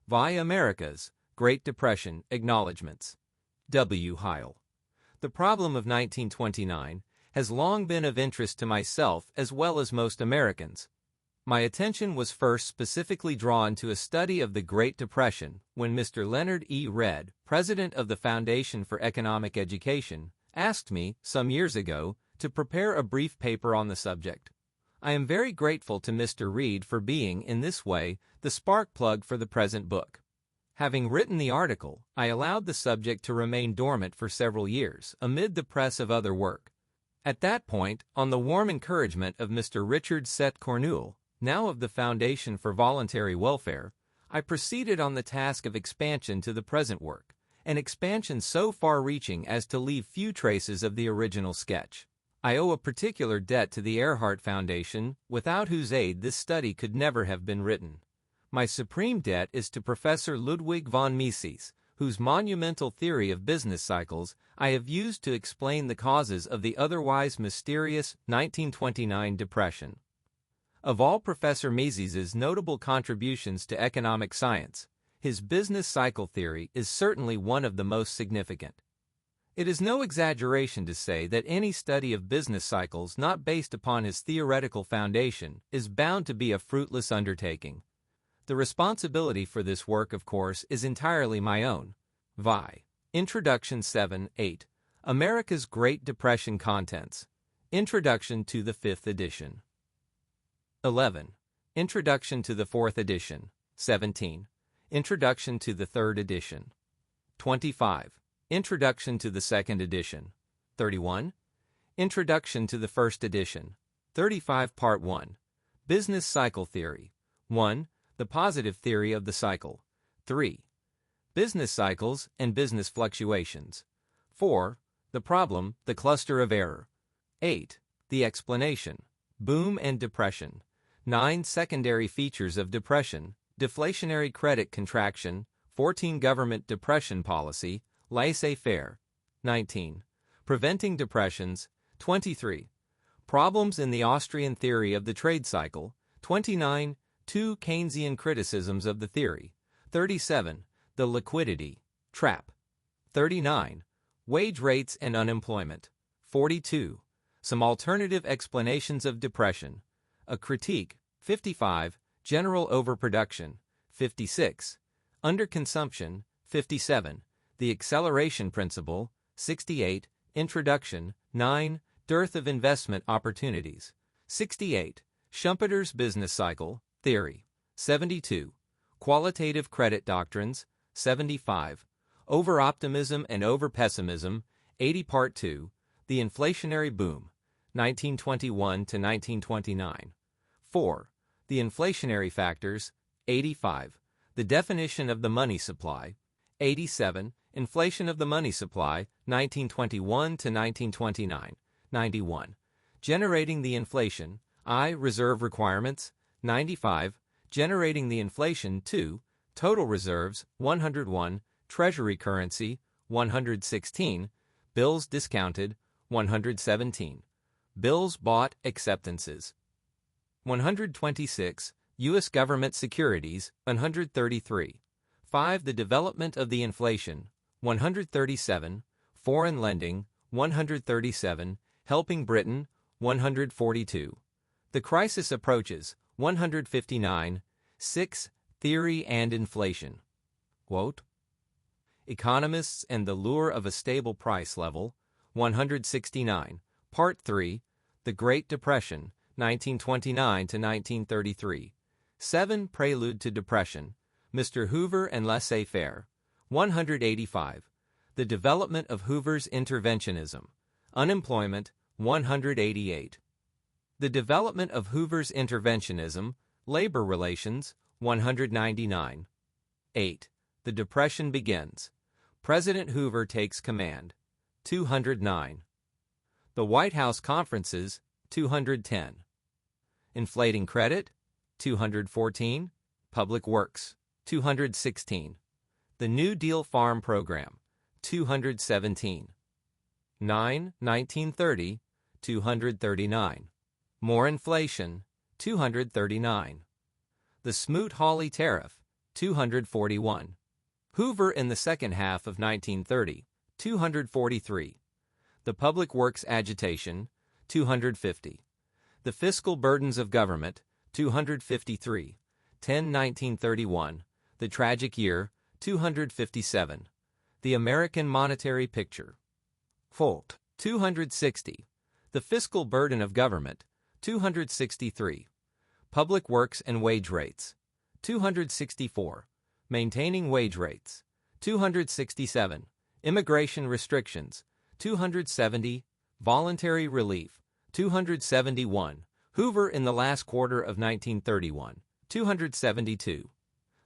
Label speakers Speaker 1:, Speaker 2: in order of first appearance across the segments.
Speaker 1: via America's Great Depression Acknowledgments. W. Heil. The problem of 1929 has long been of interest to myself as well as most Americans. My attention was first specifically drawn to a study of the Great Depression when Mr. Leonard E. Read, president of the Foundation for Economic Education, asked me, some years ago, to prepare a brief paper on the subject. I am very grateful to Mr. Reed for being, in this way, the spark plug for the present book. Having written the article, I allowed the subject to remain dormant for several years, amid the press of other work. At that point, on the warm encouragement of Mr. Richard Seth Cornewall, now of the Foundation for Voluntary Welfare, I proceeded on the task of expansion to the present work, an expansion so far-reaching as to leave few traces of the original sketch. I owe a particular debt to the Earhart Foundation, without whose aid this study could never have been written. My supreme debt is to Professor Ludwig von Mises, whose monumental theory of business cycles I have used to explain the causes of the otherwise mysterious 1929 depression. Of all Professor Mises's notable contributions to economic science, his business cycle theory is certainly one of the most significant. It is no exaggeration to say that any study of business cycles not based upon his theoretical foundation is bound to be a fruitless undertaking. The responsibility for this work, of course, is entirely my own. Vi. Introduction 7-8. America's Great Depression Contents. Introduction to the 5th edition. 11. Introduction to the 4th edition. 17. Introduction to the 3rd edition. 25. Introduction to the 2nd edition. 31. Introduction to the 1st edition. 35. Part 1. Business Cycle Theory. 1. The Positive Theory of the Cycle. 3. Business Cycles and Business Fluctuations. 4. The Problem, the Cluster of Error. 8. The Explanation. Boom and Depression. 9. Secondary Features of Depression. Deflationary Credit Contraction. 14. Government Depression Policy. Laissez-faire. 19. Preventing Depressions. 23. Problems in the Austrian Theory of the Trade Cycle. 29. 2 Keynesian Criticisms of the Theory. 37. The Liquidity Trap. 39. Wage Rates and Unemployment. 42. Some Alternative Explanations of Depression. A Critique. 55. General Overproduction. 56. Underconsumption. 57. The Acceleration Principle. 68. Introduction. 9. Dearth of Investment Opportunities. 68. Schumpeter's Business Cycle Theory. 72. Qualitative Credit Doctrines. 75. Over-Optimism and Over-Pessimism. 80. Part 2. The Inflationary Boom. 1921 to 1929. 4. The Inflationary Factors. 85. The Definition of the Money Supply. 87. Inflation of the Money Supply. 1921 to 1929. 91. Generating the Inflation. I. Reserve Requirements. 95. Generating the Inflation. 2. Total Reserves. 101. Treasury Currency. 116. Bills Discounted. 117. Bills Bought Acceptances. 126. U.S. Government Securities. 133. 5. The Development of the Inflation. 137. Foreign Lending. 137. Helping Britain. 142. The Crisis Approaches. 159. 6. Theory and Inflation. Quote, Economists and the Lure of a Stable Price Level. 169. Part 3. The Great Depression. 1929 to 1933. 7. Prelude to Depression. Mr. Hoover and Laissez-faire. 185. The Development of Hoover's Interventionism. Unemployment. 188. The Development of Hoover's Interventionism. Labor Relations. 199. 8. The Depression Begins. President Hoover Takes Command. 209. The White House Conferences. 210. Inflating Credit. 214. Public Works. 216. The New Deal Farm Program. 217. 9. 1930. 239. More Inflation. 239. The Smoot-Hawley Tariff. 241. Hoover in the second half of 1930, 243. The Public Works Agitation, 250. The Fiscal Burdens of Government, 253, 10-1931, The Tragic Year, 257. The American Monetary Picture. Folt, 260. The Fiscal Burden of Government, 263. Public Works and Wage Rates, 264. Maintaining Wage Rates, 267. Immigration Restrictions, 270. Voluntary Relief, 271. Hoover in the last quarter of 1931, 272.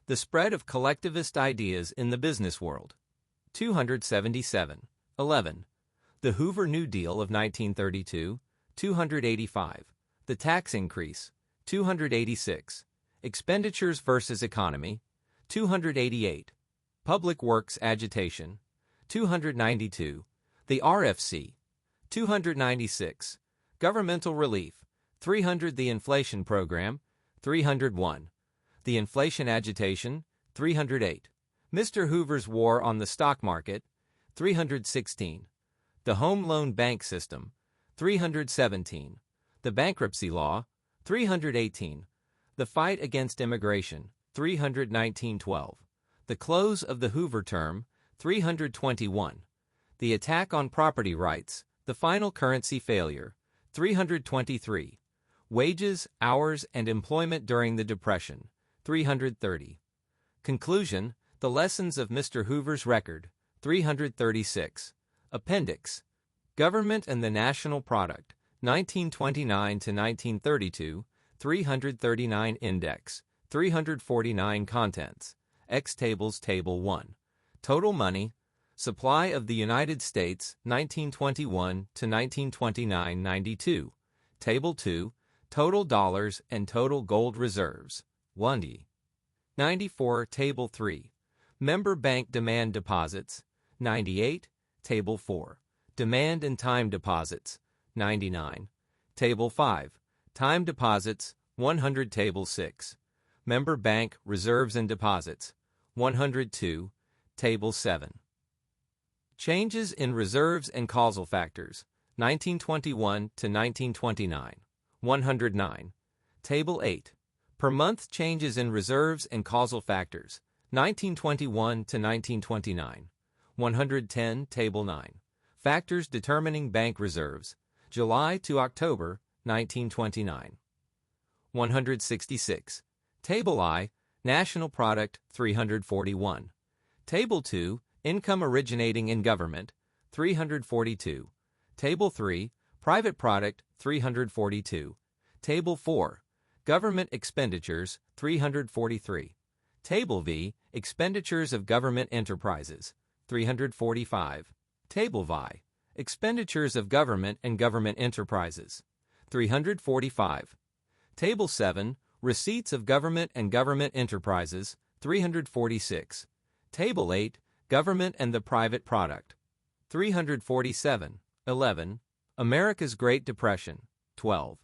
Speaker 1: The Spread of Collectivist Ideas in the Business World, 277. 11. The Hoover New Deal of 1932, 285. The Tax Increase, 286. Expenditures versus Economy, 288. Public Works Agitation, 292. The RFC, 296. Governmental Relief, 300. The Inflation Program, 301. The Inflation Agitation, 308. Mr. Hoover's War on the Stock Market, 316. The Home Loan Bank System, 317. The Bankruptcy Law, 318. The Fight Against Immigration, 319-12. The Close of the Hoover Term, 321. The Attack on Property Rights, The Final Currency Failure, 323. Wages, Hours, and Employment During the Depression, 330. Conclusion, The Lessons of Mr. Hoover's Record, 336. Appendix, Government and the National Product, 1929 to 1932, 339. Index, 349. Contents, X Tables. Table 1. Total Money, Supply of the United States, 1921 to 1929-92. Table 2. Total Dollars and Total Gold Reserves, 1D. 94. Table 3. Member Bank Demand Deposits, 98. Table 4. Demand and Time Deposits, 99. Table 5. Time Deposits, 100. Table 6. Member Bank Reserves and Deposits, 102. Table 7. Changes in Reserves and Causal Factors, 1921 to 1929, 109. Table 8. Per month changes in Reserves and Causal Factors, 1921 to 1929, 110. Table 9. Factors determining bank reserves, July to October, 1929. 166. Table I. National Product, 341. Table 2. Income originating in government, 342. Table 3. Private Product, 342. Table 4. Government Expenditures, 343. Table V. Expenditures of Government Enterprises, 345. Table VI. Expenditures of Government and Government Enterprises, 345. Table 7. Receipts of Government and Government Enterprises, 346. Table 8. Government and the Private Product, 347. 11. America's Great Depression, 12.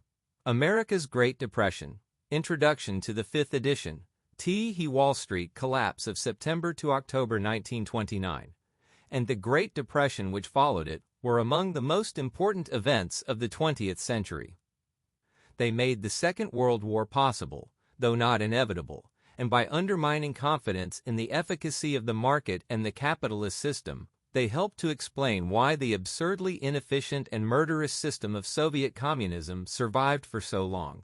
Speaker 1: America's Great Depression, Introduction to the 5th edition, T. Wall Street Collapse of September to October 1929, and the Great Depression which followed it were among the most important events of the 20th century. They made the Second World War possible, though not inevitable, and by undermining confidence in the efficacy of the market and the capitalist system, they helped to explain why the absurdly inefficient and murderous system of Soviet communism survived for so long.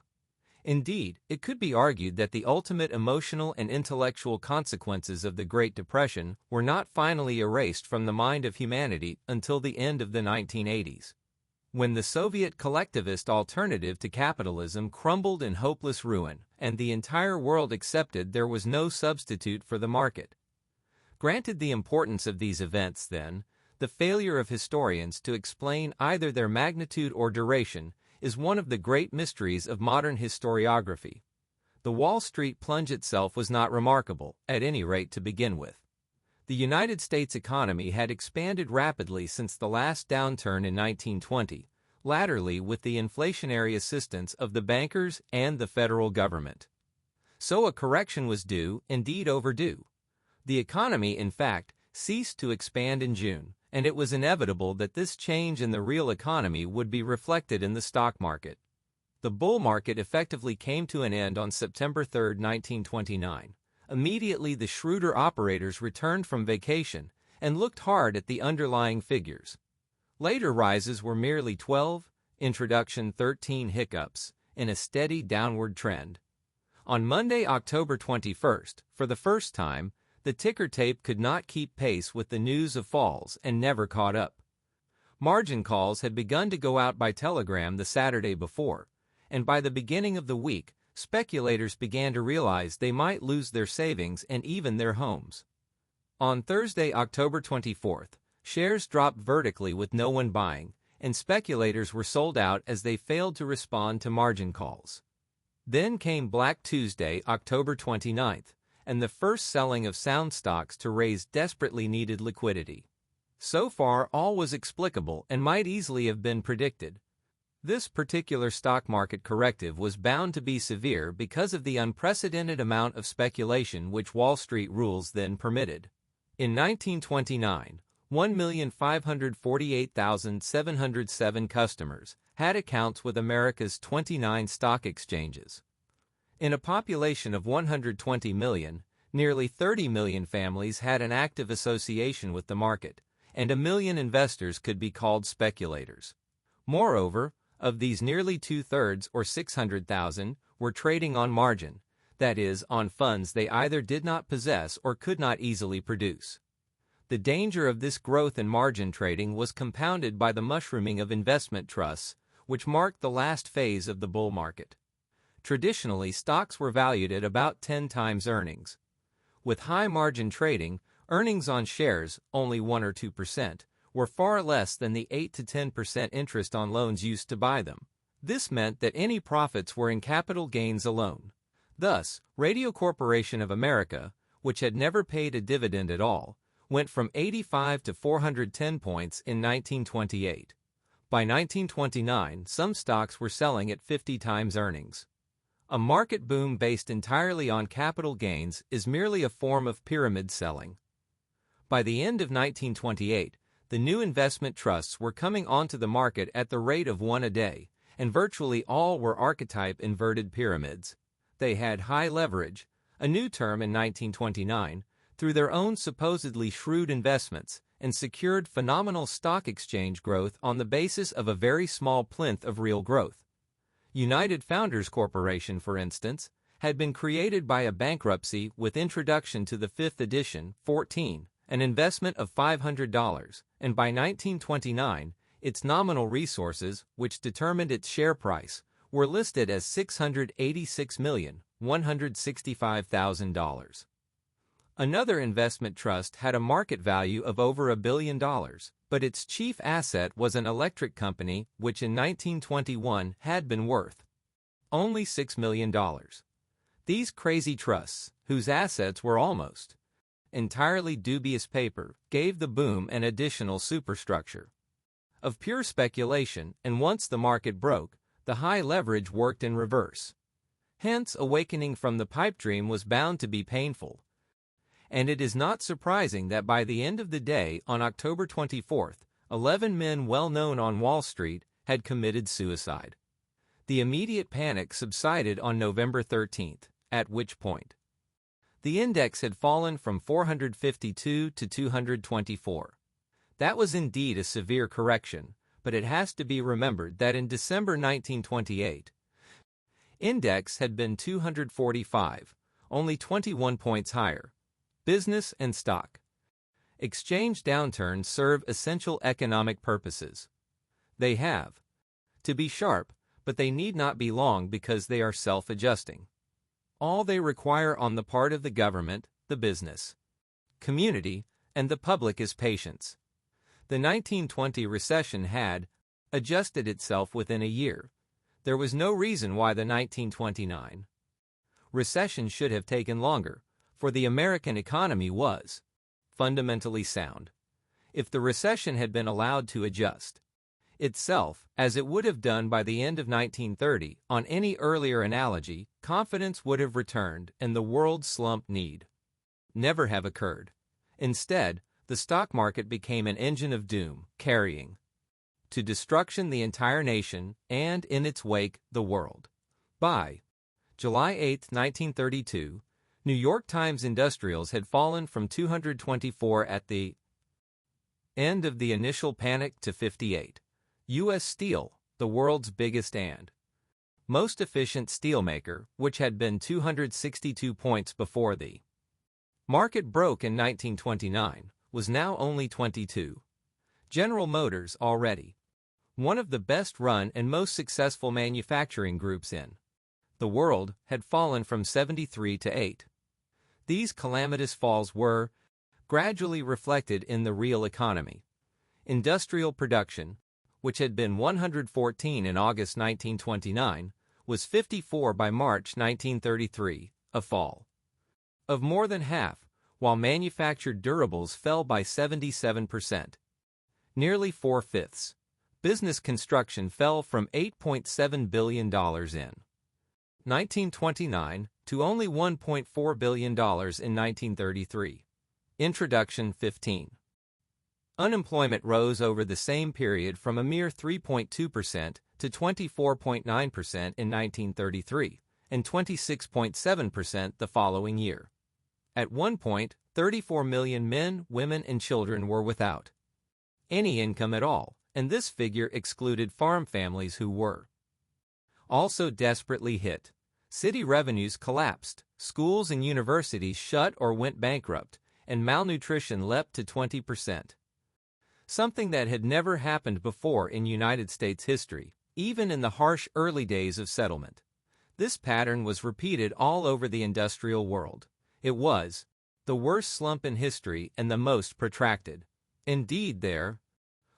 Speaker 1: Indeed, it could be argued that the ultimate emotional and intellectual consequences of the Great Depression were not finally erased from the mind of humanity until the end of the 1980s. When the Soviet collectivist alternative to capitalism crumbled in hopeless ruin, and the entire world accepted there was no substitute for the market. Granted the importance of these events, then, the failure of historians to explain either their magnitude or duration is one of the great mysteries of modern historiography. The Wall Street plunge itself was not remarkable, at any rate to begin with. The United States economy had expanded rapidly since the last downturn in 1920, latterly with the inflationary assistance of the bankers and the federal government. So a correction was due, indeed overdue. The economy, in fact, ceased to expand in June, and it was inevitable that this change in the real economy would be reflected in the stock market. The bull market effectively came to an end on September 3, 1929. Immediately, the shrewder operators returned from vacation and looked hard at the underlying figures. Later rises were merely 12, introduction 13 hiccups, in a steady downward trend. On Monday, October 21st, for the first time, the ticker tape could not keep pace with the news of falls and never caught up. Margin calls had begun to go out by telegram the Saturday before, and by the beginning of the week, speculators began to realize they might lose their savings and even their homes. On Thursday, October 24th, shares dropped vertically with no one buying, and speculators were sold out as they failed to respond to margin calls. Then came Black Tuesday, October 29th, and the first selling of sound stocks to raise desperately needed liquidity. So far, all was explicable and might easily have been predicted. This particular stock market corrective was bound to be severe because of the unprecedented amount of speculation which Wall Street rules then permitted. In 1929, 1,548,707 customers had accounts with America's 29 stock exchanges. In a population of 120 million, nearly 30 million families had an active association with the market, and 1 million investors could be called speculators. Moreover, of these, nearly two-thirds, or 600,000, were trading on margin, that is, on funds they either did not possess or could not easily produce. The danger of this growth in margin trading was compounded by the mushrooming of investment trusts, which marked the last phase of the bull market. Traditionally, stocks were valued at about 10 times earnings. With high margin trading, earnings on shares, only 1 or 2%, were far less than the 8 to 10% interest on loans used to buy them. This meant that any profits were in capital gains alone. Thus, Radio Corporation of America, which had never paid a dividend at all, went from 85 to 410 points in 1928. By 1929, some stocks were selling at 50 times earnings. A market boom based entirely on capital gains is merely a form of pyramid selling. By the end of 1928, the new investment trusts were coming onto the market at the rate of one a day, and virtually all were archetype inverted pyramids. They had high leverage, a new term in 1929, through their own supposedly shrewd investments, and secured phenomenal stock exchange growth on the basis of a very small plinth of real growth. United Founders Corporation, for instance, had been created by a bankruptcy with introduction to the 5th edition, 14, an investment of $500, and by 1929, its nominal resources, which determined its share price, were listed as $686,165,000. Another investment trust had a market value of over $1 billion, but its chief asset was an electric company which in 1921 had been worth only $6 million. These crazy trusts, whose assets were almost entirely dubious paper, gave the boom an additional superstructure of pure speculation, and once the market broke, the high leverage worked in reverse. Hence, awakening from the pipe dream was bound to be painful. And it is not surprising that by the end of the day, on October 24th, 11 men well known on Wall Street had committed suicide. The immediate panic subsided on November 13th, at which point the index had fallen from 452 to 224. That was indeed a severe correction, but it has to be remembered that in December 1928, index had been 245, only 21 points higher. Business and stock exchange downturns serve essential economic purposes. They have to be sharp, but they need not be long because they are self-adjusting. All they require on the part of the government, the business community, and the public is patience. The 1920 recession had adjusted itself within a year. There was no reason why the 1929 recession should have taken longer, for the American economy was fundamentally sound. If the recession had been allowed to adjust, itself, as it would have done by the end of 1930. On any earlier analogy, confidence would have returned and the world's slump need never have occurred. Instead, the stock market became an engine of doom, carrying to destruction the entire nation and, in its wake, the world. By July 8, 1932, New York Times industrials had fallen from 224 at the end of the initial panic to 58. U.S. Steel, the world's biggest and most efficient steelmaker, which had been 262 points before the market broke in 1929, was now only 22. General Motors, already one of the best-run and most successful manufacturing groups in the world, had fallen from 73 to 8. These calamitous falls were gradually reflected in the real economy. Industrial production, which had been 114 in August 1929, was 54 by March 1933, a fall of more than half, while manufactured durables fell by 77%. Nearly 4/5. Business construction fell from $8.7 billion in 1929 to only $1.4 billion in 1933. Introduction 15. Unemployment rose over the same period from a mere 3.2% to 24.9% in 1933, and 26.7% the following year. At one point, 34 million men, women, and children were without any income at all, and this figure excluded farm families who were also desperately hit. City revenues collapsed, schools and universities shut or went bankrupt, and malnutrition leapt to 20%. Something that had never happened before in United States history, even in the harsh early days of settlement. This pattern was repeated all over the industrial world. It was the worst slump in history and the most protracted. Indeed, there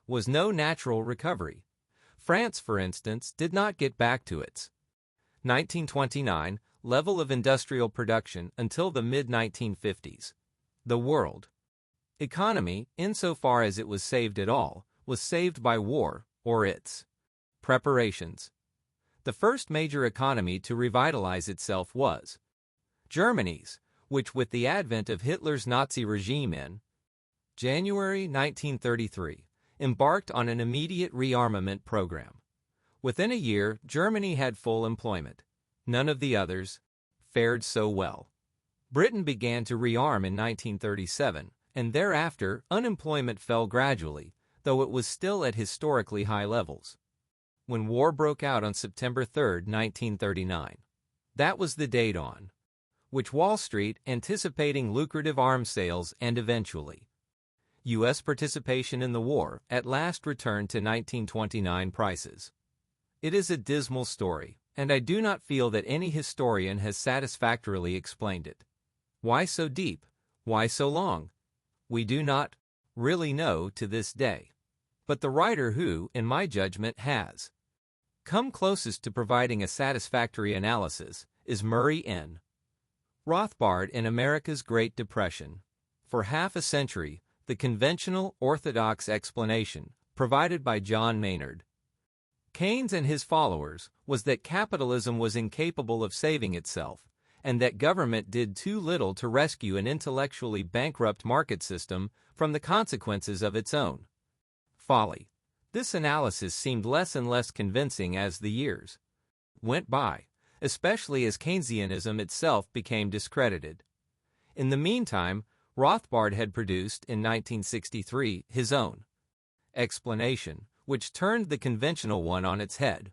Speaker 1: was no natural recovery. France, for instance, did not get back to its 1929 level of industrial production until the mid-1950s. The world economy, insofar as it was saved at all, was saved by war, or its preparations. The first major economy to revitalize itself was Germany's, which, with the advent of Hitler's Nazi regime in January 1933, embarked on an immediate rearmament program. Within a year, Germany had full employment. None of the others fared so well. Britain began to rearm in 1937, and thereafter unemployment fell gradually, though it was still at historically high levels. When war broke out on September 3, 1939, that was the date on which Wall Street, anticipating lucrative arms sales and eventually U.S. participation in the war, at last returned to 1929 prices. It is a dismal story, and I do not feel that any historian has satisfactorily explained it. Why so deep? Why so long? We do not really know to this day. But the writer who, in my judgment, has come closest to providing a satisfactory analysis is Murray N. Rothbard in America's Great Depression. For half a century, the conventional, orthodox explanation, provided by John Maynard Keynes and his followers, was that capitalism was incapable of saving itself, and that government did too little to rescue an intellectually bankrupt market system from the consequences of its own folly. This analysis seemed less and less convincing as the years went by, especially as Keynesianism itself became discredited. In the meantime, Rothbard had produced, in 1963, his own explanation, which turned the conventional one on its head.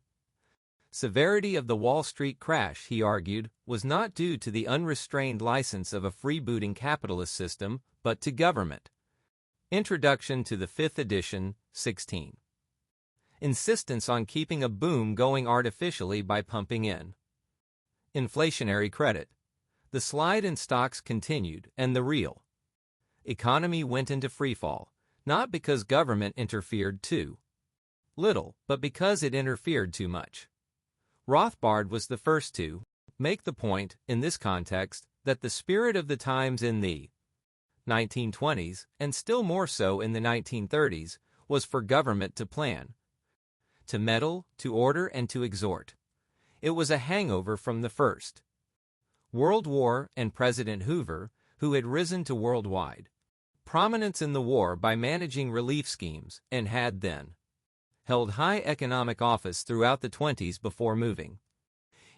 Speaker 1: Severity of the Wall Street crash, he argued, was not due to the unrestrained license of a freebooting capitalist system, but to government. Introduction to the 5th edition, 16. Insistence on keeping a boom going artificially by pumping in inflationary credit. The slide in stocks continued, and the real economy went into freefall, not because government interfered too little, but because it interfered too much. Rothbard was the first to make the point, in this context, that the spirit of the times in the 1920s, and still more so in the 1930s, was for government to plan to meddle, to order, and to exhort. It was a hangover from the First World War and President Hoover, who had risen to worldwide prominence in the war by managing relief schemes and had then held high economic office throughout the 20s before moving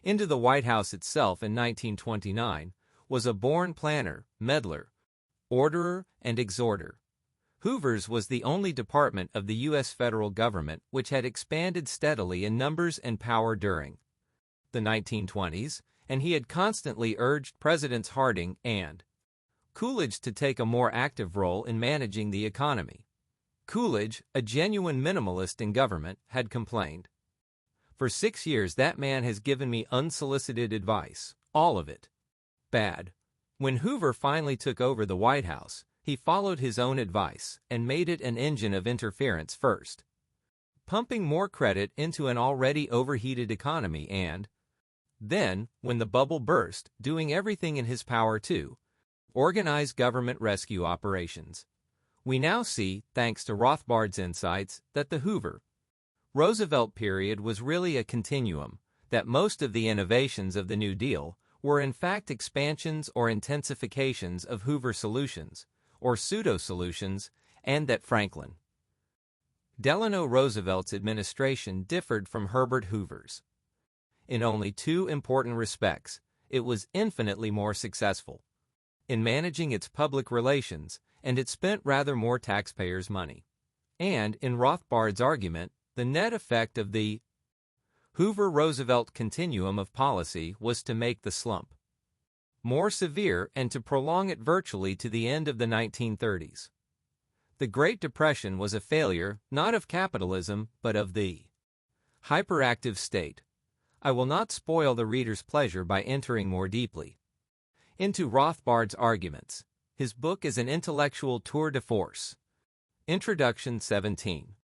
Speaker 1: into the White House itself in 1929, was a born planner, meddler, orderer, and exhorter. Hoover's was the only department of the U.S. federal government which had expanded steadily in numbers and power during the 1920s, and he had constantly urged Presidents Harding and Coolidge to take a more active role in managing the economy. Coolidge, a genuine minimalist in government, had complained, "For 6 years that man has given me unsolicited advice, all of it bad." When Hoover finally took over the White House, he followed his own advice and made it an engine of interference first, pumping more credit into an already overheated economy and then, when the bubble burst, doing everything in his power to organize government rescue operations. We now see, thanks to Rothbard's insights, that the Hoover-Roosevelt period was really a continuum, that most of the innovations of the New Deal were in fact expansions or intensifications of Hoover solutions, or pseudo-solutions, and that Franklin Delano Roosevelt's administration differed from Herbert Hoover's. In only two important respects, it was infinitely more successful in managing its public relations, and it spent rather more taxpayers' money. And, in Rothbard's argument, the net effect of the Hoover-Roosevelt continuum of policy was to make the slump more severe and to prolong it virtually to the end of the 1930s. The Great Depression was a failure not of capitalism but of the hyperactive state. I will not spoil the reader's pleasure by entering more deeply into Rothbard's arguments. His book is an intellectual tour de force. Introduction 17.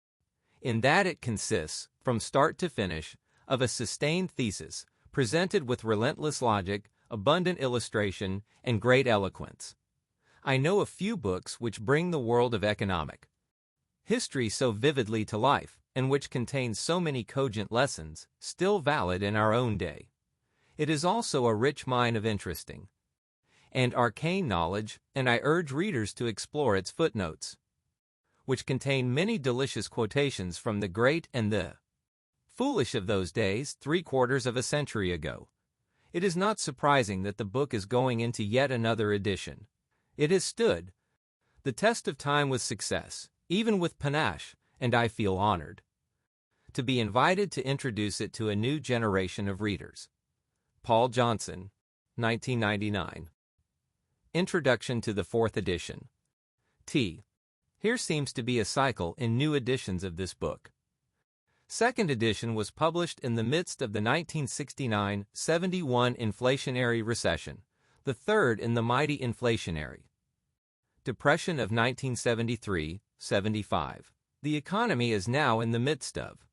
Speaker 1: In that it consists, from start to finish, of a sustained thesis, presented with relentless logic, abundant illustration, and great eloquence. I know a few books which bring the world of economic history so vividly to life, and which contain so many cogent lessons, still valid in our own day. It is also a rich mine of interesting and arcane knowledge, and I urge readers to explore its footnotes, which contain many delicious quotations from the great and the foolish of those days, 3/4 of a century ago. It is not surprising that the book is going into yet another edition. It has stood the test of time with success, even with panache, and I feel honored to be invited to introduce it to a new generation of readers. Paul Johnson, 1999. Introduction to the 4th edition. Here seems to be a cycle in new editions of this book. 2nd edition was published in the midst of the 1969-71 inflationary recession, the third in the mighty inflationary depression of 1973-75. The economy is now in the midst of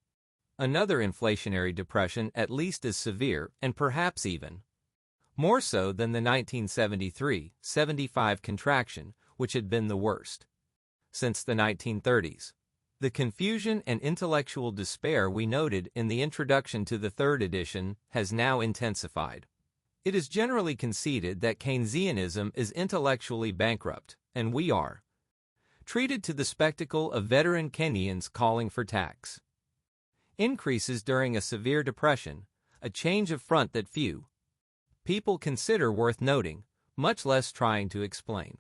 Speaker 1: another inflationary depression at least as severe and perhaps even more so than the 1973-75 contraction, which had been the worst since the 1930s. The confusion and intellectual despair we noted in the introduction to the 3rd edition has now intensified. It is generally conceded that Keynesianism is intellectually bankrupt, and we are treated to the spectacle of veteran Keynesians calling for tax increases during a severe depression, a change of front that few people consider worth noting, much less trying to explain.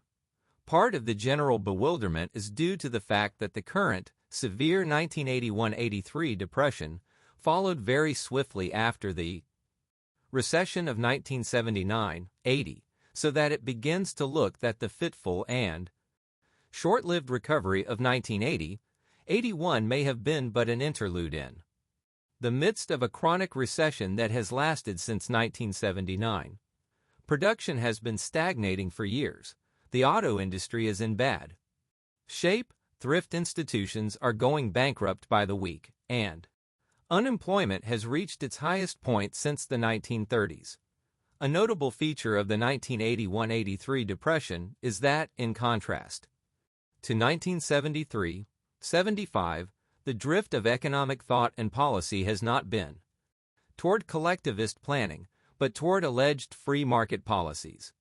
Speaker 1: Part of the general bewilderment is due to the fact that the current, severe 1981-83 depression followed very swiftly after the recession of 1979-80, so that it begins to look that the fitful and short-lived recovery of 1980-81 may have been but an interlude in the midst of a chronic recession that has lasted since 1979. Production has been stagnating for years. The auto industry is in bad shape, thrift institutions are going bankrupt by the week, and unemployment has reached its highest point since the 1930s. A notable feature of the 1981-83 depression is that, in contrast to 1973-75, the drift of economic thought and policy has not been toward collectivist planning, but toward alleged free market policies.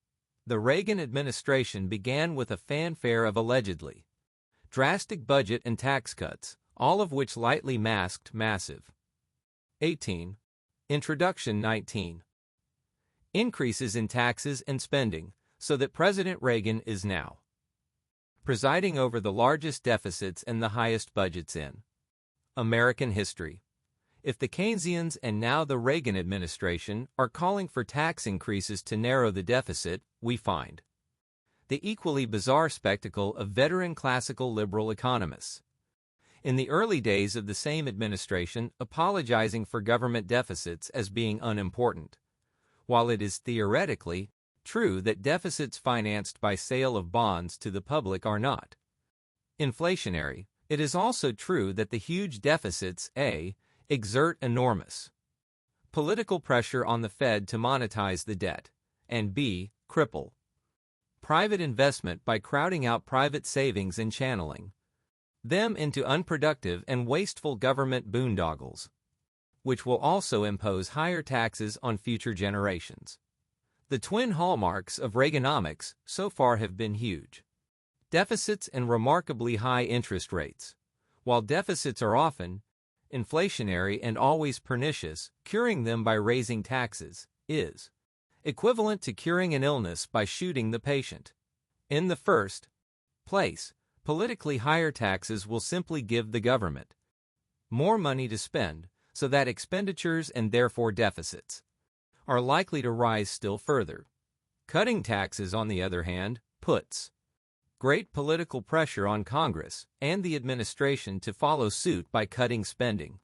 Speaker 1: The Reagan administration began with a fanfare of allegedly drastic budget and tax cuts, all of which lightly masked massive 18. Introduction 19. Increases in taxes and spending, so that President Reagan is now presiding over the largest deficits and the highest budgets in American history. If the Keynesians and now the Reagan administration are calling for tax increases to narrow the deficit, we find the equally bizarre spectacle of veteran classical liberal economists in the early days of the same administration apologizing for government deficits as being unimportant, while it is theoretically true that deficits financed by sale of bonds to the public are not inflationary. It is also true that the huge deficits exert enormous political pressure on the Fed to monetize the debt, and cripple private investment by crowding out private savings and channeling them into unproductive and wasteful government boondoggles, which will also impose higher taxes on future generations. The twin hallmarks of Reaganomics so far have been huge deficits and remarkably high interest rates. While deficits are often inflationary and always pernicious, curing them by raising taxes is equivalent to curing an illness by shooting the patient. In the first place, politically higher taxes will simply give the government more money to spend, so that expenditures and therefore deficits are likely to rise still further. Cutting taxes, on the other hand, puts great political pressure on Congress and the administration to follow suit by cutting spending.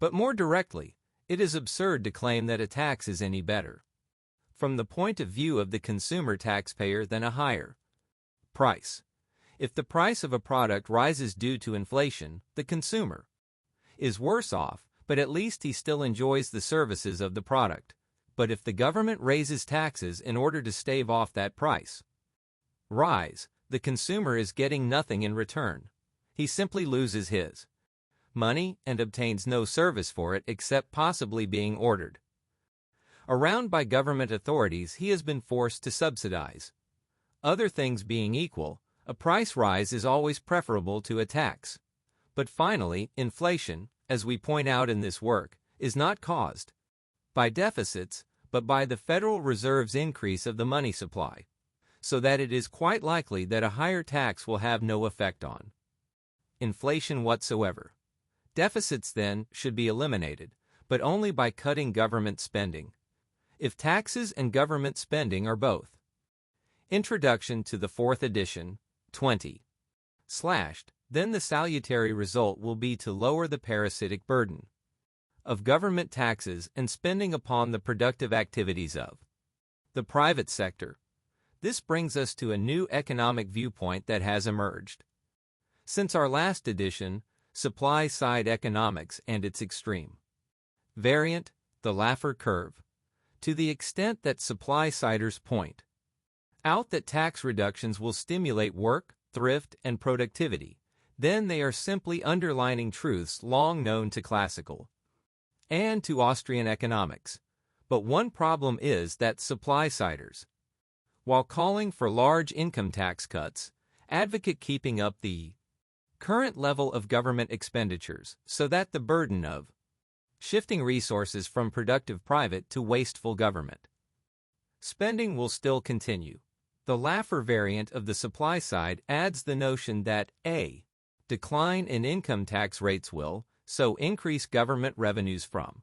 Speaker 1: But more directly, it is absurd to claim that a tax is any better from the point of view of the consumer taxpayer than a higher price. If the price of a product rises due to inflation, the consumer is worse off, but at least he still enjoys the services of the product. But if the government raises taxes in order to stave off that price rise, the consumer is getting nothing in return. He simply loses his money and obtains no service for it except possibly being ordered around by government authorities he has been forced to subsidize. Other things being equal, a price rise is always preferable to a tax. But finally, inflation, as we point out in this work, is not caused by deficits, but by the Federal Reserve's increase of the money supply, so that it is quite likely that a higher tax will have no effect on inflation whatsoever. Deficits, then, should be eliminated, but only by cutting government spending. If taxes and government spending are both Introduction to the 4th edition, 20 slashed, then the salutary result will be to lower the parasitic burden of government taxes and spending upon the productive activities of the private sector. This brings us to a new economic viewpoint that has emerged since our last edition, Supply-Side Economics and its extreme variant, the Laffer curve. To the extent that supply-siders point out that tax reductions will stimulate work, thrift, and productivity, then they are simply underlining truths long known to classical and to Austrian economics. But one problem is that supply-siders, while calling for large income tax cuts, advocate keeping up the current level of government expenditures so that the burden of shifting resources from productive private to wasteful government spending will still continue. The Laffer variant of the supply side adds the notion that a decline in income tax rates will so increase government revenues from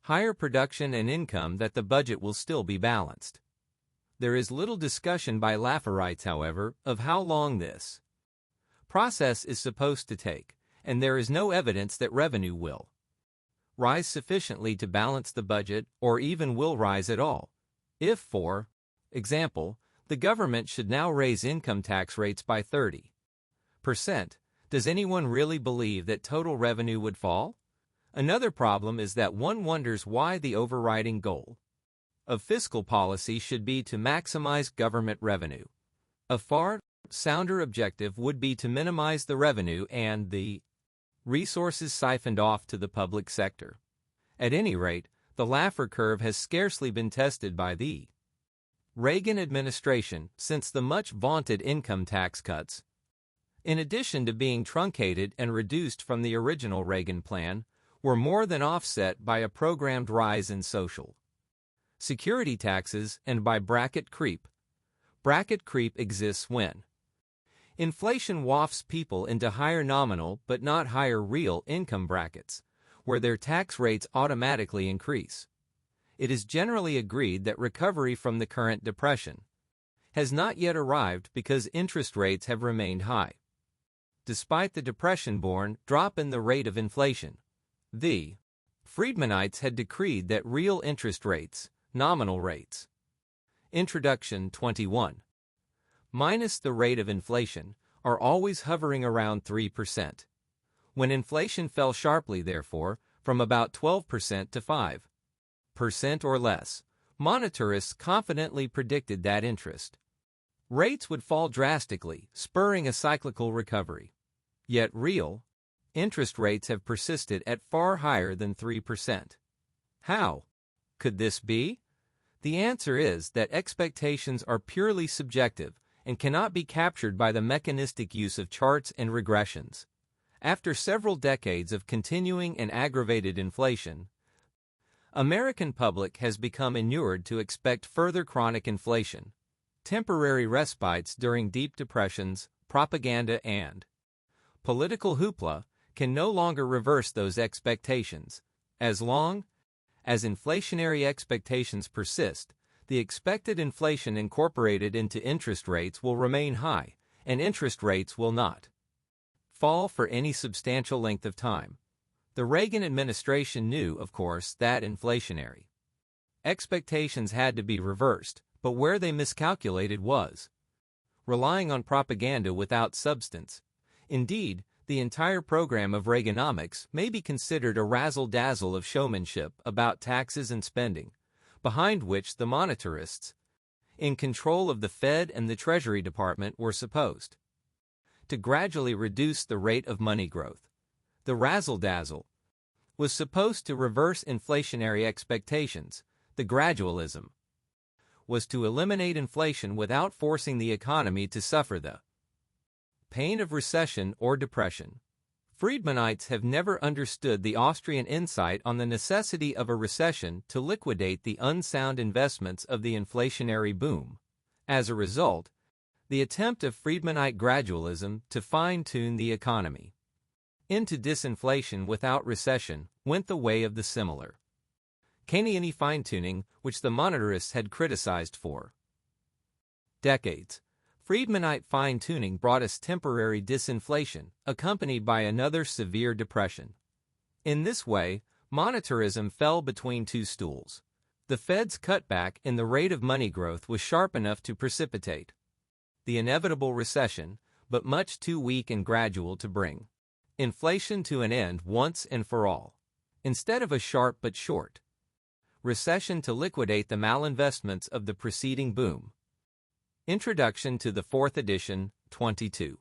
Speaker 1: higher production and income that the budget will still be balanced. There is little discussion by Lafferites, however, of how long this process is supposed to take, and there is no evidence that revenue will rise sufficiently to balance the budget or even will rise at all. If, for example, the government should now raise income tax rates by 30%, does anyone really believe that total revenue would fall? Another problem is that one wonders why the overriding goal of fiscal policy should be to maximize government revenue. A far sounder objective would be to minimize the revenue and the resources siphoned off to the public sector. At any rate, the Laffer curve has scarcely been tested by the Reagan administration since the much vaunted income tax cuts, in addition to being truncated and reduced from the original Reagan plan, were more than offset by a programmed rise in social security taxes and by bracket creep. Bracket creep exists when inflation wafts people into higher nominal but not higher real income brackets, where their tax rates automatically increase. It is generally agreed that recovery from the current depression has not yet arrived because interest rates have remained high. Despite the depression-born drop in the rate of inflation, the Friedmanites had decreed that real interest rates, nominal rates. Introduction 21. Minus the rate of inflation, are always hovering around 3%. When inflation fell sharply, therefore, from about 12% to 5% or less, monetarists confidently predicted that interest rates would fall drastically, spurring a cyclical recovery. Yet real interest rates have persisted at far higher than 3%. How could this be? The answer is that expectations are purely subjective and cannot be captured by the mechanistic use of charts and regressions. After several decades of continuing and aggravated inflation, American public has become inured to expect further chronic inflation, temporary respites during deep depressions, propaganda and political hoopla can no longer reverse those expectations. As long as inflationary expectations persist, the expected inflation incorporated into interest rates will remain high, and interest rates will not fall for any substantial length of time. The Reagan administration knew, of course, that inflationary expectations had to be reversed, but where they miscalculated was relying on propaganda without substance. Indeed, the entire program of Reaganomics may be considered a razzle-dazzle of showmanship about taxes and spending, behind which the monetarists, in control of the Fed and the Treasury Department, were supposed to gradually reduce the rate of money growth. The razzle-dazzle was supposed to reverse inflationary expectations. The gradualism was to eliminate inflation without forcing the economy to suffer the pain of recession or depression. Friedmanites have never understood the Austrian insight on the necessity of a recession to liquidate the unsound investments of the inflationary boom. As a result, the attempt of Friedmanite gradualism to fine-tune the economy into disinflation without recession went the way of the similar Keynesian fine-tuning which the monetarists had criticized for decades. Friedmanite fine-tuning brought us temporary disinflation, accompanied by another severe depression. In this way, monetarism fell between two stools. The Fed's cutback in the rate of money growth was sharp enough to precipitate the inevitable recession, but much too weak and gradual to bring inflation to an end once and for all. Instead of a sharp but short recession to liquidate the malinvestments of the preceding boom. Introduction to the 4th edition, 22.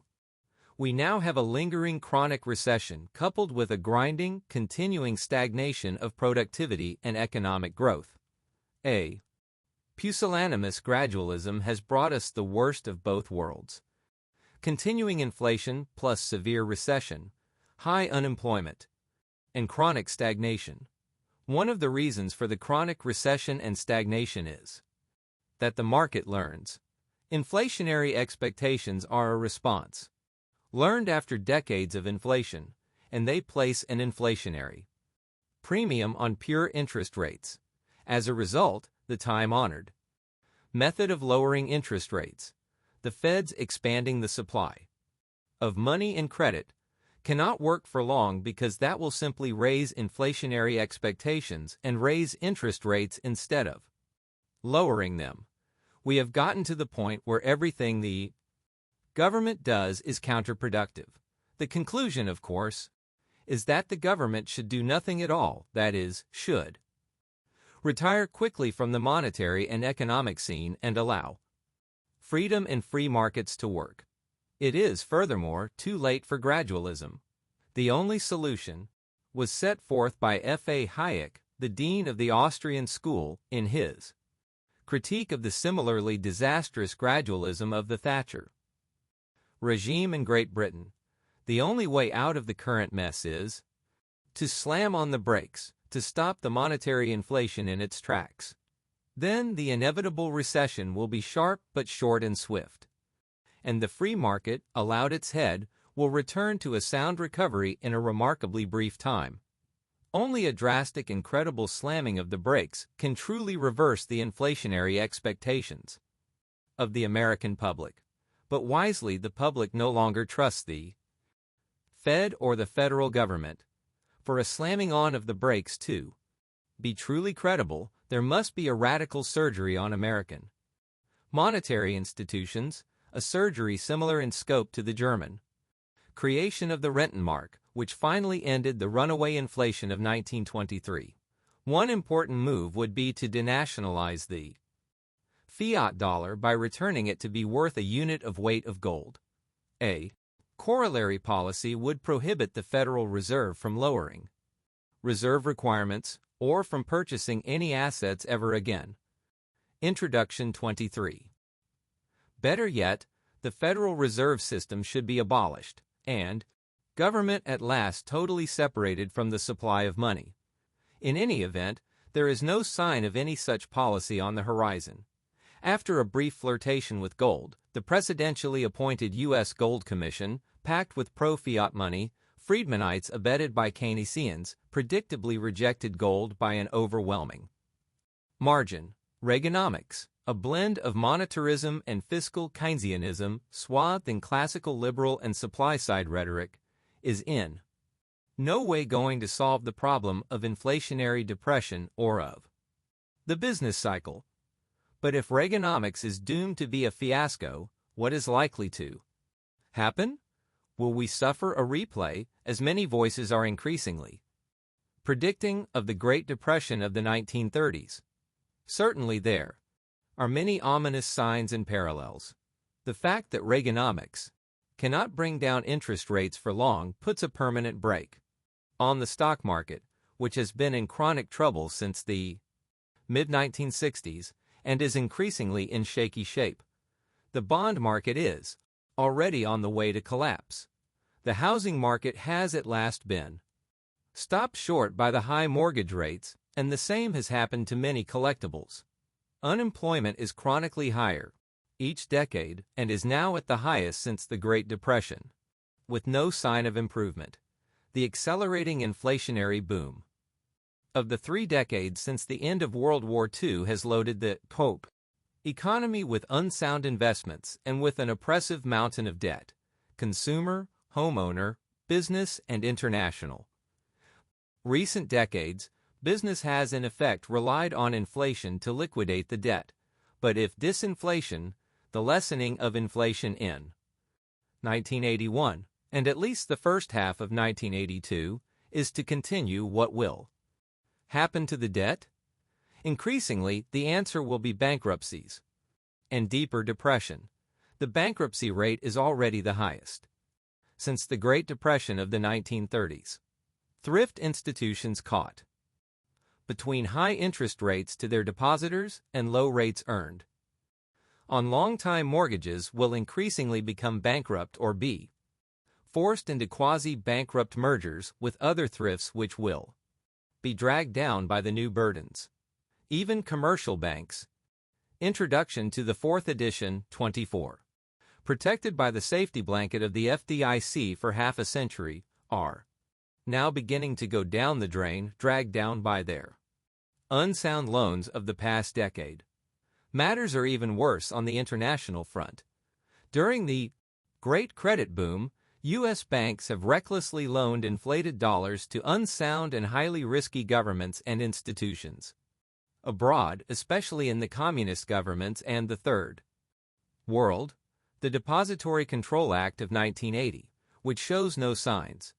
Speaker 1: We now have a lingering chronic recession coupled with a grinding, continuing stagnation of productivity and economic growth. A pusillanimous gradualism has brought us the worst of both worlds. Continuing inflation plus severe recession, high unemployment, and chronic stagnation. One of the reasons for the chronic recession and stagnation is that the market learns. Inflationary expectations are a response learned after decades of inflation, and they place an inflationary premium on pure interest rates. As a result, the time-honored method of lowering interest rates, the Fed's expanding the supply of money and credit, cannot work for long because that will simply raise inflationary expectations and raise interest rates instead of lowering them. We have gotten to the point where everything the government does is counterproductive. The conclusion, of course, is that the government should do nothing at all, that is, should retire quickly from the monetary and economic scene and allow freedom and free markets to work. It is, furthermore, too late for gradualism. The only solution was set forth by F.A. Hayek, the dean of the Austrian school, in his critique of the similarly disastrous gradualism of the Thatcher regime in Great Britain. The only way out of the current mess is to slam on the brakes, to stop the monetary inflation in its tracks. Then the inevitable recession will be sharp but short and swift, and the free market, allowed its head, will return to a sound recovery in a remarkably brief time. Only a drastic and credible slamming of the brakes can truly reverse the inflationary expectations of the American public. But wisely, the public no longer trusts the Fed or the federal government. For a slamming on of the brakes to be truly credible, there must be a radical surgery on American monetary institutions, a surgery similar in scope to the German creation of the Rentenmark, which finally ended the runaway inflation of 1923. One important move would be to denationalize the fiat dollar by returning it to be worth a unit of weight of gold. A corollary policy would prohibit the Federal Reserve from lowering reserve requirements or from purchasing any assets ever again. Introduction 23. Better yet, the Federal Reserve System should be abolished, and government at last totally separated from the supply of money. In any event, there is no sign of any such policy on the horizon. After a brief flirtation with gold, the presidentially appointed U.S. Gold Commission, packed with pro-fiat money, Friedmanites abetted by Keynesians, predictably rejected gold by an overwhelming margin. Reaganomics, a blend of monetarism and fiscal Keynesianism, swathed in classical liberal and supply-side rhetoric, is in no way going to solve the problem of inflationary depression or of the business cycle. But if Reaganomics is doomed to be a fiasco, what is likely to happen? Will we suffer a replay, as many voices are increasingly predicting, of the Great Depression of the 1930s? Certainly there are many ominous signs and parallels. The fact that Reaganomics cannot bring down interest rates for long puts a permanent brake on the stock market, which has been in chronic trouble since the mid-1960s and is increasingly in shaky shape. The bond market is already on the way to collapse. The housing market has at last been stopped short by the high mortgage rates, and the same has happened to many collectibles. Unemployment is chronically higher each decade and is now at the highest since the Great Depression, with no sign of improvement. The accelerating inflationary boom of the 3 decades since the end of World War II has loaded the economy with unsound investments and with an oppressive mountain of debt, consumer, homeowner, business, and international. Recent decades, business has in effect relied on inflation to liquidate the debt, but if disinflation, the lessening of inflation in 1981, and at least the first half of 1982, is to continue, what will happen to the debt? Increasingly, the answer will be bankruptcies and deeper depression. The bankruptcy rate is already the highest since the Great Depression of the 1930s. Thrift institutions caught between high interest rates to their depositors and low rates earned on long-time mortgages will increasingly become bankrupt or be forced into quasi-bankrupt mergers with other thrifts which will be dragged down by the new burdens. Even commercial banks. Introduction to the 4th edition, 24. Protected by the safety blanket of the FDIC for half a century, are now beginning to go down the drain, dragged down by their unsound loans of the past decade. Matters are even worse on the international front. During the Great Credit Boom, U.S. banks have recklessly loaned inflated dollars to unsound and highly risky governments and institutions abroad, especially in the communist governments and the Third World. The Depository Control Act of 1980, which shows no signs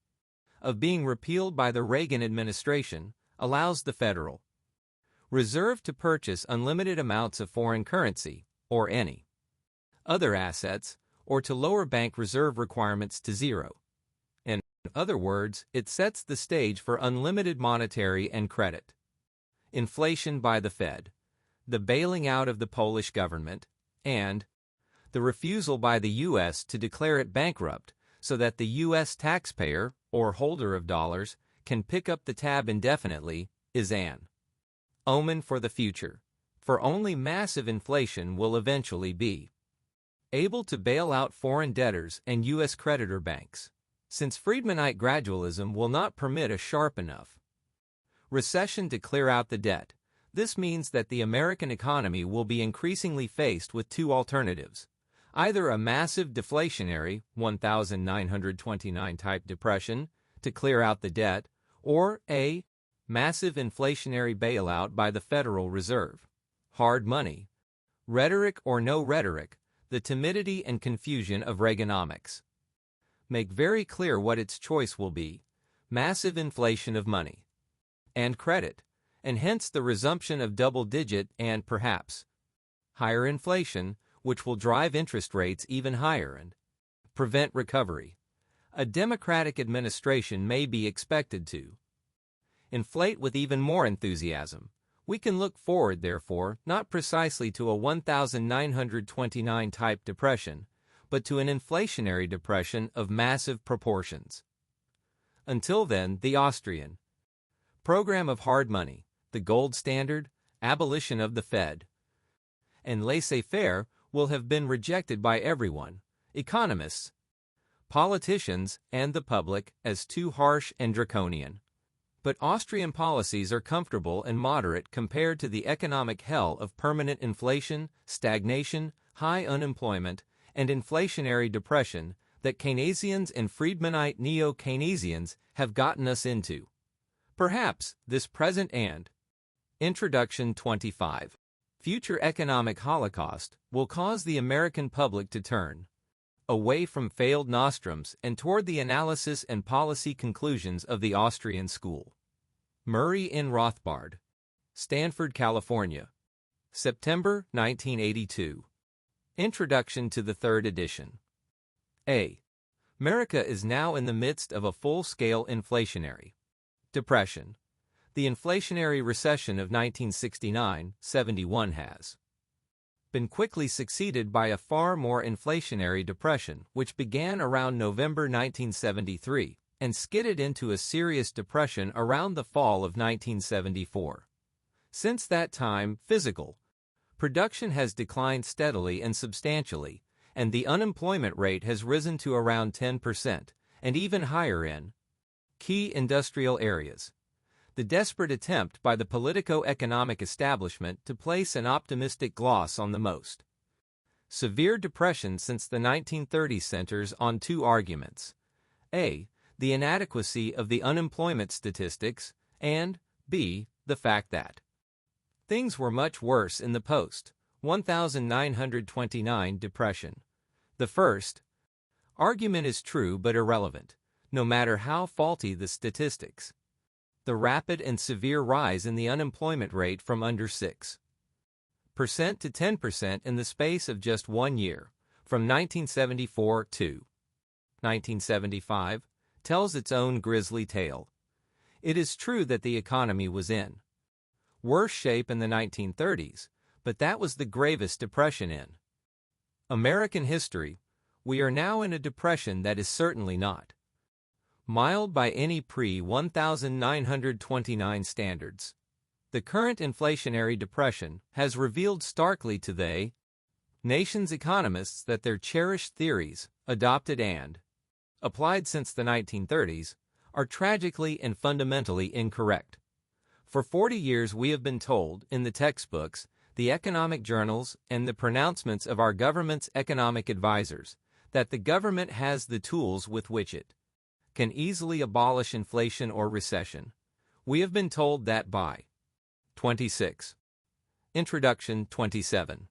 Speaker 1: of being repealed by the Reagan administration, allows the Federal Reserve to purchase unlimited amounts of foreign currency, or any other assets, or to lower bank reserve requirements to zero. In other words, it sets the stage for unlimited monetary and credit. Inflation by the Fed, the bailing out of the Polish government, and the refusal by the U.S. to declare it bankrupt so that the U.S. taxpayer, or holder of dollars, can pick up the tab indefinitely, is an omen for the future, for only massive inflation will eventually be able to bail out foreign debtors and U.S. creditor banks, since Friedmanite gradualism will not permit a sharp enough recession to clear out the debt. This means that the American economy will be increasingly faced with two alternatives: either a massive deflationary 1929 type depression to clear out the debt, or a massive inflationary bailout by the Federal Reserve. Hard money. Rhetoric or no rhetoric, the timidity and confusion of Reaganomics make very clear what its choice will be: massive inflation of money and credit, and hence the resumption of double-digit and perhaps higher inflation, which will drive interest rates even higher and prevent recovery. A Democratic administration may be expected to inflate with even more enthusiasm. We can look forward, therefore, not precisely to a 1929 type depression, but to an inflationary depression of massive proportions. Until then, the Austrian program of hard money, the gold standard, abolition of the Fed, and laissez-faire will have been rejected by everyone, economists, politicians, and the public, as too harsh and draconian. But Austrian policies are comfortable and moderate compared to the economic hell of permanent inflation, stagnation, high unemployment, and inflationary depression that Keynesians and Friedmanite neo-Keynesians have gotten us into. Perhaps this present and Introduction 25. Future economic holocaust will cause the American public to turn away from failed nostrums and toward the analysis and policy conclusions of the Austrian school. Murray N. Rothbard, Stanford, California. September 1982. Introduction to the third edition. A. America is now in the midst of a full-scale inflationary depression. The inflationary recession of 1969-71 has been quickly succeeded by a far more inflationary depression, which began around November 1973 and skidded into a serious depression around the fall of 1974. Since that time, physical production has declined steadily and substantially, and the unemployment rate has risen to around 10%, and even higher in key industrial areas. The desperate attempt by the politico-economic establishment to place an optimistic gloss on the most severe depression since the 1930s centers on two arguments: A. the inadequacy of the unemployment statistics, and B. the fact that things were much worse in the post-1929 depression. The first argument is true but irrelevant, no matter how faulty the statistics. The rapid and severe rise in the unemployment rate from under 6% to 10% in the space of just 1 year, from 1974 to 1975, tells its own grisly tale. It is true that the economy was in worse shape in the 1930s, but that was the gravest depression in American history. We are now in a depression that is certainly not mild by any pre-1929 standards. The current inflationary depression has revealed starkly to the nation's economists that their cherished theories, adopted and applied since the 1930s, are tragically and fundamentally incorrect. For 40 years we have been told, in the textbooks, the economic journals, and the pronouncements of our government's economic advisors, that the government has the tools with which it can easily abolish inflation or recession. We have been told that by 26. Introduction 27.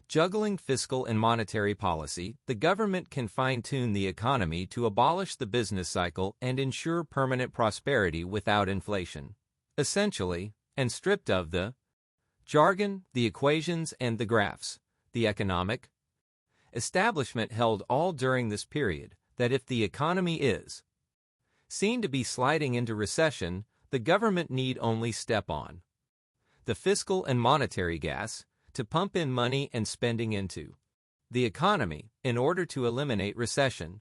Speaker 1: Juggling fiscal and monetary policy, the government can fine-tune the economy to abolish the business cycle and ensure permanent prosperity without inflation. Essentially, and stripped of the jargon, the equations, and the graphs, the economic establishment held all during this period that if the economy is seen to be sliding into recession, the government need only step on the fiscal and monetary gas to pump in money and spending into the economy in order to eliminate recession.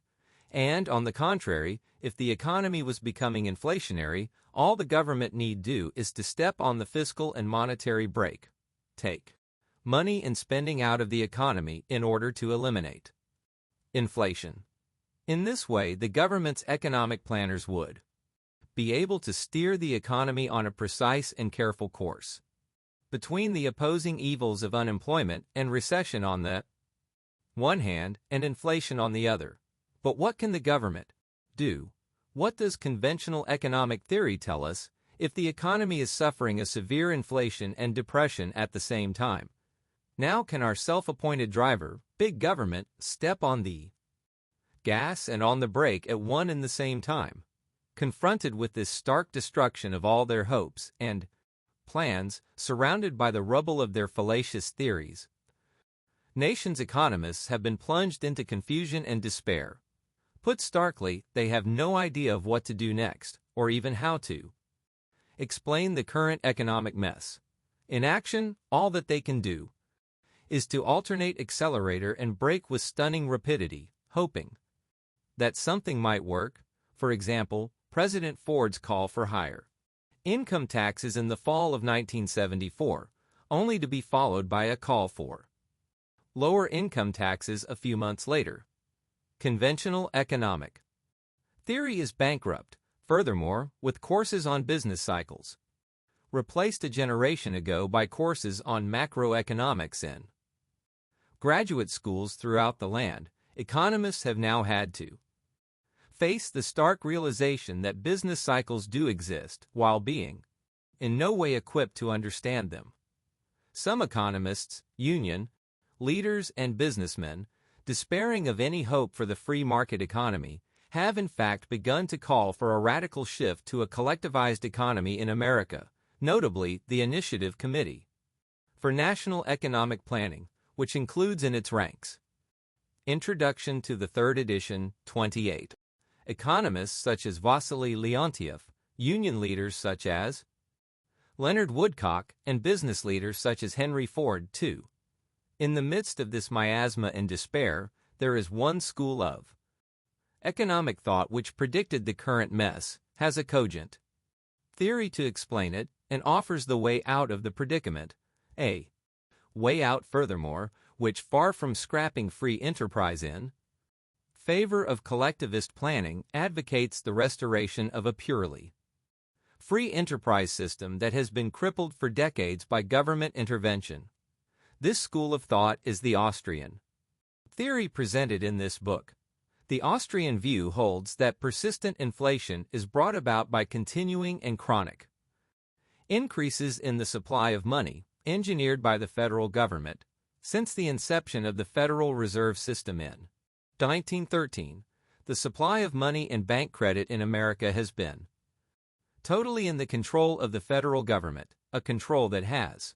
Speaker 1: And, on the contrary, if the economy was becoming inflationary, all the government need do is to step on the fiscal and monetary brake, take money and spending out of the economy in order to eliminate inflation. In this way, the government's economic planners would be able to steer the economy on a precise and careful course between the opposing evils of unemployment and recession on the one hand and inflation on the other. But what can the government do? What does conventional economic theory tell us if the economy is suffering a severe inflation and depression at the same time? Now can our self-appointed driver, big government, step on the gas and on the brake at one and the same time? Confronted with this stark destruction of all their hopes and plans, surrounded by the rubble of their fallacious theories, nations' economists have been plunged into confusion and despair. Put starkly, they have no idea of what to do next, or even how to explain the current economic mess. In action, all that they can do is to alternate accelerator and brake with stunning rapidity, hoping that something might work. For example, President Ford's call for higher income taxes in the fall of 1974, only to be followed by a call for lower income taxes a few months later. Conventional economic theory is bankrupt. Furthermore, with courses on business cycles replaced a generation ago by courses on macroeconomics in graduate schools throughout the land, economists have now had to face the stark realization that business cycles do exist while being in no way equipped to understand them. Some economists, union leaders, and businessmen, despairing of any hope for the free market economy, have in fact begun to call for a radical shift to a collectivized economy in America, notably the Initiative Committee for National Economic Planning, which includes in its ranks Introduction to the Third Edition, 28. Economists such as Vasily Leontiev, union leaders such as Leonard Woodcock, and business leaders such as Henry Ford, too. In the midst of this miasma and despair, there is one school of economic thought which predicted the current mess, has a cogent theory to explain it, and offers the way out of the predicament, a way out, furthermore, which, far from scrapping free enterprise in favor of collectivist planning, advocates the restoration of a purely free enterprise system that has been crippled for decades by government intervention. This school of thought is the Austrian theory presented in this book. The Austrian view holds that persistent inflation is brought about by continuing and chronic increases in the supply of money, engineered by the federal government. Since the inception of the Federal Reserve System in 1913, the supply of money and bank credit in America has been totally in the control of the federal government, a control that has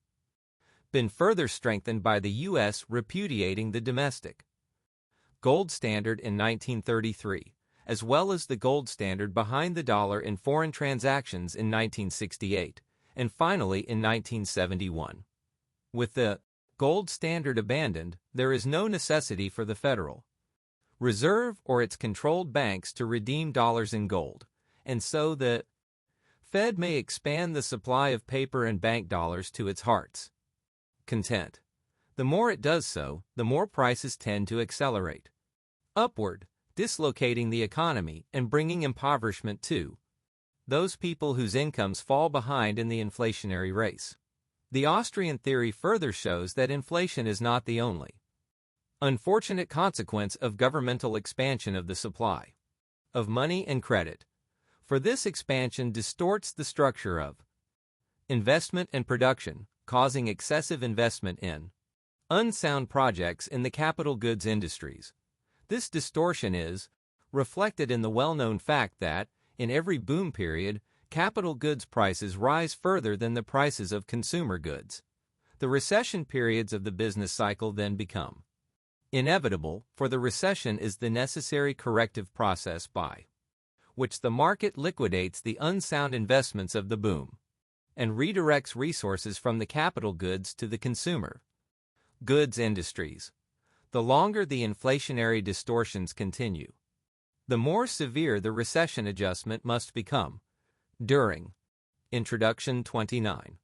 Speaker 1: been further strengthened by the U.S. repudiating the domestic gold standard in 1933, as well as the gold standard behind the dollar in foreign transactions in 1968, and finally in 1971. With the gold standard abandoned, there is no necessity for the Federal Reserve or its controlled banks to redeem dollars in gold, and so the Fed may expand the supply of paper and bank dollars to its heart's content. The more it does so, the more prices tend to accelerate upward, dislocating the economy and bringing impoverishment to those people whose incomes fall behind in the inflationary race. The Austrian theory further shows that inflation is not the only unfortunate consequence of governmental expansion of the supply of money and credit, for this expansion distorts the structure of investment and production, causing excessive investment in unsound projects in the capital goods industries. This distortion is reflected in the well-known fact that, in every boom period, capital goods prices rise further than the prices of consumer goods. The recession periods of the business cycle then become Inevitable, for the recession is the necessary corrective process by which the market liquidates the unsound investments of the boom and redirects resources from the capital goods to the consumer goods industries. The longer the inflationary distortions continue, the more severe the recession adjustment must become. During Introduction 29.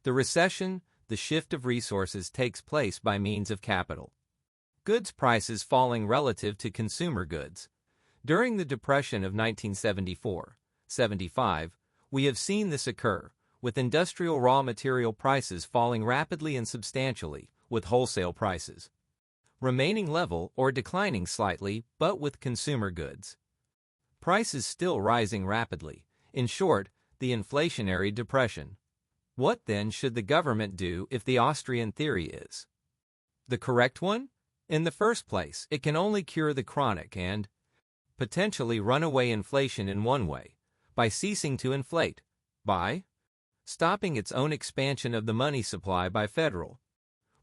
Speaker 1: The recession, the shift of resources takes place by means of capital goods prices falling relative to consumer goods. During the Depression of 1974-75, we have seen this occur, with industrial raw material prices falling rapidly and substantially, with wholesale prices remaining level or declining slightly, but with consumer goods prices still rising rapidly. In short, the inflationary depression. What then should the government do if the Austrian theory is the correct one? In the first place, it can only cure the chronic and potentially runaway inflation in one way, by ceasing to inflate, by stopping its own expansion of the money supply by Federal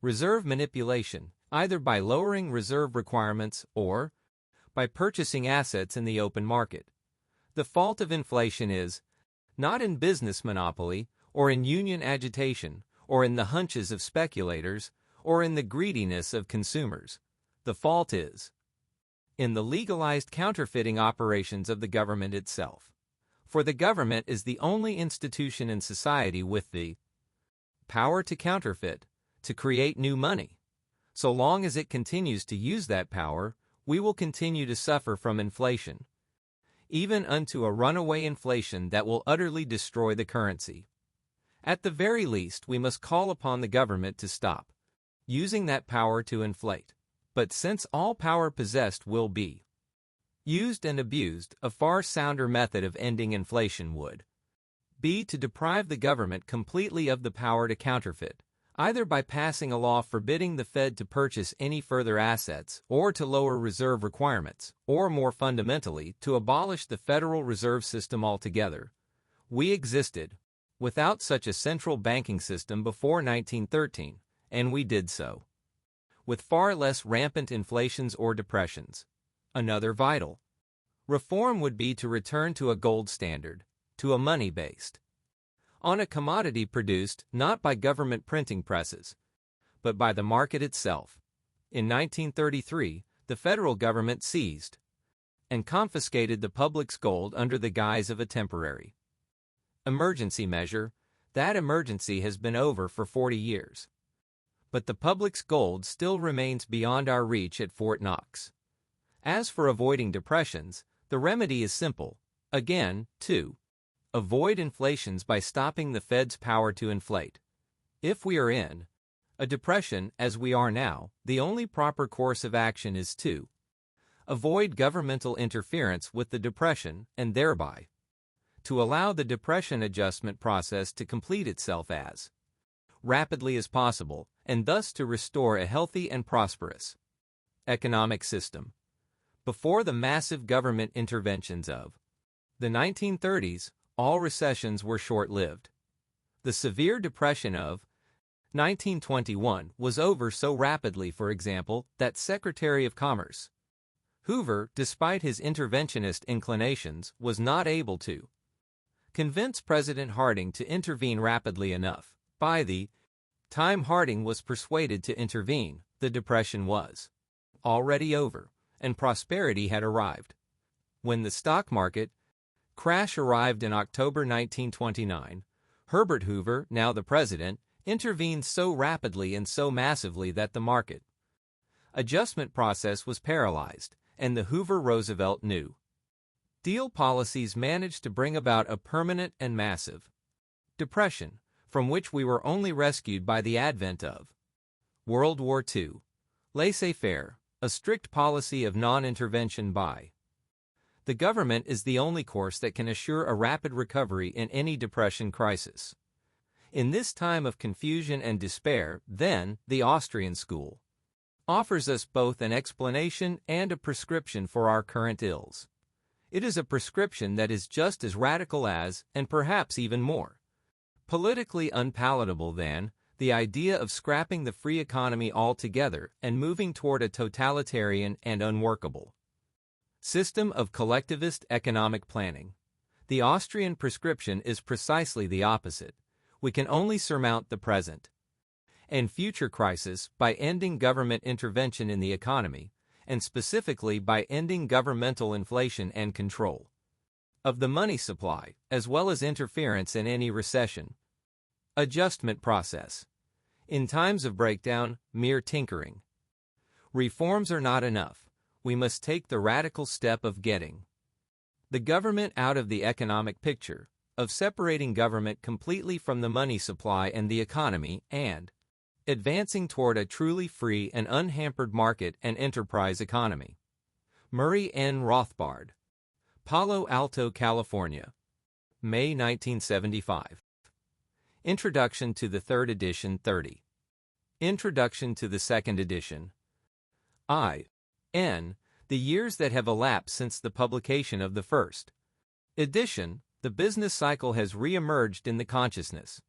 Speaker 1: Reserve manipulation, either by lowering reserve requirements or by purchasing assets in the open market. The fault of inflation is not in business monopoly, or in union agitation, or in the hunches of speculators, or in the greediness of consumers. The fault is in the legalized counterfeiting operations of the government itself. For the government is the only institution in society with the power to counterfeit, to create new money. So long as it continues to use that power, we will continue to suffer from inflation, even unto a runaway inflation that will utterly destroy the currency. At the very least, we must call upon the government to stop using that power to inflate. But since all power possessed will be used and abused, a far sounder method of ending inflation would be to deprive the government completely of the power to counterfeit, either by passing a law forbidding the Fed to purchase any further assets or to lower reserve requirements, or more fundamentally, to abolish the Federal Reserve System altogether. We existed without such a central banking system before 1913, and we did so with far less rampant inflations or depressions. Another vital reform would be to return to a gold standard, to a money based on a commodity produced not by government printing presses, but by the market itself. In 1933, the federal government seized and confiscated the public's gold under the guise of a temporary emergency measure. That emergency has been over for 40 years. But the public's gold still remains beyond our reach at Fort Knox. As for avoiding depressions, the remedy is simple. Again, to avoid inflations by stopping the Fed's power to inflate. If we are in a depression, as we are now, the only proper course of action is to avoid governmental interference with the depression and thereby to allow the depression adjustment process to complete itself as rapidly as possible, and thus to restore a healthy and prosperous economic system. Before the massive government interventions of the 1930s, all recessions were short-lived. The severe depression of 1921 was over so rapidly, for example, that Secretary of Commerce Hoover, despite his interventionist inclinations, was not able to convince President Harding to intervene rapidly enough. By the time Harding was persuaded to intervene, the depression was already over, and prosperity had arrived. When the stock market crash arrived in October 1929, Herbert Hoover, now the president, intervened so rapidly and so massively that the market adjustment process was paralyzed, and the Hoover-Roosevelt New Deal policies managed to bring about a permanent and massive depression, from which we were only rescued by the advent of World War II. Laissez-faire, a strict policy of non-intervention by the government, is the only course that can assure a rapid recovery in any depression crisis. In this time of confusion and despair, then, the Austrian school offers us both an explanation and a prescription for our current ills. It is a prescription that is just as radical as, and perhaps even more politically unpalatable than, the idea of scrapping the free economy altogether and moving toward a totalitarian and unworkable system of collectivist economic planning. The Austrian prescription is precisely the opposite. We can only surmount the present and future crisis by ending government intervention in the economy, and specifically by ending governmental inflation and control of the money supply, as well as interference in any recession adjustment process. In times of breakdown, mere tinkering reforms are not enough. We must take the radical step of getting the government out of the economic picture, of separating government completely from the money supply and the economy, and advancing toward a truly free and unhampered market and enterprise economy. Murray N. Rothbard, Palo Alto, California, May 1975. Introduction to the Third Edition 30. Introduction to the Second Edition. I.N. The years that have elapsed since the publication of the first edition, the business cycle has re-emerged in the consciousness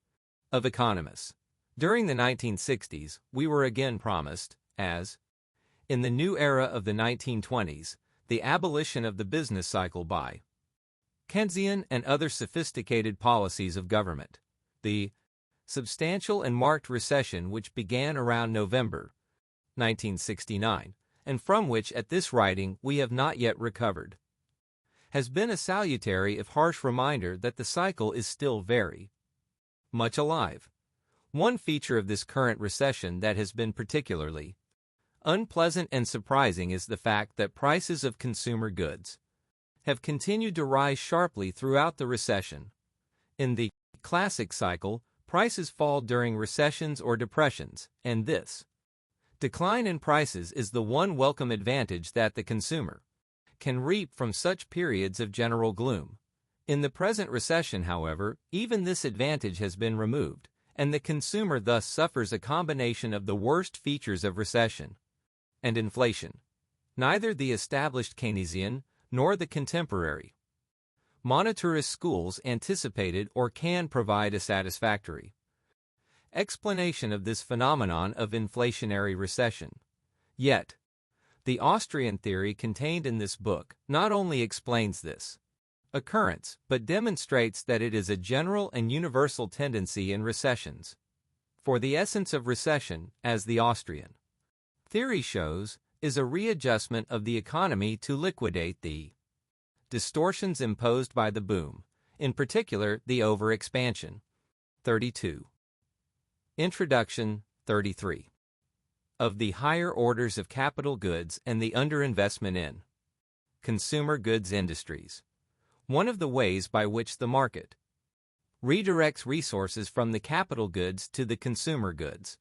Speaker 1: of economists. During the 1960s, we were again promised, as in the new era of the 1920s, the abolition of the business cycle by Keynesian and other sophisticated policies of government. The substantial and marked recession which began around November 1969, and from which at this writing we have not yet recovered, has been a salutary if harsh reminder that the cycle is still very much alive. One feature of this current recession that has been particularly unpleasant and surprising is the fact that prices of consumer goods have continued to rise sharply throughout the recession. In the classic cycle, prices fall during recessions or depressions, and this decline in prices is the one welcome advantage that the consumer can reap from such periods of general gloom. In the present recession, however, even this advantage has been removed, and the consumer thus suffers a combination of the worst features of recession and inflation. Neither the established Keynesian nor the contemporary monetarist schools anticipated or can provide a satisfactory explanation of this phenomenon of inflationary recession. Yet, the Austrian theory contained in this book not only explains this occurrence, but demonstrates that it is a general and universal tendency in recessions. For the essence of recession, as the Austrian theory shows, is a readjustment of the economy to liquidate the distortions imposed by the boom, in particular the overexpansion. 32. Introduction 33. Of the higher orders of capital goods and the underinvestment in consumer goods industries. One of the ways by which the market redirects resources from the capital goods to the consumer goods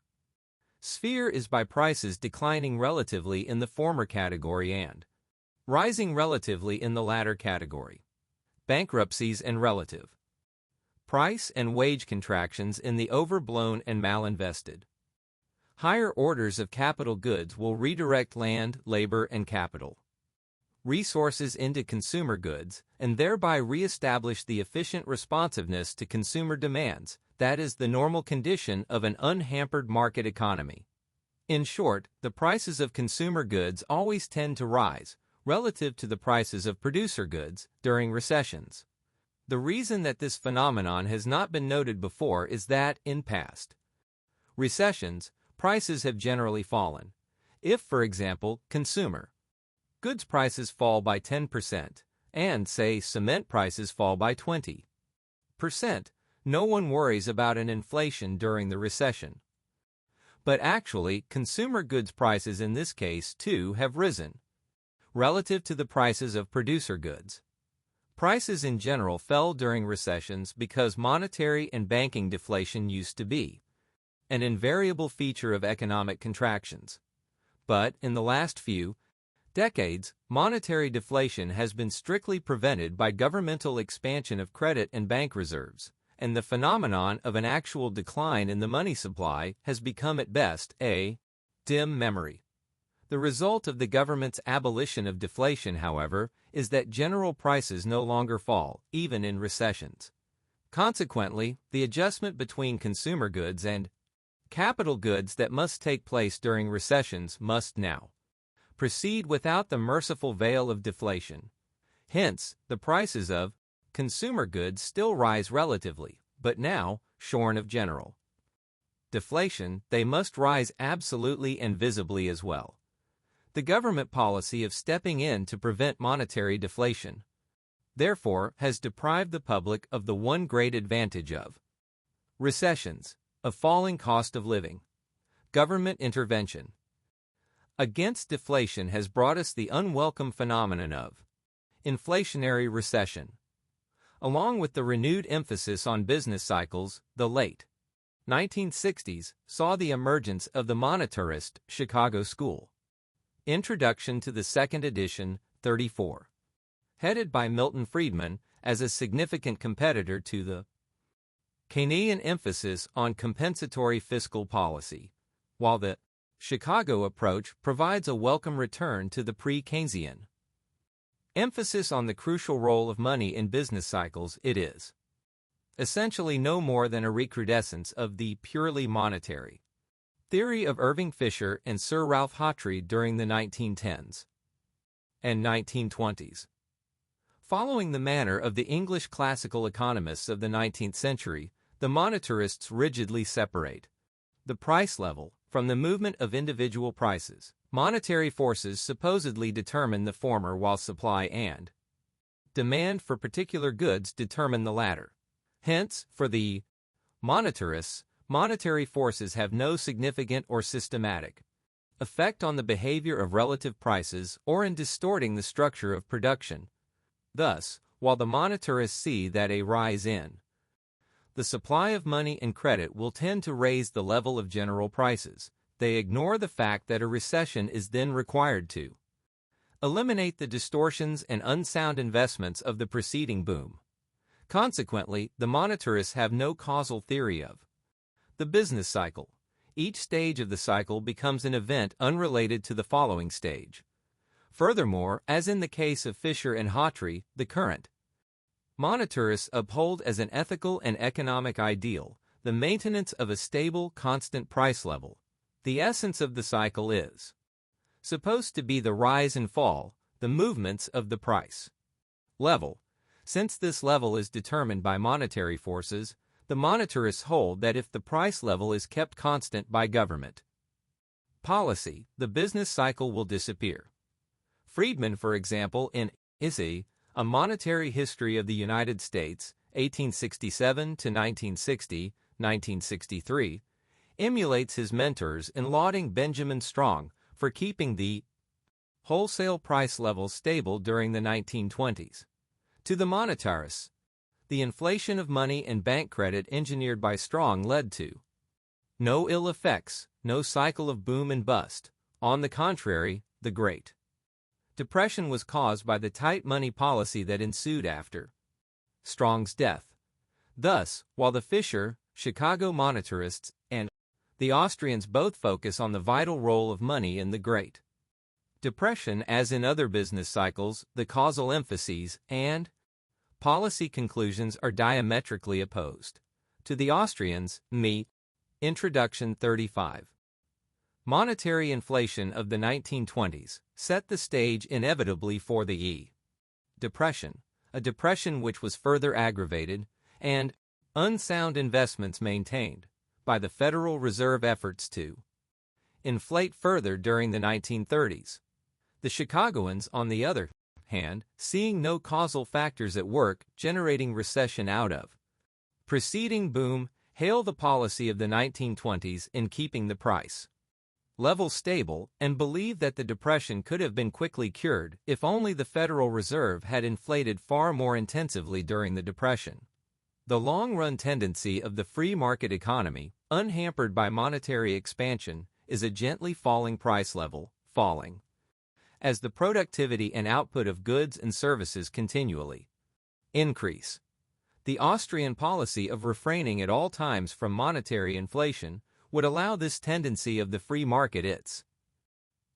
Speaker 1: sphere is by prices declining relatively in the former category and rising relatively in the latter category. Bankruptcies and relative price and wage contractions in the overblown and malinvested higher orders of capital goods will redirect land, labor, and capital resources into consumer goods, and thereby reestablish the efficient responsiveness to consumer demands that is the normal condition of an unhampered market economy. In short, the prices of consumer goods always tend to rise relative to the prices of producer goods during recessions. The reason that this phenomenon has not been noted before is that, in past recessions, prices have generally fallen. If, for example, consumer goods prices fall by 10%, and, say, cement prices fall by 20%, no one worries about an inflation during the recession. But actually, consumer goods prices in this case, too, have risen relative to the prices of producer goods. Prices in general fell during recessions because monetary and banking deflation used to be an invariable feature of economic contractions. But in the last few decades, monetary deflation has been strictly prevented by governmental expansion of credit and bank reserves, and the phenomenon of an actual decline in the money supply has become at best a dim memory. The result of the government's abolition of deflation, however, is that general prices no longer fall, even in recessions. Consequently, the adjustment between consumer goods and Capital goods that must take place during recessions must now proceed without the merciful veil of deflation. Hence, the prices of consumer goods still rise relatively, but now, shorn of general deflation, they must rise absolutely and visibly as well. The government policy of stepping in to prevent monetary deflation, therefore, has deprived the public of the one great advantage of recessions, of falling cost of living. Government intervention against deflation has brought us the unwelcome phenomenon of inflationary recession. Along with the renewed emphasis on business cycles, the late 1960s saw the emergence of the monetarist Chicago School. Introduction to the Second Edition, 34. Headed by Milton Friedman as a significant competitor to the Keynesian emphasis on compensatory fiscal policy, while the Chicago approach provides a welcome return to the pre-Keynesian emphasis on the crucial role of money in business cycles. It is essentially no more than a recrudescence of the purely monetary theory of Irving Fisher and Sir Ralph Hartree during the 1910s and 1920s. Following the manner of the English classical economists of the 19th century, the monetarists rigidly separate the price level from the movement of individual prices. Monetary forces supposedly determine the former, while supply and demand for particular goods determine the latter. Hence, for the monetarists, monetary forces have no significant or systematic effect on the behavior of relative prices or in distorting the structure of production. Thus, while the monetarists see that a rise in the supply of money and credit will tend to raise the level of general prices, they ignore the fact that a recession is then required to eliminate the distortions and unsound investments of the preceding boom. Consequently, the monetarists have no causal theory of the business cycle. Each stage of the cycle becomes an event unrelated to the following stage. Furthermore, as in the case of Fisher and Hartree, the current monetarists uphold as an ethical and economic ideal the maintenance of a stable, constant price level. The essence of the cycle is supposed to be the rise and fall, the movements of the price level. Since this level is determined by monetary forces, the monetarists hold that if the price level is kept constant by government policy, the business cycle will disappear. Friedman, for example, in A Monetary History of the United States, 1867 to 1960, 1963, emulates his mentors in lauding Benjamin Strong for keeping the wholesale price level stable during the 1920s. To the monetarists, the inflation of money and bank credit engineered by Strong led to no ill effects, no cycle of boom and bust. On the contrary, the Great Depression was caused by the tight money policy that ensued after Strong's death. Thus, while the Fisher, Chicago monetarists, and the Austrians both focus on the vital role of money in the Great Depression, as in other business cycles, the causal emphases and policy conclusions are diametrically opposed. To the Austrians, Introduction 35. Monetary inflation of the 1920s set the stage inevitably for the Depression, a depression which was further aggravated, and unsound investments maintained by the Federal Reserve efforts to inflate further during the 1930s. The Chicagoans, on the other hand, seeing no causal factors at work generating recession out of preceding boom, hail the policy of the 1920s in keeping the price level stable and believe that the depression could have been quickly cured if only the Federal Reserve had inflated far more intensively during the Depression. The long-run tendency of the free market economy, unhampered by monetary expansion, is a gently falling price level, falling as the productivity and output of goods and services continually increase. The Austrian policy of refraining at all times from monetary inflation would allow this tendency of the free market its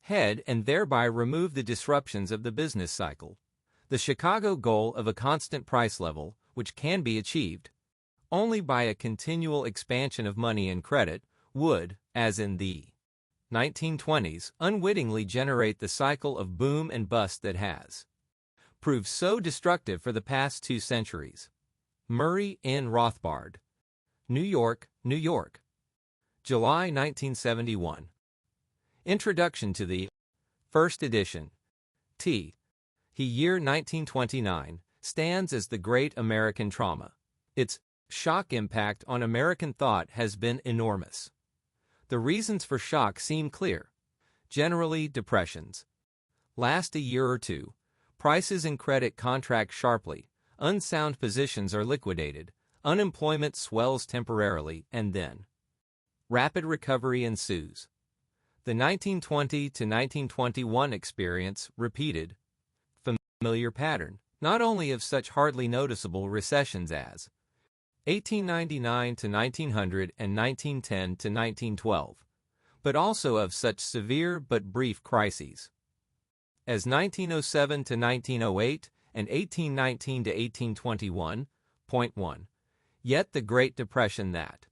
Speaker 1: head and thereby remove the disruptions of the business cycle. The Chicago goal of a constant price level, which can be achieved only by a continual expansion of money and credit, would, as in the 1920s, unwittingly generate the cycle of boom and bust that has proved so destructive for the past 2 centuries. Murray N. Rothbard. New York, New York. July 1971. Introduction to the first edition. T. He year 1929 stands as the Great American Trauma. Its shock impact on American thought has been enormous. The reasons for shock seem clear. Generally, depressions last a year or two. Prices and credit contract sharply, unsound positions are liquidated, unemployment swells temporarily, and then rapid recovery ensues. The 1920 to 1921 experience repeated familiar pattern, not only of such hardly noticeable recessions as 1899 to 1900 and 1910 to 1912, but also of such severe but brief crises as 1907 to 1908 and 1819 to 1821. Point 1. Yet the Great Depression that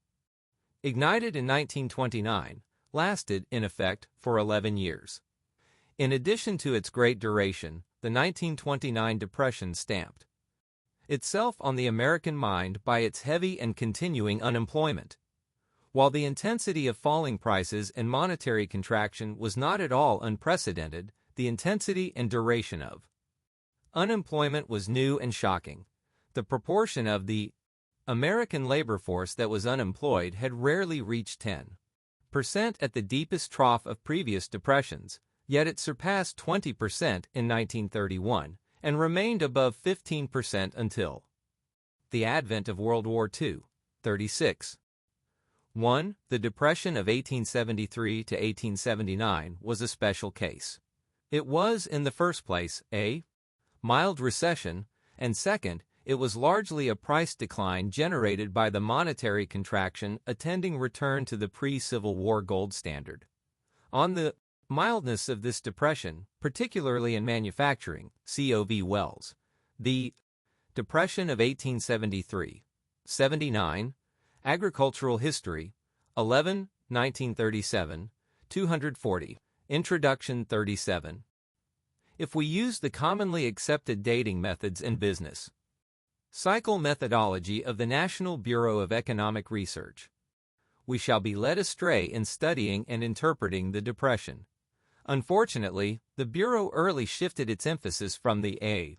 Speaker 1: ignited in 1929 lasted, in effect, for 11 years. In addition to its great duration, the 1929 Depression stamped itself on the American mind by its heavy and continuing unemployment. While the intensity of falling prices and monetary contraction was not at all unprecedented, the intensity and duration of unemployment was new and shocking. The proportion of the American labor force that was unemployed had rarely reached 10% at the deepest trough of previous depressions, yet it surpassed 20% in 1931 and remained above 15% until the advent of World War II. 36. 1. The Depression of 1873 to 1879 was a special case. It was, in the first place, a mild recession, and second, it was largely a price decline generated by the monetary contraction attending return to the pre-Civil War gold standard. On the mildness of this depression, particularly in manufacturing, C.O.V. Wells, the Depression of 1873-79, Agricultural History, 11, 1937, 240, Introduction 37. If we use the commonly accepted dating methods in business cycle methodology of the National Bureau of Economic Research, we shall be led astray in studying and interpreting the Depression. Unfortunately, the Bureau early shifted its emphasis from the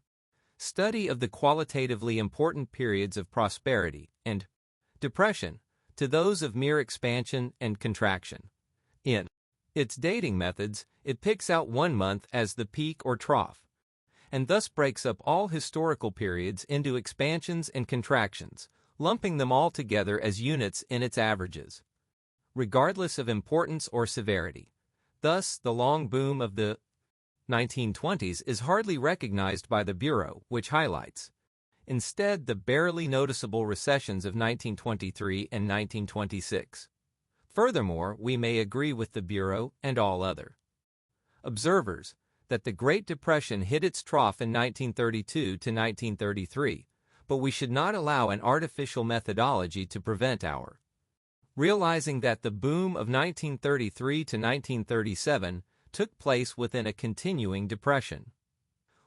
Speaker 1: study of the qualitatively important periods of prosperity and depression to those of mere expansion and contraction. In its dating methods, it picks out one month as the peak or trough, and thus breaks up all historical periods into expansions and contractions, lumping them all together as units in its averages, regardless of importance or severity. Thus, the long boom of the 1920s is hardly recognized by the Bureau, which highlights, instead, the barely noticeable recessions of 1923 and 1926. Furthermore, we may agree with the Bureau and all other observers that the Great Depression hit its trough in 1932 to 1933, but we should not allow an artificial methodology to prevent our realizing that the boom of 1933 to 1937 took place within a continuing depression.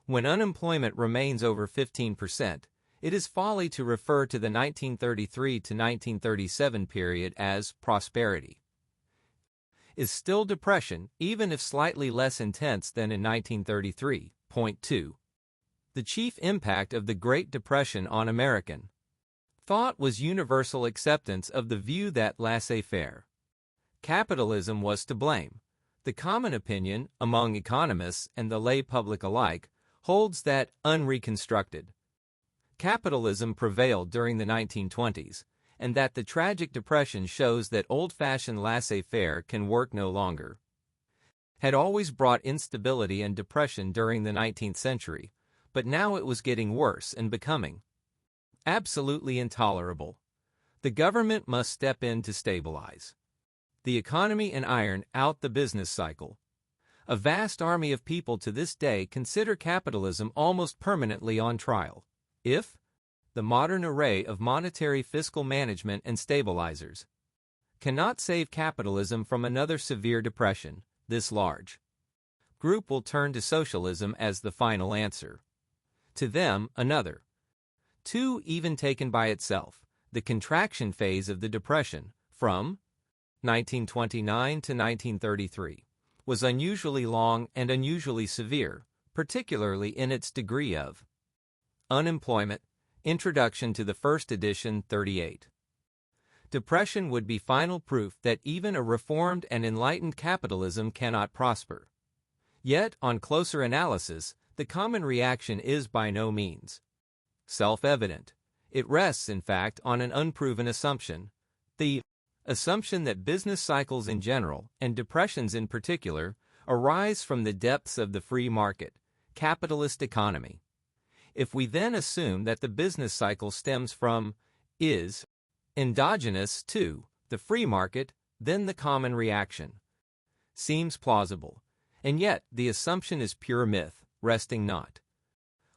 Speaker 1: When unemployment remains over 15%, it is folly to refer to the 1933 to 1937 period as prosperity. Is still depression, even if slightly less intense than in 1933. Point 2. The chief impact of the Great Depression on American thought was universal acceptance of the view that laissez-faire capitalism was to blame. The common opinion, among economists and the lay public alike, holds that unreconstructed capitalism prevailed during the 1920s, and that the tragic depression shows that old-fashioned laissez-faire can work no longer. Had always brought instability and depression during the 19th century, but now it was getting worse and becoming absolutely intolerable. The government must step in to stabilize the economy and iron out the business cycle. A vast army of people to this day consider capitalism almost permanently on trial. If the modern array of monetary fiscal management and stabilizers cannot save capitalism from another severe depression. This large group will turn to socialism as the final answer. To them, another. 2. Even taken by itself, the contraction phase of the Depression, from 1929 to 1933, was unusually long and unusually severe, particularly in its degree of unemployment. Introduction to the first edition, 38. Depression would be final proof that even a reformed and enlightened capitalism cannot prosper. Yet, on closer analysis, the common reaction is by no means self-evident. It rests, in fact, on an unproven assumption, the assumption that business cycles in general, and depressions in particular, arise from the depths of the free market, capitalist economy. If we then assume that the business cycle stems from, is, endogenous to, the free market, then the common reaction seems plausible. And yet, the assumption is pure myth, resting not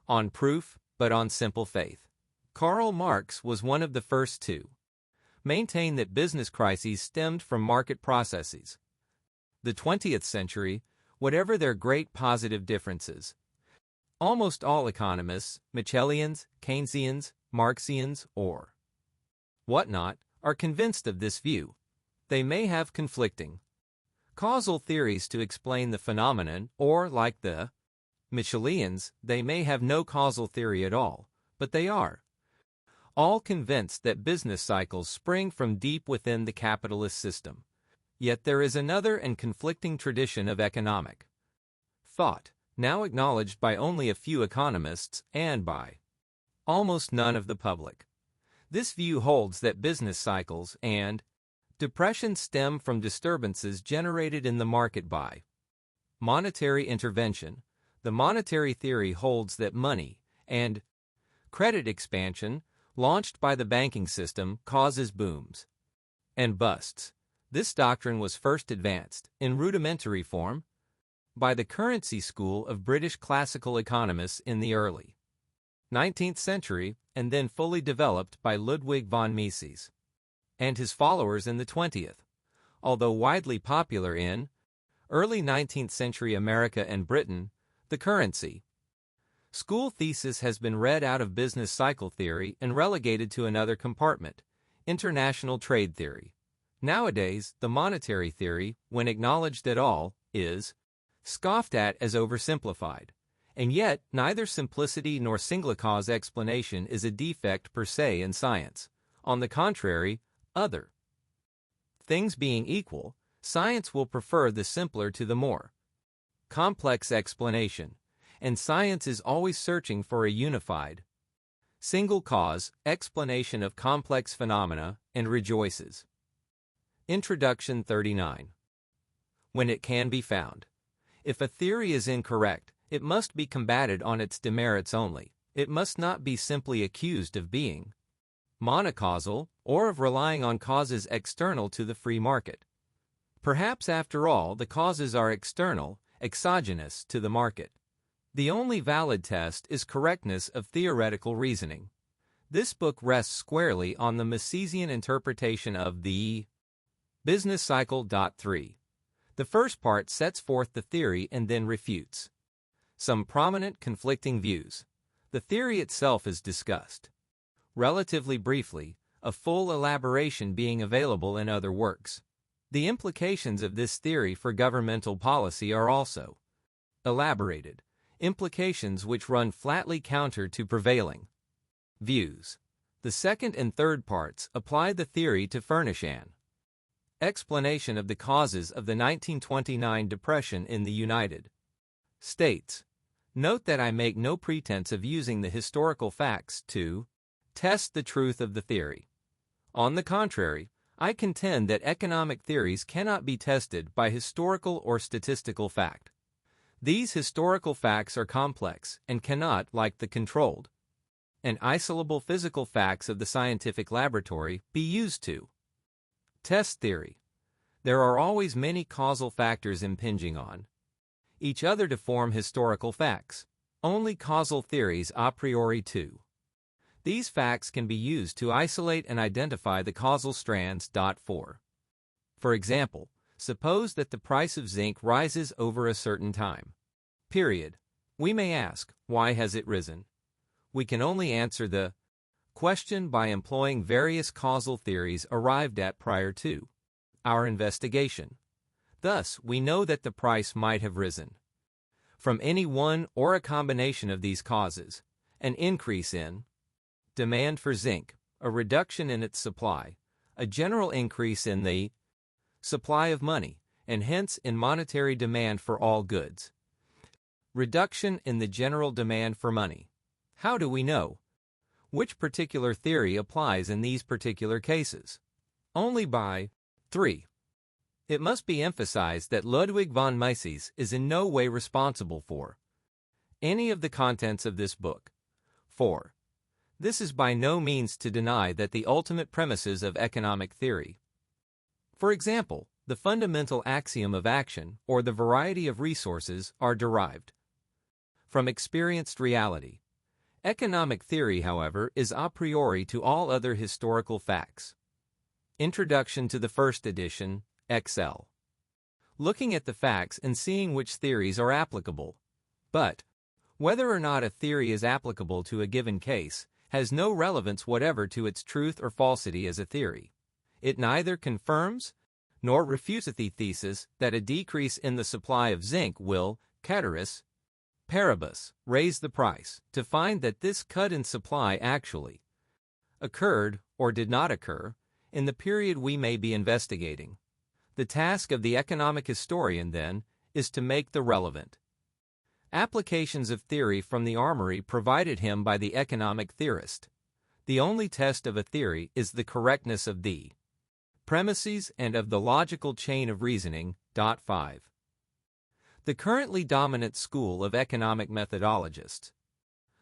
Speaker 1: on proof, but on simple faith. Karl Marx was one of the first to maintain that business crises stemmed from market processes. The 20th century, whatever their great positive differences, almost all economists, Michelians, Keynesians, Marxians, or whatnot, are convinced of this view. They may have conflicting causal theories to explain the phenomenon, or, like the Michelians, they may have no causal theory at all, but they are all convinced that business cycles spring from deep within the capitalist system. Yet there is another and conflicting tradition of economic thought, now acknowledged by only a few economists and by almost none of the public. This view holds that business cycles and depression stem from disturbances generated in the market by monetary intervention. The monetary theory holds that money and credit expansion, launched by the banking system, causes booms and busts. This doctrine was first advanced, in rudimentary form, by the currency school of British classical economists in the early 19th century, and then fully developed by Ludwig von Mises and his followers in the 20th. Although widely popular in early 19th century America and Britain, the currency school thesis has been read out of business cycle theory and relegated to another compartment, international trade theory. Nowadays, the monetary theory, when acknowledged at all, is scoffed at as oversimplified. And yet, neither simplicity nor single cause explanation is a defect per se in science. On the contrary, other things being equal, science will prefer the simpler to the more complex explanation, and science is always searching for a unified, single cause explanation of complex phenomena, and rejoices. Introduction 39. When it can be found. If a theory is incorrect, it must be combated on its demerits only. It must not be simply accused of being monocausal, or of relying on causes external to the free market. Perhaps, after all, the causes are external, exogenous to the market. The only valid test is correctness of theoretical reasoning. This book rests squarely on the Misesian interpretation of the business cycle. 3. The first part sets forth the theory and then refutes some prominent conflicting views. The theory itself is discussed relatively briefly, a full elaboration being available in other works. The implications of this theory for governmental policy are also elaborated, implications which run flatly counter to prevailing views. The second and third parts apply the theory to furnish an explanation of the causes of the 1929 Depression in the United States. Note that I make no pretense of using the historical facts to test the truth of the theory. On the contrary, I contend that economic theories cannot be tested by historical or statistical fact. These historical facts are complex and cannot, like the controlled and isolable physical facts of the scientific laboratory, be used to test theory. There are always many causal factors impinging on each other to form historical facts. Only causal theories a priori too. These facts can be used to isolate and identify the causal strands. 4. For example, suppose that the price of zinc rises over a certain time. Period. We may ask, why has it risen? We can only answer the question by employing various causal theories arrived at prior to our investigation. Thus, we know that the price might have risen from any one or a combination of these causes: an increase in demand for zinc, a reduction in its supply, a general increase in the supply of money, and hence in monetary demand for all goods. Reduction in the general demand for money. How do we know which particular theory applies in these particular cases? Only by 3. It must be emphasized that Ludwig von Mises is in no way responsible for any of the contents of this book. 4. This is by no means to deny that the ultimate premises of economic theory, for example, the fundamental axiom of action or the variety of resources, are derived from experienced reality. Economic theory, however, is a priori to all other historical facts. Introduction to the first edition, XL. Looking at the facts and seeing which theories are applicable. But whether or not a theory is applicable to a given case has no relevance whatever to its truth or falsity as a theory. It neither confirms nor refutes the thesis that a decrease in the supply of zinc will, ceteris paribus, raise the price, to find that this cut in supply actually occurred, or did not occur, in the period we may be investigating. The task of the economic historian, then, is to make the relevant applications of theory from the armory provided him by the economic theorist. The only test of a theory is the correctness of the premises and of the logical chain of reasoning. 5. The currently dominant school of economic methodologists,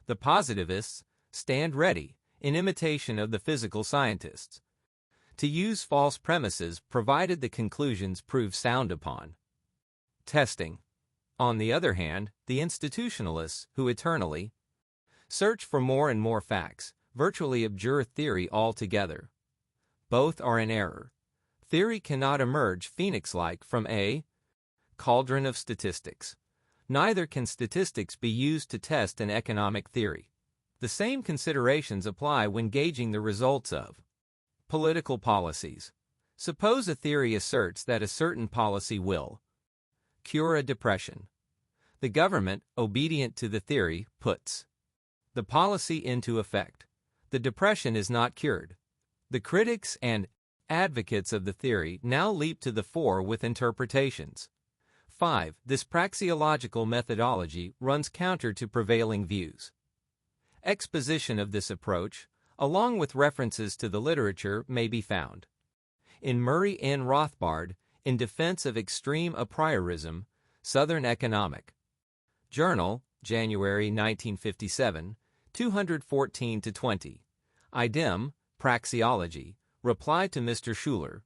Speaker 1: the positivists, stand ready, in imitation of the physical scientists, to use false premises provided the conclusions prove sound upon testing. On the other hand, the institutionalists, who eternally search for more and more facts, virtually abjure theory altogether. Both are in error. Theory cannot emerge phoenix-like from a cauldron of statistics. Neither can statistics be used to test an economic theory. The same considerations apply when gauging the results of political policies. Suppose a theory asserts that a certain policy will cure a depression. The government, obedient to the theory, puts the policy into effect. The depression is not cured. The critics and advocates of the theory now leap to the fore with interpretations. 5. This praxeological methodology runs counter to prevailing views. Exposition of this approach, along with references to the literature, may be found in Murray N. Rothbard, In Defense of Extreme Apriorism, Southern Economic Journal, January 1957, 214-20. Idem, Praxeology, Reply to Mr. Schuler.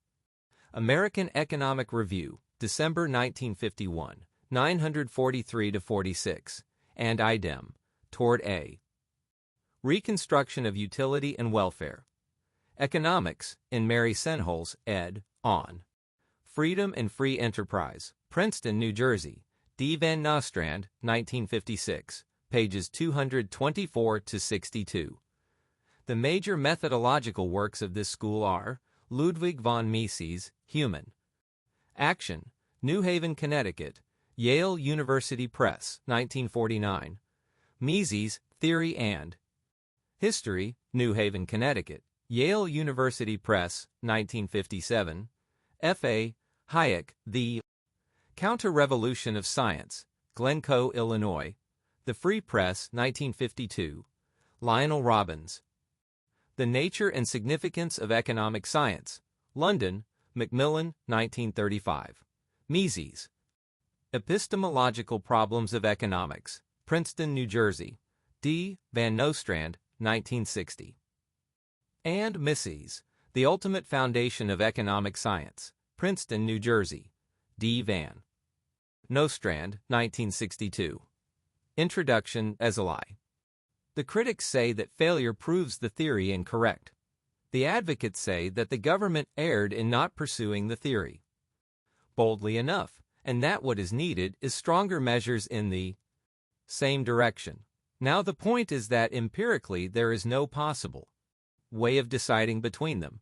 Speaker 1: American Economic Review, December 1951, 943-46, and idem, toward a Reconstruction of Utility and Welfare. Economics, in Mary Senholz, ed., on Freedom and Free Enterprise, Princeton, New Jersey, D. Van Nostrand, 1956, pages 224-62. The major methodological works of this school are Ludwig von Mises, Human Action, New Haven, Connecticut, Yale University Press, 1949. Mises, Theory and History, New Haven, Connecticut, Yale University Press, 1957. F.A. Hayek, The Counter-Revolution of Science, Glencoe, Illinois, The Free Press, 1952. Lionel Robbins, The Nature and Significance of Economic Science, London, Macmillan, 1935. Mises, Epistemological Problems of Economics, Princeton, New Jersey, D. Van Nostrand, 1960. And Mises, The Ultimate Foundation of Economic Science, Princeton, New Jersey, D. Van Nostrand, 1962. Introduction as a lie. The critics say that failure proves the theory incorrect. The advocates say that the government erred in not pursuing the theory. boldly enough, and that what is needed is stronger measures in the same direction. Now the point is that empirically there is no possible way of deciding between them.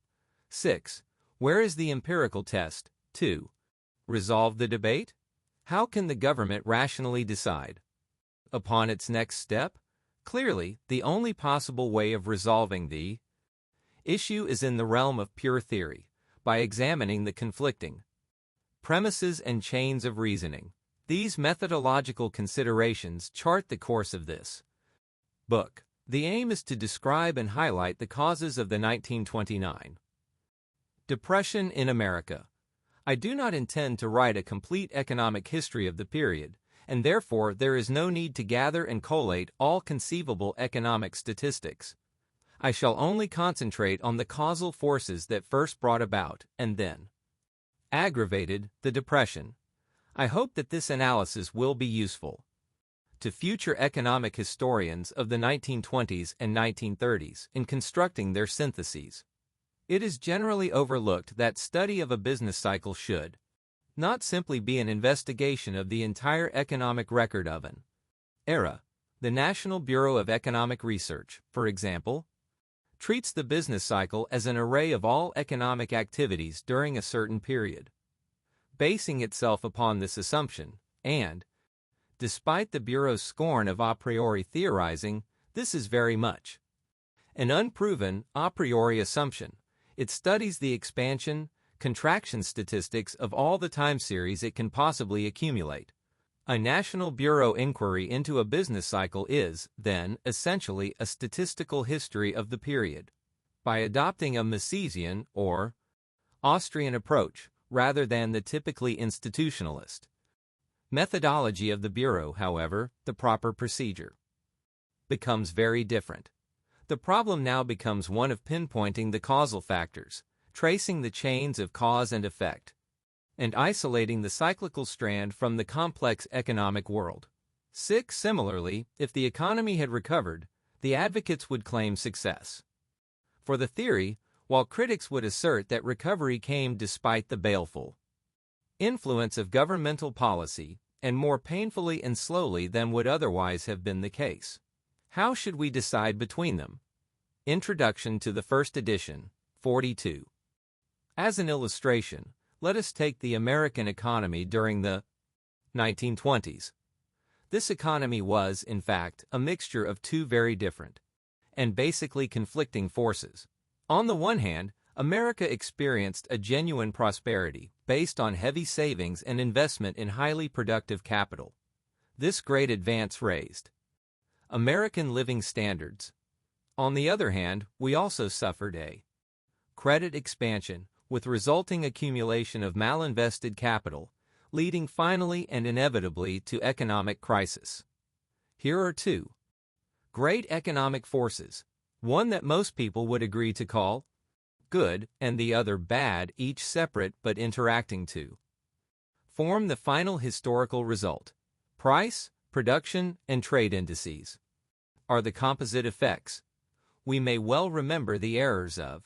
Speaker 1: 6. Where is the empirical test? 2. Resolve the debate? How can the government rationally decide upon its next step? Clearly, the only possible way of resolving the issue is in the realm of pure theory, by examining the conflicting premises and chains of reasoning. These methodological considerations chart the course of this book. The aim is to describe and highlight the causes of the 1929 Depression in America. I do not intend to write a complete economic history of the period, and therefore there is no need to gather and collate all conceivable economic statistics. I shall only concentrate on the causal forces that first brought about, and then aggravated, the Depression. I hope that this analysis will be useful to future economic historians of the 1920s and 1930s in constructing their syntheses. It is generally overlooked that study of a business cycle should not simply be an investigation of the entire economic record of an era. The National Bureau of Economic Research, for example, treats the business cycle as an array of all economic activities during a certain period, basing itself upon this assumption, and, despite the Bureau's scorn of a priori theorizing, this is very much an unproven a priori assumption. It studies the expansion, contraction statistics of all the time series it can possibly accumulate. A National Bureau inquiry into a business cycle is, then, essentially a statistical history of the period. By adopting a Misesian or Austrian approach, rather than the typically institutionalist methodology of the Bureau, however, the proper procedure becomes very different. The problem now becomes one of pinpointing the causal factors, tracing the chains of cause and effect, and isolating the cyclical strand from the complex economic world. 6. Similarly, if the economy had recovered, the advocates would claim success for the theory, while critics would assert that recovery came despite the baleful influence of governmental policy, and more painfully and slowly than would otherwise have been the case. How should we decide between them? Introduction to the first edition, 42. As an illustration, let us take the American economy during the 1920s. This economy was, in fact, a mixture of two very different and basically conflicting forces. On the one hand, America experienced a genuine prosperity based on heavy savings and investment in highly productive capital. This great advance raised American living standards. On the other hand, we also suffered a credit expansion with resulting accumulation of malinvested capital, leading finally and inevitably to economic crisis. Here are two great economic forces, one that most people would agree to call good and the other bad, each separate but interacting to form the final historical result. Price, production, and trade indices are the composite effects. We may well remember the errors of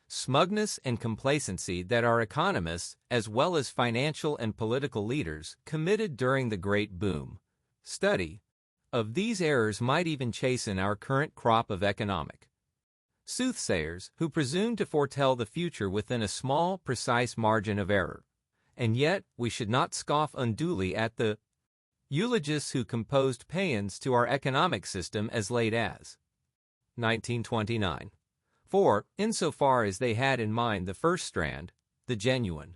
Speaker 1: smugness and complacency that our economists, as well as financial and political leaders, committed during the Great Boom. Study of these errors might even chasten our current crop of economic soothsayers who presume to foretell the future within a small, precise margin of error. And yet, we should not scoff unduly at the eulogists who composed paeans to our economic system as late as 1929. For, insofar as they had in mind the first strand, the genuine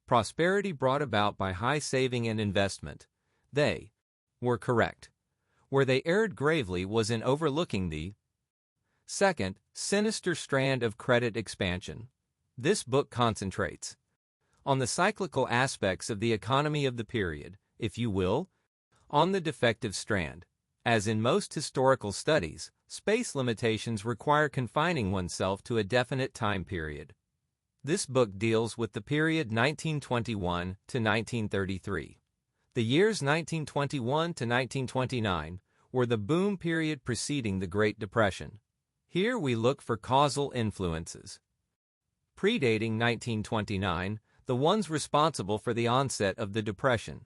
Speaker 1: prosperity brought about by high saving and investment, they were correct. Where they erred gravely was in overlooking the second, sinister strand of credit expansion. This book concentrates on the cyclical aspects of the economy of the period, if you will, on the defective strand. As in most historical studies, space limitations require confining oneself to a definite time period. This book deals with the period 1921 to 1933. The years 1921 to 1929 were the boom period preceding the Great Depression. Here we look for causal influences. Predating 1929, the the ones responsible for the onset of the Depression.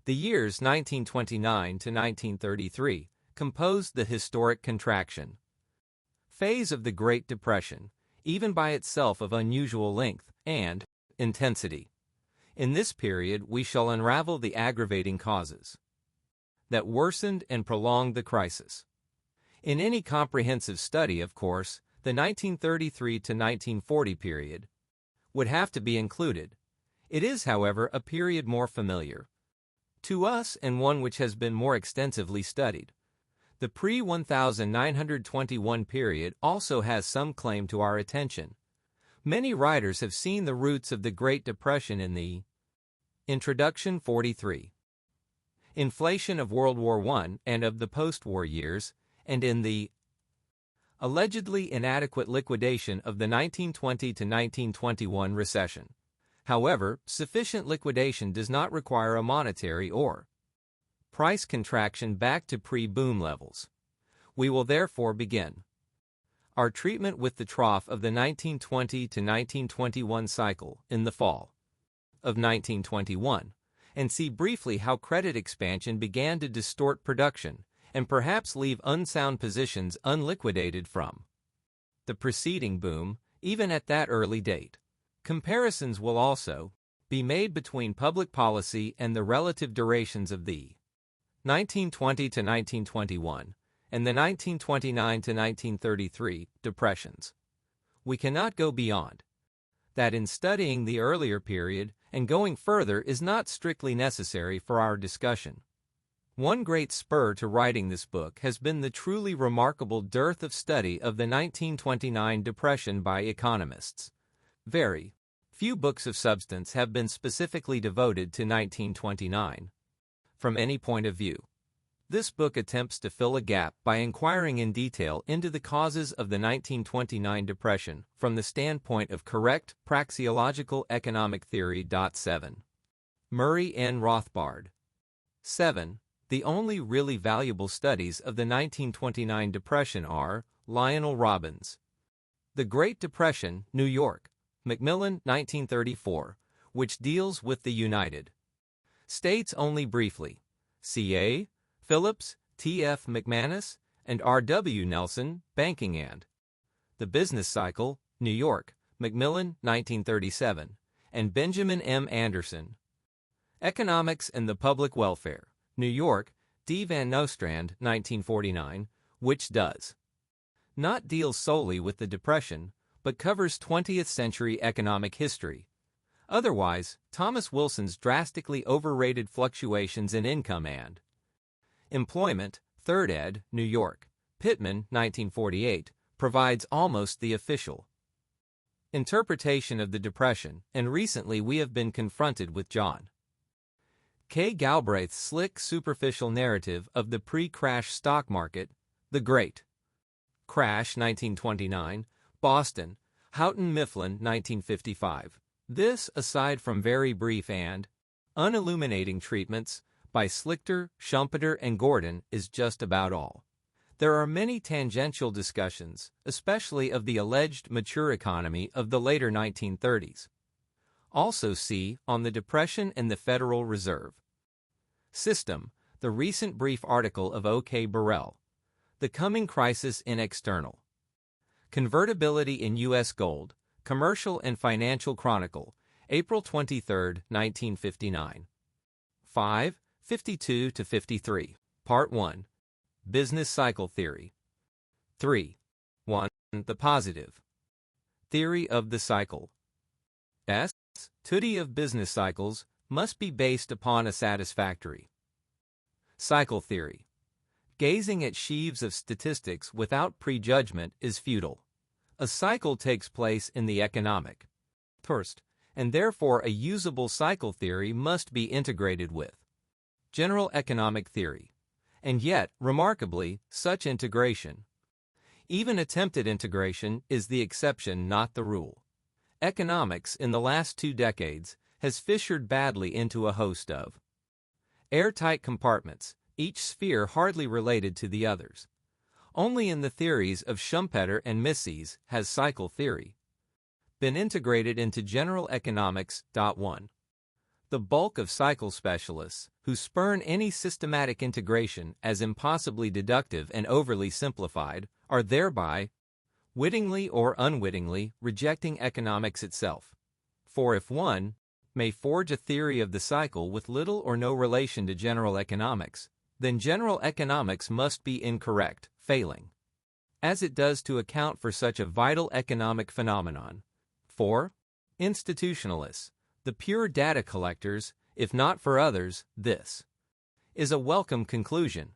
Speaker 1: The years 1929 to 1933 composed the historic contraction phase of the Great Depression, even by itself of unusual length and intensity. In this period we shall unravel the aggravating causes that worsened and prolonged the crisis. In any comprehensive study, of course, the 1933 to 1940 period would have to be included. It is, however, a period more familiar to us and one which has been more extensively studied. The pre-1921 period also has some claim to our attention. Many writers have seen the roots of the Great Depression in the Introduction 43, inflation of World War I and of the post-war years, and in the allegedly inadequate liquidation of the 1920 to 1921 recession. However, sufficient liquidation does not require a monetary or price contraction back to pre-boom levels. We will therefore begin our treatment with the trough of the 1920 to 1921 cycle in the fall of 1921, and see briefly how credit expansion began to distort production and perhaps leave unsound positions unliquidated from the preceding boom, even at that early date. Comparisons will also be made between public policy and the relative durations of the 1920 to 1921 and the 1929 to 1933 depressions. We cannot go beyond that in studying the earlier period, and going further is not strictly necessary for our discussion. One great spur to writing this book has been the truly remarkable dearth of study of the 1929 depression by economists. Very few books of substance have been specifically devoted to 1929. From any point of view, this book attempts to fill a gap by inquiring in detail into the causes of the 1929 depression from the standpoint of correct praxeological economic theory. 7. Murray N. Rothbard. 7. The only really valuable studies of the 1929 depression are Lionel Robbins, The Great Depression, New York, Macmillan, 1934, which deals with the United States only briefly. C.A. Phillips, T.F. McManus, and R.W. Nelson, Banking and the Business Cycle, New York, Macmillan, 1937, and Benjamin M. Anderson, Economics and the Public Welfare, New York, D. Van Nostrand, 1949, which does not deal solely with the Depression, but covers 20th century economic history. Otherwise, Thomas Wilson's drastically overrated fluctuations in income and employment, 3rd ed., New York, Pittman, 1948, provides almost the official interpretation of the Depression, and recently we have been confronted with John K. Galbraith's slick, superficial narrative of the pre-crash stock market, The Great Crash, 1929, Boston, Houghton Mifflin, 1955. This, aside from very brief and unilluminating treatments by Slichter, Schumpeter, and Gordon, is just about all. There are many tangential discussions, especially of the alleged mature economy of the later 1930s. Also see, on the Depression and the Federal Reserve System, the recent brief article of O.K. Burrell, The Coming Crisis in External Convertibility in U.S. Gold, Commercial and Financial Chronicle, April 23, 1959. 5. 52 to 53. Part 1. Business Cycle Theory. 3. 1. The Positive Theory of the Cycle. Study of business cycles must be based upon a satisfactory cycle theory. Gazing at sheaves of statistics without prejudgment is futile. A cycle takes place in the economic first, and therefore a usable cycle theory must be integrated with general economic theory. And yet, remarkably, such integration, even attempted integration, is the exception, not the rule. Economics, in the last 2 decades, has fissured badly into a host of airtight compartments, each sphere hardly related to the others. Only in the theories of Schumpeter and Mises has cycle theory been integrated into general economics. 1. The bulk of cycle specialists, who spurn any systematic integration as impossibly deductive and overly simplified, are thereby, wittingly or unwittingly, rejecting economics itself. For if one may forge a theory of the cycle with little or no relation to general economics, then general economics must be incorrect, failing, as it does to account for such a vital economic phenomenon. 4. Institutionalists, the pure data collectors, if not for others, this is a welcome conclusion.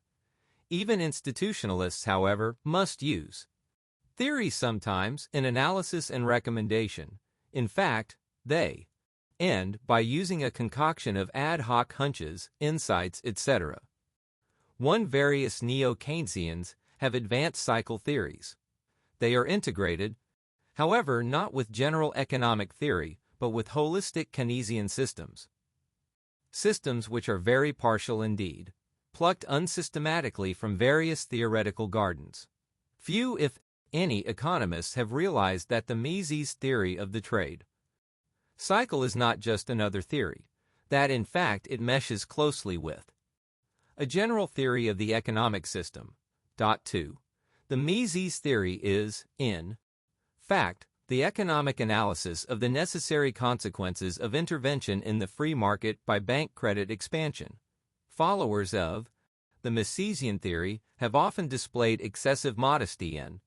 Speaker 1: Even institutionalists, however, must use theory sometimes in analysis and recommendation. In fact, they end by using a concoction of ad hoc hunches, insights, etc. Various neo-Keynesians have advanced cycle theories. They are integrated, however, not with general economic theory, but with holistic Keynesian systems. Systems which are very partial indeed, plucked unsystematically from various theoretical gardens. Few, if any, economists have realized that the Mises theory of the trade cycle is not just another theory, that in fact it meshes closely with a general theory of the economic system. 2. The Mises theory is, in fact, the economic analysis of the necessary consequences of intervention in the free market by bank credit expansion. Followers of the Misesian theory have often displayed excessive modesty in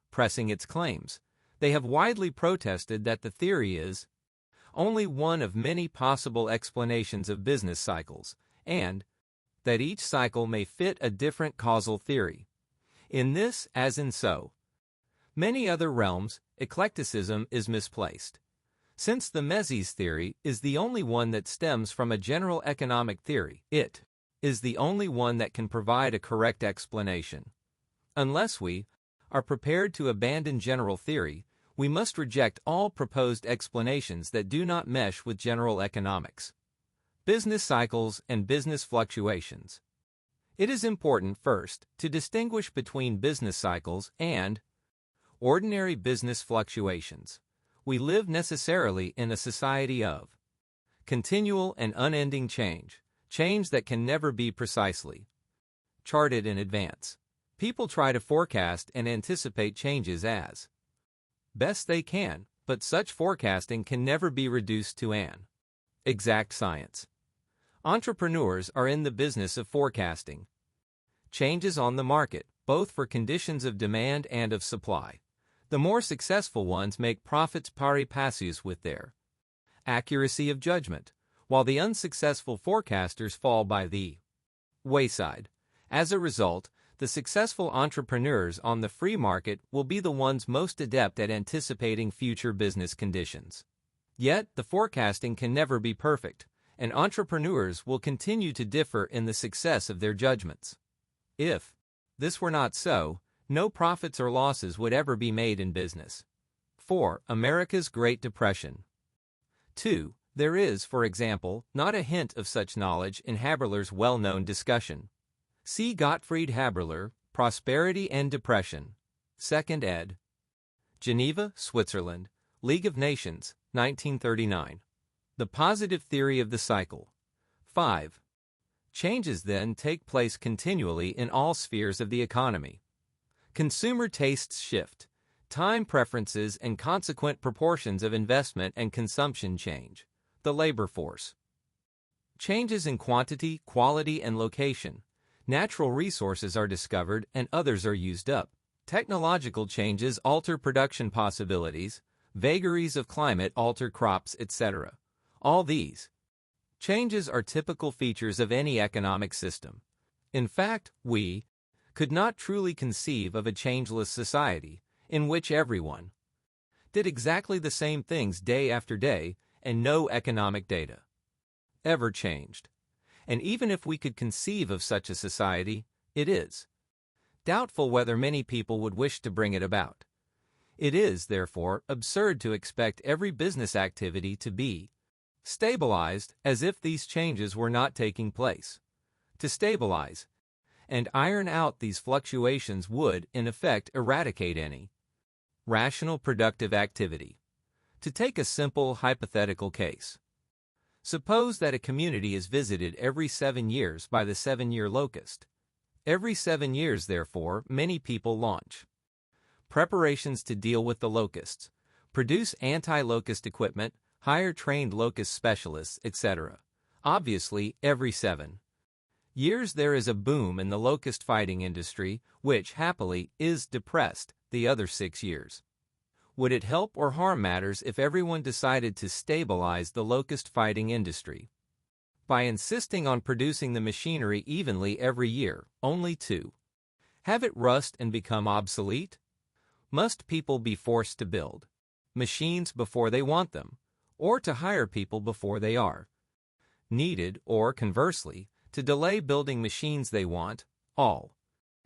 Speaker 1: pressing its claims. They have widely protested that the theory is only one of many possible explanations of business cycles, and that each cycle may fit a different causal theory. In this, as in so many other realms, eclecticism is misplaced. Since the Mises theory is the only one that stems from a general economic theory, it is the only one that can provide a correct explanation. Unless we are prepared to abandon general theory, we must reject all proposed explanations that do not mesh with general economics. Business cycles and business fluctuations. It is important, first, to distinguish between business cycles and ordinary business fluctuations. We live necessarily in a society of continual and unending change, change that can never be precisely charted in advance. People try to forecast and anticipate changes as best they can, but such forecasting can never be reduced to an exact science. Entrepreneurs are in the business of forecasting changes on the market, both for conditions of demand and of supply. The more successful ones make profits pari passus with their accuracy of judgment, while the unsuccessful forecasters fall by the wayside. As a result, the successful entrepreneurs on the free market will be the ones most adept at anticipating future business conditions. Yet, the forecasting can never be perfect, and entrepreneurs will continue to differ in the success of their judgments. If this were not so, no profits or losses would ever be made in business. 4. America's Great Depression. 2. There is, for example, not a hint of such knowledge in Haberler's well-known discussion. See Gottfried Haberler, Prosperity and Depression, 2nd ed. Geneva, Switzerland, League of Nations, 1939. The Positive Theory of the Cycle. 5. Changes then take place continually in all spheres of the economy. Consumer tastes shift, time preferences and consequent proportions of investment and consumption change. The labor force changes in quantity, quality, and location. Natural resources are discovered and others are used up. Technological changes alter production possibilities, vagaries of climate alter crops, etc. All these changes are typical features of any economic system. In fact, we could not truly conceive of a changeless society in which everyone did exactly the same things day after day and no economic data ever changed. And even if we could conceive of such a society, it is doubtful whether many people would wish to bring it about. It is, therefore, absurd to expect every business activity to be stabilized as if these changes were not taking place. To stabilize and iron out these fluctuations would, in effect, eradicate any rational productive activity. To take a simple hypothetical case. Suppose that a community is visited every 7 years by the 7-year locust. Every 7 years, therefore, many people launch preparations to deal with the locusts, produce anti-locust equipment, hire trained locust specialists, etc. Obviously, every 7 years there is a boom in the locust fighting industry, which, happily, is depressed the other 6 years. Would it help or harm matters if everyone decided to stabilize the locust fighting industry by insisting on producing the machinery evenly every year, only to have it rust and become obsolete? Must people be forced to build machines before they want them, or to hire people before they are needed, or conversely, to delay building machines they want, all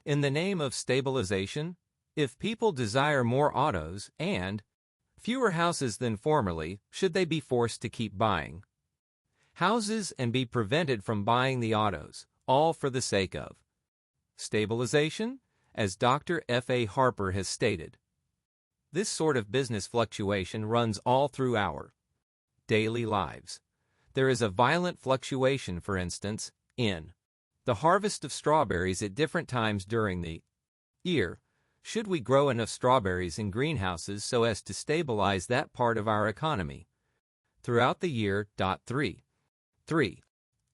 Speaker 1: in the name of stabilization? If people desire more autos and fewer houses than formerly, should they be forced to keep buying houses and be prevented from buying the autos, all for the sake of stabilization? As Dr. F.A. Harper has stated, this sort of business fluctuation runs all through our daily lives. There is a violent fluctuation, for instance, in the harvest of strawberries at different times during the year. Should we grow enough strawberries in greenhouses so as to stabilize that part of our economy throughout the year? 3.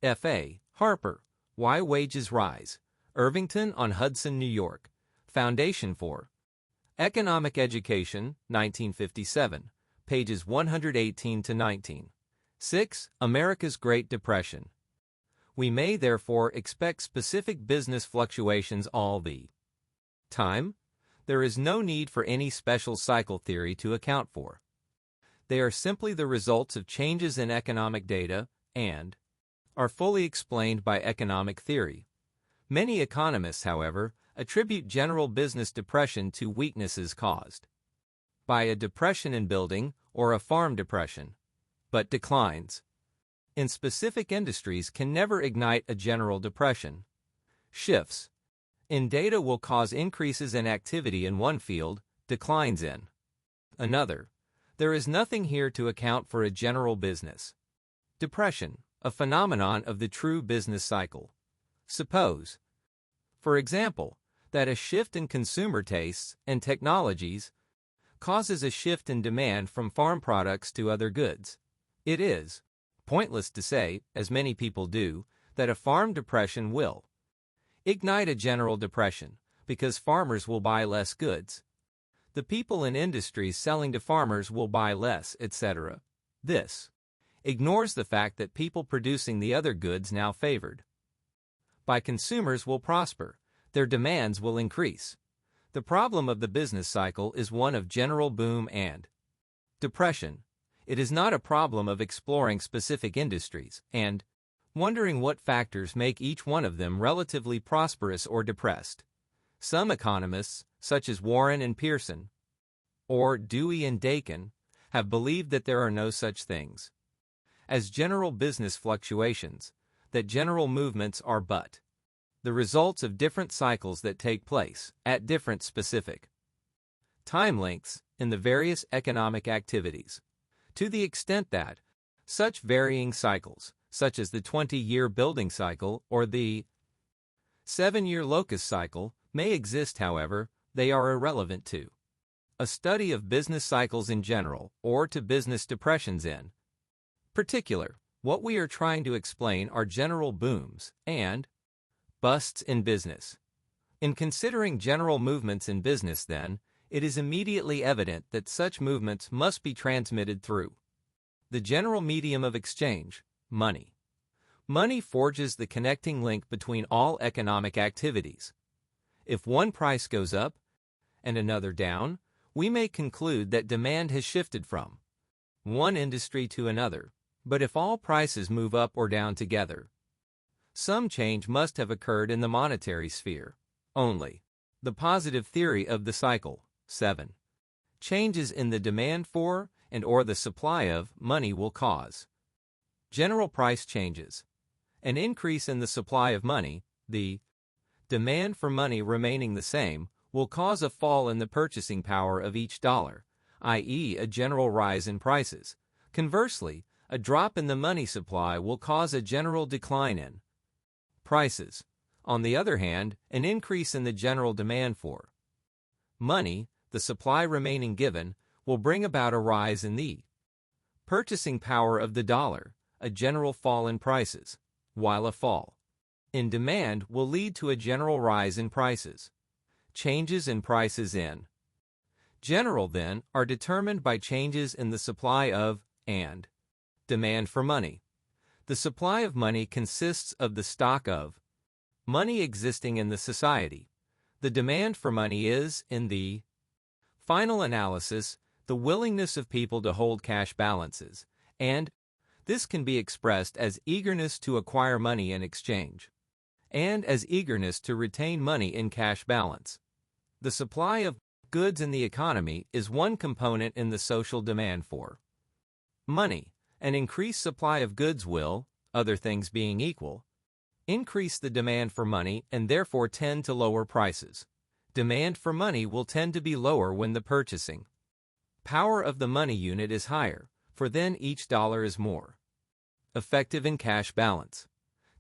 Speaker 1: F.A. Harper, Why Wages Rise. Irvington on Hudson, New York. Foundation for Economic Education, 1957, pages 118 to 19. 6. America's Great Depression. We may therefore expect specific business fluctuations all the time. There is no need for any special cycle theory to account for. They are simply the results of changes in economic data and are fully explained by economic theory. Many economists, however, attribute general business depression to weaknesses caused by a depression in building or a farm depression, but declines in specific industries can never ignite a general depression. Shifts in data will cause increases in activity in one field, declines in another. There is nothing here to account for a general business depression, a phenomenon of the true business cycle. Suppose, for example, that a shift in consumer tastes and technologies causes a shift in demand from farm products to other goods. It is pointless to say, as many people do, that a farm depression will ignite a general depression, because farmers will buy less goods. The people in industries selling to farmers will buy less, etc. This ignores the fact that people producing the other goods now favored by consumers will prosper. Their demands will increase. The problem of the business cycle is one of general boom and depression. It is not a problem of exploring specific industries and wondering what factors make each one of them relatively prosperous or depressed. Some economists, such as Warren and Pearson, or Dewey and Dakin, have believed that there are no such things as general business fluctuations, that general movements are but the results of different cycles that take place at different specific time lengths in the various economic activities. To the extent that such varying cycles, such as the 20-year building cycle or the 7-year locust cycle, may exist, however, they are irrelevant to a study of business cycles in general or to business depressions in particular. What we are trying to explain are general booms and busts in business. In considering general movements in business, then, it is immediately evident that such movements must be transmitted through the general medium of exchange, money. Money forges the connecting link between all economic activities. If one price goes up and another down, we may conclude that demand has shifted from one industry to another. But if all prices move up or down together, some change must have occurred in the monetary sphere. Only the positive theory of the cycle. 7. Changes in the demand for and or the supply of money will cause general price changes. An increase in the supply of money, the demand for money remaining the same, will cause a fall in the purchasing power of each dollar. i.e., a general rise in prices. Conversely, a drop in the money supply will cause a general decline in prices. On the other hand, an increase in the general demand for money, the supply remaining given, will bring about a rise in the purchasing power of the dollar, a general fall in prices, while a fall in demand will lead to a general rise in prices. Changes in prices in general, then, are determined by changes in the supply of and demand for money. The supply of money consists of the stock of money existing in the society. The demand for money is, in the final analysis, the willingness of people to hold cash balances, and this can be expressed as eagerness to acquire money in exchange, and as eagerness to retain money in cash balance. The supply of goods in the economy is one component in the social demand for money. An increased supply of goods will, other things being equal, increase the demand for money and therefore tend to lower prices. Demand for money will tend to be lower when the purchasing power of the money unit is higher, for then each dollar is more effective in cash balance.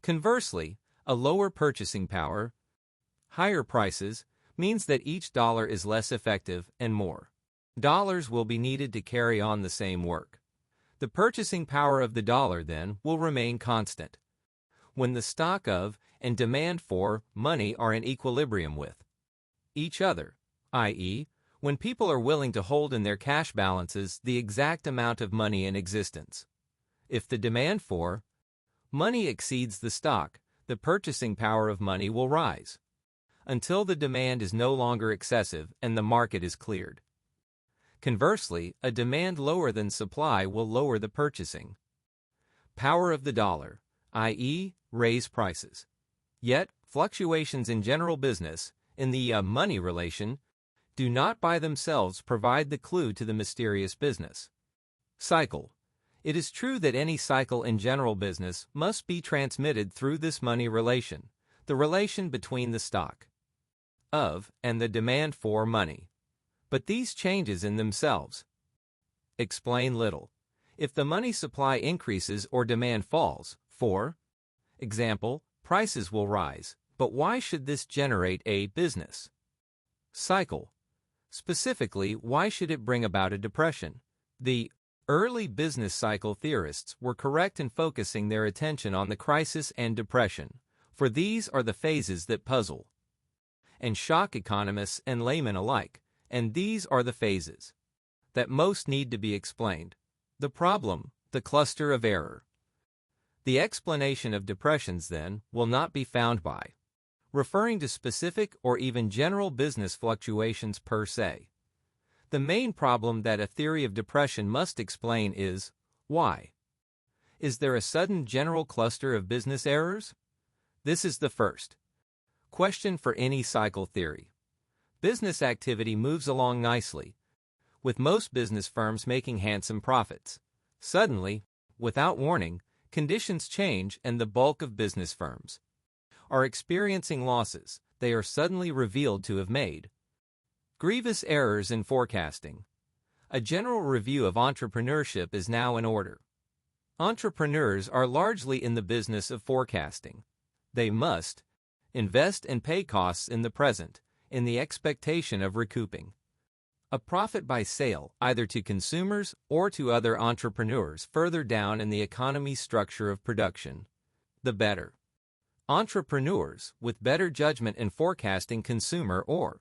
Speaker 1: Conversely, a lower purchasing power, higher prices, means that each dollar is less effective and more dollars will be needed to carry on the same work. The purchasing power of the dollar, then, will remain constant when the stock of and demand for money are in equilibrium with each other, i.e., when people are willing to hold in their cash balances the exact amount of money in existence. If the demand for money exceeds the stock, the purchasing power of money will rise until the demand is no longer excessive and the market is cleared. Conversely, a demand lower than supply will lower the purchasing power of the dollar, i.e., raise prices. Yet, fluctuations in general business, in the money relation, do not by themselves provide the clue to the mysterious business cycle. It is true that any cycle in general business must be transmitted through this money relation, the relation between the stock of and the demand for money. But these changes in themselves explain little. If the money supply increases or demand falls, for example, prices will rise. But why should this generate a business cycle? Specifically, why should it bring about a depression? The early business cycle theorists were correct in focusing their attention on the crisis and depression, for these are the phases that puzzle and shock economists and laymen alike, and these are the phases that most need to be explained. The problem, the cluster of error. The explanation of depressions, then, will not be found by referring to specific or even general business fluctuations per se. The main problem that a theory of depression must explain is, why? Is there a sudden general cluster of business errors? This is the first question for any cycle theory. Business activity moves along nicely, with most business firms making handsome profits. Suddenly, without warning, conditions change and the bulk of business firms are experiencing losses. They are suddenly revealed to have made grievous errors in forecasting. A general review of entrepreneurship is now in order. Entrepreneurs are largely in the business of forecasting. They must invest and pay costs in the present, in the expectation of recouping a profit by sale, either to consumers or to other entrepreneurs further down in the economy's structure of production. The better entrepreneurs, with better judgment in forecasting consumer or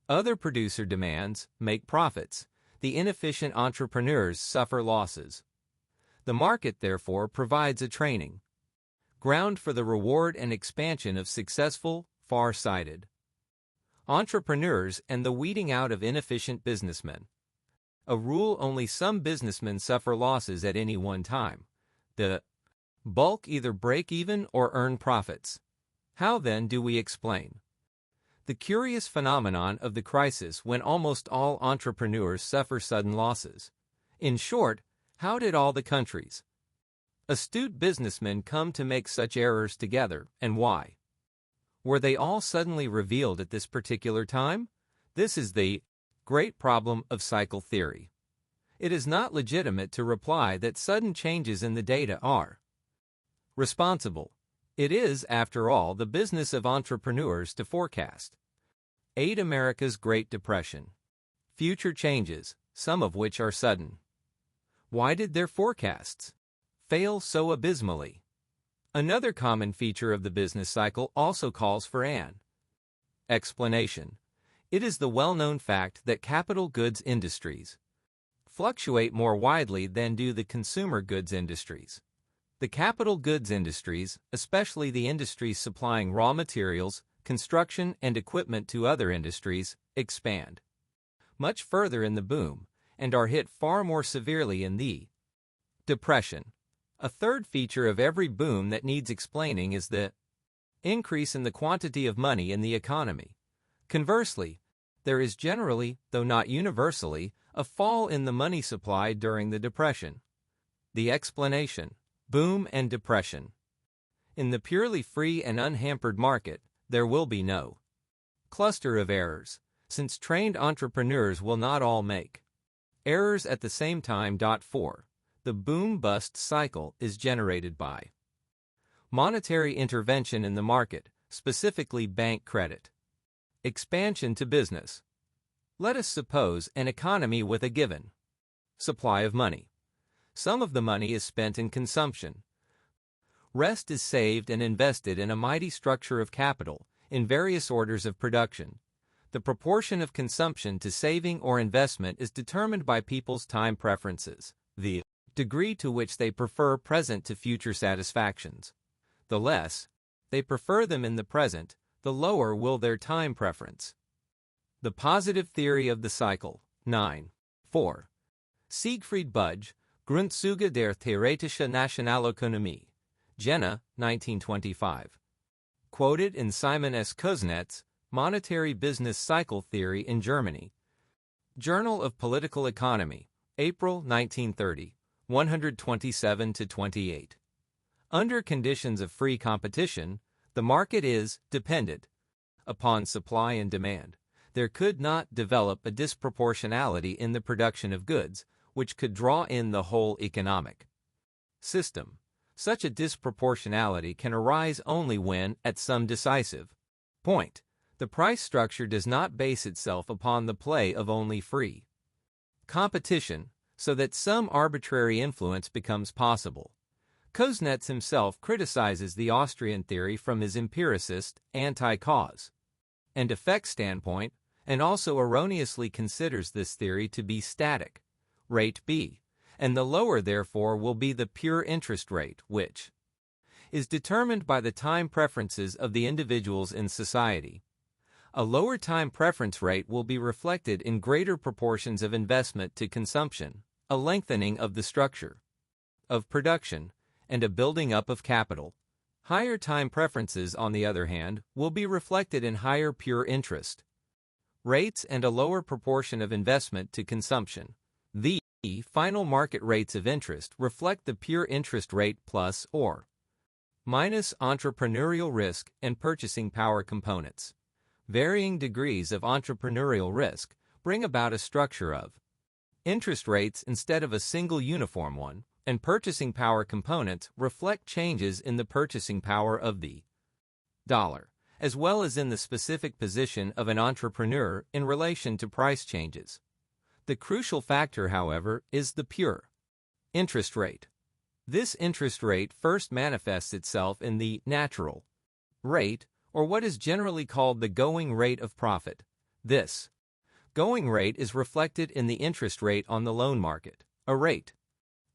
Speaker 1: other producer demands, make profits. The inefficient entrepreneurs suffer losses. The market, therefore, provides a training ground for the reward and expansion of successful, far-sighted entrepreneurs and the weeding out of inefficient businessmen. A rule: only some businessmen suffer losses at any one time. The bulk either break even or earn profits. How then do we explain the curious phenomenon of the crisis when almost all entrepreneurs suffer sudden losses? In short, how did all the country's astute businessmen come to make such errors together, and why were they all suddenly revealed at this particular time? This is the Great problem of cycle theory. It is not legitimate to reply that sudden changes in the data are responsible. It is, after all, the business of entrepreneurs to forecast. 8. America's Great Depression. Future changes, some of which are sudden. Why did their forecasts fail so abysmally? Another common feature of the business cycle also calls for an explanation. It is the well-known fact that capital goods industries fluctuate more widely than do the consumer goods industries. The capital goods industries, especially the industries supplying raw materials, construction, and equipment to other industries, expand much further in the boom and are hit far more severely in the depression. A third feature of every boom that needs explaining is the increase in the quantity of money in the economy. Conversely, there is generally, though not universally, a fall in the money supply during the depression. The explanation: boom and depression. In the purely free and unhampered market, there will be no cluster of errors, since trained entrepreneurs will not all make errors at the same time. 4. The boom-bust cycle is generated by monetary intervention in the market, specifically bank credit. Expansion to business. Let us suppose an economy with a given supply of money. Some of the money is spent in consumption. Rest is saved and invested in a mighty structure of capital, in various orders of production. The proportion of consumption to saving or investment is determined by people's time preferences, the degree to which they prefer present to future satisfactions. The less they prefer them in the present, the lower will their time preference. The positive theory of the cycle. 9. 4. Siegfried Budge, Grundzüge der theoretischen Nationalökonomie. Jena, 1925. Quoted in Simon S. Kuznets, Monetary Business Cycle Theory in Germany. Journal of Political Economy, April 1930, 127-28. Under conditions of free competition, the market is dependent upon supply and demand. There could not develop a disproportionality in the production of goods, which could draw in the whole economic system. Such a disproportionality can arise only when, at some decisive point, the price structure does not base itself upon the play of only free competition, so that some arbitrary influence becomes possible. Kuznets himself criticizes the Austrian theory from his empiricist, anti-cause and effect standpoint, and also erroneously considers this theory to be static, rate B, and the lower therefore will be the pure interest rate, which is determined by the time preferences of the individuals in society. A lower time preference rate will be reflected in greater proportions of investment to consumption, a lengthening of the structure of production, and a building up of capital. Higher time preferences, on the other hand, will be reflected in higher pure interest rates and a lower proportion of investment to consumption. The final market rates of interest reflect the pure interest rate plus or minus entrepreneurial risk and purchasing power components. Varying degrees of entrepreneurial risk bring about a structure of interest rates instead of a single uniform one, and purchasing power components reflect changes in the purchasing power of the dollar, as well as in the specific position of an entrepreneur in relation to price changes. The crucial factor, however, is the pure interest rate. This interest rate first manifests itself in the natural rate, or what is generally called the going rate of profit. This going rate is reflected in the interest rate on the loan market, a rate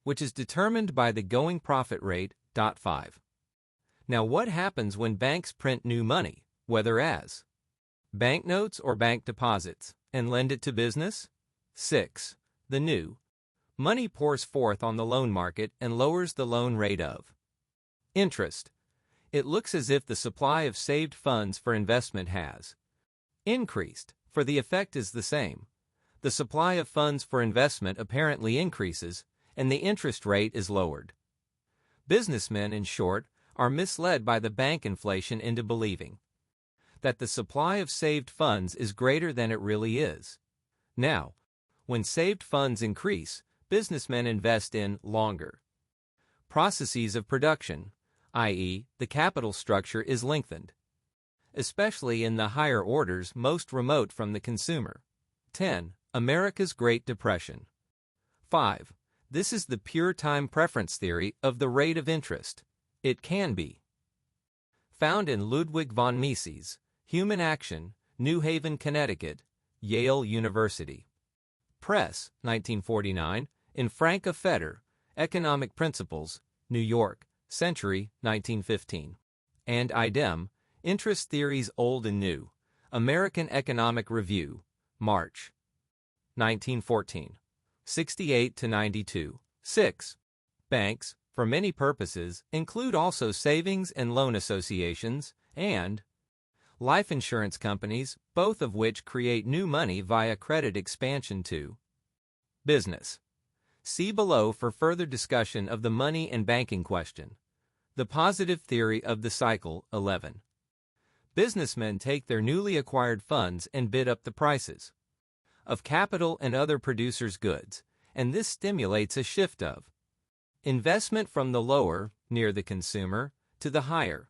Speaker 1: which is determined by the going profit rate. 5. Now, what happens when banks print new money, whether as banknotes or bank deposits, and lend it to business? 6. The new money pours forth on the loan market and lowers the loan rate of interest. It looks as if the supply of saved funds for investment has increased, for the effect is the same. The supply of funds for investment apparently increases, and the interest rate is lowered. Businessmen, in short, are misled by the bank inflation into believing that the supply of saved funds is greater than it really is. Now, when saved funds increase, businessmen invest in longer processes of production, i.e., the capital structure is lengthened, especially in the higher orders most remote from the consumer. 10. America's Great Depression. 5. This is the pure time preference theory of the rate of interest. It can be found in Ludwig von Mises, Human Action, New Haven, Connecticut, Yale University Press, 1949, in Franka Feder, Economic Principles, New York, Century, 1915. And idem, Interest Theories Old and New, American Economic Review, March, 1914. 68 to 92. 6. Banks, for many purposes, include also savings and loan associations and life insurance companies, both of which create new money via credit expansion to business. See below for further discussion of the money and banking question. The positive theory of the cycle. 11. Businessmen take their newly acquired funds and bid up the prices of capital and other producers' goods, and this stimulates a shift of investment from the lower, near the consumer, to the higher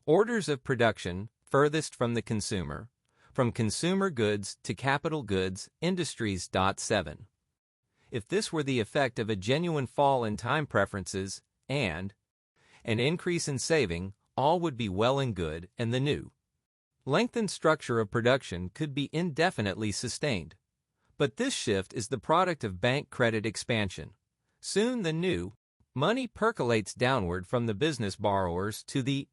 Speaker 1: orders of production, furthest from the consumer, from consumer goods to capital goods, industries. 7. If this were the effect of a genuine fall in time preferences and an increase in saving, all would be well and good, and the new lengthened structure of production could be indefinitely sustained. But this shift is the product of bank credit expansion. Soon the new money percolates downward from the business borrowers to the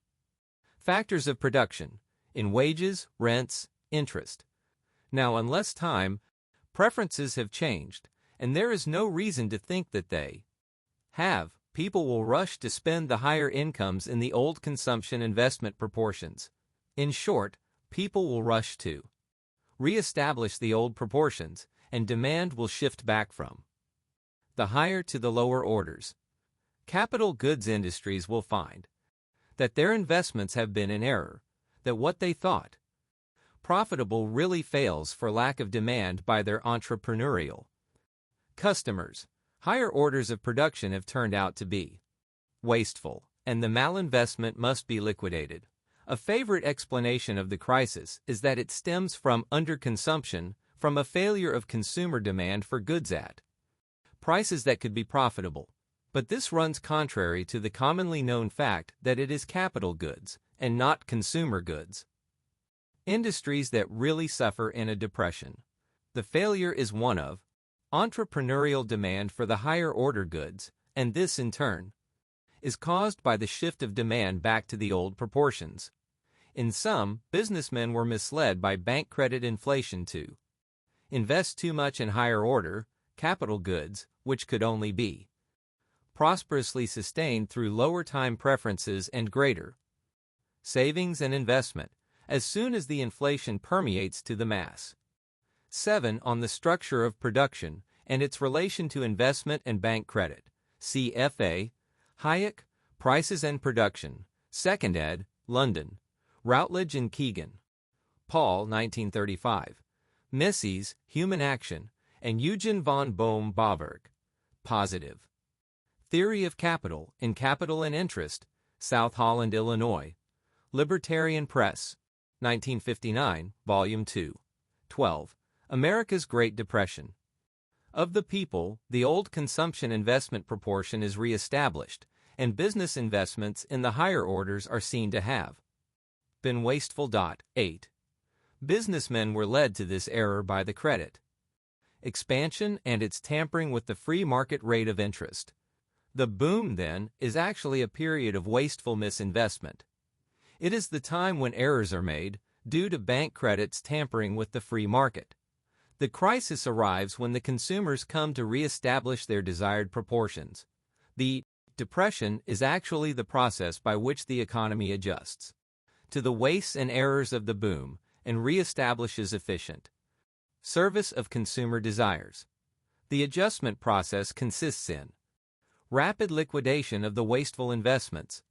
Speaker 1: factors of production, in wages, rents, interest. Now, unless time preferences have changed, and there is no reason to think that they have, people will rush to spend the higher incomes in the old consumption investment proportions. In short, people will rush to re-establish the old proportions, and demand will shift back from the higher to the lower orders. Capital goods industries will find that their investments have been in error, that what they thought profitable really fails for lack of demand by their entrepreneurial customers. Higher orders of production have turned out to be wasteful, and the malinvestment must be liquidated. A favorite explanation of the crisis is that it stems from underconsumption, from a failure of consumer demand for goods at prices that could be profitable. But this runs contrary to the commonly known fact that it is capital goods, and not consumer goods, industries that really suffer in a depression. The failure is one of entrepreneurial demand for the higher order goods, and this in turn is caused by the shift of demand back to the old proportions. In some, businessmen were misled by bank credit inflation to invest too much in higher order, capital goods, which could only be prosperously sustained through lower time preferences and greater savings and investment, as soon as the inflation permeates to the mass. 7. On the structure of production and its relation to investment and bank credit. CFA, Hayek, Prices and Production, 2nd ed., London, Routledge and Keegan. Paul, 1935. Mises, Human Action, and Eugen von Bohm-Bawerk. Positive Theory of Capital in Capital and Interest, South Holland, Illinois. Libertarian Press, 1959, Volume 2. 12. America's Great Depression. Of the people, the old consumption investment proportion is re-established, and business investments in the higher orders are seen to have been wasteful. 8. Businessmen were led to this error by the credit expansion and its tampering with the free market rate of interest. The boom, then, is actually a period of wasteful misinvestment. It is the time when errors are made, due to bank credits tampering with the free market. The crisis arrives when the consumers come to re-establish their desired proportions. The depression is actually the process by which the economy adjusts to the wastes and errors of the boom and re-establishes efficient service of consumer desires. The adjustment process consists in rapid liquidation of the wasteful investments.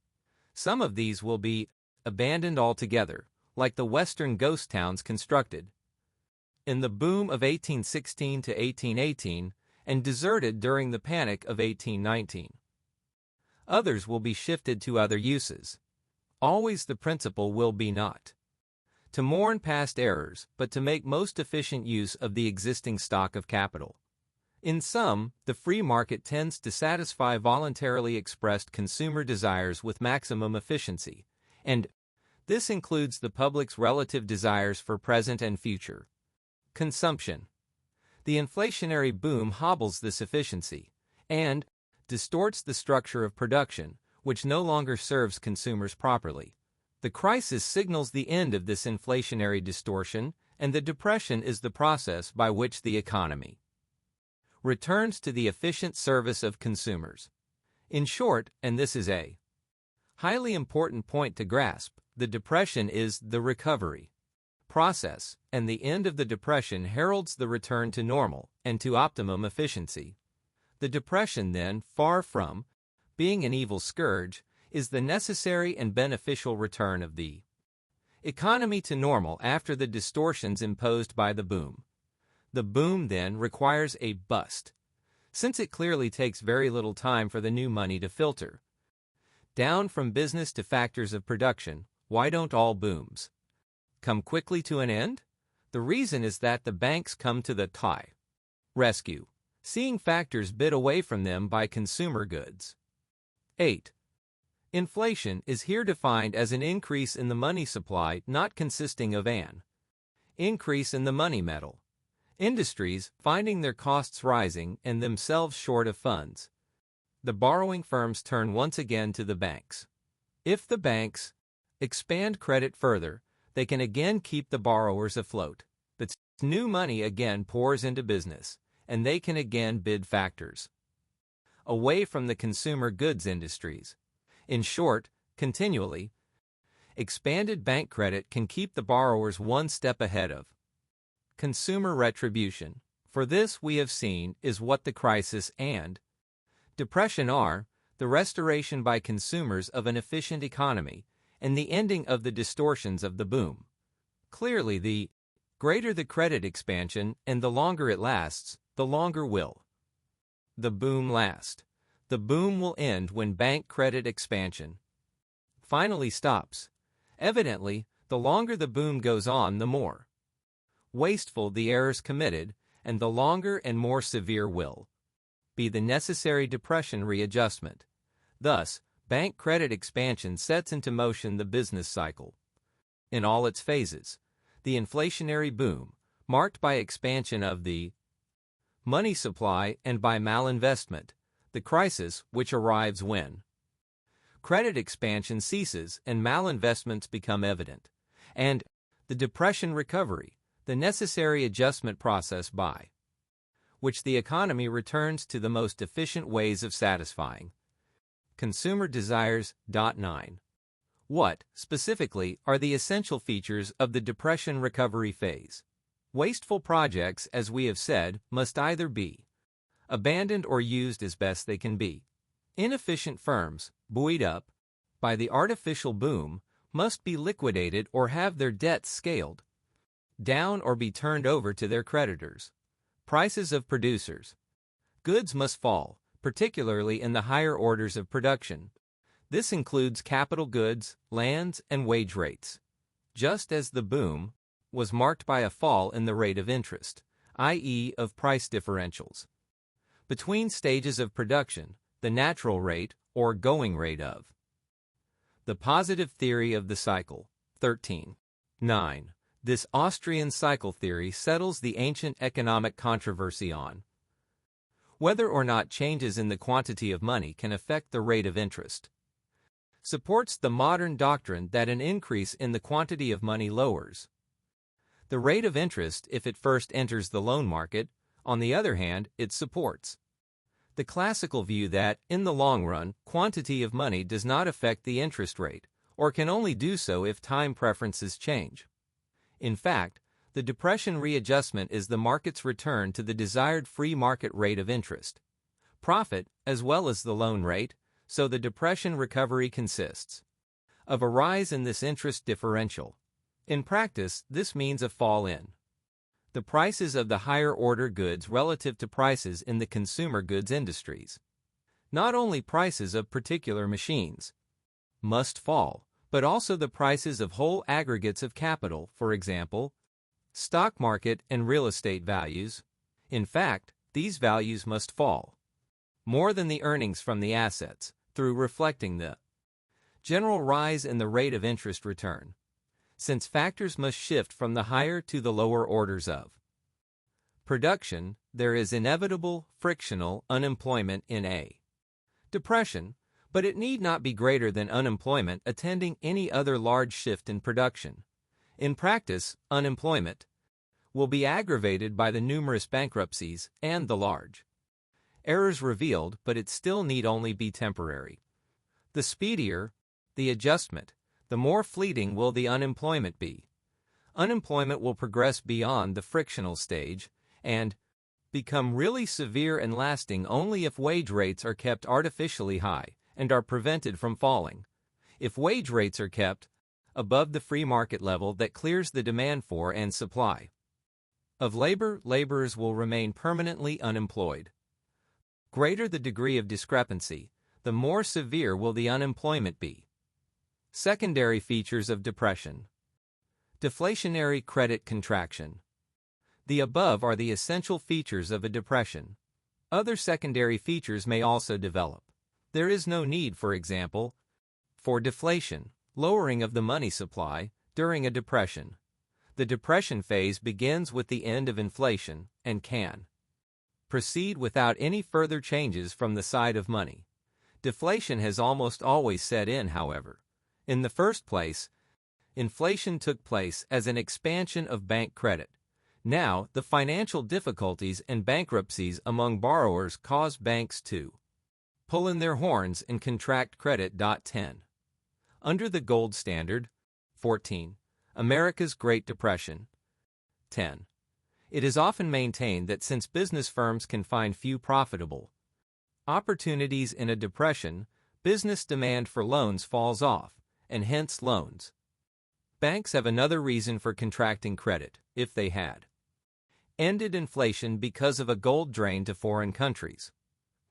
Speaker 1: Some of these will be abandoned altogether, like the western ghost towns constructed in the boom of 1816 to 1818 and deserted during the panic of 1819. Others will be shifted to other uses. Always the principle will be not to mourn past errors, but to make most efficient use of the existing stock of capital. In sum, the free market tends to satisfy voluntarily expressed consumer desires with maximum efficiency, and this includes the public's relative desires for present and future consumption. The inflationary boom hobbles this efficiency and distorts the structure of production, which no longer serves consumers properly. The crisis signals the end of this inflationary distortion, and the depression is the process by which the economy returns to the efficient service of consumers. In short, and this is a highly important point to grasp, the depression is the recovery process, and the end of the depression heralds the return to normal and to optimum efficiency. The depression, then, far from being an evil scourge, is the necessary and beneficial return of the economy to normal after the distortions imposed by the boom. The boom, then, requires a bust, since it clearly takes very little time for the new money to filter down from business to factors of production. Why don't all booms come quickly to an end? The reason is that the banks come to the rescue, seeing factors bid away from them by consumer goods. 8. Inflation is here defined as an increase in the money supply not consisting of an increase in the money metal. Industries finding their costs rising and themselves short of funds. The borrowing firms turn once again to the banks. If the banks expand credit further, they can again keep the borrowers afloat. But new money again pours into business, and they can again bid factors away from the consumer goods industries. In short, continually expanded bank credit can keep the borrowers one step ahead of consumer retribution. For this, we have seen, is what the crisis and depression are: the restoration by consumers of an efficient economy and the ending of the distortions of the boom. Clearly, the greater the credit expansion and the longer it lasts, the longer will the boom last. The boom will end when bank credit expansion finally stops. Evidently, the longer the boom goes on, the more wasteful the errors committed, and the longer and more severe will be the necessary depression readjustment. Thus, bank credit expansion sets into motion the business cycle in all its phases. The inflationary boom, marked by expansion of the money supply and by malinvestment. The crisis, which arrives when credit expansion ceases and malinvestments become evident. And the depression recovery, the necessary adjustment process by which the economy returns to the most efficient ways of satisfying consumer desires. 9. What, specifically, are the essential features of the depression recovery phase? Wasteful projects, as we have said, must either be abandoned or used as best they can be. Inefficient firms, buoyed up by the artificial boom, must be liquidated or have their debts scaled down or be turned over to their creditors. Prices of producers' goods must fall, particularly in the higher orders of production. This includes capital goods, lands, and wage rates. Just as the boom was marked by a fall in the rate of interest, i.e., of price differentials between stages of production, the natural rate, or going rate of the positive theory of the cycle. 13. 9. This Austrian cycle theory settles the ancient economic controversy on whether or not changes in the quantity of money can affect the rate of interest. Supports the modern doctrine that an increase in the quantity of money lowers the rate of interest if it first enters the loan market. On the other hand, it supports the classical view that, in the long run, quantity of money does not affect the interest rate, or can only do so if time preferences change. In fact, the depression readjustment is the market's return to the desired free market rate of interest, profit, as well as the loan rate, so the depression recovery consists of a rise in this interest differential. In practice, this means a fall in the prices of the higher-order goods relative to prices in the consumer goods industries. Not only prices of particular machines must fall, but also the prices of whole aggregates of capital, for example, stock market and real estate values. In fact, these values must fall more than the earnings from the assets, through reflecting the general rise in the rate of interest return, since factors must shift from the higher to the lower orders of production. There is inevitable frictional unemployment in a depression, but it need not be greater than unemployment attending any other large shift in production. In practice, unemployment will be aggravated by the numerous bankruptcies and the large errors revealed, but it still need only be temporary. The speedier the adjustment, the more fleeting will the unemployment be. Unemployment will progress beyond the frictional stage and become really severe and lasting only if wage rates are kept artificially high and are prevented from falling. If wage rates are kept above the free market level that clears the demand for and supply of labor, laborers will remain permanently unemployed. Greater the degree of discrepancy, the more severe will the unemployment be. Secondary features of depression. Deflationary credit contraction. The above are the essential features of a depression. Other secondary features may also develop. There is no need, for example, for deflation, lowering of the money supply, during a depression. The depression phase begins with the end of inflation and can proceed without any further changes from the side of money. Deflation has almost always set in, however. In the first place, inflation took place as an expansion of bank credit. Now, the financial difficulties and bankruptcies among borrowers cause banks to pull in their horns and contract credit. 10. Under the gold standard. 14. America's Great Depression. 10. It is often maintained that since business firms can find few profitable opportunities in a depression, business demand for loans falls off, and hence loans. Banks have another reason for contracting credit, if they had ended inflation because of a gold drain to foreign countries.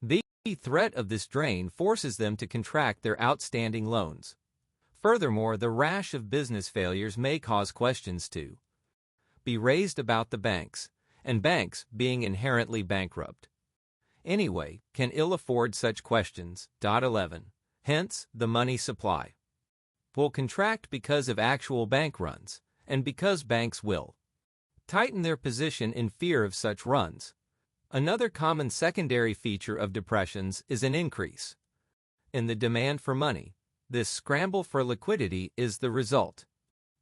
Speaker 1: The threat of this drain forces them to contract their outstanding loans. Furthermore, the rash of business failures may cause questions to be raised about the banks, and banks, being inherently bankrupt anyway, can ill afford such questions. 11. Hence, the money supply will contract because of actual bank runs, and because banks will tighten their position in fear of such runs. Another common secondary feature of depressions is an increase in the demand for money. This scramble for liquidity is the result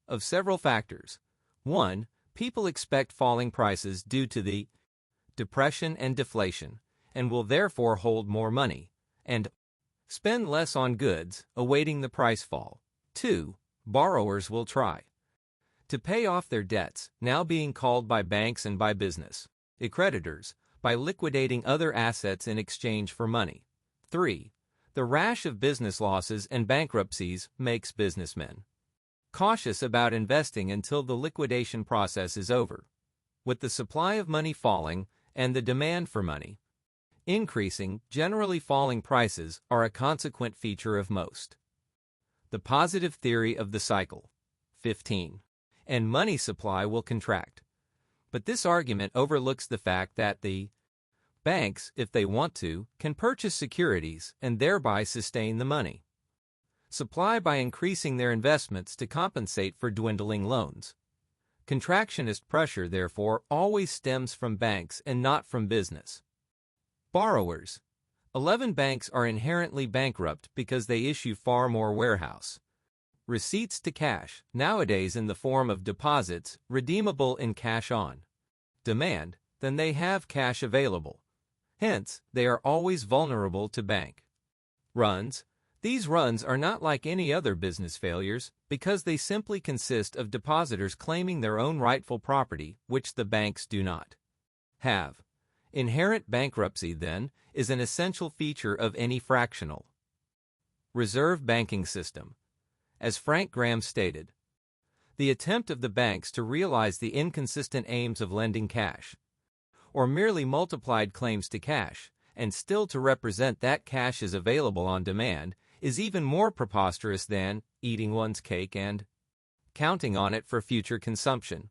Speaker 1: of several factors. 1. People expect falling prices due to the depression and deflation, and will therefore hold more money and spend less on goods, awaiting the price fall. 2. Borrowers will try to pay off their debts, now being called by banks and by business creditors, by liquidating other assets in exchange for money. 3. The rash of business losses and bankruptcies makes businessmen cautious about investing until the liquidation process is over. With the supply of money falling and the demand for money increasing, generally falling prices are a consequent feature of most. The positive theory of the cycle. 15. And money supply will contract. But this argument overlooks the fact that the banks, if they want to, can purchase securities and thereby sustain the money supply by increasing their investments to compensate for dwindling loans. Contractionist pressure, therefore, always stems from banks and not from business borrowers. 11 banks are inherently bankrupt because they issue far more warehouse receipts to cash, nowadays in the form of deposits redeemable in cash on demand, than they have cash available. Hence, they are always vulnerable to bank runs. These runs are not like any other business failures because they simply consist of depositors claiming their own rightful property, which the banks do not have. Inherent bankruptcy, then, is an essential feature of any fractional reserve banking system. As Frank Graham stated, the attempt of the banks to realize the inconsistent aims of lending cash, or merely multiplied claims to cash, and still to represent that cash is available on demand, is even more preposterous than eating one's cake and counting on it for future consumption.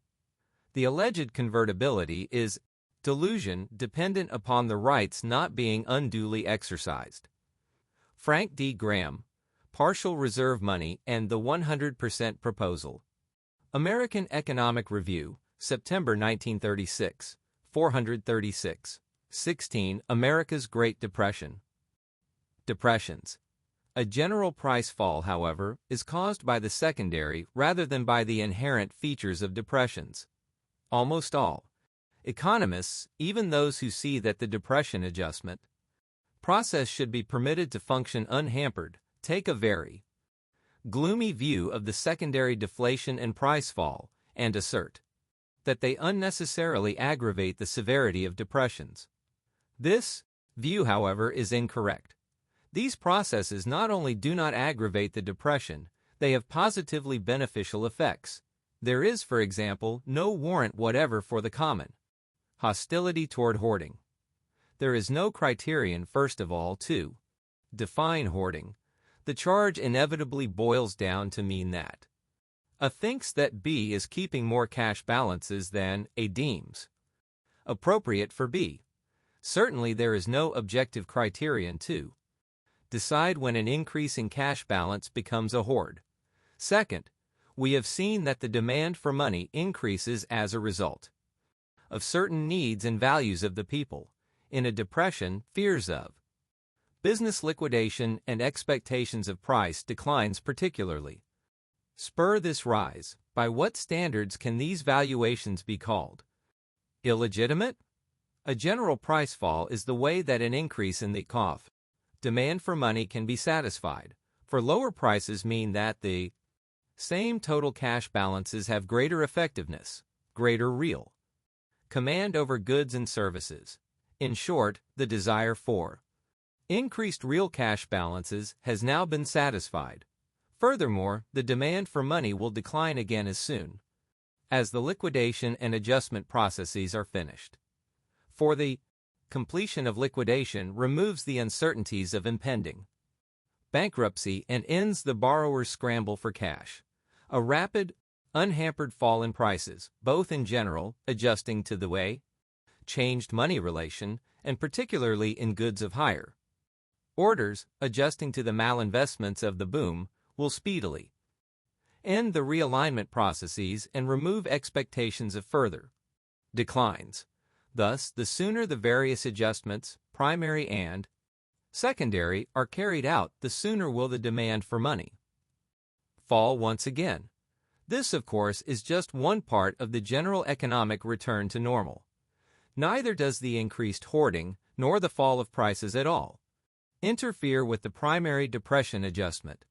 Speaker 1: The alleged convertibility is delusion dependent upon the rights not being unduly exercised. Frank D. Graham, Partial Reserve Money and the 100% Proposal. American Economic Review, September 1936, 436. 16. America's Great Depression. Depressions. A general price fall, however, is caused by the secondary rather than by the inherent features of depressions. Almost all economists, even those who see that the depression adjustment process should be permitted to function unhampered, take a very gloomy view of the secondary deflation and price fall, and assert that they unnecessarily aggravate the severity of depressions. This view, however, is incorrect. These processes not only do not aggravate the depression, they have positively beneficial effects. There is, for example, no warrant whatever for the common hostility toward hoarding. There is no criterion, first of all, to define hoarding. The charge inevitably boils down to mean that A thinks that B is keeping more cash balances than A deems appropriate for B. Certainly there is no objective criterion to decide when an increase in cash balance becomes a hoard. Second, we have seen that the demand for money increases as a result of certain needs and values of the people. In a depression, fears of business liquidation and expectations of price declines particularly spur this rise. By what standards can these valuations be called illegitimate? A general price fall is the way that an increase in the demand for money can be satisfied, for lower prices mean that the same total cash balances have greater effectiveness, greater real command over goods and services. In short, the desire for increased real cash balances has now been satisfied. Furthermore, the demand for money will decline again as soon as the liquidation and adjustment processes are finished. For the completion of liquidation removes the uncertainties of impending bankruptcy and ends the borrower's scramble for cash. A rapid, unhampered fall in prices, both in general, adjusting to the way changed money relation, and particularly in goods of higher orders, adjusting to the malinvestments of the boom, will speedily end the realignment processes and remove expectations of further declines. Thus, the sooner the various adjustments, primary and secondary, are carried out, the sooner will the demand for money fall once again. This, of course, is just one part of the general economic return to normal. Neither does the increased hoarding, nor the fall of prices at all, interfere with the primary depression adjustment.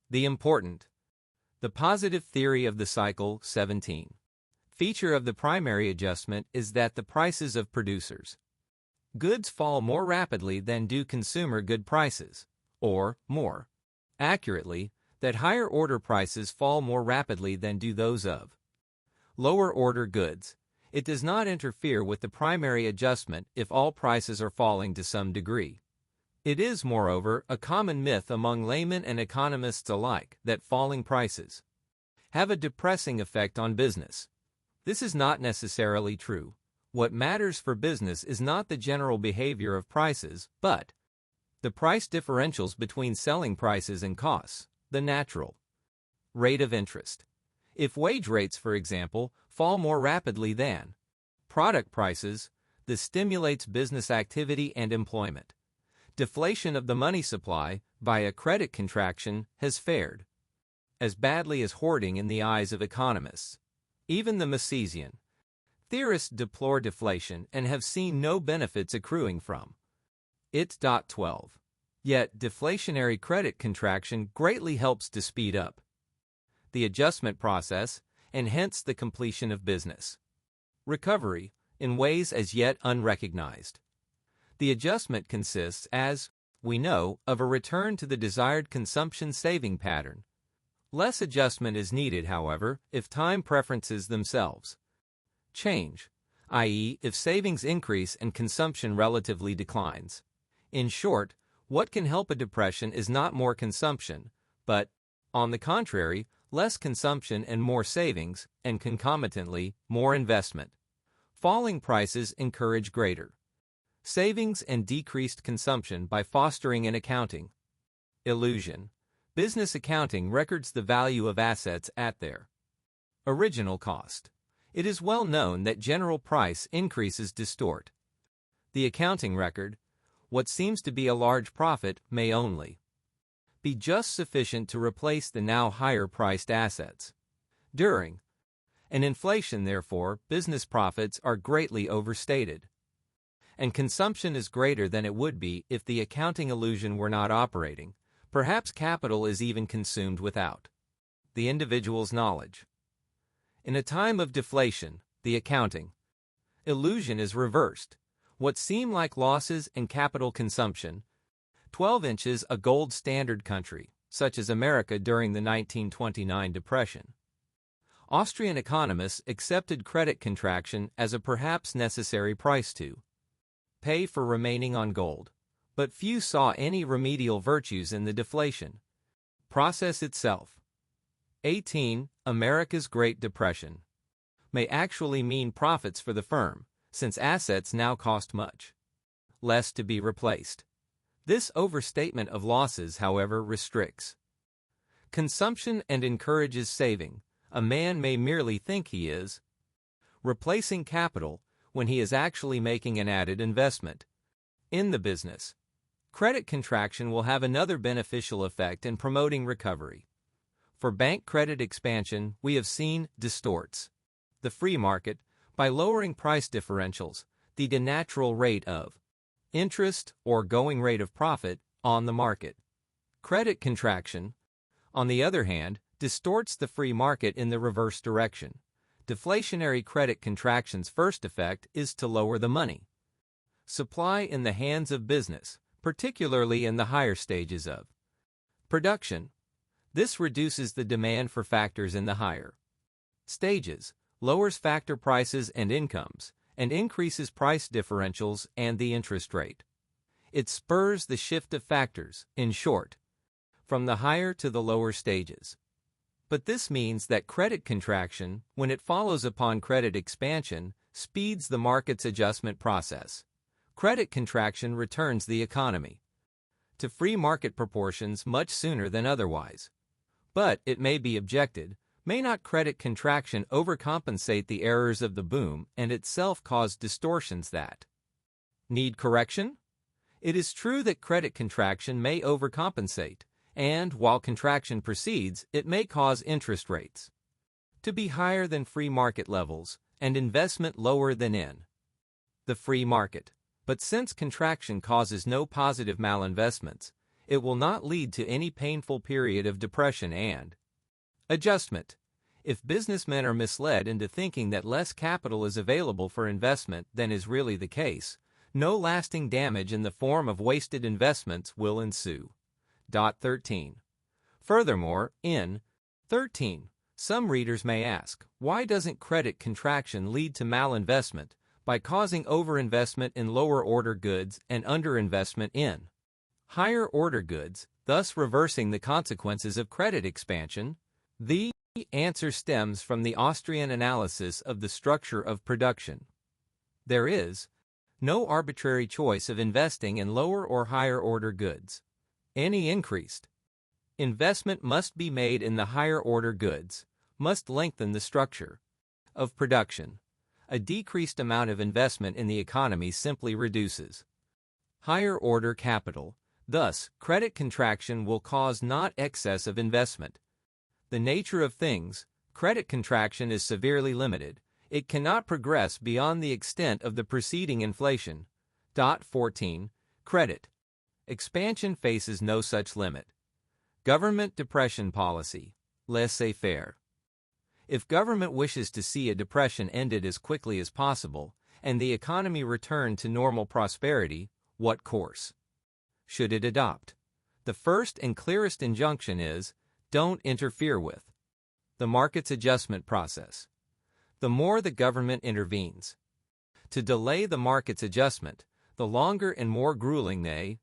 Speaker 1: The positive theory of the cycle. 17. Feature of the primary adjustment is that the prices of producers' goods fall more rapidly than do consumer good prices, or, more accurately, that higher order prices fall more rapidly than do those of lower order goods. It does not interfere with the primary adjustment if all prices are falling to some degree. It is, moreover, a common myth among laymen and economists alike that falling prices have a depressing effect on business. This is not necessarily true. What matters for business is not the general behavior of prices, but the price differentials between selling prices and costs, the natural rate of interest. If wage rates, for example, fall more rapidly than product prices, this stimulates business activity and employment. Deflation of the money supply, by a credit contraction, has fared as badly as hoarding in the eyes of economists. Even the Misesian theorists deplore deflation and have seen no benefits accruing from it. 12. Yet, deflationary credit contraction greatly helps to speed up the adjustment process, and hence the completion of business recovery, in ways as yet unrecognized. The adjustment consists, as we know, of a return to the desired consumption saving pattern, Less adjustment is needed, however, if time preferences themselves change, i.e., if savings increase and consumption relatively declines. In short, what can help a depression is not more consumption, but, on the contrary, less consumption and more savings, and concomitantly, more investment. Falling prices encourage greater savings and decreased consumption by fostering an accounting illusion. Business accounting records the value of assets at their original cost. It is well known that general price increases distort the accounting record. What seems to be a large profit may only be just sufficient to replace the now higher-priced assets. During an inflation, therefore, business profits are greatly overstated, and consumption is greater than it would be if the accounting illusion were not operating. Perhaps capital is even consumed without the individual's knowledge. In a time of deflation, the accounting illusion is reversed. What seem like losses in capital consumption, 12 inches a gold standard country, such as America during the 1929 Depression. Austrian economists accepted credit contraction as a perhaps necessary price to pay for remaining on gold, but few saw any remedial virtues in the deflation process itself. 18. America's Great Depression may actually mean profits for the firm, since assets now cost much less to be replaced. This overstatement of losses, however, restricts consumption and encourages saving. A man may merely think he is replacing capital when he is actually making an added investment in the business. Credit contraction will have another beneficial effect in promoting recovery. For bank credit expansion, we have seen distorts the free market by lowering price differentials, the natural rate of interest or going rate of profit on the market. Credit contraction, on the other hand, distorts the free market in the reverse direction. Deflationary credit contraction's first effect is to lower the money supply in the hands of business, particularly in the higher stages of production. This reduces the demand for factors in the higher stages, lowers factor prices and incomes, and increases price differentials and the interest rate. It spurs the shift of factors, in short, from the higher to the lower stages. But this means that credit contraction, when it follows upon credit expansion, speeds the market's adjustment process. Credit contraction returns the economy to free market proportions much sooner than otherwise. But, it may be objected, may not credit contraction overcompensate the errors of the boom and itself cause distortions that need correction? It is true that credit contraction may overcompensate, and while contraction proceeds, it may cause interest rates to be higher than free market levels and investment lower than in the free market. But since contraction causes no positive malinvestments, it will not lead to any painful period of depression and adjustment. If businessmen are misled into thinking that less capital is available for investment than is really the case, no lasting damage in the form of wasted investments will ensue. 13. Furthermore, in 13, some readers may ask, why doesn't credit contraction lead to malinvestment by causing overinvestment in lower-order goods and underinvestment in higher-order goods, thus reversing the consequences of credit expansion? The answer stems from the Austrian analysis of the structure of production. There is no arbitrary choice of investing in lower or higher-order goods. Any increased investment must be made in the higher-order goods, must lengthen the structure of production. A decreased amount of investment in the economy simply reduces higher-order capital. Thus, credit contraction will cause not excess of investment. The nature of things, credit contraction is severely limited. It cannot progress beyond the extent of the preceding inflation. 14. Credit expansion faces no such limit. Government depression policy, laissez-faire. If government wishes to see a depression ended as quickly as possible and the economy return to normal prosperity, what course should it adopt? The first and clearest injunction is, don't interfere with. The market's adjustment process. The more the government intervenes to delay the market's adjustment, the longer and more grueling the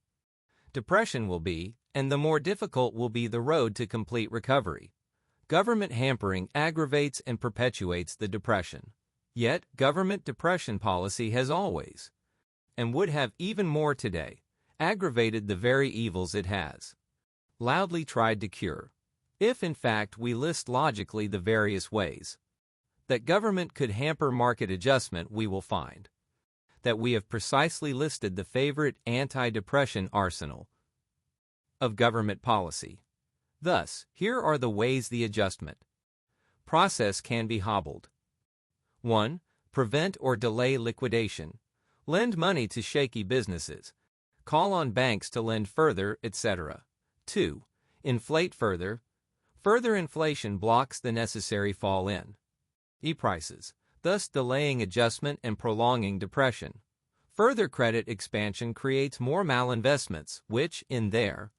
Speaker 1: depression will be, and the more difficult will be the road to complete recovery. Government hampering aggravates and perpetuates the depression. Yet, government depression policy has always, and would have even more today, aggravated the very evils it has loudly tried to cure. If in fact we list logically the various ways that government could hamper market adjustment, we will find that we have precisely listed the favorite anti-depression arsenal of government policy. Thus, here are the ways the adjustment process can be hobbled. 1. Prevent or delay liquidation. Lend money to shaky businesses. Call on banks to lend further, etc. 2. Inflate further. Further inflation blocks the necessary fall in prices, thus delaying adjustment and prolonging depression. Further credit expansion creates more malinvestments, which, in their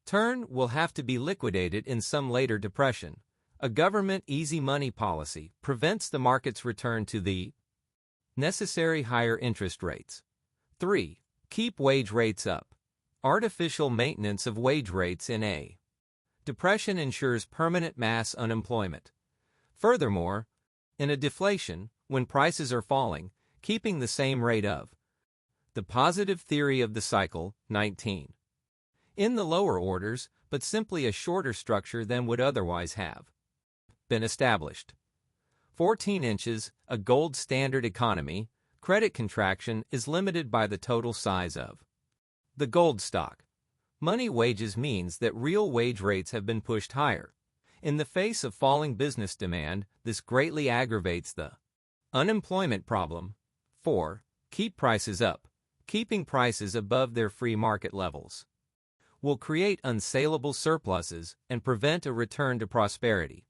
Speaker 1: turn, will have to be liquidated in some later depression. A government easy money policy prevents the market's return to the necessary higher interest rates. 3. Keep wage rates up. Artificial maintenance of wage rates in a depression ensures permanent mass unemployment. Furthermore, in a deflation, when prices are falling, keeping the same rate of the positive theory of the cycle, 19. In the lower orders, but simply a shorter structure than would otherwise have been established. 14 inches, a gold standard economy, credit contraction is limited by the total size of the gold stock. Money wages means that real wage rates have been pushed higher. In the face of falling business demand, this greatly aggravates the unemployment problem. 4. Keep prices up. Keeping prices above their free market levels will create unsaleable surpluses and prevent a return to prosperity.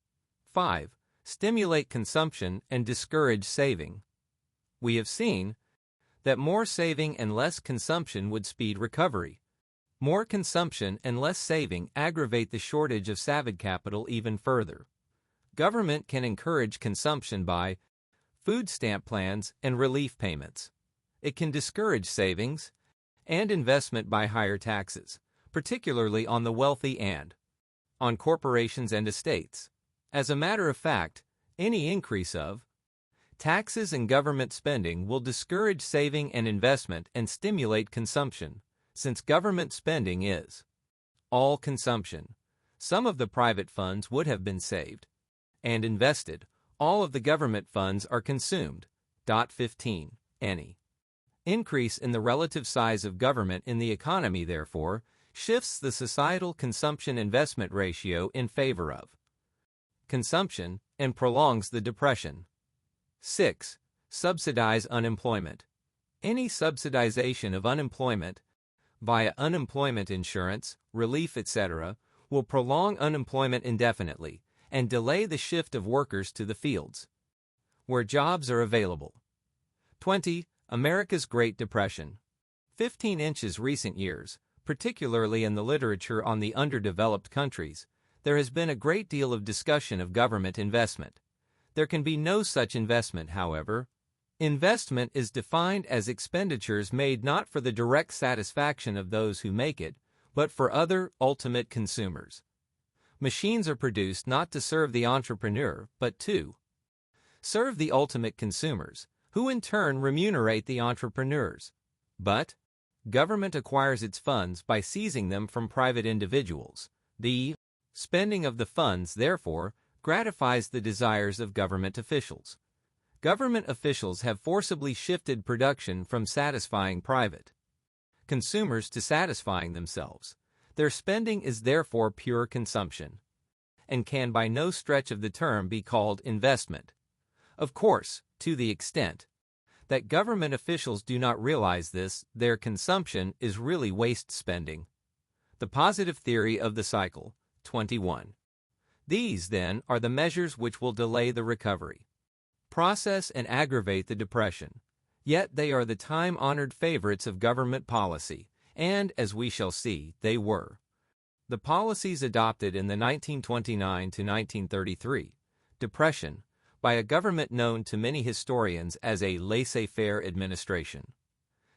Speaker 1: 5. Stimulate consumption and discourage saving. We have seen that more saving and less consumption would speed recovery. More consumption and less saving aggravate the shortage of saved capital even further. Government can encourage consumption by food stamp plans and relief payments. It can discourage savings and investment by higher taxes, particularly on the wealthy and on corporations and estates. As a matter of fact, any increase of taxes and government spending will discourage saving and investment and stimulate consumption, since government spending is all consumption. Some of the private funds would have been saved and invested. All of the government funds are consumed. 15. Any increase in the relative size of government in the economy, therefore, shifts the societal consumption-investment ratio in favor of consumption and prolongs the depression. 6. Subsidize unemployment. Any subsidization of unemployment via unemployment insurance, relief, etc., will prolong unemployment indefinitely and delay the shift of workers to the fields where jobs are available. 20. America's Great Depression. 15 inches recent years, particularly in the literature on the underdeveloped countries, there has been a great deal of discussion of government investment. There can be no such investment, however. Investment is defined as expenditures made not for the direct satisfaction of those who make it, but for other, ultimate consumers. Machines are produced not to serve the entrepreneur, but to serve the ultimate consumers, who in turn remunerate the entrepreneurs. But government acquires its funds by seizing them from private individuals. The spending of the funds, therefore, gratifies the desires of government officials. Government officials have forcibly shifted production from satisfying private consumers to satisfying themselves. Their spending is therefore pure consumption, and can by no stretch of the term be called investment. Of course, to the extent that government officials do not realize this, their consumption is really waste spending. The positive theory of the cycle. 21. These, then, are the measures which will delay the recovery process and aggravate the depression. Yet they are the time-honored favorites of government policy, and, as we shall see, they were the policies adopted in the 1929 to 1933 Depression by a government known to many historians as a laissez-faire administration.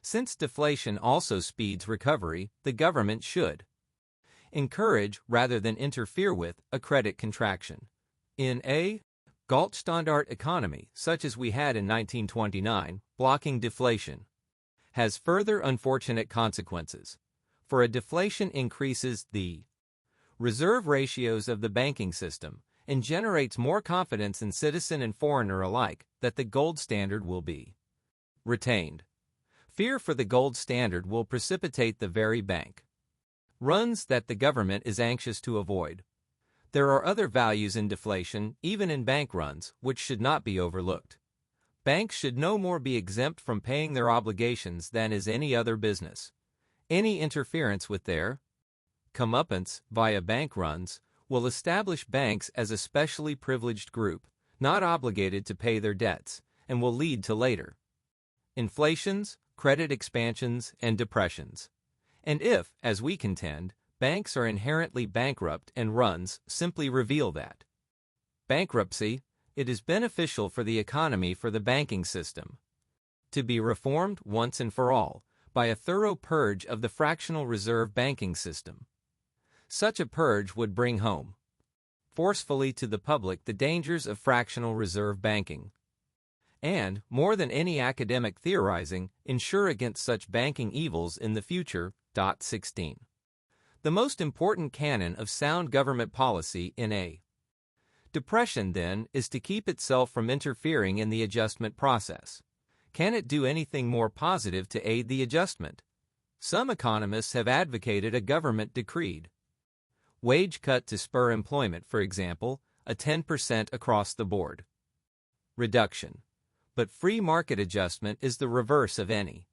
Speaker 1: Since deflation also speeds recovery, the government should encourage rather than interfere with a credit contraction. In a Goldstandard economy, such as we had in 1929, blocking deflation has further unfortunate consequences. For a deflation increases the reserve ratios of the banking system and generates more confidence in citizen and foreigner alike that the gold standard will be retained. Fear for the gold standard will precipitate the very bank runs that the government is anxious to avoid. There are other values in deflation, even in bank runs, which should not be overlooked. Banks should no more be exempt from paying their obligations than is any other business. Any interference with their comeuppance via bank runs will establish banks as a specially privileged group, not obligated to pay their debts, and will lead to later inflations, credit expansions, and depressions. And if, as we contend, banks are inherently bankrupt and runs simply reveal that bankruptcy, it is beneficial for the economy for the banking system to be reformed once and for all by a thorough purge of the fractional reserve banking system. Such a purge would bring home forcefully to the public the dangers of fractional reserve banking, and, more than any academic theorizing, ensure against such banking evils in the future. 16. The most important canon of sound government policy in a depression, then, is to keep itself from interfering in the adjustment process. Can it do anything more positive to aid the adjustment? Some economists have advocated a government-decreed wage cut to spur employment, for example, a 10% across-the-board reduction. But free market adjustment is the reverse of any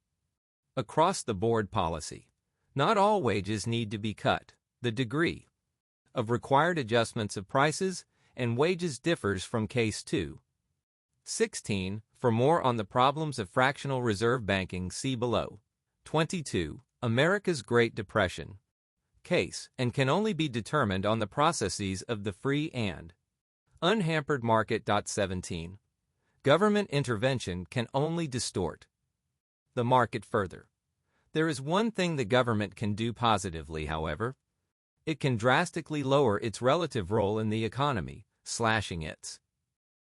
Speaker 1: across-the-board policy. Not all wages need to be cut. The degree of required adjustments of prices and wages differs from case to 16. For more on the problems of fractional reserve banking, see below. 22. America's Great Depression case, and can only be determined on the processes of the free and unhampered market. 17. Government intervention can only distort the market further. There is one thing the government can do positively, however. It can drastically lower its relative role in the economy, slashing its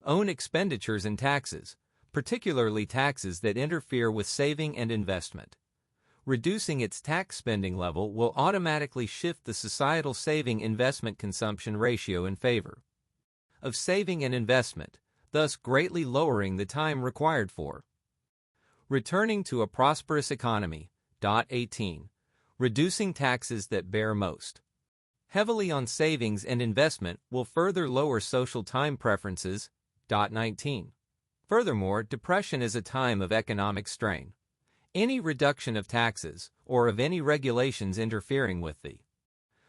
Speaker 1: own expenditures and taxes, particularly taxes that interfere with saving and investment. Reducing its tax spending level will automatically shift the societal saving-investment-consumption ratio in favor of saving and investment, thus greatly lowering the time required for returning to a prosperous economy. 18. Reducing taxes that bear most heavily on savings and investment will further lower social time preferences. 19. Furthermore, depression is a time of economic strain. Any reduction of taxes, or of any regulations interfering with the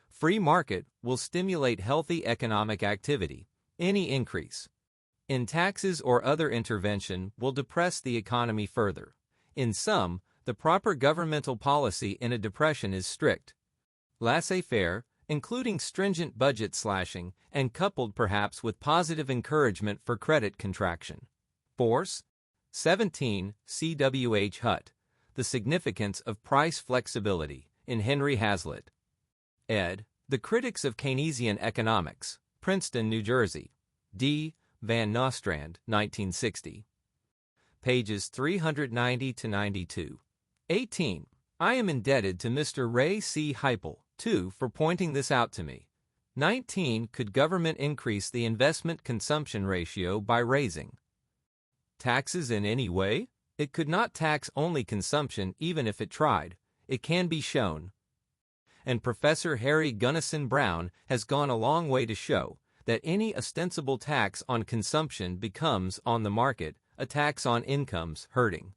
Speaker 1: free market, will stimulate healthy economic activity. Any increase in taxes or other intervention will depress the economy further. In sum, the proper governmental policy in a depression is strict, laissez-faire, including stringent budget slashing, and coupled perhaps with positive encouragement for credit contraction. Force. 17. C. W. H. Hutt. The Significance of Price Flexibility, in Henry Hazlitt. Ed. The Critics of Keynesian Economics, Princeton, New Jersey. D. Van Nostrand, 1960. Pages 390 to 92. 18. I am indebted to Mr. Ray C. Heipel, too, for pointing this out to me. 19. Could government increase the investment-consumption ratio by raising taxes in any way? It could not tax only consumption even if it tried. It can be shown. And Professor Harry Gunnison Brown has gone a long way to show that any ostensible tax on consumption becomes, on the market, a tax on incomes, hurting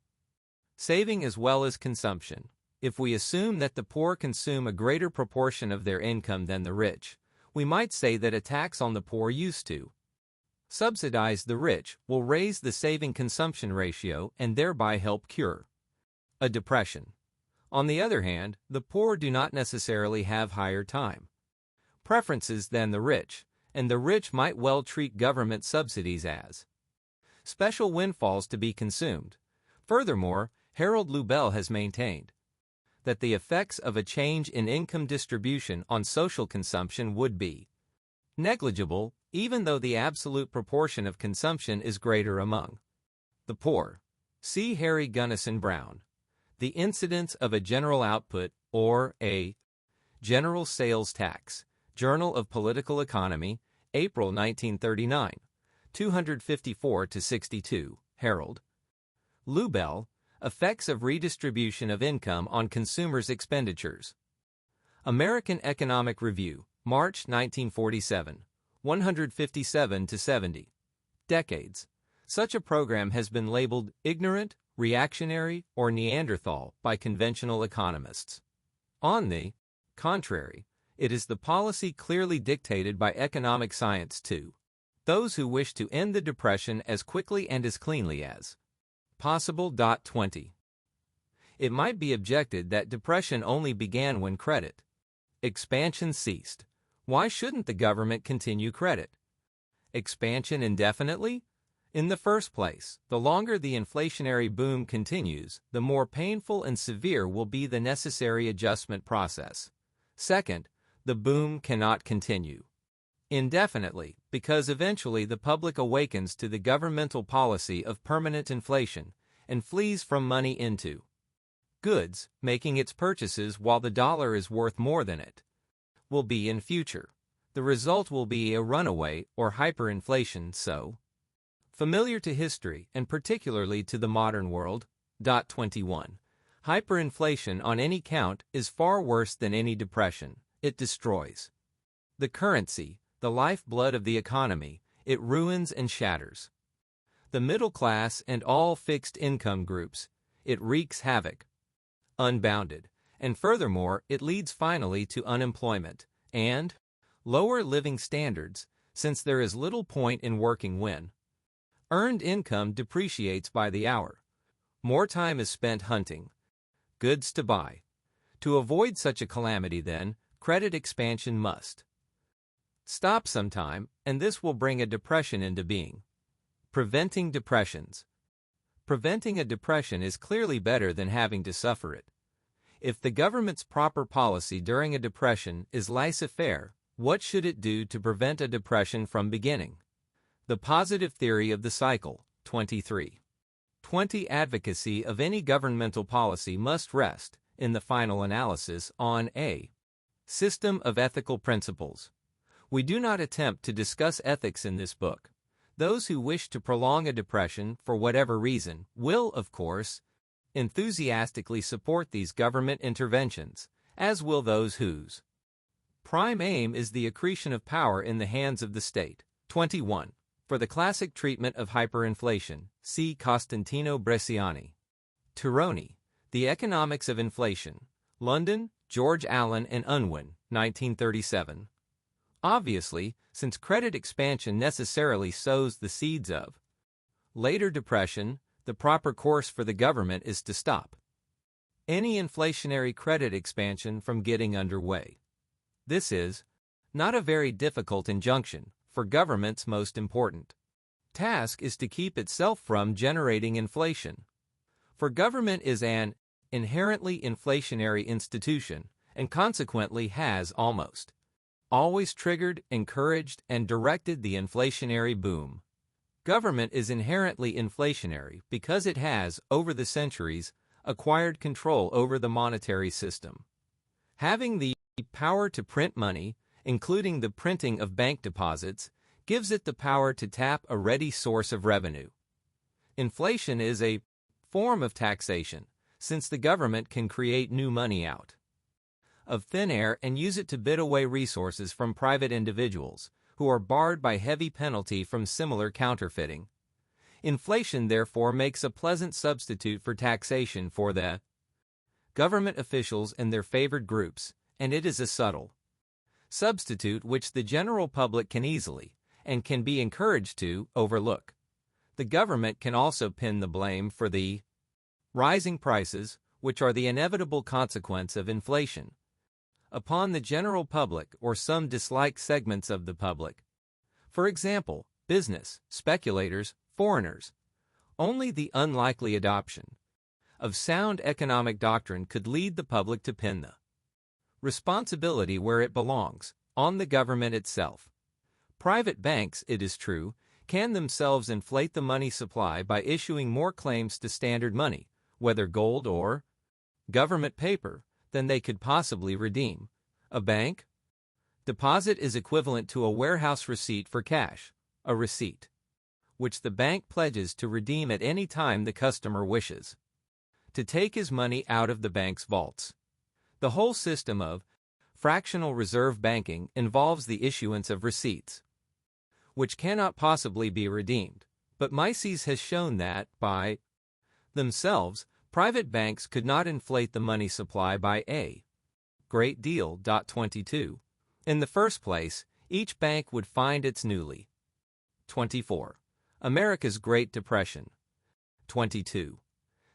Speaker 1: saving as well as consumption. If we assume that the poor consume a greater proportion of their income than the rich, we might say that a tax on the poor used to subsidize the rich will raise the saving-consumption ratio and thereby help cure a depression. On the other hand, the poor do not necessarily have higher time preferences than the rich, and the rich might well treat government subsidies as special windfalls to be consumed. Furthermore, Harold Lubell has maintained that the effects of a change in income distribution on social consumption would be negligible, even though the absolute proportion of consumption is greater among the poor. See Harry Gunnison Brown. The Incidence of a General Output, or a General Sales Tax. Journal of Political Economy, April 1939. 254-62, Harold Lubell, Effects of Redistribution of Income on Consumers' Expenditures. American Economic Review, March 1947, 157-70. Decades. Such a program has been labeled ignorant, reactionary, or Neanderthal by conventional economists. On the contrary, it is the policy clearly dictated by economic science to those who wish to end the Depression as quickly and as cleanly as possible. 20. It might be objected that depression only began when credit expansion ceased. Why shouldn't the government continue credit expansion indefinitely? In the first place, the longer the inflationary boom continues, the more painful and severe will be the necessary adjustment process. Second, the boom cannot continue indefinitely, because eventually the public awakens to the governmental policy of permanent inflation and flees from money into goods, making its purchases while the dollar is worth more than it will be in future. The result will be a runaway or hyperinflation so familiar to history and particularly to the modern world. 21. Hyperinflation on any count is far worse than any depression. It destroys the currency, the lifeblood of the economy. It ruins and shatters the middle class and all fixed income groups. It wreaks havoc unbounded, and furthermore it leads finally to unemployment and lower living standards, since there is little point in working when earned income depreciates by the hour. More time is spent hunting goods to buy. To avoid such a calamity, then, credit expansion must stop sometime, and this will bring a depression into being. Preventing depressions. Preventing a depression is clearly better than having to suffer it. If the government's proper policy during a depression is laissez-faire, what should it do to prevent a depression from beginning? The positive theory of the cycle. 23. 20. Advocacy of any governmental policy must rest, in the final analysis, on a system of ethical principles. We do not attempt to discuss ethics in this book. Those who wish to prolong a depression for whatever reason will, of course, enthusiastically support these government interventions, as will those whose prime aim is the accretion of power in the hands of the state. 21. For the classic treatment of hyperinflation, see Costantino Bresciani. Tironi, The Economics of Inflation. London, George Allen and Unwin, 1937. Obviously, since credit expansion necessarily sows the seeds of later depression, the proper course for the government is to stop any inflationary credit expansion from getting underway. This is not a very difficult injunction, for government's most important task is to keep itself from generating inflation. For government is an inherently inflationary institution, and consequently has almost always triggered, encouraged, and directed the inflationary boom. Government is inherently inflationary because it has, over the centuries, acquired control over the monetary system. Having the power to print money, including the printing of bank deposits, gives it the power to tap a ready source of revenue. Inflation is a form of taxation, since the government can create new money out of thin air and use it to bid away resources from private individuals, who are barred by heavy penalty from similar counterfeiting. Inflation therefore makes a pleasant substitute for taxation for the government officials and their favored groups, and it is a subtle substitute which the general public can easily, and can be encouraged to, overlook. The government can also pin the blame for the rising prices, which are the inevitable consequence of inflation, upon the general public or some disliked segments of the public. For example, business, speculators, foreigners. Only the unlikely adoption of sound economic doctrine could lead the public to pin the responsibility where it belongs, on the government itself. Private banks, it is true, can themselves inflate the money supply by issuing more claims to standard money, whether gold or government paper, than they could possibly redeem. A bank deposit is equivalent to a warehouse receipt for cash, a receipt which the bank pledges to redeem at any time the customer wishes to take his money out of the bank's vaults. The whole system of fractional reserve banking involves the issuance of receipts, which cannot possibly be redeemed, but Mises has shown that, by themselves, private banks could not inflate the money supply by a great deal. 22. In the first place, each bank would find its newly 24. America's Great Depression. 22.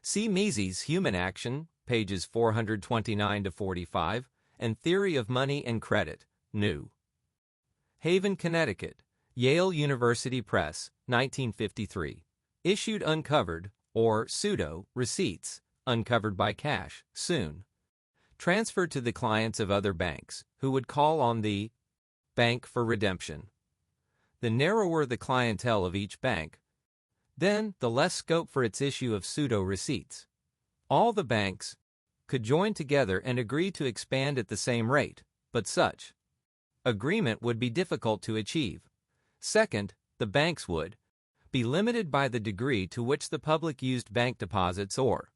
Speaker 1: See Mises' Human Action, pages 429-45, and Theory of Money and Credit, New Haven, Connecticut, Yale University Press, 1953. Issued uncovered, or pseudo, receipts, uncovered by cash, soon transferred to the clients of other banks, who would call on the bank for redemption. The narrower the clientele of each bank, then the less scope for its issue of pseudo-receipts. All the banks could join together and agree to expand at the same rate, but such agreement would be difficult to achieve. Second, the banks would be limited by the degree to which the public used bank deposits or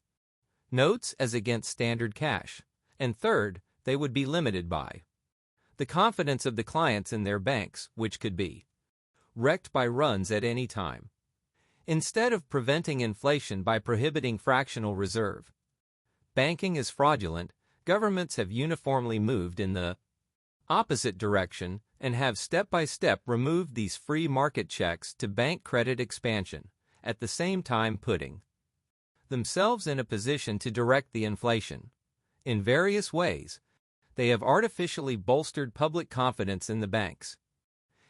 Speaker 1: notes as against standard cash. And third, they would be limited by the confidence of the clients in their banks, which could be wrecked by runs at any time. Instead of preventing inflation by prohibiting fractional reserve banking as fraudulent, governments have uniformly moved in the opposite direction and have step by step removed these free market checks to bank credit expansion, at the same time putting themselves in a position to direct the inflation. In various ways, they have artificially bolstered public confidence in the banks,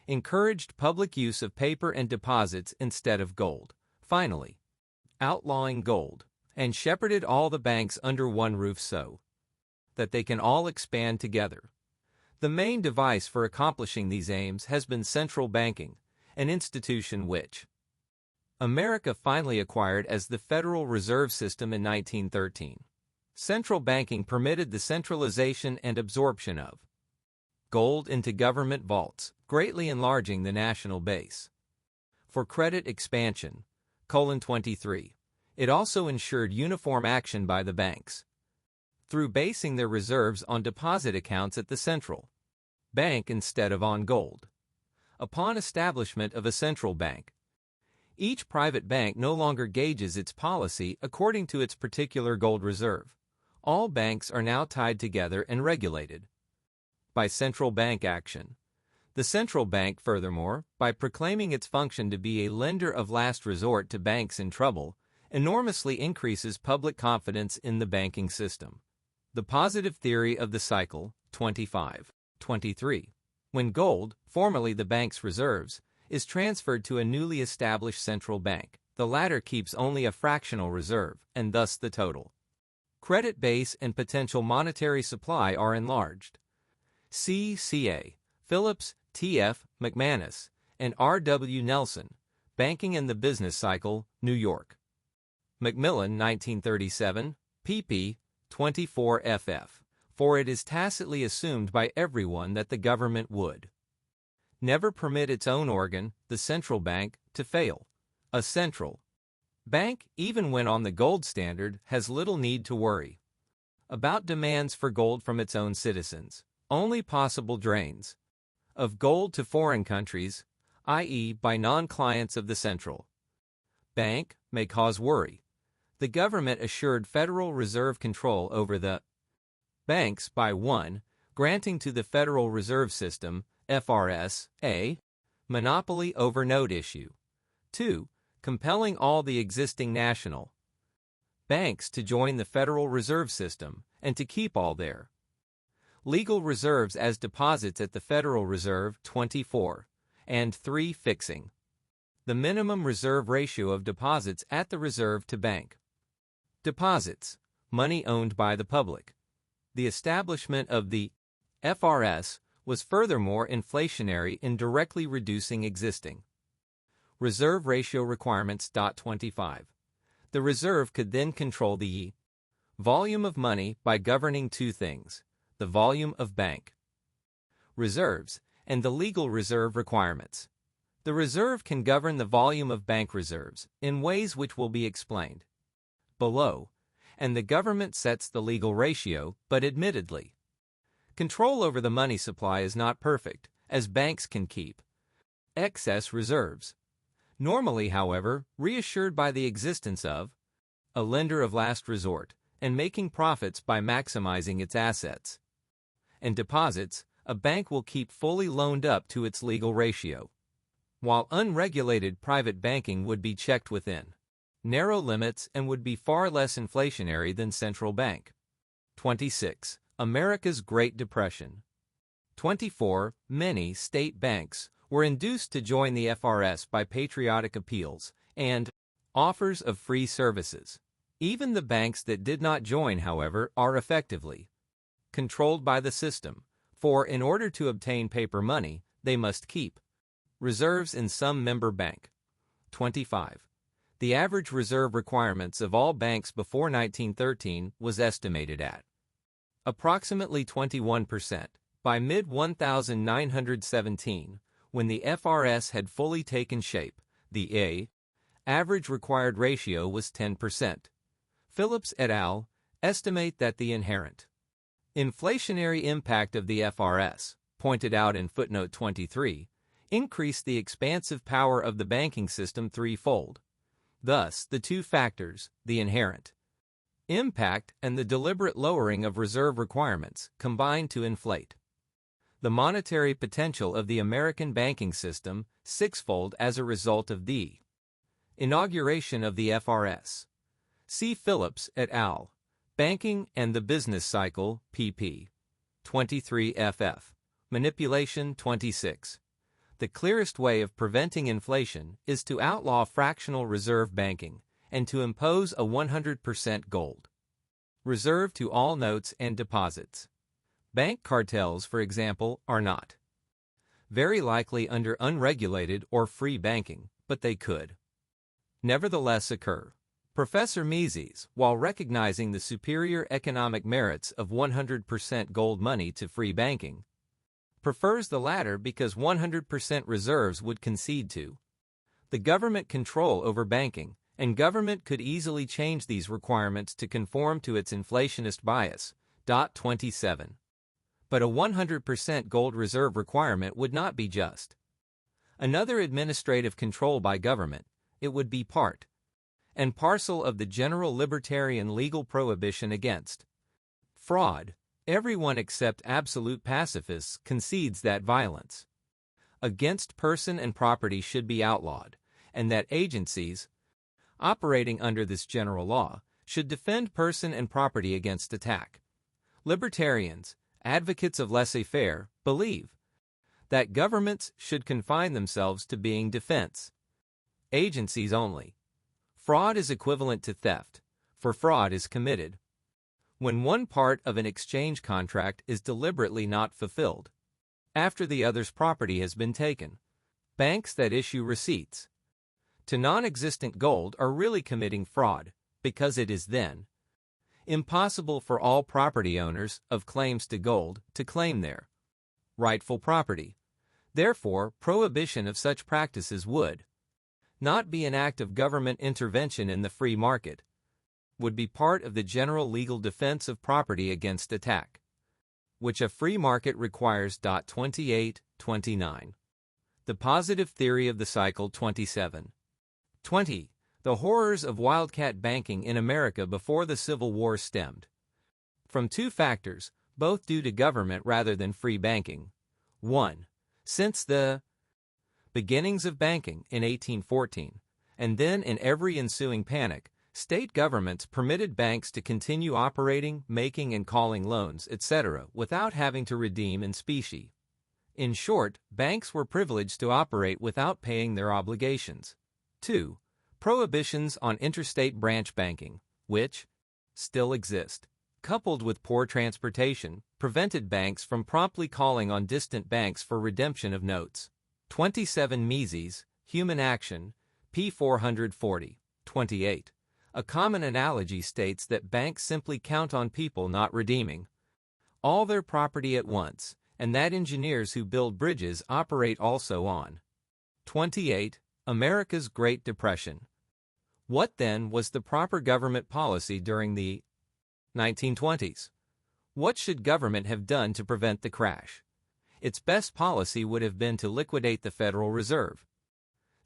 Speaker 1: encouraged public use of paper and deposits instead of gold, finally outlawing gold, and shepherded all the banks under one roof so that they can all expand together. The main device for accomplishing these aims has been central banking, an institution which America finally acquired as the Federal Reserve System in 1913. Central banking permitted the centralization and absorption of gold into government vaults, greatly enlarging the national base for credit expansion. 23. It also ensured uniform action by the banks through basing their reserves on deposit accounts at the central bank instead of on gold. Upon establishment of a central bank, each private bank no longer gauges its policy according to its particular gold reserve. All banks are now tied together and regulated by central bank action. The central bank, furthermore, by proclaiming its function to be a lender of last resort to banks in trouble, enormously increases public confidence in the banking system. The positive theory of the cycle. 25. 23. When gold, formerly the bank's reserves, is transferred to a newly established central bank, the latter keeps only a fractional reserve, and thus the total credit base and potential monetary supply are enlarged. C.A. Phillips, T.F. McManus, and R.W. Nelson, Banking and the Business Cycle, New York. Macmillan, 1937, pp. 24 ff. For it is tacitly assumed by everyone that the government would never permit its own organ, the central bank, to fail. A central bank, even when on the gold standard, has little need to worry about demands for gold from its own citizens. Only possible drains of gold to foreign countries, i.e. by non-clients of the central bank, may cause worry. The government assured Federal Reserve control over the banks by 1. Granting to the Federal Reserve System, FRS, a monopoly over note issue. 2. Compelling all the existing national banks to join the Federal Reserve System and to keep all their Legal reserves as deposits at the Federal Reserve 24, and 3. Fixing the minimum reserve ratio of deposits at the Reserve to bank. Deposits, money owned by the public. The establishment of the FRS was furthermore inflationary in directly reducing existing reserve ratio requirements. 25. The Reserve could then control the volume of money by governing two things: the volume of bank reserves and the legal reserve requirements. The Reserve can govern the volume of bank reserves in ways which will be explained below, and the government sets the legal ratio, but admittedly, control over the money supply is not perfect, as banks can keep excess reserves. Normally, however, reassured by the existence of a lender of last resort and making profits by maximizing its assets and deposits, a bank will keep fully loaned up to its legal ratio, while unregulated private banking would be checked within narrow limits and would be far less inflationary than central bank. 26. America's Great Depression. 24. Many state banks were induced to join the FRS by patriotic appeals and offers of free services. Even the banks that did not join, however, are effectively controlled by the system, for in order to obtain paper money, they must keep reserves in some member bank. 25. The average reserve requirements of all banks before 1913 was estimated at approximately 21%. By mid-1917, when the FRS had fully taken shape, the average required ratio was 10%. Phillips et al. Estimate that the inherent inflationary impact of the FRS, pointed out in footnote 23, increased the expansive power of the banking system threefold. Thus, the two factors, the inherent impact and the deliberate lowering of reserve requirements, combined to inflate the monetary potential of the American banking system sixfold as a result of the inauguration of the FRS. See Phillips et al. Banking and the Business Cycle, pp. 23 ff. Manipulation 26. The clearest way of preventing inflation is to outlaw fractional reserve banking and to impose a 100% gold reserve to all notes and deposits. Bank cartels, for example, are not very likely under unregulated or free banking, but they could nevertheless occur. Professor Mises, while recognizing the superior economic merits of 100% gold money to free banking, prefers the latter because 100% reserves would concede to the government control over banking, and government could easily change these requirements to conform to its inflationist bias. 27. But a 100% gold reserve requirement would not be just another administrative control by government. It would be part and parcel of the general libertarian legal prohibition against fraud. Everyone except absolute pacifists concedes that violence against person and property should be outlawed, and that agencies operating under this general law should defend person and property against attack. Libertarians, advocates of laissez-faire, believe that governments should confine themselves to being defense agencies only. Fraud is equivalent to theft, for fraud is committed when one part of an exchange contract is deliberately not fulfilled after the other's property has been taken. Banks that issue receipts to non-existent gold are really committing fraud, because it is then impossible for all property owners of claims to gold to claim their rightful property. Therefore, prohibition of such practices would not be an act of government intervention in the free market, would be part of the general legal defense of property against attack, which a free market requires. 28, 29. The Positive Theory of the Cycle. 27. 20. The horrors of wildcat banking in America before the Civil War stemmed from two factors, both due to government rather than free banking. 1. Since the beginnings of banking in 1814, and then in every ensuing panic, State governments permitted banks to continue operating, making and calling loans, etc., without having to redeem in specie. In short, banks were privileged to operate without paying their obligations. 2. Prohibitions on interstate branch banking, which still exist, coupled with poor transportation, prevented banks from promptly calling on distant banks for redemption of notes. 27 Mises, Human Action, p. 440. 28. A common analogy states that banks simply count on people not redeeming all their property at once, and that engineers who build bridges operate also on. 28. America's Great Depression. What then was the proper government policy during the 1920s? What should government have done to prevent the crash? Its best policy would have been to liquidate the Federal Reserve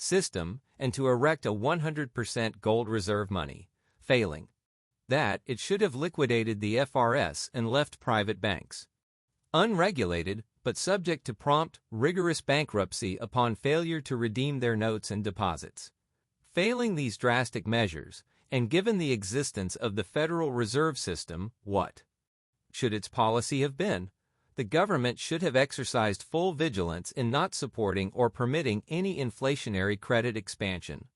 Speaker 1: System and to erect a 100% gold reserve money. Failing that, it should have liquidated the FRS and left private banks unregulated, but subject to prompt, rigorous bankruptcy upon failure to redeem their notes and deposits. Failing these drastic measures, and given the existence of the Federal Reserve System, what should its policy have been? The government should have exercised full vigilance in not supporting or permitting any inflationary credit expansion.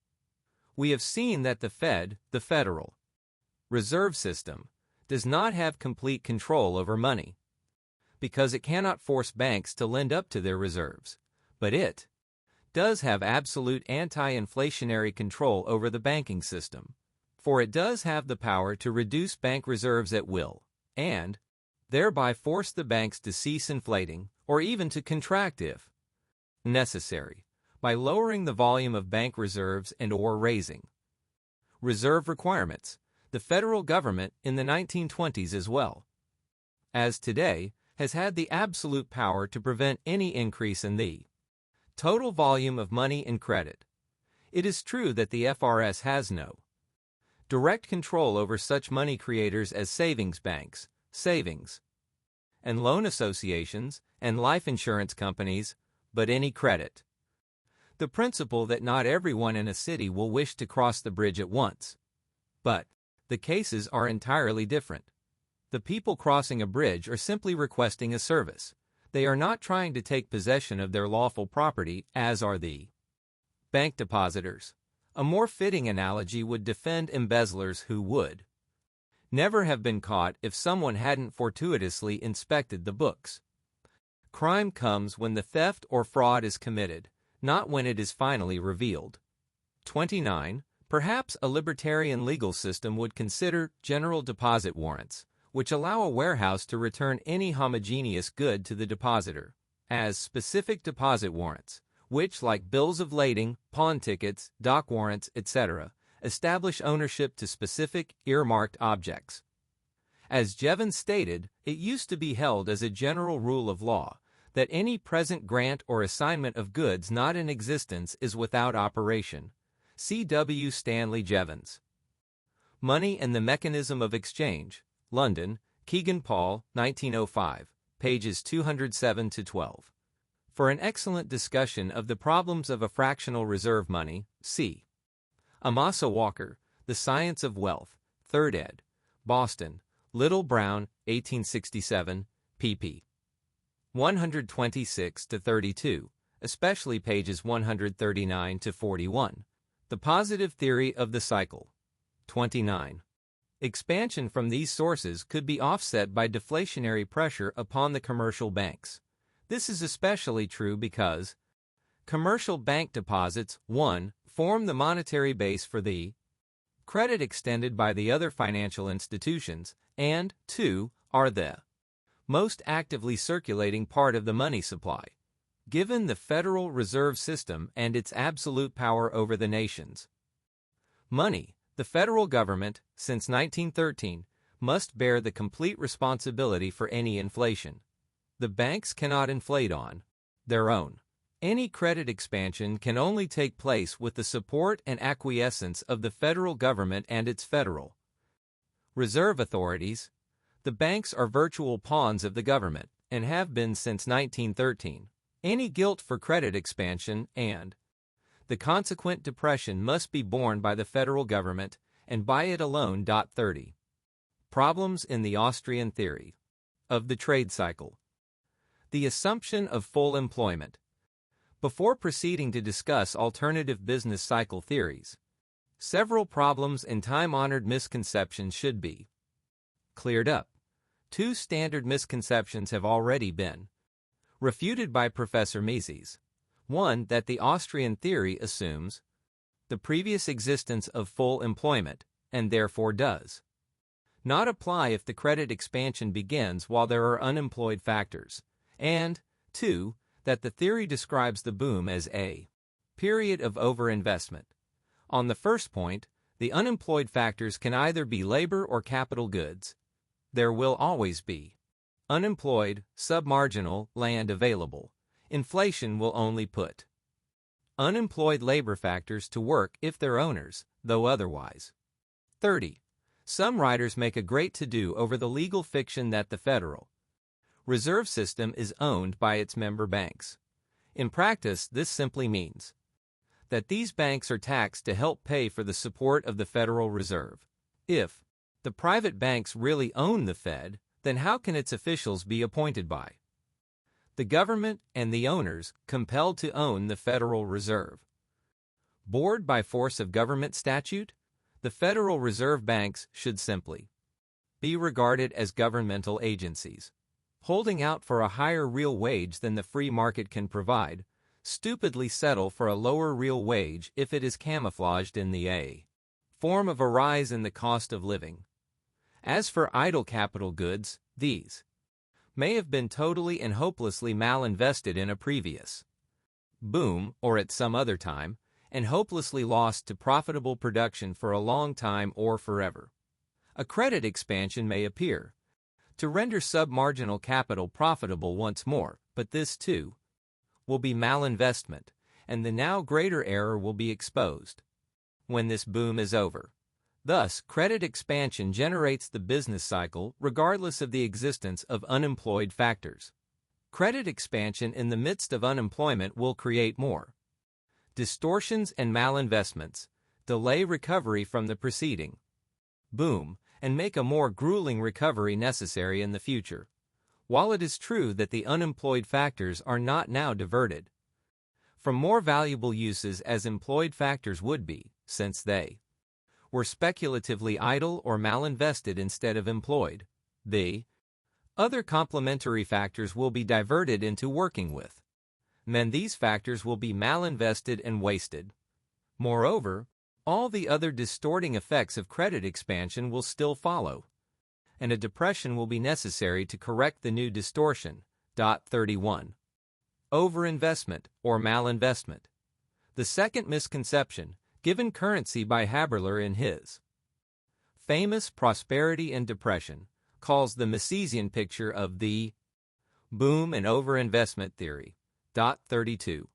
Speaker 1: We have seen that the Fed, the Federal Reserve System, does not have complete control over money, because it cannot force banks to lend up to their reserves, but it does have absolute anti-inflationary control over the banking system, for it does have the power to reduce bank reserves at will, and thereby force the banks to cease inflating, or even to contract if necessary, by lowering the volume of bank reserves and/or raising reserve requirements. The federal government in the 1920s as well as today has had the absolute power to prevent any increase in the total volume of money and credit. It is true that the FRS has no direct control over such money creators as savings banks, savings and loan associations, and life insurance companies, but any credit. The principle that not everyone in a city will wish to cross the bridge at once. But the cases are entirely different. The people crossing a bridge are simply requesting a service. They are not trying to take possession of their lawful property, as are the bank depositors. A more fitting analogy would defend embezzlers who would never have been caught if someone hadn't fortuitously inspected the books. Crime comes when the theft or fraud is committed, not when it is finally revealed. 29. Perhaps a libertarian legal system would consider general deposit warrants, which allow a warehouse to return any homogeneous good to the depositor, as specific deposit warrants, which, like bills of lading, pawn tickets, dock warrants, etc., establish ownership to specific, earmarked objects. As Jevons stated, it used to be held as a general rule of law that any present grant or assignment of goods not in existence is without operation. C. W. Stanley Jevons. Money and the Mechanism of Exchange, London, Kegan Paul, 1905, pages 207-12. For an excellent discussion of the problems of a fractional reserve money, see Amasa Walker, The Science of Wealth, 3rd ed., Boston, Little Brown, 1867, pp. 126-32, especially pages 139-41. The Positive Theory of the Cycle. 29. Expansion from these sources could be offset by deflationary pressure upon the commercial banks. This is especially true because commercial bank deposits, 1. Form the monetary base for the credit extended by the other financial institutions, and 2. Are the most actively circulating part of the money supply. Given the Federal Reserve System and its absolute power over the nation's money, the federal government, since 1913, must bear the complete responsibility for any inflation. The banks cannot inflate on their own. Any credit expansion can only take place with the support and acquiescence of the federal government and its Federal Reserve authorities. The banks are virtual pawns of the government, and have been since 1913. Any guilt for credit expansion and the consequent depression must be borne by the federal government, and buy it alone. 30. Problems in the Austrian theory of the trade cycle. The assumption of full employment. Before proceeding to discuss alternative business cycle theories, several problems and time-honored misconceptions should be cleared up. Two standard misconceptions have already been refuted by Professor Mises. One, that the Austrian theory assumes the previous existence of full employment, and therefore does not apply if the credit expansion begins while there are unemployed factors. And, two, that the theory describes the boom as a period of overinvestment. On the first point, the unemployed factors can either be labor or capital goods. There will always be unemployed, submarginal land available. Inflation will only put unemployed labor factors to work if their owners, though otherwise. 30. Some writers make a great to-do over the legal fiction that the Federal Reserve System is owned by its member banks. In practice, this simply means that these banks are taxed to help pay for the support of the Federal Reserve. If the private banks really own the Fed, then how can its officials be appointed by the government and the owners compelled to own the Federal Reserve Board by force of government statute? The Federal Reserve banks should simply be regarded as governmental agencies, holding out for a higher real wage than the free market can provide, stupidly settle for a lower real wage if it is camouflaged in the a form of a rise in the cost of living. As for idle capital goods, these may have been totally and hopelessly malinvested in a previous boom or at some other time, and hopelessly lost to profitable production for a long time or forever. A credit expansion may appear to render submarginal capital profitable once more, but this, too, will be malinvestment, and the now greater error will be exposed when this boom is over. Thus, credit expansion generates the business cycle regardless of the existence of unemployed factors. Credit expansion in the midst of unemployment will create more distortions and malinvestments, delay recovery from the preceding boom, and make a more grueling recovery necessary in the future. While it is true that the unemployed factors are not now diverted from more valuable uses as employed factors would be, since they were speculatively idle or malinvested instead of employed, the other complementary factors will be diverted into working with men. These factors will be malinvested and wasted. Moreover, all the other distorting effects of credit expansion will still follow, and a depression will be necessary to correct the new distortion. 31. Overinvestment or malinvestment. The second misconception, given currency by Haberler in his famous Prosperity and Depression, calls the Misesian picture of the boom and overinvestment theory. 32.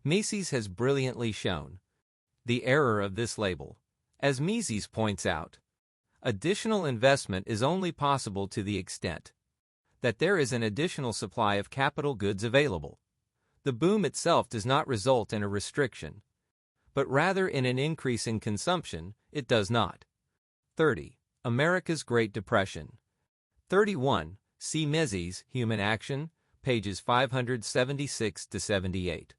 Speaker 1: Mises has brilliantly shown the error of this label. As Mises points out, additional investment is only possible to the extent that there is an additional supply of capital goods available. The boom itself does not result in a restriction, but rather in an increase in consumption. It does not. 30. America's Great Depression. 31. See Mises, Human Action, pages 576-78.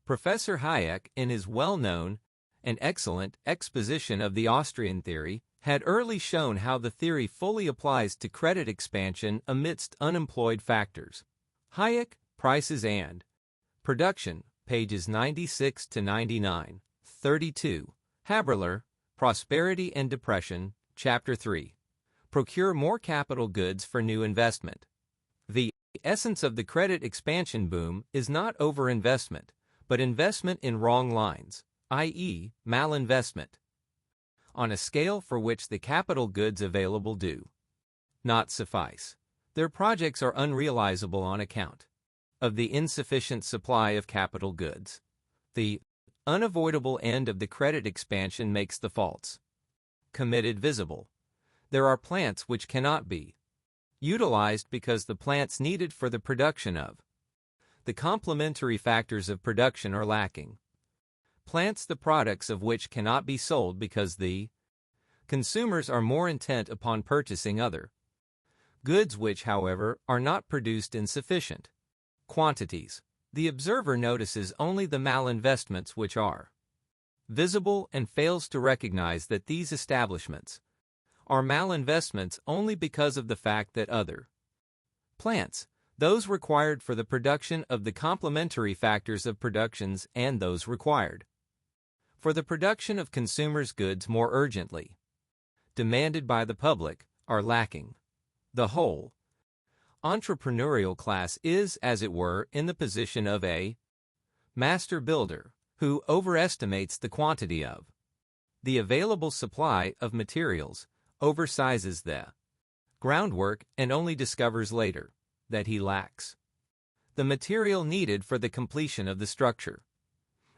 Speaker 1: Professor Hayek, in his well-known and excellent exposition of the Austrian theory, had early shown how the theory fully applies to credit expansion amidst unemployed factors. Hayek, Prices and Production, pages 96-99. 32. Haberler, Prosperity and Depression, Chapter 3. Procure more capital goods for new investment. The essence of the credit expansion boom is not overinvestment, but investment in wrong lines, i.e., malinvestment, on a scale for which the capital goods available do not suffice. Their projects are unrealizable on account of the insufficient supply of capital goods. The unavoidable end of the credit expansion makes the faults committed visible. There are plants which cannot be utilized because the plants needed for the production of the complementary factors of production are lacking. Plants the products of which cannot be sold because the consumers are more intent upon purchasing other goods which, however, are not produced in sufficient quantities. The observer notices only the malinvestments which are visible and fails to recognize that these establishments are malinvestments only because of the fact that other plants, those required for the production of the complementary factors of productions and those required for the production of consumers' goods more urgently demanded by the public, are lacking. The whole entrepreneurial class is, as it were, in the position of a master builder who overestimates the quantity of the available supply of materials, oversizes the groundwork, and only discovers later that he lacks the material needed for the completion of the structure.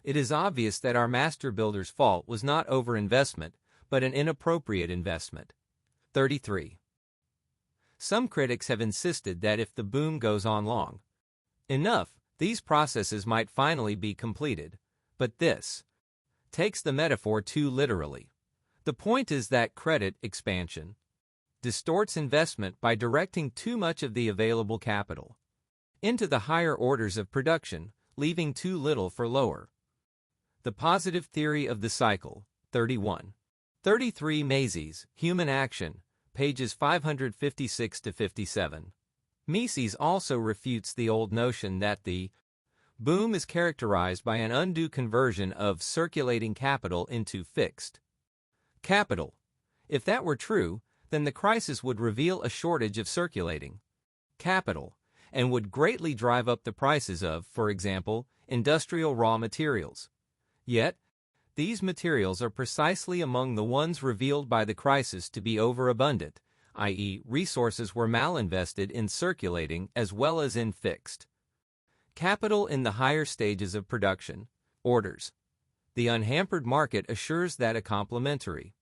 Speaker 1: It is obvious that our master builder's fault was not overinvestment, but an inappropriate investment. 33. Some critics have insisted that if the boom goes on long enough, these processes might finally be completed, but this takes the metaphor too literally. The point is that credit expansion distorts investment by directing too much of the available capital into the higher orders of production, leaving too little for lower. The positive theory of the cycle. 31. 33. Macy's, Human Action, pages 556 to 57. Mises also refutes the old notion that the boom is characterized by an undue conversion of circulating capital into fixed capital. If that were true, then the crisis would reveal a shortage of circulating capital and would greatly drive up the prices of, for example, industrial raw materials. Yet, these materials are precisely among the ones revealed by the crisis to be overabundant, i.e., resources were malinvested in circulating as well as in fixed capital in the higher stages of production. Orders. The unhampered market assures that a complementary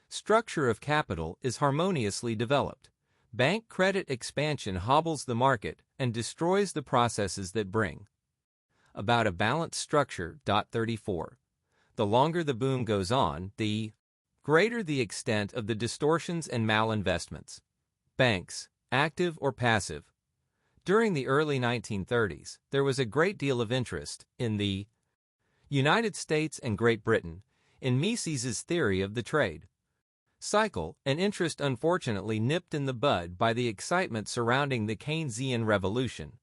Speaker 1: structure of capital is harmoniously developed. Bank credit expansion hobbles the market and destroys the processes that bring about a balanced structure. 34. The longer the boom goes on, the greater the extent of the distortions and malinvestments. Banks, active or passive. During the early 1930s, there was a great deal of interest in the United States and Great Britain in Mises's theory of the trade cycle, an interest unfortunately nipped in the bud by the excitement surrounding the Keynesian revolution.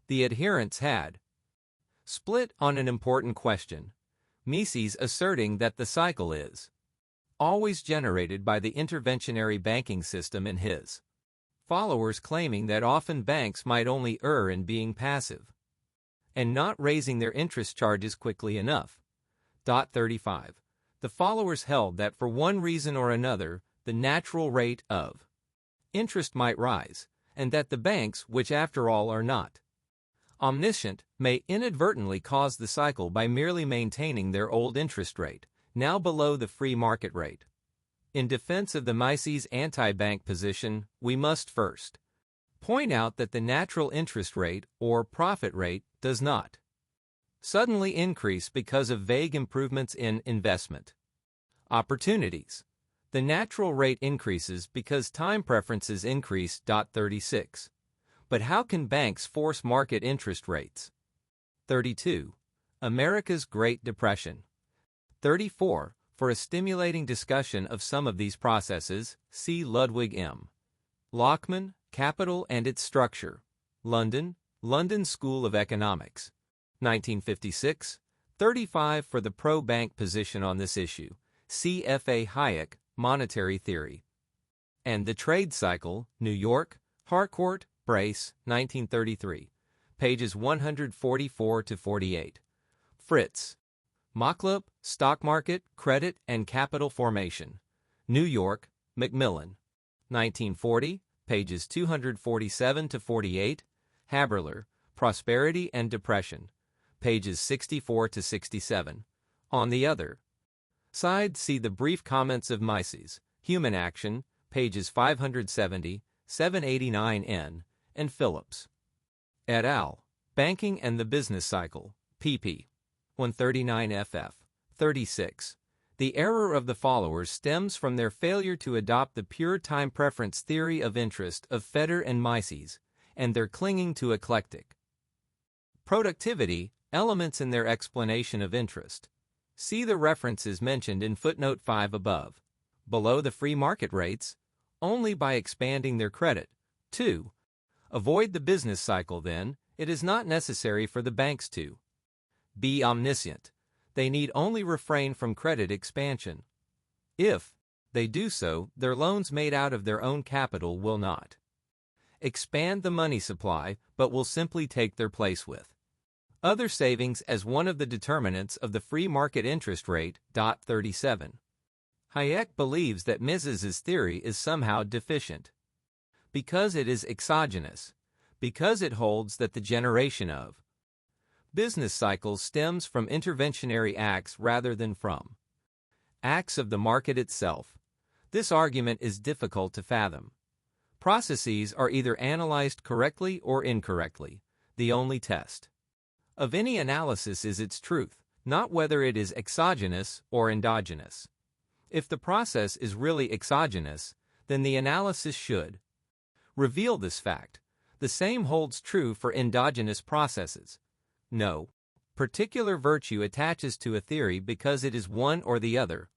Speaker 1: The adherents had split on an important question, Mises asserting that the cycle is always generated by the interventionary banking system, and his followers claiming that often banks might only err in being passive and not raising their interest charges quickly enough. 35. The followers held that for one reason or another, the natural rate of interest might rise, and that the banks, which after all are not omniscient, may inadvertently cause the cycle by merely maintaining their old interest rate, now below the free market rate. In defense of the Mises anti-bank position, we must first point out that the natural interest rate, or profit rate, does not suddenly increase because of vague improvements in investment opportunities. The natural rate increases because time preferences increase. 36. But how can banks force market interest rates? 32. America's Great Depression. 34. For a stimulating discussion of some of these processes, see Ludwig M. Lockman, Capital and Its Structure. London, London School of Economics. 1956. 35. For the pro-bank position on this issue, see F. A. Hayek, Monetary Theory and the Trade Cycle, New York, Harcourt, Brace, 1933, pages 144 to 48. Fritz. Machlup, Stock Market, Credit, and Capital Formation. New York, Macmillan. 1940, pages 247 to 48. Haberler, Prosperity and Depression, pages 64 to 67. On the other side, see the brief comments of Mises, Human Action, pages 570, 789n, and Phillips. Et al. Banking and the Business Cycle, pp. 139 ff. 36. The error of the followers stems from their failure to adopt the pure time preference theory of interest of Feder and Mises, and their clinging to eclectic productivity elements in their explanation of interest. See the references mentioned in footnote 5 above. Below the free market rates, only by expanding their credit. 2. Avoid the business cycle. Then, it is not necessary for the banks to be omniscient. They need only refrain from credit expansion. If they do so, their loans made out of their own capital will not expand the money supply, but will simply take their place with other savings as one of the determinants of the free market interest rate. 37. Hayek believes that Mises's theory is somehow deficient because it is exogenous, because it holds that the generation of business cycles stems from interventionary acts rather than from acts of the market itself. This argument is difficult to fathom. Processes are either analyzed correctly or incorrectly. The only test of any analysis is its truth, not whether it is exogenous or endogenous. If the process is really exogenous, then the analysis should reveal this fact. The same holds true for endogenous processes. No particular virtue attaches to a theory because it is one or the other.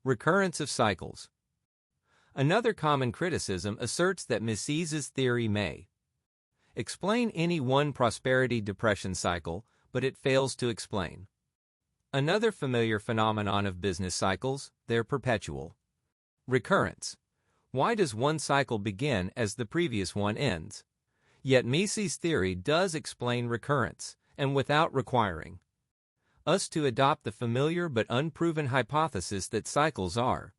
Speaker 1: Recurrence of cycles. Another common criticism asserts that Mises's theory may explain any one prosperity-depression cycle, but it fails to explain another familiar phenomenon of business cycles, their perpetual recurrence. Why does one cycle begin as the previous one ends? Yet Mises's theory does explain recurrence, and without requiring us to adopt the familiar but unproven hypothesis that cycles are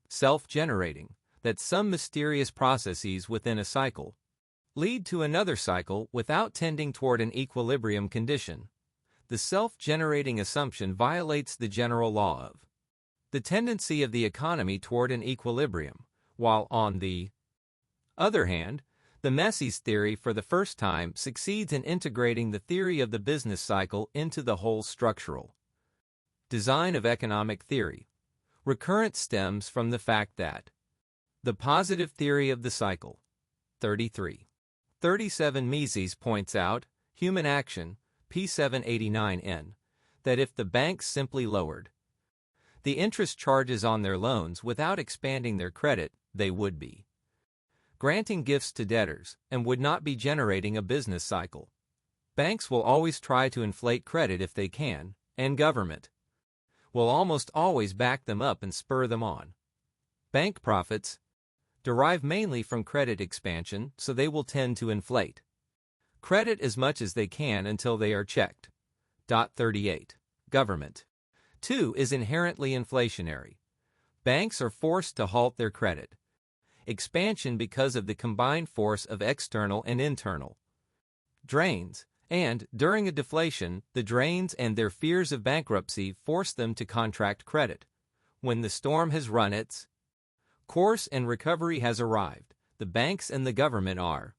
Speaker 1: self-generating, that some mysterious processes within a cycle lead to another cycle without tending toward an equilibrium condition. The self-generating assumption violates the general law of the tendency of the economy toward an equilibrium, while on the other hand, the Mises theory for the first time succeeds in integrating the theory of the business cycle into the whole structural design of economic theory. Recurrence stems from the fact that the positive theory of the cycle. 33. 37. Mises points out, human action, p. 789n, that if the banks simply lowered the interest charges on their loans without expanding their credit, they would be granting gifts to debtors and would not be generating a business cycle. Banks will always try to inflate credit if they can, and government will almost always back them up and spur them on. Bank profits derive mainly from credit expansion, so they will tend to inflate credit as much as they can until they are checked. 38. Government, too, is inherently inflationary. Banks are forced to halt their credit expansion because of the combined force of external and internal drains, and, during a deflation, the drains and their fears of bankruptcy force them to contract credit. When the storm has run its course and recovery has arrived, the banks and the government are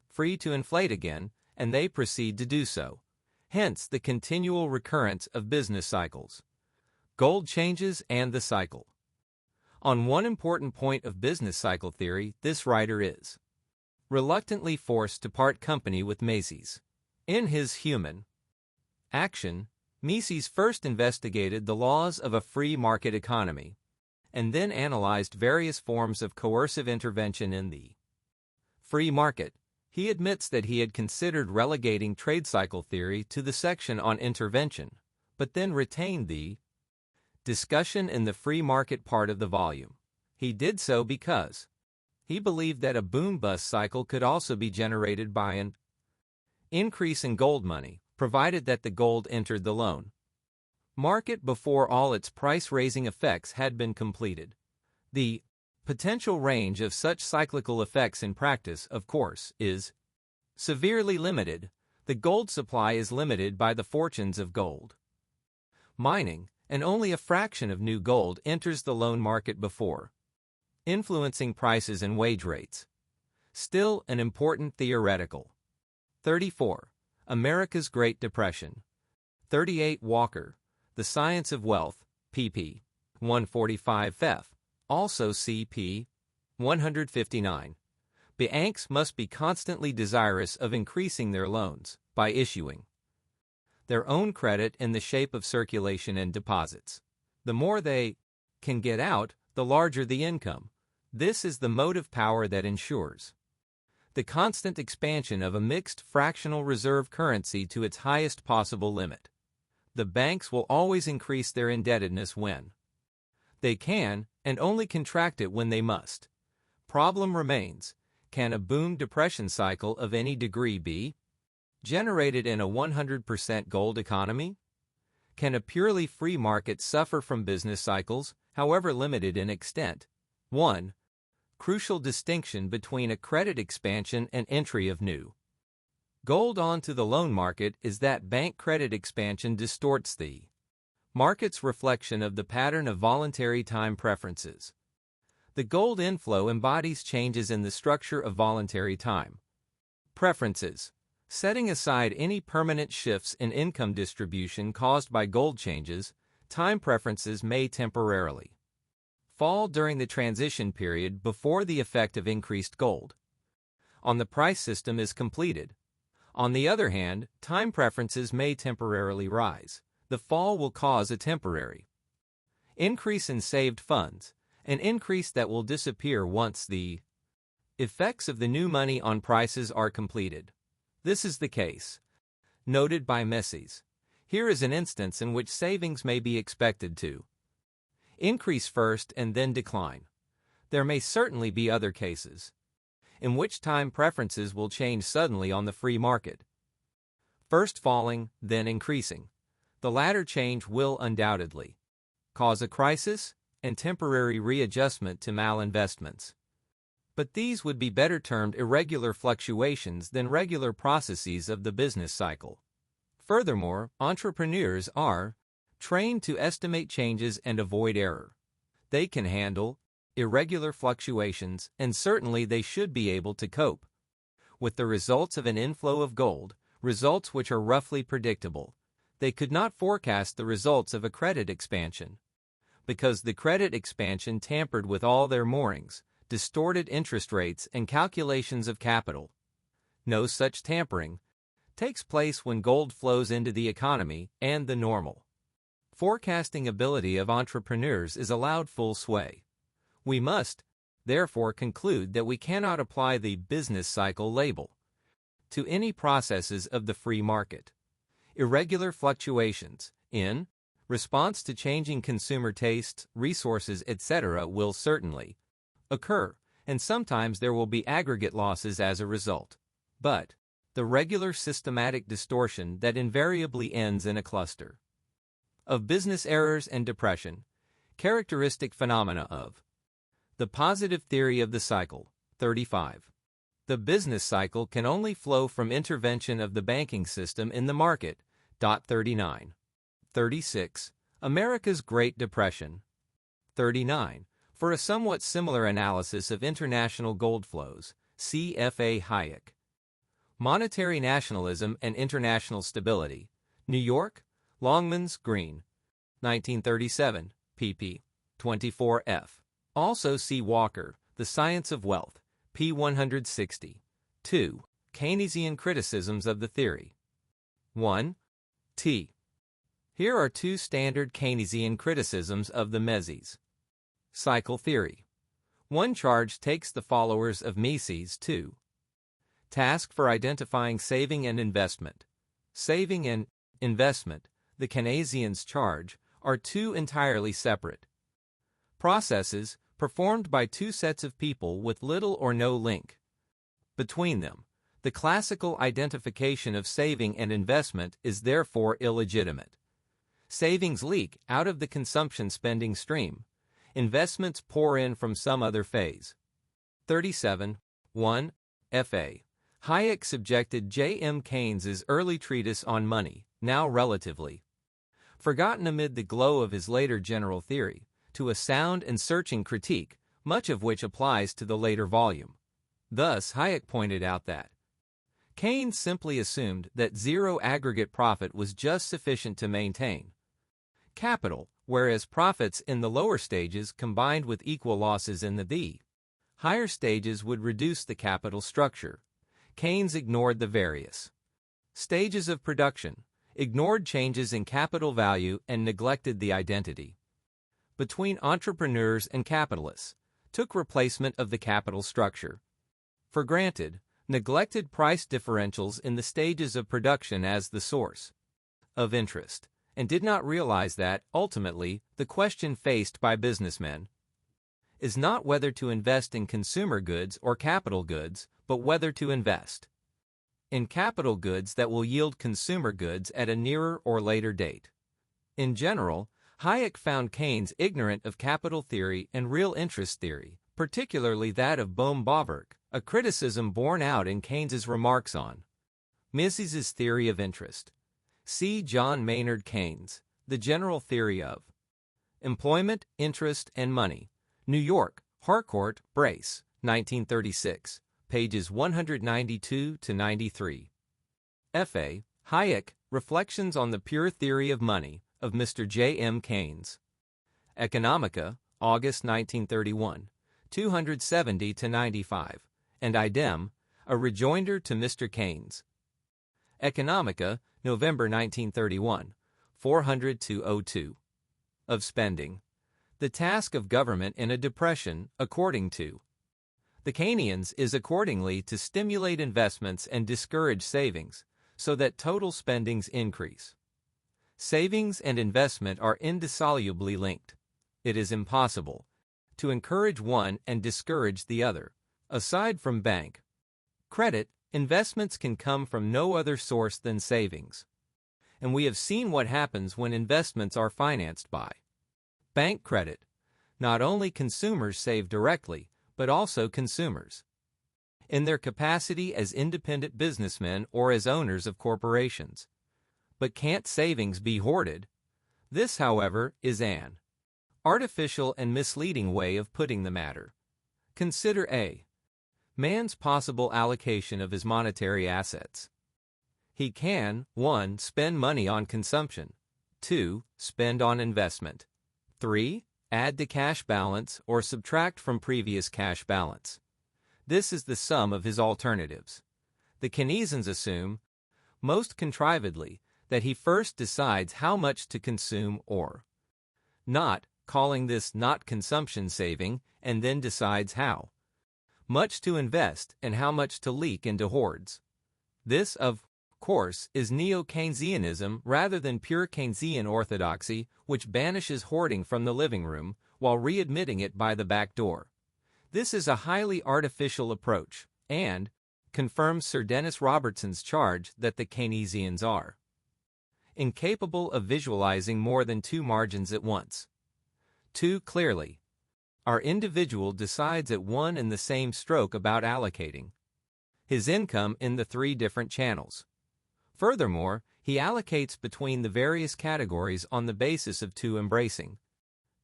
Speaker 1: free to inflate again, and they proceed to do so. Hence the continual recurrence of business cycles. Gold changes and the cycle. On one important point of business cycle theory, this writer is reluctantly forced to part company with Mises. In his Human Action, Mises first investigated the laws of a free market economy, and then analyzed various forms of coercive intervention in the free market. He admits that he had considered relegating trade cycle theory to the section on intervention, but then retained the discussion in the free market part of the volume. He did so because he believed that a boom-bust cycle could also be generated by an increase in gold money, provided that the gold entered the loan market before all its price-raising effects had been completed. The potential range of such cyclical effects in practice, of course, is severely limited. The gold supply is limited by the fortunes of gold mining, and only a fraction of new gold enters the loan market before influencing prices and wage rates. Still an important theoretical. 34. America's Great Depression. 38. Walker, The Science of Wealth, pp. 145 F. Also CP 159. Banks must be constantly desirous of increasing their loans by issuing their own credit in the shape of circulation and deposits. The more they can get out, the larger the income. This is the motive power that ensures the constant expansion of a mixed fractional reserve currency to its highest possible limit. The banks will always increase their indebtedness when they can, and only contract it when they must. Problem remains: can a boom-depression cycle of any degree be generated in a 100% gold economy? Can a purely free market suffer from business cycles, however limited in extent? 1. Crucial distinction between a credit expansion and entry of new gold onto the loan market is that bank credit expansion distorts the market's reflection of the pattern of voluntary time preferences. The gold inflow embodies changes in the structure of voluntary time preferences. Setting aside any permanent shifts in income distribution caused by gold changes, time preferences may temporarily fall during the transition period before the effect of increased gold on the price system is completed. On the other hand, time preferences may temporarily rise. The fall will cause a temporary increase in saved funds, an increase that will disappear once the effects of the new money on prices are completed. This is the case noted by Messies. Here is an instance in which savings may be expected to increase first and then decline. There may certainly be other cases in which time preferences will change suddenly on the free market, first falling, then increasing. The latter change will undoubtedly cause a crisis and temporary readjustment to malinvestments. But these would be better termed irregular fluctuations than regular processes of the business cycle. Furthermore, entrepreneurs are trained to estimate changes and avoid error. They can handle irregular fluctuations, and certainly they should be able to cope with the results of an inflow of gold, results which are roughly predictable. They could not forecast the results of a credit expansion, because the credit expansion tampered with all their moorings, distorted interest rates and calculations of capital. No such tampering takes place when gold flows into the economy, and the normal forecasting ability of entrepreneurs is allowed full sway. We must, therefore, conclude that we cannot apply the business cycle label to any processes of the free market. Irregular fluctuations in response to changing consumer tastes, resources, etc. will certainly occur, and sometimes there will be aggregate losses as a result. But the regular systematic distortion that invariably ends in a cluster of business errors and depression, characteristic phenomena of the positive theory of the cycle. 35. The business cycle can only flow from intervention of the banking system in the market. 39. 36. America's Great Depression. 39. For a somewhat similar analysis of international gold flows, see F.A. Hayek. Monetary Nationalism and International Stability. New York, Longmans, Green. 1937, pp. 24 f. Also see Walker, The Science of Wealth, p. 160. 2. Keynesian criticisms of the theory. 1. T. Here are two standard Keynesian criticisms of the Mises cycle theory. One charge takes the followers of Mises to task for identifying saving and investment. Saving and investment, the Keynesians charge, are two entirely separate processes performed by two sets of people with little or no link between them. The classical identification of saving and investment is therefore illegitimate. Savings leak out of the consumption spending stream. Investments pour in from some other phase. 37. 1. F.A. Hayek subjected J. M. Keynes's early treatise on money, now relatively forgotten amid the glow of his later general theory, to a sound and searching critique, much of which applies to the later volume. Thus, Hayek pointed out that Keynes simply assumed that zero aggregate profit was just sufficient to maintain capital, whereas profits in the lower stages combined with equal losses in the higher stages would reduce the capital structure. Keynes ignored the various stages of production, ignored changes in capital value, and neglected the identity between entrepreneurs and capitalists, took replacement of the capital structure for granted, neglected price differentials in the stages of production as the source of interest, and did not realize that, ultimately, the question faced by businessmen is not whether to invest in consumer goods or capital goods, but whether to invest in capital goods that will yield consumer goods at a nearer or later date. In general, Hayek found Keynes ignorant of capital theory and real interest theory, particularly that of Bohm-Bawerk, a criticism borne out in Keynes's remarks on Mises's theory of interest. See John Maynard Keynes, The General Theory of Employment, Interest, and Money. New York, Harcourt, Brace, 1936, pages 192 to 93. F.A. Hayek, Reflections on the Pure Theory of Money, of Mr. J. M. Keynes. Economica, August 1931, 270 to 95, and idem, A Rejoinder to Mr. Keynes. Economica, November 1931, 400-02. Of spending. The task of government in a depression, according to the Keynesians, is accordingly to stimulate investments and discourage savings, so that total spendings increase. Savings and investment are indissolubly linked. It is impossible to encourage one and discourage the other. Aside from bank credit, investments can come from no other source than savings. And we have seen what happens when investments are financed by bank credit. Not only consumers save directly, but also consumers in their capacity as independent businessmen or as owners of corporations. But can't savings be hoarded? This, however, is an artificial and misleading way of putting the matter. Consider a man's possible allocation of his monetary assets. He can, 1. Spend money on consumption, 2. Spend on investment, 3. Add to cash balance or subtract from previous cash balance. This is the sum of his alternatives. The Keynesians assume, most contrivedly, that he first decides how much to consume or not, calling this not consumption saving, and then decides how much to invest and how much to leak into hoards. This, of course, is neo-Keynesianism rather than pure Keynesian orthodoxy, which banishes hoarding from the living room while readmitting it by the back door. This is a highly artificial approach, and confirms Sir Dennis Robertson's charge that the Keynesians are incapable of visualizing more than two margins at once. Too clearly, our individual decides at one and the same stroke about allocating his income in the three different channels. Furthermore, he allocates between the various categories on the basis of two embracing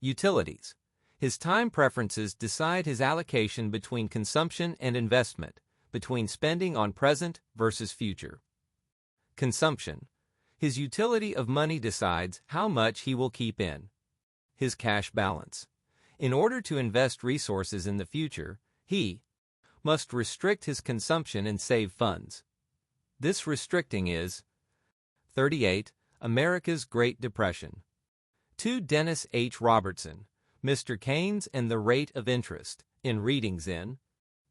Speaker 1: utilities. His time preferences decide his allocation between consumption and investment, between spending on present versus future consumption. His utility of money decides how much he will keep in his cash balance. In order to invest resources in the future, he must restrict his consumption and save funds. This restricting is 38. America's Great Depression. To Dennis H. Robertson, Mr. Keynes and the Rate of Interest, in Readings in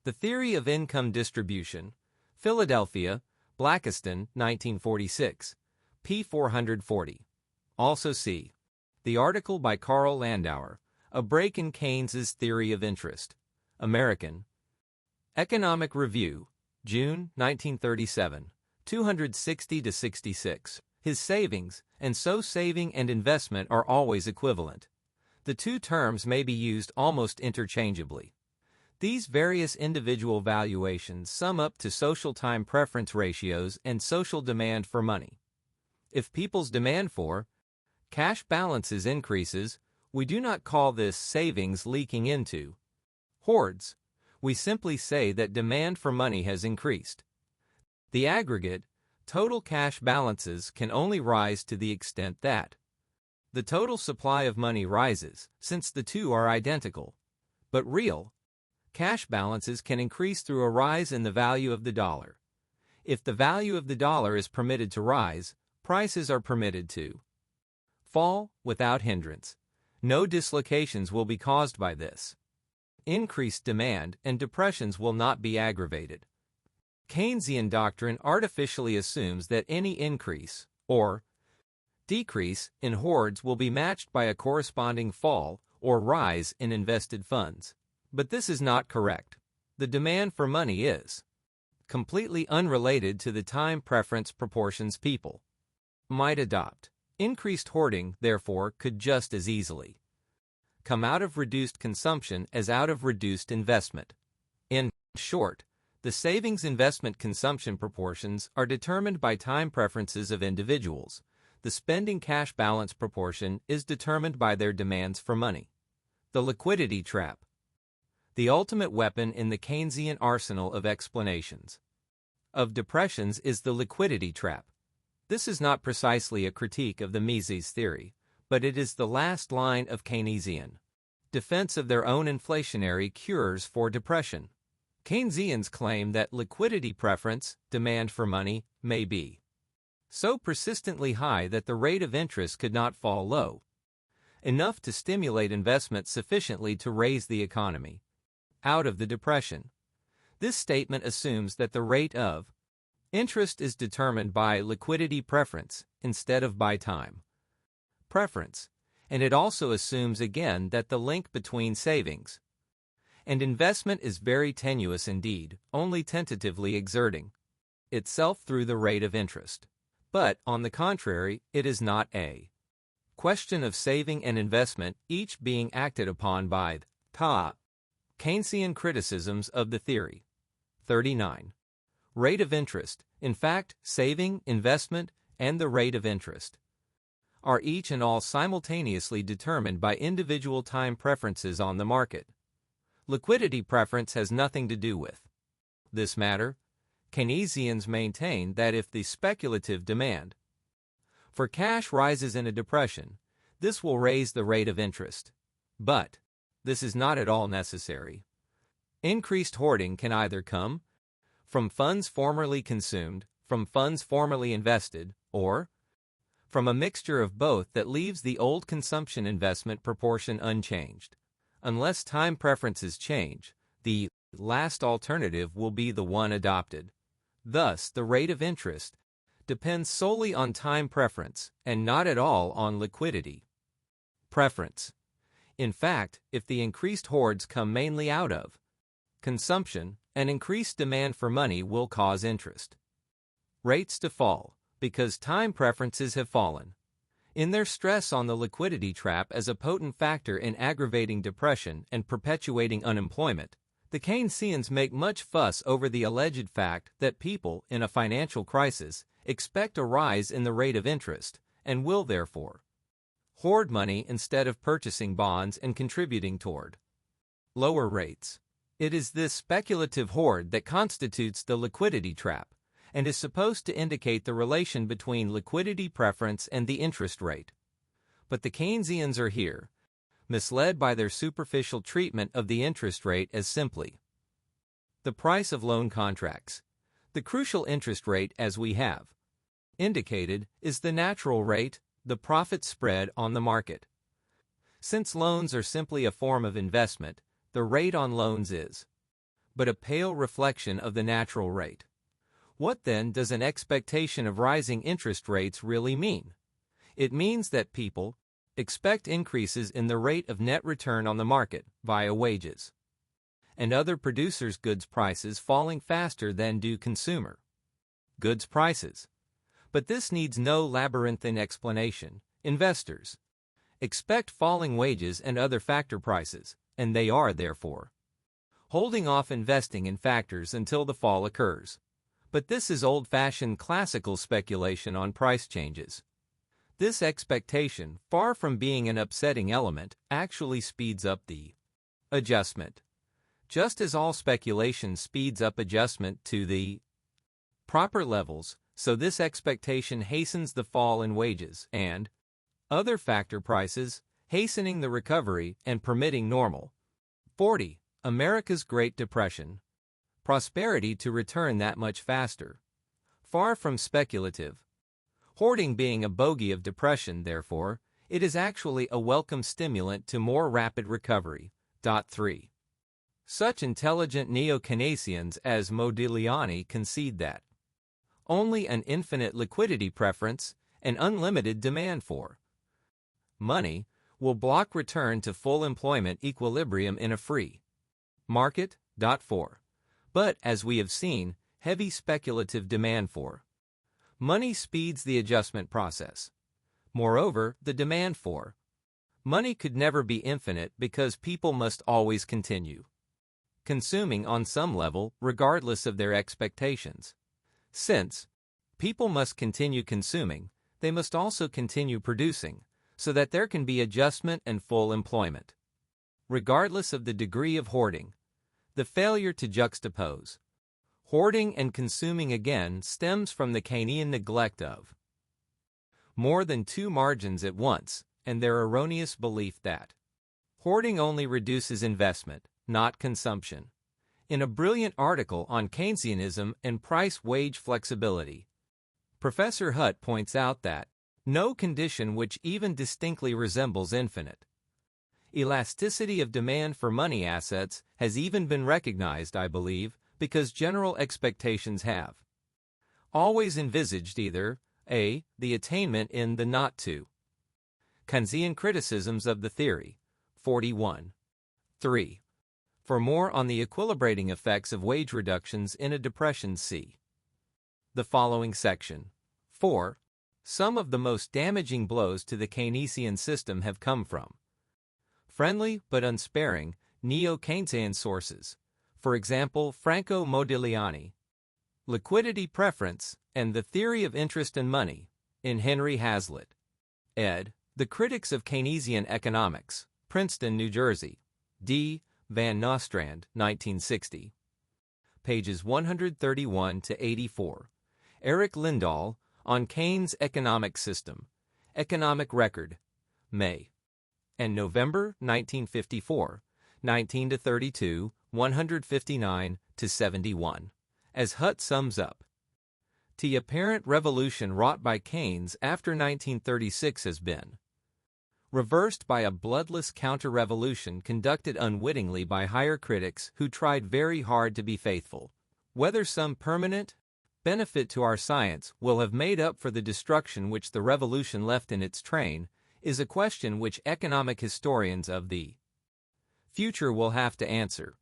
Speaker 1: The Theory of Income Distribution, Philadelphia, Blackiston, 1946, p. 440. Also see the article by Karl Landauer, A Break in Keynes's Theory of Interest, American Economic Review, June, 1937, 260-66. His savings, and so saving and investment are always equivalent. The two terms may be used almost interchangeably. These various individual valuations sum up to social time preference ratios and social demand for money. If people's demand for cash balances increases, we do not call this savings leaking into hoards. We simply say that demand for money has increased. The aggregate, total cash balances can only rise to the extent that the total supply of money rises, since the two are identical. But real cash balances can increase through a rise in the value of the dollar. If the value of the dollar is permitted to rise, prices are permitted to fall without hindrance. No dislocations will be caused by this. Increased demand and depressions will not be aggravated. Keynesian doctrine artificially assumes that any increase, or decrease, in hoards will be matched by a corresponding fall or rise in invested funds. But this is not correct. The demand for money is completely unrelated to the time preference proportions people might adopt. Increased hoarding, therefore, could just as easily come out of reduced consumption as out of reduced investment. In short, the savings-investment consumption proportions are determined by time preferences of individuals. The spending cash balance proportion is determined by their demands for money. The liquidity trap. The ultimate weapon in the Keynesian arsenal of explanations of depressions is the liquidity trap. This is not precisely a critique of the Mises theory, but it is the last line of Keynesian defense of their own inflationary cures for depression. Keynesians claim that liquidity preference, demand for money, may be so persistently high that the rate of interest could not fall low enough to stimulate investment sufficiently to raise the economy out of the depression. This statement assumes that the rate of interest is determined by liquidity preference instead of by time preference, and it also assumes again that the link between savings and investment is very tenuous indeed, only tentatively exerting itself through the rate of interest. But, on the contrary, it is not a question of saving and investment, each being acted upon by the Keynesian criticisms of the theory. 39. Rate of interest. In fact, saving, investment, and the rate of interest are each and all simultaneously determined by individual time preferences on the market. Liquidity preference has nothing to do with this matter. Keynesians maintain that if the speculative demand for cash rises in a depression, this will raise the rate of interest. But this is not at all necessary. Increased hoarding can either come from funds formerly consumed, from funds formerly invested, or from a mixture of both that leaves the old consumption investment proportion unchanged. Unless time preferences change, the last alternative will be the one adopted. Thus, the rate of interest depends solely on time preference and not at all on liquidity preference. In fact, if the increased hoards come mainly out of consumption, an increased demand for money will cause interest rates to fall because time preferences have fallen. In their stress on the liquidity trap as a potent factor in aggravating depression and perpetuating unemployment, the Keynesians make much fuss over the alleged fact that people in a financial crisis expect a rise in the rate of interest and will therefore hoard money instead of purchasing bonds and contributing toward lower rates. It is this speculative hoard that constitutes the liquidity trap and is supposed to indicate the relation between liquidity preference and the interest rate. But the Keynesians are here misled by their superficial treatment of the interest rate as simply the price of loan contracts. The crucial interest rate, as we have indicated, is the natural rate, the profit spread on the market. Since loans are simply a form of investment, the rate on loans is but a pale reflection of the natural rate. What then does an expectation of rising interest rates really mean? It means that people expect increases in the rate of net return on the market via wages and other producers' goods prices falling faster than do consumer goods prices. But this needs no labyrinthine explanation. Investors expect falling wages and other factor prices, and they are, therefore, holding off investing in factors until the fall occurs. But this is old-fashioned classical speculation on price changes. This expectation, far from being an upsetting element, actually speeds up the adjustment. Just as all speculation speeds up adjustment to the proper levels, so this expectation hastens the fall in wages and Other factor prices, hastening the recovery and permitting normal. 40. America's Great Depression. Prosperity to return that much faster. Far from speculative. Hoarding being a bogey of depression, therefore, it is actually a welcome stimulant to more rapid recovery. 3. Such intelligent neo-Keynesians as Modigliani concede that only an infinite liquidity preference and unlimited demand for money will block return to full employment equilibrium in a free market. 4. But, as we have seen, heavy speculative demand for money speeds the adjustment process. Moreover, the demand for money could never be infinite because people must always continue consuming on some level regardless of their expectations. Since people must continue consuming, they must also continue producing, so that there can be adjustment and full employment. Regardless of the degree of hoarding, the failure to juxtapose hoarding and consuming again stems from the Keynean neglect of more than two margins at once and their erroneous belief that hoarding only reduces investment, not consumption. In a brilliant article on Keynesianism and price-wage flexibility, Professor Hutt points out that no condition which even distinctly resembles infinite elasticity of demand for money assets has even been recognized, I believe, because general expectations have always envisaged either a. the attainment in the not to Keynesian criticisms of the theory. 41. 3. For more on the equilibrating effects of wage reductions in a depression, see the following section. 4. Some of the most damaging blows to the Keynesian system have come from friendly but unsparing neo-Keynesian sources, for example Franco Modigliani, Liquidity Preference, and the Theory of Interest and Money, in Henry Hazlitt, ed., The Critics of Keynesian Economics, Princeton, New Jersey, D. Van Nostrand, 1960. Pages 131 to 84. Eric Lindahl, On Keynes' Economic System, Economic Record, May and November 1954, 19 to 32, 159 to 71. As Hutt sums up, the apparent revolution wrought by Keynes after 1936 has been reversed by a bloodless counter-revolution conducted unwittingly by higher critics who tried very hard to be faithful. Whether some permanent benefit to our science will have made up for the destruction which the revolution left in its train is a question which economic historians of the future will have to answer.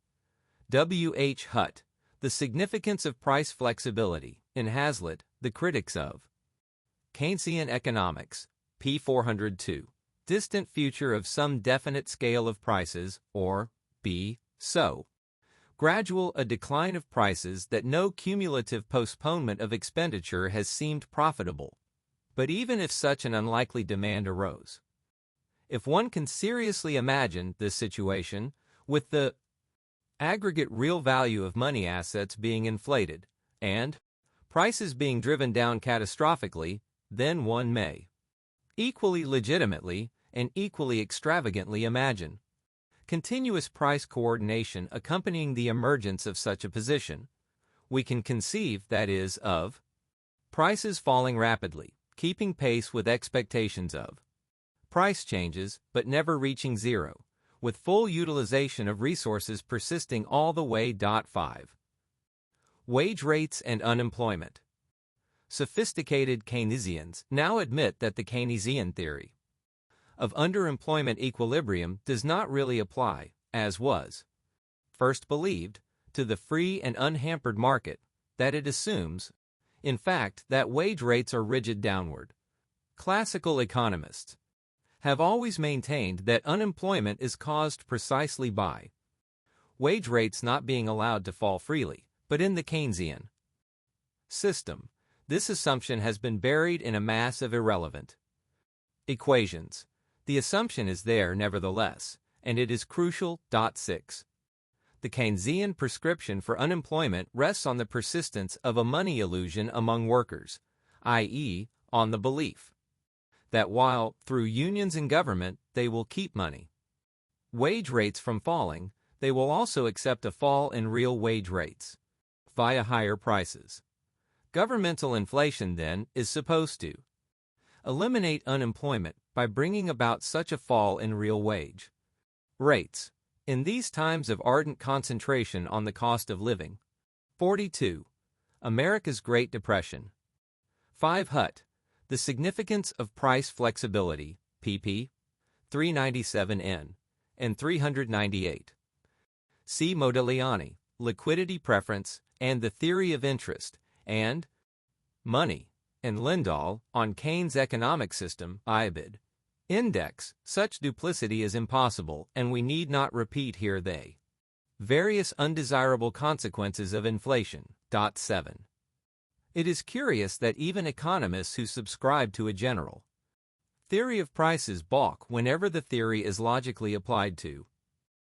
Speaker 1: W. H. Hutt, The Significance of Price Flexibility, in Hazlitt, The Critics of Keynesian Economics, p. 402. Distant future of some definite scale of prices, or, b. so gradual a decline of prices that no cumulative postponement of expenditure has seemed profitable. But even if such an unlikely demand arose, if one can seriously imagine this situation, with the aggregate real value of money assets being inflated, and prices being driven down catastrophically, then one may equally legitimately and equally extravagantly imagine continuous price coordination accompanying the emergence of such a position. We can conceive, that is, of prices falling rapidly, keeping pace with expectations of price changes, but never reaching zero, with full utilization of resources persisting all the way. 5. Wage rates and unemployment. Sophisticated Keynesians now admit that the Keynesian theory of underemployment equilibrium does not really apply, as was first believed, to the free and unhampered market, that it assumes, in fact, that wage rates are rigid downward. Classical economists have always maintained that unemployment is caused precisely by wage rates not being allowed to fall freely, but in the Keynesian system, this assumption has been buried in a mass of irrelevant equations. The assumption is there nevertheless, and it is crucial. 6. The Keynesian prescription for unemployment rests on the persistence of a money illusion among workers, i.e., on the belief that while, through unions and government, they will keep money, wage rates from falling, they will also accept a fall in real wage rates via higher prices. Governmental inflation, then, is supposed to eliminate unemployment by bringing about such a fall in real wage rates. In these times of ardent concentration on the cost of living. 42. America's Great Depression. 5. Hutt. The Significance of Price Flexibility, pp. 397n and 398. C. Modigliani, Liquidity Preference and the Theory of Interest, and Money, and Lindahl, on Keynes' Economic System, IBID. Index. Such duplicity is impossible, and we need not repeat here they. Various undesirable consequences of inflation. 7. It is curious that even economists who subscribe to a general theory of prices balk whenever the theory is logically applied to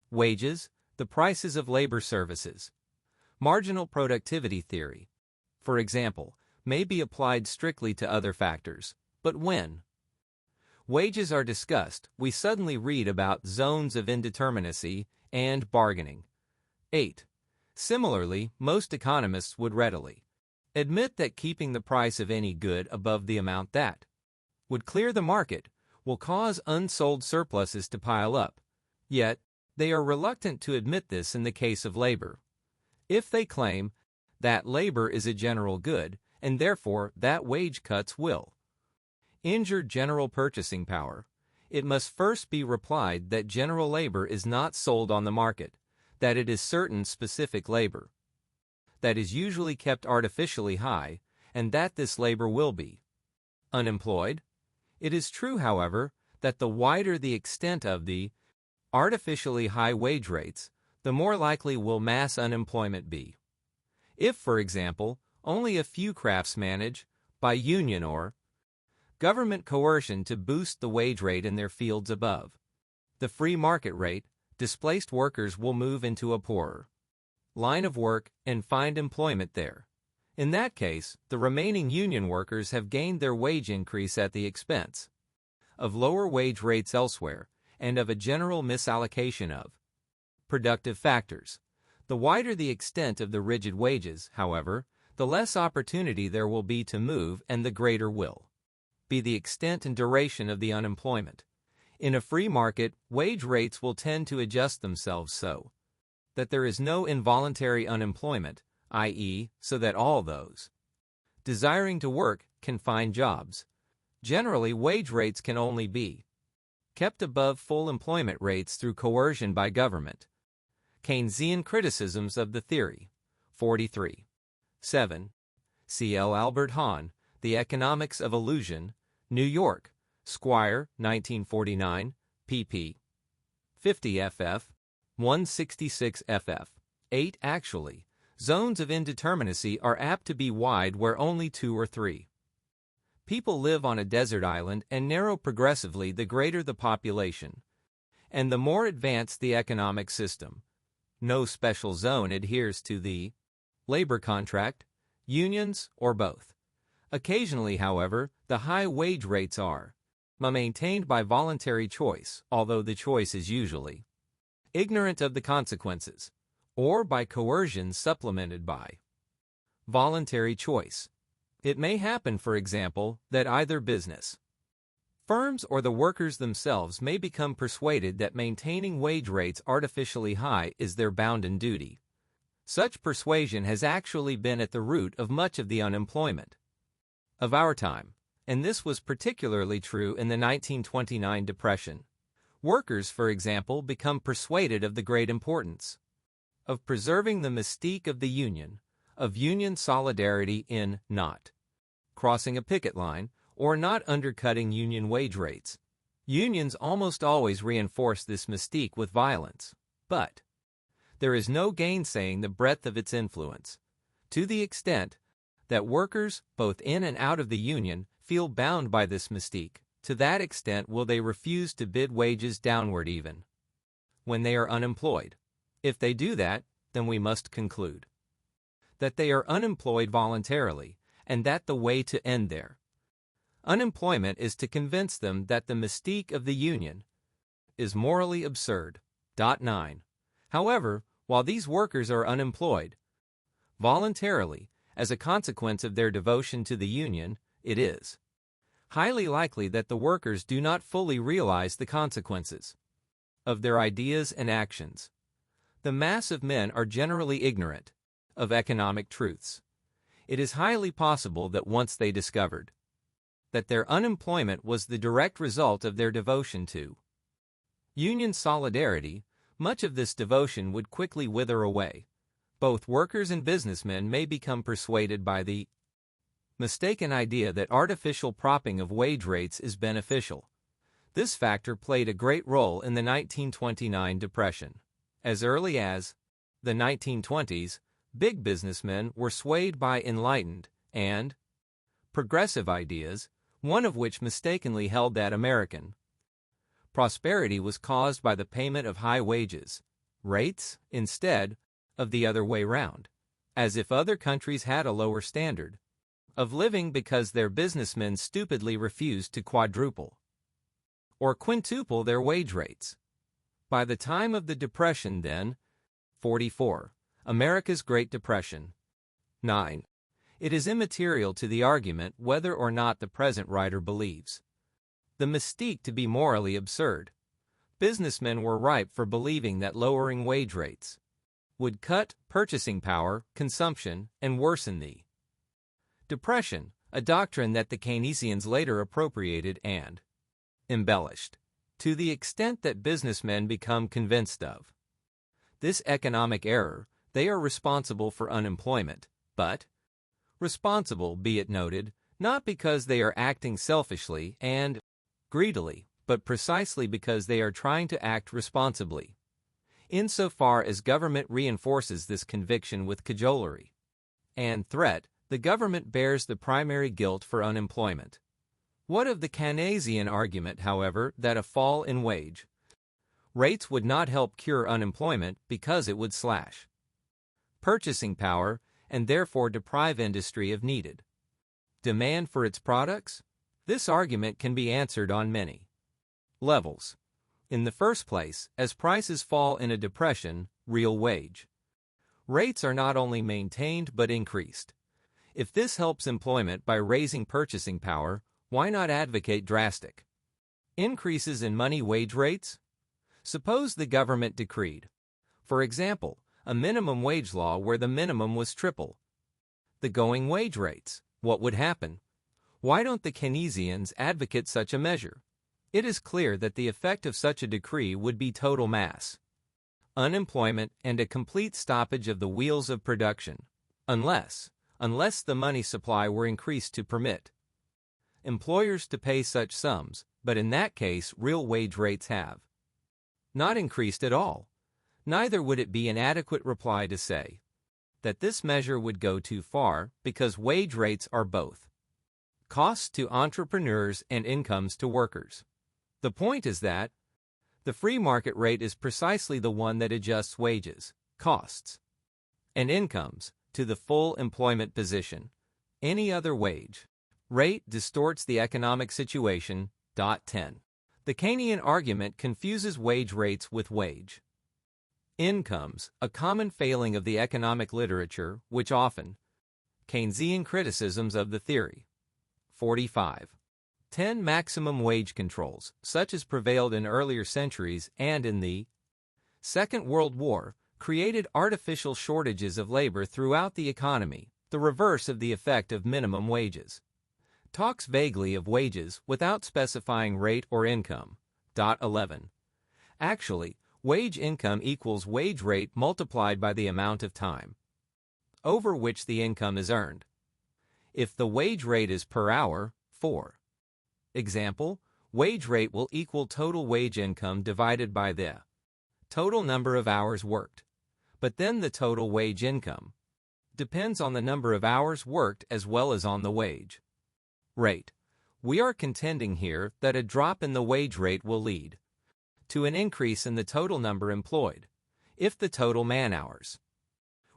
Speaker 1: wages, the prices of labor services. Marginal productivity theory, for example, may be applied strictly to other factors, but when wages are discussed, we suddenly read about zones of indeterminacy and bargaining. 8. Similarly, most economists would readily admit that keeping the price of any good above the amount that would clear the market will cause unsold surpluses to pile up, yet they are reluctant to admit this in the case of labor. If they claim that labor is a general good, and therefore that wage cuts will injure general purchasing power, it must first be replied that general labor is not sold on the market, that it is certain specific labor that is usually kept artificially high, and that this labor will be unemployed. It is true, however, that the wider the extent of the artificially high wage rates, the more likely will mass unemployment be. If, for example, only a few crafts manage, by union or government coercion, to boost the wage rate in their fields above the free market rate, displaced workers will move into a poorer line of work and find employment there. In that case, the remaining union workers have gained their wage increase at the expense of lower wage rates elsewhere and of a general misallocation of productive factors. The wider the extent of the rigid wages, however, the less opportunity there will be to move, and the greater will be the extent and duration of the unemployment. In a free market, wage rates will tend to adjust themselves so that there is no involuntary unemployment, i.e., so that all those desiring to work can find jobs. Generally, wage rates can only be kept above full employment rates through coercion by government. Keynesian criticisms of the theory. 43. 7. C. L. Albert Hahn, The Economics of Illusion, New York, Squire, 1949, pp. 50 ff. 166 ff. 8. Actually, zones of indeterminacy are apt to be wide where only 2 or 3 people live on a desert island, and narrow progressively the greater the population and the more advanced the economic system. No special zone adheres to the labor contract, unions, or both. Occasionally, however, the high wage rates are maintained by voluntary choice, although the choice is usually ignorant of the consequences, or by coercion supplemented by voluntary choice. It may happen, for example, that either business firms or the workers themselves may become persuaded that maintaining wage rates artificially high is their bounden duty. Such persuasion has actually been at the root of much of the unemployment of our time, and this was particularly true in the 1929 Depression. Workers, for example, become persuaded of the great importance of preserving the mystique of the union, of union solidarity in not crossing a picket line or not undercutting union wage rates. Unions almost always reinforce this mystique with violence, but there is no gainsaying the breadth of its influence. To the extent that workers, both in and out of the union, feel bound by this mystique, to that extent will they refuse to bid wages downward even when they are unemployed. If they do that, then we must conclude that they are unemployed voluntarily, and that the way to end their unemployment is to convince them that the mystique of the union is morally absurd. 9. However, while these workers are unemployed voluntarily, as a consequence of their devotion to the union, it is highly likely that the workers do not fully realize the consequences of their ideas and actions. The mass of men are generally ignorant of economic truths. It is highly possible that once they discovered that their unemployment was the direct result of their devotion to union solidarity, much of this devotion would quickly wither away. Both workers and businessmen may become persuaded by the mistaken idea that artificial propping of wage rates is beneficial. This factor played a great role in the 1929 Depression. As early as the 1920s, big businessmen were swayed by enlightened and progressive ideas, one of which mistakenly held that American prosperity was caused by the payment of high wages rates instead of the other way round, as if other countries had a lower standard of living because their businessmen stupidly refused to quadruple or quintuple their wage rates. By the time of the Depression then, 44, America's Great Depression. 9. It is immaterial to the argument whether or not the present writer believes the mystique to be morally absurd. Businessmen were ripe for believing that lowering wage rates would cut purchasing power, consumption, and worsen the Depression, a doctrine that the Keynesians later appropriated and embellished. To the extent that businessmen become convinced of this economic error, they are responsible for unemployment, but responsible, be it noted, not because they are acting selfishly and greedily, but precisely because they are trying to act responsibly. Insofar as government reinforces this conviction with cajolery and threat, the government bears the primary guilt for unemployment. What of the Keynesian argument, however, that a fall in wage rates would not help cure unemployment because it would slash purchasing power and therefore deprive industry of needed demand for its products? This argument can be answered on many levels. In the first place, as prices fall in a depression, real wage rates are not only maintained but increased. If this helps employment by raising purchasing power, why not advocate drastic increases in money wage rates? Suppose the government decreed, for example, a minimum wage law where the minimum was triple the going wage rates. What would happen? Why don't the Keynesians advocate such a measure? It is clear that the effect of such a decree would be total mass unemployment and a complete stoppage of the wheels of production, unless the money supply were increased to permit employers to pay such sums, but in that case real wage rates have not increased at all. Neither would it be an adequate reply to say that this measure would go too far because wage rates are both costs to entrepreneurs and incomes to workers. The point is that the free market rate is precisely the one that adjusts wages, costs, and incomes to the full employment position. Any other wage rate distorts the economic situation. 10. The Keynesian argument confuses wage rates with wage incomes, a common failing of the economic literature, which often Keynesian criticisms of the theory. 45. 10 maximum wage controls, such as prevailed in earlier centuries and in the Second World War, created artificial shortages of labor throughout the economy, the reverse of the effect of minimum wages. Talks vaguely of wages without specifying rate or income. 11. Actually, wage income equals wage rate multiplied by the amount of time over which the income is earned. If the wage rate is per hour, for example, wage rate will equal total wage income divided by the total number of hours worked. But then the total wage income depends on the number of hours worked as well as on the wage rate. We are contending here that a drop in the wage rate will lead to an increase in the total number employed. If the total man-hours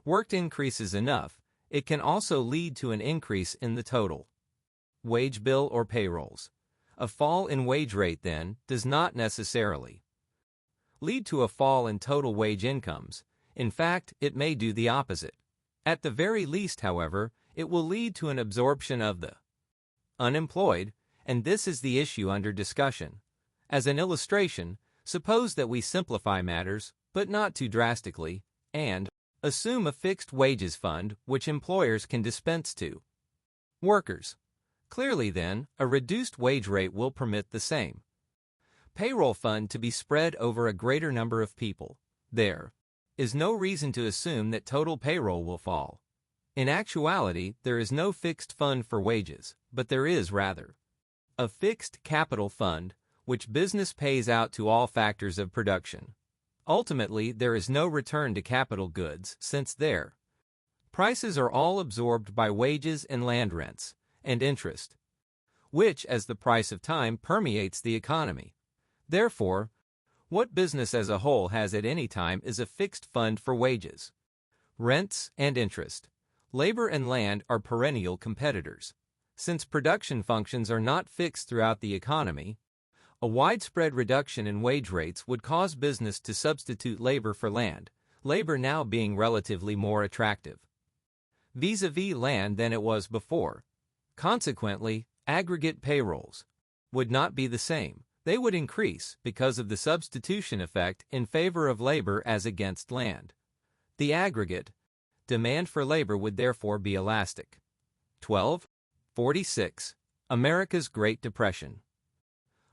Speaker 1: worked increases enough, it can also lead to an increase in the total wage bill or payrolls. A fall in wage rate, then, does not necessarily lead to a fall in total wage incomes. In fact, it may do the opposite. At the very least, however, it will lead to an absorption of the unemployed, and this is the issue under discussion. As an illustration, suppose that we simplify matters, but not too drastically, and assume a fixed wages fund which employers can dispense to workers. Clearly, then, a reduced wage rate will permit the same payroll fund to be spread over a greater number of people. There is no reason to assume that total payroll will fall. In actuality, there is no fixed fund for wages, but there is rather a fixed capital fund, which business pays out to all factors of production. Ultimately, there is no return to capital goods, since their prices are all absorbed by wages and land rents, and interest, which, as the price of time, permeates the economy. Therefore, what business as a whole has at any time is a fixed fund for wages, rents, and interest. Labor and land are perennial competitors. Since production functions are not fixed throughout the economy, a widespread reduction in wage rates would cause business to substitute labor for land, labor now being relatively more attractive vis-a-vis land than it was before. Consequently, aggregate payrolls would not be the same. They would increase because of the substitution effect in favor of labor as against land. The aggregate demand for labor would therefore be elastic. 1246. America's Great Depression.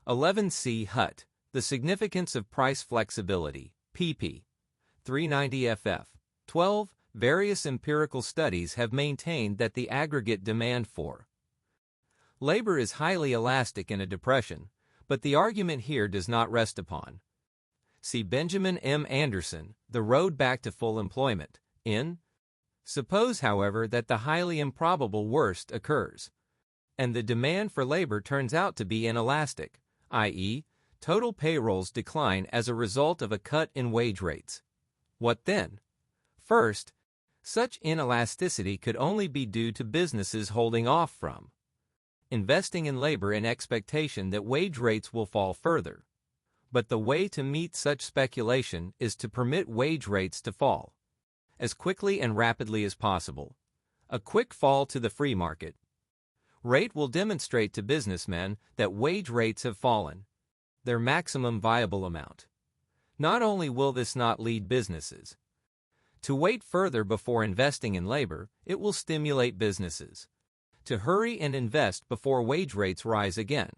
Speaker 1: 11C. Hutt, The Significance of Price Flexibility, pp. 390 ff. 12. Various empirical studies have maintained that the aggregate demand for labor is highly elastic in a depression, but the argument here does not rest upon. See Benjamin M. Anderson, The Road Back to Full Employment, in. Suppose, however, that the highly improbable worst occurs, and the demand for labor turns out to be inelastic, i.e., total payrolls decline as a result of a cut in wage rates. What then? First, such inelasticity could only be due to businesses holding off from investing in labor in expectation that wage rates will fall further. But the way to meet such speculation is to permit wage rates to fall as quickly and rapidly as possible. A quick fall to the free market rate will demonstrate to businessmen that wage rates have fallen their maximum viable amount. Not only will this not lead businesses to wait further before investing in labor, it will stimulate businesses to hurry and invest before wage rates rise again.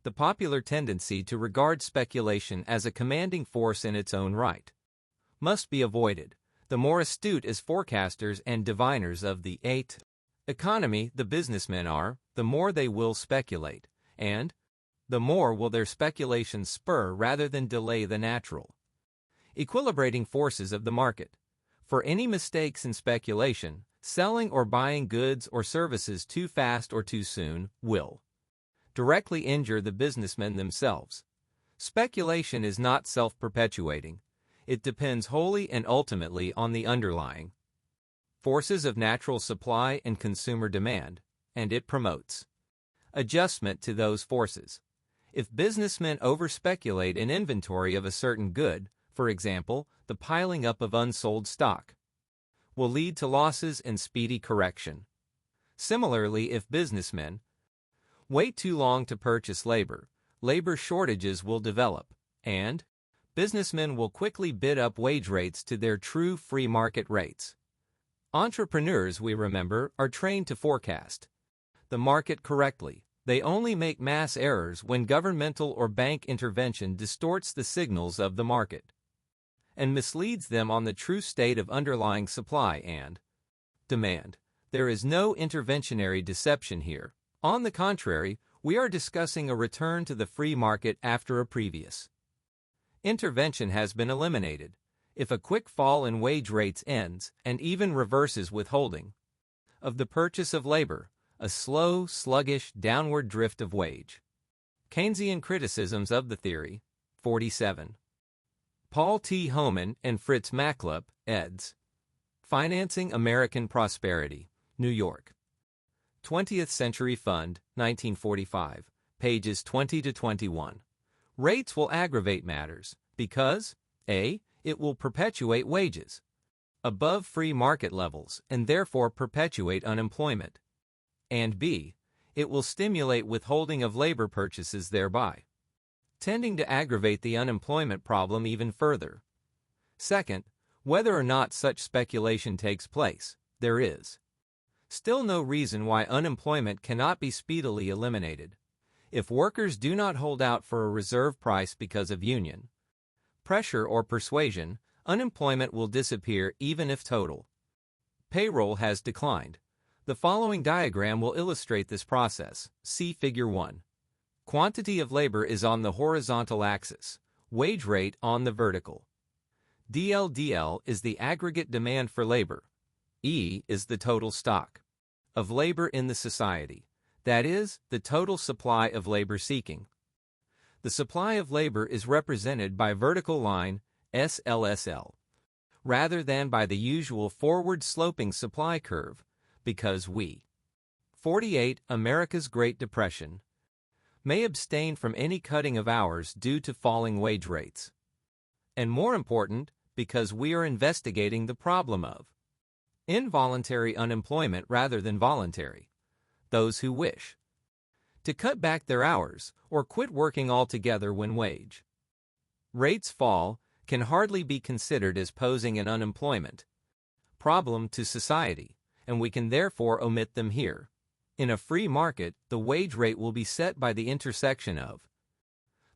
Speaker 1: The popular tendency to regard speculation as a commanding force in its own right must be avoided. The more astute as forecasters and diviners of the economy the businessmen are, the more they will speculate, and the more will their speculations spur rather than delay the natural equilibrating forces of the market. For any mistakes in speculation, selling or buying goods or services too fast or too soon, will directly injure the businessmen themselves. Speculation is not self-perpetuating. It depends wholly and ultimately on the underlying forces of natural supply and consumer demand, and it promotes adjustment to those forces. If businessmen over-speculate an inventory of a certain good, for example, the piling up of unsold stock will lead to losses and speedy correction. Similarly, if businessmen wait too long to purchase labor, labor shortages will develop, and businessmen will quickly bid up wage rates to their true free market rates. Entrepreneurs, we remember, are trained to forecast the market correctly. They only make mass errors when governmental or bank intervention distorts the signals of the market and misleads them on the true state of underlying supply and demand. There is no interventionary deception here. On the contrary, we are discussing a return to the free market after a previous intervention has been eliminated. If a quick fall in wage rates ends and even reverses withholding of the purchase of labor, a slow, sluggish, downward drift of wage. Keynesian criticisms of the theory, 47. Paul T. Homan and Fritz Machlup, eds. Financing American Prosperity, New York. 20th Century Fund, 1945, pages 20 to 21. Rates will aggravate matters because A. It will perpetuate wages above free market levels and therefore perpetuate unemployment, and B. It will stimulate withholding of labor purchases thereby, tending to aggravate the unemployment problem even further. Second, whether or not such speculation takes place, there is still no reason why unemployment cannot be speedily eliminated. If workers do not hold out for a reserve price because of union pressure or persuasion, unemployment will disappear even if total payroll has declined. The following diagram will illustrate this process. See Figure 1. Quantity of labor is on the horizontal axis, wage rate on the vertical. DL is the aggregate demand for labor. E is the total stock of labor in the society, that is, the total supply of labor seeking. The supply of labor is represented by vertical line SLSL, rather than by the usual forward-sloping supply curve, because we 48 America's Great Depression may abstain from any cutting of hours due to falling wage rates. And more important, because we are investigating the problem of involuntary unemployment rather than voluntary. Those who wish to cut back their hours or quit working altogether when wage rates fall can hardly be considered as posing an unemployment problem to society, and we can therefore omit them here. In a free market, the wage rate will be set by the intersection of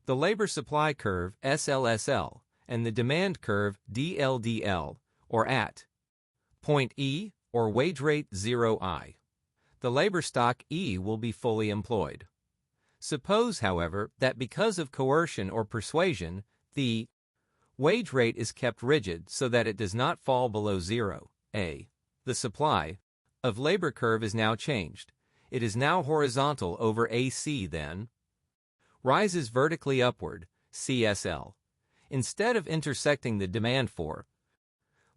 Speaker 1: the labor supply curve SLSL and the demand curve DLDL, or at point E or wage rate 0I. The labor stock E will be fully employed. Suppose, however, that because of coercion or persuasion, the wage rate is kept rigid so that it does not fall below 0. A. The supply of labor curve is now changed. It is now horizontal over AC, then rises vertically upward, CSL. Instead of intersecting the demand for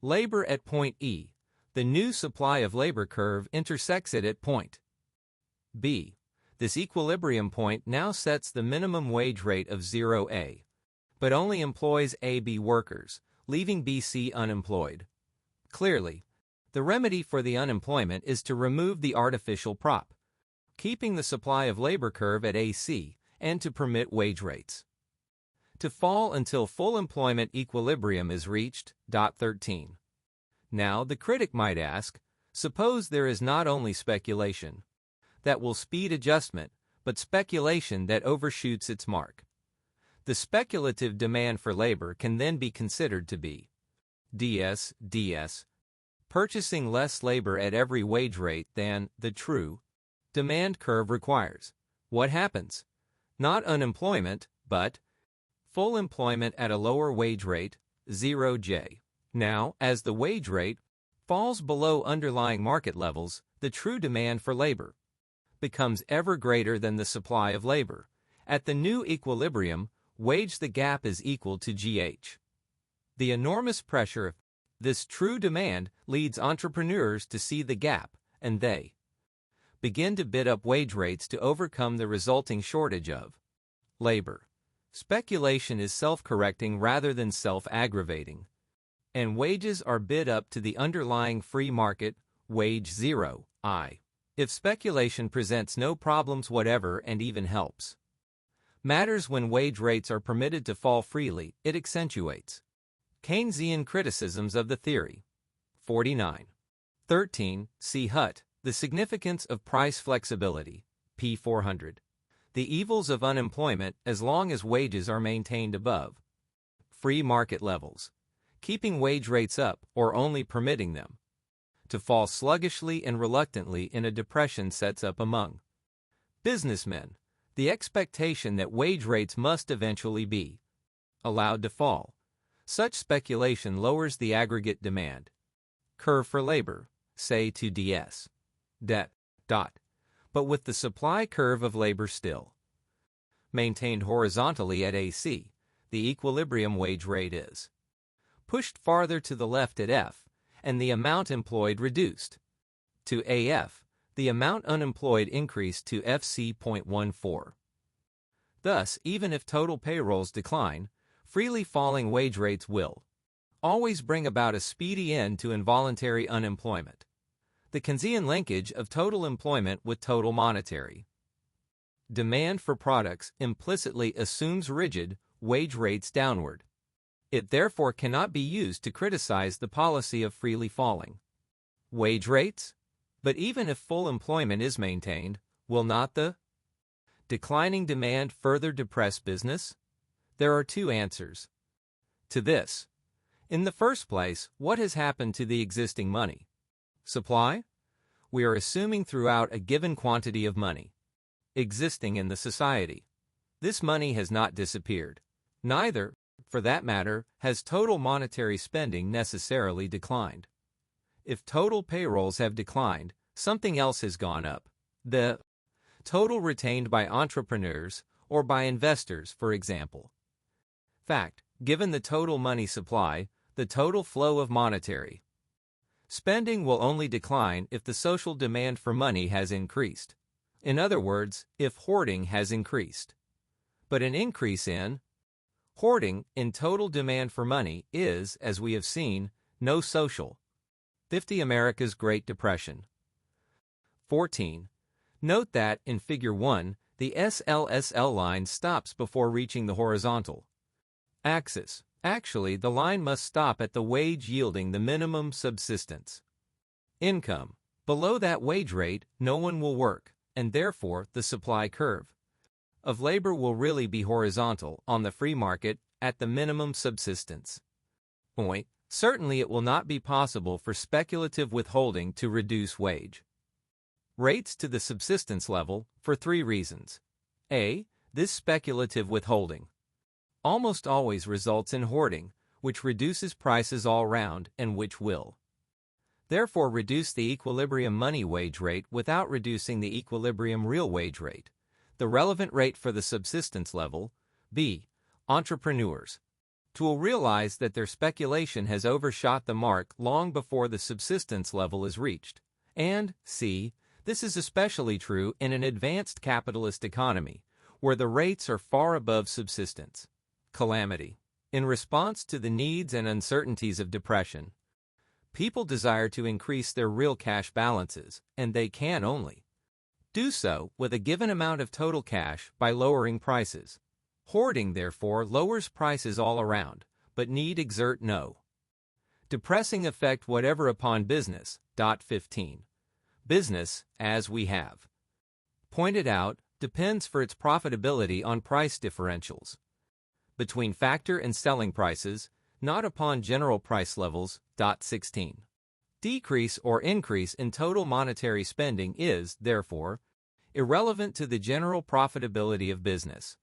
Speaker 1: labor at point E, the new supply of labor curve intersects it at point B. This equilibrium point now sets the minimum wage rate of 0A, but only employs AB workers, leaving BC unemployed. Clearly, the remedy for the unemployment is to remove the artificial prop, keeping the supply of labor curve at AC, and to permit wage rates to fall until full employment equilibrium is reached. 13. Now, the critic might ask, suppose there is not only speculation that will speed adjustment, but speculation that overshoots its mark. The speculative demand for labor can then be considered to be DS, purchasing less labor at every wage rate than the true demand curve requires. What happens? Not unemployment, but full employment at a lower wage rate, 0J. Now, as the wage rate falls below underlying market levels, the true demand for labor becomes ever greater than the supply of labor. At the new equilibrium, the gap is equal to GH. The enormous pressure of this true demand leads entrepreneurs to see the gap, and they begin to bid up wage rates to overcome the resulting shortage of labor. Speculation is self-correcting rather than self-aggravating, and wages are bid up to the underlying free market, wage 0I. If speculation presents no problems whatever and even helps matters when wage rates are permitted to fall freely, it accentuates Keynesian criticisms of the theory. 49. 13. See Hutt, The Significance of Price Flexibility, p. 400. The evils of unemployment as long as wages are maintained above free market levels, keeping wage rates up or only permitting them to fall sluggishly and reluctantly in a depression sets up among businessmen the expectation that wage rates must eventually be allowed to fall. Such speculation lowers the aggregate demand curve for labor, say to DS. But with the supply curve of labor still maintained horizontally at AC, the equilibrium wage rate is pushed farther to the left at F, and the amount employed reduced to AF. the amount unemployed increased to FC.14. Thus, even if total payrolls decline, freely falling wage rates will always bring about a speedy end to involuntary unemployment. The Keynesian linkage of total employment with total monetary demand for products implicitly assumes rigid wage rates downward. It therefore cannot be used to criticize the policy of freely falling wage rates. But even if full employment is maintained, will not the declining demand further depress business? There are two answers to this. In the first place, what has happened to the existing money supply? We are assuming throughout a given quantity of money existing in the society. This money has not disappeared. Neither, for that matter, has total monetary spending necessarily declined. If total payrolls have declined, something else has gone up. The total retained by entrepreneurs or by investors, for example. Fact, given the total money supply, the total flow of monetary spending will only decline if the social demand for money has increased. In other words, if hoarding has increased. But an increase in hoarding in total demand for money is, as we have seen, no social. 50 America's Great Depression. 14. Note that, in Figure 1, the SLSL line stops before reaching the horizontal axis. Actually, the line must stop at the wage yielding the minimum subsistence income. Below that wage rate, no one will work, and therefore the supply curve of labor will really be horizontal on the free market at the minimum subsistence point. Certainly it will not be possible for speculative withholding to reduce wage rates to the subsistence level for three reasons. A. This speculative withholding almost always results in hoarding, which reduces prices all round and which will therefore reduce the equilibrium money wage rate without reducing the equilibrium real wage rate, the relevant rate for the subsistence level. B. Entrepreneurs will realize that their speculation has overshot the mark long before the subsistence level is reached. And C. This is especially true in an advanced capitalist economy, where the rates are far above subsistence. Calamity. In response to the needs and uncertainties of depression, people desire to increase their real cash balances, and they can only do so with a given amount of total cash by lowering prices. Hoarding, therefore, lowers prices all around, but need exert no depressing effect whatever upon business. 15. Business, as we have pointed out, depends for its profitability on price differentials between factor and selling prices, not upon general price levels. 16. Decrease or increase in total monetary spending is, therefore, irrelevant to the general profitability of business.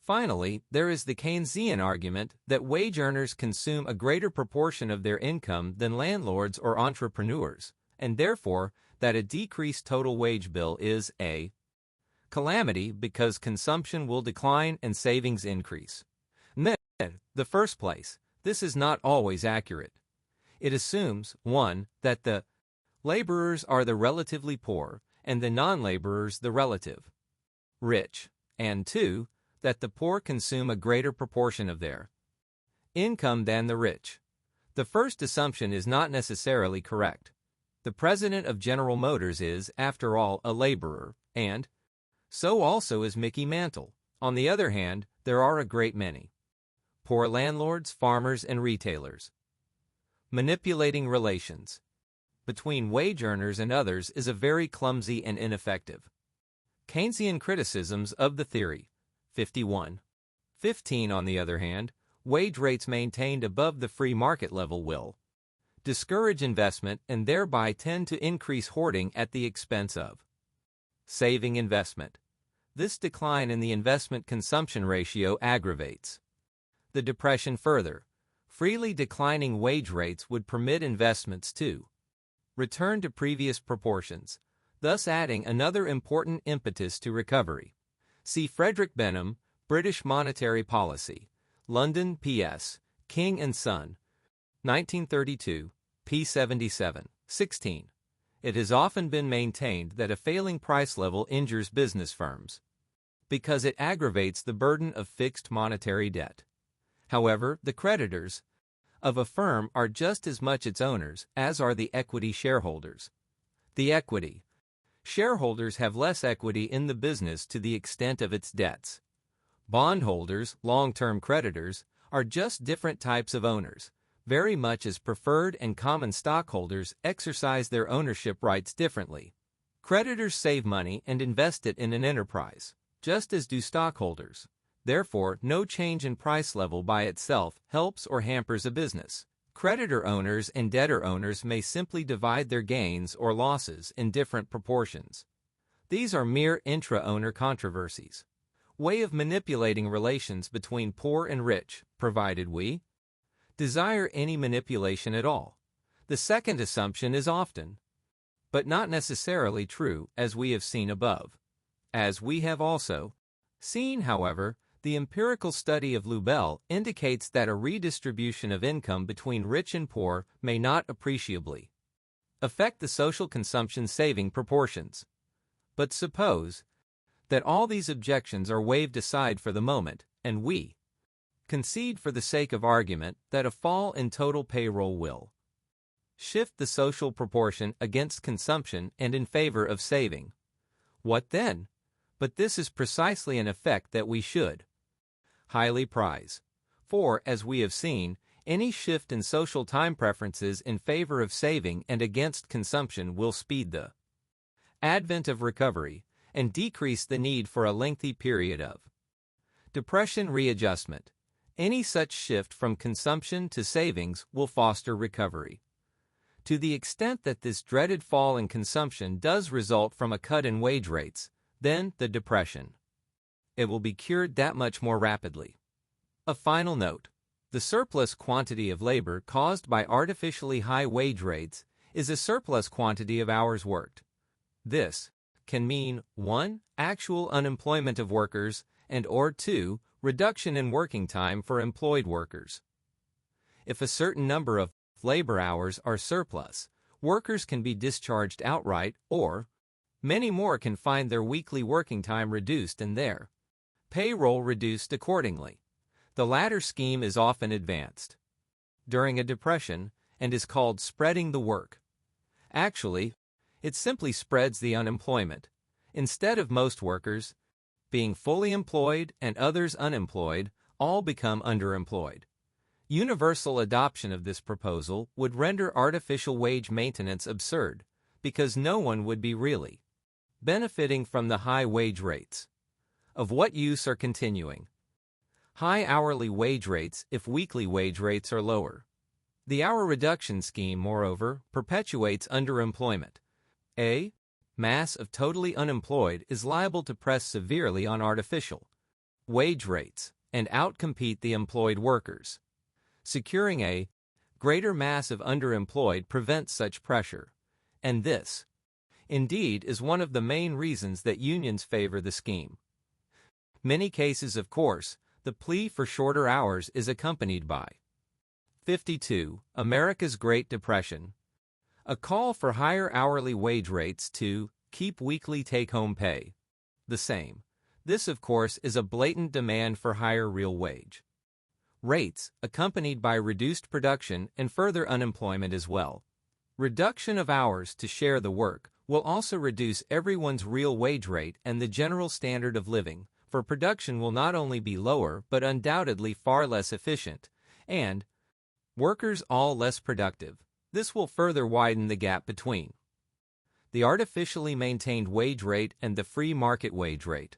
Speaker 1: Finally, there is the Keynesian argument that wage earners consume a greater proportion of their income than landlords or entrepreneurs, and therefore that a decreased total wage bill is a calamity because consumption will decline and savings increase. In the first place, this is not always accurate. It assumes, 1, that the laborers are the relatively poor and the non-laborers the relative rich, and 2, that the poor consume a greater proportion of their income than the rich. The first assumption is not necessarily correct. The president of General Motors is, after all, a laborer, and so also is Mickey Mantle. On the other hand, there are a great many poor landlords, farmers, and retailers. Manipulating relations between wage earners and others is a very clumsy and ineffective. Keynesian criticisms of the theory. 51. 15. On the other hand, wage rates maintained above the free market level will discourage investment and thereby tend to increase hoarding at the expense of saving investment. This decline in the investment-consumption ratio aggravates the depression further. Freely declining wage rates would permit investments to return to previous proportions, thus adding another important impetus to recovery. See Frederick Benham, British Monetary Policy, London, P.S., King & Son, 1932, p. 77. 16. It has often been maintained that a failing price level injures business firms because it aggravates the burden of fixed monetary debt. However, the creditors of a firm are just as much its owners as are the equity shareholders. The equity shareholders have less equity in the business to the extent of its debts. Bondholders, long-term creditors, are just different types of owners, very much as preferred and common stockholders exercise their ownership rights differently. Creditors save money and invest it in an enterprise, just as do stockholders. Therefore, no change in price level by itself helps or hampers a business. Creditor owners and debtor owners may simply divide their gains or losses in different proportions. These are mere intra-owner controversies. Way of manipulating relations between poor and rich, provided we desire any manipulation at all. The second assumption is often, but not necessarily true, as we have seen above. As we have also seen, however, the empirical study of Lubell indicates that a redistribution of income between rich and poor may not appreciably affect the social consumption saving proportions. But suppose that all these objections are waved aside for the moment, and we concede for the sake of argument that a fall in total payroll will shift the social proportion against consumption and in favor of saving. What then? But this is precisely an effect that we should highly prize. For, as we have seen, any shift in social time preferences in favor of saving and against consumption will speed the advent of recovery and decrease the need for a lengthy period of depression readjustment. Any such shift from consumption to savings will foster recovery. To the extent that this dreaded fall in consumption does result from a cut in wage rates, then the depression it will be cured that much more rapidly. A final note. The surplus quantity of labor caused by artificially high wage rates is a surplus quantity of hours worked. This can mean 1. Actual unemployment of workers and or 2. Reduction in working time for employed workers. If a certain number of labor hours are surplus, workers can be discharged outright, or many more can find their weekly working time reduced and their payroll reduced accordingly. The latter scheme is often advanced during a depression and is called spreading the work. Actually, it simply spreads the unemployment. Instead of most workers being fully employed and others unemployed, all become underemployed. Universal adoption of this proposal would render artificial wage maintenance absurd, because no one would be really benefiting from the high wage rates. Of what use are continuing high hourly wage rates if weekly wage rates are lower? The hour reduction scheme, moreover, perpetuates underemployment. A mass of totally unemployed is liable to press severely on artificial wage rates and outcompete the employed workers. Securing a greater mass of underemployed prevents such pressure, and this, indeed, is one of the main reasons that unions favor the scheme. Many cases, of course, the plea for shorter hours is accompanied by 52. America's Great Depression. A call for higher hourly wage rates to keep weekly take-home pay the same. This, of course, is a blatant demand for higher real wage rates, accompanied by reduced production and further unemployment as well. Reduction of hours to share the work will also reduce everyone's real wage rate and the general standard of living, for production will not only be lower but undoubtedly far less efficient, and workers all less productive. This will further widen the gap between the artificially maintained wage rate and the free market wage rate,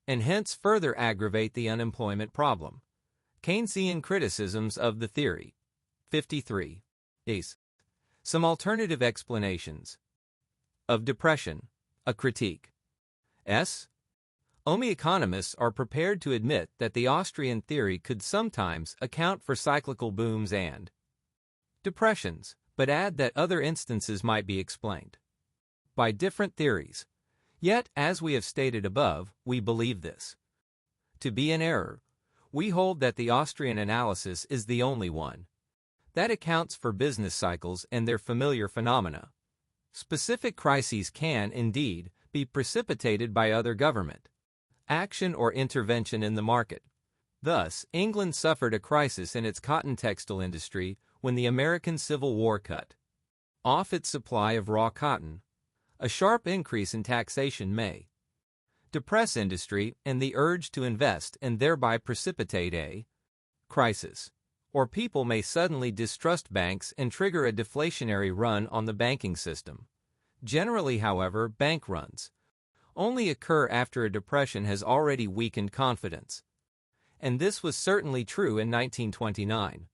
Speaker 1: and hence further aggravate the unemployment problem. Keynesian criticisms of the theory. 53. Is some alternative explanations of depression, a critique. Only economists are prepared to admit that the Austrian theory could sometimes account for cyclical booms and depressions, but add that other instances might be explained by different theories. Yet, as we have stated above, we believe this to be an error. We hold that the Austrian analysis is the only one that accounts for business cycles and their familiar phenomena. Specific crises can, indeed, be precipitated by other government action or intervention in the market. Thus, England suffered a crisis in its cotton textile industry when the American Civil War cut off its supply of raw cotton. A sharp increase in taxation may depress industry and the urge to invest and thereby precipitate a crisis. Or people may suddenly distrust banks and trigger a deflationary run on the banking system. Generally, however, bank runs only occur after a depression has already weakened confidence. And this was certainly true in 1929.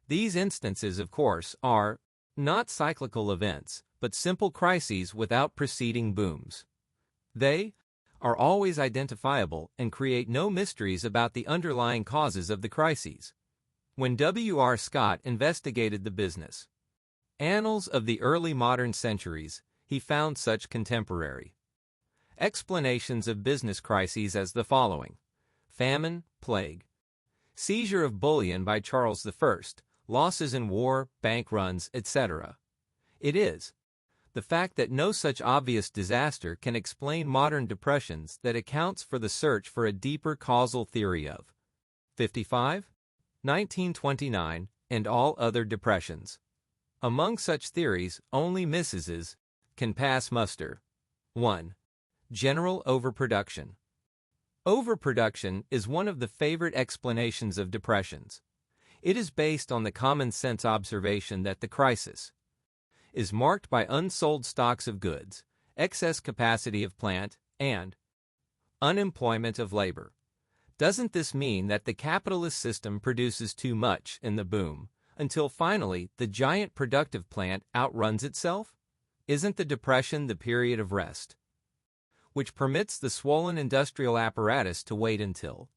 Speaker 1: These instances, of course, are not cyclical events, but simple crises without preceding booms. They are always identifiable and create no mysteries about the underlying causes of the crises. When W.R. Scott investigated the business annals of the early modern centuries, he found such contemporary explanations of business crises as the following: famine, plague, seizure of bullion by Charles I, losses in war, bank runs, etc. It is the fact that no such obvious disaster can explain modern depressions that accounts for the search for a deeper causal theory of 55, 1929, and all other depressions. Among such theories, only Mrs. can pass muster. 1. General overproduction. Overproduction is one of the favorite explanations of depressions. It is based on the common-sense observation that the crisis is marked by unsold stocks of goods, excess capacity of plant, and unemployment of labor. Doesn't this mean that the capitalist system produces too much in the boom, until finally the giant productive plant outruns itself? Isn't the depression the period of rest, which permits the swollen industrial apparatus to wait until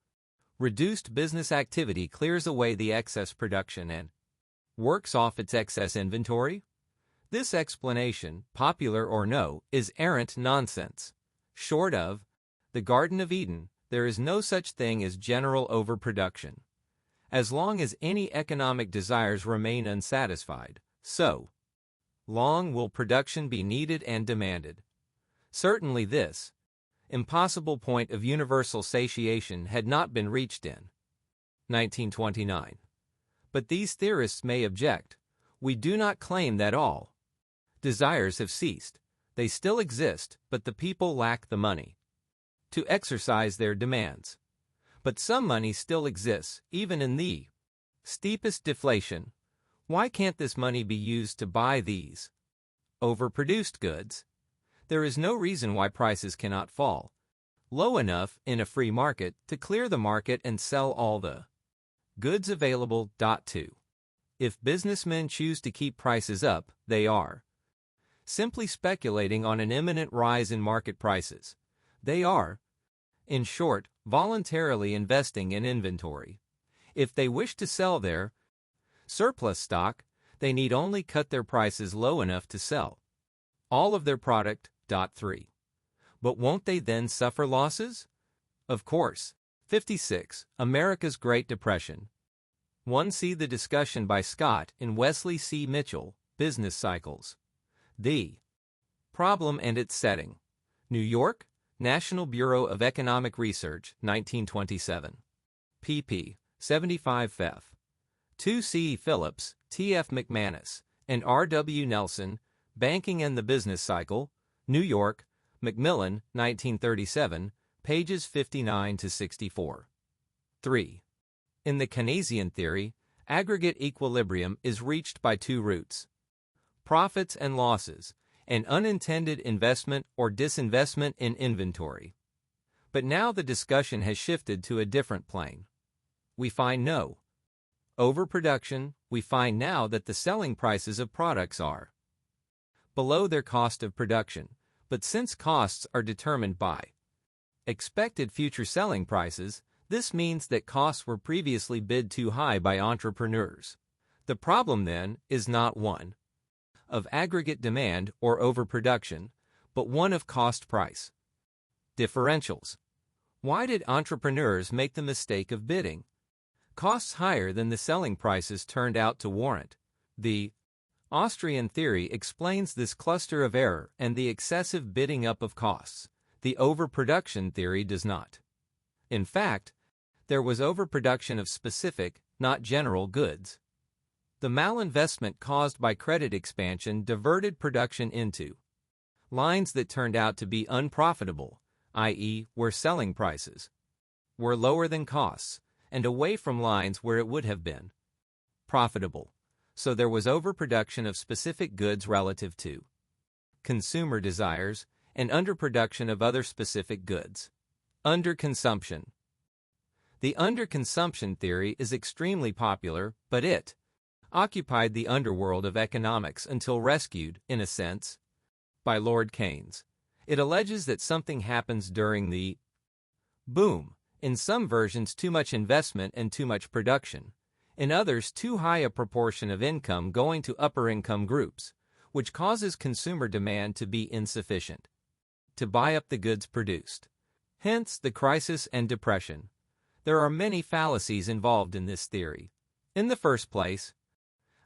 Speaker 1: reduced business activity clears away the excess production and works off its excess inventory? This explanation, popular or no, is arrant nonsense. Short of the Garden of Eden, there is no such thing as general overproduction. As long as any economic desires remain unsatisfied, so long will production be needed and demanded. Certainly this impossible point of universal satiation had not been reached in 1929. But these theorists may object. We do not claim that all desires have ceased. They still exist, but the people lack the money to exercise their demands. But some money still exists, even in the steepest deflation. Why can't this money be used to buy these overproduced goods? There is no reason why prices cannot fall low enough in a free market to clear the market and sell all the goods available. 2. If businessmen choose to keep prices up, they are simply speculating on an imminent rise in market prices. They are, in short, voluntarily investing in inventory. If they wish to sell their surplus stock, they need only cut their prices low enough to sell all of their product. 3. But won't they then suffer losses? Of course. 56. America's Great Depression. 1. See the discussion by Scott in Wesley C. Mitchell, Business Cycles. The Problem and Its Setting. New York, National Bureau of Economic Research, 1927. pp. 75 ff. 2. C. Phillips, T. F. McManus, and R. W. Nelson, Banking and the Business Cycle, New York, Macmillan, 1937, pages 59 to 64. 3. In the Keynesian theory, aggregate equilibrium is reached by two routes: profits and losses, and unintended investment or disinvestment in inventory. But now the discussion has shifted to a different plane. We find no overproduction. We find now that the selling prices of products are below their cost of production, but since costs are determined by expected future selling prices, this means that costs were previously bid too high by entrepreneurs. The problem then is not one of aggregate demand or overproduction, but one of cost-price differentials. Why did entrepreneurs make the mistake of bidding costs higher than the selling prices turned out to warrant? The Austrian theory explains this cluster of error and the excessive bidding up of costs. The overproduction theory does not. In fact, there was overproduction of specific, not general goods. The malinvestment caused by credit expansion diverted production into lines that turned out to be unprofitable, i.e., where selling prices were lower than costs, and away from lines where it would have been profitable. So there was overproduction of specific goods relative to consumer desires and underproduction of other specific goods. Underconsumption. The underconsumption theory is extremely popular, but it occupied the underworld of economics until rescued, in a sense, by Lord Keynes. It alleges that something happens during the boom. In some versions, too much investment and too much production. In others, too high a proportion of income going to upper income groups, which causes consumer demand to be insufficient to buy up the goods produced. Hence, the crisis and depression. There are many fallacies involved in this theory. In the first place,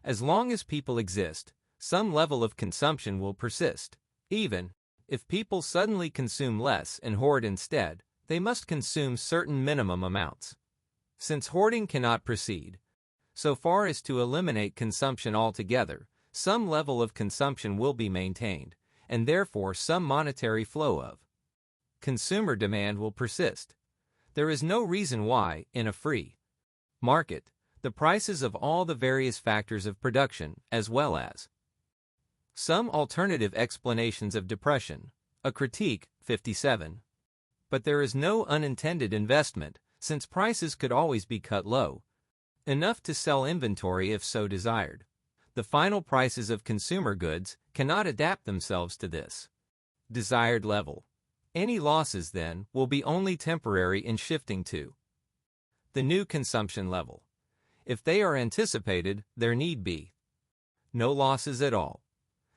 Speaker 1: as long as people exist, some level of consumption will persist. Even if people suddenly consume less and hoard instead, they must consume certain minimum amounts. Since hoarding cannot proceed so far as to eliminate consumption altogether, some level of consumption will be maintained, and therefore some monetary flow of consumer demand will persist. There is no reason why, in a free market, the prices of all the various factors of production, as well as some alternative explanations of depression. A critique, 57. But there is no unintended investment, since prices could always be cut low enough to sell inventory if so desired. The final prices of consumer goods cannot adapt themselves to this desired level. Any losses, then, will be only temporary in shifting to the new consumption level. If they are anticipated, there need be no losses at all.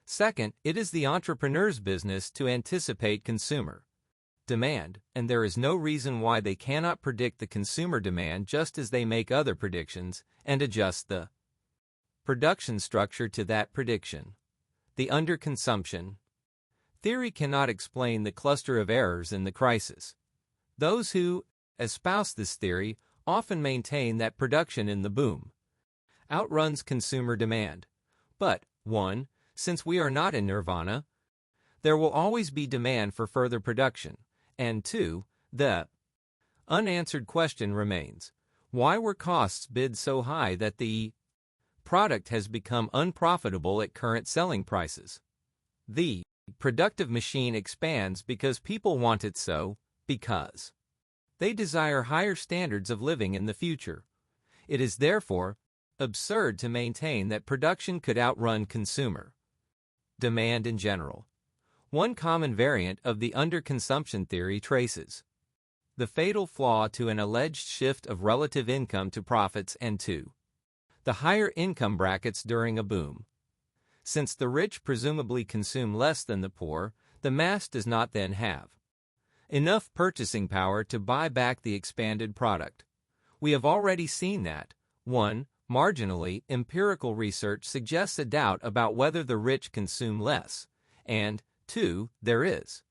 Speaker 1: Second, it is the entrepreneur's business to anticipate consumer demand, and there is no reason why they cannot predict the consumer demand just as they make other predictions and adjust the production structure to that prediction. The underconsumption theory cannot explain the cluster of errors in the crisis. Those who espouse this theory often maintain that production in the boom outruns consumer demand. But, 1. Since we are not in nirvana, there will always be demand for further production. And 2. The unanswered question remains: why were costs bid so high that the product has become unprofitable at current selling prices? The productive machine expands because people want it so, because they desire higher standards of living in the future. It is therefore absurd to maintain that production could outrun consumer demand in general. One common variant of the underconsumption theory traces the fatal flaw to an alleged shift of relative income to profits and to the higher income brackets during a boom. Since the rich presumably consume less than the poor, the mass does not then have enough purchasing power to buy back the expanded product. We have already seen that 1. Marginally, empirical research suggests a doubt about whether the rich consume less, and 2. There is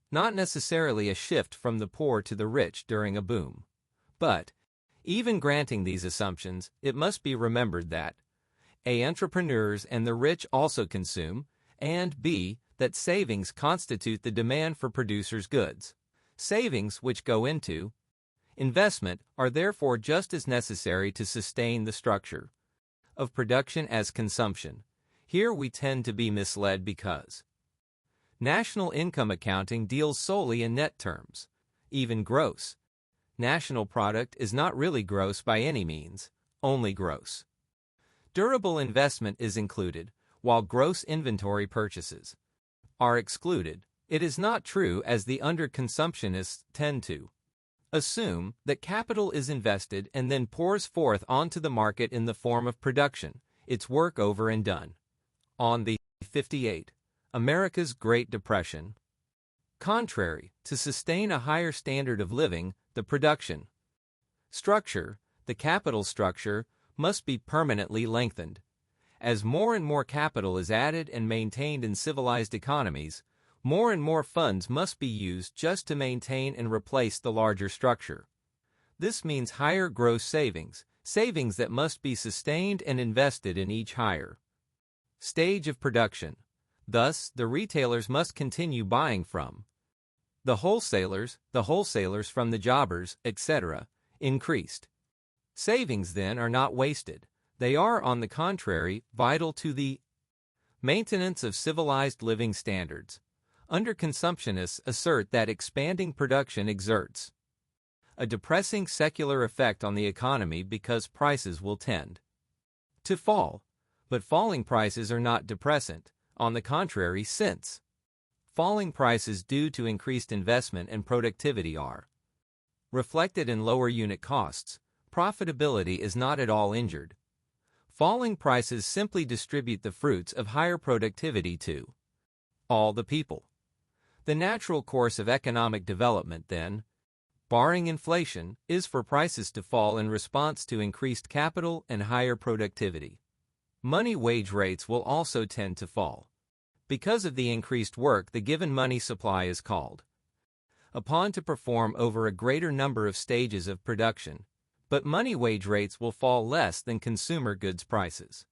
Speaker 1: not necessarily a shift from the poor to the rich during a boom. But, even granting these assumptions, it must be remembered that A. Entrepreneurs and the rich also consume, and B. That savings constitute the demand for producers' goods. Savings, which go into investment, are therefore just as necessary to sustain the structure of production as consumption. Here we tend to be misled because national income accounting deals solely in net terms. Even gross national product is not really gross by any means, only gross. Durable investment is included, while gross inventory purchases are excluded. It is not true, as the underconsumptionists tend to assume, that capital is invested and then pours forth onto the market in the form of production, its work over and done. On the 58. America's Great Depression. Contrary, to sustain a higher standard of living, the production structure, the capital structure, must be permanently lengthened. As more and more capital is added and maintained in civilized economies, more and more funds must be used just to maintain and replace the larger structure. This means higher gross savings, savings that must be sustained and invested in each higher stage of production. Thus, the retailers must continue buying from the wholesalers from the jobbers, etc., increased. Savings, then, are not wasted. They are, on the contrary, vital to the maintenance of civilized living standards. Underconsumptionists assert that expanding production exerts a depressing secular effect on the economy because prices will tend to fall. But falling prices are not depressant. On the contrary, since falling prices due to increased investment and productivity are reflected in lower unit costs, profitability is not at all injured. Falling prices simply distribute the fruits of higher productivity to all the people. The natural course of economic development, then, barring inflation, is for prices to fall in response to increased capital and higher productivity. Money wage rates will also tend to fall. Because of the increased work the given money supply is called upon to perform over a greater number of stages of production, but money wage rates will fall less than consumer goods prices.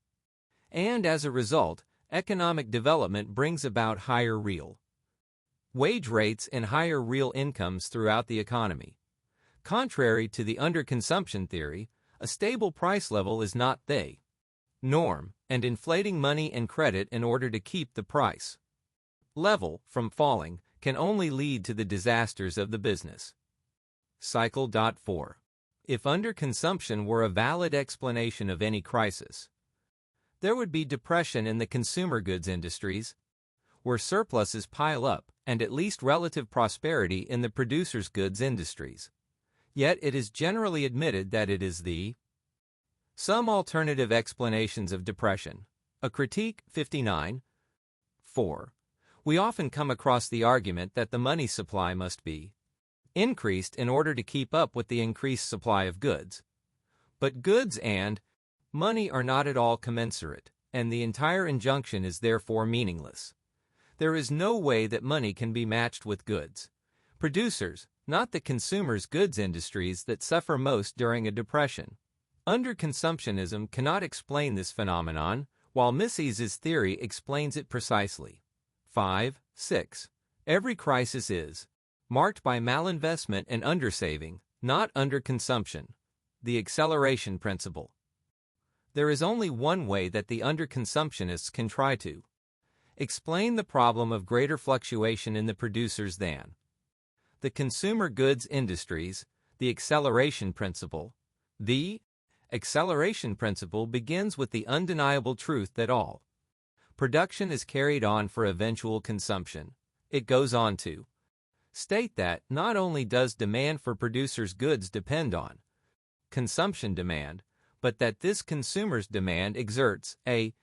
Speaker 1: And as a result, economic development brings about higher real wage rates and higher real incomes throughout the economy. Contrary to the underconsumption theory, a stable price level is not the norm, and inflating money and credit in order to keep the price level from falling can only lead to the disasters of the business cycle. 4. If underconsumption were a valid explanation of any crisis, there would be depression in the consumer goods industries, where surpluses pile up, and at least relative prosperity in the producers' goods industries. Yet it is generally admitted that it is some alternative explanations of depression. A Critique, 59. 4. We often come across the argument that the money supply must be increased in order to keep up with the increased supply of goods. But goods and money are not at all commensurate, and the entire injunction is therefore meaningless. There is no way that money can be matched with goods. Producers, not the consumers' goods industries, that suffer most during a depression. Underconsumptionism cannot explain this phenomenon, while Mises's theory explains it precisely. 5. 6. Every crisis is marked by malinvestment and undersaving, not underconsumption. The acceleration principle. There is only one way that the underconsumptionists can try to explain the problem of greater fluctuation in the producers than the consumer goods industries, the acceleration principle. The acceleration principle begins with the undeniable truth that all production is carried on for eventual consumption. It goes on to state that not only does demand for producers' goods depend on consumption demand, but that this consumer's demand exerts a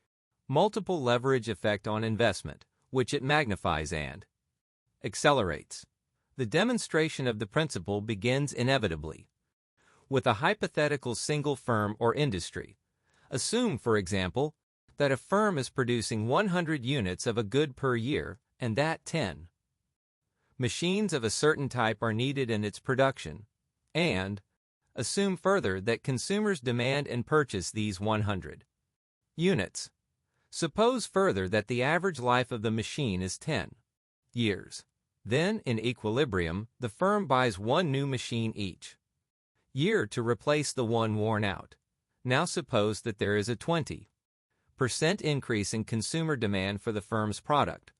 Speaker 1: multiple leverage effect on investment, which it magnifies and accelerates. The demonstration of the principle begins inevitably with a hypothetical single firm or industry. Assume, for example, that a firm is producing 100 units of a good per year and that 10 machines of a certain type are needed in its production, and assume further that consumers demand and purchase these 100 units. Suppose further that the average life of the machine is 10 years. Then, in equilibrium, the firm buys one new machine each year to replace the one worn out. Now suppose that there is a 20% increase in consumer demand for the firm's product.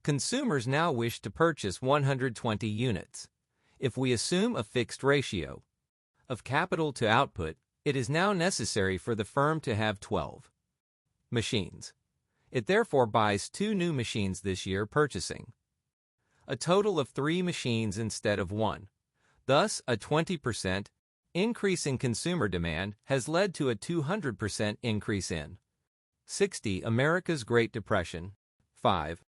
Speaker 1: Consumers now wish to purchase 120 units. If we assume a fixed ratio of capital to output, it is now necessary for the firm to have 12 machines. It therefore buys 2 new machines this year, purchasing a total of 3 machines instead of 1. Thus, a 20% increase in consumer demand has led to a 200% increase in 60. America's Great Depression. 5.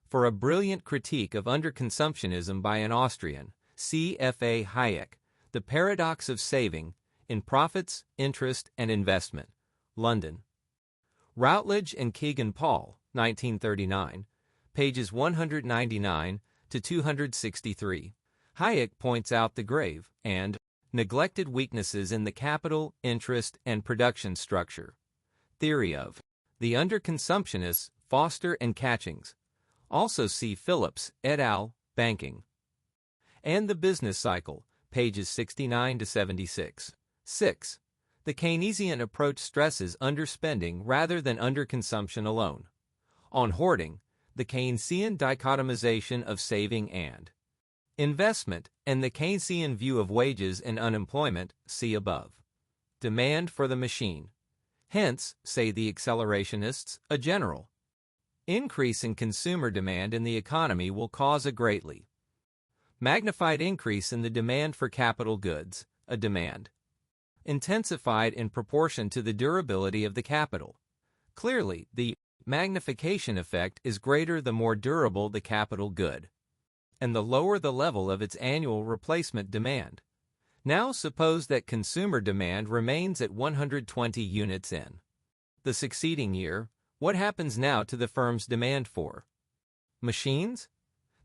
Speaker 1: For a brilliant critique of underconsumptionism by an Austrian, C. F. A. Hayek, The Paradox of Saving, in Profits, Interest, and Investment. London. Routledge and Keegan Paul, 1939, pages 199 to 263. Hayek points out the grave and neglected weaknesses in the capital, interest, and production structure. Theory of the underconsumptionists, Foster and Catchings. Also see Phillips, et al., Banking. And the Business Cycle, pages 69 to 76. 6. The Keynesian approach stresses underspending rather than underconsumption alone. On hoarding, the Keynesian dichotomization of saving and investment, and the Keynesian view of wages and unemployment, see above. Demand for the machine. Hence, say the accelerationists, a general increase in consumer demand in the economy will cause a greatly magnified increase in the demand for capital goods, a demand intensified in proportion to the durability of the capital. Clearly, the magnification effect is greater the more durable the capital good, and the lower the level of its annual replacement demand. Now suppose that consumer demand remains at 120 units in the succeeding year. What happens now to the firm's demand for machines?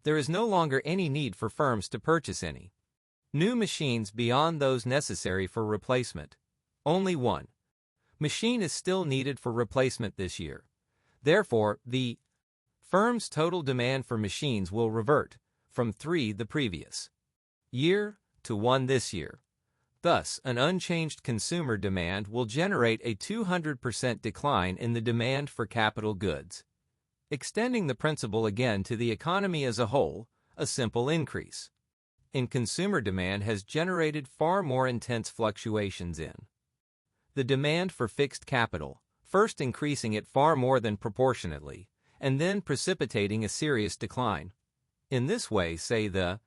Speaker 1: There is no longer any need for firms to purchase any new machines beyond those necessary for replacement. Only one machine is still needed for replacement this year. Therefore, the firm's total demand for machines will revert from 3 the previous year to 1 this year. Thus, an unchanged consumer demand will generate a 200% decline in the demand for capital goods. Extending the principle again to the economy as a whole, a simple increase in consumer demand has generated far more intense fluctuations in the demand for fixed capital, first increasing it far more than proportionately, and then precipitating a serious decline. In this way, say the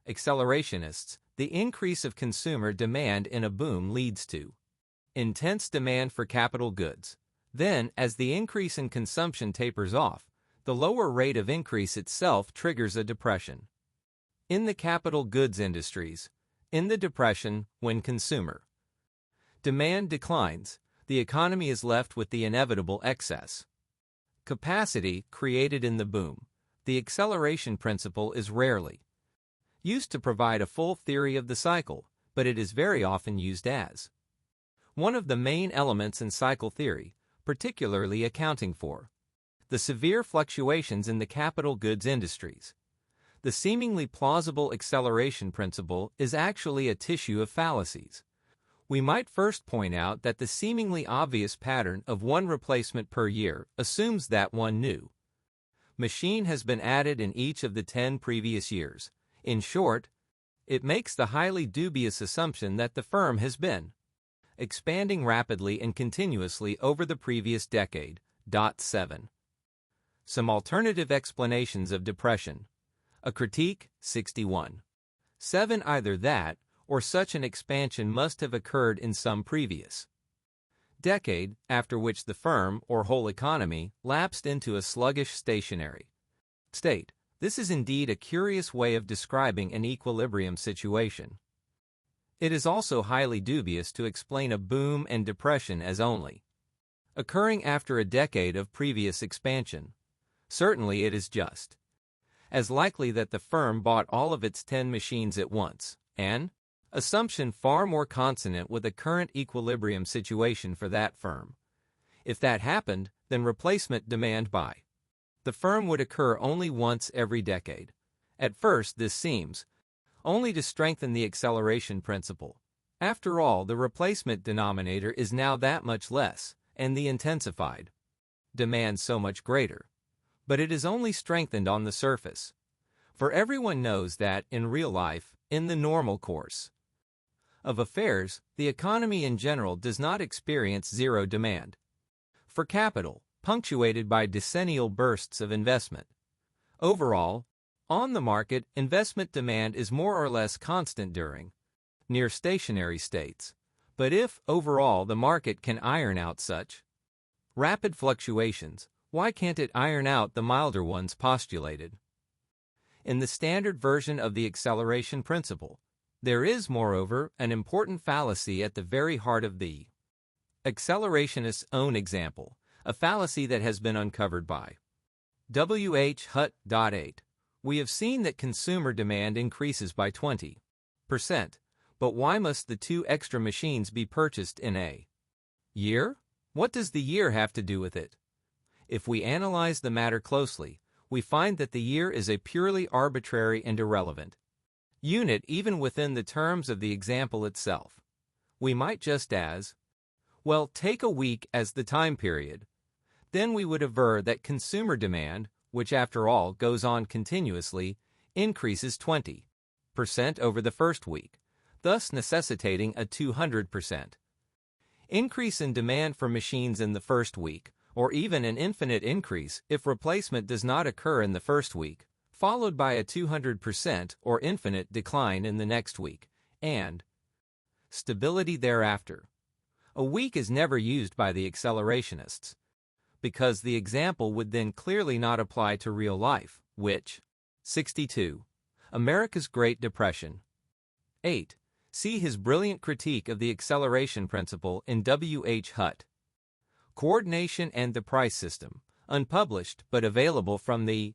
Speaker 1: accelerationists, the increase of consumer demand in a boom leads to intense demand for capital goods. Then, as the increase in consumption tapers off, the lower rate of increase itself triggers a depression in the capital goods industries. In the depression, when consumer demand declines, the economy is left with the inevitable excess capacity created in the boom. The acceleration principle is rarely used to provide a full theory of the cycle, but it is very often used as one of the main elements in cycle theory, particularly accounting for the severe fluctuations in the capital goods industries. The seemingly plausible acceleration principle is actually a tissue of fallacies. We might first point out that the seemingly obvious pattern of one replacement per year assumes that one new machine has been added in each of the 10 previous years. In short, it makes the highly dubious assumption that the firm has been expanding rapidly and continuously over the previous decade. 7. Some alternative explanations of depression. A critique, 61. 7. Either that, or such an expansion must have occurred in some previous decade, after which the firm or whole economy lapsed into a sluggish stationary state. This is indeed a curious way of describing an equilibrium situation. It is also highly dubious to explain a boom and depression as only occurring after a decade of previous expansion. Certainly it is just as likely that the firm bought all of its 10 machines at once, an assumption far more consonant with a current equilibrium situation for that firm. If that happened, then replacement demand by the firm would occur only once every decade. At first, this seems only to strengthen the acceleration principle. After all, the replacement denominator is now that much less, and the intensified demand so much greater. But it is only strengthened on the surface. For everyone knows that, in real life, in the normal course of affairs, the economy in general does not experience zero demand for capital, punctuated by decennial bursts of investment. Overall, on the market, investment demand is more or less constant during near stationary states. But if, overall, the market can iron out such rapid fluctuations, why can't it iron out the milder ones postulated in the standard version of the acceleration principle? There is, moreover, an important fallacy at the very heart of the accelerationists' own example. a fallacy that has been uncovered by W. H. Hutt. 8. We have seen that consumer demand increases by 20%, but why must the 2 extra machines be purchased in a year? What does the year have to do with it? If we analyze the matter closely, we find that the year is a purely arbitrary and irrelevant unit even within the terms of the example itself. We might just as well take a week as the time period. Then we would aver that consumer demand, which after all goes on continuously, increases 20% over the first week, thus necessitating a 200% increase in demand for machines in the first week, or even an infinite increase if replacement does not occur in the first week, followed by a 200% or infinite decline in the next week, and stability thereafter. A week is never used by the accelerationists, because the example would then clearly not apply to real life, which 62. America's Great Depression. 8. See his brilliant critique of the acceleration principle in W. H. Hutt. Coordination and the Price System, unpublished but available from the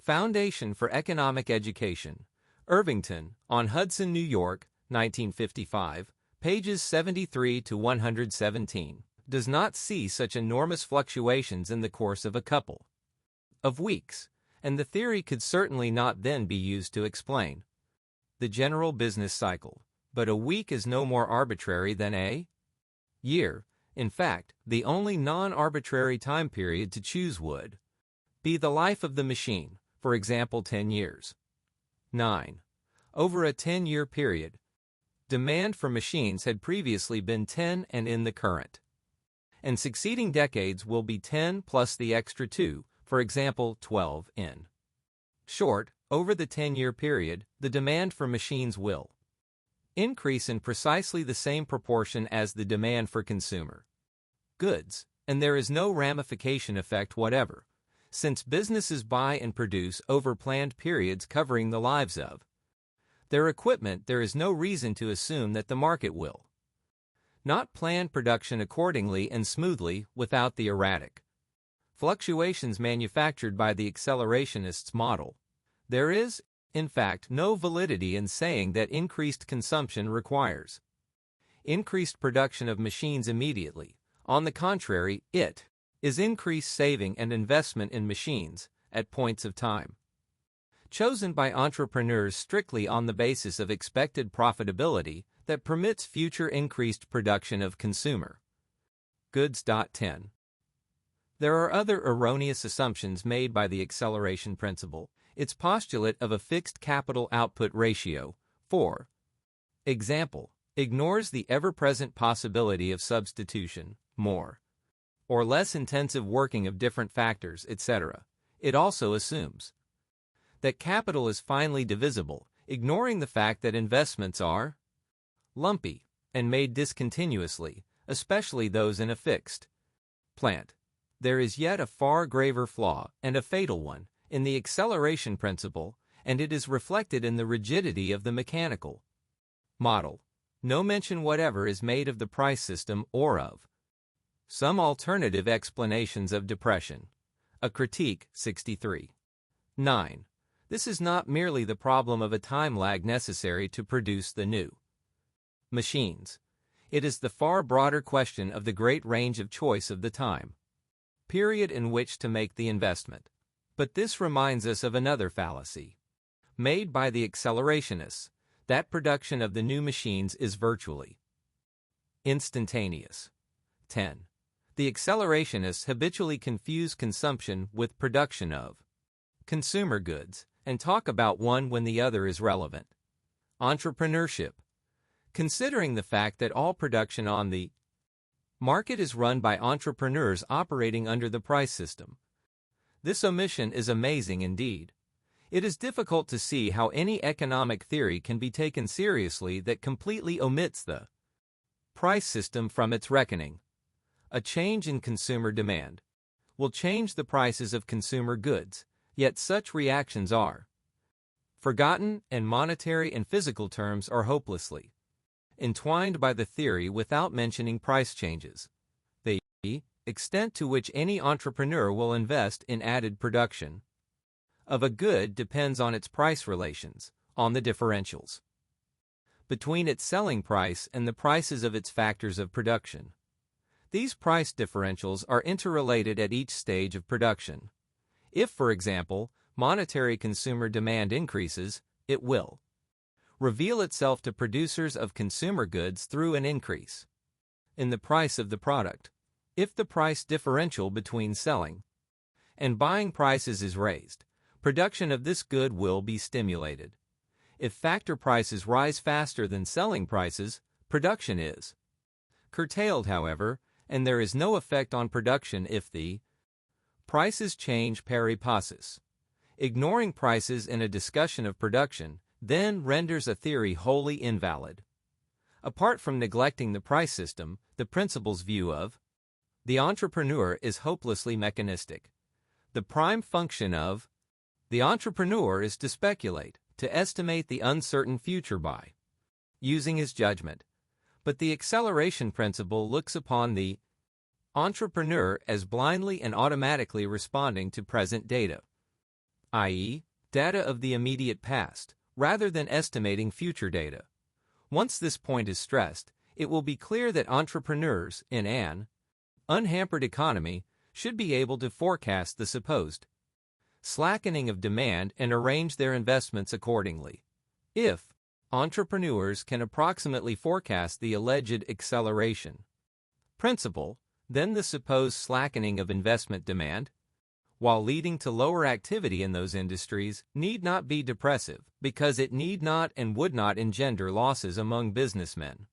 Speaker 1: Foundation for Economic Education, Irvington, on Hudson, New York, 1955, pages 73 to 117, does not see such enormous fluctuations in the course of a couple of weeks, and the theory could certainly not then be used to explain the general business cycle. But a week is no more arbitrary than a year. In fact, the only non-arbitrary time period to choose would be the life of the machine, for example 10 years. 9. Over a 10-year period, demand for machines had previously been 10 and in the current and succeeding decades will be 10 plus the extra 2, for example 12 in short, over the 10-year period, the demand for machines will increase in precisely the same proportion as the demand for consumer goods, and there is no ramification effect whatever, since businesses buy and produce over planned periods covering the lives of their equipment. There is no reason to assume that the market will not plan production accordingly and smoothly without the erratic fluctuations manufactured by the accelerationists' model. There is, in fact, no validity in saying that increased consumption requires increased production of machines immediately. On the contrary, it is increased saving and investment in machines at points of time chosen by entrepreneurs strictly on the basis of expected profitability that permits future increased production of consumer goods. 10. There are other erroneous assumptions made by the acceleration principle. Its postulate of a fixed capital output ratio, for example, ignores the ever-present possibility of substitution, more or less intensive working of different factors, etc. It also assumes that capital is finely divisible, ignoring the fact that investments are lumpy and made discontinuously, especially those in a fixed plant. There is yet a far graver flaw, and a fatal one, in the acceleration principle, and it is reflected in the rigidity of the mechanical model. No mention whatever is made of the price system or of some alternative explanations of depression. A critique. 63. 9. This is not merely the problem of a time lag necessary to produce the new machines. It is the far broader question of the great range of choice of the time period in which to make the investment. But this reminds us of another fallacy made by the accelerationists, that production of the new machines is virtually instantaneous. 10. The accelerationists habitually confuse consumption with production of consumer goods and talk about one when the other is relevant. Entrepreneurship. Considering the fact that all production on the market is run by entrepreneurs operating under the price system, this omission is amazing indeed. It is difficult to see how any economic theory can be taken seriously that completely omits the price system from its reckoning. A change in consumer demand will change the prices of consumer goods, yet such reactions are forgotten, and monetary and physical terms are hopelessly entwined by the theory without mentioning price changes. They extent to which any entrepreneur will invest in added production of a good depends on its price relations, on the differentials between its selling price and the prices of its factors of production. These price differentials are interrelated at each stage of production. If, for example, monetary consumer demand increases, it will reveal itself to producers of consumer goods through an increase in the price of the product. If the price differential between selling and buying prices is raised, production of this good will be stimulated. If factor prices rise faster than selling prices, production is curtailed, however, and there is no effect on production if the prices change pari passu. Ignoring prices in a discussion of production then renders a theory wholly invalid. Apart from neglecting the price system, the principal's view of the entrepreneur is hopelessly mechanistic. The prime function of the entrepreneur is to speculate, to estimate the uncertain future by using his judgment. But the acceleration principle looks upon the entrepreneur as blindly and automatically responding to present data, i.e., data of the immediate past, rather than estimating future data. Once this point is stressed, it will be clear that entrepreneurs, in an unhampered economy, should be able to forecast the supposed slackening of demand and arrange their investments accordingly. If entrepreneurs can approximately forecast the alleged acceleration principle, then the supposed slackening of investment demand, while leading to lower activity in those industries, need not be depressive, because it need not and would not engender losses among businessmen,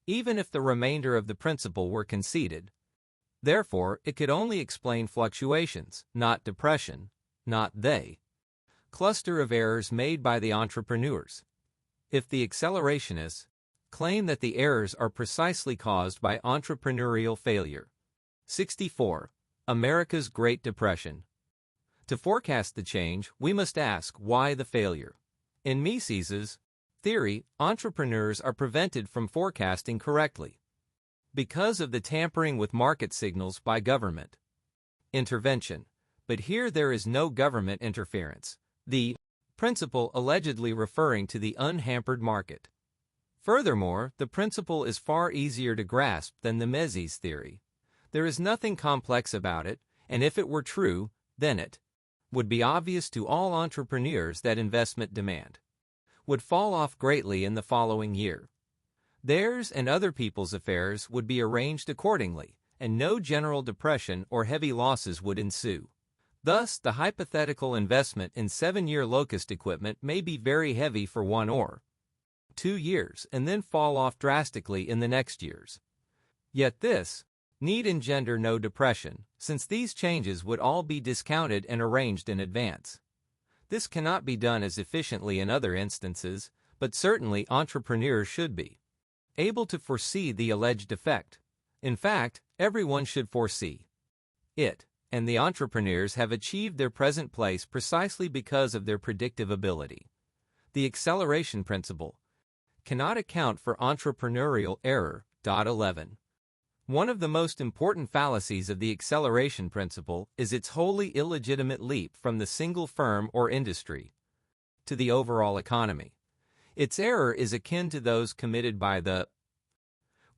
Speaker 1: even if the remainder of the principle were conceded. Therefore, it could only explain fluctuations, not depression, not the cluster of errors made by the entrepreneurs. If the accelerationists claim that the errors are precisely caused by entrepreneurial failure. 64. America's Great Depression. To forecast the change, we must ask why the failure. In Mises's theory, entrepreneurs are prevented from forecasting correctly because of the tampering with market signals by government intervention. But here there is no government interference, the principle allegedly referring to the unhampered market. Furthermore, the principle is far easier to grasp than the Mises theory. There is nothing complex about it, and if it were true, then it would be obvious to all entrepreneurs that investment demand would fall off greatly in the following year. Theirs and other people's affairs would be arranged accordingly, and no general depression or heavy losses would ensue. Thus, the hypothetical investment in 7-year locust equipment may be very heavy for 1 or 2 years and then fall off drastically in the next years. Yet this need engender no depression, since these changes would all be discounted and arranged in advance. This cannot be done as efficiently in other instances, but certainly entrepreneurs should be able to foresee the alleged effect. In fact, everyone should foresee it, and the entrepreneurs have achieved their present place precisely because of their predictive ability. The acceleration principle cannot account for entrepreneurial error. 11. One of the most important fallacies of the acceleration principle is its wholly illegitimate leap from the single firm or industry to the overall economy. Its error is akin to those committed by the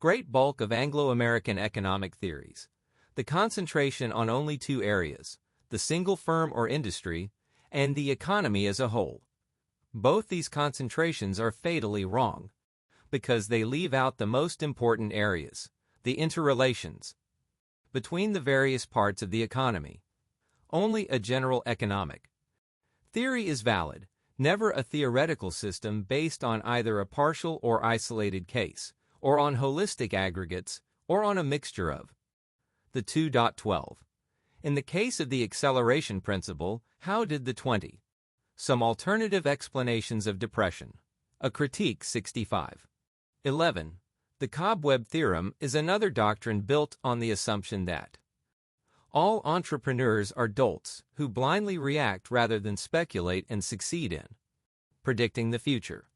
Speaker 1: great bulk of Anglo-American economic theories. The concentration on only 2 areas, the single firm or industry, and the economy as a whole. Both these concentrations are fatally wrong, because they leave out the most important areas, the interrelations between the various parts of the economy. Only a general economic theory is valid, never a theoretical system based on either a partial or isolated case, or on holistic aggregates, or on a mixture of the two. 12. In the case of the acceleration principle, how did the 20? Some alternative explanations of depression. A critique. 65. 11. The cobweb theorem is another doctrine built on the assumption that all entrepreneurs are dolts who blindly react rather than speculate and succeed in predicting the future.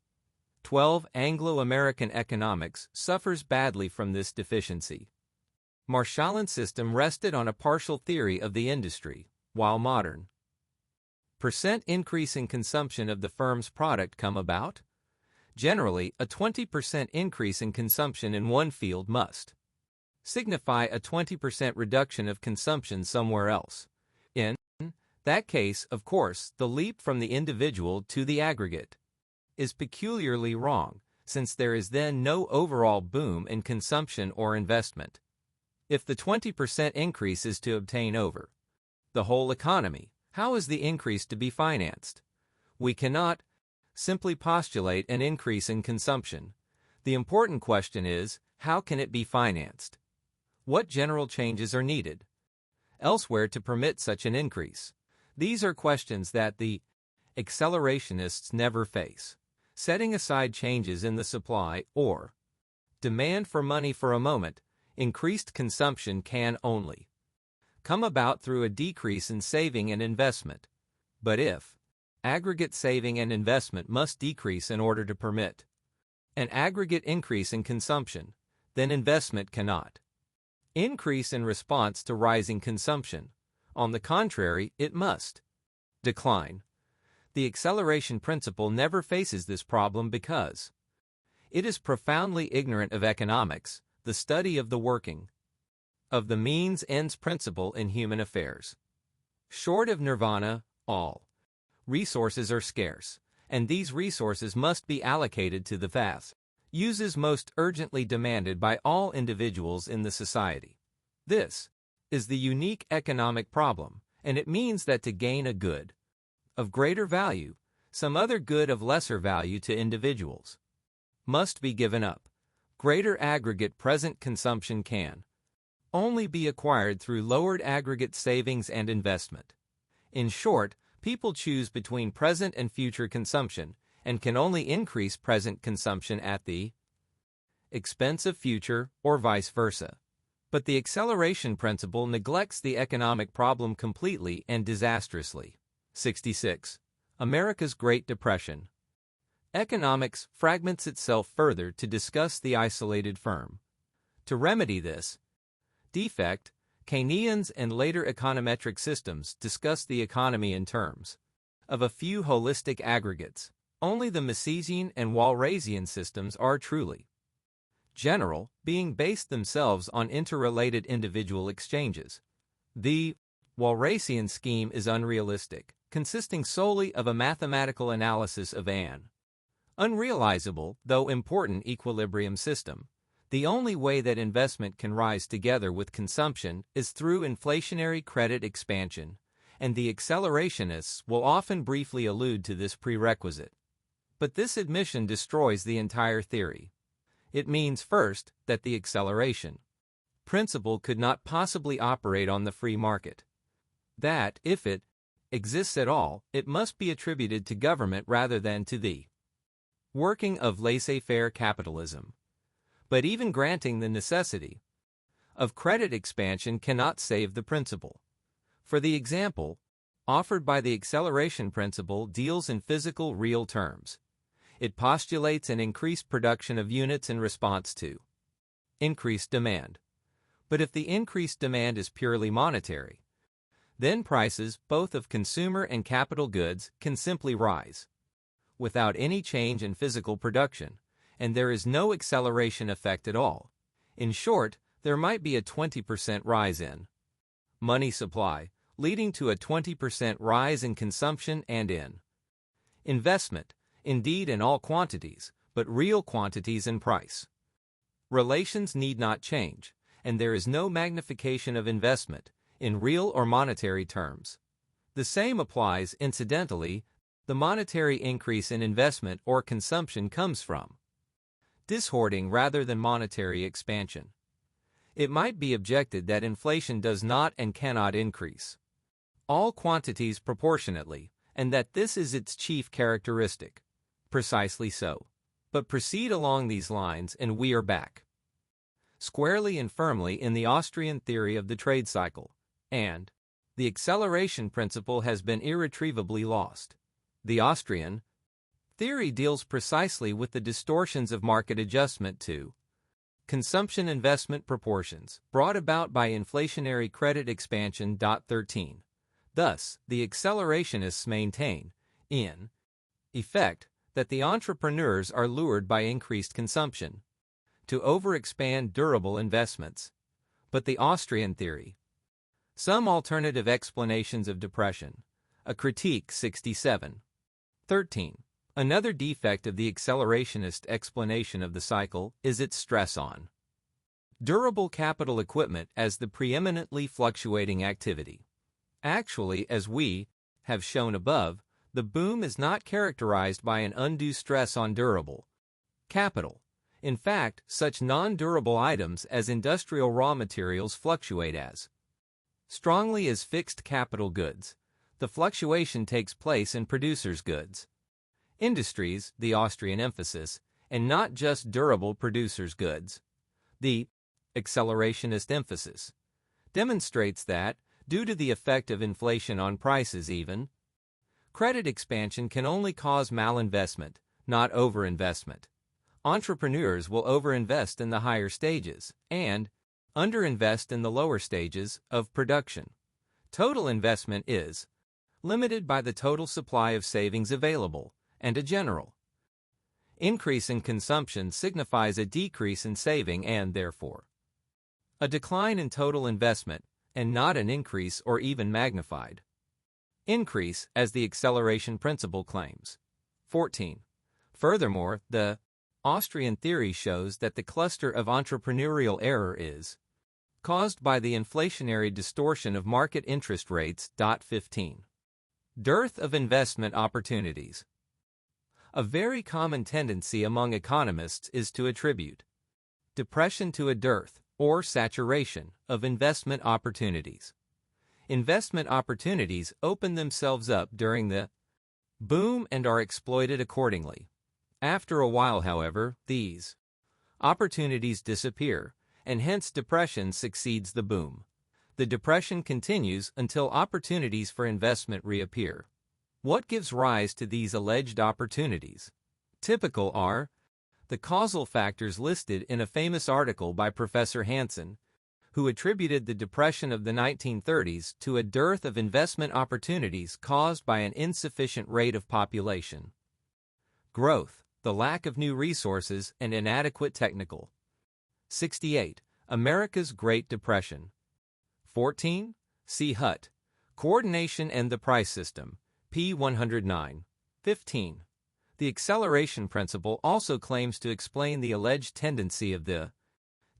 Speaker 1: 12. Anglo-American economics suffers badly from this deficiency. Marshallin's system rested on a partial theory of the industry, while modern percent increase in consumption of the firm's product come about. Generally, a 20% increase in consumption in one field must signify a 20% reduction of consumption somewhere else. In that case, of course, the leap from the individual to the aggregate is peculiarly wrong, since there is then no overall boom in consumption or investment. If the 20% increase is to obtain over the whole economy, how is the increase to be financed? We cannot simply postulate an increase in consumption. The important question is, how can it be financed? What general changes are needed elsewhere to permit such an increase? These are questions that the accelerationists never face. Setting aside changes in the supply or demand for money for a moment, increased consumption can only come about through a decrease in saving and investment. But if aggregate saving and investment must decrease in order to permit an aggregate increase in consumption, then investment cannot increase in response to rising consumption. On the contrary, it must decline. The acceleration principle never faces this problem because it is profoundly ignorant of economics, the study of the working of the means-ends principle in human affairs. Short of nirvana, all resources are scarce, and these resources must be allocated to the vast uses most urgently demanded by all individuals in the society. This is the unique economic problem, and it means that to gain a good of greater value, some other good of lesser value to individuals must be given up. Greater aggregate present consumption can only be acquired through lowered aggregate savings and investment. In short, people choose between present and future consumption and can only increase present consumption at the expense of future or vice versa. But the acceleration principle neglects the economic problem completely and disastrously. 66. America's Great Depression. Economics fragments itself further to discuss the isolated firm. To remedy this defect, Keynesians and later econometric systems discuss the economy in terms of a few holistic aggregates. Only the Misesian and Walrasian systems are truly general, being based themselves on interrelated individual exchanges. The Walrasian scheme is unrealistic, consisting solely of a mathematical analysis of an unrealizable, though important, equilibrium system. The only way that investment can rise together with consumption is through inflationary credit expansion, and the accelerationists will often briefly allude to this prerequisite. But this admission destroys the entire theory. It means, first, that the acceleration principle could not possibly operate on the free market. That, if it exists at all, it must be attributed to government rather than to the working of laissez-faire capitalism. But even granting the necessity of credit expansion cannot save the principle. For the example offered by the acceleration principle deals in physical real terms. It postulates an increased production of units in response to increased demand. But if the increased demand is purely monetary, then prices, both of consumer and capital goods, can simply rise without any change in physical production, and there is no acceleration effect at all. In short, there might be a 20% rise in money supply, leading to a 20% rise in consumption and in investment, indeed in all quantities, but real quantities and price relations need not change, and there is no magnification of investment, in real or monetary terms. The same applies, incidentally. The monetary increase in investment or consumption comes from dishoarding rather than monetary expansion. It might be objected that inflation does not and cannot increase all quantities proportionately, and that this is its chief characteristic. Precisely so. But proceed along these lines and we are back squarely and firmly in the Austrian theory of the trade cycle, and the acceleration principle has been irretrievably lost. The Austrian theory deals precisely with the distortions of market adjustment to Consumption investment proportions, brought about by inflationary credit expansion. 13. Thus, the accelerationists maintain, in effect, that the entrepreneurs are lured by increased consumption to overexpand durable investments. But the Austrian theory. Some alternative explanations of depression. A critique. 67. 13. Another defect of the accelerationist explanation of the cycle is its stress on durable capital equipment as the preeminently fluctuating activity. Actually, as we have shown above, the boom is not characterized by an undue stress on durable capital. In fact, such non-durable items as industrial raw materials fluctuate as strongly as fixed capital goods. The fluctuation takes place in producers' goods. Industries, the Austrian emphasis, and not just durable producers' goods. The accelerationist emphasis demonstrates that, due to the effect of inflation on prices even, credit expansion can only cause malinvestment, not overinvestment. Entrepreneurs will overinvest in the higher stages and underinvest in the lower stages of production. Total investment is limited by the total supply of savings available, and a general increase in consumption signifies a decrease in saving and, therefore, a decline in total investment, and not an increase or even magnified increase, as the acceleration principle claims. 14. Furthermore, the Austrian theory shows that the cluster of entrepreneurial error is caused by the inflationary distortion of market interest rates. 15. Dearth of investment opportunities. A very common tendency among economists is to attribute depression to a dearth, or saturation, of investment opportunities. Investment opportunities open themselves up during the boom and are exploited accordingly. After a while, however, these opportunities disappear, and hence depression succeeds the boom. The depression continues until opportunities for investment reappear. What gives rise to these alleged opportunities? Typical are the causal factors listed in a famous article by Professor Hansen, who attributed the depression of the 1930s to a dearth of investment opportunities caused by an insufficient rate of population growth, the lack of new resources, and inadequate technical. 68. America's Great Depression. 14. C. Hutt. Coordination and the Price System. p. 109. 15. The acceleration principle also claims to explain the alleged tendency of the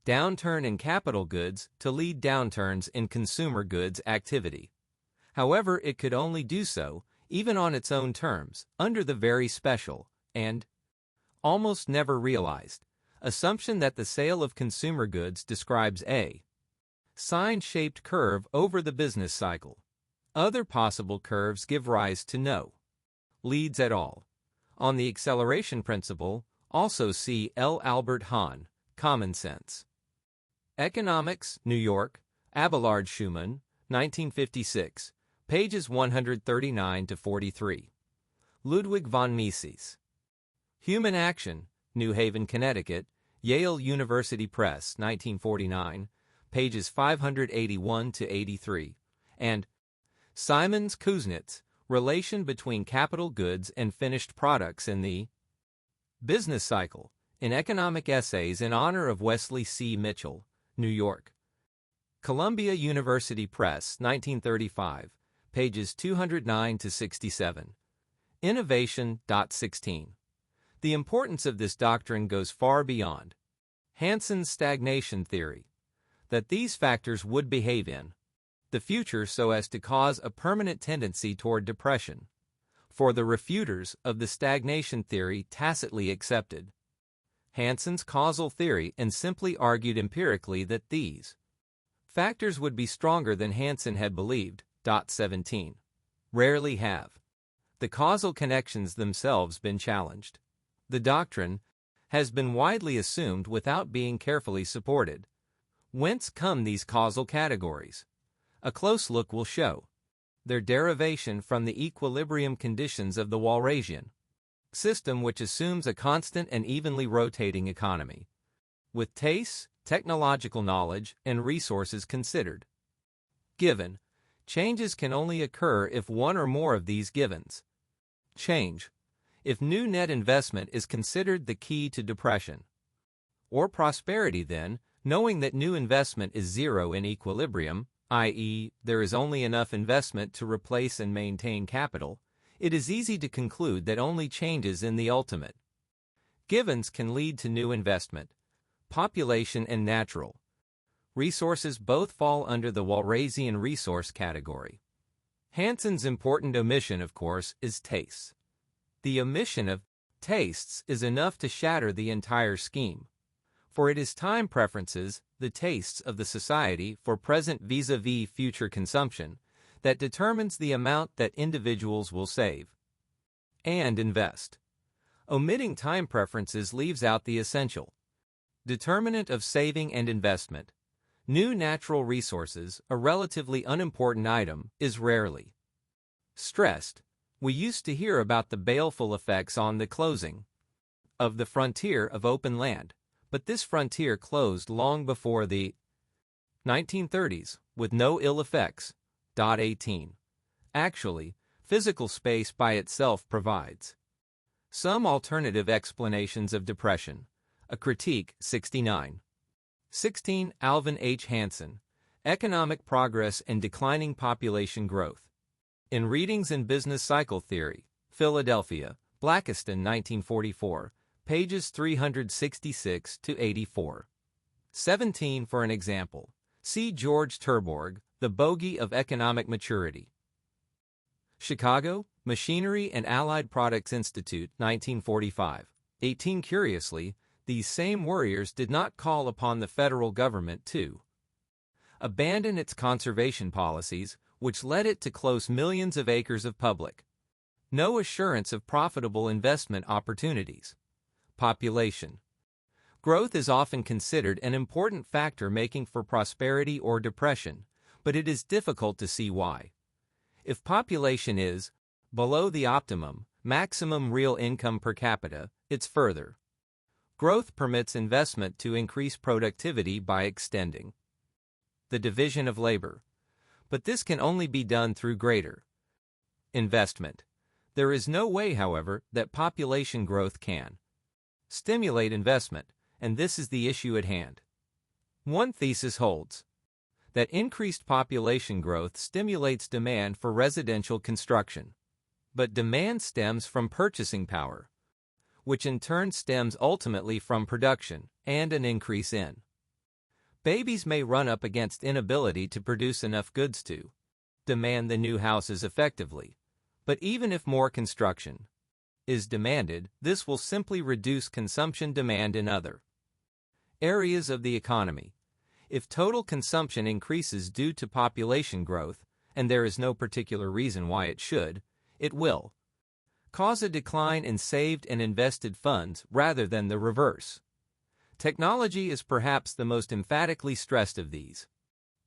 Speaker 1: downturn in capital goods to lead downturns in consumer goods activity. However, it could only do so, even on its own terms, under the very special, and almost never realized, assumption that the sale of consumer goods describes a sine-shaped curve over the business cycle. Other possible curves give rise to no leads at all. On the acceleration principle, also see L. Albert Hahn, Common Sense. Economics, New York, Abelard Schumann, 1956, pages 139 to 43. Ludwig von Mises. Human Action, New Haven, Connecticut, Yale University Press, 1949, pages 581 to 83, and Simons Kuznets, Relation Between Capital Goods and Finished Products in the Business Cycle, in Economic Essays in Honor of Wesley C. Mitchell, New York. Columbia University Press, 1935, pages 209 to 67. Innovation. 16. The importance of this doctrine goes far beyond Hansen's stagnation theory, that these factors would behave in the future so as to cause a permanent tendency toward depression, for the refuters of the stagnation theory tacitly accepted Hansen's causal theory and simply argued empirically that these factors would be stronger than Hansen had believed. 17. Rarely have the causal connections themselves been challenged. The doctrine has been widely assumed without being carefully supported. Whence come these causal categories? A close look will show their derivation from the equilibrium conditions of the Walrasian system, which assumes a constant and evenly rotating economy. with tastes, technological knowledge, and resources considered. Given. Changes can only occur if one or more of these givens. Change. If new net investment is considered the key to depression. Or prosperity then, knowing that new investment is zero in equilibrium, i.e., there is only enough investment to replace and maintain capital, it is easy to conclude that only changes in the ultimate givens can lead to new investment. Population and natural resources both fall under the Walrasian resource category. Hanson's important omission, of course, is tastes. The omission of tastes is enough to shatter the entire scheme. For it is time preferences, the tastes of the society for present vis-a-vis future consumption, that determines the amount that individuals will save and invest. Omitting time preferences leaves out the essential determinant of saving and investment. New natural resources, a relatively unimportant item, is rarely stressed. We used to hear about the baleful effects on the closing of the frontier of open land, but this frontier closed long before the 1930s, with no ill effects. 18. Actually, physical space by itself provides some alternative explanations of depression. A Critique, 69. 16. Alvin H. Hansen, Economic Progress and Declining Population Growth. In Readings in Business Cycle Theory, Philadelphia, Blackiston, 1944, pages 366 to 84. 17. For an example, see George Terborg, The Bogey of Economic Maturity. Chicago, Machinery and Allied Products Institute, 1945. 18. Curiously, these same warriors did not call upon the federal government to abandon its conservation policies, which led it to close millions of acres of public. No assurance of profitable investment opportunities. Population growth is often considered an important factor making for prosperity or depression, but it is difficult to see why. If population is below the optimum, maximum real income per capita, it's further growth permits investment to increase productivity by extending the division of labor. But this can only be done through greater investment. There is no way, however, that population growth can stimulate investment, and this is the issue at hand. One thesis holds that increased population growth stimulates demand for residential construction. But demand stems from purchasing power, which in turn stems ultimately from production and an increase in babies may run up against inability to produce enough goods to demand the new houses effectively. But even if more construction is demanded, this will simply reduce consumption demand in other areas of the economy. If total consumption increases due to population growth, and there is no particular reason why it should, it will cause a decline in saved and invested funds rather than the reverse. Technology is perhaps the most emphatically stressed of these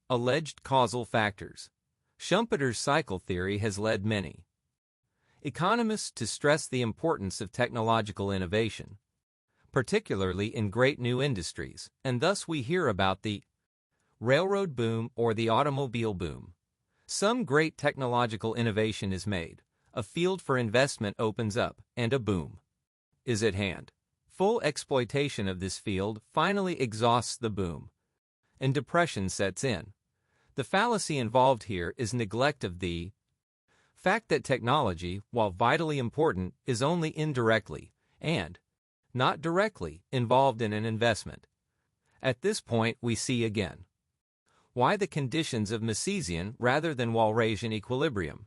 Speaker 1: alleged causal factors. Schumpeter's cycle theory has led many economists to stress the importance of technological innovation, particularly in great new industries, and thus we hear about the railroad boom or the automobile boom. Some great technological innovation is made, a field for investment opens up, and a boom is at hand. Full exploitation of this field finally exhausts the boom, and depression sets in. The fallacy involved here is neglect of the fact that technology, while vitally important, is only indirectly, and not directly, involved in an investment. At this point we see again why the conditions of Misesian rather than Walrasian equilibrium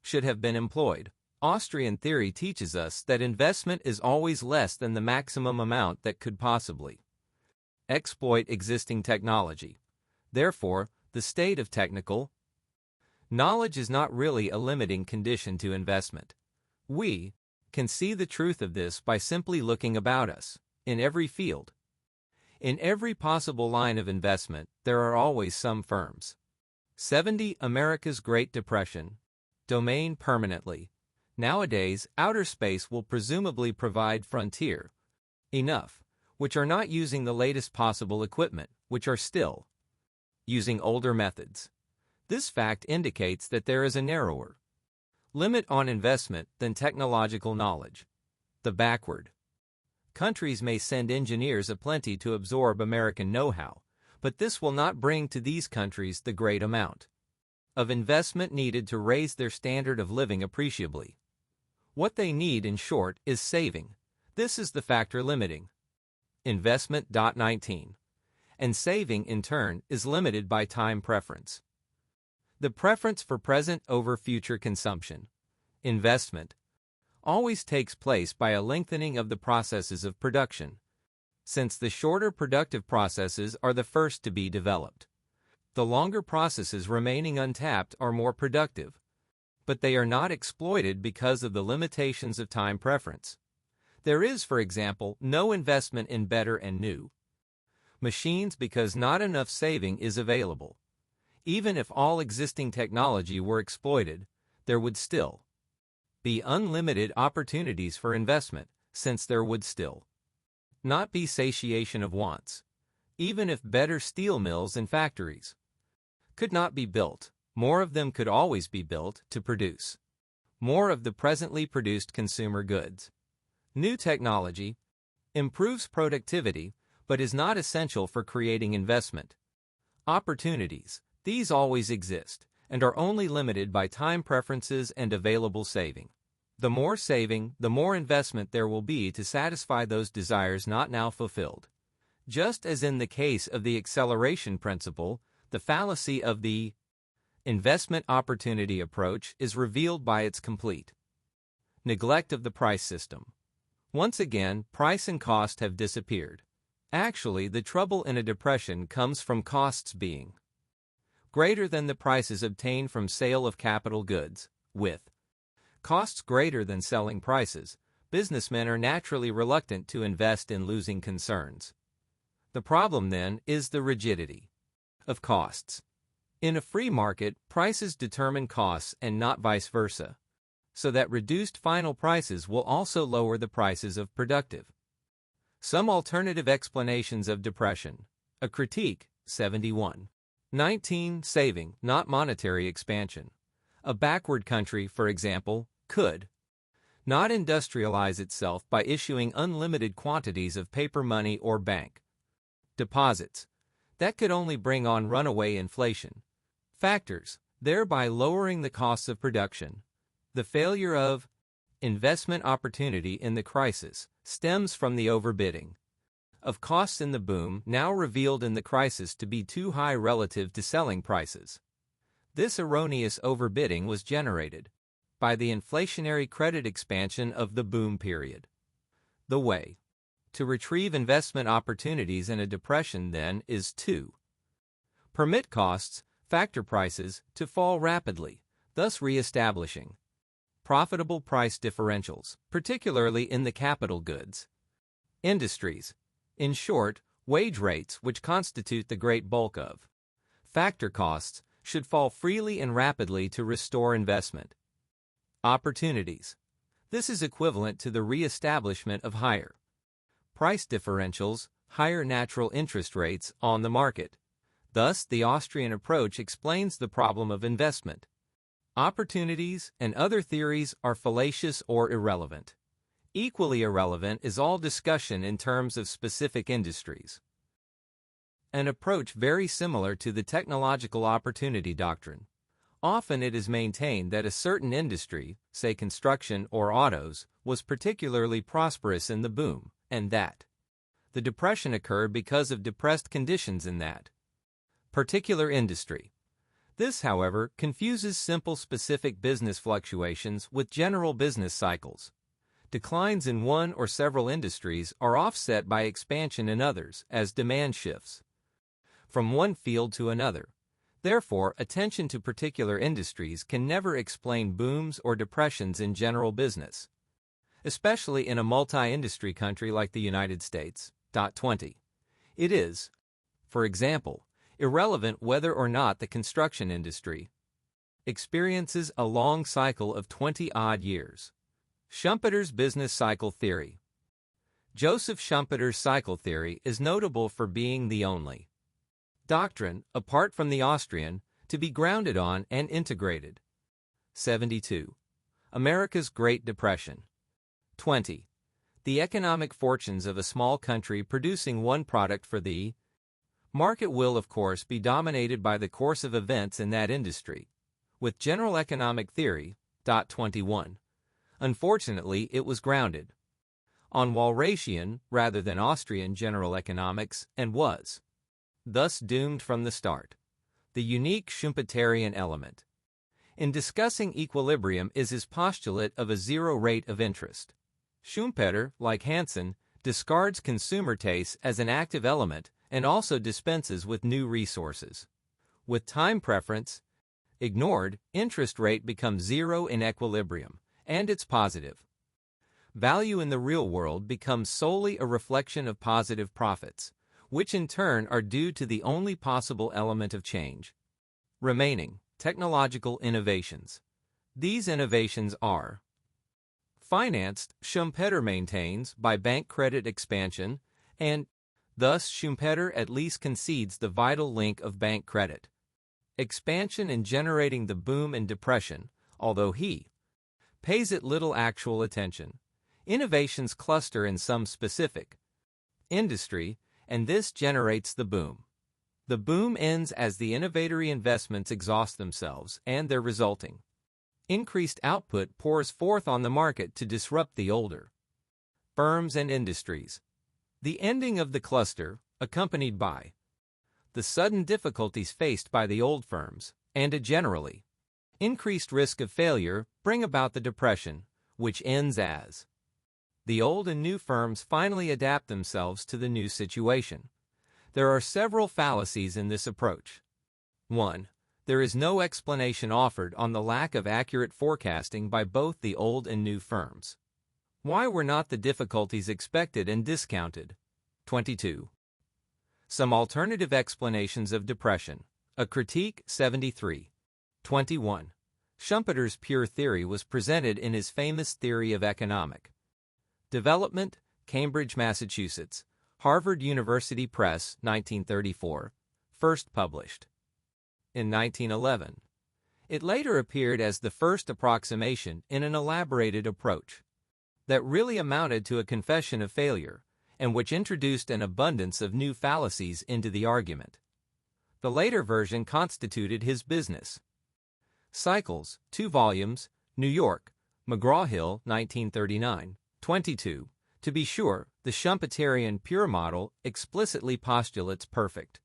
Speaker 1: should have been employed. Austrian theory teaches us that investment is always less than the maximum amount that could possibly exploit existing technology. Therefore, the state of technical knowledge is not really a limiting condition to investment. We can see the truth of this by simply looking about us. In every field, in every possible line of investment, there are always some firms. 70. America's Great Depression. Domain permanently. Nowadays, outer space will presumably provide frontier enough. which are not using the latest possible equipment, which are still using older methods. This fact indicates that there is a narrower limit on investment than technological knowledge. The backward countries may send engineers aplenty to absorb American know-how, but this will not bring to these countries the great amount of investment needed to raise their standard of living appreciably. What they need, in short, is saving. This is the factor limiting investment. 19. And saving, in turn, is limited by time preference. The preference for present over future consumption. Investment always takes place by a lengthening of the processes of production, since the shorter productive processes are the first to be developed. The longer processes remaining untapped are more productive, but they are not exploited because of the limitations of time preference. There is, for example, no investment in better and new machines because not enough saving is available. Even if all existing technology were exploited, there would still be unlimited opportunities for investment, since there would still not be satiation of wants. Even if better steel mills and factories could not be built, more of them could always be built to produce more of the presently produced consumer goods. New technology improves productivity, but is not essential for creating investment opportunities. These always exist, and are only limited by time preferences and available saving. The more saving, the more investment there will be to satisfy those desires not now fulfilled. Just as in the case of the acceleration principle, the fallacy of the investment opportunity approach is revealed by its complete neglect of the price system. Once again, price and cost have disappeared. Actually, the trouble in a depression comes from costs being greater than the prices obtained from sale of capital goods. With costs greater than selling prices, businessmen are naturally reluctant to invest in losing concerns. The problem, then, is the rigidity of costs. In a free market, prices determine costs and not vice versa, so that reduced final prices will also lower the prices of productive. Some alternative explanations of depression. A critique. 71. 19. Saving, not monetary expansion. A backward country, for example, could not industrialize itself by issuing unlimited quantities of paper money or bank deposits. That could only bring on runaway inflation factors, thereby lowering the costs of production. The failure of investment opportunity in the crisis stems from the overbidding of costs in the boom, now revealed in the crisis to be too high relative to selling prices. This erroneous overbidding was generated by the inflationary credit expansion of the boom period. The way to retrieve investment opportunities in a depression, then, is to permit costs, factor prices, to fall rapidly, thus re-establishing profitable price differentials, particularly in the capital goods industries. In short, wage rates, which constitute the great bulk of factor costs, should fall freely and rapidly to restore investment opportunities. This is equivalent to the re-establishment of higher price differentials, higher natural interest rates on the market. Thus, the Austrian approach explains the problem of investment opportunities, and other theories are fallacious or irrelevant. Equally irrelevant is all discussion in terms of specific industries. An approach very similar to the technological opportunity doctrine. Often it is maintained that a certain industry, say construction or autos, was particularly prosperous in the boom, and that the depression occurred because of depressed conditions in that particular industry. This, however, confuses simple specific business fluctuations with general business cycles. Declines in one or several industries are offset by expansion in others as demand shifts from one field to another. Therefore, attention to particular industries can never explain booms or depressions in general business, especially in a multi-industry country like the United States. 20. It is, for example, irrelevant whether or not the construction industry experiences a long cycle of 20-odd years. Schumpeter's business cycle theory. Joseph Schumpeter's cycle theory is notable for being the only doctrine, apart from the Austrian, to be grounded on and integrated. 72. America's Great Depression. 20. The economic fortunes of a small country producing one product for the market will, of course, be dominated by the course of events in that industry. With general economic theory, 21. Unfortunately, it was grounded on Walrasian rather than Austrian general economics and was thus doomed from the start. The unique Schumpeterian element in discussing equilibrium is his postulate of a zero rate of interest. Schumpeter, like Hansen, discards consumer tastes as an active element and also dispenses with new resources. With time preference ignored, interest rate becomes zero in equilibrium, and it's positive. Value in the real world becomes solely a reflection of positive profits, which in turn are due to the only possible element of change remaining: technological innovations. These innovations are financed, Schumpeter maintains, by bank credit expansion, and thus Schumpeter at least concedes the vital link of bank credit expansion in generating the boom and depression, although he pays it little actual attention. Innovations cluster in some specific industry, and this generates the boom. The boom ends as the innovatory investments exhaust themselves, and their resulting increased output pours forth on the market to disrupt the older firms and industries. The ending of the cluster, accompanied by the sudden difficulties faced by the old firms, and a generally increased risk of failure, bring about the depression, which ends as the old and new firms finally adapt themselves to the new situation. There are several fallacies in this approach. 1. There is no explanation offered on the lack of accurate forecasting by both the old and new firms. Why were not the difficulties expected and discounted? 22. Some alternative explanations of depression. A critique. 73. 21. Schumpeter's pure theory was presented in his famous Theory of Economic Development, Cambridge, Massachusetts, Harvard University Press, 1934, first published in 1911. It later appeared as the first approximation in an elaborated approach that really amounted to a confession of failure, and which introduced an abundance of new fallacies into the argument. The later version constituted his business. Cycles, 2 volumes, New York, McGraw-Hill, 1939. 22. To be sure, the Schumpeterian pure model explicitly postulates perfect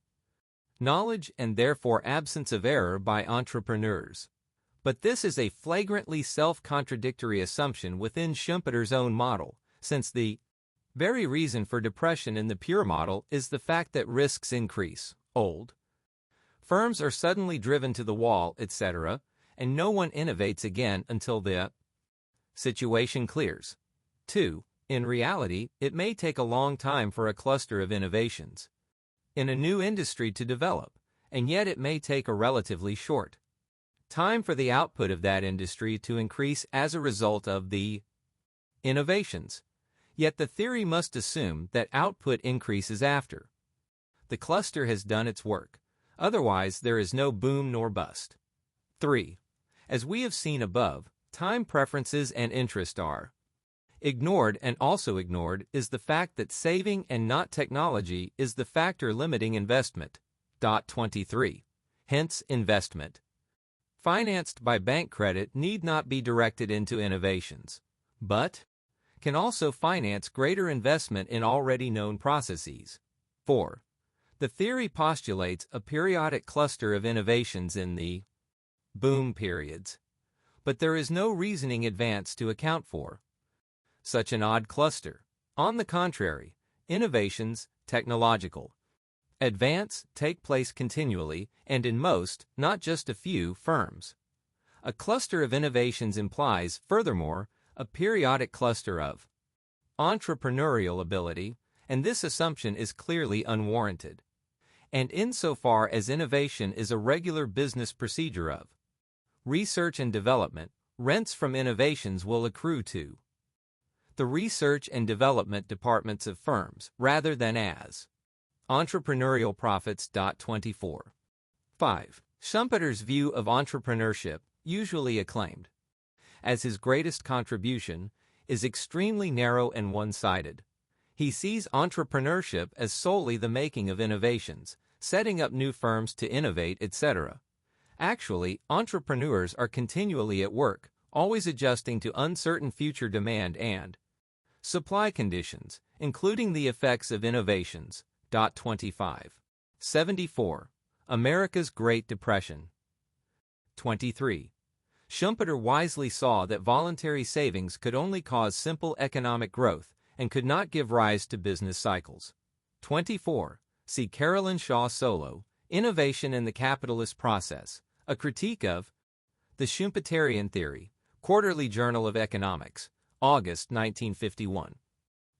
Speaker 1: knowledge and therefore absence of error by entrepreneurs. But this is a flagrantly self-contradictory assumption within Schumpeter's own model, since the very reason for depression in the pure model is the fact that risks increase, old firms are suddenly driven to the wall, etc., and no one innovates again until the situation clears. 2. In reality, it may take a long time for a cluster of innovations in a new industry to develop, and yet it may take a relatively short time for the output of that industry to increase as a result of the innovations. Yet the theory must assume that output increases after the cluster has done its work. Otherwise, there is no boom nor bust. 3. As we have seen above, time preferences and interest are ignored, and also ignored is the fact that saving and not technology is the factor limiting investment. 23. Hence, investment financed by bank credit need not be directed into innovations, but can also finance greater investment in already known processes. 4. The theory postulates a periodic cluster of innovations in the boom periods, but there is no reasoning advance to account for such an odd cluster. On the contrary, innovations, technological advance, take place continually and in most, not just a few, firms. A cluster of innovations implies, furthermore, a periodic cluster of entrepreneurial ability, and this assumption is clearly unwarranted. And insofar as innovation is a regular business procedure of research and development, rents from innovations will accrue to the research and development departments of firms, rather than as entrepreneurial profits. 24. 5. Schumpeter's view of entrepreneurship, usually acclaimed as his greatest contribution, is extremely narrow and one-sided. He sees entrepreneurship as solely the making of innovations, setting up new firms to innovate, etc. Actually, entrepreneurs are continually at work, always adjusting to uncertain future demand and supply conditions, including the effects of innovations. 25. 74. America's Great Depression. 23. Schumpeter wisely saw that voluntary savings could only cause simple economic growth and could not give rise to business cycles. 24. See Carolyn Shaw Solo, Innovation in the Capitalist Process, A Critique of the Schumpeterian Theory, Quarterly Journal of Economics, August 1951.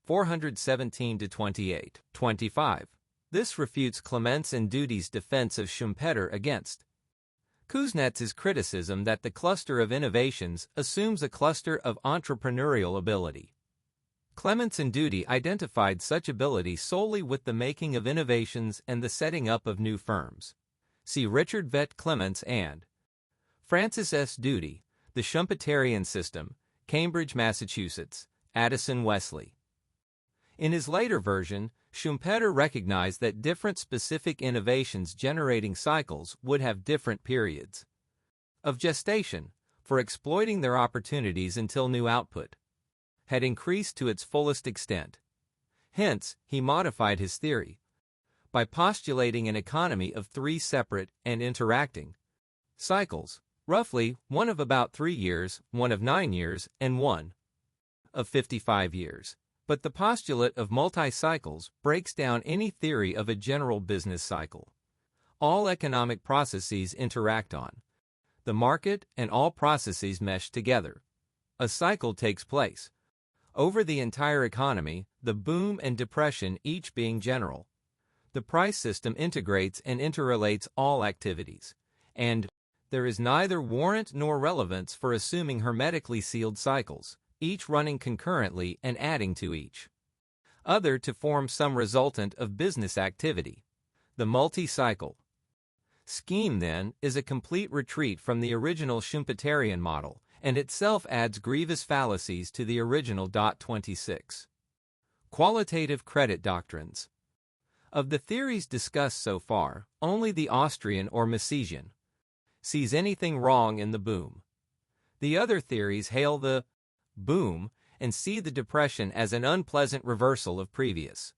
Speaker 1: 417-28. 25. This refutes Clements and Duty's defense of Schumpeter against Kuznets's criticism that the cluster of innovations assumes a cluster of entrepreneurial ability. Clements and Duty identified such ability solely with the making of innovations and the setting up of new firms. See Richard Vett Clements and Francis S. Duty, The Schumpeterian System, Cambridge, Massachusetts, Addison Wesley. In his later version, Schumpeter recognized that different specific innovations generating cycles would have different periods of gestation for exploiting their opportunities until new output had increased to its fullest extent. Hence, he modified his theory by postulating an economy of 3 separate and interacting cycles, roughly one of about 3 years, one of 9 years, and one of 55 years. But the postulate of multi-cycles breaks down any theory of a general business cycle. All economic processes interact on the market and all processes mesh together. A cycle takes place over the entire economy, the boom and depression each being general. The price system integrates and interrelates all activities, and there is neither warrant nor relevance for assuming hermetically sealed cycles, each running concurrently and adding to each other to form some resultant of business activity. The multi-cycle scheme, then, is a complete retreat from the original Schumpeterian model, and itself adds grievous fallacies to the original. 26. Qualitative credit doctrines. Of the theories discussed so far, only the Austrian or Misesian sees anything wrong in the boom. The other theories hail the boom and see the depression as an unpleasant reversal of previous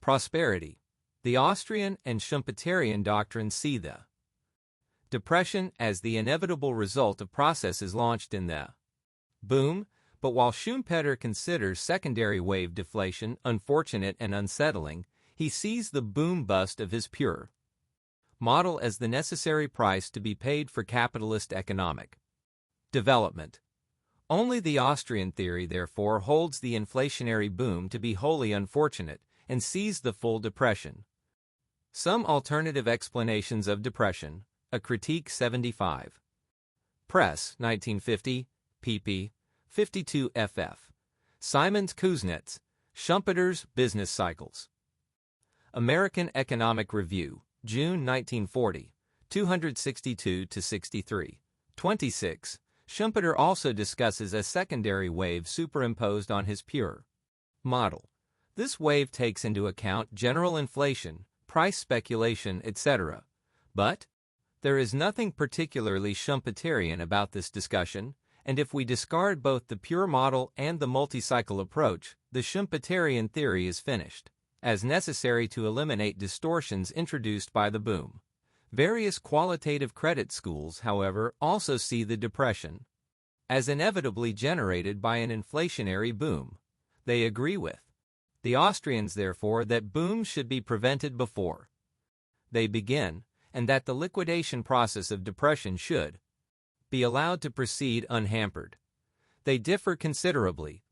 Speaker 1: prosperity. The Austrian and Schumpeterian doctrines see the depression as the inevitable result of processes launched in the boom, but while Schumpeter considers secondary wave deflation unfortunate and unsettling, he sees the boom-bust of his pure model as the necessary price to be paid for capitalist economic development. Only the Austrian theory, therefore, holds the inflationary boom to be wholly unfortunate and sees the full depression. Some alternative explanations of depression. A Critique 75. Press, 1950, pp. 52 ff. Simons Kuznets, Schumpeter's Business Cycles. American Economic Review, June 1940, 262-63. 26. Schumpeter also discusses a secondary wave superimposed on his pure model. This wave takes into account general inflation, price speculation, etc. But there is nothing particularly Schumpeterian about this discussion, and if we discard both the pure model and the multi-cycle approach, the Schumpeterian theory is finished, as necessary to eliminate distortions introduced by the boom. Various qualitative credit schools, however, also see the depression as inevitably generated by an inflationary boom. They agree with the Austrians, therefore, that booms should be prevented before they begin, and that the liquidation process of depression should be allowed to proceed unhampered. They differ considerably,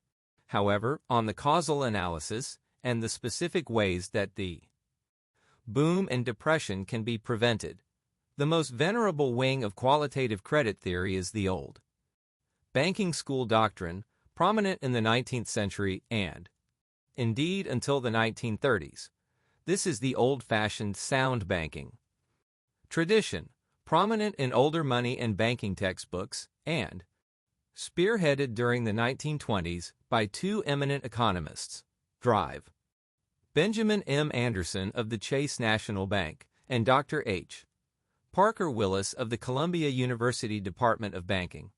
Speaker 1: however, on the causal analysis and the specific ways that the boom and depression can be prevented. The most venerable wing of qualitative credit theory is the old banking school doctrine, prominent in the 19th century and, indeed, until the 1930s. This is the old-fashioned sound banking tradition, prominent in older money and banking textbooks, and spearheaded during the 1920s by two eminent economists, Drive. Benjamin M. Anderson of the Chase National Bank and Dr. H. Parker Willis of the Columbia University Department of Banking,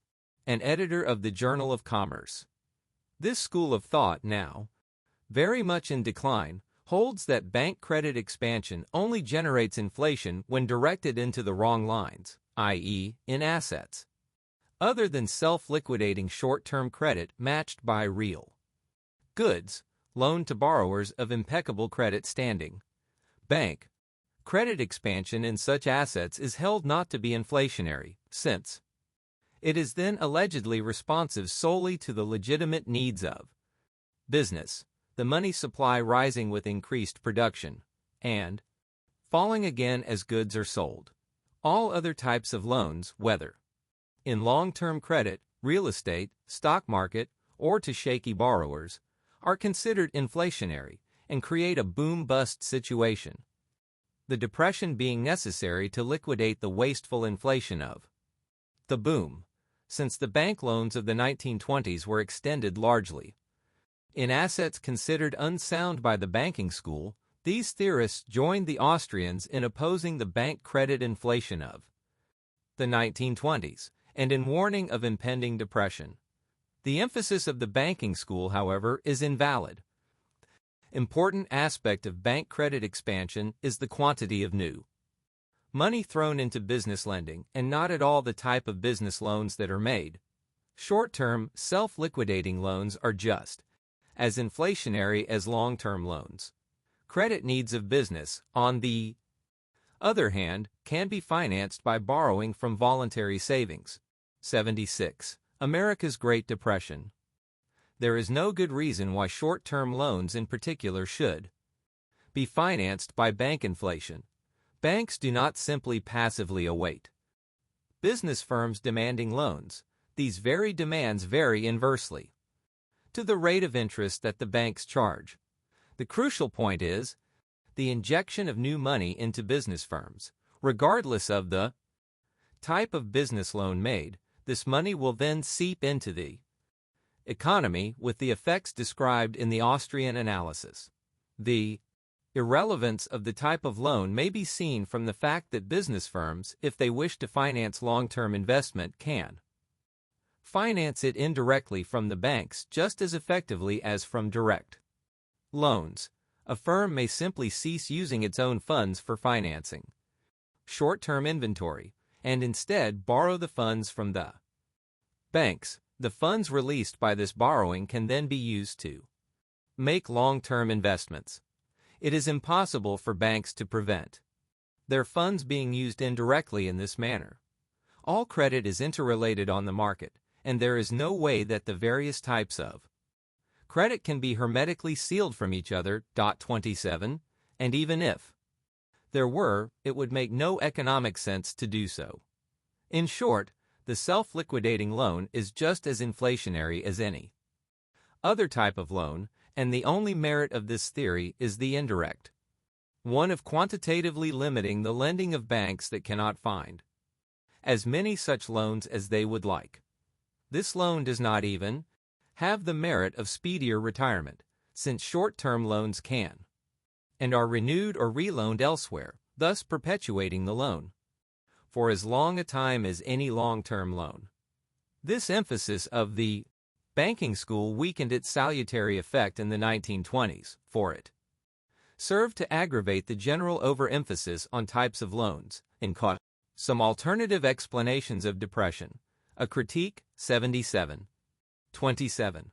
Speaker 1: and editor of the Journal of Commerce. This school of thought, now very much in decline, holds that bank credit expansion only generates inflation when directed into the wrong lines, i.e., in assets, other than self-liquidating short-term credit matched by real goods, loaned to borrowers of impeccable credit standing. Bank credit expansion in such assets is held not to be inflationary, since it is then allegedly responsive solely to the legitimate needs of business, the money supply rising with increased production, and falling again as goods are sold. All other types of loans, whether in long-term credit, real estate, stock market, or to shaky borrowers, are considered inflationary and create a boom-bust situation, the depression being necessary to liquidate the wasteful inflation of the boom, since the bank loans of the 1920s were extended largely in assets considered unsound by the banking school. These theorists joined the Austrians in opposing the bank credit inflation of the 1920s and in warning of impending depression. The emphasis of the banking school, however, is invalid. Important aspect of bank credit expansion is the quantity of new money thrown into business lending and not at all the type of business loans that are made. Short-term, self-liquidating loans are just as inflationary as long-term loans. Credit needs of business, on the other hand, can be financed by borrowing from voluntary savings. 76. America's Great Depression. There is no good reason why short-term loans in particular should be financed by bank inflation. Banks do not simply passively await business firms demanding loans. These very demands vary inversely to the rate of interest that the banks charge. The crucial point is the injection of new money into business firms. Regardless of the type of business loan made, this money will then seep into the economy with the effects described in the Austrian analysis. The irrelevance of the type of loan may be seen from the fact that business firms, if they wish to finance long-term investment, can finance it indirectly from the banks just as effectively as from direct loans. A firm may simply cease using its own funds for financing short-term inventory and instead borrow the funds from the banks. The funds released by this borrowing can then be used to make long-term investments. It is impossible for banks to prevent their funds being used indirectly in this manner. All credit is interrelated on the market, and there is no way that the various types of credit can be hermetically sealed from each other. 27. And even if there were, it would make no economic sense to do so. In short, the self-liquidating loan is just as inflationary as any other type of loan, and the only merit of this theory is the indirect one of quantitatively limiting the lending of banks that cannot find as many such loans as they would like. This loan does not even have the merit of speedier retirement, since short-term loans can and are renewed or reloaned elsewhere, thus perpetuating the loan for as long a time as any long-term loan. This emphasis of the banking school weakened its salutary effect in the 1920s, for it served to aggravate the general overemphasis on types of loans and caught some alternative explanations of depression. A critique. 77. 27.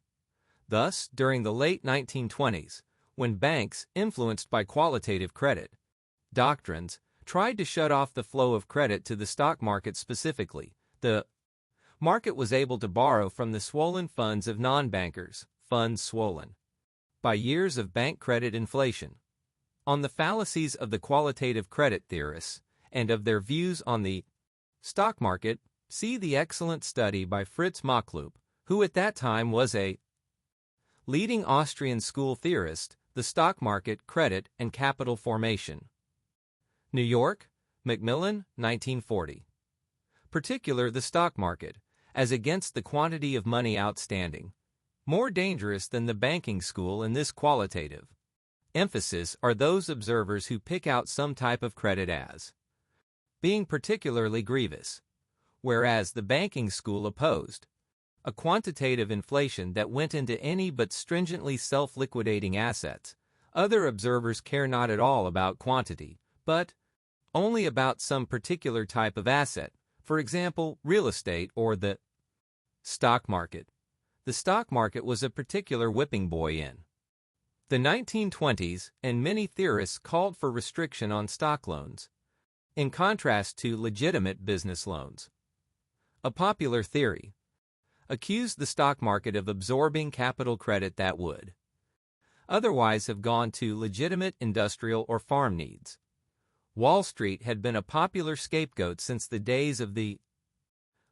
Speaker 1: Thus, during the late 1920s, when banks, influenced by qualitative credit doctrines, tried to shut off the flow of credit to the stock market specifically, the market was able to borrow from the swollen funds of non-bankers, funds swollen by years of bank credit inflation. On the fallacies of the qualitative credit theorists and of their views on the stock market, see the excellent study by Fritz Machlup, who at that time was a leading Austrian school theorist, the stock market, credit, and capital formation. New York, Macmillan, 1940. Particular the stock market, as against the quantity of money outstanding, more dangerous than the banking school in this qualitative emphasis are those observers who pick out some type of credit as being particularly grievous, whereas the banking school opposed a quantitative inflation that went into any but stringently self-liquidating assets. Other observers care not at all about quantity, but only about some particular type of asset, for example, real estate or the stock market. The stock market was a particular whipping boy in the 1920s, and many theorists called for restriction on stock loans, in contrast to legitimate business loans. A popular theory accused the stock market of absorbing capital credit that would otherwise have gone to legitimate industrial or farm needs. Wall Street had been a popular scapegoat since the days of the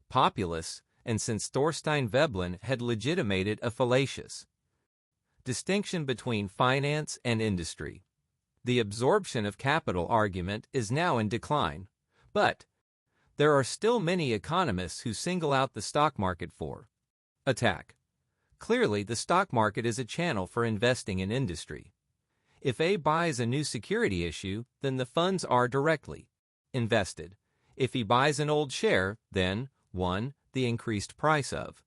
Speaker 1: populace, and since Thorstein Veblen had legitimated a fallacious distinction between finance and industry. The absorption of capital argument is now in decline, but there are still many economists who single out the stock market for attack. Clearly, the stock market is a channel for investing in industry. If A buys a new security issue, then the funds are directly invested. If he buys an old share, then 1. The increased price of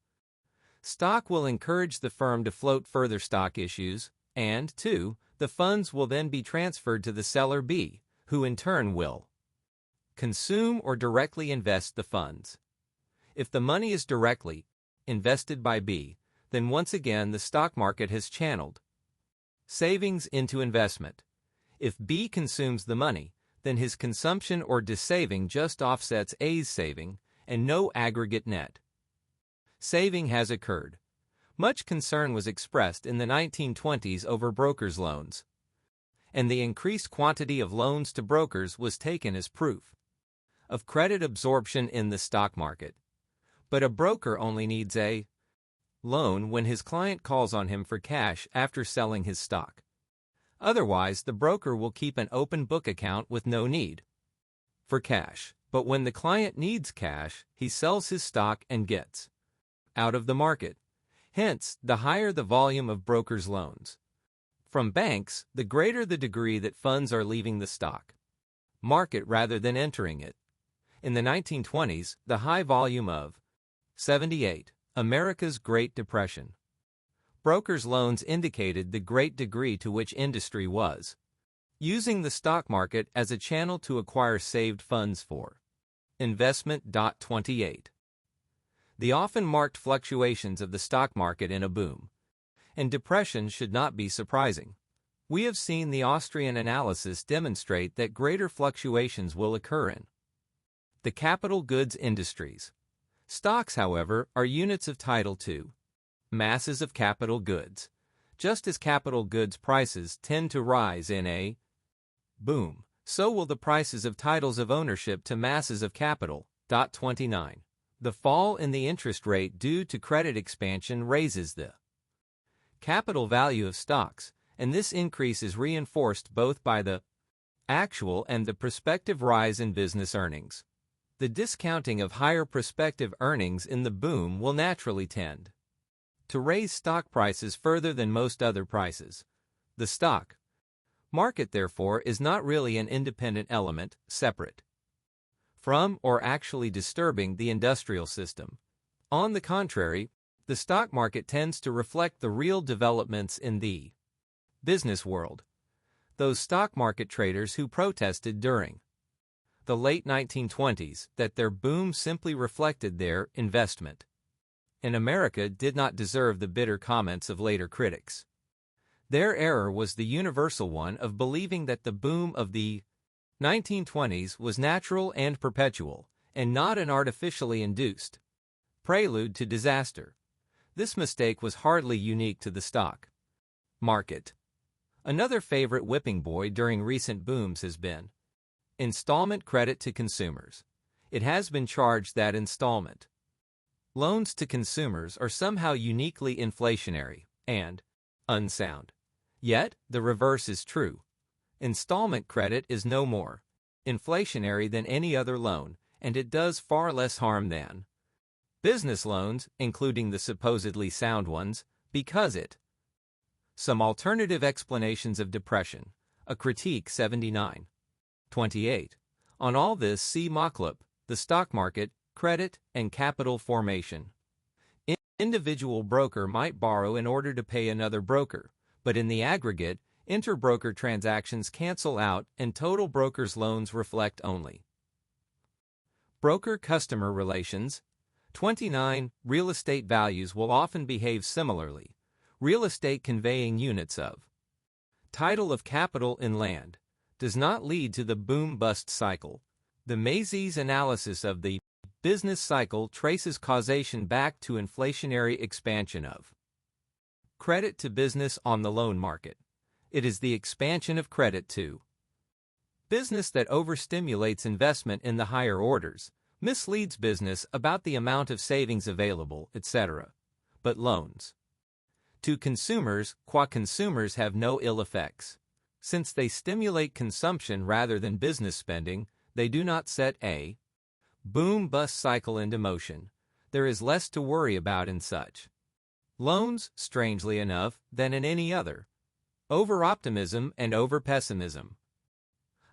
Speaker 1: stock will encourage the firm to float further stock issues, and 2. The funds will then be transferred to the seller B, who in turn will consume or directly invest the funds. If the money is directly invested by B, then once again the stock market has channeled savings into investment. If B consumes the money, then his consumption or dissaving just offsets A's saving, and no aggregate net saving has occurred. Much concern was expressed in the 1920s over brokers' loans, and the increased quantity of loans to brokers was taken as proof of credit absorption in the stock market. But a broker only needs a loan when his client calls on him for cash after selling his stock. Otherwise, the broker will keep an open book account with no need for cash. But when the client needs cash, he sells his stock and gets out of the market. Hence, the higher the volume of brokers' loans from banks, the greater the degree that funds are leaving the stock market rather than entering it. In the 1920s, the high volume of 78. America's Great Depression. Brokers' loans indicated the great degree to which industry was using the stock market as a channel to acquire saved funds for investment. 28. The often marked fluctuations of the stock market in a boom and depression should not be surprising. We have seen the Austrian analysis demonstrate that greater fluctuations will occur in the capital goods industries. Stocks, however, are units of title to masses of capital goods. Just as capital goods prices tend to rise in a boom, so will the prices of titles of ownership to masses of capital. 29. The fall in the interest rate due to credit expansion raises the capital value of stocks, and this increase is reinforced both by the actual and the prospective rise in business earnings. The discounting of higher prospective earnings in the boom will naturally tend to raise stock prices further than most other prices. The stock market, therefore, is not really an independent element, separate from or actually disturbing the industrial system. On the contrary, the stock market tends to reflect the real developments in the business world. Those stock market traders who protested during the late 1920s that their boom simply reflected their investment in America did not deserve the bitter comments of later critics. Their error was the universal one of believing that the boom of the 1920s was natural and perpetual, and not an artificially induced prelude to disaster. This mistake was hardly unique to the stock market. Another favorite whipping boy during recent booms has been installment credit to consumers. It has been charged that installment Loans to consumers are somehow uniquely inflationary and unsound. Yet, the reverse is true. Installment credit is no more inflationary than any other loan, and it does far less harm than business loans, including the supposedly sound ones, because it. Some alternative explanations of depression. A critique 79. 28. On all this, see Mocklip, The Stock Market, Credit, and Capital Formation. Individual broker might borrow in order to pay another broker, but in the aggregate, interbroker transactions cancel out and total broker's loans reflect only. Broker-customer relations. 29. Real estate values will often behave similarly. Real estate conveying units of title of capital in land does not lead to the boom-bust cycle. The Macy's analysis of the business cycle traces causation back to inflationary expansion of credit to business on the loan market. It is the expansion of credit to business that overstimulates investment in the higher orders, misleads business about the amount of savings available, etc. But loans to consumers, qua consumers have no ill effects. Since they stimulate consumption rather than business spending, they do not set a boom-bust cycle into motion. There is less to worry about in such loans, strangely enough, than in any other. Over-optimism and over-pessimism.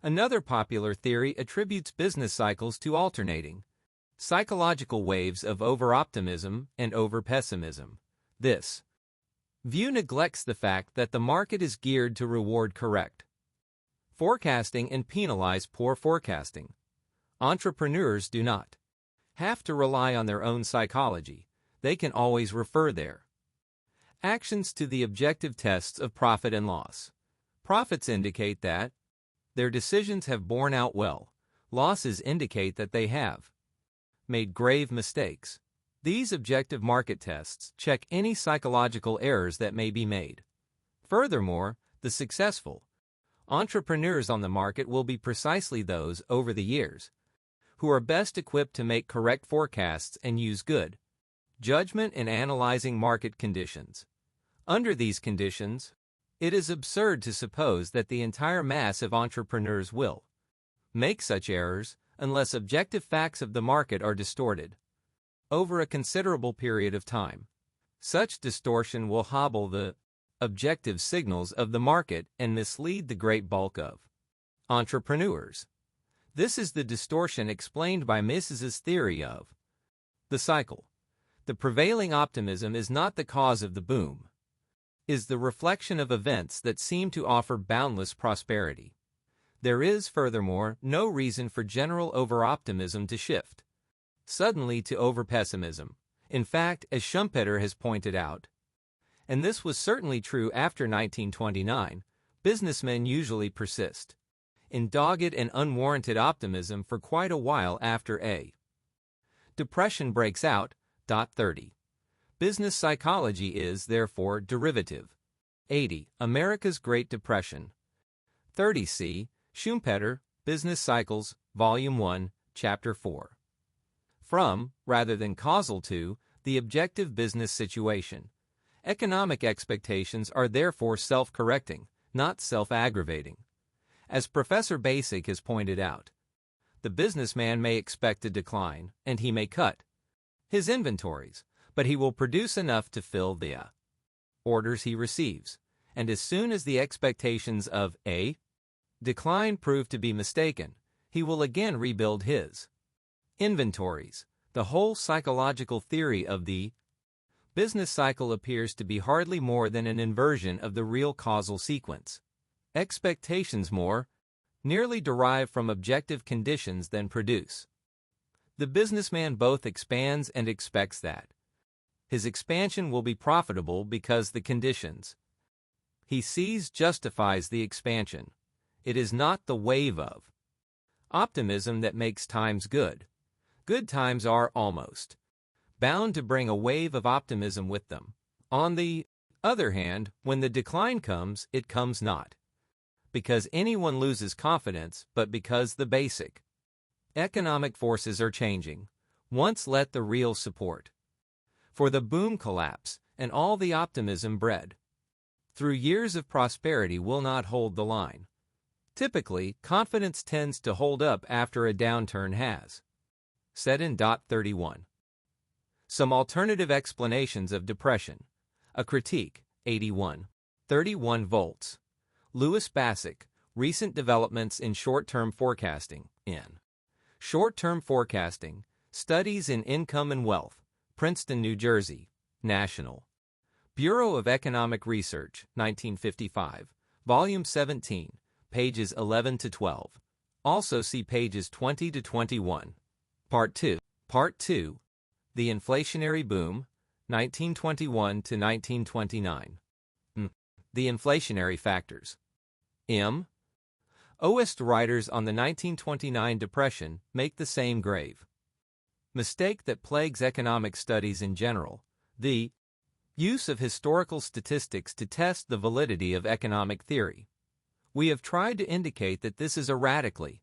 Speaker 1: Another popular theory attributes business cycles to alternating psychological waves of over-optimism and over-pessimism. This view neglects the fact that the market is geared to reward correct forecasting and penalize poor forecasting. Entrepreneurs do not have to rely on their own psychology. They can always refer their actions to the objective tests of profit and loss. Profits indicate that their decisions have borne out well. Losses indicate that they have made grave mistakes. These objective market tests check any psychological errors that may be made. Furthermore, the successful entrepreneurs on the market will be precisely those, over the years, who are best equipped to make correct forecasts and use good judgment in analyzing market conditions. Under these conditions, it is absurd to suppose that the entire mass of entrepreneurs will make such errors unless objective facts of the market are distorted over a considerable period of time. Such distortion will hobble the objective signals of the market and mislead the great bulk of entrepreneurs. This is the distortion explained by Mises's theory of the cycle. The prevailing optimism is not the cause of the boom, is the reflection of events that seem to offer boundless prosperity. There is, furthermore, no reason for general over-optimism to shift suddenly to over-pessimism. In fact, as Schumpeter has pointed out, and this was certainly true after 1929, businessmen usually persist in dogged and unwarranted optimism for quite a while after a depression breaks out. 30. Business psychology is, therefore, derivative. 80. America's Great Depression. 30. C. Schumpeter, Business Cycles, Volume 1, Chapter 4. From, rather than causal to, the objective business situation. Economic expectations are therefore self-correcting, not self-aggravating. As Professor Basic has pointed out, the businessman may expect a decline, and he may cut his inventories, but he will produce enough to fill the orders he receives, and as soon as the expectations of a decline prove to be mistaken, he will again rebuild his inventories. The whole psychological theory of the business cycle appears to be hardly more than an inversion of the real causal sequence. Expectations more nearly derive from objective conditions than produce. The businessman both expands and expects that his expansion will be profitable because the conditions he sees justifies the expansion. It is not the wave of optimism that makes times good. Good times are almost bound to bring a wave of optimism with them. On the other hand, when the decline comes, it comes not because anyone loses confidence, but because the basic economic forces are changing. Once let the real support for the boom collapse and all the optimism bred through years of prosperity will not hold the line. Typically, confidence tends to hold up after a downturn has set in. 31. Some alternative explanations of depression. A critique. 81. 31 volts. Louis Bassick, Recent Developments in Short-Term Forecasting, in Short-Term Forecasting, Studies in Income and Wealth, Princeton, New Jersey, National Bureau of Economic Research, 1955, Volume 17, pages 11 to 12. Also see pages 20 to 21. Part 2. Part 2. The Inflationary Boom, 1921 to 1929. The Inflationary Factors. M. Oist writers on the 1929 Depression make the same grave mistake that plagues economic studies in general, the use of historical statistics to test the validity of economic theory. We have tried to indicate that this is a radically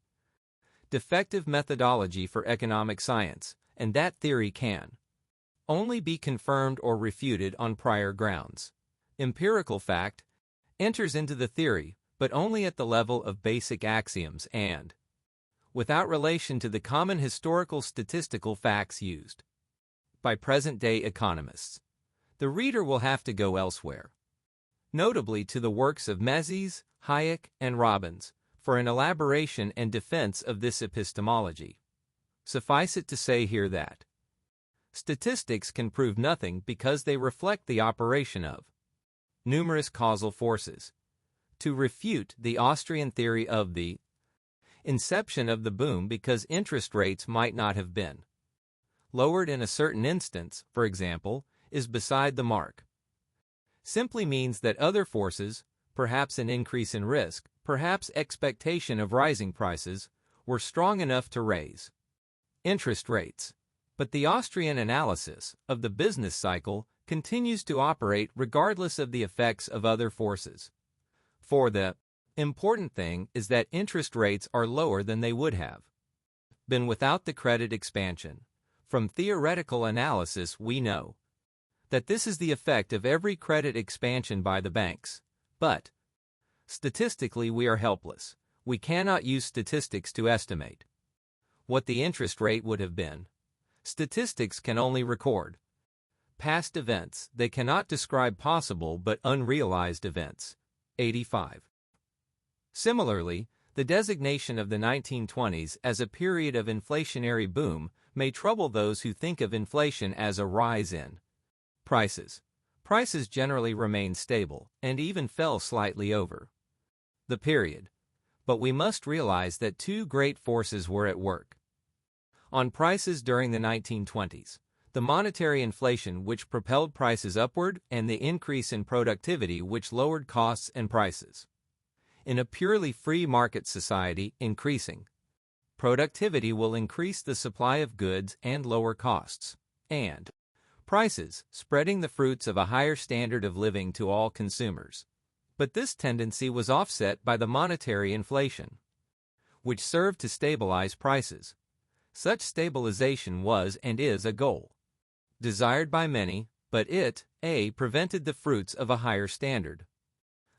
Speaker 1: defective methodology for economic science, and that theory can only be confirmed or refuted on prior grounds. Empirical fact enters into the theory, but only at the level of basic axioms and without relation to the common historical statistical facts used by present-day economists. The reader will have to go elsewhere, notably to the works of Mises, Hayek, and Robbins, for an elaboration and defense of this epistemology. Suffice it to say here that statistics can prove nothing because they reflect the operation of numerous causal forces. To refute the Austrian theory of the inception of the boom because interest rates might not have been lowered in a certain instance, for example, is beside the mark. Simply means that other forces, perhaps an increase in risk, perhaps expectation of rising prices, were strong enough to raise interest rates. But the Austrian analysis of the business cycle continues to operate regardless of the effects of other forces. For the important thing is that interest rates are lower than they would have been without the credit expansion. From theoretical analysis we know that this is the effect of every credit expansion by the banks. But statistically we are helpless. We cannot use statistics to estimate what the interest rate would have been. Statistics can only record past events. They cannot describe possible but unrealized events. 85. Similarly, the designation of the 1920s as a period of inflationary boom may trouble those who think of inflation as a rise in prices. Prices generally remained stable and even fell slightly over the period. But we must realize that two great forces were at work on prices during the 1920s. The monetary inflation which propelled prices upward and the increase in productivity which lowered costs and prices. In a purely free market society, increasing productivity will increase the supply of goods and lower costs and prices, spreading the fruits of a higher standard of living to all consumers. But this tendency was offset by the monetary inflation, which served to stabilize prices. Such stabilization was and is a goal desired by many, but it, A, prevented the fruits of a higher standard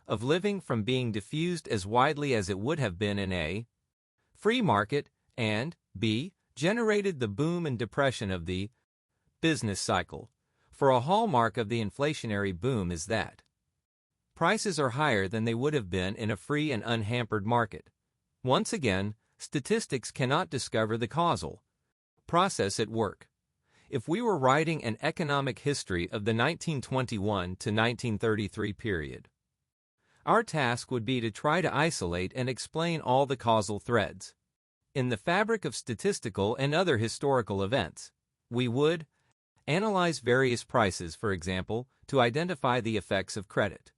Speaker 1: of living from being diffused as widely as it would have been in a free market, and, B, generated the boom and depression of the business cycle. For a hallmark of the inflationary boom is that prices are higher than they would have been in a free and unhampered market. Once again, statistics cannot discover the causal process at work. If we were writing an economic history of the 1921 to 1933 period, our task would be to try to isolate and explain all the causal threads in the fabric of statistical and other historical events. We would analyze various prices, for example, to identify the effects of credit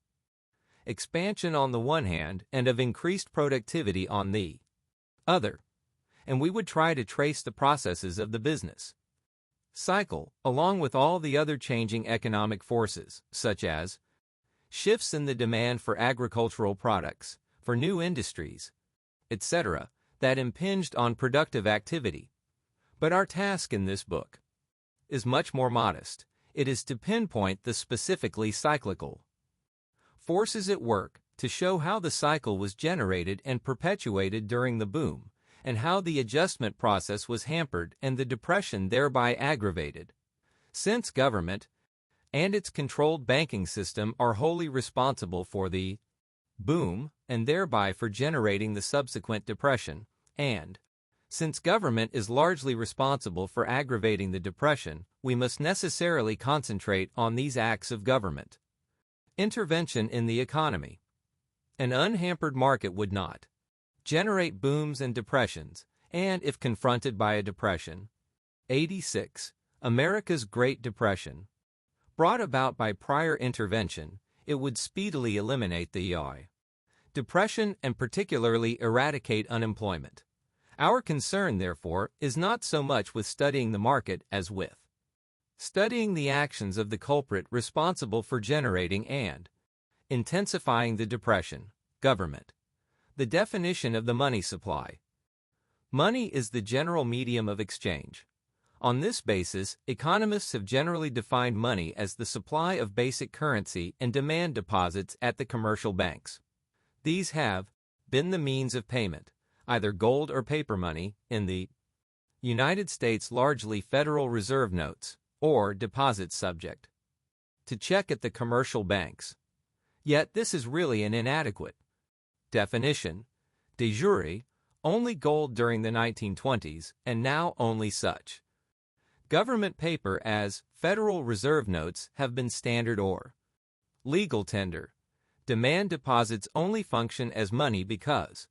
Speaker 1: expansion on the one hand and of increased productivity on the other, and we would try to trace the processes of the business cycle, along with all the other changing economic forces, such as shifts in the demand for agricultural products, for new industries, etc., that impinged on productive activity. But our task in this book is much more modest. it is to pinpoint the specifically cyclical forces at work, to show how the cycle was generated and perpetuated during the boom, and how the adjustment process was hampered and the depression thereby aggravated. Since government and its controlled banking system are wholly responsible for the boom and thereby for generating the subsequent depression, and since government is largely responsible for aggravating the depression, we must necessarily concentrate on these acts of government. Intervention in the economy. An unhampered market would not generate booms and depressions, and if confronted by a depression, 86, America's Great Depression, brought about by prior intervention, it would speedily eliminate the depression and particularly eradicate unemployment. Our concern, therefore, is not so much with studying the market as with studying the actions of the culprit responsible for generating and intensifying the depression. Government. The definition of the money supply. Money is the general medium of exchange. On this basis, economists have generally defined money as the supply of basic currency and demand deposits at the commercial banks. These have been the means of payment, either gold or paper money, in the United States largely Federal Reserve notes, or deposits subject to check at the commercial banks. Yet this is really an inadequate definition. De jure, only gold during the 1920s, and now only such government paper as Federal Reserve notes have been standard or legal tender. Demand deposits only function as money because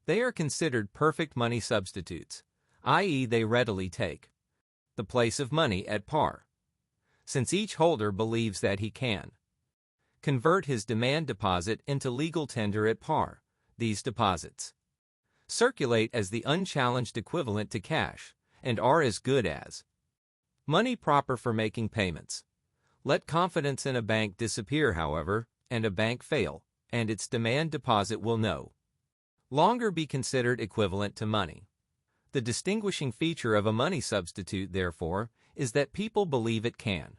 Speaker 1: they are considered perfect money substitutes, i.e., they readily take the place of money at par, since each holder believes that he can convert his demand deposit into legal tender at par. These deposits circulate as the unchallenged equivalent to cash and are as good as money proper for making payments. Let confidence in a bank disappear, however, and a bank fail, and its demand deposit will no longer be considered equivalent to money. The distinguishing feature of a money substitute, therefore, is that people believe it can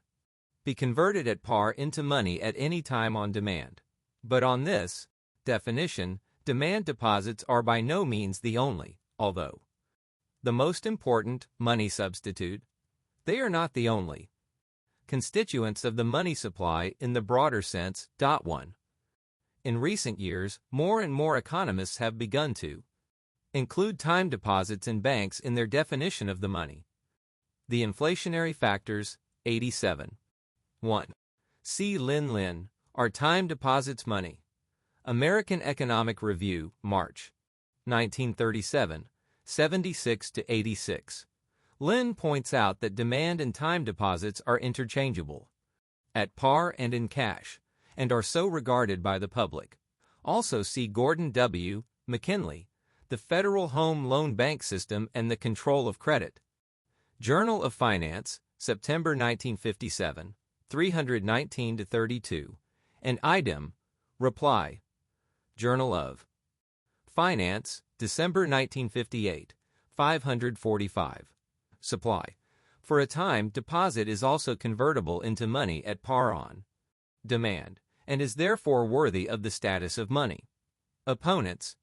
Speaker 1: be converted at par into money at any time on demand. But on this definition, demand deposits are by no means the only, although the most important, money substitute. They are not the only constituents of the money supply in the broader sense. 1. In recent years, more and more economists have begun to include time deposits in banks in their definition of the money. The inflationary factors. 87. 1. C. Lin, Are Time Deposits Money? American Economic Review, March 1937, 76-86. Lin points out that demand and time deposits are interchangeable, at par and in cash, and are so regarded by the public. Also see Gordon W. McKinley, The Federal Home Loan Bank System and the Control of Credit. Journal of Finance, September 1957, 319-32, and idem, reply. Journal of Finance, December 1958, 545. Supply. For a time, deposit is also convertible into money at par on demand, and is therefore worthy of the status of money. Opponents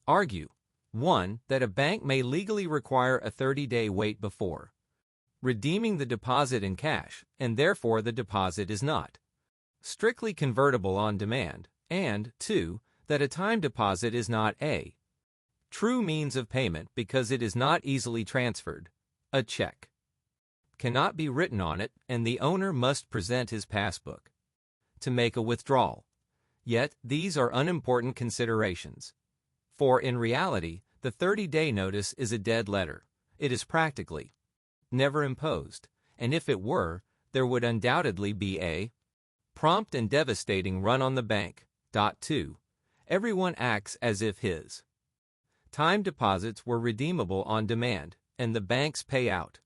Speaker 1: argue 1. That a bank may legally require a 30-day wait before redeeming the deposit in cash, and therefore the deposit is not strictly convertible on demand, and 2. That a time deposit is not a true means of payment because it is not easily transferred. A check cannot be written on it, and the owner must present his passbook to make a withdrawal. Yet, these are unimportant considerations. For in reality, the 30-day notice is a dead letter. It is practically never imposed, and if it were, there would undoubtedly be a prompt and devastating run on the bank. 2. Everyone acts as if his time deposits were redeemable on demand, and the banks pay out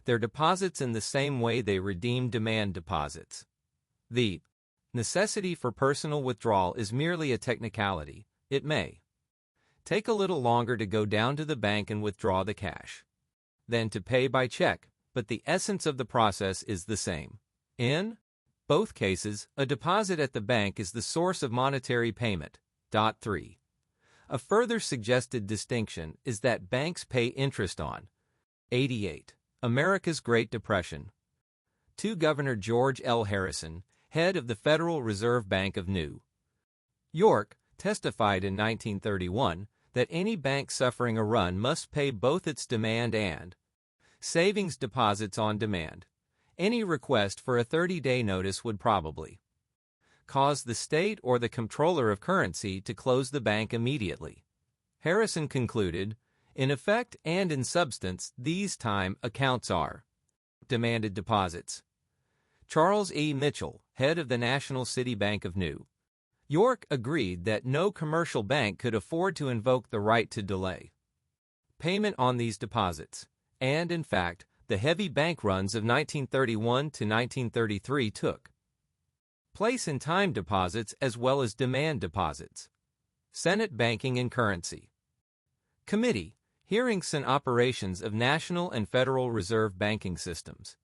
Speaker 1: their deposits in the same way they redeem demand deposits. The necessity for personal withdrawal is merely a technicality. It may take a little longer to go down to the bank and withdraw the cash than to pay by check, but the essence of the process is the same. In both cases, a deposit at the bank is the source of monetary payment. 3. A further suggested distinction is that banks pay interest on 88. America's Great Depression. 2. Governor George L. Harrison, head of the Federal Reserve Bank of New York, testified in 1931 that any bank suffering a run must pay both its demand and savings deposits on demand. Any request for a 30-day notice would probably cause the state or the comptroller of currency to close the bank immediately. Harrison concluded, in effect and in substance, these time accounts are demanded deposits. Charles E. Mitchell, head of the National City Bank of New York, agreed that no commercial bank could afford to invoke the right to delay payment on these deposits, and in fact, the heavy bank runs of 1931 to 1933 took place in time deposits as well as demand deposits. Senate Banking and Currency Committee, Hearings and Operations of National and Federal Reserve Banking Systems.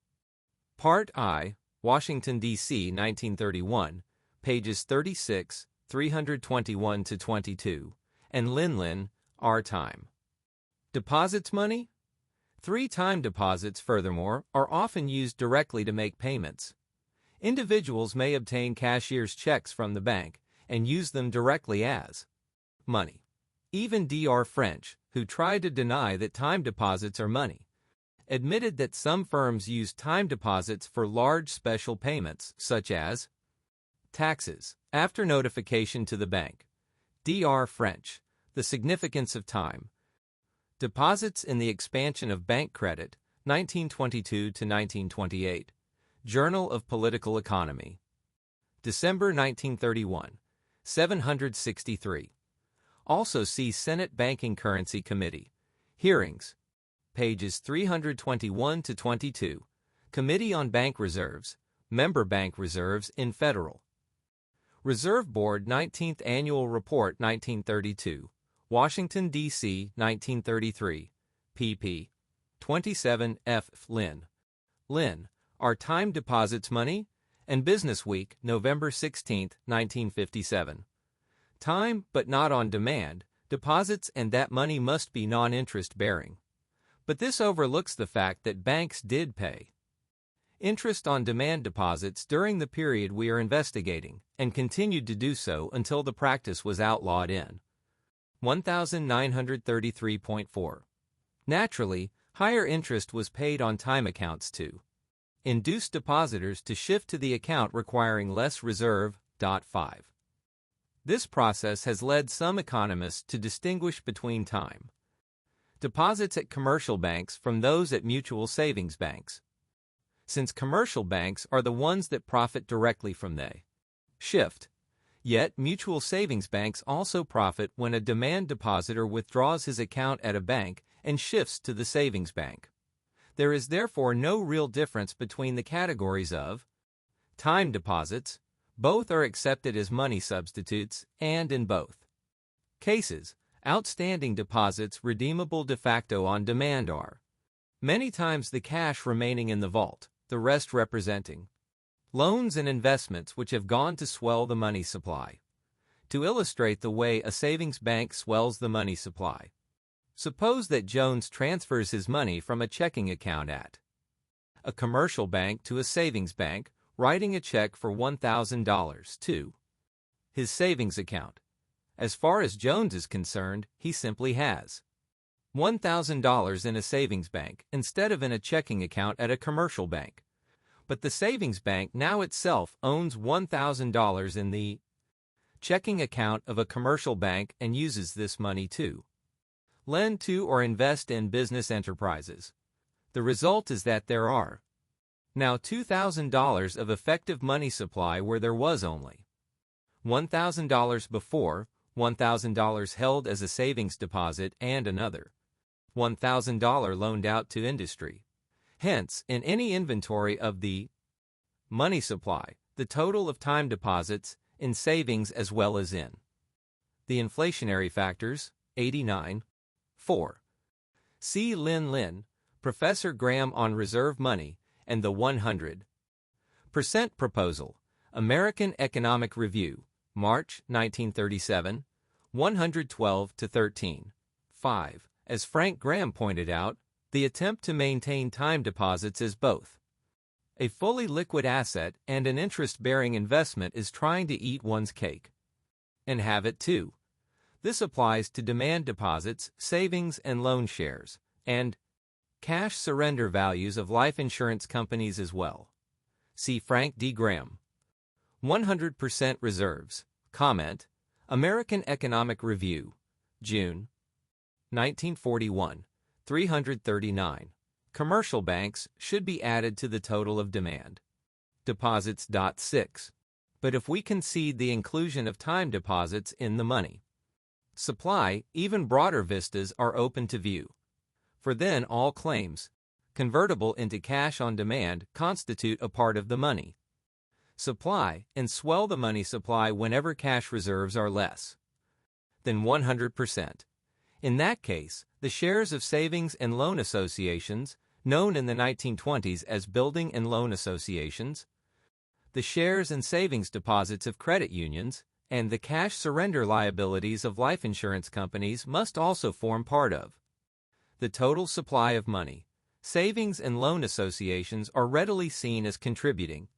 Speaker 1: Part I, Washington, D.C., 1931, pages 36, 321-22, and Lin, R. Time. Deposits money? 3 time deposits, furthermore, are often used directly to make payments. Individuals may obtain cashier's checks from the bank and use them directly as money. Even Dr. French, who tried to deny that time deposits are money, admitted that some firms use time deposits for large special payments, such as taxes, after notification to the bank. Dr. French, The Significance of Time Deposits in the Expansion of Bank Credit, 1922-1928. Journal of Political Economy. December 1931. 763. Also see Senate Banking Currency Committee. Hearings. Pages 321-22. Committee on Bank Reserves. Member Bank Reserves in Federal Reserve Board 19th Annual Report 1932. Washington, D.C., 1933. pp. 27 F. Lin, Are Time Deposits Money? And Business Week, November 16, 1957. Time, but not on demand, deposits, and that money must be non-interest bearing. But this overlooks the fact that banks did pay interest on demand deposits during the period we are investigating, and continued to do so until the practice was outlawed in 1933.4. Naturally, higher interest was paid on time accounts to induce depositors to shift to the account requiring less reserve. 5. This process has led some economists to distinguish between time deposits at commercial banks from those at mutual savings banks, since commercial banks are the ones that profit directly from the shift. Yet, mutual savings banks also profit when a demand depositor withdraws his account at a bank and shifts to the savings bank. There is therefore no real difference between the categories of time deposits. Both are accepted as money substitutes, and in both cases, outstanding deposits redeemable de facto on demand are many times the cash remaining in the vault, the rest representing loans and investments which have gone to swell the money supply. To illustrate the way a savings bank swells the money supply, suppose that Jones transfers his money from a checking account at a commercial bank to a savings bank, writing a check for $1,000 to his savings account. As far as Jones is concerned, he simply has $1,000 in a savings bank instead of in a checking account at a commercial bank. But the savings bank now itself owns $1,000 in the checking account of a commercial bank and uses this money to lend to or invest in business enterprises. The result is that there are now $2,000 of effective money supply where there was only $1,000 before, $1,000 held as a savings deposit, and another $1,000 loaned out to industry. Hence, in any inventory of the money supply, the total of time deposits in savings as well as in the inflationary factors, 89. 4. See Lin, Professor Graham on Reserve Money and the 100 Percent Proposal, American Economic Review, March 1937, 112-13. 5. As Frank Graham pointed out, the attempt to maintain time deposits as both a fully liquid asset and an interest-bearing investment is trying to eat one's cake and have it too. This applies to demand deposits, savings and loan shares, and cash surrender values of life insurance companies as well. See Frank D. Graham. 100% Reserves. Comment. American Economic Review. June 1941. 339. Commercial banks should be added to the total of demand deposits. 6. But if we concede the inclusion of time deposits in the money supply, even broader vistas are open to view. For then all claims, convertible into cash on demand, constitute a part of the money supply and swell the money supply whenever cash reserves are less than 100%. In that case, the shares of savings and loan associations, known in the 1920s as building and loan associations, the shares and savings deposits of credit unions, and the cash surrender liabilities of life insurance companies must also form part of the total supply of money. Savings and loan associations are readily seen as contributing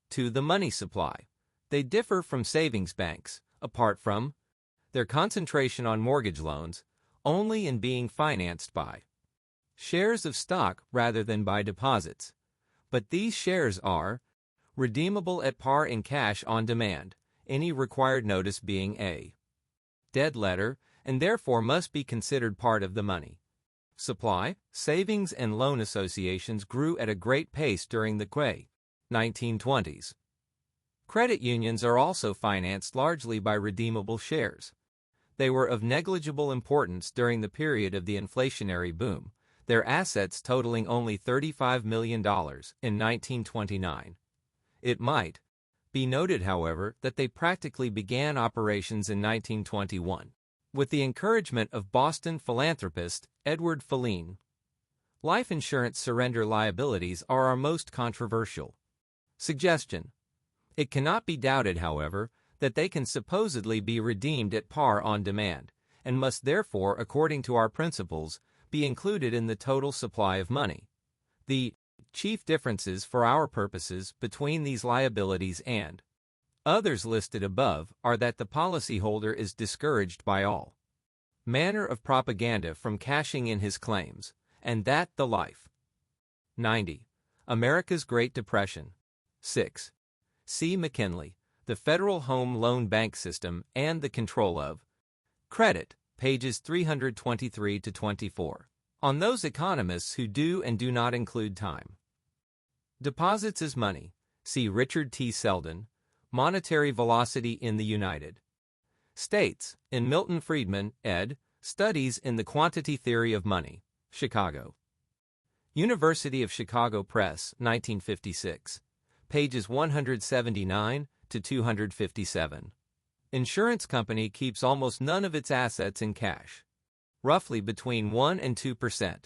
Speaker 1: to the money supply. They differ from savings banks, apart from their concentration on mortgage loans, only in being financed by shares of stock rather than by deposits. But these shares are redeemable at par in cash on demand, any required notice being a dead letter, and therefore must be considered part of the money supply. Savings and loan associations grew at a great pace during the 1920s. Credit unions are also financed largely by redeemable shares. They were of negligible importance during the period of the inflationary boom, their assets totaling only $35 million in 1929. It might be noted, however, that they practically began operations in 1921, with the encouragement of Boston philanthropist Edward Filene. Life insurance surrender liabilities are our most controversial suggestion. It cannot be doubted, however, that they can supposedly be redeemed at par on demand, and must therefore, according to our principles, be included in the total supply of money. The chief differences for our purposes between these liabilities and others listed above are that the policyholder is discouraged by all manner of propaganda from cashing in his claims, and that the life 90. America's Great Depression. 6. C. McKinley, The Federal Home Loan Bank System and the Control of Credit, pages 323-24. On those economists who do and do not include time deposits as money, see Richard T. Selden, Monetary Velocity in the United States, in Milton Friedman, ed., Studies in the Quantity Theory of Money, Chicago. University of Chicago Press, 1956. Pages 179-257. Insurance company keeps almost none of its assets in cash, roughly between 1 and 2%.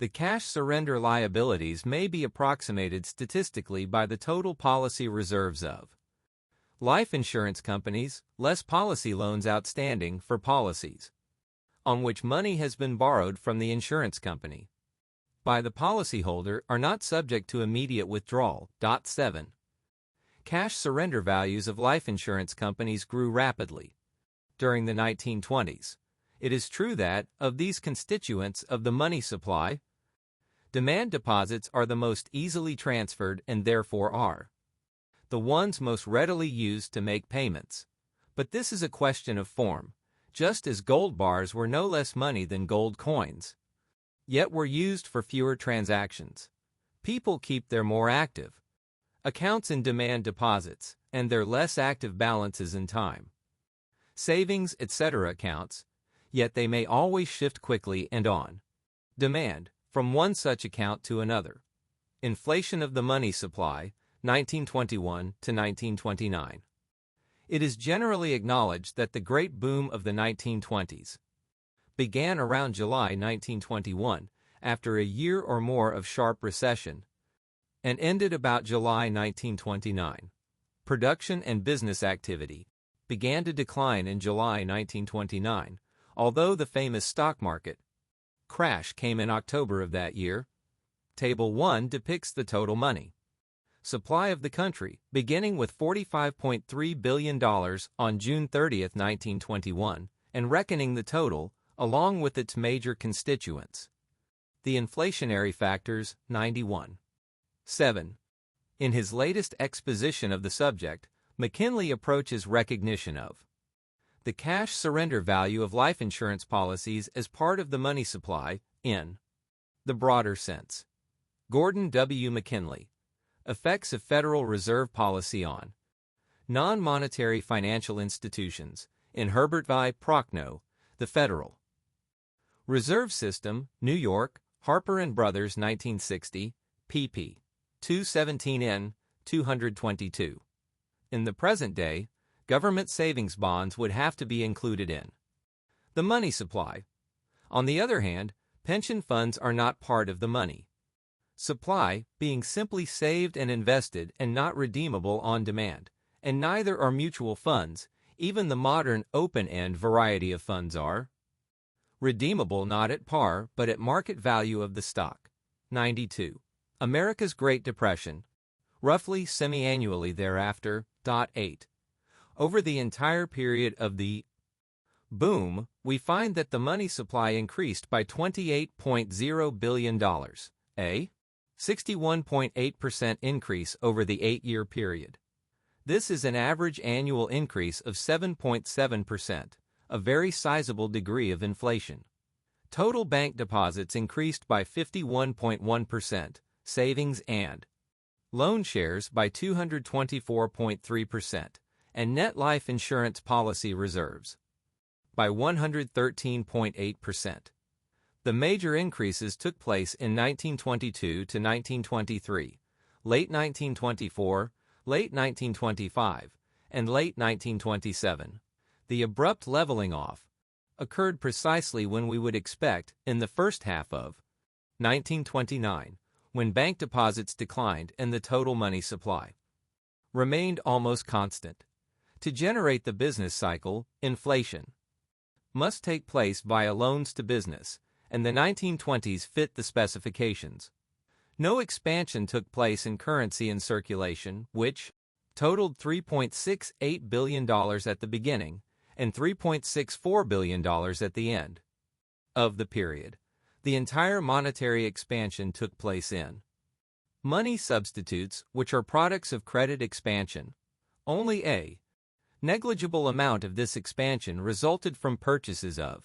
Speaker 1: The cash surrender liabilities may be approximated statistically by the total policy reserves of life insurance companies, less policy loans outstanding for policies on which money has been borrowed from the insurance company by the policyholder are not subject to immediate withdrawal. 7. Cash surrender values of life insurance companies grew rapidly during the 1920s. It is true that, of these constituents of the money supply, demand deposits are the most easily transferred and therefore are the ones most readily used to make payments. But this is a question of form, just as gold bars were no less money than gold coins, yet were used for fewer transactions. People keep their more active accounts in demand deposits and their less active balances in time savings, etc. accounts, yet they may always shift quickly and on demand from one such account to another. Inflation of the money supply, 1921 to 1929. It is generally acknowledged that the great boom of the 1920s began around July 1921, after a year or more of sharp recession. and ended about July 1929. Production and business activity began to decline in July 1929, although the famous stock market crash came in October of that year. Table 1 depicts the total money supply of the country, beginning with $45.3 billion on June 30, 1921, and reckoning the total, along with its major constituents. The inflationary factors, 91. 7. In his latest exposition of the subject, McKinley approaches recognition of the cash surrender value of life insurance policies as part of the money supply, in the broader sense. Gordon W. McKinley. Effects of Federal Reserve Policy on Non-Monetary Financial Institutions, in Herbert V. Prochnow, The Federal Reserve System, New York, Harper & Brothers, 1960, pp. 217n, 222. In the present day, government savings bonds would have to be included in the money supply. On the other hand, pension funds are not part of the money supply, being simply saved and invested and not redeemable on demand, and neither are mutual funds. Even the modern open-end variety of funds are redeemable not at par but at market value of the stock. 92. America's Great Depression, roughly semi-annually thereafter. 8. Over the entire period of the boom, we find that the money supply increased by $28.0 billion, a 61.8% increase over the 8-year period. This is an average annual increase of 7.7%, a very sizable degree of inflation. Total bank deposits increased by 51.1%, savings and loan shares by 224.3%, and net life insurance policy reserves by 113.8%. The major increases took place in 1922 to 1923, late 1924, late 1925, and late 1927. The abrupt leveling off occurred precisely when we would expect in the first half of 1929, when bank deposits declined and the total money supply remained almost constant. To generate the business cycle, inflation must take place via loans to business, and the 1920s fit the specifications. No expansion took place in currency in circulation, which totaled $3.68 billion at the beginning and $3.64 billion at the end of the period. The entire monetary expansion took place in money substitutes, which are products of credit expansion. Only a negligible amount of this expansion resulted from purchases of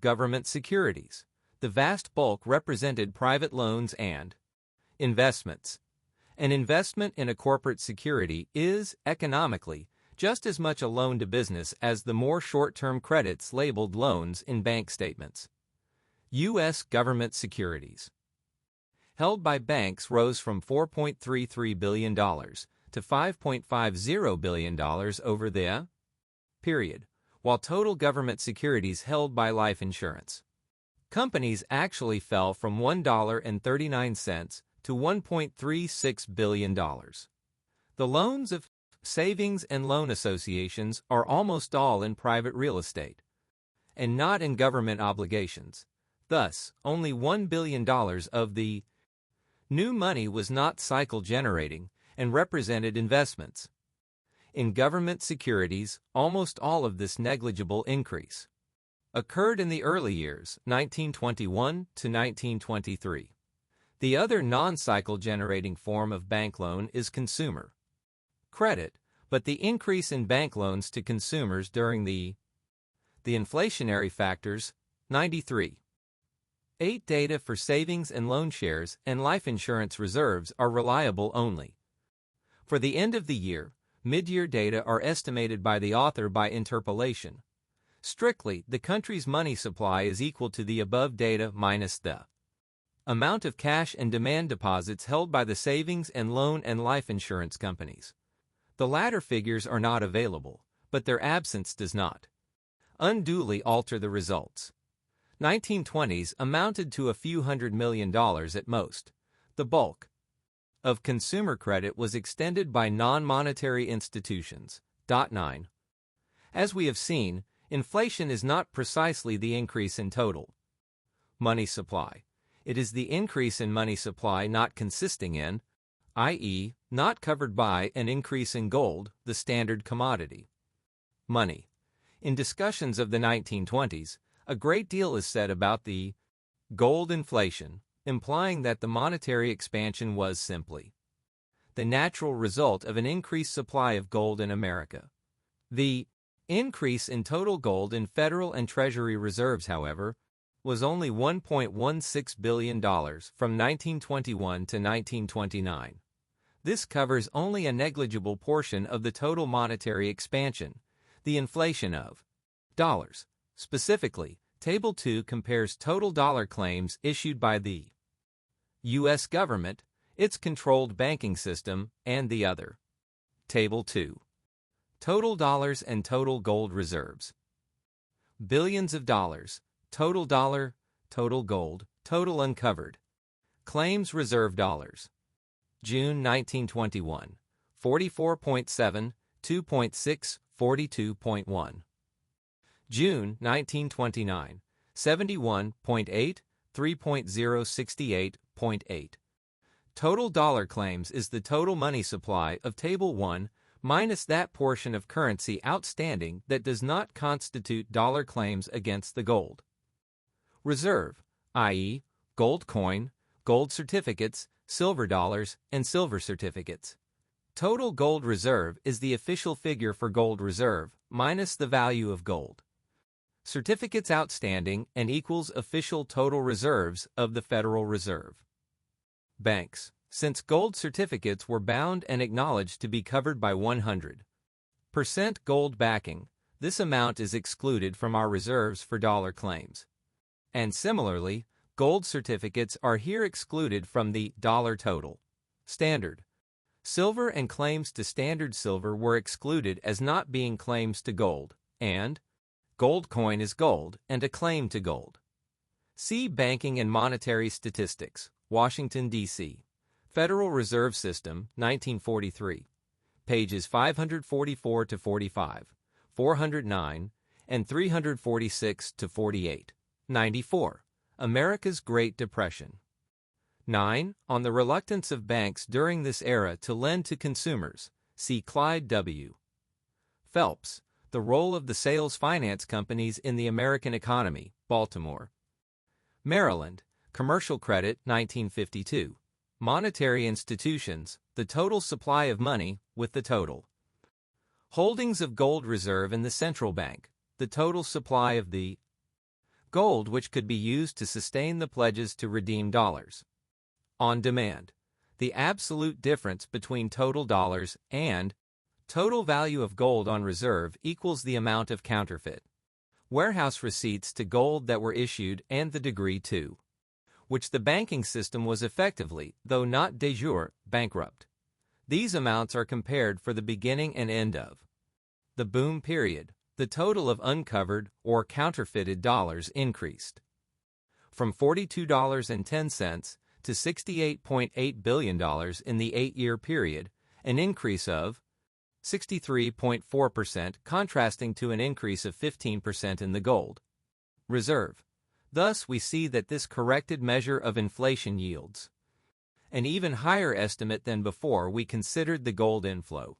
Speaker 1: government securities. The vast bulk represented private loans and investments. An investment in a corporate security is, economically, just as much a loan to business as the more short-term credits labeled loans in bank statements. U.S. government securities held by banks rose from $4.33 billion to $5.50 billion over the period, while total government securities held by life insurance companies actually fell from $1.39 to $1.36 billion. The loans of savings and loan associations are almost all in private real estate and not in government obligations. Thus, only $1 billion of the new money was not cycle-generating and represented investments in government securities. Almost all of this negligible increase occurred in the early years, 1921 to 1923. The other non-cycle generating form of bank loan is consumer credit, but the increase in bank loans to consumers during the inflationary factors, 93. 8. Data for savings and loan shares and life insurance reserves are reliable only. For the end of the year, mid-year data are estimated by the author by interpolation. Strictly, the country's money supply is equal to the above data minus the amount of cash and demand deposits held by the savings and loan and life insurance companies. The latter figures are not available, but their absence does not unduly alter the results. 1920s amounted to a few $100 million at most. The bulk of consumer credit was extended by non-monetary institutions. 9. As we have seen, inflation is not precisely the increase in total money supply. It is the increase in money supply not consisting in, i.e., not covered by, an increase in gold, the standard commodity. Money. In discussions of the 1920s, a great deal is said about the gold inflation, implying that the monetary expansion was simply the natural result of an increased supply of gold in America. The increase in total gold in Federal and Treasury reserves, however, was only $1.16 billion from 1921 to 1929. This covers only a negligible portion of the total monetary expansion, the inflation of dollars. Specifically, Table 2 compares total dollar claims issued by the U.S. government, its controlled banking system, and the other. Table 2. Total dollars and total gold reserves. Billions of dollars, total dollar, total gold, total uncovered. Claims reserve dollars. June 1921, 44.7, 2.6, 42.1. June 1929, 71.8, 3.0, 68.8. Total dollar claims is the total money supply of Table 1 minus that portion of currency outstanding that does not constitute dollar claims against the gold reserve, i.e., gold coin, gold certificates, silver dollars, and silver certificates. Total gold reserve is the official figure for gold reserve minus the value of gold certificates outstanding and equals official total reserves of the Federal Reserve. Banks. Since gold certificates were bound and acknowledged to be covered by 100% gold backing, this amount is excluded from our reserves for dollar claims. And similarly, gold certificates are here excluded from the dollar total. Standard silver and claims to standard silver were excluded as not being claims to gold, and gold coin is gold and a claim to gold. See Banking and Monetary Statistics, Washington, D.C. Federal Reserve System, 1943. Pages 544 to 45, 409, and 346 to 48. 94. America's Great Depression. 9. On the reluctance of banks during this era to lend to consumers. See Clyde W. Phelps, The Role of the Sales Finance Companies in the American Economy, Baltimore, Maryland, Commercial Credit, 1952. Monetary Institutions, the Total Supply of Money, with the total holdings of gold reserve in the central bank, the total supply of the gold which could be used to sustain the pledges to redeem dollars on demand, the absolute difference between total dollars and total value of gold on reserve equals the amount of counterfeit warehouse receipts to gold that were issued and the degree to which the banking system was effectively, though not de jure, bankrupt. These amounts are compared for the beginning and end of the boom period. The total of uncovered or counterfeited dollars increased from $42.10 to $68.8 billion in the 8-year period, an increase of 63.4%, contrasting to an increase of 15% in the gold reserve. Thus, we see that this corrected measure of inflation yields an even higher estimate than before we considered the gold inflow.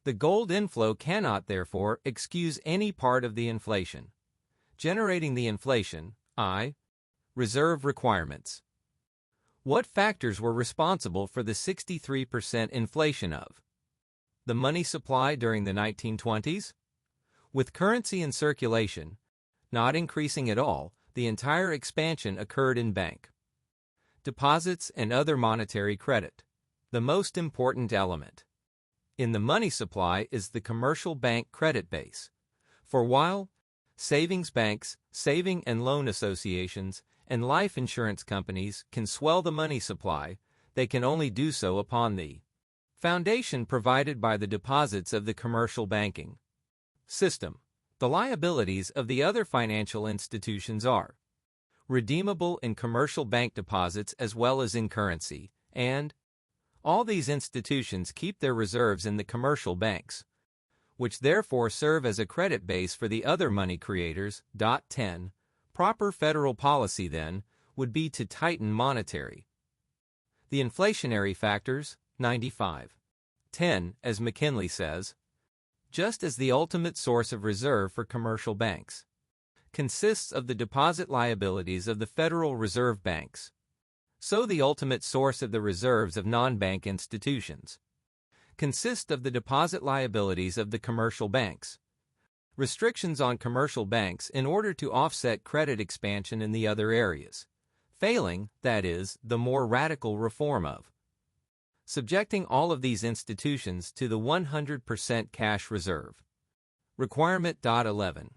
Speaker 1: The gold inflow cannot, therefore, excuse any part of the inflation generating the inflation, i. Reserve requirements. What factors were responsible for the 63% inflation of the money supply during the 1920s? With currency in circulation not increasing at all, the entire expansion occurred in bank deposits and other monetary credit. The most important element in the money supply is the commercial bank credit base. For while savings banks, saving and loan associations, and life insurance companies can swell the money supply, they can only do so upon the foundation provided by the deposits of the commercial banking system. The liabilities of the other financial institutions are redeemable in commercial bank deposits as well as in currency, and All these institutions keep their reserves in the commercial banks, which therefore serve as a credit base for the other money creators. 10. Proper federal policy, then, would be to tighten monetary. The inflationary factors, 95. 10. As McKinley says, just as the ultimate source of reserve for commercial banks consists of the deposit liabilities of the Federal Reserve banks, so the ultimate source of the reserves of non-bank institutions consist of the deposit liabilities of the commercial banks. Restrictions on commercial banks in order to offset credit expansion in the other areas, failing, that is, the more radical reform of subjecting all of these institutions to the 100% cash reserve. Requirement. 11.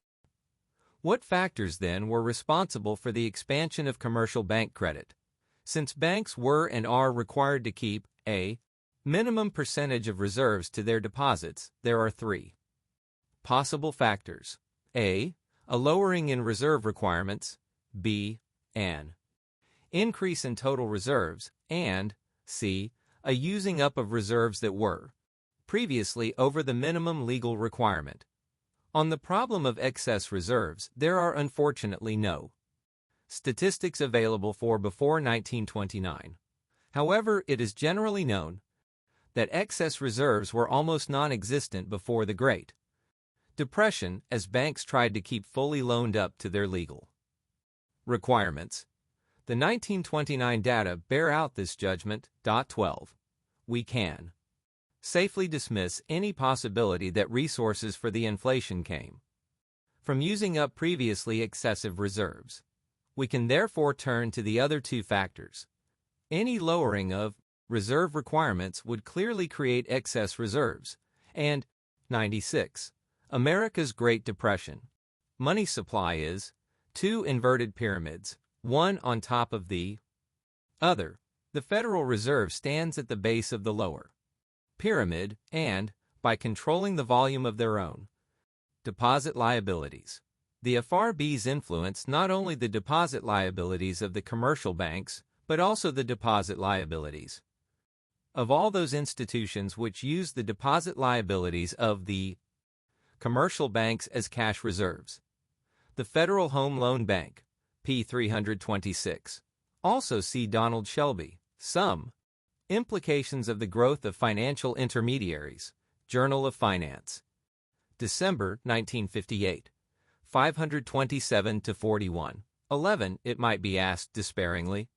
Speaker 1: What factors then were responsible for the expansion of commercial bank credit? Since banks were and are required to keep a minimum percentage of reserves to their deposits, there are three possible factors: A lowering in reserve requirements, B, an increase in total reserves, and C, a using up of reserves that were previously over the minimum legal requirement. On the problem of excess reserves, there are unfortunately no statistics available for before 1929. However, it is generally known that excess reserves were almost non-existent before the Great Depression, as banks tried to keep fully loaned up to their legal requirements. The 1929 data bear out this judgment. 12. We can safely dismiss any possibility that resources for the inflation came from using up previously excessive reserves. We can therefore turn to the other two factors. Any lowering of reserve requirements would clearly create excess reserves, and 96. America's Great Depression. Money supply is two inverted pyramids, one on top of the other. The Federal Reserve stands at the base of the lower pyramid and, by controlling the volume of their own deposit liabilities, the FRBs influence not only the deposit liabilities of the commercial banks, but also the deposit liabilities of all those institutions which use the deposit liabilities of the commercial banks as cash reserves. The Federal Home Loan Bank, p. 326. Also see Donald Shelby, Some Implications of the Growth of Financial Intermediaries, Journal of Finance. December 1958. 527-41. 11. It might be asked despairingly,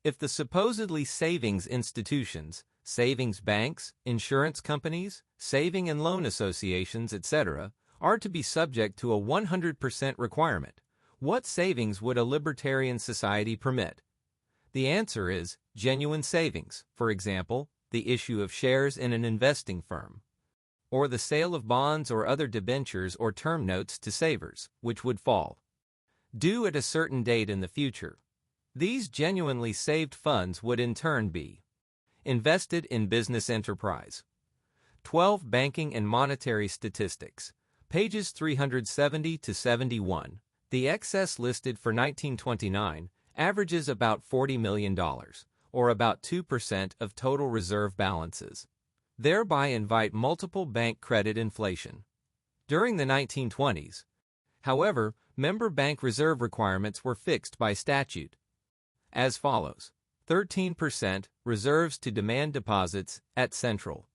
Speaker 1: if the supposedly savings institutions, savings banks, insurance companies, saving and loan associations, etc., are to be subject to a 100% requirement, what savings would a libertarian society permit? The answer is genuine savings, for example, the issue of shares in an investing firm, or the sale of bonds or other debentures or term notes to savers, which would fall due at a certain date in the future. These genuinely saved funds would in turn be invested in business enterprise. 12. Banking and Monetary Statistics, pages 370-71. The excess listed for 1929 averages about $40 million, or about 2% of total reserve balances, thereby invite multiple bank credit inflation. During the 1920s, however, member bank reserve requirements were fixed by statute as follows: 13% reserves to demand deposits at central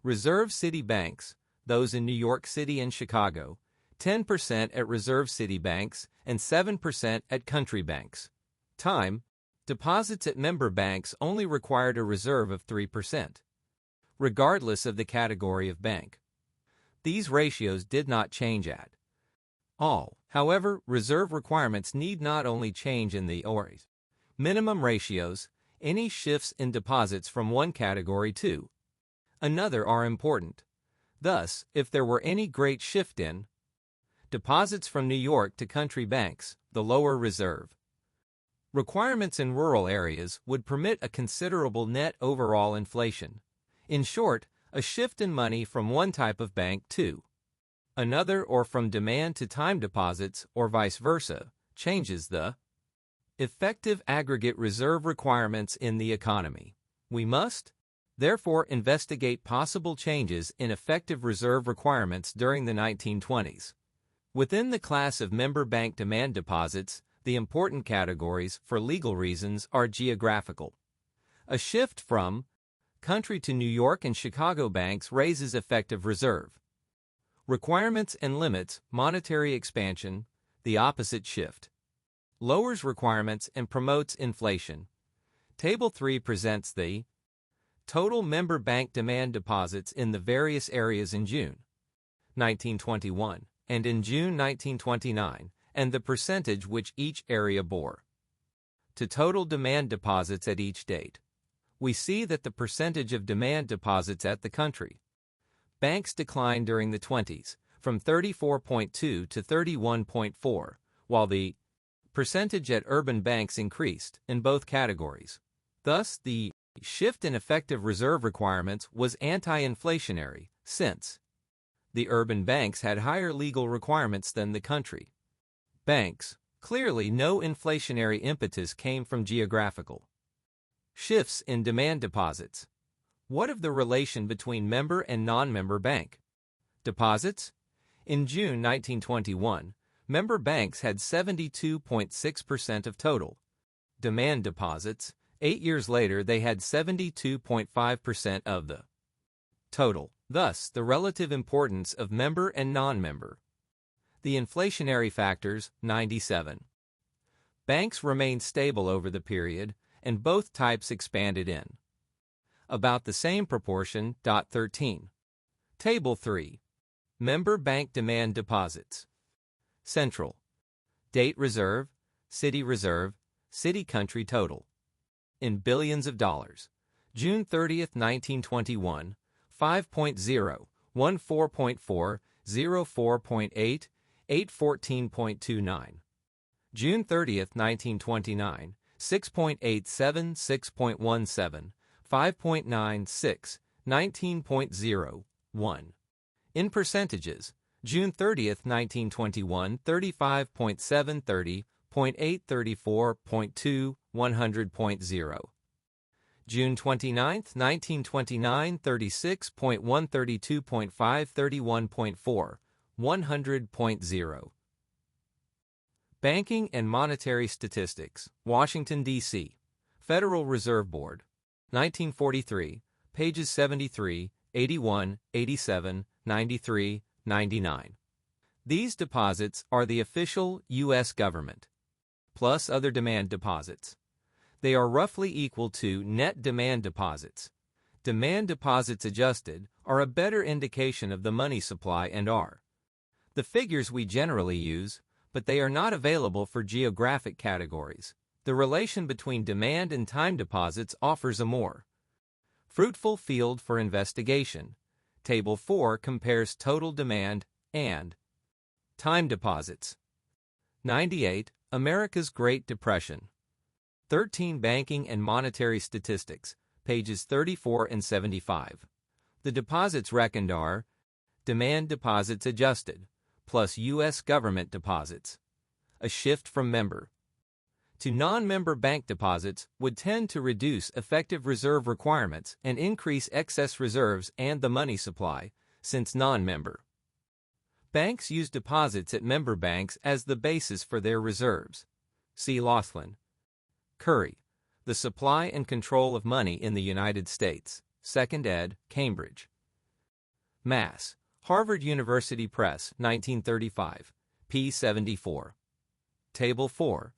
Speaker 1: reserve city banks, those in New York City and Chicago, 10% at reserve city banks, and 7% at country banks. Time: deposits at member banks only required a reserve of 3%, regardless of the category of bank. These ratios did not change at all. However, reserve requirements need not only change in the minimum ratios, any shifts in deposits from one category to another are important. Thus, if there were any great shift in deposits from New York to country banks, the lower reserve requirements in rural areas would permit a considerable net overall inflation. In short, a shift in money from one type of bank to another, or from demand to time deposits, or vice versa, changes the effective aggregate reserve requirements in the economy. We must Therefore, investigate possible changes in effective reserve requirements during the 1920s. Within the class of member bank demand deposits, the important categories, for legal reasons, are geographical. A shift from country to New York and Chicago banks raises effective reserve requirements and limits monetary expansion. The opposite shift lowers requirements and promotes inflation. Table 3 presents the total member bank demand deposits in the various areas in June 1921 and in June 1929, and the percentage which each area bore to total demand deposits at each date. We see that the percentage of demand deposits at the country banks declined during the 20s, from 34.2 to 31.4, while the percentage at urban banks increased in both categories. Thus, the shift in effective reserve requirements was anti-inflationary, since the urban banks had higher legal requirements than the country banks. Clearly, no inflationary impetus came from geographical shifts in demand deposits. What of the relation between member and non-member bank deposits? In June 1921, member banks had 72.6% of total demand deposits. 8 years later, they had 72.5% of the total. Thus, the relative importance of member and non-member. The inflationary factors, 97. Banks remained stable over the period, and both types expanded in about the same proportion. 13. Table 3. Member bank demand deposits. Central. Date reserve, city country total. In billions of dollars. June 30, 1921, 5.0, 14.4, 04.8, 814.29. June 30, 1929, 6.87, 6.17, 5.96, 19.01. In percentages, June 30, 1921, 35.7, 30.8, 34.2, 100.0. June 29, 1929, 36.1, 32.5, 31.4, 100.0. Banking and Monetary Statistics, Washington, D.C. Federal Reserve Board. 1943, pages 73, 81, 87, 93, 99. These deposits are the official U.S. government, plus other demand deposits. They are roughly equal to net demand deposits. Demand deposits adjusted are a better indication of the money supply and are the figures we generally use, but they are not available for geographic categories. The relation between demand and time deposits offers a more fruitful field for investigation. Table 4 compares total demand and time deposits. 98. America's Great Depression. 13. Banking and Monetary Statistics, pages 34 and 75. The deposits reckoned are demand deposits adjusted, plus U.S. government deposits. A shift from member to non-member bank deposits would tend to reduce effective reserve requirements and increase excess reserves and the money supply, since non-member banks use deposits at member banks as the basis for their reserves. See Laughlin. Curry, The Supply and Control of Money in the United States, 2nd ed., Cambridge. Mass. Harvard University Press, 1935, p. 74. Table 4.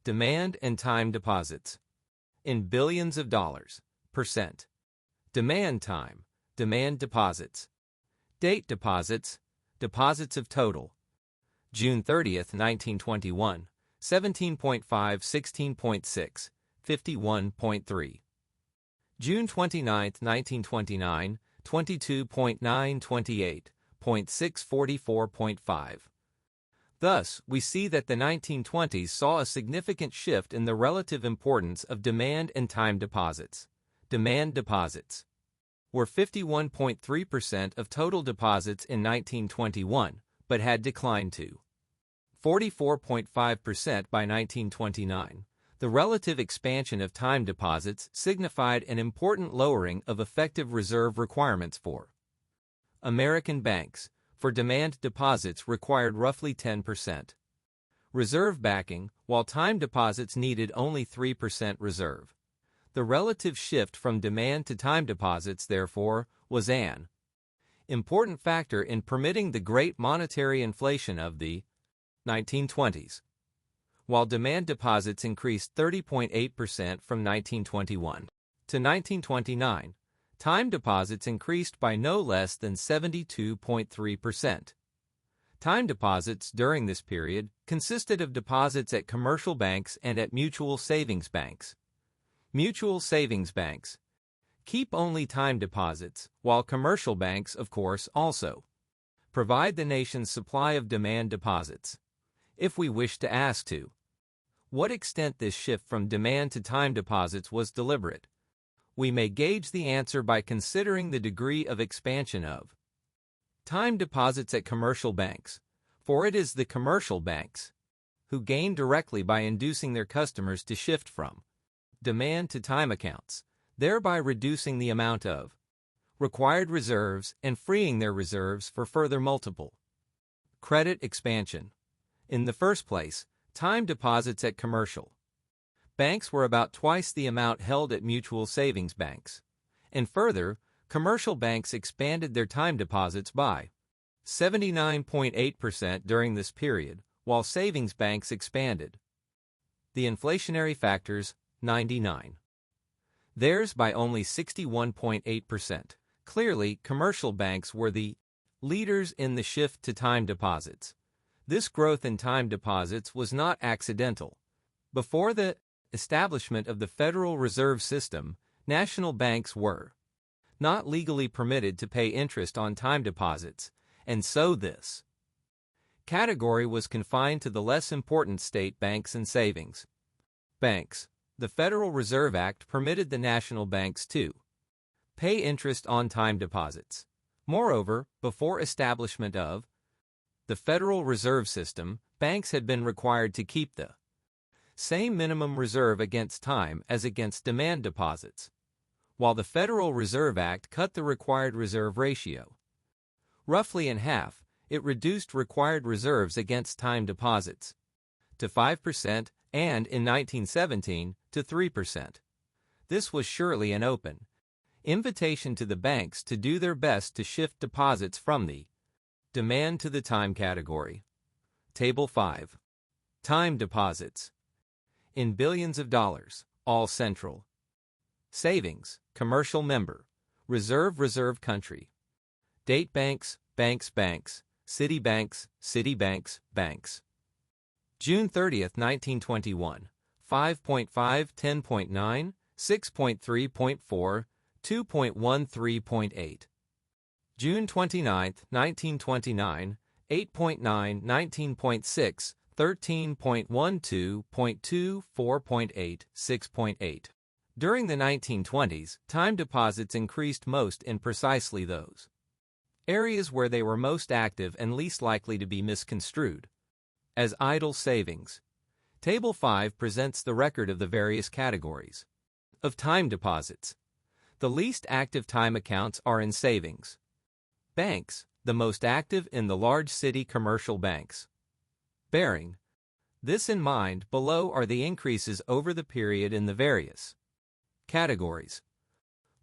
Speaker 1: Demand and time deposits. In billions of dollars. Percent. Demand time. Demand deposits. Date deposits. Deposits of total. June 30, 1921. 17.5, 16.6, 51.3. June 29, 1929, 22.9, 28.6, 44.5. Thus, we see that the 1920s saw a significant shift in the relative importance of demand and time deposits. Demand deposits were 51.3% of total deposits in 1921, but had declined to 44.5% by 1929. The relative expansion of time deposits signified an important lowering of effective reserve requirements for American banks. For demand deposits required roughly 10% reserve backing, while time deposits needed only 3% reserve. The relative shift from demand to time deposits, therefore, was an important factor in permitting the great monetary inflation of the 1920s. While demand deposits increased 30.8% from 1921 to 1929, time deposits increased by no less than 72.3%. Time deposits during this period consisted of deposits at commercial banks and at mutual savings banks. Mutual savings banks keep only time deposits, while commercial banks, of course, also provide the nation's supply of demand deposits. If we wish to ask to what extent this shift from demand to time deposits was deliberate, we may gauge the answer by considering the degree of expansion of time deposits at commercial banks, for it is the commercial banks who gain directly by inducing their customers to shift from demand to time accounts, thereby reducing the amount of required reserves and freeing their reserves for further multiple credit expansion. In the first place, time deposits at commercial banks were about twice the amount held at mutual savings banks. And further, commercial banks expanded their time deposits by 79.8% during this period, while savings banks expanded the inflationary factors 99. Theirs by only 61.8%. Clearly, commercial banks were the leaders in the shift to time deposits. This growth in time deposits was not accidental. Before the establishment of the Federal Reserve System, national banks were not legally permitted to pay interest on time deposits, and so this category was confined to the less important state banks and savings banks. The Federal Reserve Act permitted the national banks to pay interest on time deposits. Moreover, before establishment of the Federal Reserve System, banks had been required to keep the same minimum reserve against time as against demand deposits, while the Federal Reserve Act cut the required reserve ratio roughly in half. It reduced required reserves against time deposits to 5% and, in 1917, to 3%. This was surely an open invitation to the banks to do their best to shift deposits from the demand to the time category. Table 5. Time deposits in billions of dollars, all central savings, commercial member, reserve country, date banks, banks, city banks, banks. June 30, 1921, 5.5, 10.9, 6.3.4, 2.13.8. June 29, 1929, 8.9, 19.6, 13.12.2, 4.8, 6.8. During the 1920s, time deposits increased most in precisely those areas where they were most active and least likely to be misconstrued as idle savings. Table 5 presents the record of the various categories of time deposits. The least active time accounts are in savings banks, the most active in the large city commercial banks. Bearing this in mind, below are the increases over the period in the various categories.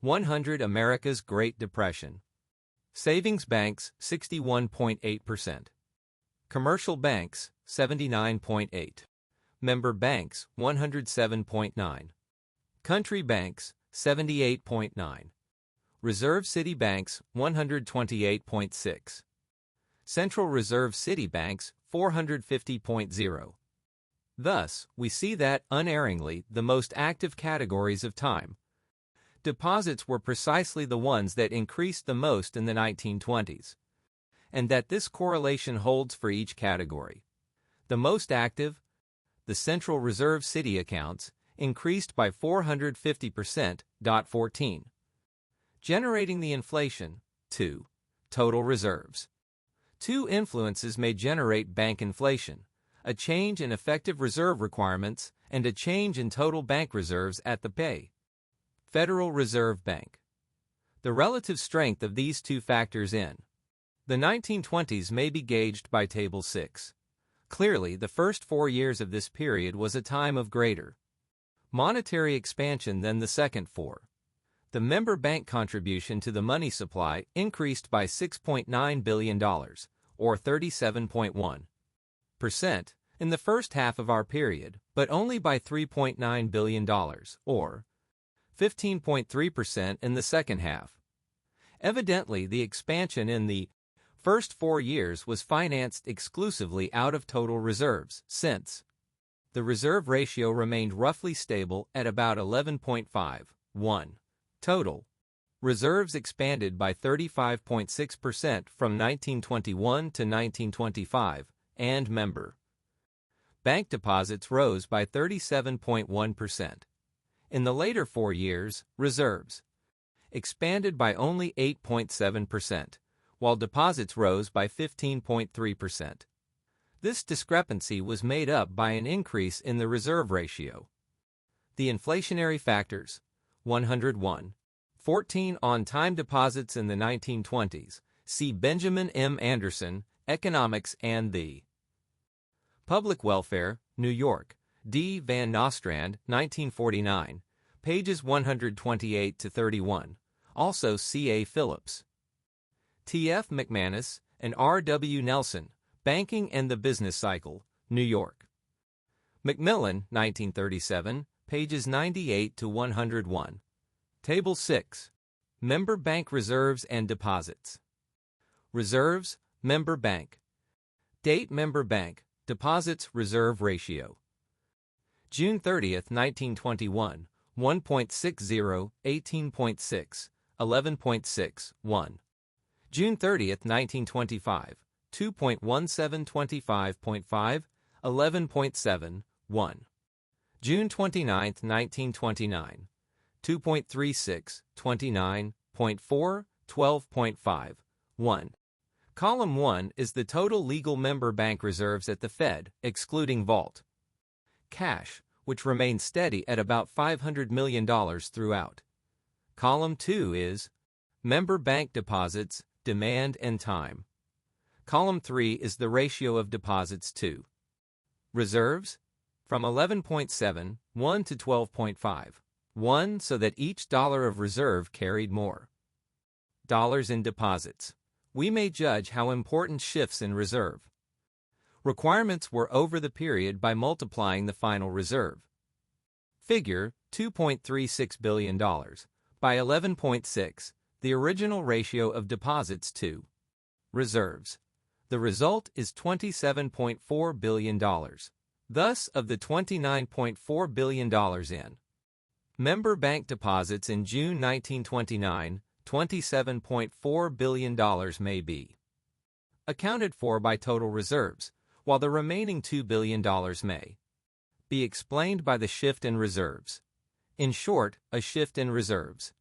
Speaker 1: 100 America's Great Depression. Savings banks 61.8%. Commercial banks 79.8%. Member banks 107.9%. Country banks 78.9%. Reserve city banks 128.6%. Central Reserve City banks 450.0%. Thus, we see that, unerringly, the most active categories of time deposits were precisely the ones that increased the most in the 1920s, and that this correlation holds for each category. The most active, the Central Reserve City accounts, increased by 450%. 14. Generating the inflation. 2. Total reserves. Two influences may generate bank inflation: a change in effective reserve requirements and a change in total bank reserves at the pay. Federal Reserve Bank. The relative strength of these two factors in the 1920s may be gauged by Table 6. Clearly, the first 4 years of this period was a time of greater monetary expansion than the second 4. The member bank contribution to the money supply increased by $6.9 billion, or 37.1%, in the first half of our period, but only by $3.9 billion, or 15.3% in the second half. Evidently, the expansion in the first 4 years was financed exclusively out of total reserves, since the reserve ratio remained roughly stable at about 11.51. Total reserves expanded by 35.6% from 1921 to 1925, and member bank deposits rose by 37.1%. In the later 4 years, reserves expanded by only 8.7%, while deposits rose by 15.3%. This discrepancy was made up by an increase in the reserve ratio. The inflationary factors. 101. 14 on time deposits in the 1920s. See Benjamin M. Anderson, Economics and the Public Welfare, New York. D. Van Nostrand, 1949, pages 128 to 31. Also C. A. Phillips, T. F. McManus, and R. W. Nelson, Banking and the Business Cycle, New York. Macmillan, 1937, pages 98 to 101. Table 6. Member Bank Reserves and Deposits. Reserves, Member Bank. Date Member Bank, Deposits Reserve Ratio. June 30, 1921, 1.60, 18.6, 11.6, 1. June 30, 1925, 2.17, 25.5, 11.7, 1. June 29, 1929, 2.36, 29.4, 12.5, 1. Column 1 is the total legal member bank reserves at the Fed, excluding vault cash, which remained steady at about $500 million throughout. Column 2 is member bank deposits, demand and time. Column 3 is the ratio of deposits to reserves, from 11.71 to 12.51, so that each dollar of reserve carried more dollars in deposits. We may judge how important shifts in reserve requirements were over the period by multiplying the final reserve figure, $2.36 billion, by 11.6, the original ratio of deposits to reserves. The result is $27.4 billion. Thus, of the $29.4 billion in member bank deposits in June 1929, $27.4 billion may be accounted for by total reserves, while the remaining $2 billion may be explained by the shift in reserves. In short, a shift in reserves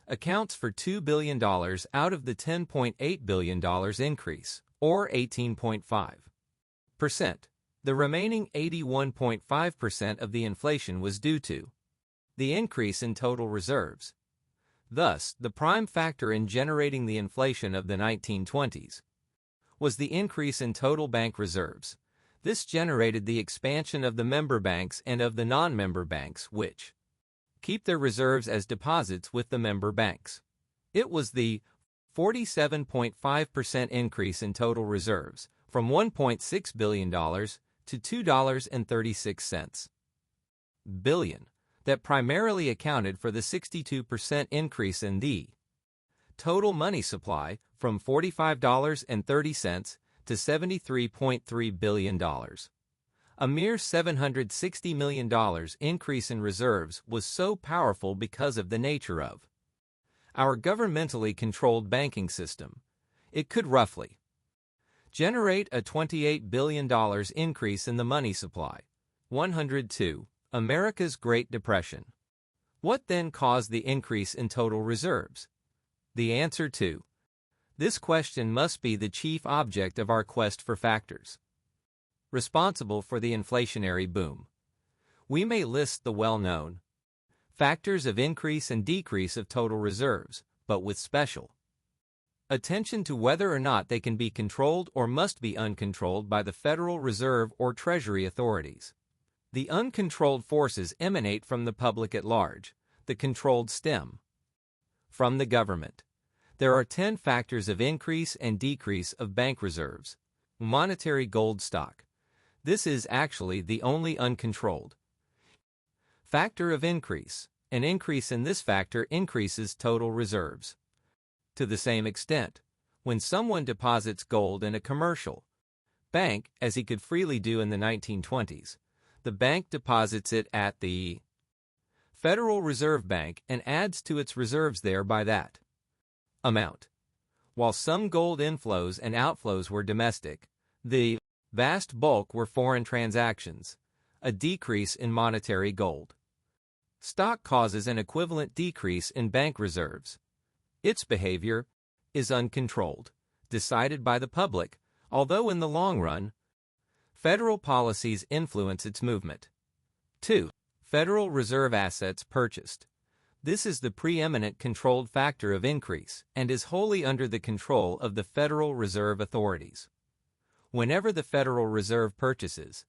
Speaker 1: accounts for $2 billion out of the $10.8 billion increase, or 18.5%. The remaining 81.5% of the inflation was due to the increase in total reserves. Thus, the prime factor in generating the inflation of the 1920s was the increase in total bank reserves. This generated the expansion of the member banks and of the non-member banks, which keep their reserves as deposits with the member banks. It was the 47.5% increase in total reserves, from $1.6 billion to $2.36 billion, that primarily accounted for the 62% increase in the total money supply, from $45.30 to $73.3 billion. A mere $760 million increase in reserves was so powerful because of the nature of our governmentally controlled banking system. It could roughly generate a $28 billion increase in the money supply. 102. America's Great Depression. What then caused the increase in total reserves? The answer to this question must be the chief object of our quest for factors responsible for the inflationary boom. We may list the well-known factors of increase and decrease of total reserves, but with special attention to whether or not they can be controlled or must be uncontrolled by the Federal Reserve or Treasury authorities. The uncontrolled forces emanate from the public at large. The controlled stem from the government. There are 10 factors of increase and decrease of bank reserves. Monetary gold stock. This is actually the only uncontrolled factor of increase. An increase in this factor increases total reserves. To the same extent, when someone deposits gold in a commercial bank, as he could freely do in the 1920s, the bank deposits it at the Federal Reserve Bank and adds to its reserves there by that amount. While some gold inflows and outflows were domestic, the vast bulk were foreign transactions. A decrease in monetary gold stock causes an equivalent decrease in bank reserves. Its behavior is uncontrolled, decided by the public, although in the long run, federal policies influence its movement. 2. Federal Reserve assets purchased. This is the preeminent controlled factor of increase and is wholly under the control of the Federal Reserve authorities. Whenever the Federal Reserve purchases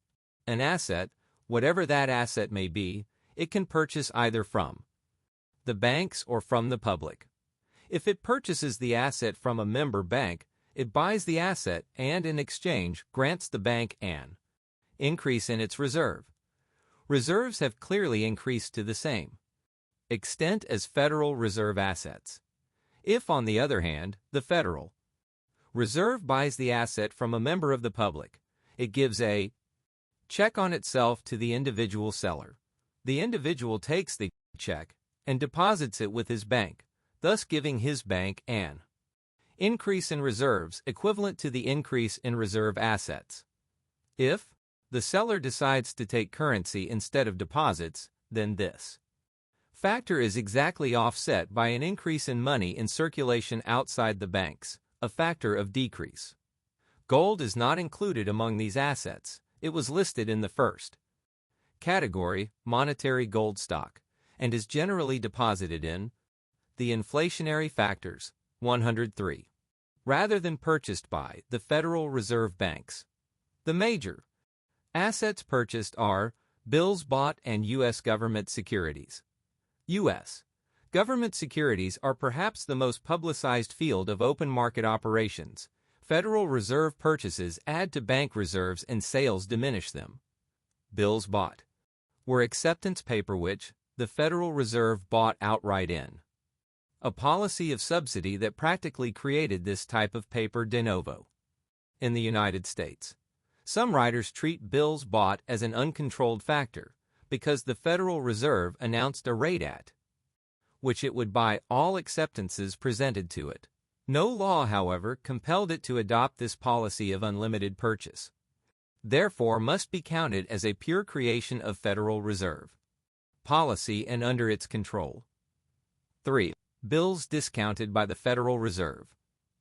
Speaker 1: an asset, whatever that asset may be, it can purchase either from the banks or from the public. If it purchases the asset from a member bank, it buys the asset and, in exchange, grants the bank an increase in its reserve. Reserves have clearly increased to the same extent as Federal Reserve assets. If, on the other hand, the Federal Reserve buys the asset from a member of the public, it gives a check on itself to the individual seller. The individual takes the check and deposits it with his bank, thus giving his bank an increase in reserves equivalent to the increase in reserve assets. If the seller decides to take currency instead of deposits, then this factor is exactly offset by an increase in money in circulation outside the banks, a factor of decrease. Gold is not included among these assets. It was listed in the first category, monetary gold stock, and is generally deposited in the inflationary factors, 103, rather than purchased by the Federal Reserve banks. The major assets purchased are bills bought and U.S. government securities. U.S. government securities are perhaps the most publicized field of open market operations. Federal Reserve purchases add to bank reserves and sales diminish them. Bills bought were acceptance paper which the Federal Reserve bought outright in a policy of subsidy that practically created this type of paper de novo. In the United States, some writers treat bills bought as an uncontrolled factor because the Federal Reserve announced a rate at which it would buy all acceptances presented to it. No law, however, compelled it to adopt this policy of unlimited purchase. Therefore, must be counted as a pure creation of Federal Reserve policy and under its control. 3. Bills discounted by the Federal Reserve.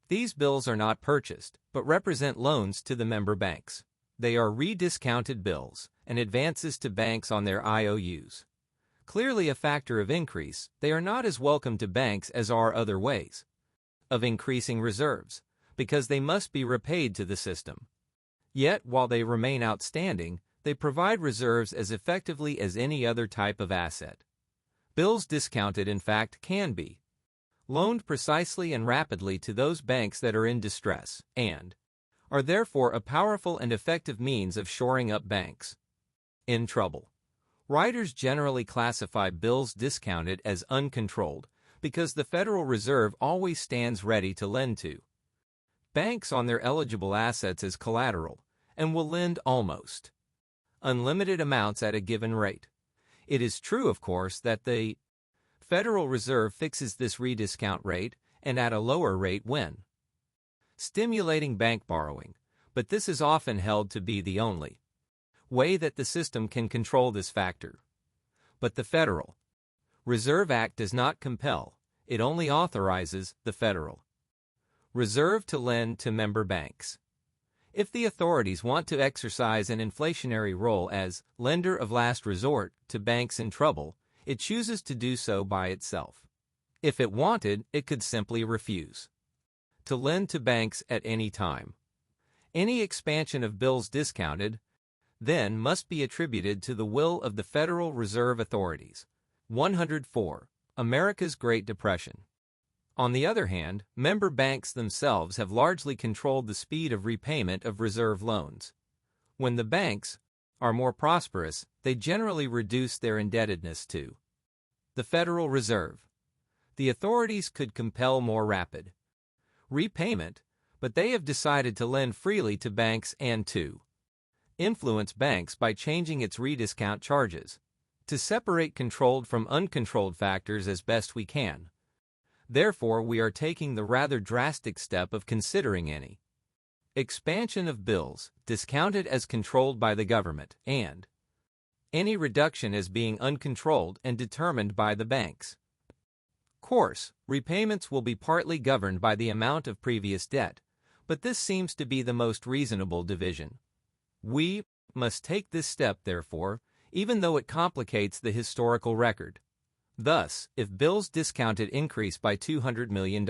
Speaker 1: These bills are not purchased, but represent loans to the member banks. They are rediscounted bills and advances to banks on their IOUs. Clearly a factor of increase, they are not as welcome to banks as are other ways of increasing reserves, because they must be repaid to the system. Yet, while they remain outstanding, they provide reserves as effectively as any other type of asset. Bills discounted, in fact, can be loaned precisely and rapidly to those banks that are in distress, and are therefore a powerful and effective means of shoring up banks in trouble. Writers generally classify bills discounted as uncontrolled because the Federal Reserve always stands ready to lend to banks on their eligible assets as collateral and will lend almost unlimited amounts at a given rate. It is true, of course, that the Federal Reserve fixes this rediscount rate and at a lower rate when stimulating bank borrowing, but this is often held to be the only way that the system can control this factor. But the Federal Reserve Act does not compel, it only authorizes the Federal Reserve to lend to member banks. If the authorities want to exercise an inflationary role as lender of last resort to banks in trouble, it chooses to do so by itself. If it wanted, it could simply refuse to lend to banks at any time. Any expansion of bills discounted, then, must be attributed to the will of the Federal Reserve authorities. 104. America's Great Depression. On the other hand, member banks themselves have largely controlled the speed of repayment of reserve loans. When the banks are more prosperous, they generally reduce their indebtedness to the Federal Reserve. The authorities could compel more rapid repayment, but they have decided to lend freely to banks and to influence banks by changing its rediscount charges, to separate controlled from uncontrolled factors as best we can. Therefore, we are taking the rather drastic step of considering any expansion of bills discounted as controlled by the government and any reduction as being uncontrolled and determined by the banks. Course, repayments will be partly governed by the amount of previous debt, but this seems to be the most reasonable division. We must take this step, therefore, even though it complicates the historical record. Thus, if bills discounted increase by $200 million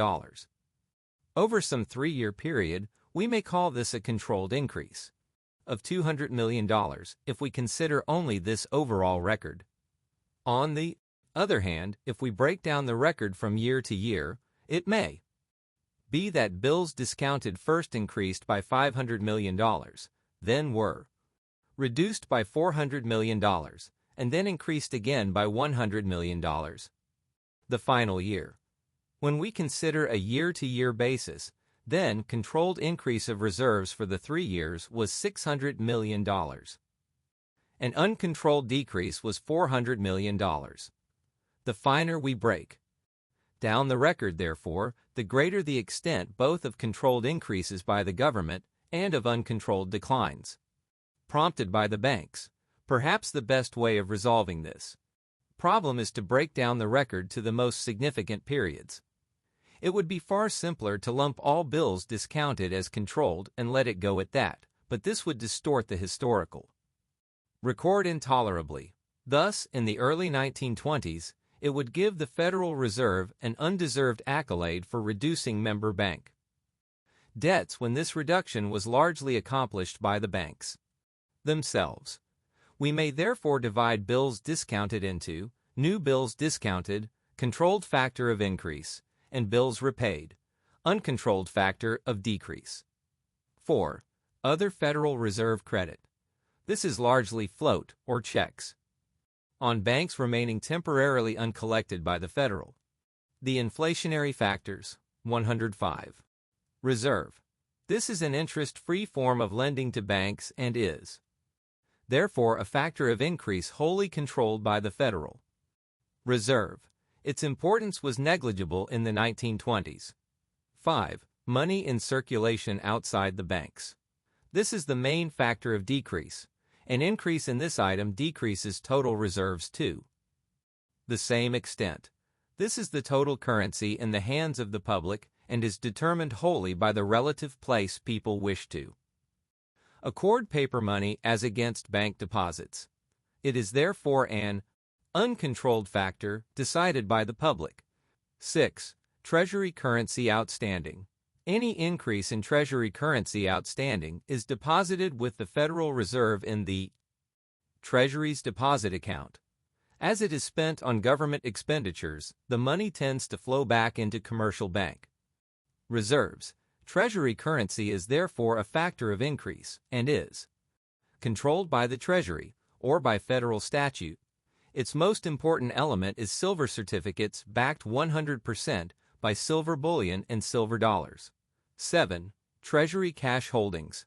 Speaker 1: over some 3-year period, we may call this a controlled increase of $200 million if we consider only this overall record. On the other hand, if we break down the record from year to year, it may be that bills discounted first increased by $500 million, then were reduced by $400 million, and then increased again by $100 million. The final year. When we consider a year-to-year basis, then controlled increase of reserves for the 3 years was $600 million. An uncontrolled decrease was $400 million. The finer we break down the record, therefore, the greater the extent both of controlled increases by the government and of uncontrolled declines prompted by the banks. Perhaps the best way of resolving this problem is to break down the record to the most significant periods. It would be far simpler to lump all bills discounted as controlled and let it go at that, but this would distort the historical record intolerably. Thus, in the early 1920s, it would give the Federal Reserve an undeserved accolade for reducing member bank debts when this reduction was largely accomplished by the banks themselves. We may therefore divide bills discounted into new bills discounted, controlled factor of increase, and bills repaid, uncontrolled factor of decrease. 4. Other Federal Reserve credit. This is largely float or checks on banks remaining temporarily uncollected by the Federal. The inflationary factors. 105. Reserve. This is an interest-free form of lending to banks and is therefore a factor of increase wholly controlled by the Federal Reserve. Its importance was negligible in the 1920s. 5. Money in circulation outside the banks. This is the main factor of decrease. An increase in this item decreases total reserves to the same extent. This is the total currency in the hands of the public and is determined wholly by the relative place people wish to accord paper money as against bank deposits. It is therefore an uncontrolled factor decided by the public. 6. Treasury currency outstanding. Any increase in Treasury currency outstanding is deposited with the Federal Reserve in the Treasury's deposit account. As it is spent on government expenditures, the money tends to flow back into commercial bank reserves. Treasury currency is therefore a factor of increase and is controlled by the Treasury or by federal statute. Its most important element is silver certificates backed 100% by silver bullion and silver dollars. 7. Treasury cash holdings.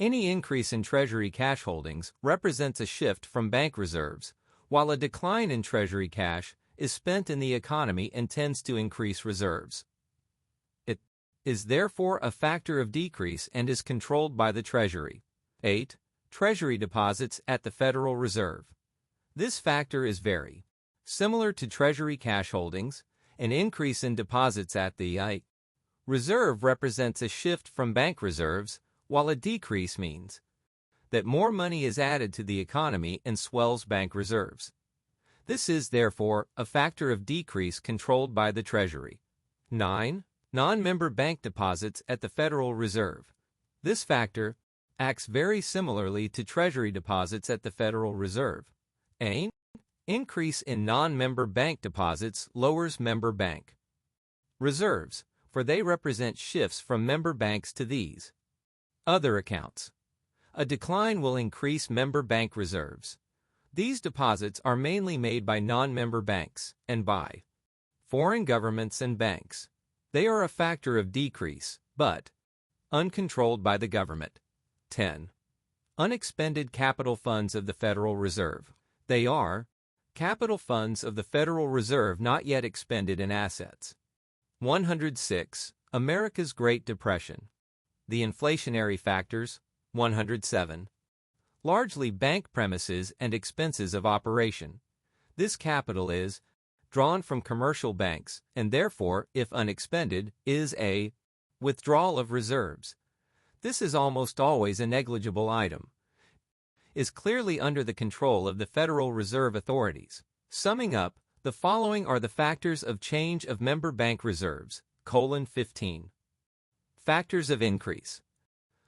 Speaker 1: Any increase in Treasury cash holdings represents a shift from bank reserves, while a decline in Treasury cash is spent in the economy and tends to increase reserves. It is therefore a factor of decrease and is controlled by the Treasury. 8. Treasury deposits at the Federal Reserve. This factor is very similar to Treasury cash holdings. An increase in deposits at the Reserve represents a shift from bank reserves, while a decrease means that more money is added to the economy and swells bank reserves. This is, therefore, a factor of decrease controlled by the Treasury. 9. Non-member bank deposits at the Federal Reserve. This factor acts very similarly to Treasury deposits at the Federal Reserve. An increase in non-member bank deposits lowers member bank reserves, for they represent shifts from member banks to these other accounts. A decline will increase member bank reserves. These deposits are mainly made by non-member banks and by foreign governments and banks. They are a factor of decrease, but uncontrolled by the government. 10. Unexpended capital funds of the Federal Reserve. They are capital funds of the Federal Reserve not yet expended in assets. 106. America's Great Depression. The inflationary factors. 107. Largely bank premises and expenses of operation. This capital is drawn from commercial banks and therefore, if unexpended, is a withdrawal of reserves. This is almost always a negligible item, is clearly under the control of the Federal Reserve authorities. Summing up, the following are the factors of change of member bank reserves: 15. Factors of increase.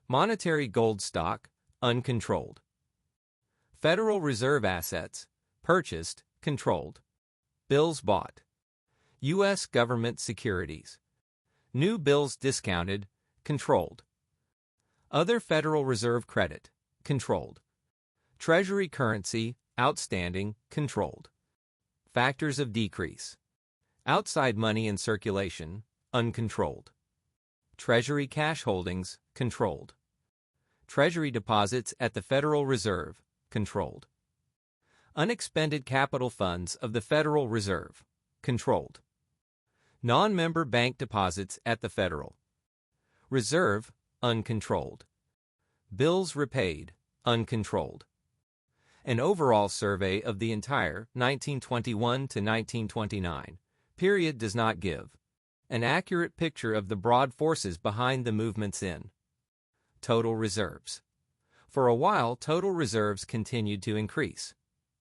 Speaker 1: Monetary gold stock, uncontrolled. Federal Reserve assets, purchased, controlled. Bills bought. U.S. government securities. New bills discounted, controlled. Other Federal Reserve credit, controlled. Treasury currency, outstanding, controlled. Factors of decrease. Outside money in circulation, uncontrolled. Treasury cash holdings, controlled. Treasury deposits at the Federal Reserve, controlled. Unexpended capital funds of the Federal Reserve, controlled. Non-member bank deposits at the Federal Reserve, uncontrolled. Bills repaid, uncontrolled. An overall survey of the entire 1921 to 1929 period does not give an accurate picture of the broad forces behind the movements in total reserves. For a while, total reserves continued to increase.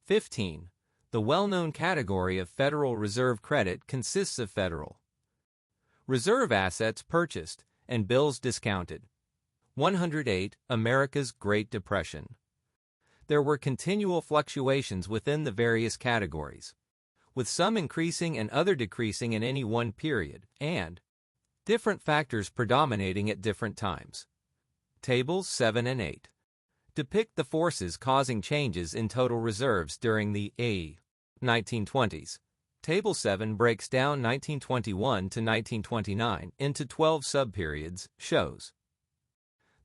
Speaker 1: 15. The well-known category of Federal Reserve credit consists of Federal Reserve assets purchased and bills discounted. 108. America's Great Depression. There were continual fluctuations within the various categories, with some increasing and other decreasing in any one period, and different factors predominating at different times. Tables 7 and 8 depict the forces causing changes in total reserves during the 1920s. Table 7 breaks down 1921 to 1929 into 12 subperiods, shows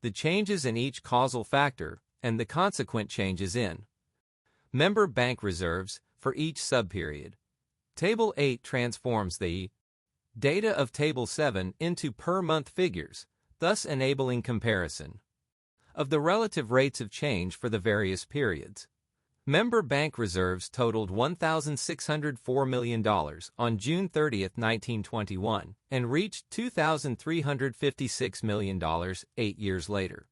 Speaker 1: the changes in each causal factor and the consequent changes in member bank reserves for each subperiod. Table 8 transforms the data of Table 7 into per-month figures, thus enabling comparison of the relative rates of change for the various periods. Member bank reserves totaled $1,604 million on June 30, 1921, and reached $2,356 million 8 years later.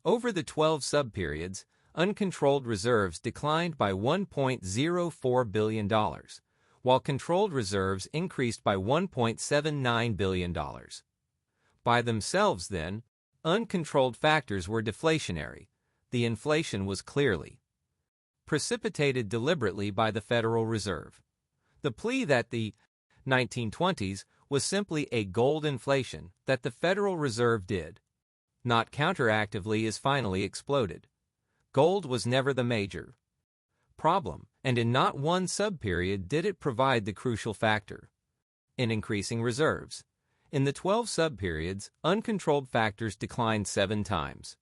Speaker 1: Over the 12 subperiods, uncontrolled reserves declined by $1.04 billion, while controlled reserves increased by $1.79 billion. By themselves, then, uncontrolled factors were deflationary. The inflation was clearly precipitated deliberately by the Federal Reserve. The plea that the 1920s was simply a gold inflation that the Federal Reserve did not counteractively is finally exploded. Gold was never the major problem, and in not one subperiod did it provide the crucial factor in increasing reserves. In the 12 subperiods, uncontrolled factors declined 7 times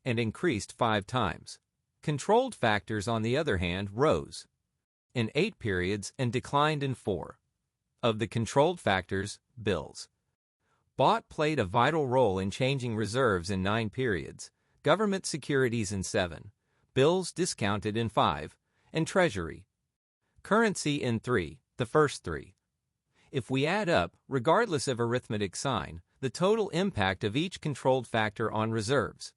Speaker 1: and increased 5 times. Controlled factors, on the other hand, rose in 8 periods and declined in 4. Of the controlled factors, bills bought played a vital role in changing reserves in 9 periods, government securities in 7, bills discounted in 5, and treasury currency in 3, the first 3. If we add up, regardless of arithmetic sign, the total impact of each controlled factor on reserves.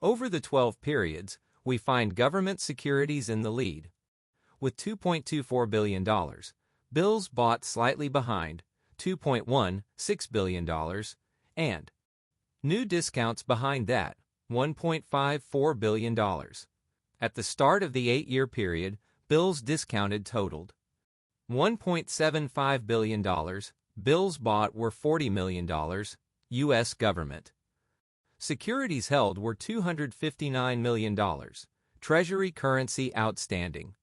Speaker 1: Over the 12 periods, we find government securities in the lead, with $2.24 billion, bills bought slightly behind, $2.16 billion, and new discounts behind that, $1.54 billion. At the start of the 8-year period, bills discounted totaled $1.75 billion, bills bought were $40 million, U.S. government. Securities held were $259 million, Treasury currency outstanding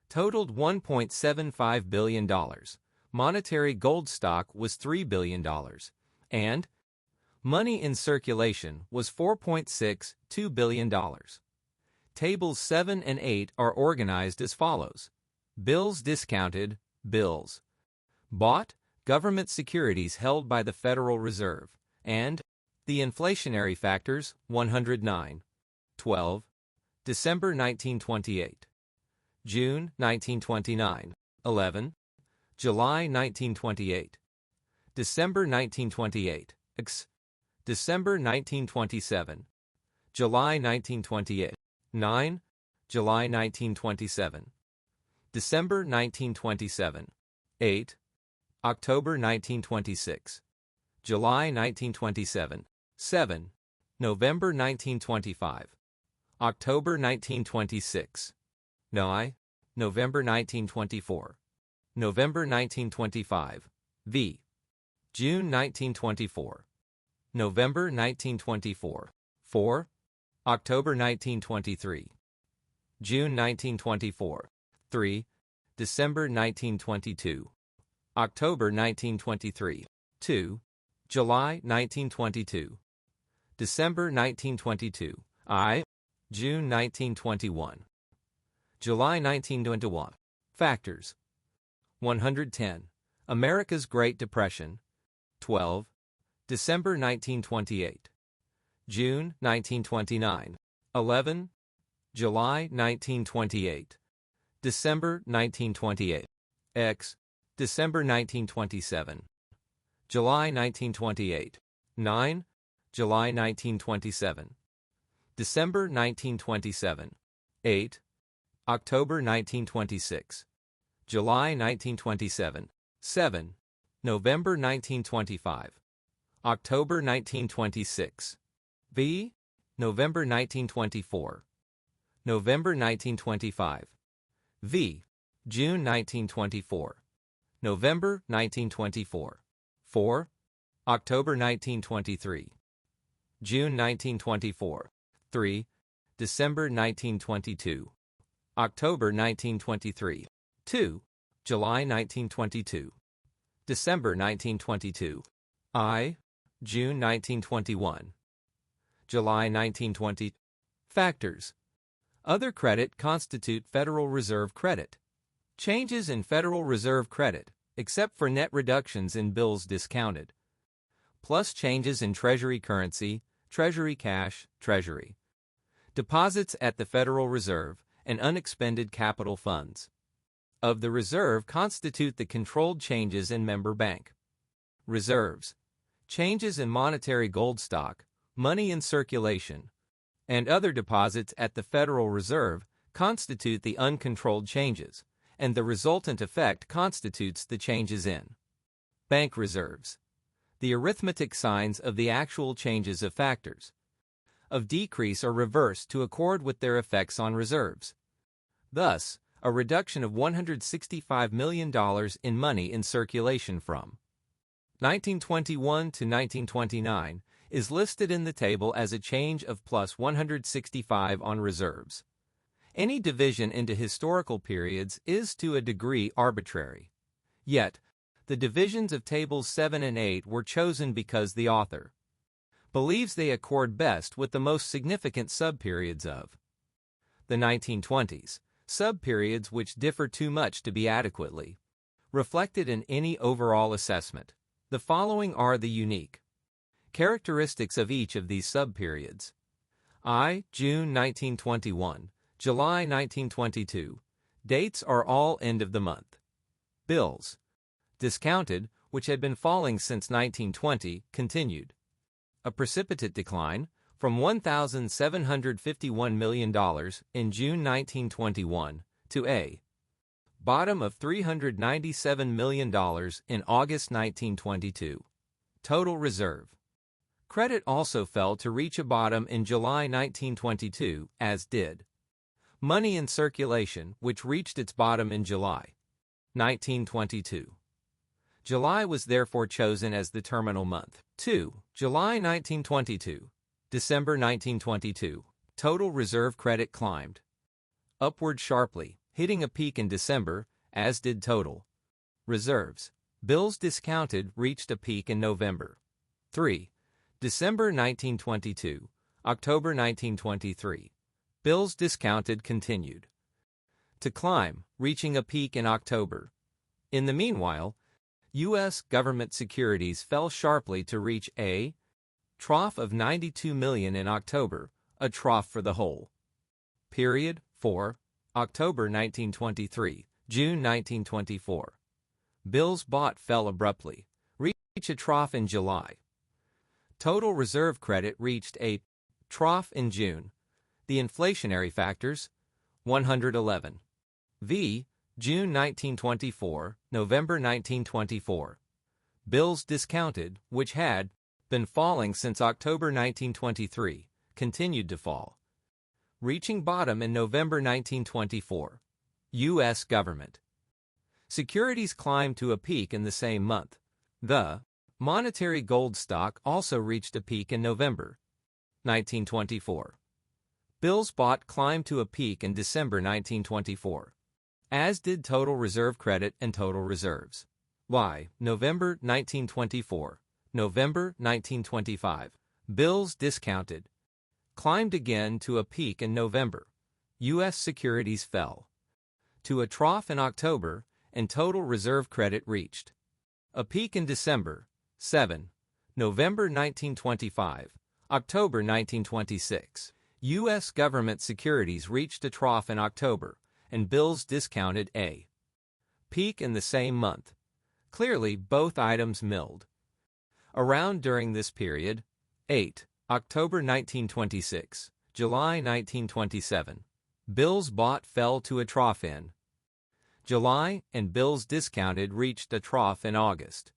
Speaker 1: totaled $1.75 billion, monetary gold stock was $3 billion, and money in circulation was $4.62 billion. Tables 7 and 8 are organized as follows. Bills discounted, bills bought, government securities held by the Federal Reserve, and the inflationary factors 109, 12, December 1928, June 1929, 11, July 1928, December 1928, December 1927, July 1928, 9, July 1927, December 1927, 8, October 1926, July 1927, 7, November 1925, October 1926, 9, November 1924, November 1925, v. June 1924, November 1924, 4, October 1923, June 1924, 3, December 1922, October 1923, 2, July 1922, December 1922, I, June 1921, July 1921. Factors 110. America's Great Depression 12. December 1928, June 1929, 11. July 1928, December 1928, X. December 1927, July 1928, 9. July 1927, December 1927, 8. October 1926, July 1927, 7. November 1925, October 1926, v. November 1924, November 1925, v. June 1924, November 1924, 4. October 1923, June 1924, 3. December 1922, October 1923, 2. July 1922, December 1922, I. June 1921, July 1920. Factors. Other credit constitute Federal Reserve credit. Changes in Federal Reserve credit, except for net reductions in bills discounted, plus changes in Treasury currency, Treasury cash, Treasury deposits at the Federal Reserve, and unexpended capital funds of the Reserve constitute the controlled changes in member bank reserves. Changes in monetary gold stock, money in circulation, and other deposits at the Federal Reserve constitute the uncontrolled changes, and the resultant effect constitutes the changes in bank reserves. The arithmetic signs of the actual changes of factors of decrease are reversed to accord with their effects on reserves. Thus, a reduction of $165 million in money in circulation from 1921 to 1929 is listed in the table as a change of plus 165 on reserves. Any division into historical periods is to a degree arbitrary. Yet, the divisions of tables 7 and 8 were chosen because the author believes they accord best with the most significant subperiods of the 1920s, subperiods which differ too much to be adequately reflected in any overall assessment. The following are the unique characteristics of each of these subperiods. I. June 1921, July 1922. Dates are all end of the month. Bills discounted which had been falling since 1920, continued. A precipitate decline, from $1,751 million in June 1921 to a bottom of $397 million in August 1922. Total reserve credit also fell to reach a bottom in July 1922, as did money in circulation, which reached its bottom in July 1922. July was therefore chosen as the terminal month. 2. July 1922. December 1922. Total reserve credit climbed upward sharply, hitting a peak in December, as did total reserves. Bills discounted reached a peak in November. 3. December 1922. October 1923. Bills discounted continued to climb, reaching a peak in October. In the meanwhile, U.S. government securities fell sharply to reach a trough of $92 million in October, a trough for the whole period. 4. October 1923, June 1924. Bills bought fell abruptly, reach a trough in July. Total reserve credit reached a trough in June. The inflationary factors, 111. V. June 1924, November 1924. Bills discounted, which had been falling since October 1923, continued to fall, reaching bottom in November 1924. U.S. government securities climbed to a peak in the same month. The monetary gold stock also reached a peak in November 1924. Bills bought climbed to a peak in December 1924, as did total reserve credit and total reserves. Y. November 1924, November 1925. Bills discounted climbed again to a peak in November. U.S. securities fell to a trough in October, and total reserve credit reached a peak in December. 7. November 1925, October 1926. U.S. government securities reached a trough in October, and bills discounted a peak in the same month. Clearly, both items milled around during this period. 8. October 1926, July 1927. Bills bought fell to a trough in July, and bills discounted reached a trough in August.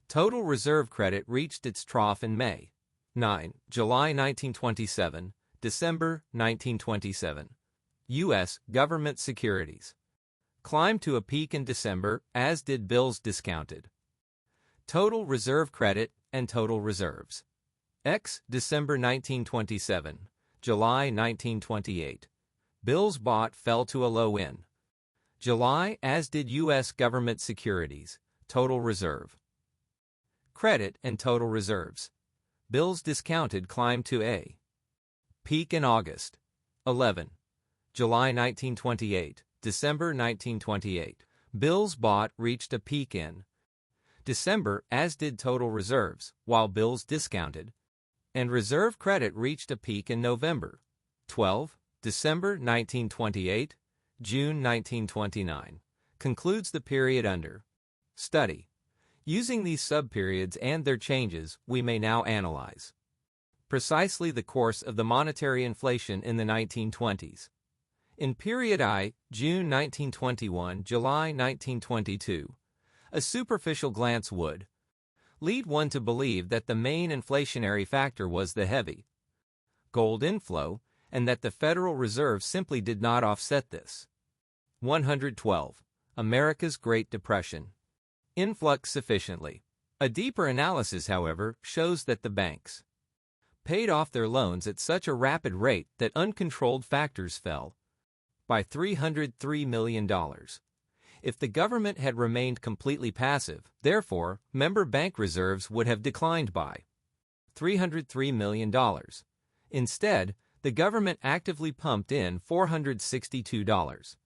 Speaker 1: Total reserve credit reached its trough in May. 9. July 1927, December 1927. U.S. government securities climbed to a peak in December, as did bills discounted. Total reserve credit and total reserves. X. December 1927, July 1928. Bills bought fell to a low in July, as did U.S. government securities. Total reserve credit and total reserves. Bills discounted climbed to a peak in August. 11. July 1928, December 1928. Bills bought reached a peak in December, as did total reserves, while bills discounted and reserve credit reached a peak in November. 12. December 1928, June 1929. Concludes the period under study. Using these subperiods and their changes, we may now analyze precisely the course of the monetary inflation in the 1920s. In period I, June 1921, July 1922, a superficial glance would lead one to believe that the main inflationary factor was the heavy gold inflow, and that the Federal Reserve simply did not offset this. 112. America's Great Depression. Influx sufficiently. A deeper analysis, however, shows that the banks paid off their loans at such a rapid rate that uncontrolled factors fell by $303 million. If the government had remained completely passive, therefore, member bank reserves would have declined by $303 million. Instead, the government actively pumped in $462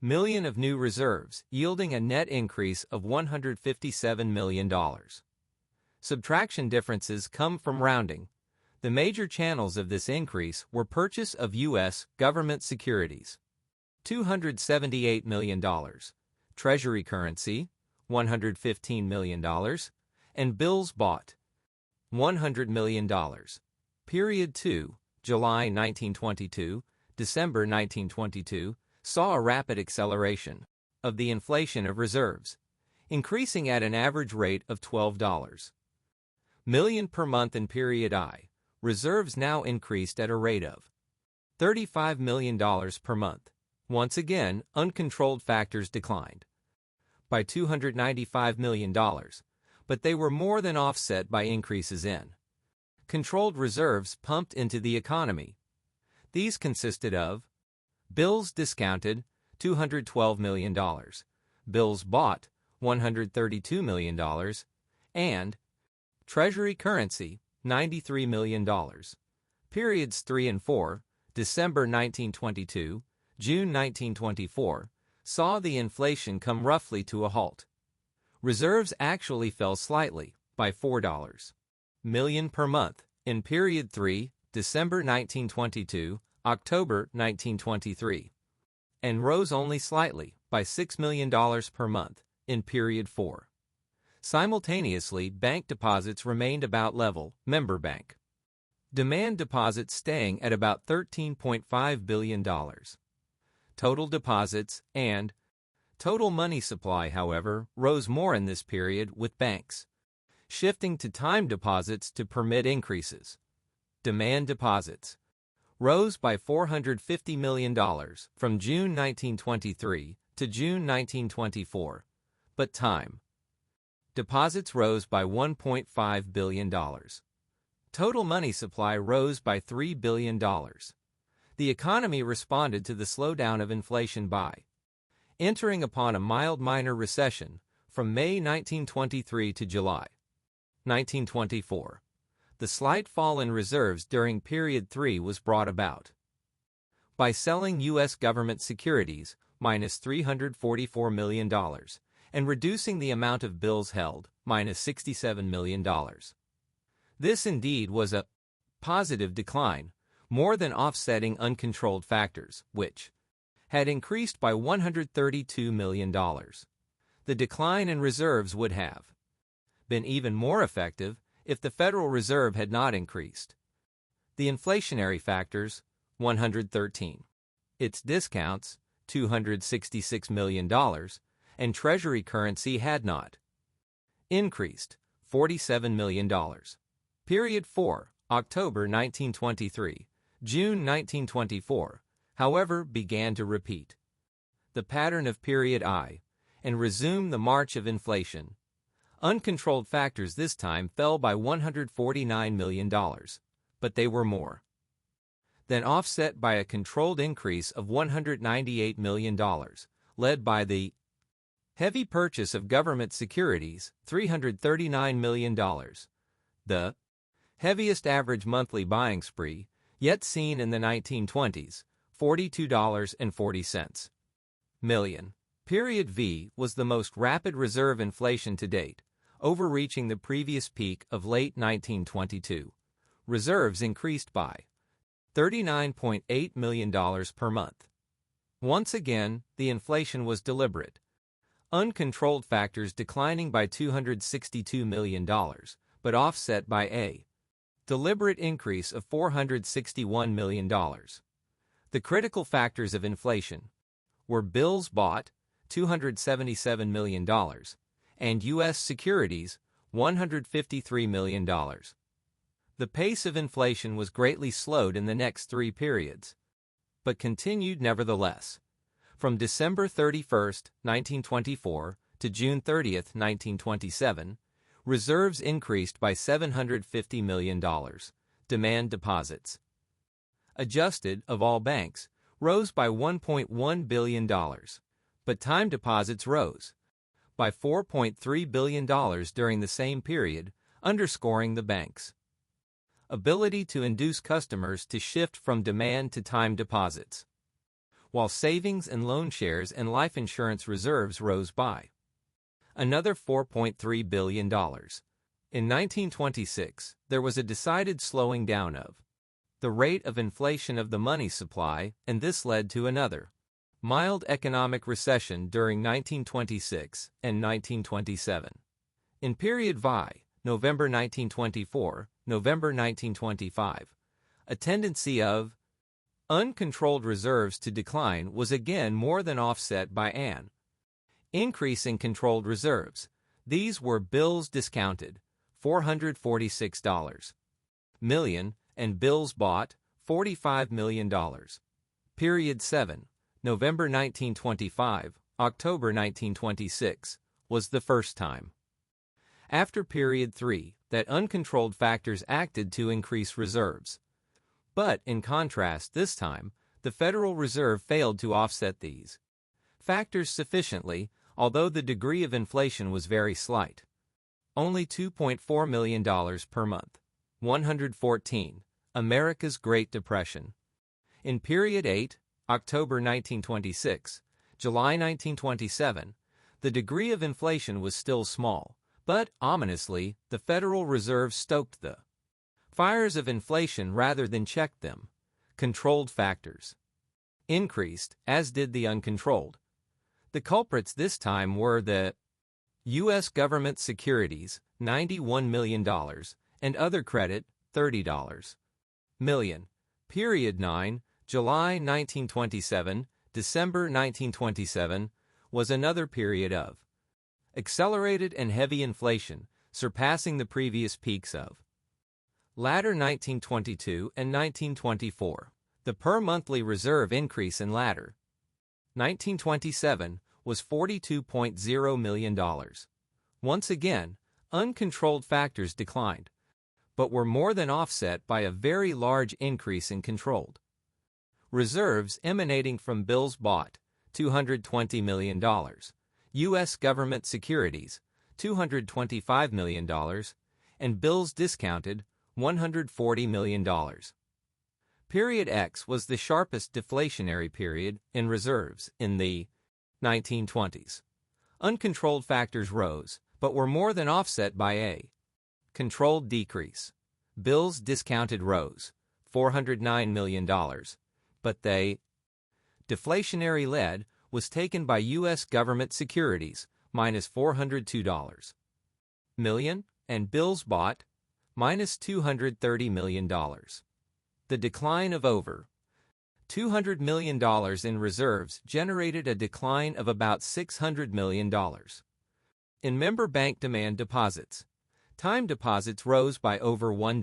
Speaker 1: million of new reserves, yielding a net increase of $157 million. Subtraction differences come from rounding. The major channels of this increase were purchase of U.S. government securities, $278 million, Treasury currency, $115 million, and bills bought, $100 million. Period 2, July 1922, December 1922, saw a rapid acceleration of the inflation of reserves, increasing at an average rate of $12 million per month in period I. Reserves now increased at a rate of $35 million per month. Once again, uncontrolled factors declined by $295 million, but they were more than offset by increases in controlled reserves pumped into the economy. These consisted of bills discounted, $212 million, bills bought, $132 million, and Treasury currency, $93 million. Periods 3 and 4, December 1922, June 1924, saw the inflation come roughly to a halt. Reserves actually fell slightly, by $4 million per month, in period 3, December 1922, October 1923, and rose only slightly, by $6 million per month, in period 4. Simultaneously, bank deposits remained about level, member bank demand deposits staying at about $13.5 billion. Total deposits and total money supply, however, rose more in this period, with banks shifting to time deposits to permit increases. Demand deposits rose by $450 million from June 1923 to June 1924, but time deposits rose by $1.5 billion. Total money supply rose by $3 billion. The economy responded to the slowdown of inflation by entering upon a mild minor recession from May 1923 to July 1924. The slight fall in reserves during period 3 was brought about by selling U.S. government securities, minus $344 million, and reducing the amount of bills held, minus $67 million. This indeed was a positive decline, more than offsetting uncontrolled factors, which had increased by $132 million. The decline in reserves would have been even more effective if the Federal Reserve had not increased the inflationary factors, 113, its discounts, $266 million, and Treasury currency had not increased, $47 million. Period 4, October 1923, June 1924, however, began to repeat the pattern of period I and resume the march of inflation. Uncontrolled factors this time fell by $149 million, but they were more than offset by a controlled increase of $198 million, led by the heavy purchase of government securities, $339 million, the heaviest average monthly buying spree yet seen in the 1920s, $42.40 million. Period V was the most rapid reserve inflation to date, overreaching the previous peak of late 1922. Reserves increased by $39.8 million per month. Once again, the inflation was deliberate. Uncontrolled factors declining by $262 million, but offset by a deliberate increase of $461 million. The critical factors of inflation were bills bought, $277 million, and U.S. securities, $153 million. The pace of inflation was greatly slowed in the next 3 periods, but continued nevertheless. From December 31, 1924 to June 30, 1927, reserves increased by $750 million. Demand deposits, adjusted of all banks, rose by $1.1 billion, but time deposits rose by $4.3 billion during the same period, underscoring the bank's ability to induce customers to shift from demand to time deposits, while savings and loan shares and life insurance reserves rose by another $4.3 billion. In 1926, there was a decided slowing down of the rate of inflation of the money supply, and this led to another Mild economic recession during 1926 and 1927. In period VI, November 1924, November 1925, a tendency of uncontrolled reserves to decline was again more than offset by an increase in controlled reserves. These were bills discounted, $446 million, and bills bought, $45 million. Period 7, November 1925, October 1926, was the first time. After period 3, that uncontrolled factors acted to increase reserves. But, in contrast, this time, the Federal Reserve failed to offset these factors sufficiently, although the degree of inflation was very slight. Only $2.4 million per month. 114. America's Great Depression. In period 8, October 1926, July 1927, the degree of inflation was still small, but, ominously, the Federal Reserve stoked the fires of inflation rather than checked them. Controlled factors increased, as did the uncontrolled. The culprits this time were the U.S. government securities, $91 million, and other credit, $30 million. Period 9, July 1927, December 1927, was another period of accelerated and heavy inflation, surpassing the previous peaks of latter 1922 and 1924. The per-monthly reserve increase in latter 1927 was $42.0 million. Once again, uncontrolled factors declined, but were more than offset by a very large increase in controlled reserves emanating from bills bought, $220 million, U.S. government securities, $225 million, and bills discounted, $140 million. Period X was the sharpest deflationary period in reserves in the 1920s. Uncontrolled factors rose, but were more than offset by a controlled decrease. Bills discounted rose, $409 million, but the deflationary lead was taken by U.S. government securities, minus $402 million, and bills bought, minus $230 million. The decline of over $200 million in reserves generated a decline of about $600 million. In member bank demand deposits, time deposits rose by over $1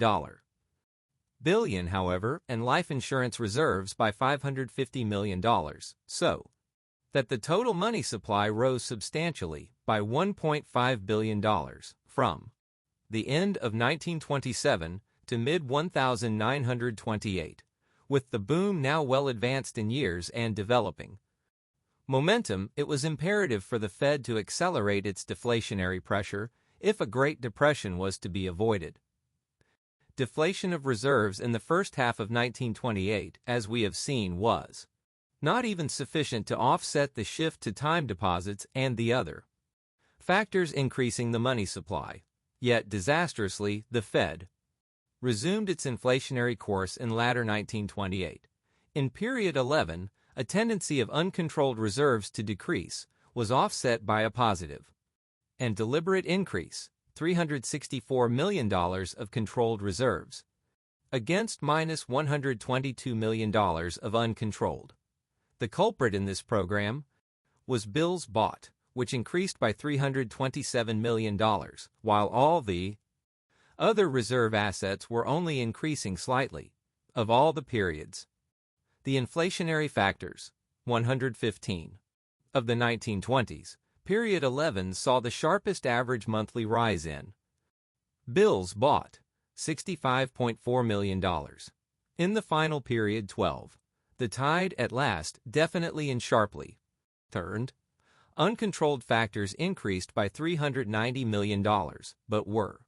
Speaker 1: billion, however, and life insurance reserves by $550 million, so that the total money supply rose substantially by $1.5 billion from the end of 1927 to mid-1928, with the boom now well advanced in years and developing momentum. It was imperative for the Fed to accelerate its deflationary pressure if a Great Depression was to be avoided. Deflation of reserves in the first half of 1928, as we have seen, was not even sufficient to offset the shift to time deposits and the other factors increasing the money supply. Yet, disastrously, the Fed resumed its inflationary course in latter 1928. In period 11, a tendency of uncontrolled reserves to decrease was offset by a positive and deliberate increase, $364 million of controlled reserves, against minus $122 million of uncontrolled. The culprit in this program was bills bought, which increased by $327 million, while all the other reserve assets were only increasing slightly. Of all the periods, the inflationary factors, 115, of the 1920s, period 11 saw the sharpest average monthly rise in bills bought, $65.4 million. In the final period 12, the tide at last definitely and sharply turned. Uncontrolled factors increased by $390 million, but were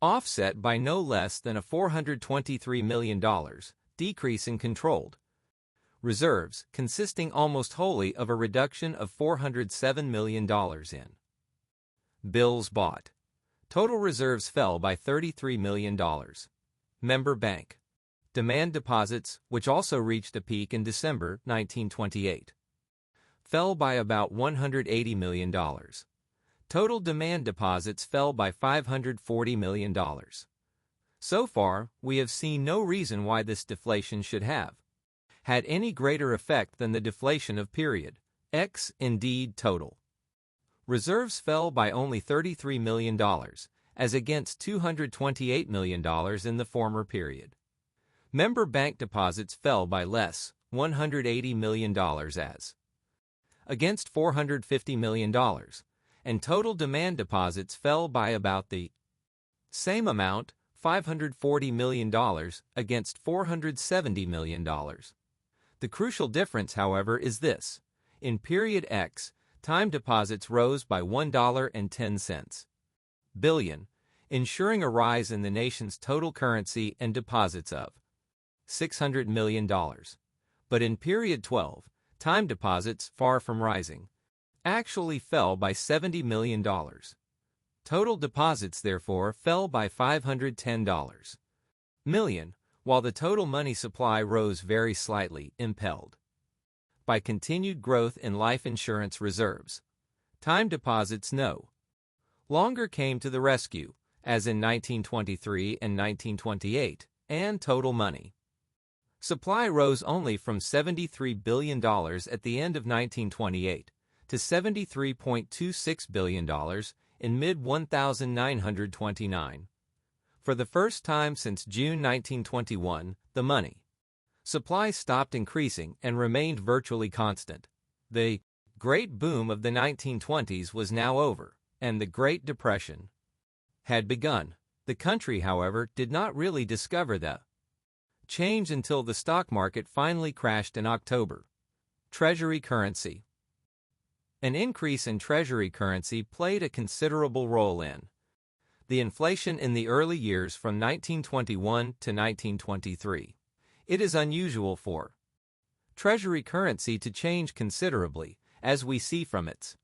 Speaker 1: offset by no less than a $423 million decrease in controlled reserves, consisting almost wholly of a reduction of $407 million in bills bought. Total reserves fell by $33 million. Member bank demand deposits, which also reached a peak in December 1928, fell by about $180 million. Total demand deposits fell by $540 million. So far, we have seen no reason why this deflation should have had any greater effect than the deflation of period X, indeed total. Reserves fell by only $33 million, as against $228 million in the former period. Member bank deposits fell by less, $180 million as against $450 million, and total demand deposits fell by about the same amount, $540 million, against $470 million. The crucial difference, however, is this. In period X, time deposits rose by $1.10 billion, ensuring a rise in the nation's total currency and deposits of $600 million. But in period 12, time deposits, far from rising, actually fell by $70 million. Total deposits, therefore, fell by $510 million, while the total money supply rose very slightly, impelled by continued growth in life insurance reserves. Time deposits no longer came to the rescue, as in 1923 and 1928, and total money supply rose only from $73 billion at the end of 1928 to $73.26 billion in mid-1929. For the first time since June 1921, the money supply stopped increasing and remained virtually constant. The Great Boom of the 1920s was now over, and the Great Depression had begun. The country, however, did not really discover the change until the stock market finally crashed in October. Treasury currency. An increase in Treasury currency played a considerable role in the inflation in the early years from 1921 to 1923. It is unusual for Treasury currency to change considerably, as we see from its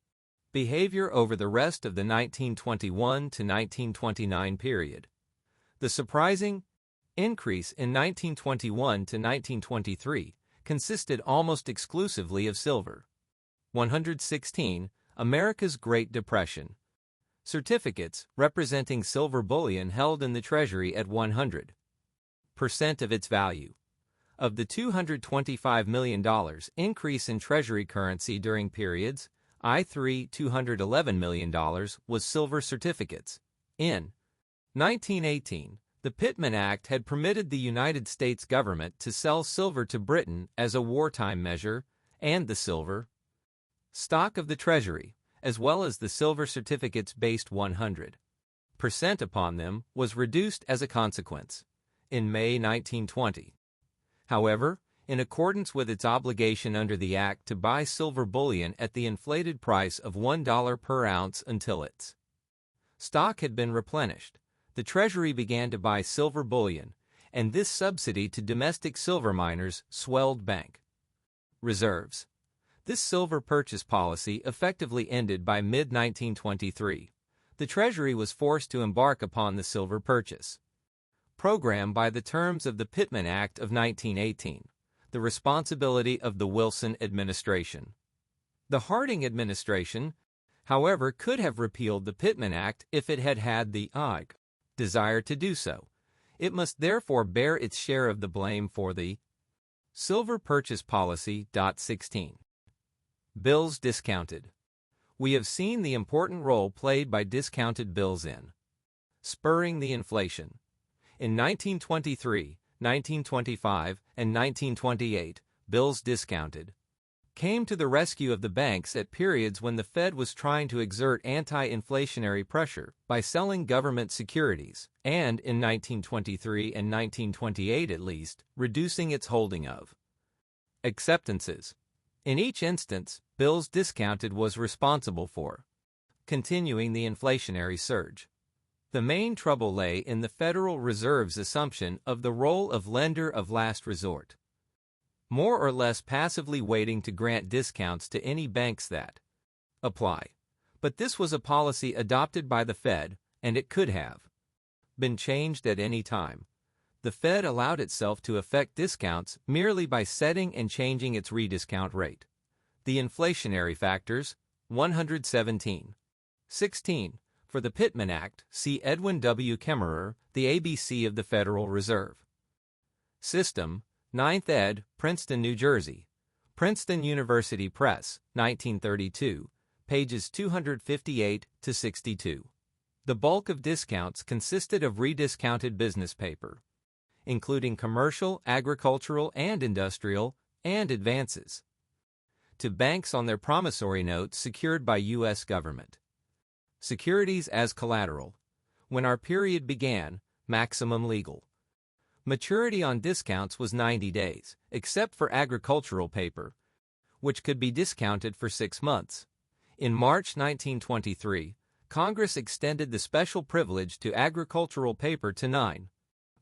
Speaker 1: behavior over the rest of the 1921 to 1929 period. The surprising increase in 1921 to 1923 consisted almost exclusively of silver. 116. America's Great Depression. Certificates representing silver bullion held in the Treasury at 100% of its value. Of the $225 million increase in Treasury currency during periods I3, $211 million was silver certificates. In 1918, the Pittman Act had permitted the United States government to sell silver to Britain as a wartime measure, and the silver stock of the Treasury, as well as the silver certificates based 100% upon them, was reduced as a consequence. In May 1920, however, in accordance with its obligation under the Act to buy silver bullion at the inflated price of $1 per ounce until its stock had been replenished, the Treasury began to buy silver bullion, and this subsidy to domestic silver miners swelled bank reserves. This silver purchase policy effectively ended by mid-1923. The Treasury was forced to embark upon the silver purchase program by the terms of the Pittman Act of 1918, the responsibility of the Wilson administration. The Harding administration, however, could have repealed the Pittman Act if it had had the desire to do so. It must therefore bear its share of the blame for the silver purchase policy. 16. Bills discounted. We have seen the important role played by discounted bills in spurring the inflation. In 1923, 1925, and 1928, bills discounted came to the rescue of the banks at periods when the Fed was trying to exert anti-inflationary pressure by selling government securities, and in 1923 and 1928 at least, reducing its holding of acceptances. In each instance, bills discounted was responsible for continuing the inflationary surge. The main trouble lay in the Federal Reserve's assumption of the role of lender of last resort, more or less passively waiting to grant discounts to any banks that apply. But this was a policy adopted by the Fed, and it could have been changed at any time. The Fed allowed itself to effect discounts merely by setting and changing its rediscount rate. The inflationary factors, 117. 16. For the Pittman Act, see Edwin W. Kemmerer, The ABC of the Federal Reserve. System, 9th ed., Princeton, New Jersey. Princeton University Press, 1932, pages 258 to 62. The bulk of discounts consisted of rediscounted business paper, including commercial, agricultural, and industrial, and advances to banks on their promissory notes secured by U.S. government. Securities as collateral. When our period began, maximum legal maturity on discounts was 90 days, except for agricultural paper, which could be discounted for 6 months. In March 1923, Congress extended the special privilege to agricultural paper to 9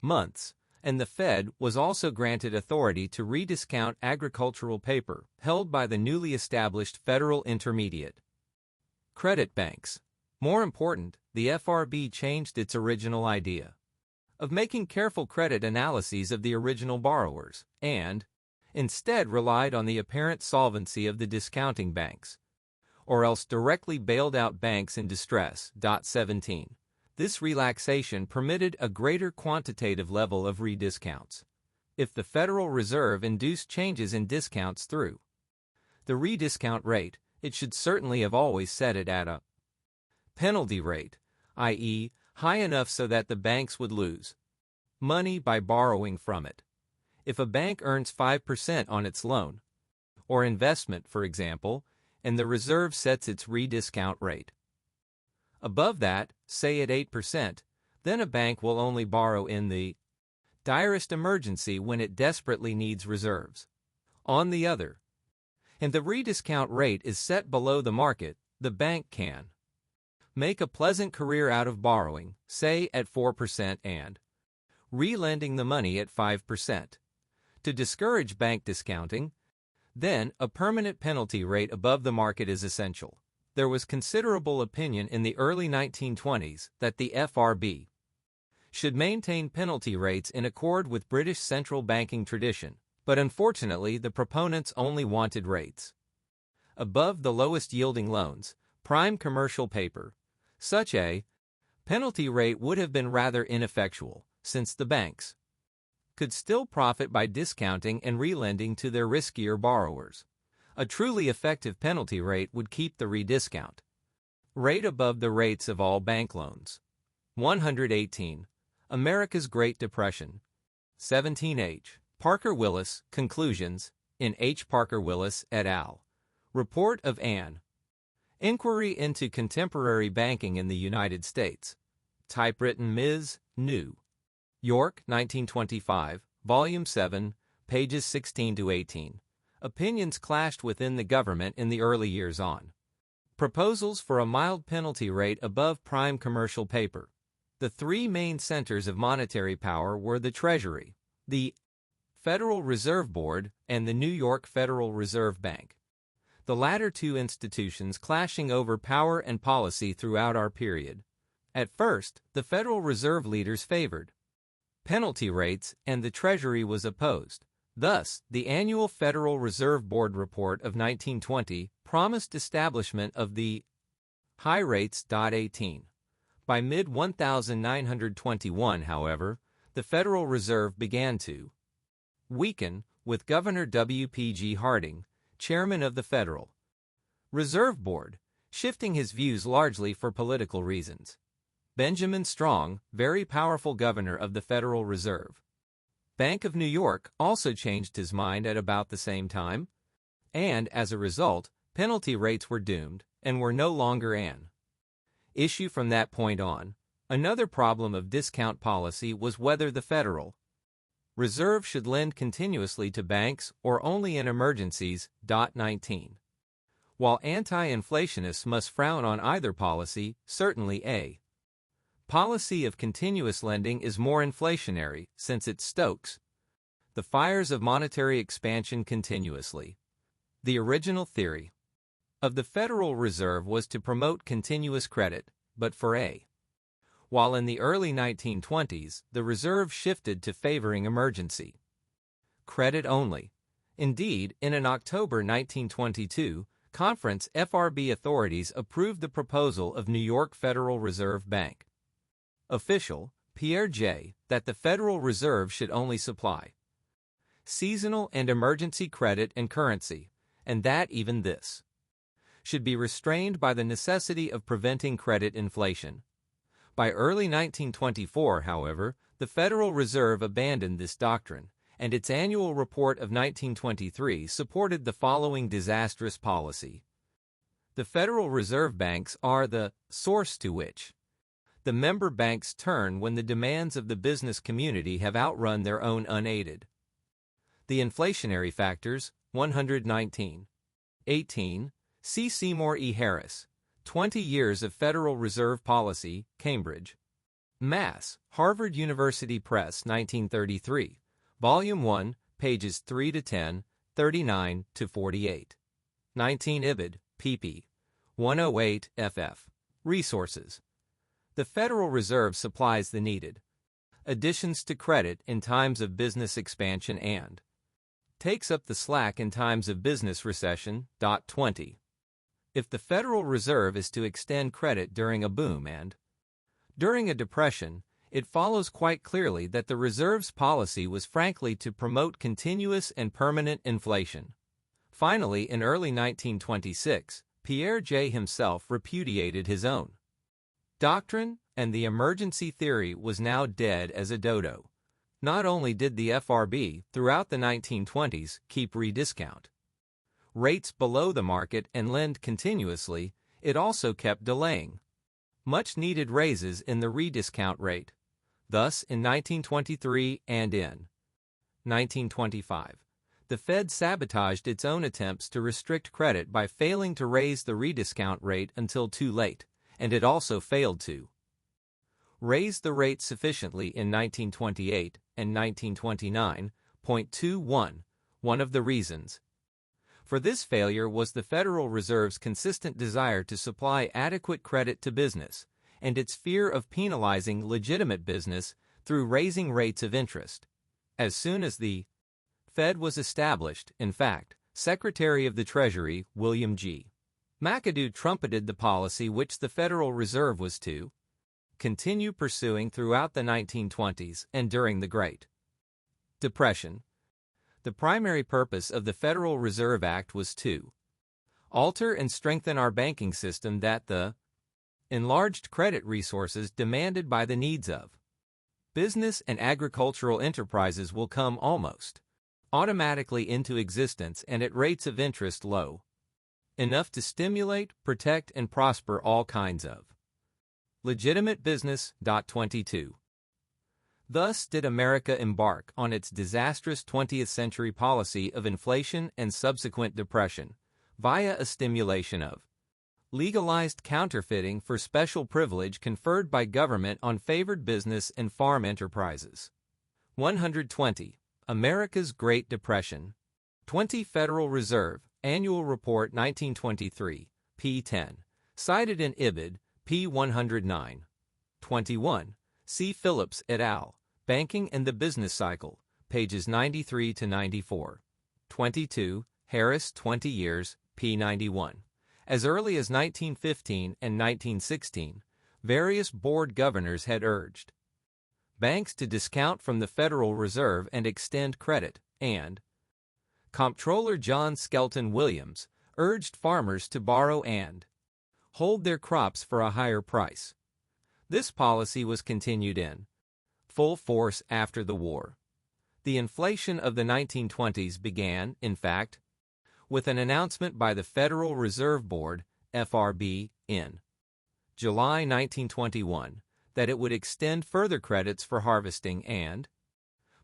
Speaker 1: months, and the Fed was also granted authority to rediscount agricultural paper held by the newly established Federal Intermediate Credit Banks. More important, the FRB changed its original idea of making careful credit analyses of the original borrowers, and instead relied on the apparent solvency of the discounting banks, or else directly bailed out banks in distress. 17. This relaxation permitted a greater quantitative level of rediscounts. If the Federal Reserve induced changes in discounts through the rediscount rate, it should certainly have always set it at a penalty rate, i.e., high enough so that the banks would lose money by borrowing from it. If a bank earns 5% on its loan or investment, for example, and the Reserve sets its rediscount rate above that, say at 8%, then a bank will only borrow in the direst emergency when it desperately needs reserves. On the other hand, the rediscount rate is set below the market, the bank can make a pleasant career out of borrowing, say at 4%, and relending the money at 5%. To discourage bank discounting, then, a permanent penalty rate above the market is essential. There was considerable opinion in the early 1920s that the FRB should maintain penalty rates in accord with British central banking tradition, but unfortunately the proponents only wanted rates above the lowest yielding loans, prime commercial paper. Such a penalty rate would have been rather ineffectual, since the banks could still profit by discounting and relending to their riskier borrowers. A truly effective penalty rate would keep the rediscount rate above the rates of all bank loans. 118. America's Great Depression. 17 H. Parker Willis, Conclusions, in H. Parker Willis et al. Report of an Inquiry into Contemporary Banking in the United States. Typewritten Ms. New York, 1925, Volume 7, pages 16 to 18. Opinions clashed within the government in the early years on proposals for a mild penalty rate above prime commercial paper. The three main centers of monetary power were the Treasury, the Federal Reserve Board, and the New York Federal Reserve Bank. The latter two institutions clashing over power and policy throughout our period. At first, the Federal Reserve leaders favored penalty rates, and the Treasury was opposed. Thus, the annual Federal Reserve Board report of 1920 promised establishment of the high rates. 18. By mid-1921, however, the Federal Reserve began to weaken, with Governor W.P.G. Harding, chairman of the Federal Reserve Board, shifting his views largely for political reasons. Benjamin Strong, very powerful governor of the Federal Reserve Bank of New York, also changed his mind at about the same time, and, as a result, penalty rates were doomed and were no longer an issue from that point on. Another problem of discount policy was whether the Federal Reserve should lend continuously to banks or only in emergencies. 19. While anti-inflationists must frown on either policy, certainly a policy of continuous lending is more inflationary, since it stokes the fires of monetary expansion continuously. The original theory of the Federal Reserve was to promote continuous credit, but for a while in the early 1920s, the Reserve shifted to favoring emergency credit only. Indeed, in an October 1922 conference, FRB authorities approved the proposal of New York Federal Reserve Bank official Pierre J. that the Federal Reserve should only supply seasonal and emergency credit and currency, and that even this should be restrained by the necessity of preventing credit inflation. By early 1924, however, the Federal Reserve abandoned this doctrine, and its annual report of 1923 supported the following disastrous policy. The Federal Reserve banks are the source to which the member banks turn when the demands of the business community have outrun their own unaided. The inflationary factors, 119. 18. C. Seymour E. Harris, 20 Years of Federal Reserve Policy, Cambridge, Mass., Harvard University Press, 1933, Volume 1, pages 3 to 10, 39 to 48. 19 Ibid, pp. 108 ff. Resources. The Federal Reserve supplies the needed additions to credit in times of business expansion and takes up the slack in times of business recession. 20. If the Federal Reserve is to extend credit during a boom and during a depression, it follows quite clearly that the Reserve's policy was frankly to promote continuous and permanent inflation. Finally, in early 1926, Pierre J. himself repudiated his own doctrine, and the emergency theory was now dead as a dodo. Not only did the FRB, throughout the 1920s, keep rediscount rates below the market and lend continuously, it also kept delaying much-needed raises in the rediscount rate. Thus, in 1923 and in 1925, the Fed sabotaged its own attempts to restrict credit by failing to raise the rediscount rate until too late, and it also failed to raise the rate sufficiently in 1928 and 1929.21. One of the reasons for this failure was the Federal Reserve's consistent desire to supply adequate credit to business, and its fear of penalizing legitimate business through raising rates of interest. As soon as the Fed was established, in fact, Secretary of the Treasury William G. McAdoo trumpeted the policy which the Federal Reserve was to continue pursuing throughout the 1920s and during the Great Depression. The primary purpose of the Federal Reserve Act was to alter and strengthen our banking system that the enlarged credit resources demanded by the needs of business and agricultural enterprises will come almost automatically into existence and at rates of interest low enough to stimulate, protect, and prosper all kinds of legitimate business. 22. Thus did America embark on its disastrous 20th century policy of inflation and subsequent depression via a stimulation of legalized counterfeiting for special privilege conferred by government on favored business and farm enterprises. 120. America's Great Depression. 20 Federal Reserve, Annual Report 1923, p. 10. Cited in Ibid, p. 109. 21. C. Phillips et al., Banking and the Business Cycle, pages 93 to 94. 22. Harris, 20 Years, p. 91. As early as 1915 and 1916, various board governors had urged banks to discount from the Federal Reserve and extend credit, and Comptroller John Skelton Williams urged farmers to borrow and hold their crops for a higher price. This policy was continued in full force after the war. The inflation of the 1920s began, in fact, with an announcement by the Federal Reserve Board, FRB, in July 1921, that it would extend further credits for harvesting and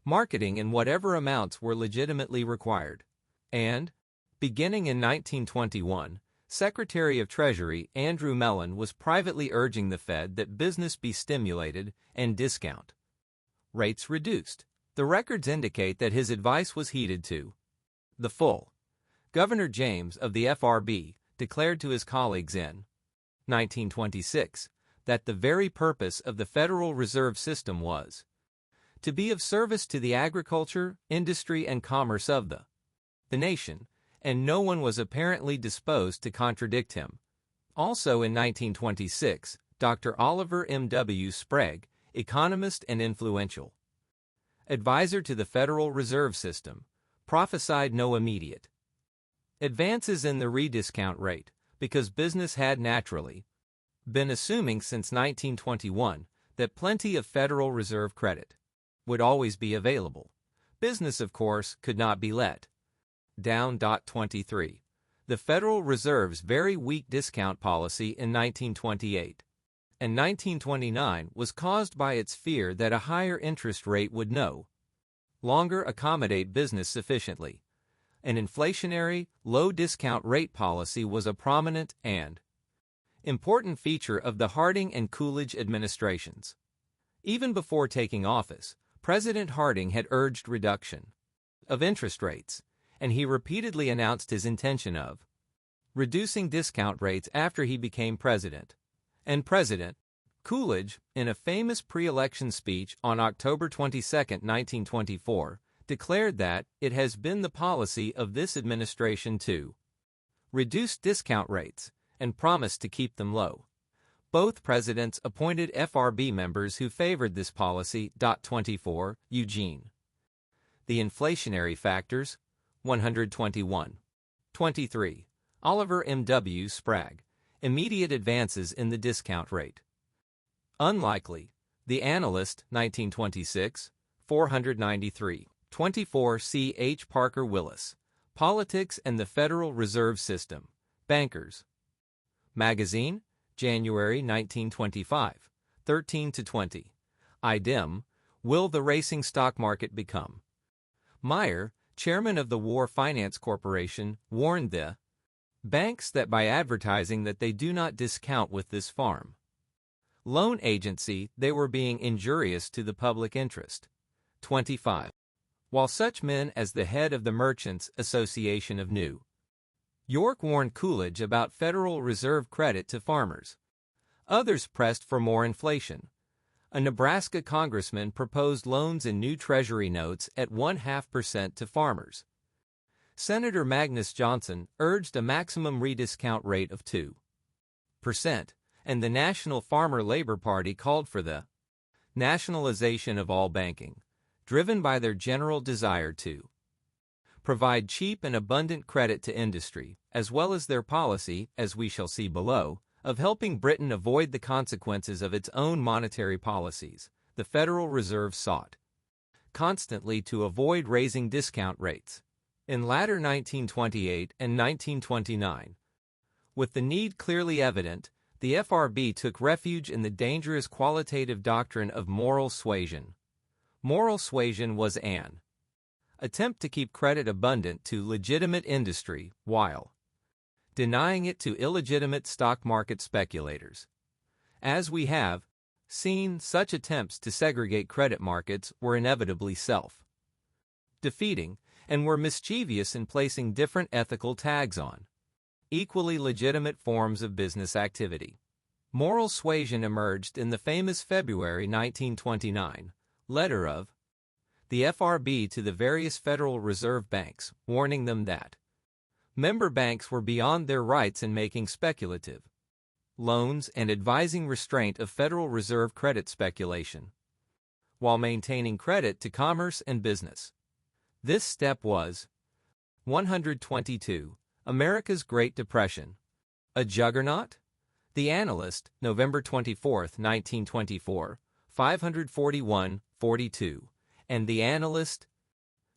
Speaker 1: marketing in whatever amounts were legitimately required. And, beginning in 1921, Secretary of Treasury Andrew Mellon was privately urging the Fed that business be stimulated and discount rates reduced. The records indicate that his advice was heeded to the full. Governor James of the FRB declared to his colleagues in 1926 that the very purpose of the Federal Reserve System was to be of service to the agriculture, industry, and commerce of the the nation, and no one was apparently disposed to contradict him. Also in 1926, Dr. Oliver M. W. Sprague, economist and influential advisor to the Federal Reserve System, prophesied no immediate advances in the rediscount rate, because business had naturally been assuming since 1921 that plenty of Federal Reserve credit would always be available. Business, of course, could not be let down. 23. The Federal Reserve's very weak discount policy in 1928 and 1929 was caused by its fear that a higher interest rate would no longer accommodate business sufficiently. An inflationary, low discount rate policy was a prominent and important feature of the Harding and Coolidge administrations. Even before taking office, President Harding had urged reduction of interest rates, and he repeatedly announced his intention of reducing discount rates after he became president. And President Coolidge, in a famous pre-election speech on October 22, 1924, declared that it has been the policy of this administration to reduce discount rates and promised to keep them low. Both presidents appointed FRB members who favored this policy. 24. Eugene. The inflationary factors. 121. 23. Oliver M. W. Sprague. Immediate advances in the discount rate. Unlikely. The Analyst, 1926, 493. 24. C. H. Parker Willis. Politics and the Federal Reserve System. Bankers. Magazine, January 1925, 13-20. IDEM, Will the Racing Stock Market Become? Meyer, chairman of the War Finance Corporation, warned the banks that by advertising that they do not discount with this farm loan agency, they were being injurious to the public interest. 25. While such men as the head of the Merchants Association of New York warned Coolidge about Federal Reserve credit to farmers, others pressed for more inflation. A Nebraska congressman proposed loans in new Treasury notes at 0.5% to farmers. Senator Magnus Johnson urged a maximum rediscount rate of 2%, and the National Farmer Labor Party called for the nationalization of all banking, driven by their general desire to provide cheap and abundant credit to industry, as well as their policy, as we shall see below, of helping Britain avoid the consequences of its own monetary policies. The Federal Reserve sought constantly to avoid raising discount rates. In latter 1928 and 1929, with the need clearly evident, the FRB took refuge in the dangerous qualitative doctrine of moral suasion. Moral suasion was an attempt to keep credit abundant to legitimate industry while denying it to illegitimate stock market speculators. As we have seen, such attempts to segregate credit markets were inevitably self-defeating and were mischievous in placing different ethical tags on equally legitimate forms of business activity. Moral suasion emerged in the famous February 1929 letter of the FRB to the various Federal Reserve banks, warning them that member banks were beyond their rights in making speculative loans and advising restraint of Federal Reserve credit speculation, while maintaining credit to commerce and business. This step was 122. America's Great Depression. A juggernaut? The Analyst, November 24, 1924, 541-42, and The Analyst,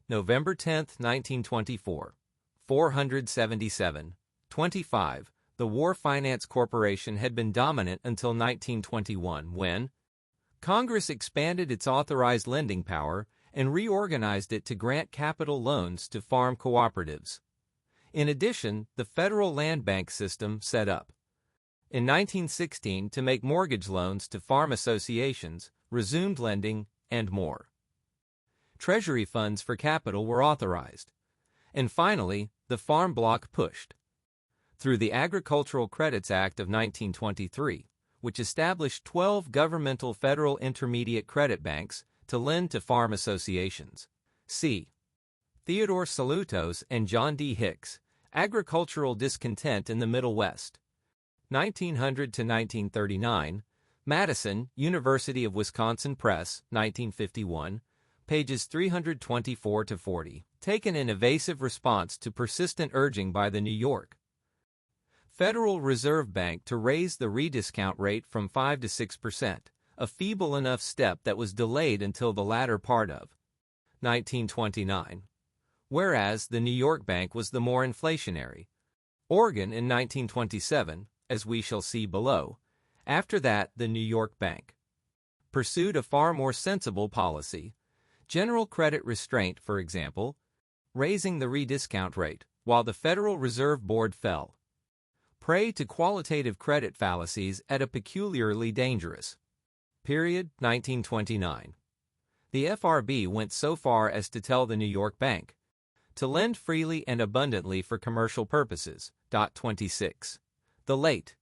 Speaker 1: November 10, 1924, 477, 25. The War Finance Corporation had been dominant until 1921 when Congress expanded its authorized lending power and reorganized it to grant capital loans to farm cooperatives. In addition, the Federal Land Bank system set up in 1916 to make mortgage loans to farm associations, resumed lending, and more. Treasury funds for capital were authorized. And finally, the Farm Bloc pushed through the Agricultural Credits Act of 1923, which established 12 governmental federal intermediate credit banks to lend to farm associations. C. Theodore Salutos and John D. Hicks, Agricultural Discontent in the Middle West. 1900 to 1939, Madison, University of Wisconsin Press, 1951, pages 324 to 40. Taken in evasive response to persistent urging by the New York Federal Reserve Bank to raise the rediscount rate from 5 to 6%, a feeble enough step that was delayed until the latter part of 1929. Whereas the New York Bank was the more inflationary. Oregon in 1927, as we shall see below. After that, the New York Bank pursued a far more sensible policy. General credit restraint, for example, raising the rediscount rate, while the Federal Reserve Board fell prey to qualitative credit fallacies at a peculiarly dangerous period. 1929. The FRB went so far as to tell the New York Bank to lend freely and abundantly for commercial purposes. 26. The late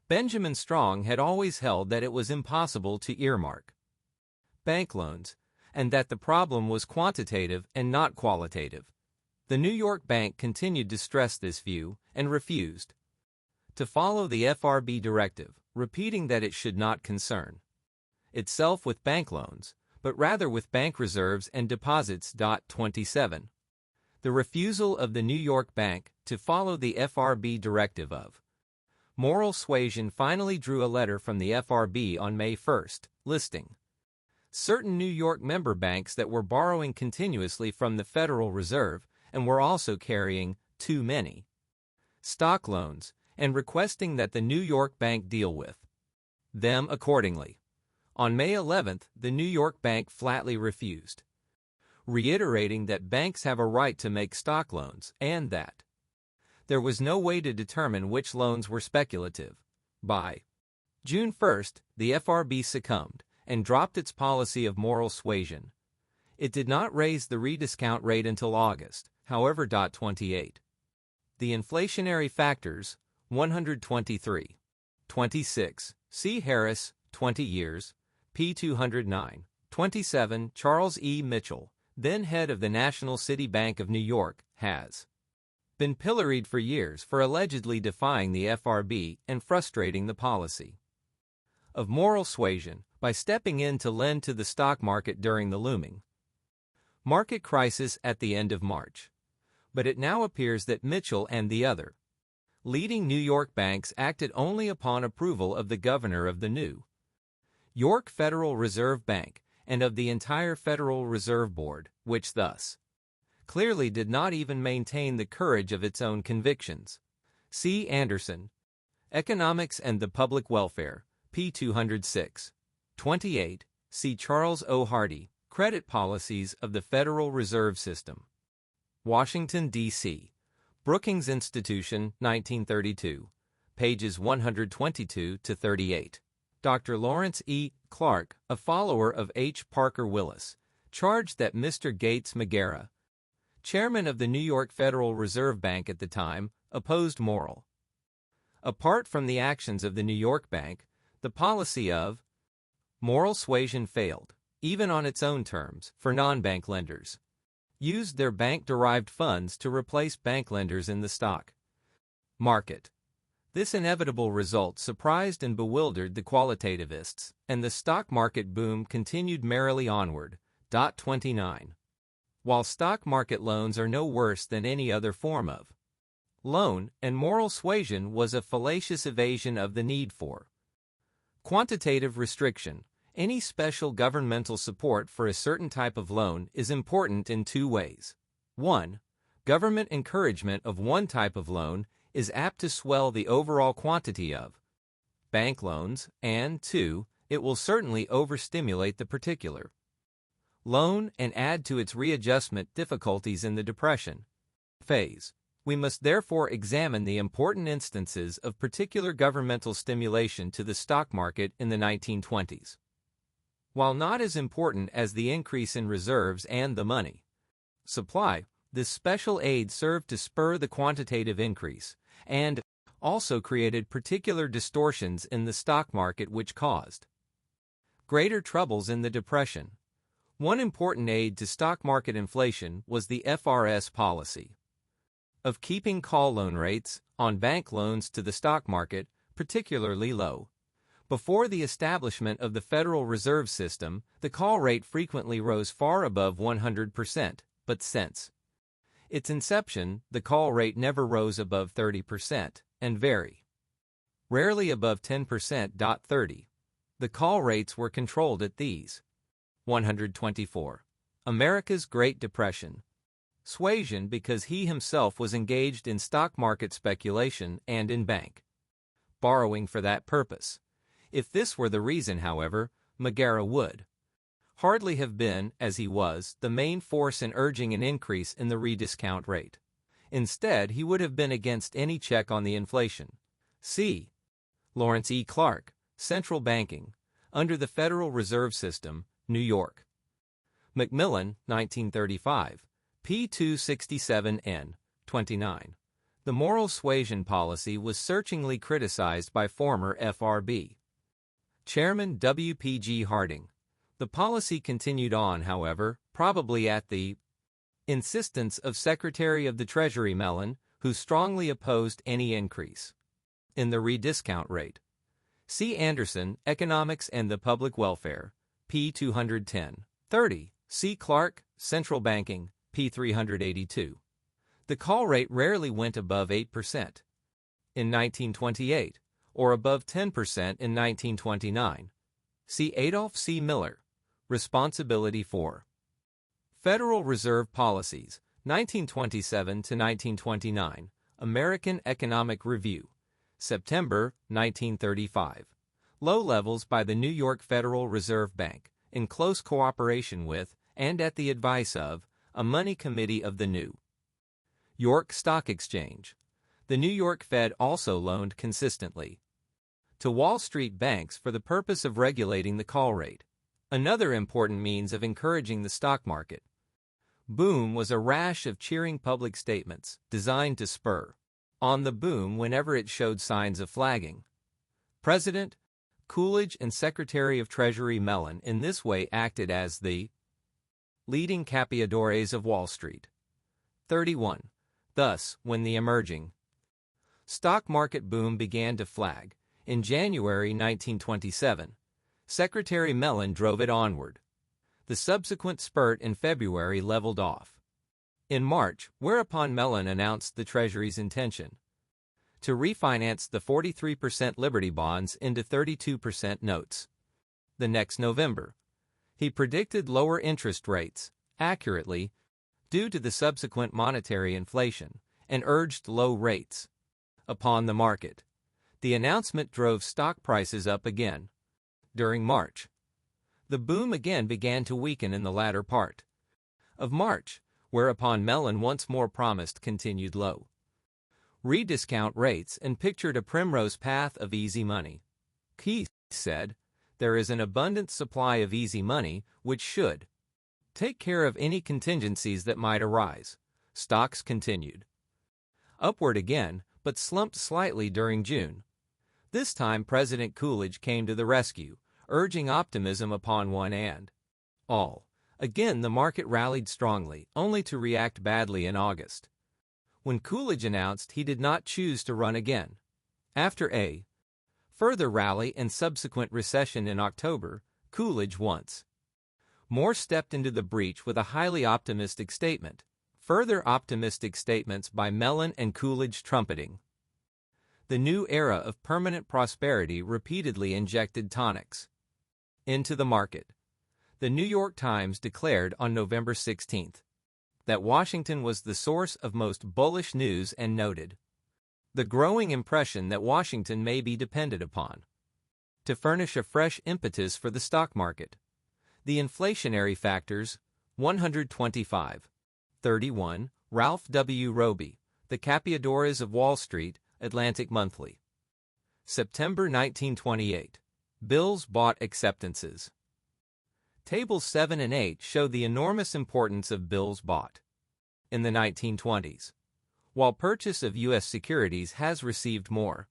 Speaker 1: Benjamin Strong had always held that it was impossible to earmark bank loans, and that the problem was quantitative and not qualitative. The New York Bank continued to stress this view and refused to follow the FRB directive, repeating that it should not concern itself with bank loans, but rather with bank reserves and deposits. 27. The refusal of the New York Bank to follow the FRB directive of moral suasion finally drew a letter from the FRB on May 1, listing certain New York member banks that were borrowing continuously from the Federal Reserve and were also carrying too many stock loans, and requesting that the New York Bank deal with them accordingly. On May 11, the New York Bank flatly refused, reiterating that banks have a right to make stock loans and that there was no way to determine which loans were speculative. By June 1, the FRB succumbed and dropped its policy of moral suasion. It did not raise the rediscount rate until August, however. 28. The inflationary factors, 123. 26. C. Harris, 20 years, p. 209. 27. Charles E. Mitchell, then head of the National City Bank of New York, has been pilloried for years for allegedly defying the FRB and frustrating the policy of moral suasion by stepping in to lend to the stock market during the looming market crisis at the end of March. But it now appears that Mitchell and the other leading New York banks acted only upon approval of the governor of the New York Federal Reserve Bank and of the entire Federal Reserve Board, which thus clearly did not even maintain the courage of its own convictions. C. Anderson, Economics and the Public Welfare, p. 206. 28. See Charles O. Hardy, Credit Policies of the Federal Reserve System. Washington, D.C. Brookings Institution, 1932, pages 122 to 38. Dr. Lawrence E. Clark, a follower of H. Parker Willis, charged that Mr. Gates McGarrah, chairman of the New York Federal Reserve Bank at the time, opposed moral. Apart from the actions of the New York Bank, the policy of moral suasion failed, even on its own terms, for non-bank lenders used their bank-derived funds to replace bank lenders in the stock market. This inevitable result surprised and bewildered the qualitativists, and the stock market boom continued merrily onward. 29. While stock market loans are no worse than any other form of loan, and moral suasion was a fallacious evasion of the need for quantitative restriction, any special governmental support for a certain type of loan is important in two ways. 1. Government encouragement of one type of loan is apt to swell the overall quantity of bank loans, and 2. It will certainly overstimulate the particular loan and add to its readjustment difficulties in the depression phase. We must therefore examine the important instances of particular governmental stimulation to the stock market in the 1920s. While not as important as the increase in reserves and the money supply, this special aid served to spur the quantitative increase, and also created particular distortions in the stock market which caused greater troubles in the Depression. One important aid to stock market inflation was the FRS policy of keeping call loan rates on bank loans to the stock market particularly low. Before the establishment of the Federal Reserve System, the call rate frequently rose far above 100%, but since its inception, the call rate never rose above 30%, and very rarely above 10%. 30. The call rates were controlled at these. 124. America's Great Depression. Suasion because he himself was engaged in stock market speculation and in bank borrowing for that purpose. If this were the reason, however, Margera would hardly have been, as he was, the main force in urging an increase in the rediscount rate. Instead, he would have been against any check on the inflation. See Lawrence E. Clark, Central Banking, under the Federal Reserve System, New York. Macmillan, 1935, p. 267n, 29. The moral suasion policy was searchingly criticized by former FRB Chairman W. P. G. Harding. The policy continued on, however, probably at the insistence of Secretary of the Treasury Mellon, who strongly opposed any increase in the rediscount rate. C. Anderson, Economics and the Public Welfare, p. 210. 30. C. Clark, Central Banking, p. 382. The call rate rarely went above 8% in 1928, or above 10% in 1929. See Adolph C. Miller, Responsibility for Federal Reserve Policies, 1927 to 1929, American Economic Review, September 1935. Low levels by the New York Federal Reserve Bank, in close cooperation with, and at the advice of, a money committee of the New York Stock Exchange. The New York Fed also loaned consistently to Wall Street banks for the purpose of regulating the call rate. Another important means of encouraging the stock market boom was a rash of cheering public statements designed to spur on the boom whenever it showed signs of flagging. President Coolidge and Secretary of Treasury Mellon in this way acted as the leading capeadores of Wall Street. 31. Thus, when the emerging stock market boom began to flag, in January 1927, Secretary Mellon drove it onward. The subsequent spurt in February leveled off in March, whereupon Mellon announced the Treasury's intention to refinance the 43% Liberty bonds into 32% notes. The next November, he predicted lower interest rates, accurately, due to the subsequent monetary inflation, and urged low rates upon the market. The announcement drove stock prices up again. During March, the boom again began to weaken in the latter part of March, whereupon Mellon once more promised continued low rediscount rates and pictured a primrose path of easy money. He said, "There is an abundant supply of easy money which should take care of any contingencies that might arise." Stocks continued upward again, but slumped slightly during June. This time President Coolidge came to the rescue, urging optimism upon one and all. Again the market rallied strongly, only to react badly in August, when Coolidge announced he did not choose to run again. After a further rally and subsequent recession in October, Coolidge once more stepped into the breach with a highly optimistic statement. Further optimistic statements by Mellon and Coolidge trumpeting the new era of permanent prosperity repeatedly injected tonics into the market. The New York Times declared on November 16 that Washington was the source of most bullish news and noted the growing impression that Washington may be depended upon to furnish a fresh impetus for the stock market. The inflationary factors, 125. 31. Ralph W. Roby, The Capeadores of Wall Street, Atlantic Monthly. September 1928. Bills bought acceptances. Tables 7 and 8 show the enormous importance of bills bought in the 1920s, while purchase of U.S. securities has received more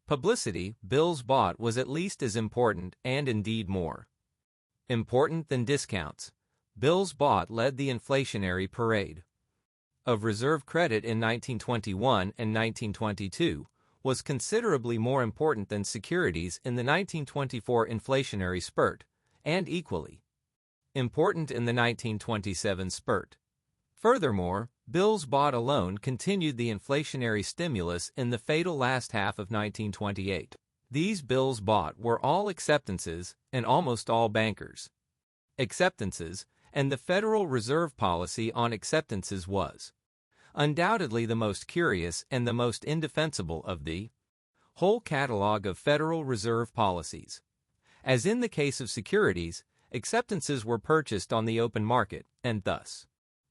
Speaker 1: publicity. Bills bought was at least as important, and indeed more Important than discounts. Bills bought led the inflationary parade. Of reserve credit in 1921 and 1922 was considerably more important than securities in the 1924 inflationary spurt, and equally important in the 1927 spurt. Furthermore, bills bought alone continued the inflationary stimulus in the fatal last half of 1928. These bills bought were all acceptances and almost all bankers. Acceptances, and the Federal Reserve policy on acceptances was undoubtedly the most curious and the most indefensible of the whole catalog of Federal Reserve policies. As in the case of securities, acceptances were purchased on the open market and thus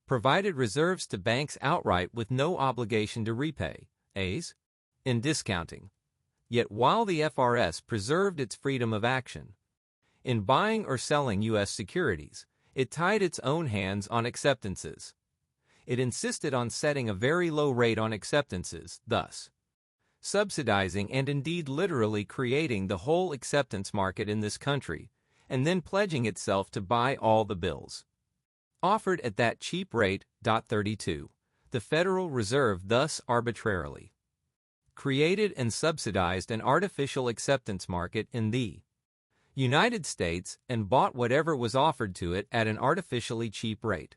Speaker 1: provided reserves to banks outright with no obligation to repay, as in discounting. Yet while the FRS preserved its freedom of action in buying or selling U.S. securities, it tied its own hands on acceptances. It insisted on setting a very low rate on acceptances, thus subsidizing and indeed literally creating the whole acceptance market in this country, and then pledging itself to buy all the bills offered at that cheap rate. 32. The Federal Reserve thus arbitrarily created and subsidized an artificial acceptance market in the United States and bought whatever was offered to it at an artificially cheap rate.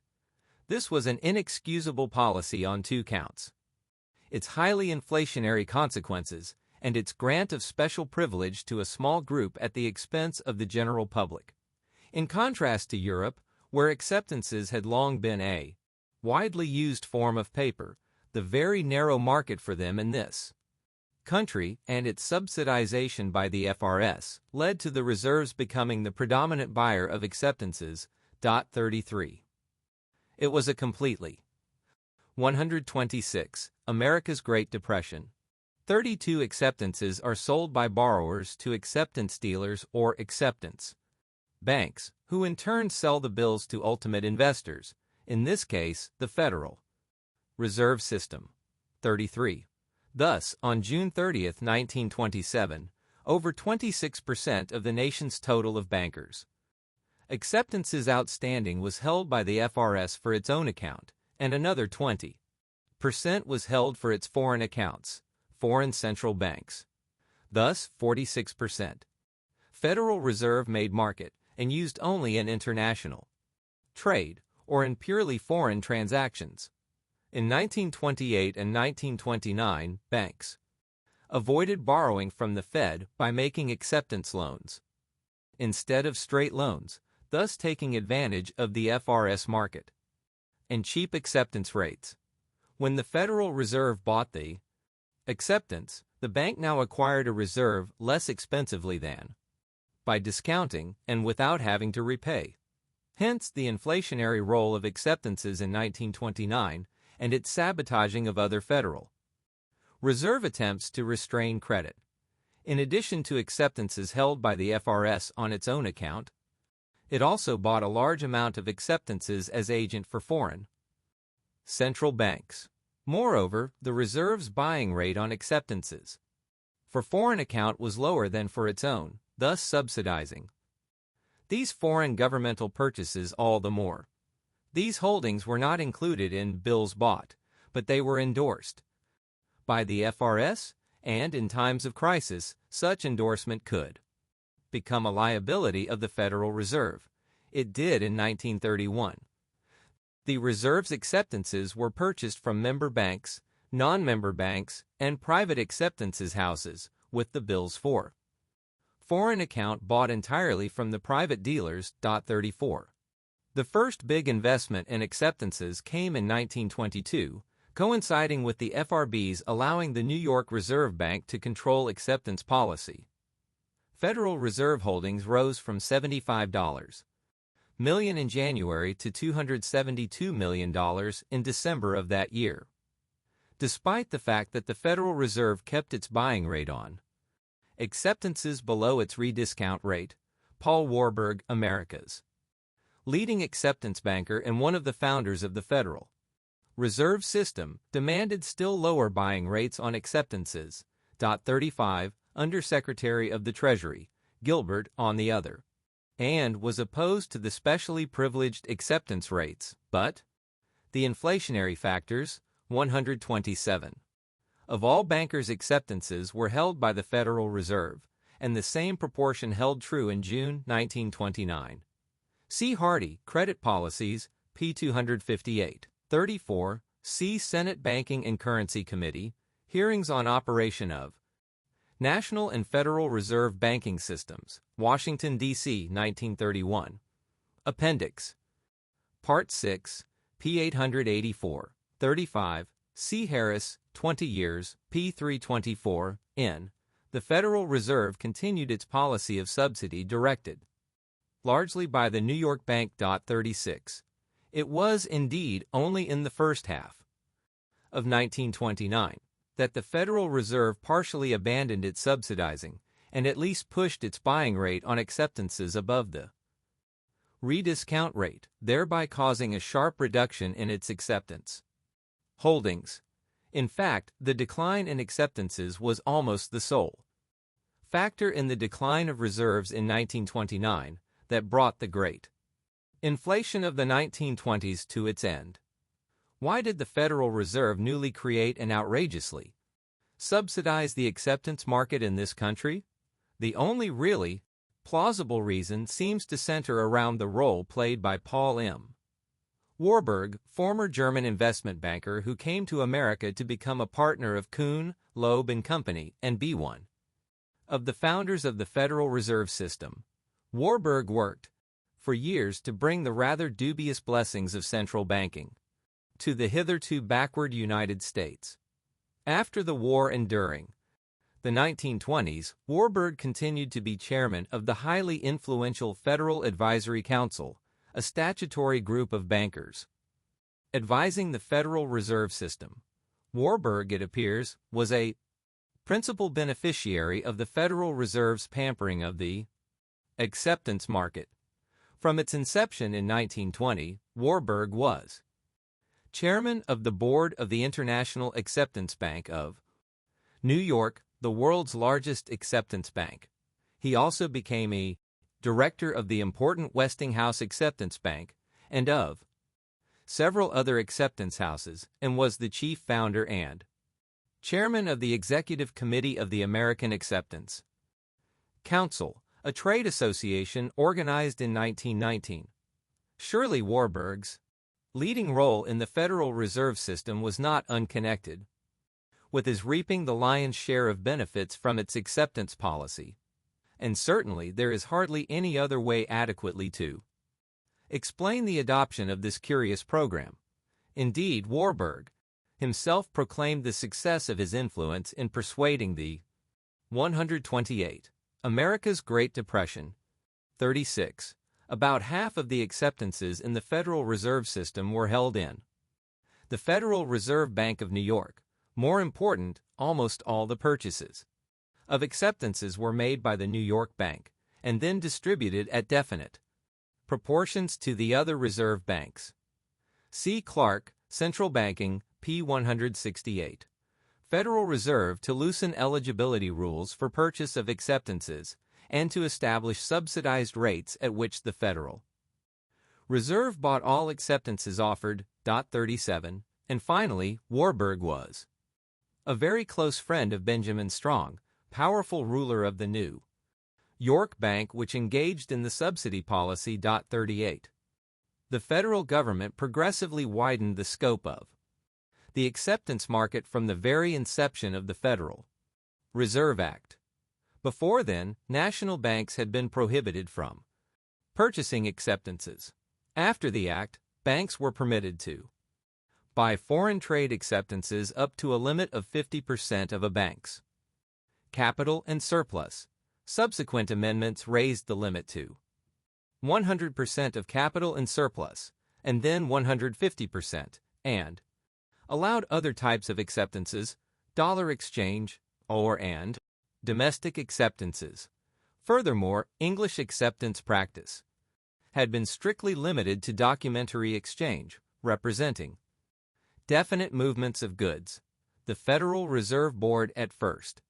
Speaker 1: This was an inexcusable policy on two counts: its highly inflationary consequences and its grant of special privilege to a small group at the expense of the general public. In contrast to Europe, where acceptances had long been a widely used form of paper, the very narrow market for them in this country and its subsidization by the FRS led to the reserves becoming the predominant buyer of acceptances. 33. It was a completely 126. America's Great Depression. 32 acceptances are sold by borrowers to acceptance dealers or acceptance banks, who in turn sell the bills to ultimate investors, in this case, the Federal Reserve System. 33. Thus, on June 30, 1927, over 26% of the nation's total of bankers' acceptances outstanding was held by the FRS for its own account, and another 20% was held for its foreign accounts, foreign central banks. Thus, 46%. Federal Reserve made market and used only in international trade or in purely foreign transactions. In 1928 and 1929, banks avoided borrowing from the Fed by making acceptance loans instead of straight loans, thus taking advantage of the FRS market and cheap acceptance rates. When the Federal Reserve bought the acceptance, the bank now acquired a reserve less expensively than by discounting and without having to repay. Hence the inflationary role of acceptances in 1929 and its sabotaging of other Federal Reserve attempts to restrain credit. In addition to acceptances held by the FRS on its own account, it also bought a large amount of acceptances as agent for foreign central banks. Moreover, the Reserve's buying rate on acceptances for foreign account was lower than for its own, thus subsidizing these foreign governmental purchases all the more. These holdings were not included in bills bought, but they were endorsed by the FRS, and in times of crisis, such endorsement could become a liability of the Federal Reserve. It did in 1931. The Reserve's acceptances were purchased from member banks, non-member banks, and private acceptances houses, with the bills for foreign account bought entirely from the private dealers. 34. The first big investment in acceptances came in 1922, coinciding with the FRB's allowing the New York Reserve Bank to control acceptance policy. Federal Reserve holdings rose from $75 million in January to $272 million in December of that year. Despite the fact that the Federal Reserve kept its buying rate on acceptances below its rediscount rate, Paul Warburg, America's leading acceptance banker and one of the founders of the Federal Reserve System, demanded still lower buying rates on acceptances. 35. Undersecretary of the Treasury, Gilbert, on the other and was opposed to the specially privileged acceptance rates, but the inflationary factors, 127. Of all bankers' acceptances were held by the Federal Reserve, and the same proportion held true in June 1929. See Hardy, Credit Policies, p. 258. 34. See Senate Banking and Currency Committee, Hearings on Operation of National and Federal Reserve Banking Systems, Washington, D.C., 1931. Appendix. Part 6, p. 884. 35. C. Harris, 20 years, p. 324. N. The Federal Reserve continued its policy of subsidy directed largely by the New York Bank. 36. It was, indeed, only in the first half of 1929 that the Federal Reserve partially abandoned its subsidizing and at least pushed its buying rate on acceptances above the rediscount rate, thereby causing a sharp reduction in its acceptance holdings. In fact, the decline in acceptances was almost the sole factor in the decline of reserves in 1929 that brought the great inflation of the 1920s to its end. Why did the Federal Reserve newly create and outrageously subsidize the acceptance market in this country? The only really plausible reason seems to center around the role played by Paul M. Warburg, former German investment banker who came to America to become a partner of Kuhn, Loeb and Company and be one of the founders of the Federal Reserve System. Warburg worked for years to bring the rather dubious blessings of central banking to the hitherto backward United States. After the war and during the 1920s, Warburg continued to be chairman of the highly influential Federal Advisory Council, a statutory group of bankers advising the Federal Reserve System. Warburg, it appears, was a principal beneficiary of the Federal Reserve's pampering of the acceptance market. From its inception in 1920, Warburg was chairman of the board of the International Acceptance Bank of New York, the world's largest acceptance bank. He also became a director of the important Westinghouse Acceptance Bank and of several other acceptance houses, and was the chief founder and chairman of the Executive Committee of the American Acceptance Council, a trade association organized in 1919. Surely Warburg's leading role in the Federal Reserve System was not unconnected with his reaping the lion's share of benefits from its acceptance policy, and certainly there is hardly any other way adequately to explain the adoption of this curious program. Indeed, Warburg himself proclaimed the success of his influence in persuading the 128. America's Great Depression. 36. About half of the acceptances in the Federal Reserve System were held in the Federal Reserve Bank of New York. More important, almost all the purchases of acceptances were made by the New York Bank and then distributed at definite proportions to the other reserve banks. C. Clark, Central Banking, p. 168. Federal Reserve to loosen eligibility rules for purchase of acceptances and to establish subsidized rates at which the Federal Reserve bought all acceptances offered. 37. And finally, Warburg was a very close friend of Benjamin Strong, powerful ruler of the New York Bank, which engaged in the subsidy policy. 38. The federal government progressively widened the scope of the acceptance market from the very inception of the Federal Reserve Act. Before then, national banks had been prohibited from purchasing acceptances. After the act, banks were permitted to buy foreign trade acceptances up to a limit of 50% of a bank's capital and surplus. Subsequent amendments raised the limit to 100% of capital and surplus, and then 150%, and allowed other types of acceptances, dollar exchange, and domestic acceptances. Furthermore, English acceptance practice had been strictly limited to documentary exchange, representing definite movements of goods. The Federal Reserve Board at first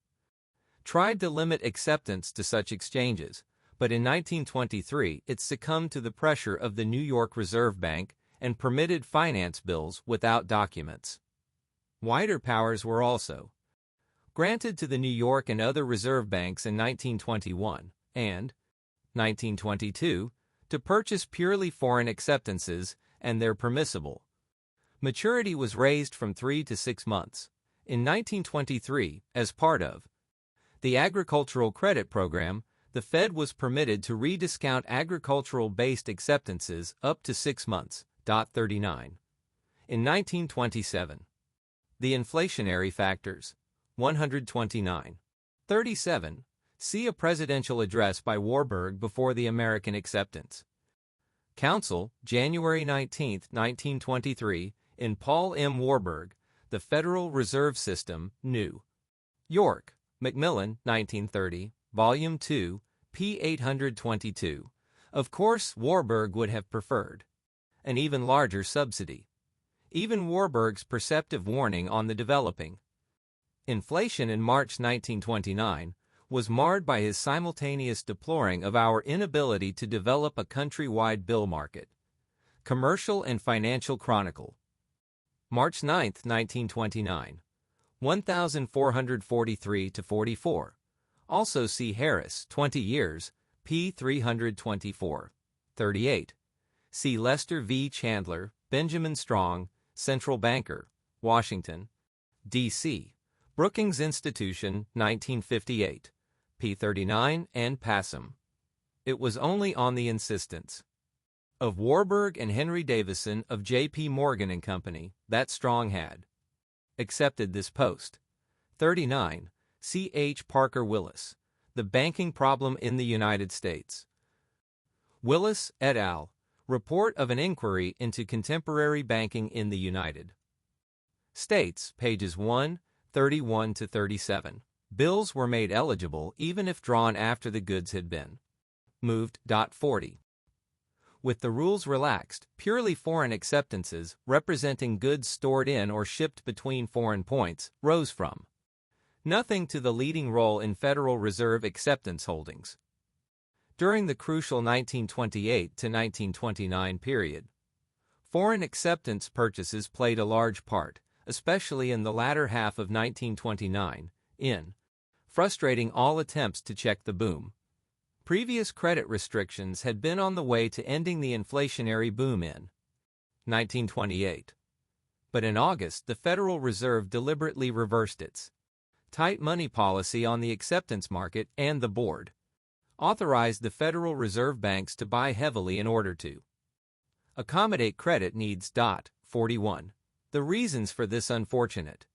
Speaker 1: tried to limit acceptance to such exchanges, but in 1923 it succumbed to the pressure of the New York Reserve Bank and permitted finance bills without documents. Wider powers were also granted to the New York and other reserve banks in 1921 and 1922 to purchase purely foreign acceptances, and their permissible maturity was raised from 3 to 6 months. In 1923, as part of the Agricultural Credit Program, the Fed was permitted to rediscount agricultural-based acceptances up to 6 months. 39. In 1927, the inflationary factors. 129. 37. See a presidential address by Warburg before the American Acceptance Council, January 19, 1923, in Paul M. Warburg, The Federal Reserve System, New York, Macmillan, 1930, Volume 2, p. 822. Of course, Warburg would have preferred an even larger subsidy. Even Warburg's perceptive warning on the developing inflation in March 1929 was marred by his simultaneous deploring of our inability to develop a countrywide bill market. Commercial and Financial Chronicle, March 9, 1929, 1443-44. Also see Harris, 20 years, p. 324. 38. See Lester V. Chandler, Benjamin Strong, Central Banker, Washington, D.C., Brookings Institution, 1958, p. 39, and Passam. It was only on the insistence of Warburg and Henry Davison of J.P. Morgan and Company that Strong had accepted this post. 39. C. H. Parker Willis, The Banking Problem in the United States. Willis, et al., Report of an Inquiry into Contemporary Banking in the United States, pages 131-37. Bills were made eligible even if drawn after the goods had been moved. 40. With the rules relaxed, purely foreign acceptances, representing goods stored in or shipped between foreign points, rose from nothing to the leading role in Federal Reserve acceptance holdings. During the crucial 1928 to 1929 period, foreign acceptance purchases played a large part, especially in the latter half of 1929, in frustrating all attempts to check the boom. Previous credit restrictions had been on the way to ending the inflationary boom in 1928. But in August, the Federal Reserve deliberately reversed its tight money policy on the acceptance market, and the board authorized the Federal Reserve banks to buy heavily in order to accommodate credit needs. 41. The reasons for this unfortunate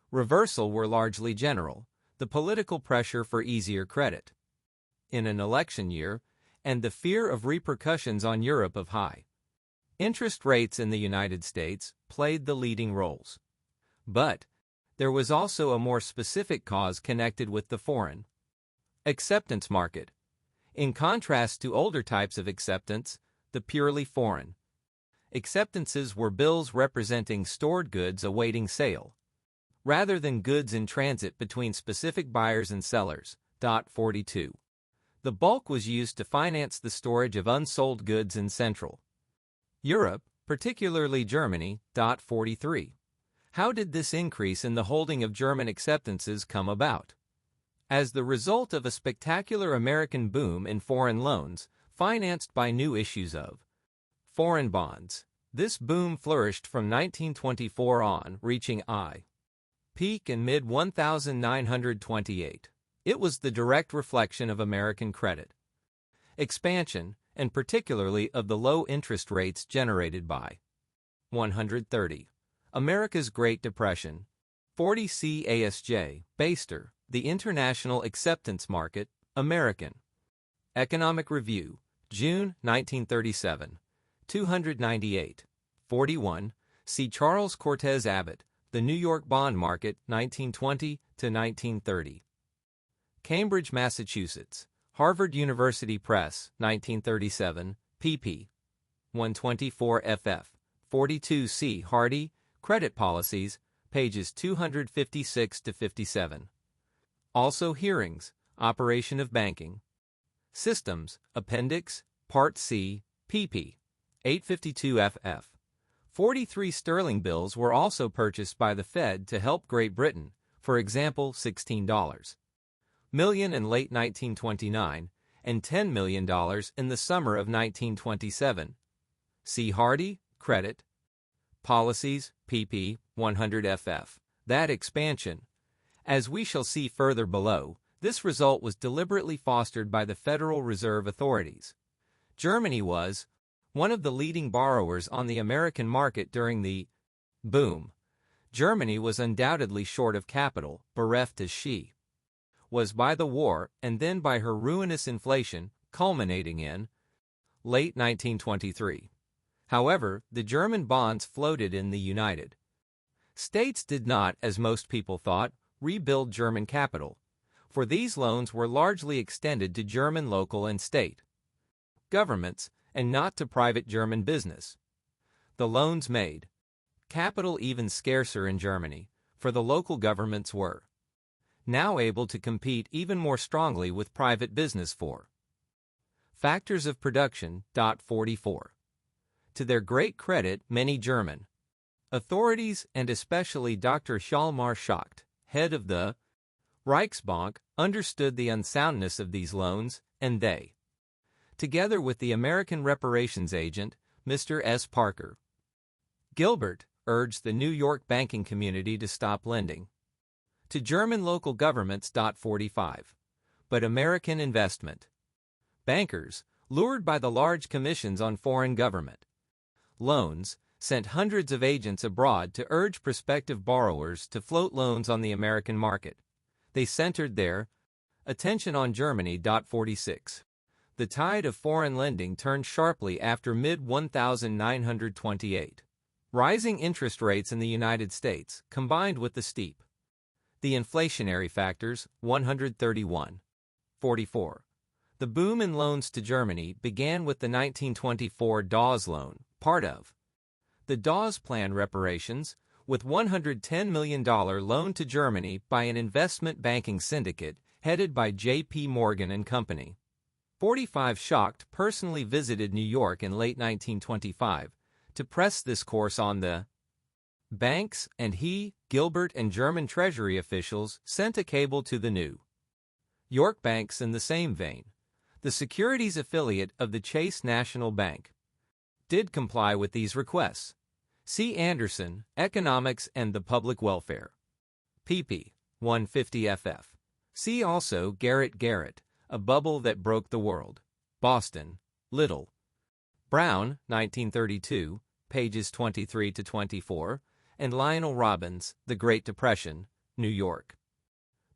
Speaker 1: reversal were largely general: the political pressure for easier credit in an election year, and the fear of repercussions on Europe of high interest rates in the United States, played the leading roles. But there was also a more specific cause connected with the foreign acceptance market. In contrast to older types of acceptance, the purely foreign acceptances were bills representing stored goods awaiting sale, rather than goods in transit between specific buyers and sellers. 42. The bulk was used to finance the storage of unsold goods in Central Europe, particularly Germany. 43. How did this increase in the holding of German acceptances come about? As the result of a spectacular American boom in foreign loans, financed by new issues of foreign bonds. This boom flourished from 1924 on, reaching a peak in mid-1928. It was the direct reflection of American credit expansion, and particularly of the low interest rates generated by 130. America's Great Depression. 40 CASJ, Baster, The International Acceptance Market, American Economic Review, June 1937, 298. 41. See Charles Cortez Abbott, The New York Bond Market, 1920 to 1930. Cambridge, Massachusetts, Harvard University Press, 1937, pp. 124 ff. 42 C. Hardy, Credit Policies, pages 256 to 57. Also hearings, Operation of Banking. Systems, Appendix, Part C, pp. 852 ff. 43 sterling bills were also purchased by the Fed to help Great Britain, for example $16 million in late 1929 and $10 million in the summer of 1927. See Hardy, Credit, Policies, pp. 100 ff. That expansion. As we shall see further below, this result was deliberately fostered by the Federal Reserve authorities. Germany was one of the leading borrowers on the American market during the boom. Germany was undoubtedly short of capital, bereft as she was by the war and then by her ruinous inflation, culminating in late 1923. However, the German bonds floated in the United States did not, as most people thought, rebuild German capital, for these loans were largely extended to German local and state governments and not to private German business. The loans made capital even scarcer in Germany, for the local governments were now able to compete even more strongly with private business for factors of production. 44. To their great credit, many German authorities, and especially Dr. Hjalmar Schacht, head of the Reichsbank, understood the unsoundness of these loans, and they, together with the American reparations agent, Mr. S. Parker Gilbert, urged the New York banking community to stop lending to German local governments. 45. But American investment bankers, lured by the large commissions on foreign government loans, sent hundreds of agents abroad to urge prospective borrowers to float loans on the American market. They centered their attention on Germany. 46. The tide of foreign lending turned sharply after mid-1928. Rising interest rates in the United States, combined with the inflationary factors. 131. 44. The boom in loans to Germany began with the 1924 Dawes loan, part of the Dawes Plan reparations, with $110 million loan to Germany by an investment banking syndicate headed by J.P. Morgan and Company. 45. Schacht personally visited New York in late 1925 to press this course on the banks, and he, Gilbert, and German Treasury officials sent a cable to the New York banks in the same vein. The securities affiliate of the Chase National Bank did comply with these requests. C. Anderson, Economics and the Public Welfare. pp. 150 ff. See also Garrett, A Bubble That Broke the World. Boston, Little Brown, 1932, pages 23 to 24, and Lionel Robbins, The Great Depression, New York.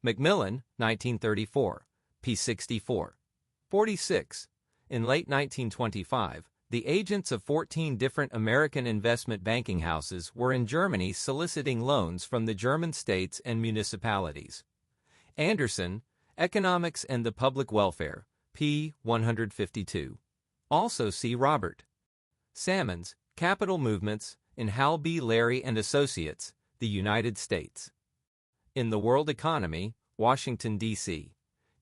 Speaker 1: Macmillan, 1934, p. 64. 46. In late 1925, the agents of 14 different American investment banking houses were in Germany soliciting loans from the German states and municipalities. Anderson, Economics and the Public Welfare, p. 152. Also see Robert Salmon's Capital Movements in Hal B. Larry and Associates, The United States. In the World Economy, Washington, D.C.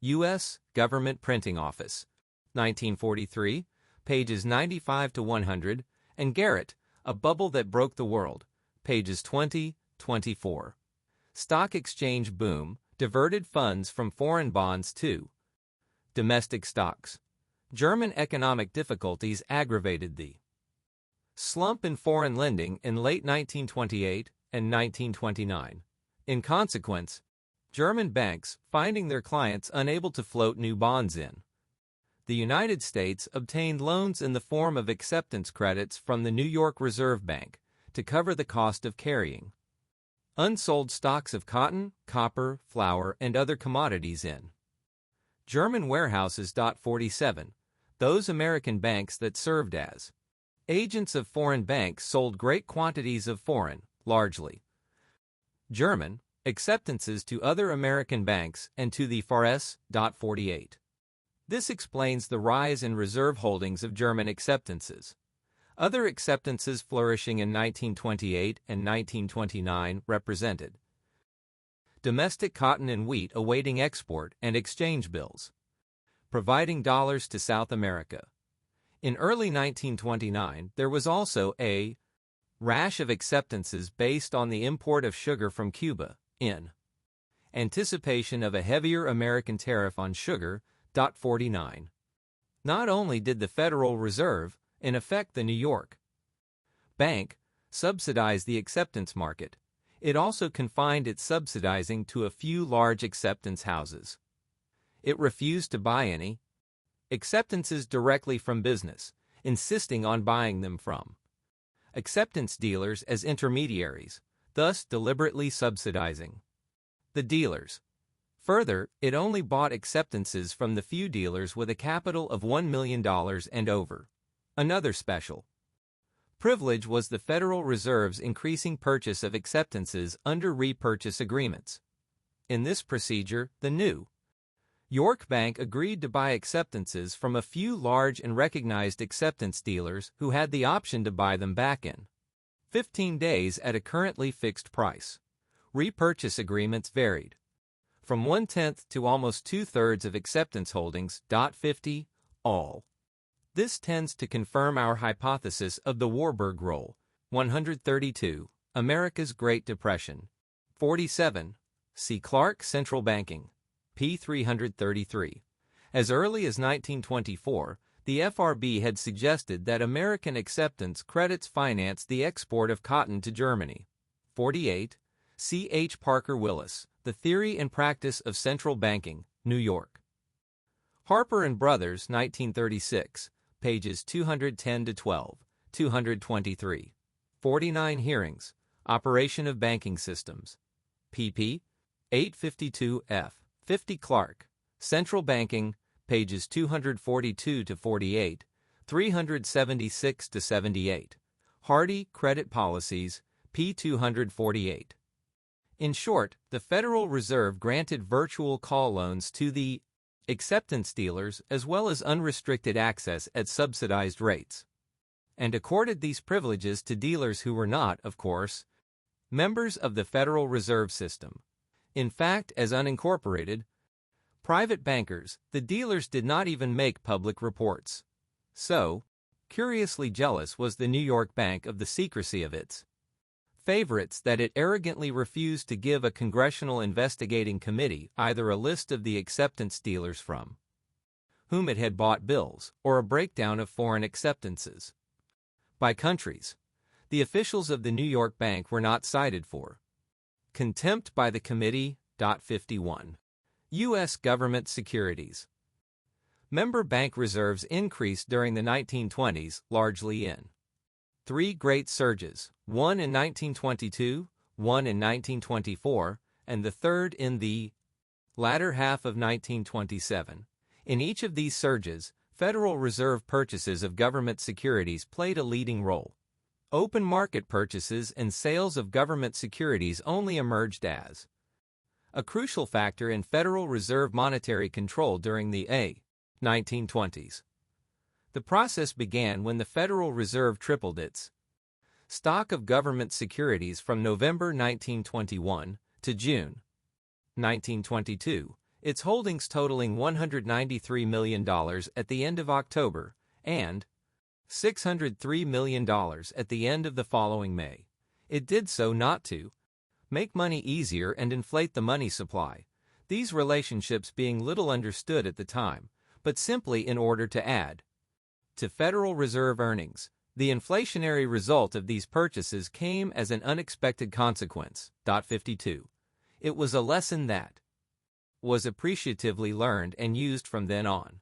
Speaker 1: U.S. Government Printing Office, 1943, pages 95 to 100, and Garrett, A Bubble That Broke the World, pages 20, 24. Stock exchange boom diverted funds from foreign bonds to domestic stocks. German economic difficulties aggravated the slump in foreign lending in late 1928 and 1929. In consequence, German banks, finding their clients unable to float new bonds in the United States, obtained loans in the form of acceptance credits from the New York Reserve Bank to cover the cost of carrying unsold stocks of cotton, copper, flour, and other commodities in German warehouses. 47. Those American banks that served as agents of foreign banks sold great quantities of foreign, largely German, acceptances to other American banks and to the FARS. 48. This explains the rise in reserve holdings of German acceptances. Other acceptances flourishing in 1928 and 1929 represented domestic cotton and wheat awaiting export and exchange bills. providing dollars to South America. In early 1929, there was also a rash of acceptances based on the import of sugar from Cuba, in anticipation of a heavier American tariff on sugar. 49. Not only did the Federal Reserve, in effect the New York Bank, subsidize the acceptance market, it also confined its subsidizing to a few large acceptance houses. It refused to buy any acceptances directly from business, insisting on buying them from acceptance dealers as intermediaries, thus deliberately subsidizing the dealers. Further, it only bought acceptances from the few dealers with a capital of $1 million and over. Another special privilege was the Federal Reserve's increasing purchase of acceptances under repurchase agreements. In this procedure, the New York Bank agreed to buy acceptances from a few large and recognized acceptance dealers who had the option to buy them back in 15 days at a currently fixed price. Repurchase agreements varied from 1/10 to almost 2/3 of acceptance holdings. 50. All. This tends to confirm our hypothesis of the Warburg role. 132. America's Great Depression. 47. C. Clark, Central Banking. p. 333. As early as 1924, the FRB had suggested that American acceptance credits financed the export of cotton to Germany. 48. C. H. Parker Willis, The Theory and Practice of Central Banking, New York. Harper and Brothers, 1936, pages 210-12, 223. 49 Hearings, Operation of Banking Systems. pp. 852f. 50 Clark, Central Banking, pages 242-48, 376-78. Hardy, Credit Policies, p. 248. In short, the Federal Reserve granted virtual call loans to the acceptance dealers as well as unrestricted access at subsidized rates, and accorded these privileges to dealers who were not, of course, members of the Federal Reserve System. In fact, as unincorporated private bankers, the dealers did not even make public reports. So, curiously jealous was the New York Bank of the secrecy of its favorites that it arrogantly refused to give a congressional investigating committee either a list of the acceptance dealers from whom it had bought bills or a breakdown of foreign acceptances by countries. The officials of the New York Bank were not cited for contempt by the committee. 51. U.S. government securities. Member bank reserves increased during the 1920s, largely in three great surges, one in 1922, one in 1924, and the third in the latter half of 1927. In each of these surges, Federal Reserve purchases of government securities played a leading role. Open market purchases and sales of government securities only emerged as a crucial factor in Federal Reserve monetary control during the 1920s. The process began when the Federal Reserve tripled its stock of government securities from November 1921 to June 1922, its holdings totaling $193 million at the end of October and $603 million at the end of the following May. It did so not to make money easier and inflate the money supply, these relationships being little understood at the time, but simply in order to add to Federal Reserve earnings. The inflationary result of these purchases came as an unexpected consequence. 52. It was a lesson that was appreciatively learned and used from then on.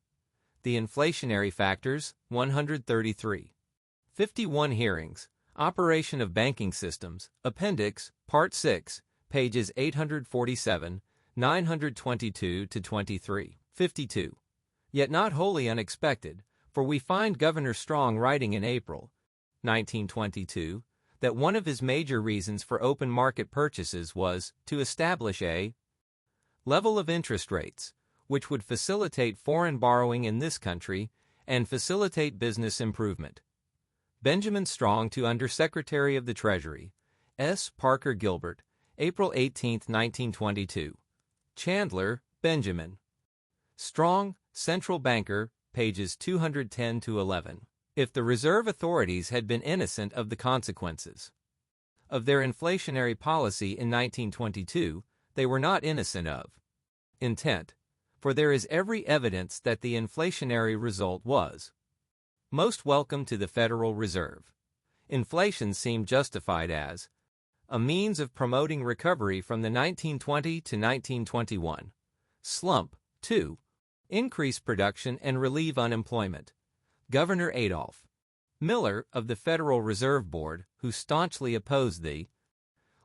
Speaker 1: The inflationary factors. 133. 51 Hearings, Operation of Banking Systems, Appendix, Part 6, pages 847, 922-23. 52. Yet not wholly unexpected, for we find Governor Strong writing in April 1922 that one of his major reasons for open market purchases was to establish a level of interest rates which would facilitate foreign borrowing in this country and facilitate business improvement. Benjamin Strong to Undersecretary of the Treasury, S. Parker Gilbert, April 18, 1922. Chandler, Benjamin. Strong, Central Banker, pages 210 to 11. If the reserve authorities had been innocent of the consequences of their inflationary policy in 1922, they were not innocent of intent, for there is every evidence that the inflationary result was most welcome to the Federal Reserve. Inflation seemed justified as a means of promoting recovery from the 1920 to 1921 slump, to increase production and relieve unemployment. Governor Adolph Miller of the Federal Reserve Board, who staunchly opposed the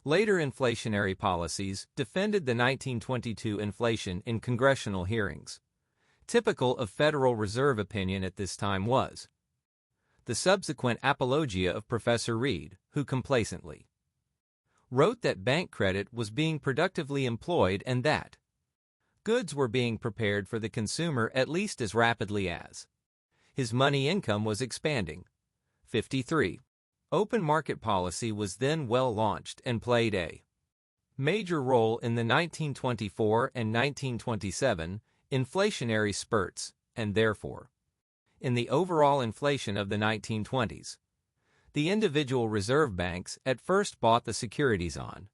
Speaker 1: later inflationary policies, defended the 1922 inflation in congressional hearings. Typical of Federal Reserve opinion at this time was the subsequent apologia of Professor Reed, who complacently wrote that bank credit was being productively employed and that goods were being prepared for the consumer at least as rapidly as his money income was expanding. 53. Open market policy was then well launched and played a major role in the 1924 and 1927 inflationary spurts, and therefore in the overall inflation of the 1920s. The individual reserve banks at first bought the securities on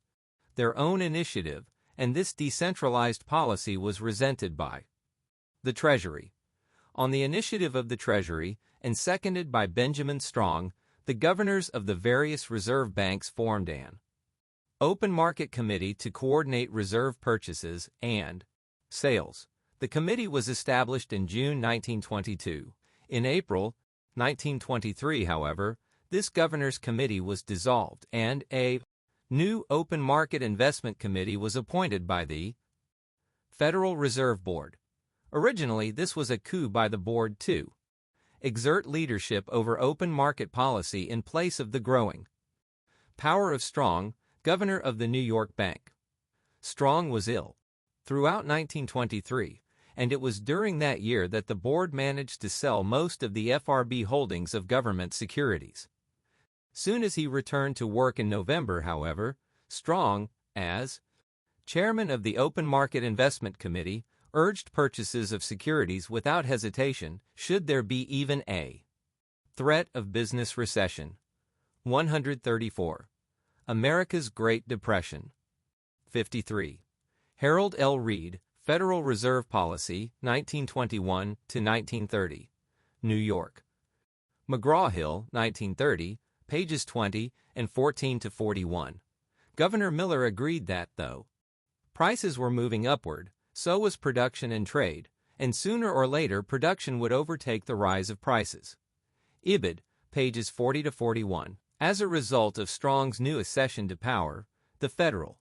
Speaker 1: their own initiative, and this decentralized policy was resented by the Treasury. On the initiative of the Treasury, and seconded by Benjamin Strong, the governors of the various reserve banks formed an open market committee to coordinate reserve purchases and sales. The committee was established in June 1922. In April 1923, however, this governor's committee was dissolved and a new open market investment committee was appointed by the Federal Reserve Board. Originally, this was a coup by the board to exert leadership over open market policy in place of the growing power of Strong, governor of the New York Bank. Strong was ill throughout 1923, and it was during that year that the board managed to sell most of the FRB holdings of government securities. Soon as he returned to work in November, however, Strong, as chairman of the Open Market Investment Committee, urged purchases of securities without hesitation, should there be even a threat of business recession. 134. America's Great Depression. 53. Harold L. Reed, Federal Reserve Policy, 1921 to 1930. New York. McGraw-Hill, 1930, pages 20 and 14 to 41. Governor Miller agreed that, though prices were moving upward, so was production and trade, and sooner or later production would overtake the rise of prices. Ibid, pages 40 to 41. As a result of Strong's new accession to power, the Federal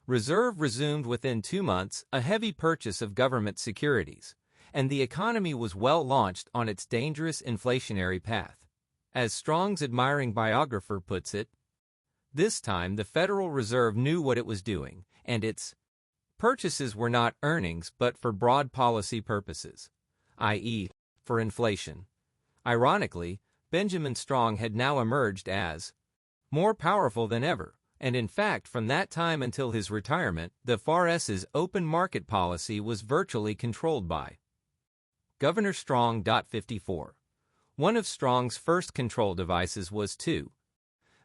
Speaker 1: Reserve resumed within 2 months a heavy purchase of government securities, and the economy was well launched on its dangerous inflationary path. As Strong's admiring biographer puts it, this time the Federal Reserve knew what it was doing, and its purchases were not earnings but for broad policy purposes, i.e., for inflation. Ironically, Benjamin Strong had now emerged as more powerful than ever, and in fact from that time until his retirement, the FRS's open market policy was virtually controlled by Governor Strong. 54. One of Strong's first control devices was to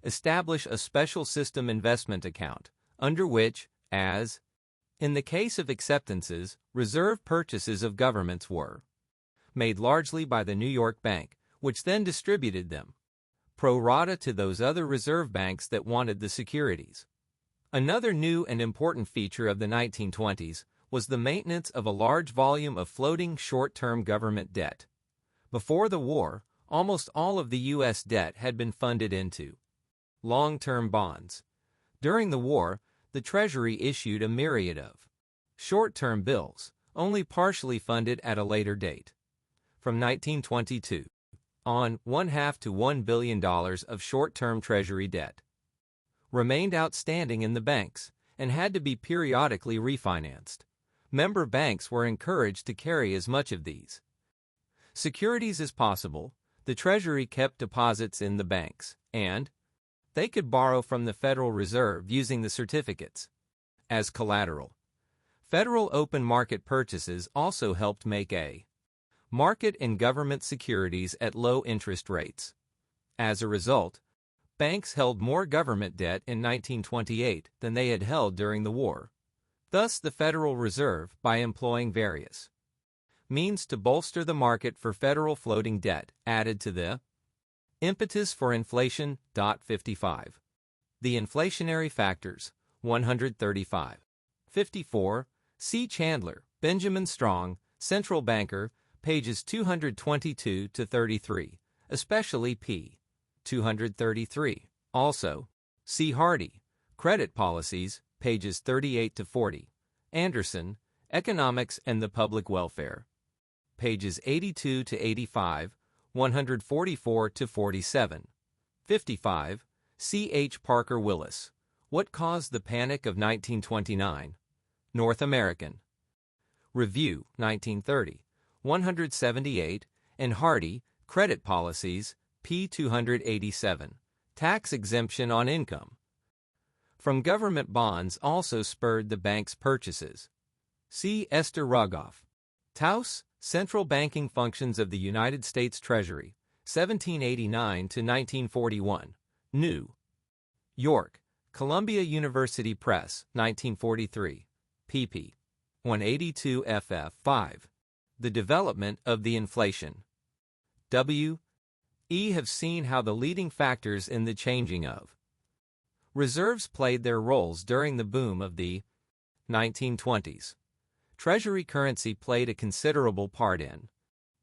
Speaker 1: establish a special system investment account, under which, as in the case of acceptances, reserve purchases of governments were made largely by the New York Bank, which then distributed them pro rata to those other reserve banks that wanted the securities. Another new and important feature of the 1920s was the maintenance of a large volume of floating short-term government debt. Before the war, almost all of the U.S. debt had been funded into long-term bonds. During the war, the Treasury issued a myriad of short-term bills, only partially funded at a later date. From 1922 on, $0.5 to $1 billion of short-term Treasury debt remained outstanding in the banks and had to be periodically refinanced. Member banks were encouraged to carry as much of these securities as possible. The Treasury kept deposits in the banks, and they could borrow from the Federal Reserve using the certificates as collateral. Federal open market purchases also helped make a market in government securities at low interest rates. As a result, banks held more government debt in 1928 than they had held during the war. Thus, the Federal Reserve, by employing various means to bolster the market for federal floating debt, added to the impetus for inflation. 55. The inflationary factors. 135. 54. C. Chandler, Benjamin Strong, Central Banker, pages 222 to 33, especially p. 233. Also, C. Hardy, Credit Policies, pages 38 to 40. Anderson, Economics and the Public Welfare, pages 82 to 85, 144 to 47. 55. C. H. Parker Willis, What Caused the Panic of 1929? North American Review, 1930, 178, and Hardy, Credit Policies, p. 287. Tax exemption on income from government bonds also spurred the bank's purchases. See Esther Rogoff. Taus, Central Banking Functions of the United States Treasury, 1789 to 1941. New York, Columbia University Press, 1943. pp. 182 ff. 5. The development of the inflation. We have seen how the leading factors in the changing of reserves played their roles during the boom of the 1920s. Treasury currency played a considerable part in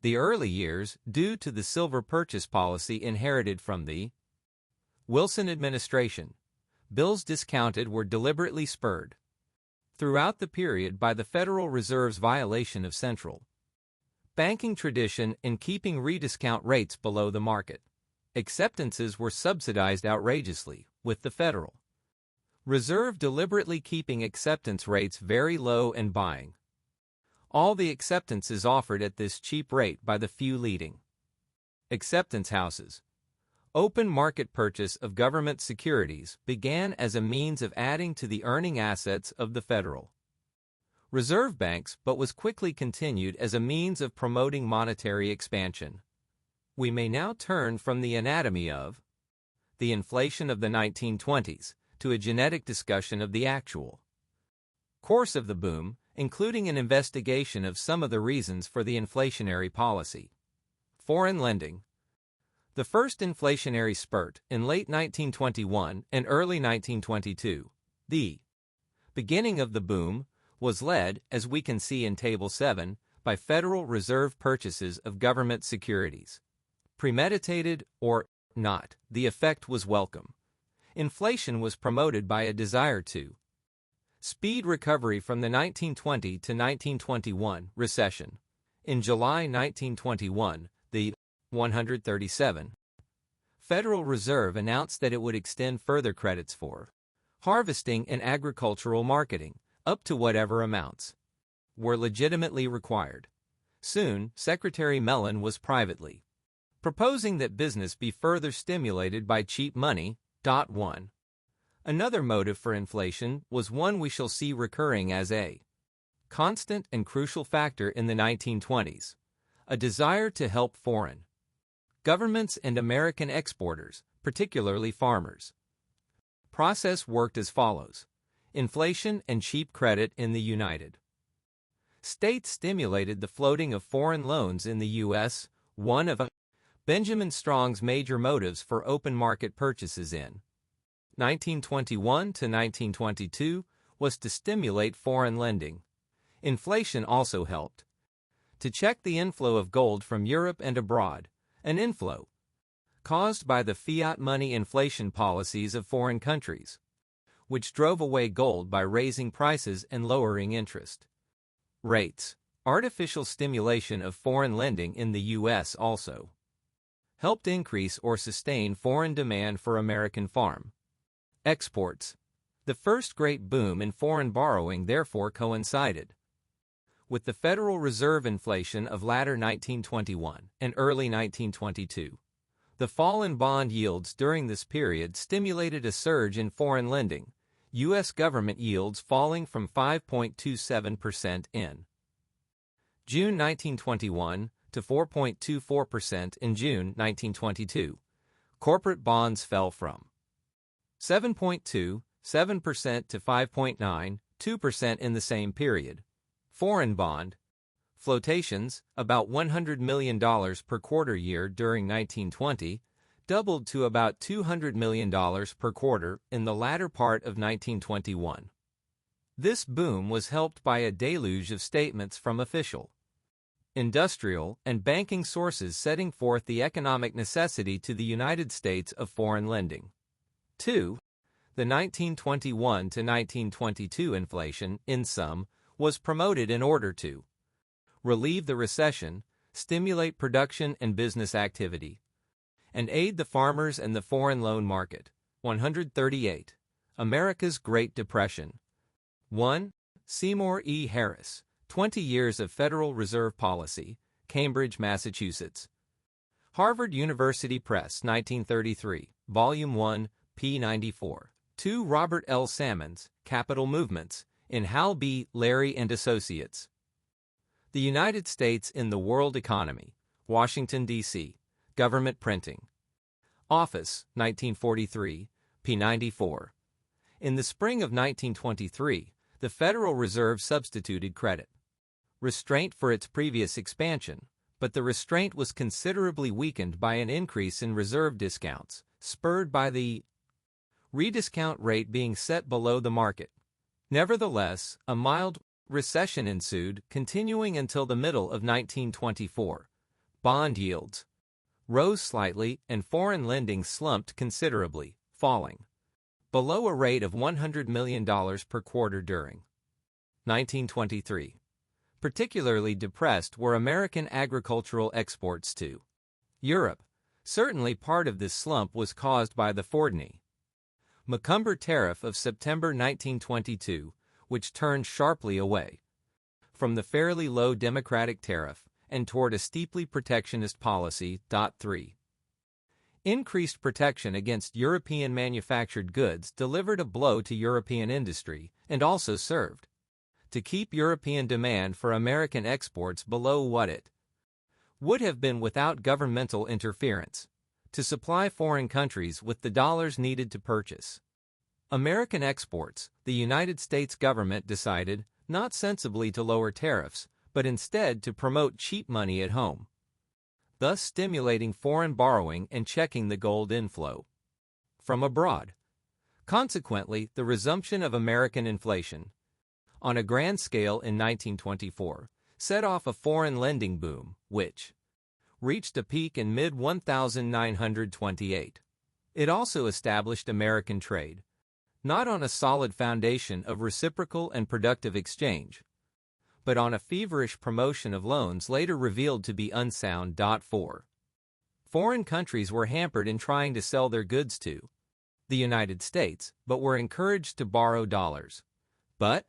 Speaker 1: the early years due to the silver purchase policy inherited from the Wilson administration. Bills discounted were deliberately spurred throughout the period by the Federal Reserve's violation of central banking tradition in keeping rediscount rates below the market. Acceptances were subsidized outrageously, with the Federal Reserve deliberately keeping acceptance rates very low and buying all the acceptances offered at this cheap rate by the few leading acceptance houses. Open market purchase of government securities began as a means of adding to the earning assets of the Federal Reserve banks, but was quickly continued as a means of promoting monetary expansion. We may now turn from the anatomy of the inflation of the 1920s to a genetic discussion of the actual course of the boom, including an investigation of some of the reasons for the inflationary policy. Foreign lending. The first inflationary spurt in late 1921 and early 1922, the beginning of the boom, was led, as we can see in Table 7, by Federal Reserve purchases of government securities. Premeditated or not, the effect was welcome. Inflation was promoted by a desire to speed recovery from the 1920 to 1921 recession. In July 1921, the 137 Federal Reserve announced that it would extend further credits for harvesting and agricultural marketing, up to whatever amounts were legitimately required. Soon, Secretary Mellon was privately proposing that business be further stimulated by cheap money. 1. Another motive for inflation was one we shall see recurring as a constant and crucial factor in the 1920s, a desire to help foreign governments and American exporters, particularly farmers. Process worked as follows. Inflation and cheap credit in the United States stimulated the floating of foreign loans in the U.S., one of Benjamin Strong's major motives for open market purchases in 1921 to 1922 was to stimulate foreign lending. Inflation also helped to check the inflow of gold from Europe and abroad, an inflow caused by the fiat money inflation policies of foreign countries, which drove away gold by raising prices and lowering interest rates. Artificial stimulation of foreign lending in the U.S. also helped increase or sustain foreign demand for American farm exports. The first great boom in foreign borrowing therefore coincided with the Federal Reserve inflation of latter 1921 and early 1922. The fall in bond yields during this period stimulated a surge in foreign lending. U.S. government yields falling from 5.27% in June 1921 to 4.24% in June 1922. Corporate bonds fell from 7.27% to 5.92% in the same period. Foreign bond flotations, about $100 million per quarter year during 1920, doubled to about $200 million per quarter in the latter part of 1921. This boom was helped by a deluge of statements from official, industrial, and banking sources setting forth the economic necessity to the United States of foreign lending. 2. The 1921 to 1922 inflation, in sum, was promoted in order to relieve the recession, stimulate production and business activity, and aid the farmers and the foreign loan market. 138. America's Great Depression. 1. Seymour E. Harris, 20 Years of Federal Reserve Policy, Cambridge, Massachusetts. Harvard University Press, 1933, Volume 1, p. 94. 2. Robert L. Sammons, Capital Movements, in Hal B. Larry and Associates. The United States in the World Economy, Washington, D.C., Government Printing Office, 1943, p. 94. In the spring of 1923, the Federal Reserve substituted credit restraint for its previous expansion, but the restraint was considerably weakened by an increase in reserve discounts, spurred by the rediscount rate being set below the market. Nevertheless, a mild recession ensued, continuing until the middle of 1924. Bond yields rose slightly and foreign lending slumped considerably, falling below a rate of $100 million per quarter during 1923. Particularly depressed were American agricultural exports to Europe. Certainly part of this slump was caused by the Fordney-Macomber tariff of September 1922, which turned sharply away from the fairly low democratic tariff and toward a steeply protectionist policy. 3. Increased protection against European manufactured goods delivered a blow to European industry and also served to keep European demand for American exports below what it would have been without governmental interference, to supply foreign countries with the dollars needed to purchase American exports. The United States government decided, not sensibly, to lower tariffs, but instead to promote cheap money at home, thus stimulating foreign borrowing and checking the gold inflow from abroad. Consequently, the resumption of American inflation on a grand scale in 1924 set off a foreign lending boom, which reached a peak in mid-1928. It also established American trade, not on a solid foundation of reciprocal and productive exchange, but on a feverish promotion of loans later revealed to be unsound. 4. Foreign countries were hampered in trying to sell their goods to the United States, but were encouraged to borrow dollars. But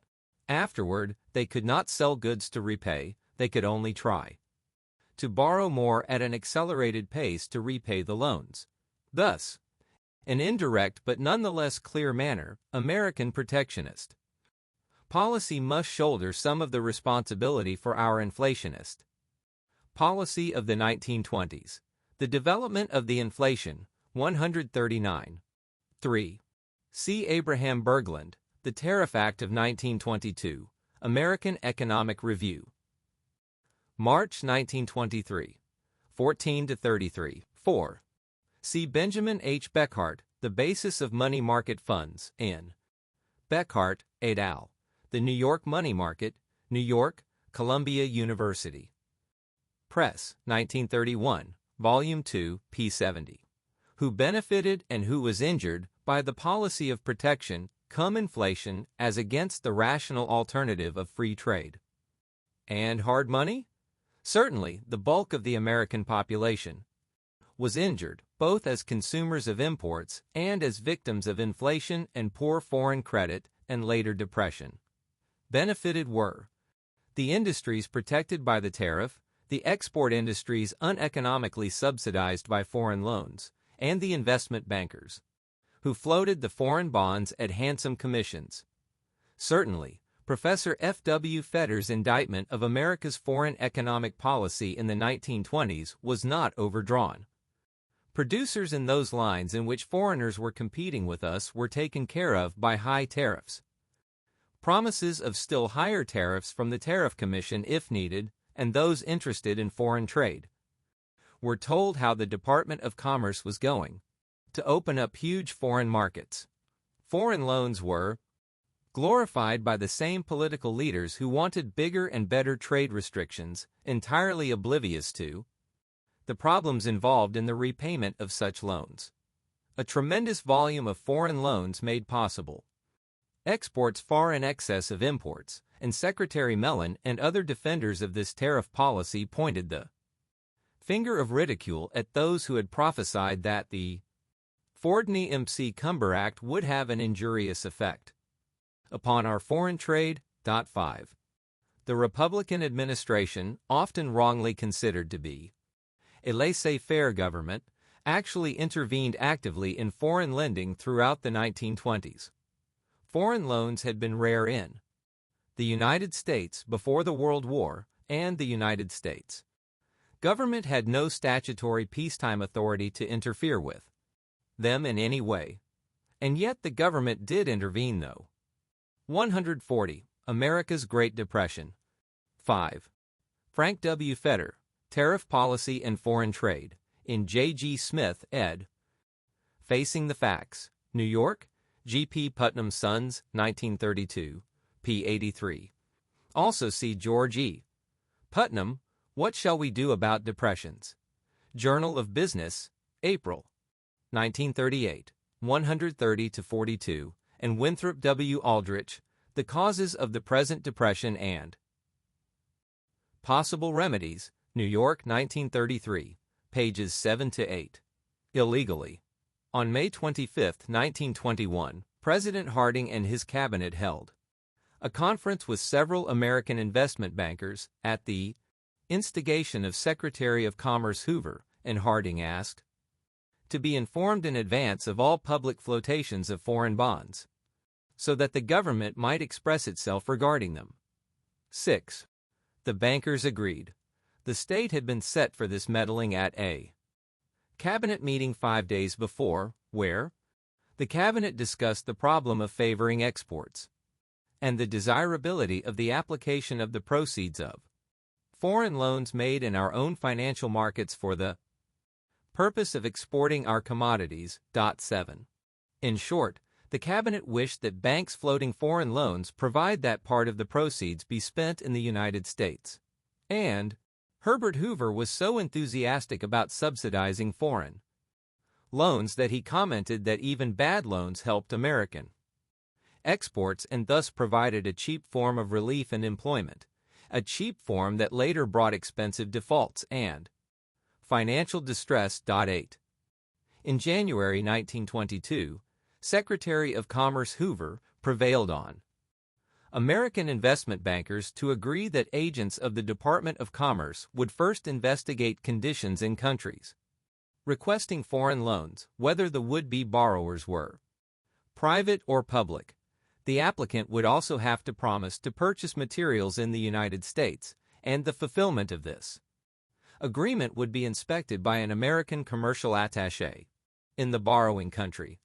Speaker 1: afterward, they could not sell goods to repay, they could only try to borrow more at an accelerated pace to repay the loans. Thus, an indirect but nonetheless clear manner, American protectionist policy must shoulder some of the responsibility for our inflationist policy of the 1920s. The development of the inflation. 139. 3. See Abraham Berglund, The Tariff Act of 1922, American Economic Review. March 1923. 14-33. 4. See Benjamin H. Beckhart, The Basis of Money Market Funds, in Beckhart, et al., The New York Money Market, New York, Columbia University Press, 1931, Volume 2, p. 70. Who benefited and who was injured by the policy of protection, cum inflation, as against the rational alternative of free trade and hard money? Certainly, the bulk of the American population was injured, both as consumers of imports and as victims of inflation and poor foreign credit and later depression. Benefited were the industries protected by the tariff, the export industries uneconomically subsidized by foreign loans, and the investment bankers, who floated the foreign bonds at handsome commissions. Certainly, Professor F. W. Fetter's indictment of America's foreign economic policy in the 1920s was not overdrawn. Producers in those lines in which foreigners were competing with us were taken care of by high tariffs. Promises of still higher tariffs from the Tariff Commission if needed, and those interested in foreign trade were told how the Department of Commerce was going to open up huge foreign markets. Foreign loans were glorified by the same political leaders who wanted bigger and better trade restrictions, entirely oblivious to the problems involved in the repayment of such loans. A tremendous volume of foreign loans made possible exports far in excess of imports, and Secretary Mellon and other defenders of this tariff policy pointed the finger of ridicule at those who had prophesied that the Fordney-MC Cumber Act would have an injurious effect upon our foreign trade. 5. The Republican administration, often wrongly considered to be a laissez-faire government, actually intervened actively in foreign lending throughout the 1920s. Foreign loans had been rare in the United States before the World War, and the United States government had no statutory peacetime authority to interfere with them in any way. And yet the government did intervene though. 140. America's Great Depression. 5. Frank W. Fetter, Tariff Policy and Foreign Trade, in J. G. Smith, ed. Facing the Facts, New York, G. P. Putnam Sons, 1932, p. 83. Also see George E. Putnam, What Shall We Do About Depressions? Journal of Business, April 1938, 130-42, and Winthrop W. Aldrich, The Causes of the Present Depression and Possible Remedies, New York, 1933, pages 7-8. Illegally. On May 25, 1921, President Harding and his cabinet held a conference with several American investment bankers at the instigation of Secretary of Commerce Hoover, and Harding asked to be informed in advance of all public flotations of foreign bonds, so that the government might express itself regarding them. 6. The bankers agreed. The state had been set for this meddling at a cabinet meeting 5 days before, where the cabinet discussed the problem of favoring exports and the desirability of the application of the proceeds of foreign loans made in our own financial markets for the purpose of exporting our commodities. 7. In short, the cabinet wished that banks floating foreign loans provide that part of the proceeds be spent in the United States. And Herbert Hoover was so enthusiastic about subsidizing foreign loans that he commented that even bad loans helped American exports and thus provided a cheap form of relief and employment, a cheap form that later brought expensive defaults and financial distress. 8. In January 1922, Secretary of Commerce Hoover prevailed on American investment bankers to agree that agents of the Department of Commerce would first investigate conditions in countries requesting foreign loans, whether the would-be borrowers were private or public. The applicant would also have to promise to purchase materials in the United States, and the fulfillment of this agreement would be inspected by an American commercial attaché in the borrowing country.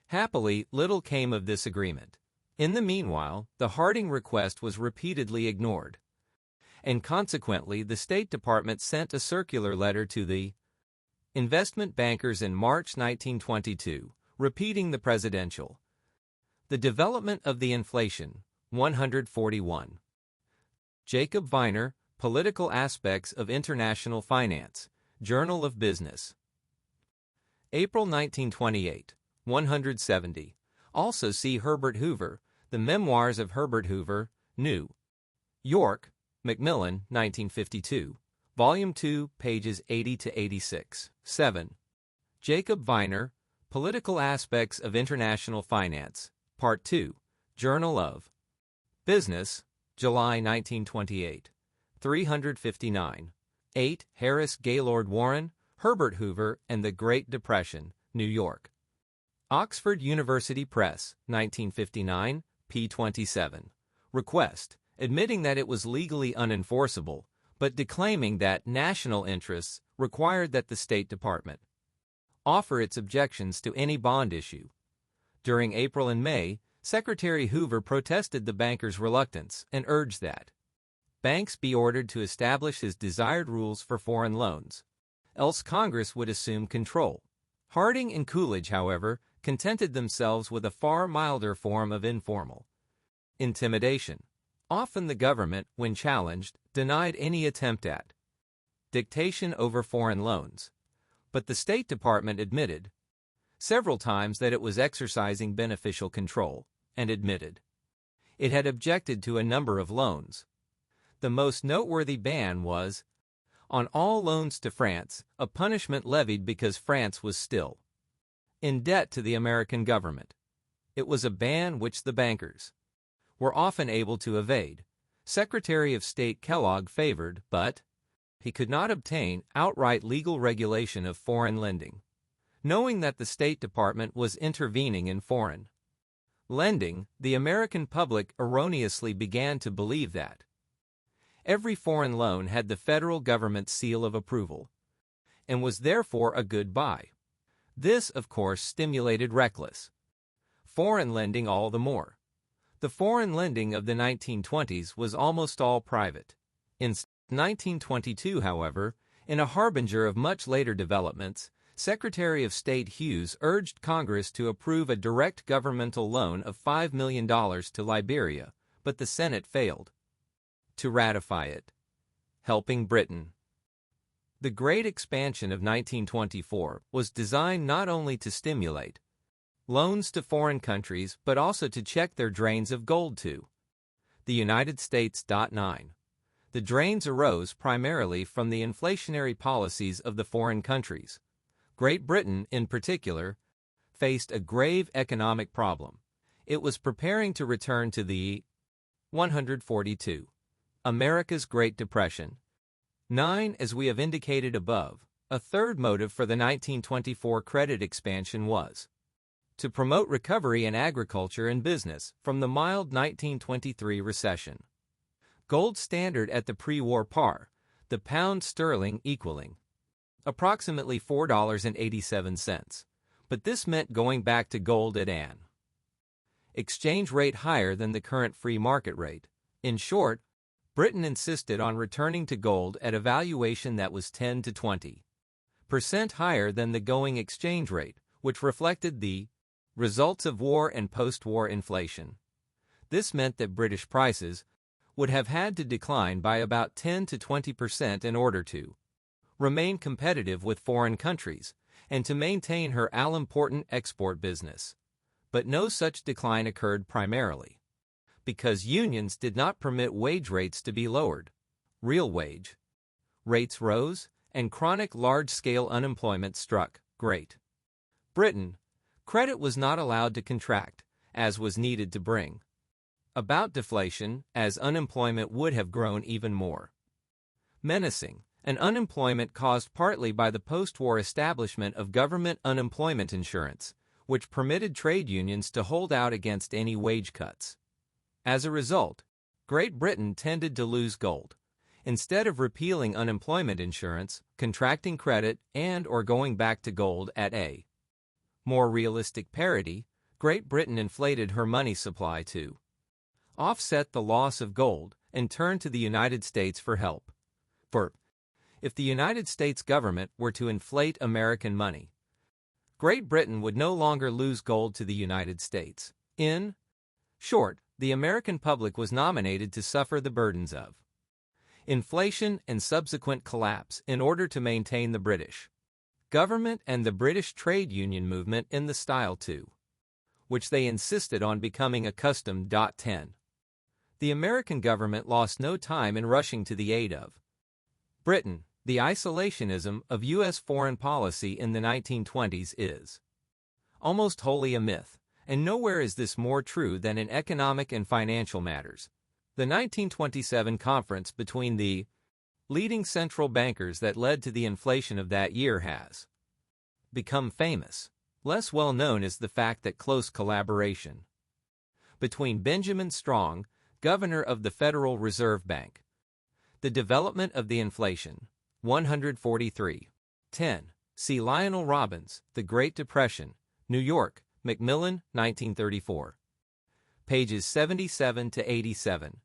Speaker 1: Happily, little came of this agreement. In the meanwhile, the Harding request was repeatedly ignored, and consequently the State Department sent a circular letter to the investment bankers in March 1922, repeating the presidential. The Development of the Inflation, 141. Jacob Viner, Political Aspects of International Finance, Journal of Business. April 1928, 170. Also see Herbert Hoover, The Memoirs of Herbert Hoover, New York, Macmillan, 1952. Volume 2, pages 80-86. 7. Jacob Viner, Political Aspects of International Finance, Part 2, Journal of Business, July 1928. 359. 8. Harris Gaylord Warren, Herbert Hoover and the Great Depression, New York. Oxford University Press, 1959, p. 27. Request, admitting that it was legally unenforceable, but declaiming that national interests required that the State Department offer its objections to any bond issue. During April and May, Secretary Hoover protested the bankers' reluctance and urged that banks be ordered to establish his desired rules for foreign loans, else Congress would assume control. Harding and Coolidge, however, contented themselves with a far milder form of informal intimidation. Often the government, when challenged, denied any attempt at dictation over foreign loans, but the State Department admitted several times that it was exercising beneficial control, and admitted it had objected to a number of loans. The most noteworthy ban was on all loans to France, a punishment levied because France was still in debt to the American government. It was a ban which the bankers were often able to evade. Secretary of State Kellogg favored, but he could not obtain outright legal regulation of foreign lending. Knowing that the State Department was intervening in foreign lending, the American public erroneously began to believe that every foreign loan had the federal government's seal of approval and was therefore a good buy. This, of course, stimulated reckless foreign lending all the more. The foreign lending of the 1920s was almost all private. In 1922, however, in a harbinger of much later developments, Secretary of State Hughes urged Congress to approve a direct governmental loan of $5 million to Liberia, but the Senate failed to ratify it. Helping Britain. The Great Expansion of 1924 was designed not only to stimulate loans to foreign countries but also to check their drains of gold to the United States. 9. The drains arose primarily from the inflationary policies of the foreign countries. Great Britain, in particular, faced a grave economic problem. It was preparing to return to the 142. America's Great Depression. 9. As we have indicated above, a third motive for the 1924 credit expansion was to promote recovery in agriculture and business from the mild 1923 recession. Gold standard at the pre-war par, the pound sterling equaling approximately $4.87, but this meant going back to gold at an exchange rate higher than the current free market rate. In short, Britain insisted on returning to gold at a valuation that was 10 to 20% higher than the going exchange rate, which reflected the results of war and post-war inflation. This meant that British prices would have had to decline by about 10 to 20% in order to remain competitive with foreign countries and to maintain her all-important export business. But no such decline occurred primarily because unions did not permit wage rates to be lowered. Real wage rates rose, and chronic large-scale unemployment struck Great Britain. Credit was not allowed to contract, as was needed to bring about deflation, as unemployment would have grown even more menacing, and unemployment caused partly by the post-war establishment of government unemployment insurance, which permitted trade unions to hold out against any wage cuts. As a result, Great Britain tended to lose gold. Instead of repealing unemployment insurance, contracting credit, and/or going back to gold at a more realistic parity, Great Britain inflated her money supply to offset the loss of gold and turned to the United States for help. For if the United States government were to inflate American money, Great Britain would no longer lose gold to the United States. In short, the American public was nominated to suffer the burdens of inflation and subsequent collapse in order to maintain the British government and the British trade union movement in the style to which they insisted on becoming accustomed. 10. The American government lost no time in rushing to the aid of Britain. The isolationism of U.S. foreign policy in the 1920s is almost wholly a myth, and nowhere is this more true than in economic and financial matters. The 1927 conference between the leading central bankers that led to the inflation of that year has become famous. Less well known is the fact that close collaboration between Benjamin Strong, governor of the Federal Reserve Bank, the development of the inflation, 143. 10. See Lionel Robbins, The Great Depression, New York, Macmillan, 1934. Pages 77 to 87.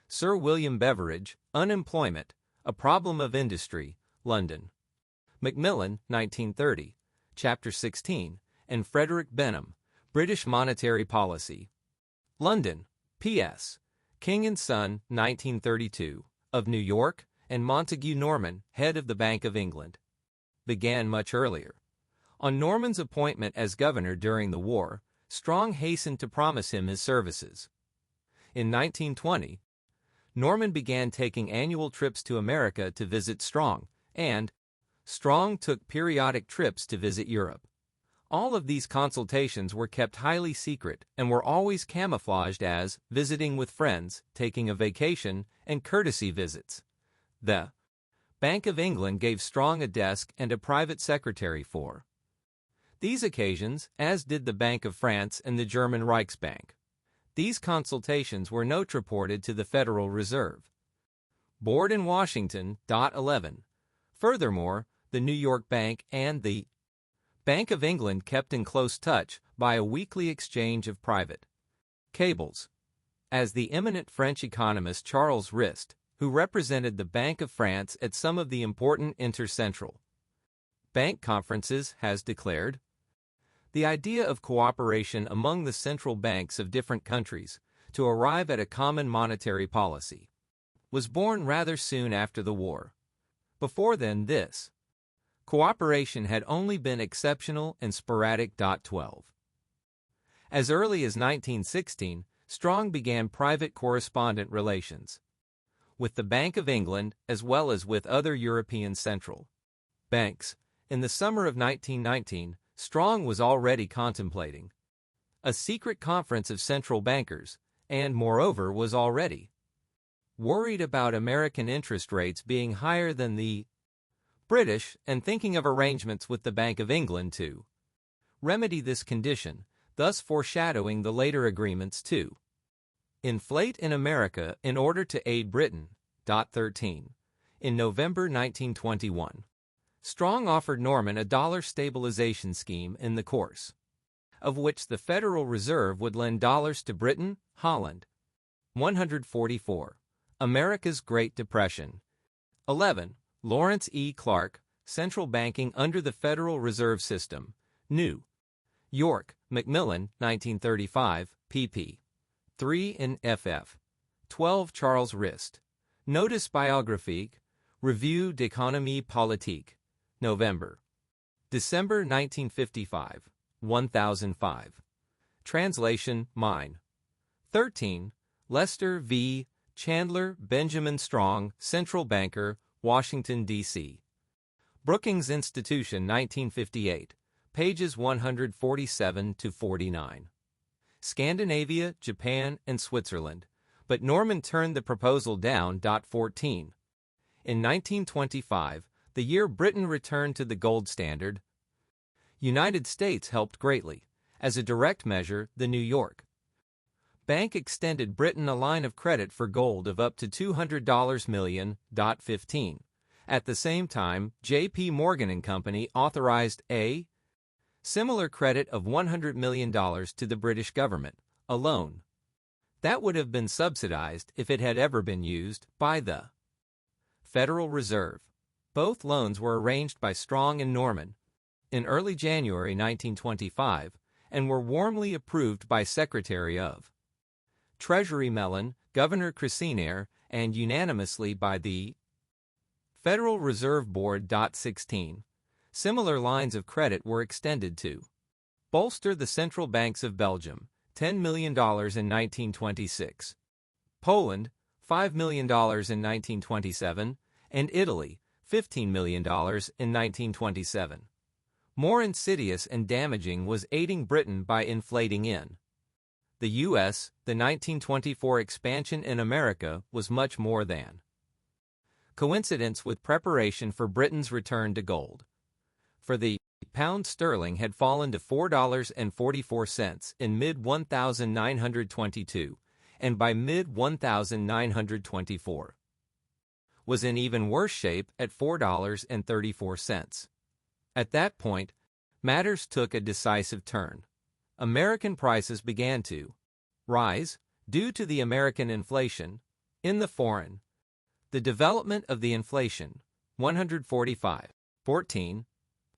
Speaker 1: Sir William Beveridge, Unemployment, A Problem of Industry, London. Macmillan, 1930, Chapter 16, and Frederick Benham, British Monetary Policy. London, P.S. King & Son, 1932, of New York, and Montague Norman, head of the Bank of England. Began much earlier. On Norman's appointment as governor during the war, Strong hastened to promise him his services. In 1920, Norman began taking annual trips to America to visit Strong, and Strong took periodic trips to visit Europe. All of these consultations were kept highly secret and were always camouflaged as visiting with friends, taking a vacation, and courtesy visits. The Bank of England gave Strong a desk and a private secretary for these occasions, as did the Bank of France and the German Reichsbank. These consultations were note reported to the Federal Reserve Board in Washington. 11. Furthermore, the New York Bank and the Bank of England kept in close touch by a weekly exchange of private cables. As the eminent French economist Charles Rist, who represented the Bank of France at some of the important intercentral bank conferences, has declared, the idea of cooperation among the central banks of different countries to arrive at a common monetary policy was born rather soon after the war. Before then, this cooperation had only been exceptional and sporadic. 12. As early as 1916, Strong began private correspondent relations with the Bank of England as well as with other European central banks. In the summer of 1919, Strong was already contemplating a secret conference of central bankers and, moreover, was already worried about American interest rates being higher than the British and thinking of arrangements with the Bank of England to remedy this condition, thus foreshadowing the later agreements to inflate in America in order to aid Britain. 13. In November 1921, Strong offered Norman a dollar stabilization scheme in the course of which the Federal Reserve would lend dollars to Britain, Holland. 144. America's Great Depression. 11. Lawrence E. Clark, Central Banking under the Federal Reserve System, New York, Macmillan, 1935, pp. 3 in ff. 12. Charles Rist, Notice biographique, Revue d'économie politique, November. December 1955, 1005. Translation, mine. 13. Lester V. Chandler, Benjamin Strong, Central Banker, Washington, D.C. Brookings Institution, 1958, pages 147 to 49. Scandinavia, Japan, and Switzerland, but Norman turned the proposal down. 14. In 1925, the year Britain returned to the gold standard, United States helped greatly. As a direct measure, the New York Bank extended Britain a line of credit for gold of up to $200 million. 15. At the same time, J.P. Morgan & Company authorized a similar credit of $100 million to the British government, a loan that would have been subsidized if it had ever been used by the Federal Reserve. Both loans were arranged by Strong and Norman in early January 1925 and were warmly approved by Secretary of Treasury Mellon, Governor Cresinaire, and unanimously by the Federal Reserve Board. 16. Similar lines of credit were extended to bolster the central banks of Belgium, $10 million in 1926, Poland, $5 million in 1927, and Italy, $15 million in 1927. More insidious and damaging was aiding Britain by inflating in the U.S. The 1924 expansion in America was much more than coincidence with preparation for Britain's return to gold. For the pound sterling had fallen to $4.44 in mid-1922, and by mid-1924 was in even worse shape at $4.34. At that point, matters took a decisive turn. American prices began to rise due to the American inflation. In the foreign, the development of the inflation, 145.14,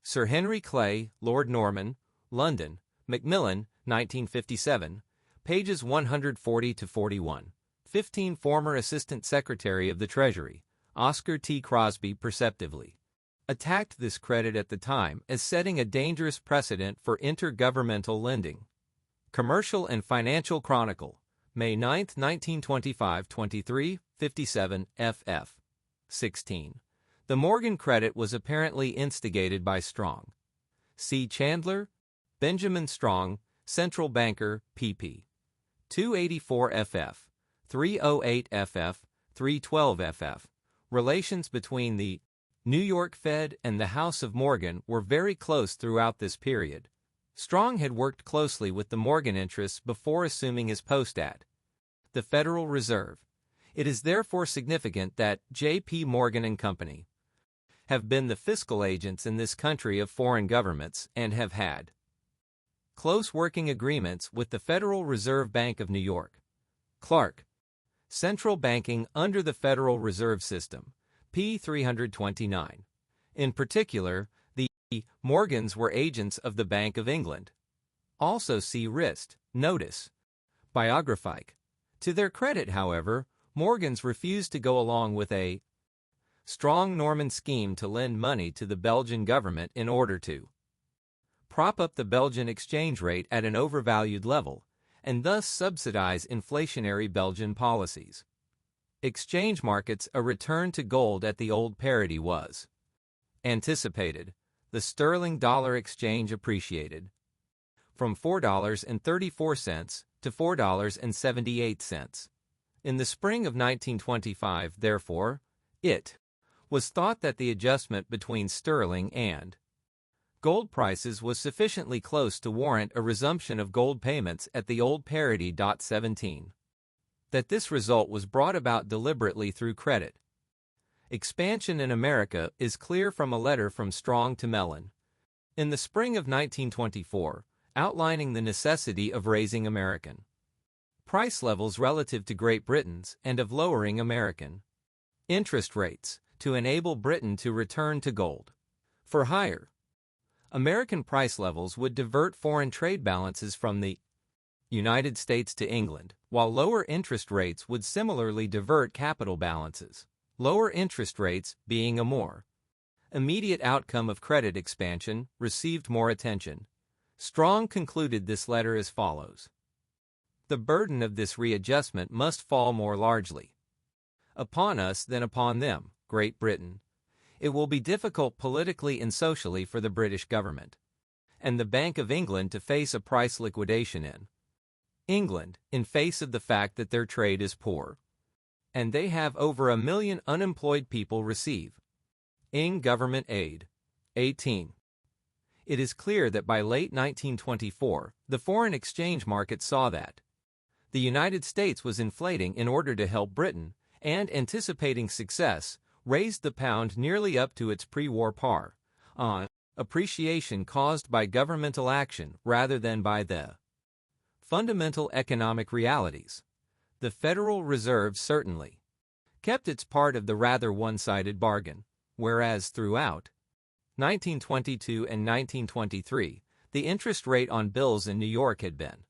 Speaker 1: Sir Henry Clay, Lord Norman, London, Macmillan, 1957, pages 140-41. 15. Former Assistant Secretary of the Treasury, Oscar T. Crosby, perceptively attacked this credit at the time as setting a dangerous precedent for intergovernmental lending. Commercial and Financial Chronicle, May 9, 1925, 23:57 ff. 16. The Morgan credit was apparently instigated by Strong. C. Chandler, Benjamin Strong, Central Banker, pp. 284 ff. 308 ff. 312 ff. Relations between the New York Fed and the House of Morgan were very close throughout this period. Strong had worked closely with the Morgan interests before assuming his post at the Federal Reserve. It is therefore significant that J.P. Morgan and Company have been the fiscal agents in this country of foreign governments and have had close working agreements with the Federal Reserve Bank of New York. Clark, Central Banking under the Federal Reserve System, p. 329. In particular, the Morgans were agents of the Bank of England. Also see Wrist, Notice, Biographic. To their credit, however, Morgans refused to go along with a strong Norman scheme to lend money to the Belgian government in order to prop up the Belgian exchange rate at an overvalued level, and thus subsidize inflationary Belgian policies. Exchange markets. A return to gold at the old parity was anticipated. The sterling-dollar exchange appreciated from $4.34 to $4.78. In the spring of 1925, therefore, it was thought that the adjustment between sterling and gold prices was sufficiently close to warrant a resumption of gold payments at the old parity. 17. That this result was brought about deliberately through credit expansion in America is clear from a letter from Strong to Mellon in the spring of 1924, outlining the necessity of raising American price levels relative to Great Britain's and of lowering American interest rates to enable Britain to return to gold. For higher American price levels would divert foreign trade balances from the United States to England, while lower interest rates would similarly divert capital balances. Lower interest rates, being a more immediate outcome of credit expansion, received more attention. Strong concluded this letter as follows: the burden of this readjustment must fall more largely upon us than upon them, Great Britain. It will be difficult politically and socially for the British government and the Bank of England to face a price liquidation in England, in face of the fact that their trade is poor, and they have over 1 million unemployed people receive government aid. 18. It is clear that by late 1924, the foreign exchange market saw that the United States was inflating in order to help Britain, and anticipating success, raised the pound nearly up to its pre-war par, on appreciation caused by governmental action rather than by the fundamental economic realities. The Federal Reserve certainly kept its part of the rather one-sided bargain, whereas throughout 1922 and 1923, the interest rate on bills in New York had been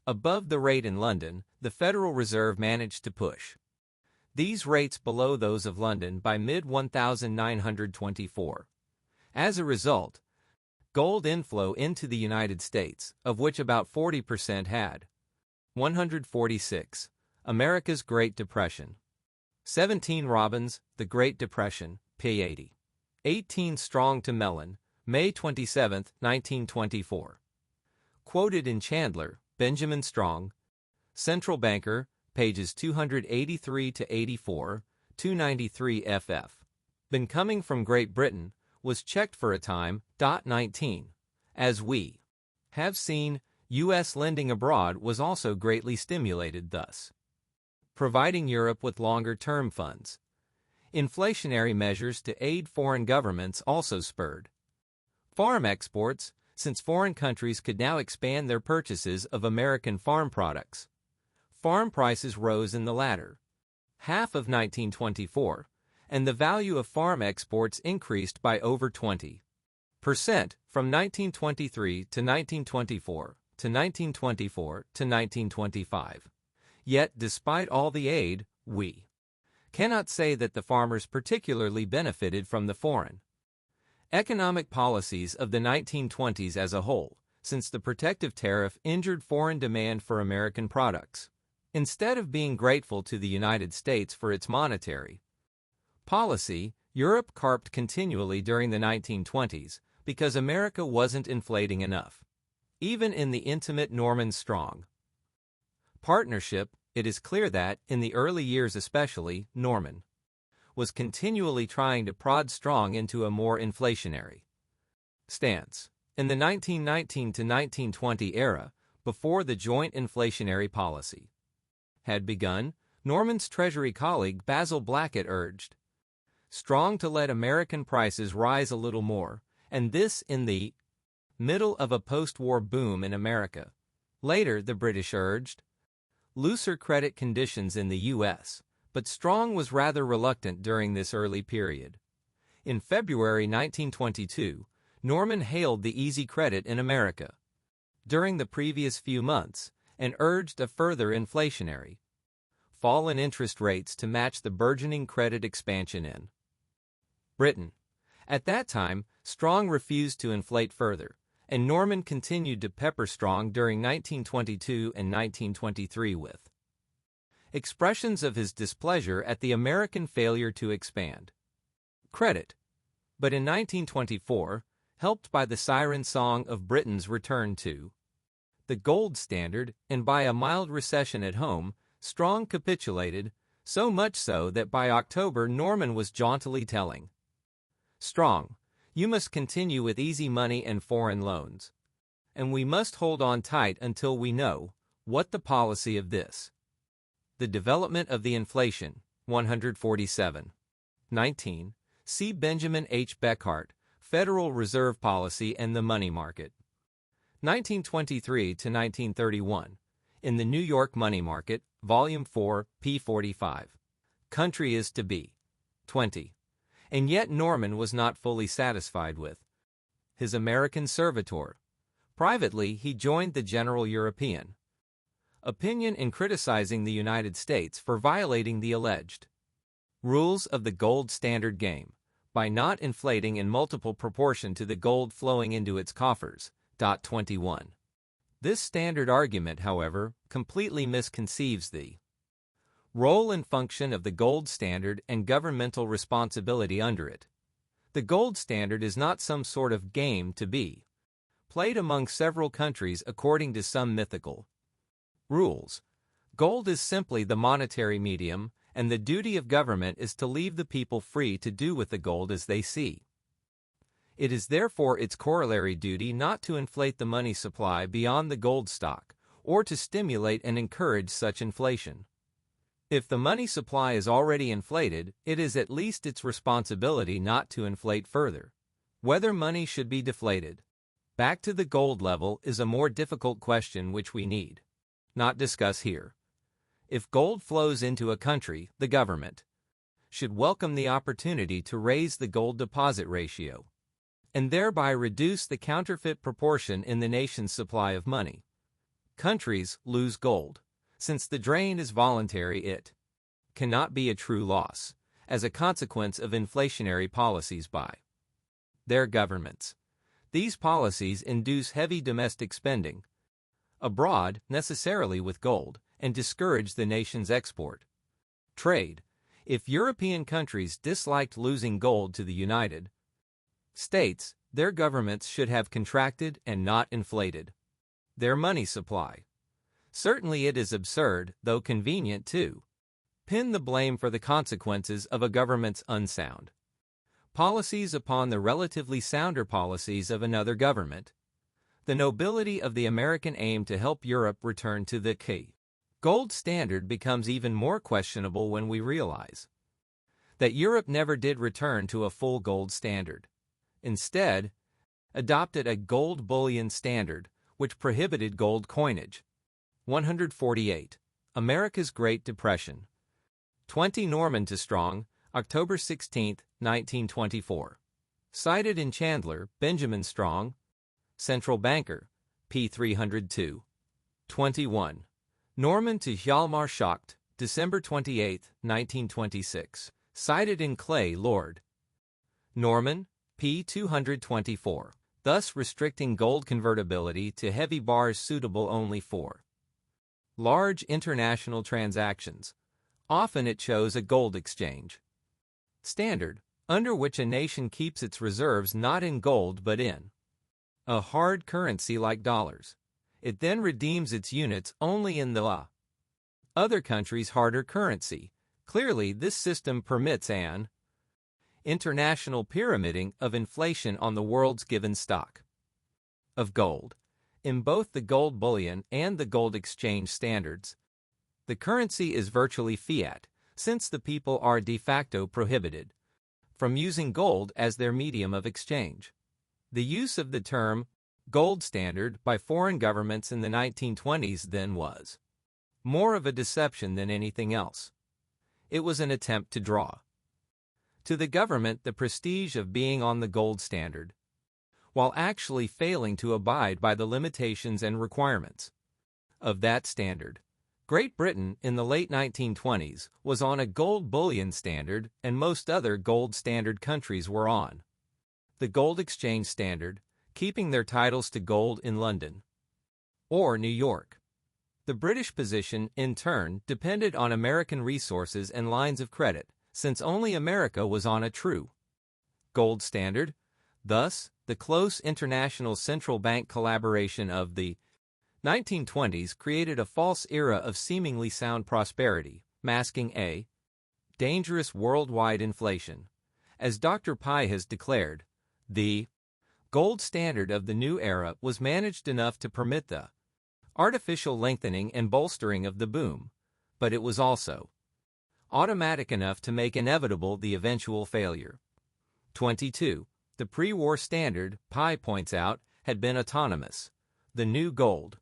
Speaker 1: above the rate in London. The Federal Reserve managed to push these rates below those of London by mid-1924. As a result, gold inflow into the United States, of which about 40% had 146. America's Great Depression. 17. Robbins, The Great Depression, p. 80. 18. Strong to Mellon, May 27, 1924. Quoted in Chandler, Benjamin Strong, Central Banker, pages 283-84, 293 ff. Been coming from Great Britain was checked for a time. 19. As we have seen, U.S. lending abroad was also greatly stimulated, thus providing Europe with longer-term funds. Inflationary measures to aid foreign governments also spurred farm exports, since foreign countries could now expand their purchases of American farm products. Farm prices rose in the latter half of 1924, and the value of farm exports increased by over 20% from 1923 to 1924 to 1924 to 1925. Yet, despite all the aid, we cannot say that the farmers particularly benefited from the foreign economic policies of the 1920s as a whole, since the protective tariff injured foreign demand for American products. Instead of being grateful to the United States for its monetary policy, Europe carped continually during the 1920s because America wasn't inflating enough. Even in the intimate Norman-Strong partnership, it is clear that, in the early years especially, Norman was continually trying to prod Strong into a more inflationary stance. In the 1919 to 1920 era, before the joint inflationary policy had begun, Norman's Treasury colleague Basil Blackett urged Strong to let American prices rise a little more, and this in the middle of a post-war boom in America. Later, the British urged looser credit conditions in the U.S., but Strong was rather reluctant during this early period. In February 1922, Norman hailed the easy credit in America during the previous few months and urged a further inflationary fall in interest rates to match the burgeoning credit expansion in Britain. At that time, Strong refused to inflate further, and Norman continued to pepper Strong during 1922 and 1923 with expressions of his displeasure at the American failure to expand credit. But in 1924, helped by the siren song of Britain's return to the gold standard and by a mild recession at home, Strong capitulated, so much so that by October Norman was jauntily telling Strong, "You must continue with easy money and foreign loans, and we must hold on tight until we know what the policy of this." The development of the inflation, 147. 19. See Benjamin H. Beckhart, Federal Reserve Policy and the Money Market. 1923 to 1931. In the New York Money Market, Volume 4, p. 45. Country is to be. 20. And yet Norman was not fully satisfied with his American servitor. Privately, he joined the general European opinion in criticizing the United States for violating the alleged rules of the gold standard game by not inflating in multiple proportion to the gold flowing into its coffers. 21. This standard argument, however, completely misconceives the role and function of the gold standard and governmental responsibility under it. The gold standard is not some sort of game to be played among several countries according to some mythical rules. Gold is simply the monetary medium, and the duty of government is to leave the people free to do with the gold as they see. It is therefore its corollary duty not to inflate the money supply beyond the gold stock, or to stimulate and encourage such inflation. If the money supply is already inflated, it is at least its responsibility not to inflate further. Whether money should be deflated back to the gold level is a more difficult question which we need not discuss here. If gold flows into a country, the government should welcome the opportunity to raise the gold deposit ratio and thereby reduce the counterfeit proportion in the nation's supply of money. Countries lose gold. Since the drain is voluntary, it cannot be a true loss as a consequence of inflationary policies by their governments. These policies induce heavy domestic spending abroad, necessarily with gold, and discourage the nation's export trade. If European countries disliked losing gold to the United States, their governments should have contracted and not inflated their money supply. Certainly it is absurd, though convenient, to pin the blame for the consequences of a government's unsound Policies upon the relatively sounder policies of another government. The nobility of the American aim to help Europe return to the gold standard becomes even more questionable when we realize that Europe never did return to a full gold standard. Instead, adopted a gold bullion standard, which prohibited gold coinage. 148. America's Great Depression. 20 Norman to Strong, October 16, 1924. Cited in Chandler, Benjamin Strong, Central Banker, p. 302. 21. Norman to Hjalmar Schacht, December 28, 1926. Cited in Clay, Lord. Norman, p. 224. Thus restricting gold convertibility to heavy bars suitable only for large international transactions. Often it shows a gold exchange standard, under which a nation keeps its reserves not in gold but in a hard currency like dollars. It then redeems its units only in the other country's harder currency. Clearly, this system permits an international pyramiding of inflation on the world's given stock of gold. In both the gold bullion and the gold exchange standards, the currency is virtually fiat, since the people are de facto prohibited from using gold as their medium of exchange. The use of the term gold standard by foreign governments in the 1920s then was more of a deception than anything else. It was an attempt to draw to the government the prestige of being on the gold standard, while actually failing to abide by the limitations and requirements of that standard. Great Britain in the late 1920s was on a gold bullion standard, and most other gold standard countries were on the gold exchange standard, keeping their titles to gold in London or New York. The British position, in turn, depended on American resources and lines of credit, since only America was on a true gold standard. Thus, the close international central bank collaboration of the 1920s created a false era of seemingly sound prosperity, masking a dangerous worldwide inflation. As Dr. Pai has declared, the gold standard of the new era was managed enough to permit the artificial lengthening and bolstering of the boom, but it was also automatic enough to make inevitable the eventual failure. 22. The pre-war standard, Pai points out, had been autonomous. The new gold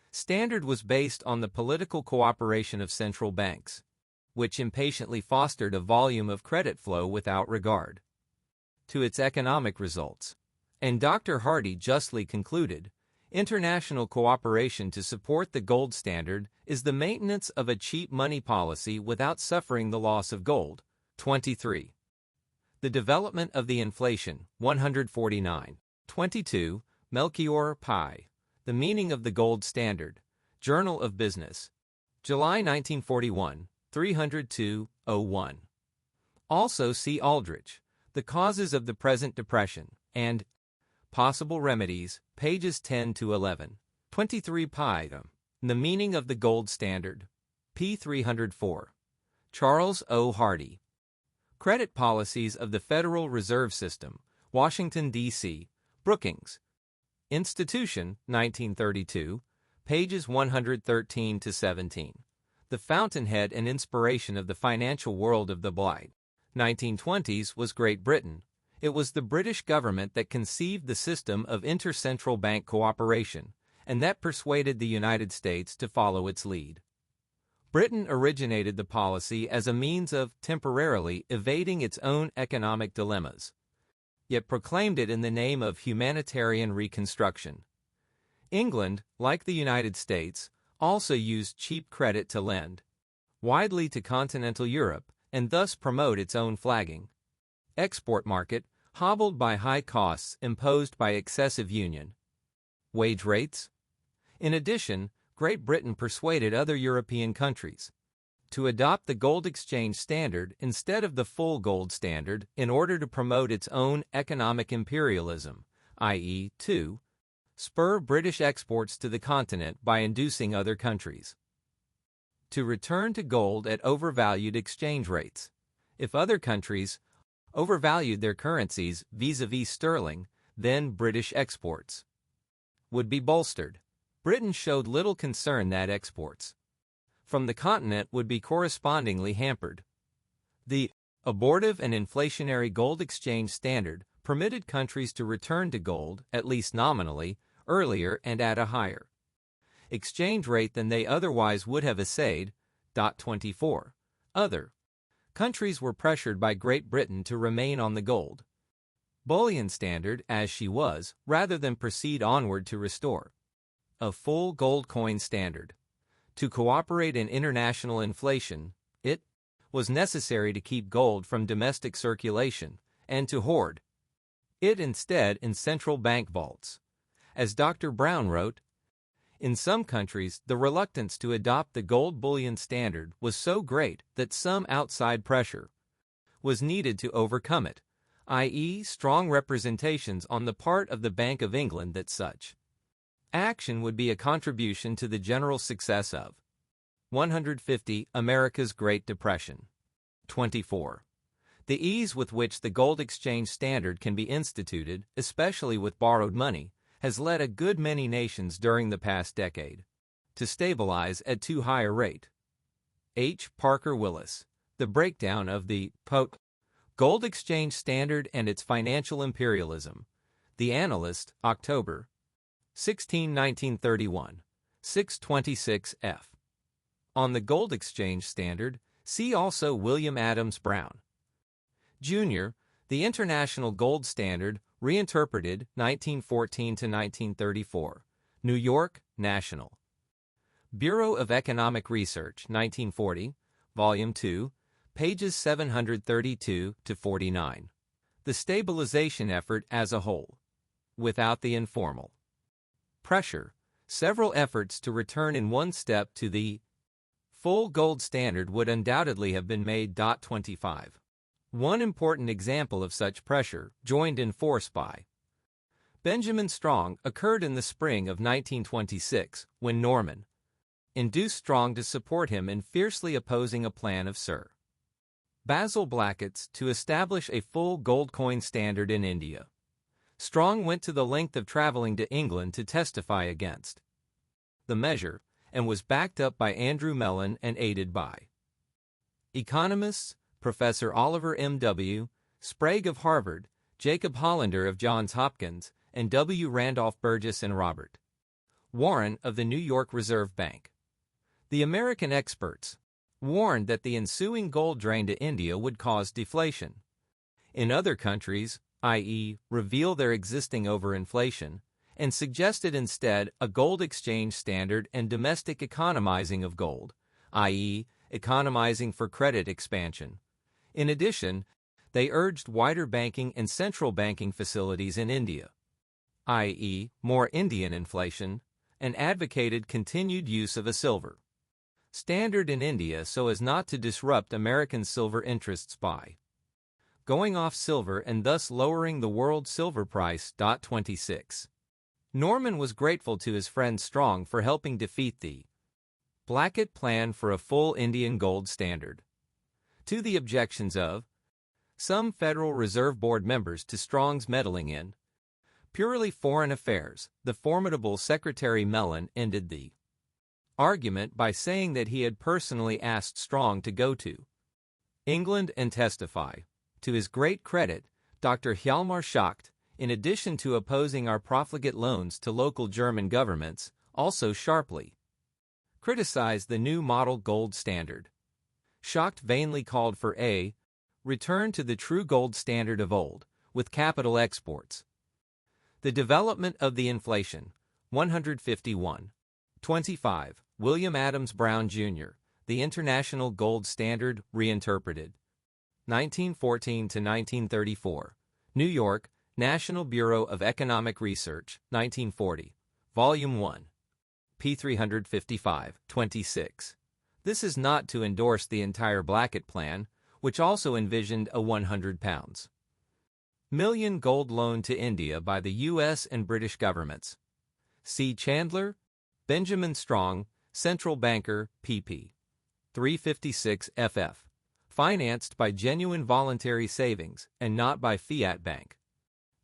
Speaker 1: standard was based on the political cooperation of central banks, which impatiently fostered a volume of credit flow without regard to its economic results. And Dr. Hardy justly concluded, international cooperation to support the gold standard is the maintenance of a cheap money policy without suffering the loss of gold. 23. The development of the inflation. 149. 22. Melchior Pai. The meaning of the gold standard. Journal of Business. July 1941, 302-01. Also see Aldrich, The Causes of the Present Depression, and Possible Remedies, pages 10 to 11. 23 Pai. The Meaning of the Gold Standard. p. 304. Charles O. Hardy. Credit Policies of the Federal Reserve System, Washington, D.C., Brookings Institution, 1932, pages 113 to 17. The fountainhead and inspiration of the financial world of the blight 1920s was Great Britain. It was the British government that conceived the system of inter-central bank cooperation, and that persuaded the United States to follow its lead. Britain originated the policy as a means of temporarily evading its own economic dilemmas, yet proclaimed it in the name of humanitarian reconstruction. England, like the United States, also used cheap credit to lend widely to continental Europe and thus promote its own flagging export market, hobbled by high costs imposed by excessive union wage rates. In addition, Great Britain persuaded other European countries to adopt the gold exchange standard instead of the full gold standard in order to promote its own economic imperialism, i.e., to spur British exports to the continent by inducing other countries to return to gold at overvalued exchange rates. If other countries overvalued their currencies vis-a-vis sterling, then British exports would be bolstered. Britain showed little concern that exports from the continent would be correspondingly hampered. The abortive and inflationary gold exchange standard permitted countries to return to gold, at least nominally, earlier and at a higher exchange rate than they otherwise would have essayed. 24. Other countries were pressured by Great Britain to remain on the gold bullion standard as she was, rather than proceed onward to restore a full gold coin standard. To cooperate in international inflation, it was necessary to keep gold from domestic circulation and to hoard it instead in central bank vaults. As Dr. Brown wrote, in some countries, the reluctance to adopt the gold bullion standard was so great that some outside pressure was needed to overcome it, i.e., strong representations on the part of the Bank of England that such action would be a contribution to the general success of 150. America's Great Depression. 24. The ease with which the gold exchange standard can be instituted, especially with borrowed money, has led a good many nations during the past decade to stabilize at too high a rate. H. Parker Willis, The Breakdown of the Gold Exchange Standard and Its Financial Imperialism. The Analyst, October 16, 1931, 626 f. On the Gold Exchange Standard, see also William Adams Brown, Jr., The International Gold Standard, Reinterpreted, 1914–1934. New York, National Bureau of Economic Research, 1940, Volume 2, pages 732–49. The stabilization effort as a whole. Without the informal pressure, several efforts to return in one step to the full gold standard would undoubtedly have been made. 25. One important example of such pressure, joined in force by Benjamin Strong, occurred in the spring of 1926, when Norman induced Strong to support him in fiercely opposing a plan of Sir Basil Blackett's to establish a full gold coin standard in India. Strong went to the length of traveling to England to testify against the measure, and was backed up by Andrew Mellon and aided by economists, Professor Oliver M.W. Sprague of Harvard, Jacob Hollander of Johns Hopkins, and W. Randolph Burgess and Robert Warren of the New York Reserve Bank. The American experts warned that the ensuing gold drain to India would cause deflation in other countries, i.e., reveal their existing overinflation, and suggested instead a gold exchange standard and domestic economizing of gold, i.e., economizing for credit expansion. In addition, they urged wider banking and central banking facilities in India, i.e., more Indian inflation, and advocated continued use of a silver standard in India so as not to disrupt American silver interests by going off silver and thus lowering the world silver price. 26. Norman was grateful to his friend Strong for helping defeat the Blackett plan for a full Indian gold standard. To the objections of some Federal Reserve Board members to Strong's meddling in purely foreign affairs, the formidable Secretary Mellon ended the argument by saying that he had personally asked Strong to go to England and testify. To his great credit, Dr. Hjalmar Schacht, in addition to opposing our profligate loans to local German governments, also sharply criticized the new model gold standard. Schacht vainly called for a return to the true gold standard of old, with capital exports. The development of the inflation. 151. 25. William Adams Brown, Jr., The International Gold Standard, Reinterpreted. 1914–1934. New York, National Bureau of Economic Research, 1940. Volume 1. p. 355, 26. This is not to endorse the entire Blackett plan, which also envisioned a £100 million gold loan to India by the U.S. and British governments. C. Chandler, Benjamin Strong, Central Banker, pp. 356 ff. financed by genuine voluntary savings and not by fiat bank.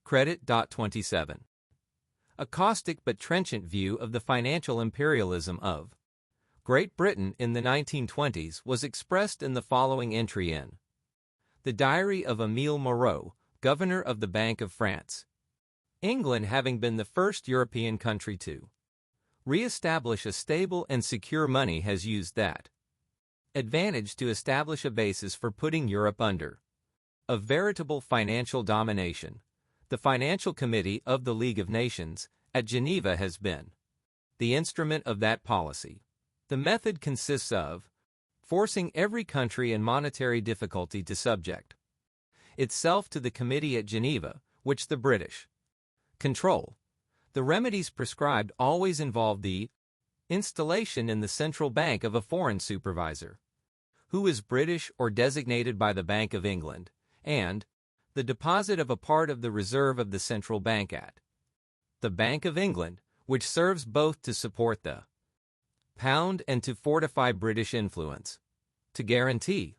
Speaker 1: Credit. 27. A caustic but trenchant view of the financial imperialism of Great Britain in the 1920s was expressed in the following entry in The Diary of Émile Moreau, Governor of the Bank of France. England, having been the first European country to re-establish a stable and secure money, has used that advantage to establish a basis for putting Europe under a veritable financial domination. The Financial Committee of the League of Nations at Geneva has been the instrument of that policy. The method consists of forcing every country in monetary difficulty to subject itself to the committee at Geneva, which the British control. The remedies prescribed always involve the installation in the central bank of a foreign supervisor, who is British or designated by the Bank of England, and the deposit of a part of the reserve of the central bank at the Bank of England, which serves both to support the pound and to fortify British influence. To guarantee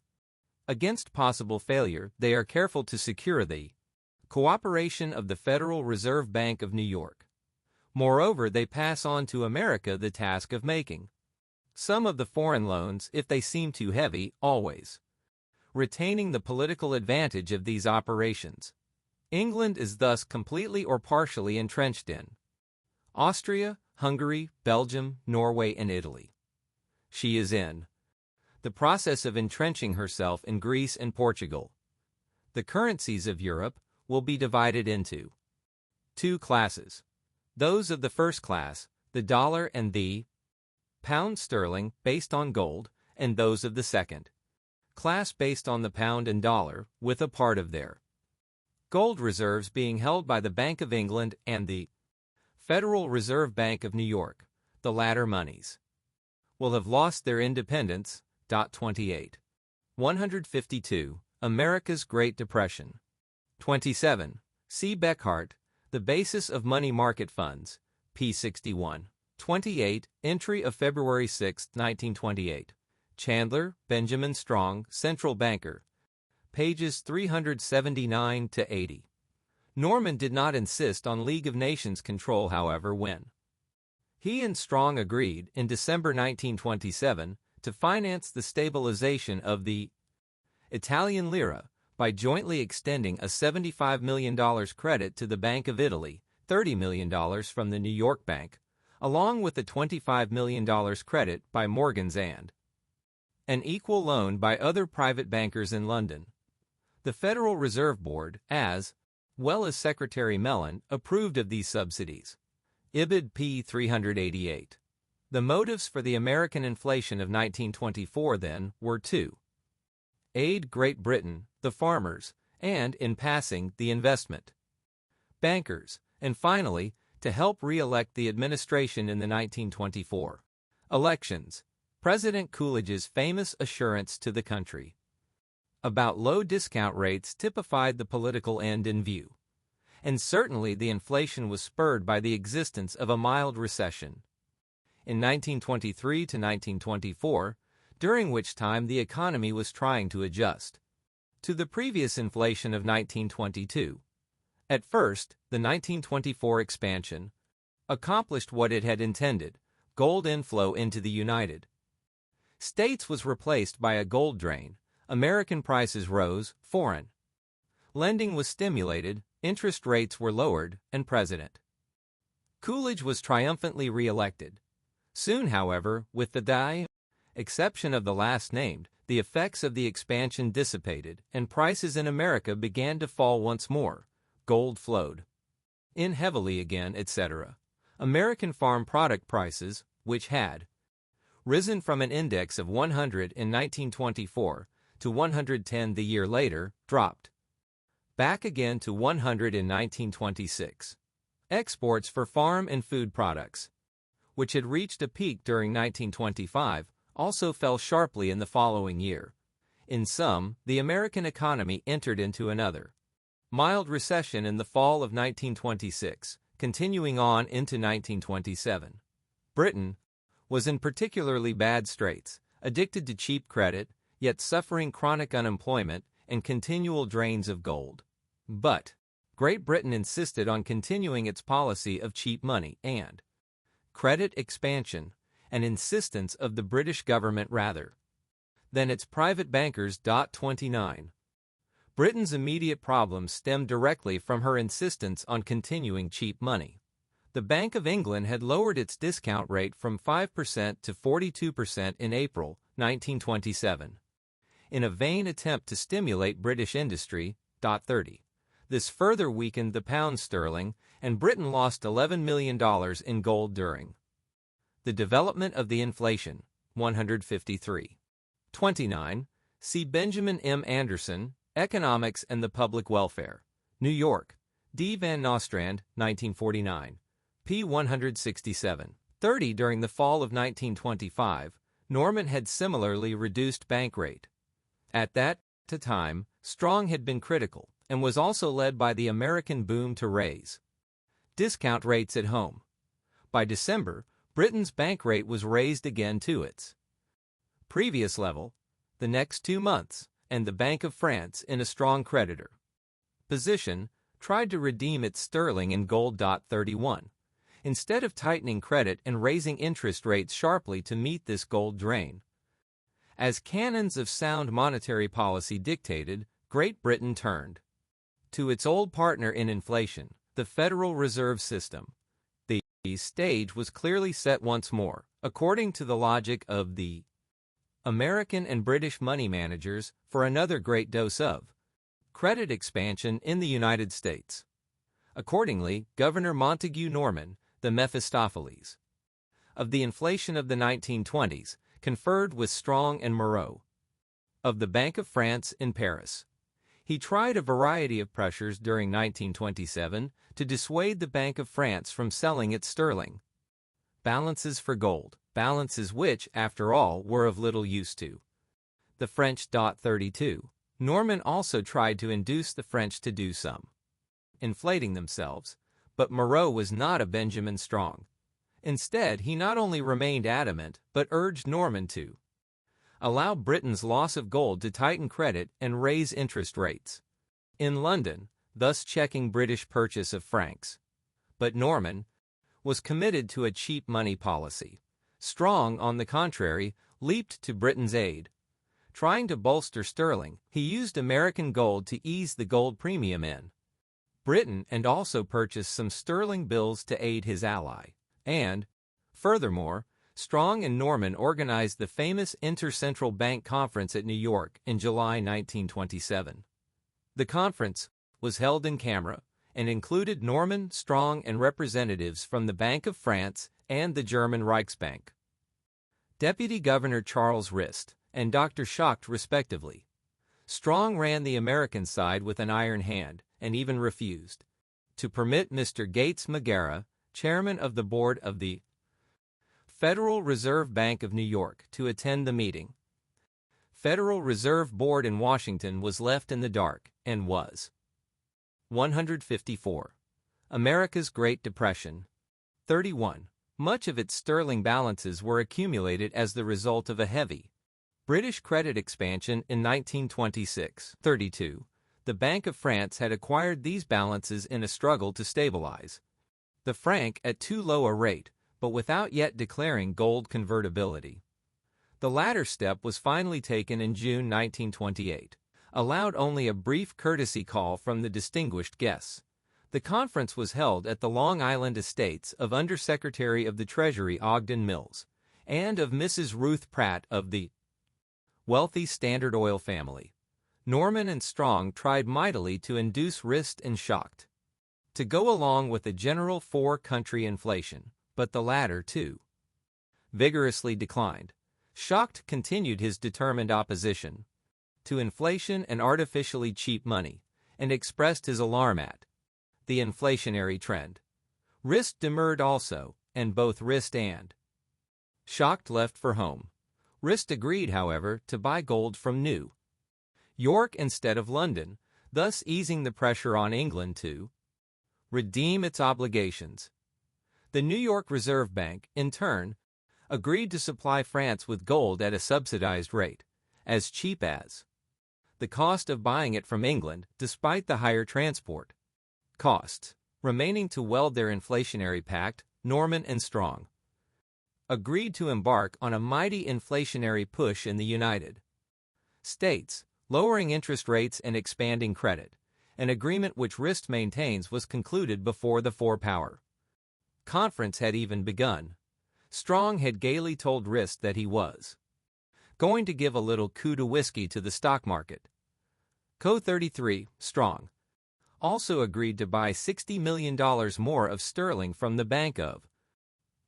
Speaker 1: against possible failure, they are careful to secure the cooperation of the Federal Reserve Bank of New York. Moreover, they pass on to America the task of making some of the foreign loans if they seem too heavy, always retaining the political advantage of these operations. England is thus completely or partially entrenched in Austria, Hungary, Belgium, Norway, and Italy. She is in the process of entrenching herself in Greece and Portugal. The currencies of Europe will be divided into two classes. Those of the first class, the dollar and the pound sterling, based on gold, and those of the second class based on the pound and dollar, with a part of their gold reserves being held by the Bank of England and the Federal Reserve Bank of New York. The latter monies will have lost their independence. 28. 152. America's Great Depression. 27. C. Beckhart, The Basis of Money Market Funds, p. 61. 28. Entry of February 6, 1928. Chandler, Benjamin Strong, Central Banker. Pages 379 to 80. Norman did not insist on League of Nations control, however, when he and Strong agreed in December 1927 to finance the stabilization of the Italian lira by jointly extending a $75 million credit to the Bank of Italy, $30 million from the New York Bank, along with a $25 million credit by Morgan's and an equal loan by other private bankers in London. The Federal Reserve Board, as well as Secretary Mellon, approved of these subsidies. Ibid. p. 388. The motives for the American inflation of 1924, then, were to aid Great Britain, the farmers, and, in passing, the investment bankers, and finally, to help re-elect the administration in the 1924 elections. President Coolidge's famous assurance to the country about low discount rates typified the political end in view. And certainly the inflation was spurred by the existence of a mild recession in 1923 to 1924, during which time the economy was trying to adjust to the previous inflation of 1922. At first, the 1924 expansion accomplished what it had intended. Gold inflow into the United States was replaced by a gold drain. American prices rose, foreign lending was stimulated, interest rates were lowered, and President Coolidge was triumphantly re-elected. Soon, however, with the exception of the last named, the effects of the expansion dissipated, and prices in America began to fall once more. Gold flowed in heavily again, etc. American farm product prices, which had risen from an index of 100 in 1924 to 110 the year later, dropped back again to 100 in 1926. Exports for farm and food products, which had reached a peak during 1925, also fell sharply in the following year. In sum, the American economy entered into another mild recession in the fall of 1926, continuing on into 1927. Britain was in particularly bad straits, addicted to cheap credit, yet suffering chronic unemployment and continual drains of gold. But Great Britain insisted on continuing its policy of cheap money and credit expansion, an insistence of the British government rather than its private bankers. 29. Britain's immediate problems stemmed directly from her insistence on continuing cheap money. The Bank of England had lowered its discount rate from 5% to 42% in April 1927, in a vain attempt to stimulate British industry. 30. This further weakened the pound sterling, and Britain lost $11 million in gold during the development of the inflation. 153. 29. See Benjamin M. Anderson, Economics and the Public Welfare. New York, D. Van Nostrand, 1949. p. 167. 30. During the fall of 1925, Norman had similarly reduced bank rate. At that time, Strong had been critical, and was also led by the American boom to raise discount rates at home. By December, Britain's bank rate was raised again to its previous level, the next 2 months, and the Bank of France, in a strong creditor position, tried to redeem its sterling in gold. 31. Instead of tightening credit and raising interest rates sharply to meet this gold drain, as canons of sound monetary policy dictated, Great Britain turned to its old partner in inflation, the Federal Reserve System. The stage was clearly set once more, according to the logic of the American and British money managers, for another great dose of credit expansion in the United States. Accordingly, Governor Montague Norman, the Mephistopheles of the inflation of the 1920s, conferred with Strong and Moreau of the Bank of France in Paris. He tried a variety of pressures during 1927 to dissuade the Bank of France from selling its sterling balances for gold, balances which, after all, were of little use to the French. 32. Norman also tried to induce the French to do some inflating themselves, but Moreau was not a Benjamin Strong. Instead, he not only remained adamant, but urged Norman to allow Britain's loss of gold to tighten credit and raise interest rates in London, thus checking British purchase of francs. But Norman was committed to a cheap money policy. Strong, on the contrary, leaped to Britain's aid. Trying to bolster sterling, he used American gold to ease the gold premium in Britain and also purchased some sterling bills to aid his ally. And, furthermore, Strong and Norman organized the famous Inter-Central Bank Conference at New York in July 1927. The conference was held in camera and included Norman, Strong, and representatives from the Bank of France and the German Reichsbank, Deputy Governor Charles Rist, and Dr. Schacht respectively. Strong ran the American side with an iron hand and even refused to permit Mr. Gates Magara, chairman of the board of the Federal Reserve Bank of New York, to attend the meeting. Federal Reserve Board in Washington was left in the dark and was 154. America's Great Depression. 31. Much of its sterling balances were accumulated as the result of a heavy British credit expansion in 1926. 32. The Bank of France had acquired these balances in a struggle to stabilize the franc at too low a rate, but without yet declaring gold convertibility. The latter step was finally taken in June 1928, allowed only a brief courtesy call from the distinguished guests. The conference was held at the Long Island estates of Undersecretary of the Treasury Ogden Mills and of Mrs. Ruth Pratt of the wealthy Standard Oil family. Norman and Strong tried mightily to induce Rist and Schacht to go along with a general four-country inflation, but the latter, too, vigorously declined. Schacht continued his determined opposition to inflation and artificially cheap money, and expressed his alarm at the inflationary trend. Rist demurred also, and both Rist and Schacht left for home. Rist agreed, however, to buy gold from New York instead of London, thus easing the pressure on England to redeem its obligations. The New York Reserve Bank, in turn, agreed to supply France with gold at a subsidized rate, as cheap as the cost of buying it from England, despite the higher transport costs. Remaining to weld their inflationary pact, Norman and Strong agreed to embark on a mighty inflationary push in the United States, lowering interest rates and expanding credit. An agreement which Rist maintains was concluded before the four-power conference had even begun. Strong had gaily told Rist that he was going to give a little coup de whiskey to the stock market. Co. 33, Strong, also agreed to buy $60 million more of sterling from the Bank of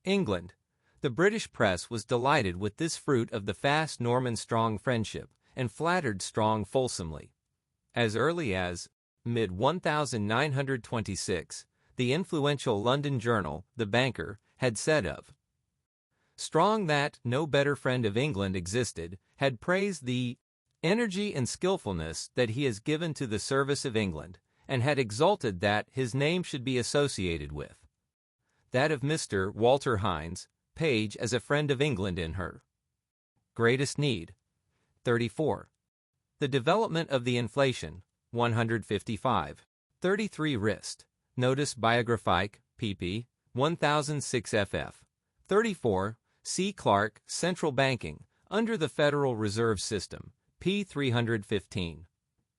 Speaker 1: England. The British press was delighted with this fruit of the fast Norman-Strong friendship and flattered Strong fulsomely. As early as mid-1926, the influential London journal, The Banker, had said of Strong that no better friend of England existed, had praised the energy and skillfulness that he has given to the service of England, and had exulted that his name should be associated with that of Mr. Walter Hines, Page, as a friend of England in her greatest need. 34. The development of the inflation. 155. 33 Rist. Notice Biographique, pp. 1006 ff. 34. C. Clark, Central Banking, under the Federal Reserve System, p. 315.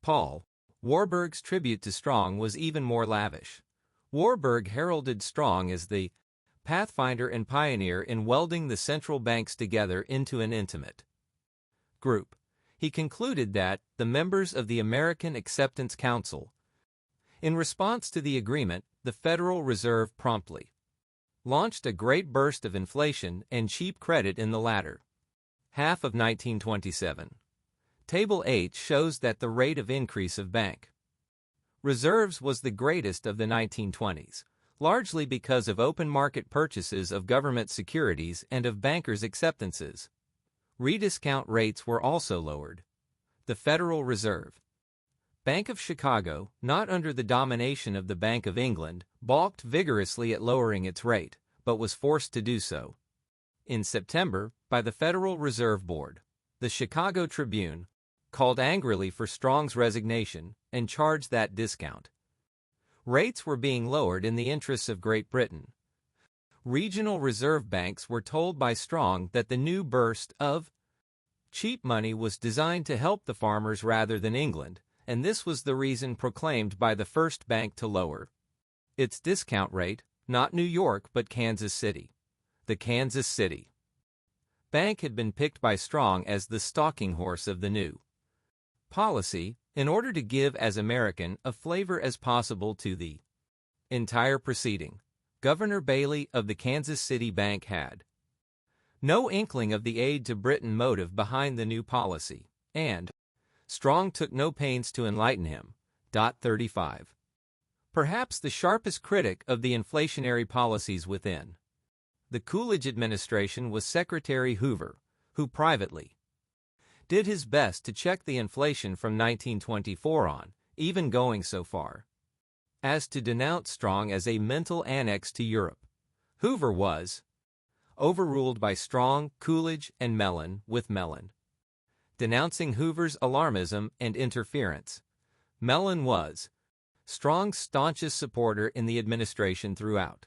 Speaker 1: Paul Warburg's tribute to Strong was even more lavish. Warburg heralded Strong as the pathfinder and pioneer in welding the central banks together into an intimate group. He concluded that the members of the American Acceptance Council, in response to the agreement, the Federal Reserve promptly launched a great burst of inflation and cheap credit in the latter half of 1927. Table H shows that the rate of increase of bank reserves was the greatest of the 1920s, largely because of open market purchases of government securities and of bankers' acceptances. Rediscount rates were also lowered. The Federal Reserve Bank of Chicago, not under the domination of the Bank of England, balked vigorously at lowering its rate, but was forced to do so in September by the Federal Reserve Board. The Chicago Tribune called angrily for Strong's resignation and charged that discount rates were being lowered in the interests of Great Britain. Regional reserve banks were told by Strong that the new burst of cheap money was designed to help the farmers rather than England, and this was the reason proclaimed by the first bank to lower its discount rate, not New York but Kansas City. The Kansas City Bank had been picked by Strong as the stalking horse of the new policy, in order to give as American a flavor as possible to the entire proceeding. Governor Bailey of the Kansas City Bank had no inkling of the aid to Britain motive behind the new policy, and Strong took no pains to enlighten him. 35. Perhaps the sharpest critic of the inflationary policies within the Coolidge administration was Secretary Hoover, who privately did his best to check the inflation from 1924 on, even going so far as to denounce Strong as a mental annex to Europe. Hoover was overruled by Strong, Coolidge, and Mellon, with Mellon denouncing Hoover's alarmism and interference. Mellon was Strong's staunchest supporter in the administration throughout.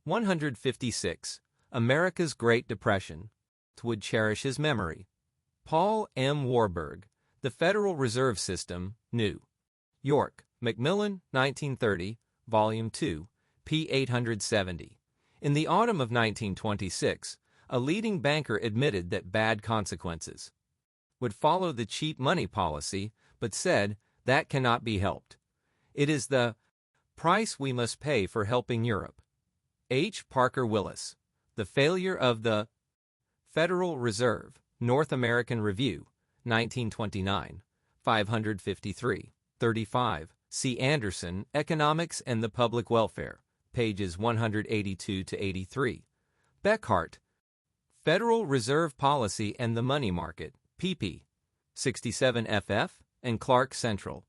Speaker 1: 156. America's Great Depression would cherish his memory. Paul M. Warburg, The Federal Reserve System, New York, Macmillan, 1930, Volume 2, p. 870. In the autumn of 1926, a leading banker admitted that bad consequences would follow the cheap money policy, but said that cannot be helped. It is the price we must pay for helping Europe. H. Parker Willis, The Failure of the Federal Reserve, North American Review, 1929, 553, 35. C. Anderson, Economics and the Public Welfare, pages 182-83. Beckhart, Federal Reserve Policy and the Money Market, pp. 67 ff, and Clark Central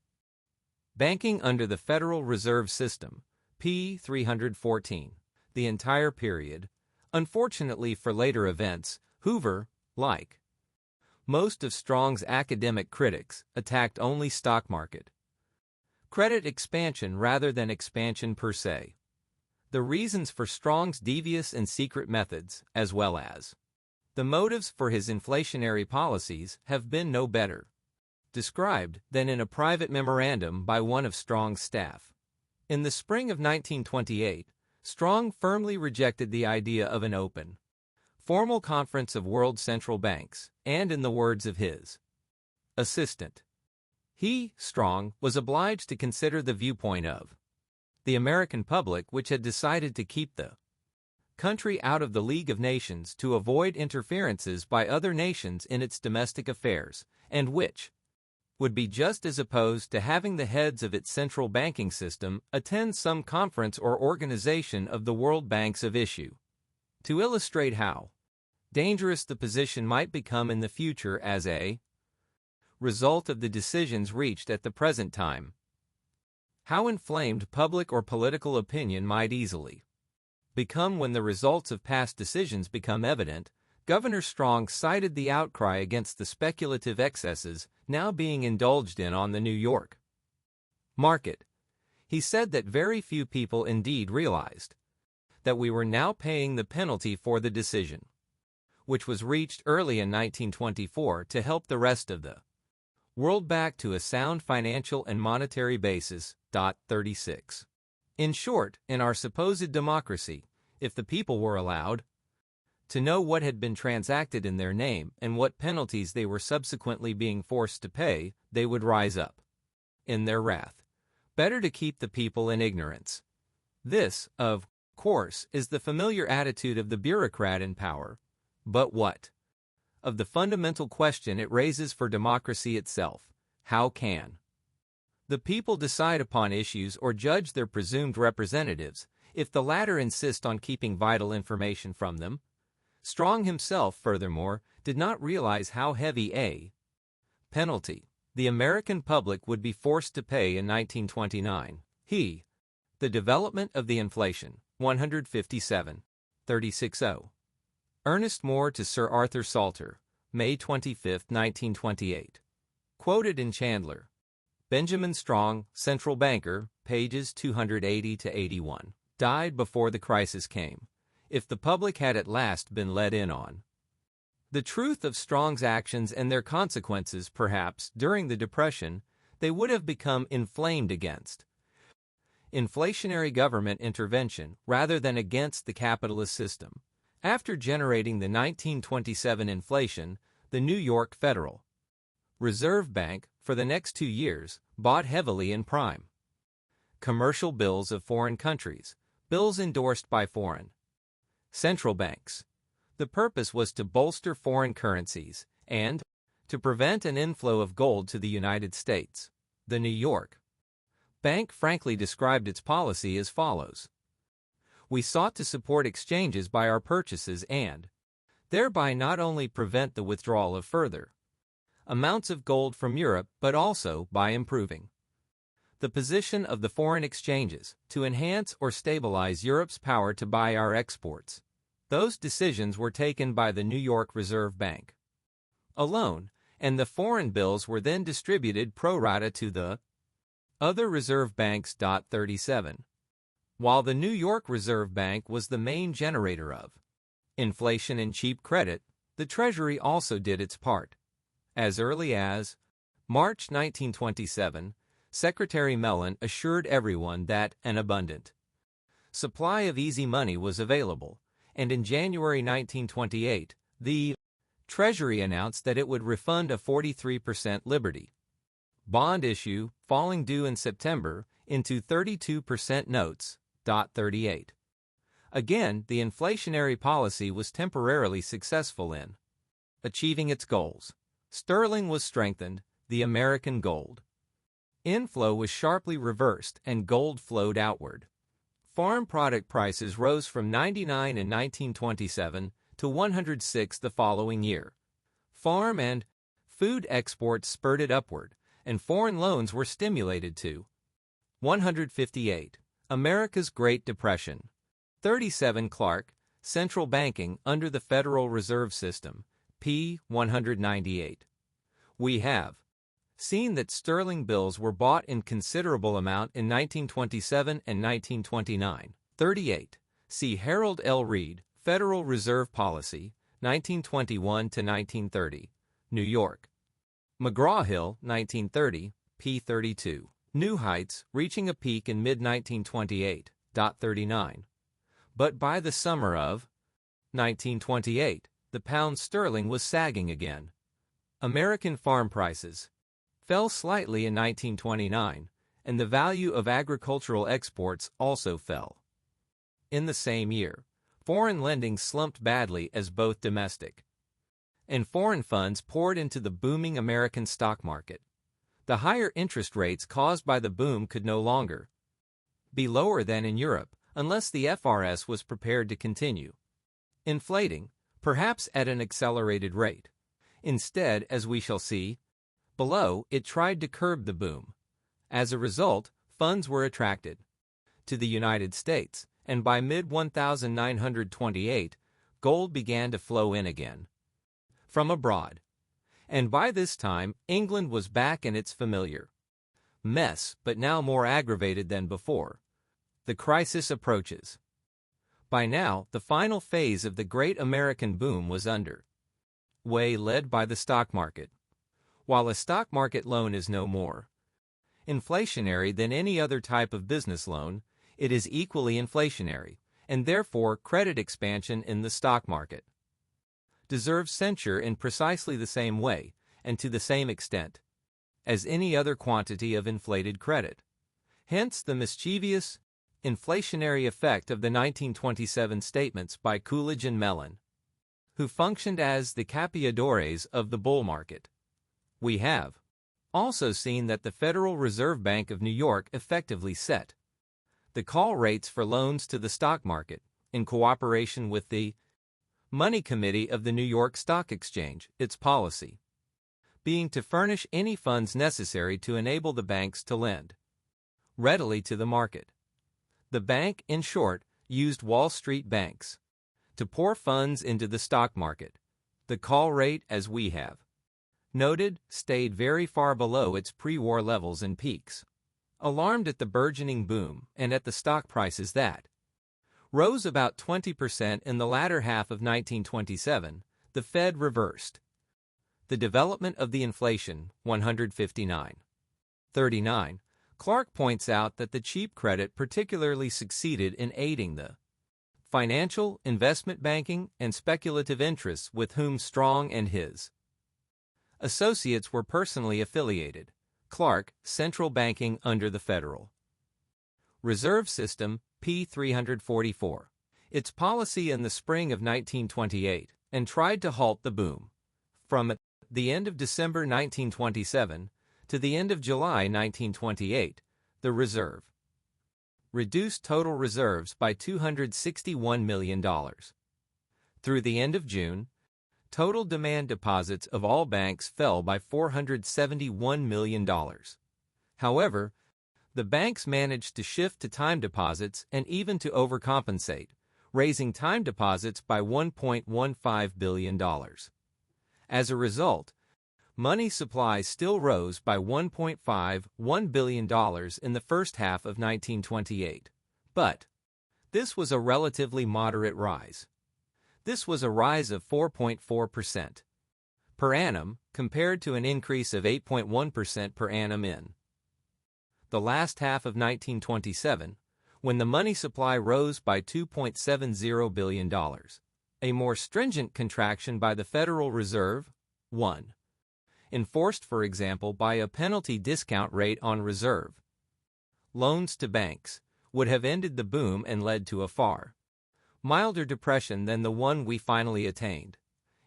Speaker 1: Banking under the Federal Reserve System, p. 314. The entire period. Unfortunately for later events, Hoover, like Most of Strong's academic critics attacked only stock market credit expansion rather than expansion per se. The reasons for Strong's devious and secret methods, as well as the motives for his inflationary policies, have been no better described than in a private memorandum by one of Strong's staff. In the spring of 1928, Strong firmly rejected the idea of an open, formal conference of world central banks, and in the words of his assistant, he, Strong, was obliged to consider the viewpoint of the American public, which had decided to keep the country out of the League of Nations to avoid interferences by other nations in its domestic affairs, and which would be just as opposed to having the heads of its central banking system attend some conference or organization of the world banks of issue. To illustrate how dangerous the position might become in the future as a result of the decisions reached at the present time, how inflamed public or political opinion might easily become when the results of past decisions become evident, Governor Strong cited the outcry against the speculative excesses now being indulged in on the New York market. He said that very few people indeed realized that we were now paying the penalty for the decision, which was reached early in 1924 to help the rest of the world back to a sound financial and monetary basis. 36. In short, in our supposed democracy, if the people were allowed to know what had been transacted in their name and what penalties they were subsequently being forced to pay, they would rise up in their wrath. Better to keep the people in ignorance. This, of course, is the familiar attitude of the bureaucrat in power. But what of the fundamental question it raises for democracy itself? How can the people decide upon issues or judge their presumed representatives if the latter insist on keeping vital information from them? Strong himself, furthermore, did not realize how heavy a penalty the American public would be forced to pay in 1929. The development of the inflation, 157. 36.0. Ernest Moore to Sir Arthur Salter, May 25, 1928. Quoted in Chandler. Benjamin Strong, central banker, pages 280 to 81. Died before the crisis came. If the public had at last been let in on the truth of Strong's actions and their consequences, perhaps, during the Depression, they would have become inflamed against inflationary government intervention rather than against the capitalist system. After generating the 1927 inflation, the New York Federal Reserve Bank, for the next 2 years, bought heavily in prime commercial bills of foreign countries, bills endorsed by foreign central banks. The purpose was to bolster foreign currencies and to prevent an inflow of gold to the United States. The New York Bank frankly described its policy as follows. We sought to support exchanges by our purchases and thereby not only prevent the withdrawal of further amounts of gold from Europe, but also by improving the position of the foreign exchanges to enhance or stabilize Europe's power to buy our exports. Those decisions were taken by the New York Reserve Bank alone, and the foreign bills were then distributed pro rata to the other reserve banks. 37. While the New York Reserve Bank was the main generator of inflation and cheap credit, the Treasury also did its part. As early as March 1927, Secretary Mellon assured everyone that an abundant supply of easy money was available, and in January 1928, the Treasury announced that it would refund a 43% Liberty bond issue, falling due in September, into 32% notes. 38. Again, the inflationary policy was temporarily successful in achieving its goals. Sterling was strengthened, the American gold inflow was sharply reversed, and gold flowed outward. Farm product prices rose from 99 in 1927 to 106 the following year. Farm and food exports spurted upward, and foreign loans were stimulated to 158. America's Great Depression. 37. Clark, Central Banking under the Federal Reserve System, p. 198. We have seen that sterling bills were bought in considerable amount in 1927 and 1929. 38. See Harold L. Reed, Federal Reserve Policy, 1921 to 1930, New York. McGraw-Hill, 1930, p. 32. New heights, reaching a peak in mid-1928. 39. But by the summer of 1928, the pound sterling was sagging again. American farm prices fell slightly in 1929, and the value of agricultural exports also fell. In the same year, foreign lending slumped badly as both domestic and foreign funds poured into the booming American stock market. The higher interest rates caused by the boom could no longer be lower than in Europe unless the FRS was prepared to continue inflating, perhaps at an accelerated rate. Instead, as we shall see below, it tried to curb the boom. As a result, funds were attracted to the United States, and by mid-1928, gold began to flow in again from abroad. And by this time, England was back in its familiar mess, but now more aggravated than before. The crisis approaches. By now, the final phase of the great American boom was under way, led by the stock market. While a stock market loan is no more inflationary than any other type of business loan, it is equally inflationary, and therefore credit expansion in the stock market deserves censure in precisely the same way, and to the same extent, as any other quantity of inflated credit. Hence the mischievous, inflationary effect of the 1927 statements by Coolidge and Mellon, who functioned as the capeadores of the bull market. We have also seen that the Federal Reserve Bank of New York effectively set the call rates for loans to the stock market, in cooperation with the Money Committee of the New York Stock Exchange, its policy being to furnish any funds necessary to enable the banks to lend readily to the market. The bank, in short, used Wall Street banks to pour funds into the stock market. The call rate, as we have noted, stayed very far below its pre-war levels and peaks. Alarmed at the burgeoning boom and at the stock prices that rose about 20% in the latter half of 1927, the Fed reversed the development of the inflation. 159. 39. Clark points out that the cheap credit particularly succeeded in aiding the financial, investment banking, and speculative interests with whom Strong and his associates were personally affiliated. Clark, Central Banking under the Federal Reserve System, p. 344. Its policy in the spring of 1928, and tried to halt the boom. From the end of December 1927 to the end of July 1928, the Reserve reduced total reserves by $261 million. Through the end of June, total demand deposits of all banks fell by $471 million. However, the banks managed to shift to time deposits and even to overcompensate, raising time deposits by $1.15 billion. As a result, money supply still rose by $1.51 billion in the first half of 1928. But this was a relatively moderate rise. This was a rise of 4.4% per annum compared to an increase of 8.1% per annum in the last half of 1927, when the money supply rose by $2.70 billion. A more stringent contraction by the Federal Reserve, 1. Enforced, for example, by a penalty discount rate on reserve loans to banks, would have ended the boom and led to a far milder depression than the one we finally attained.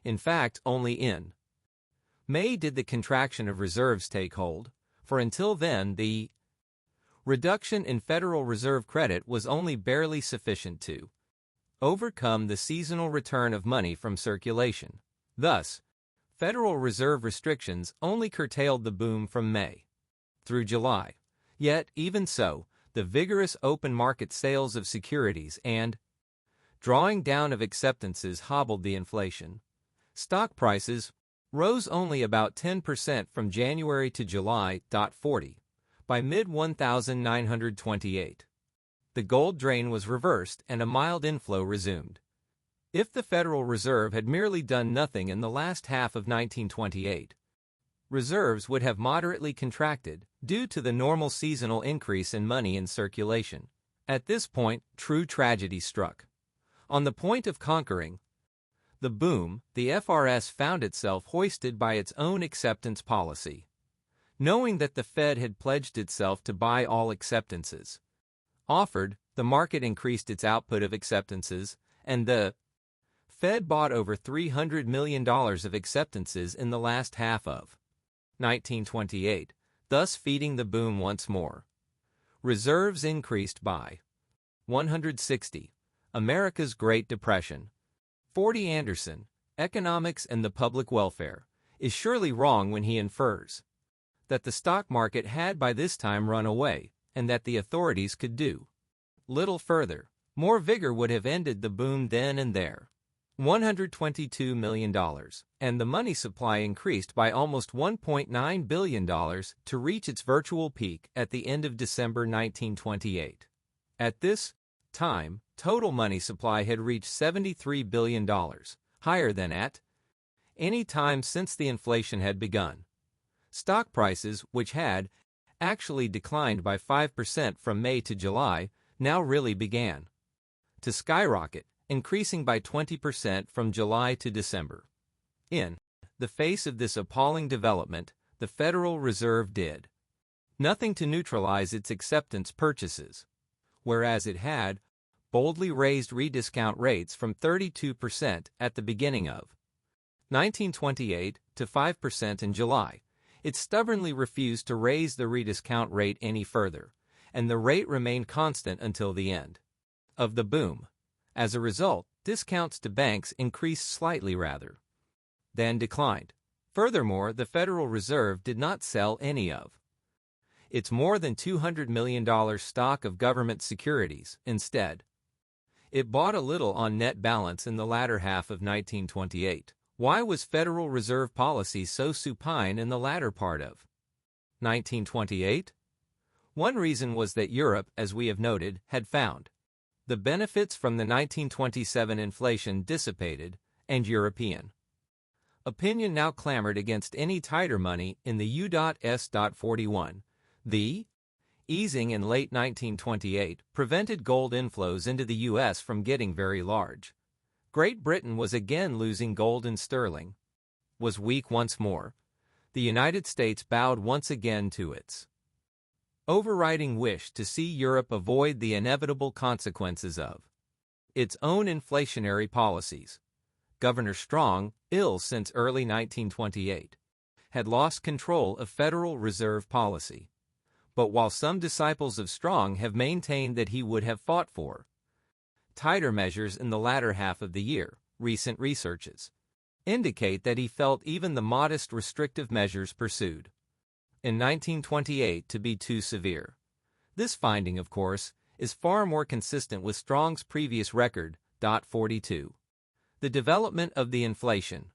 Speaker 1: In fact, only in May did the contraction of reserves take hold, for until then the reduction in Federal Reserve credit was only barely sufficient to overcome the seasonal return of money from circulation. Thus, Federal Reserve restrictions only curtailed the boom from May through July. Yet, even so, the vigorous open market sales of securities and drawing down of acceptances hobbled the inflation. Stock prices rose only about 10% from January to July. 40. By mid-1928, the gold drain was reversed and a mild inflow resumed. If the Federal Reserve had merely done nothing in the last half of 1928, reserves would have moderately contracted due to the normal seasonal increase in money in circulation. At this point, true tragedy struck. On the point of conquering the boom, the FRS found itself hoisted by its own acceptance policy. Knowing that the Fed had pledged itself to buy all acceptances offered, the market increased its output of acceptances, and the Fed bought over $300 million of acceptances in the last half of 1928, thus feeding the boom once more. Reserves increased by 160. America's Great Depression. 40. Anderson, Economics and the Public Welfare, is surely wrong when he infers that the stock market had by this time run away, and that the authorities could do little further. More vigor would have ended the boom then and there. $122 million, and the money supply increased by almost $1.9 billion to reach its virtual peak at the end of December 1928. At this time, total money supply had reached $73 billion, higher than at any time since the inflation had begun. Stock prices, which had actually declined by 5% from May to July, now really began to skyrocket, increasing by 20% from July to December. In the face of this appalling development, the Federal Reserve did nothing to neutralize its acceptance purchases, whereas it had boldly raised rediscount rates from 32% at the beginning of 1928 to 5% in July. It stubbornly refused to raise the rediscount rate any further, and the rate remained constant until the end of the boom. As a result, discounts to banks increased slightly rather than declined. Furthermore, the Federal Reserve did not sell any of its more than $200 million stock of government securities. Instead, it bought a little on net balance in the latter half of 1928. Why was Federal Reserve policy so supine in the latter part of 1928? One reason was that Europe, as we have noted, had found the benefits from the 1927 inflation dissipated, and European opinion now clamored against any tighter money in the U.S.41. The easing in late 1928 prevented gold inflows into the U.S. from getting very large. Great Britain was again losing gold, and sterling was weak once more. The United States bowed once again to its overriding wish to see Europe avoid the inevitable consequences of its own inflationary policies. Governor Strong, ill since early 1928, had lost control of Federal Reserve policy. But while some disciples of Strong have maintained that he would have fought for tighter measures in the latter half of the year, recent researches indicate that he felt even the modest restrictive measures pursued in 1928 to be too severe. This finding, of course, is far more consistent with Strong's previous record. 42. The development of the inflation.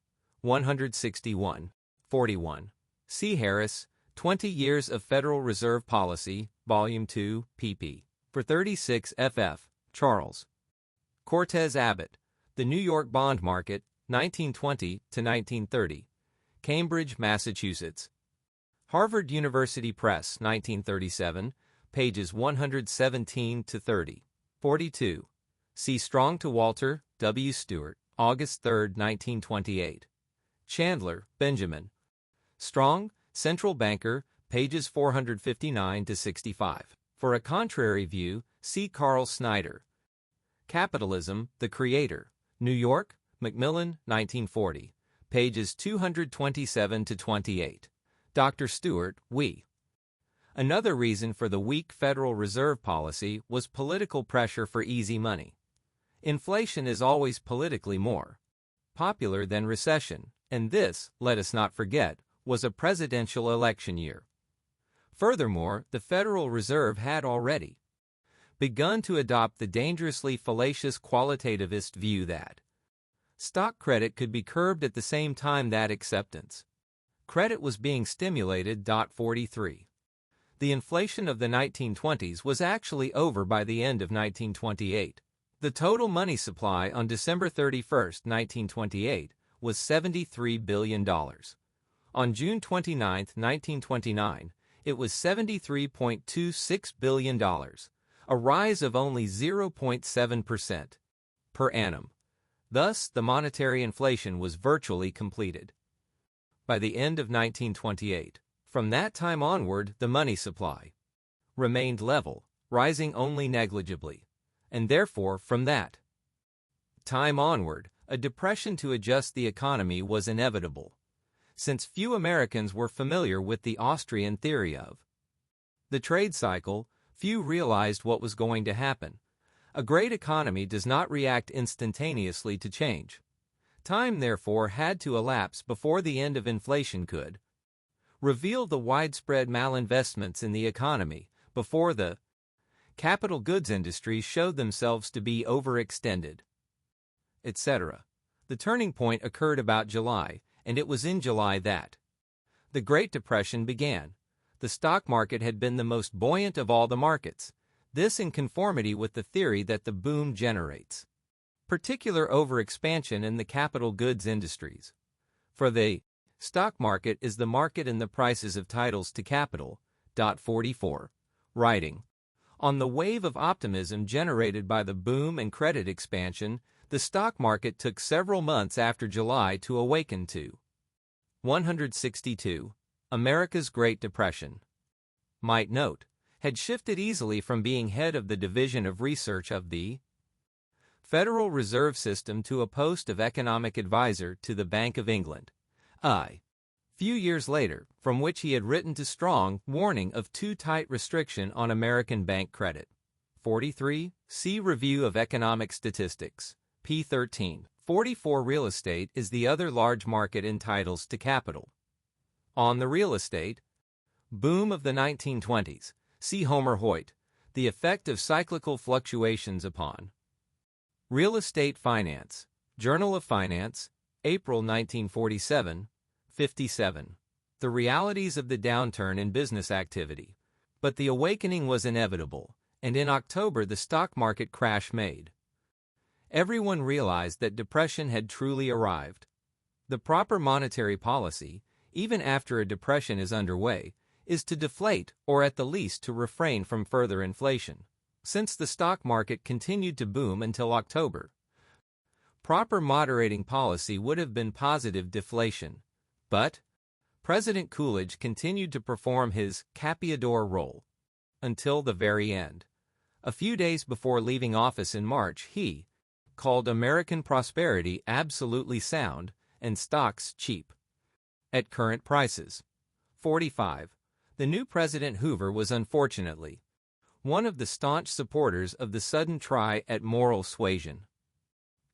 Speaker 1: 161. 41. C. Harris, 20 Years of Federal Reserve Policy, Volume 2, pp. For 36 ff. Charles Cortez Abbott, The New York Bond Market, 1920 to 1930. Cambridge, Massachusetts. Harvard University Press, 1937, pages 117 to 30. 42. See Strong to Walter W. Stewart, August 3, 1928. Chandler, Benjamin. Strong, Central Banker, pages 459 to 65. For a contrary view, see Carl Snyder. Capitalism, the Creator. New York, Macmillan, 1940. Pages 227 to 28. Dr. Stewart, we. Another reason for the weak Federal Reserve policy was political pressure for easy money. Inflation is always politically more popular than recession, and this, let us not forget, was a presidential election year. Furthermore, the Federal Reserve had already begun to adopt the dangerously fallacious qualitativist view that stock credit could be curbed at the same time that acceptance. Credit was being stimulated. 43. The inflation of the 1920s was actually over by the end of 1928. The total money supply on December 31, 1928, was $73 billion. On June 29, 1929, it was $73.26 billion, a rise of only 0.7% per annum. Thus, the monetary inflation was virtually completed by the end of 1928. From that time onward, the money supply remained level, rising only negligibly, and therefore, from that time onward, a depression to adjust the economy was inevitable, since few Americans were familiar with the Austrian theory of the trade cycle. Few realized what was going to happen. A great economy does not react instantaneously to change. Time, therefore, had to elapse before the end of inflation could reveal the widespread malinvestments in the economy, before the capital goods industries showed themselves to be overextended, etc. The turning point occurred about July, and it was in July that the Great Depression began. The stock market had been the most buoyant of all the markets, this in conformity with the theory that the boom generates particular overexpansion in the capital goods industries. For the stock market is the market in the prices of titles to capital. 44. Writing on the wave of optimism generated by the boom and credit expansion, the stock market took several months after July to awaken to 162. America's Great Depression, might note, had shifted easily from being head of the Division of Research of the Federal Reserve System to a post of economic advisor to the Bank of England. Few years later, from which he had written to strong warning of too tight restriction on American bank credit. 43. See Review of Economic Statistics, p. 13. 44. Real estate is the other large market in titles to capital. On the real estate boom of the 1920s, see Homer Hoyt, The Effect of Cyclical Fluctuations Upon Real Estate Finance, Journal of Finance, April 1947, 57. The realities of the downturn in business activity. But the awakening was inevitable, and in October the stock market crash made everyone realized that depression had truly arrived. The proper monetary policy, even after a depression is underway, is to deflate or at the least to refrain from further inflation. Since the stock market continued to boom until October, proper moderating policy would have been positive deflation. But President Coolidge continued to perform his capeador role until the very end. A few days before leaving office in March, he called American prosperity absolutely sound and stocks cheap at current prices. 45. The new President Hoover was unfortunately one of the staunch supporters of the sudden try at moral suasion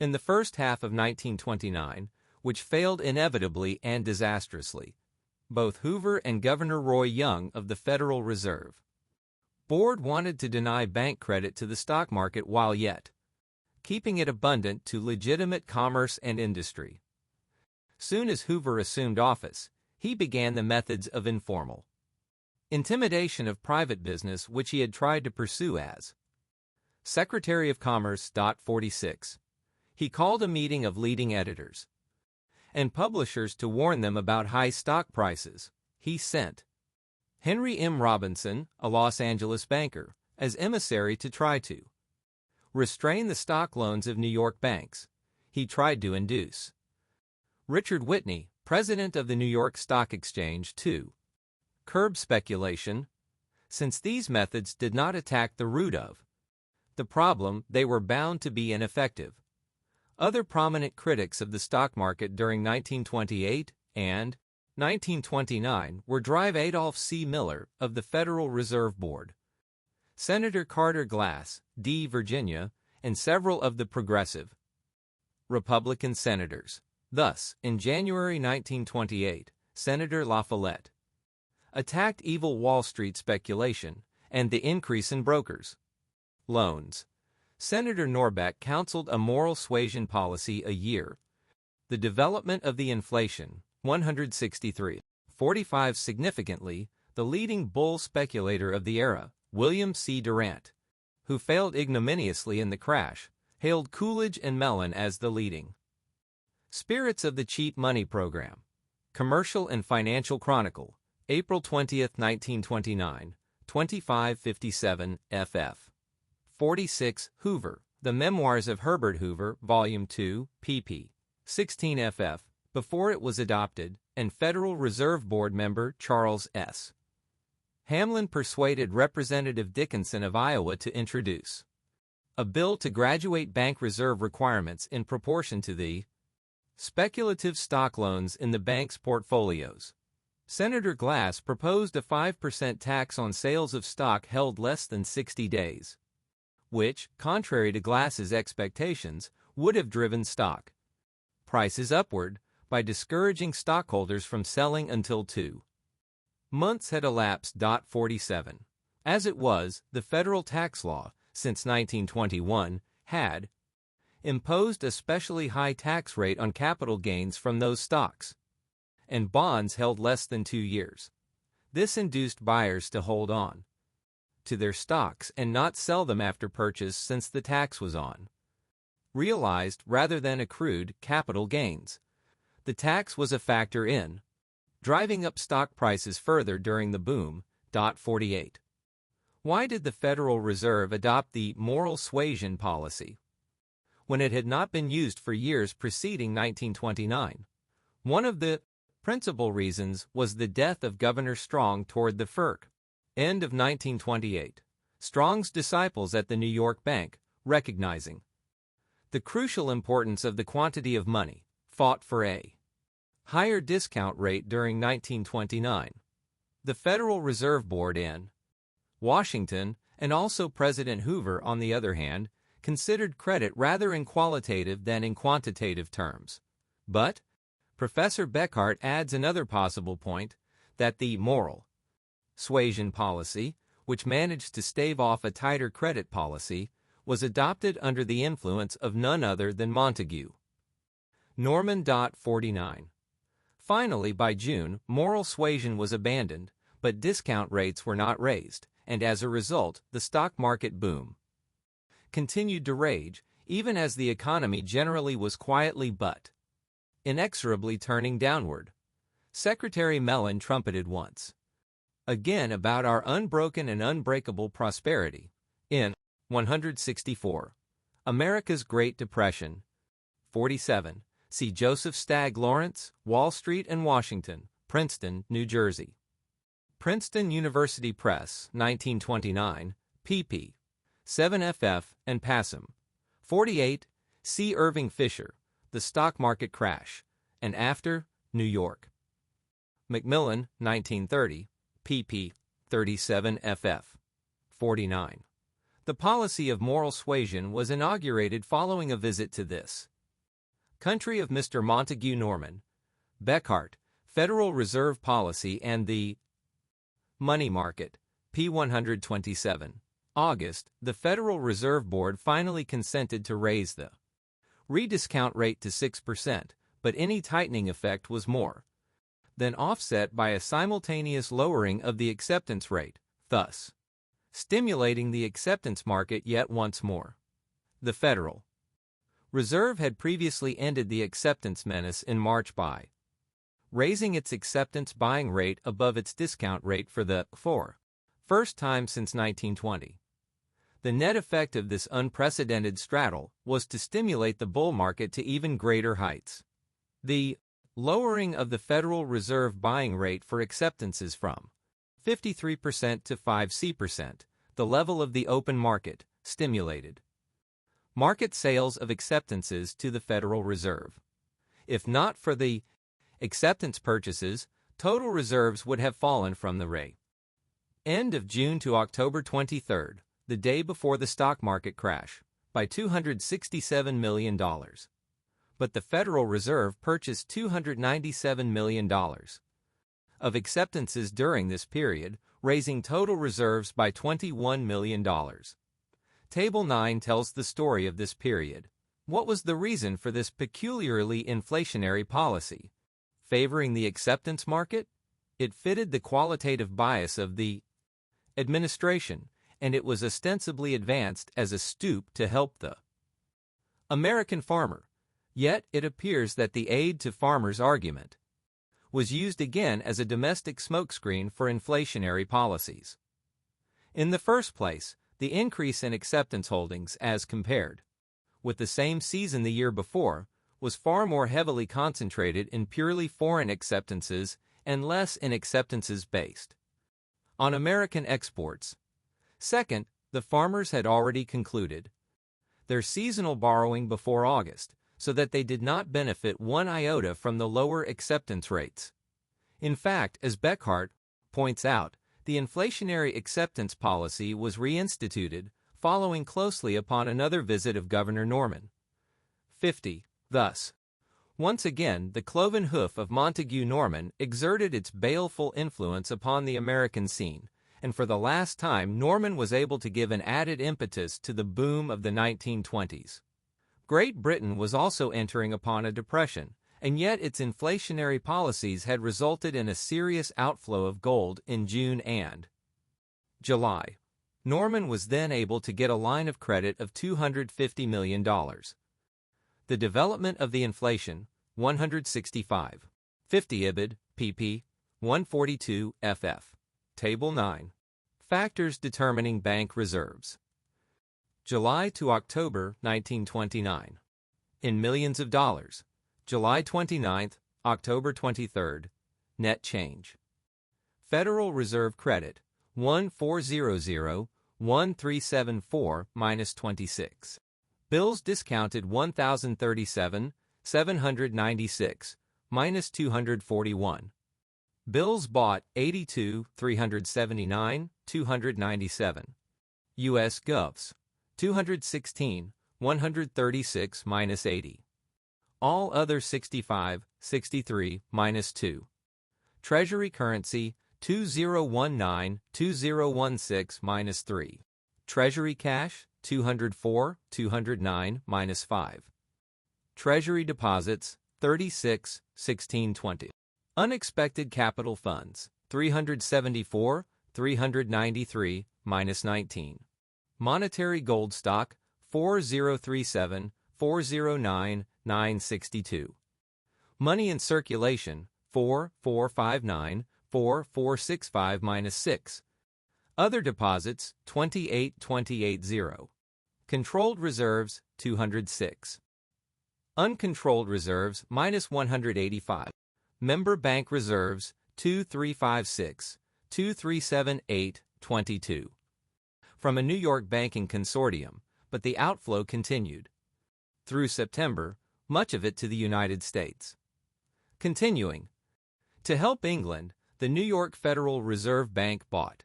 Speaker 1: in the first half of 1929, which failed inevitably and disastrously. Both Hoover and Governor Roy Young of the Federal Reserve Board wanted to deny bank credit to the stock market while yet keeping it abundant to legitimate commerce and industry. Soon as Hoover assumed office, he began the methods of informal intimidation of private business which he had tried to pursue as Secretary of Commerce. 46. He called a meeting of leading editors and publishers to warn them about high stock prices. He sent Henry M. Robinson, a Los Angeles banker, as emissary to try to restrain the stock loans of New York banks. He tried to induce Richard Whitney, president of the New York Stock Exchange, to curb speculation. Since these methods did not attack the root of the problem, they were bound to be ineffective. Other prominent critics of the stock market during 1928 and 1929 were Drive Adolph C. Miller of the Federal Reserve Board, Senator Carter Glass, D. Virginia, and several of the progressive Republican senators. Thus, in January 1928, Senator La Follette attacked evil Wall Street speculation and the increase in brokers' loans. Senator Norbeck counseled a moral suasion policy a year The development of the inflation, 163. 45. Significantly, the leading bull speculator of the era, William C. Durant, who failed ignominiously in the crash, hailed Coolidge and Mellon as the leading spirits of the cheap money program. Commercial and Financial Chronicle, April 20, 1929, 2557 ff. 46. Hoover, The Memoirs of Herbert Hoover, Volume 2, pp. 16 ff. Before it was adopted, and Federal Reserve Board member Charles S. Hamlin persuaded Representative Dickinson of Iowa to introduce a bill to graduate bank reserve requirements in proportion to the speculative stock loans in the bank's portfolios. Senator Glass proposed a 5% tax on sales of stock held less than 60 days, which, contrary to Glass's expectations, would have driven stock prices upward by discouraging stockholders from selling until 2 months had elapsed. 47. As it was, the federal tax law, since 1921, had imposed a specially high tax rate on capital gains from those stocks and bonds held less than 2 years. This induced buyers to hold on to their stocks and not sell them after purchase, since the tax was on realized rather than accrued capital gains. The tax was a factor in driving up stock prices further during the boom. 48. Why did the Federal Reserve adopt the moral suasion policy when it had not been used for years preceding 1929? One of the principal reasons was the death of Governor Strong toward the end of 1928. Strong's disciples at the New York Bank, recognizing the crucial importance of the quantity of money, fought for a higher discount rate during 1929. The Federal Reserve Board in Washington, and also President Hoover on the other hand, considered credit rather in qualitative than in quantitative terms. But Professor Beckhart adds another possible point, that the moral suasion policy, which managed to stave off a tighter credit policy, was adopted under the influence of none other than Montague Norman. 49. Finally, by June, moral suasion was abandoned, but discount rates were not raised, and as a result, the stock market boom continued to rage, even as the economy generally was quietly but inexorably turning downward. Secretary Mellon trumpeted once again about our unbroken and unbreakable prosperity. In 164. America's Great Depression. 47. See Joseph Stagg Lawrence, Wall Street and Washington, Princeton, New Jersey. Princeton University Press, 1929, pp. 7 ff. and Passam. 48. C. Irving Fisher, The Stock Market Crash, and After, New York. Macmillan, 1930, pp. 37 ff. 49. The policy of moral suasion was inaugurated following a visit to this country of Mr. Montague Norman. Beckhart, Federal Reserve Policy and the Money Market, p. 127. August, the Federal Reserve Board finally consented to raise the rediscount rate to 6%, but any tightening effect was more than offset by a simultaneous lowering of the acceptance rate, thus stimulating the acceptance market yet once more. The Federal Reserve had previously ended the acceptance menace in March by raising its acceptance buying rate above its discount rate for the first time since 1920. The net effect of this unprecedented straddle was to stimulate the bull market to even greater heights. The lowering of the Federal Reserve buying rate for acceptances from 53% to 5%, the level of the open market, stimulated market sales of acceptances to the Federal Reserve. If not for the acceptance purchases, total reserves would have fallen from the end of June to October 23, the day before the stock market crash, by $267 million. But the Federal Reserve purchased $297 million of acceptances during this period, raising total reserves by $21 million. Table 9 tells the story of this period. What was the reason for this peculiarly inflationary policy? Favoring the acceptance market? It fitted the qualitative bias of the administration, and it was ostensibly advanced as a stoop to help the American farmer. Yet it appears that the aid to farmers argument was used again as a domestic smokescreen for inflationary policies. In the first place, the increase in acceptance holdings as compared with the same season the year before was far more heavily concentrated in purely foreign acceptances and less in acceptances based on American exports. Second, the farmers had already concluded their seasonal borrowing before August, so that they did not benefit one iota from the lower acceptance rates. In fact, as Beckhart points out, the inflationary acceptance policy was reinstituted, following closely upon another visit of Governor Norman. 50. Thus, once again, the cloven hoof of Montague Norman exerted its baleful influence upon the American scene, and for the last time Norman was able to give an added impetus to the boom of the 1920s. Great Britain was also entering upon a depression, and yet its inflationary policies had resulted in a serious outflow of gold in June and July. Norman was then able to get a line of credit of $250 million. The development of the inflation, 165. 50 IBID, pp. 142 ff. Table 9. Factors determining bank reserves. July to October 1929. In millions of dollars. July 29th, October 23rd. Net change. Federal Reserve credit, 1,400,1374 minus 26. Bills discounted 1,037, 796, minus 241. Bills bought 82, 379, 297. U.S. Govs. 216, 136 minus 80. All other 65, 63 minus 2. Treasury currency 2019, 2016 minus 3. Treasury cash 204, 209 minus 5. Treasury deposits 36, 1620. Unexpected capital funds 374, 393 minus 19. Monetary gold stock 4037, 409, 962. Money in circulation 4459, 4465 minus 6. Other deposits 28280. Controlled reserves 206. Uncontrolled reserves minus 185. Member bank reserves 2356, 2378, 22. From a New York banking consortium, but the outflow continued. Through September, much of it to the United States. Continuing. To help England, the New York Federal Reserve Bank bought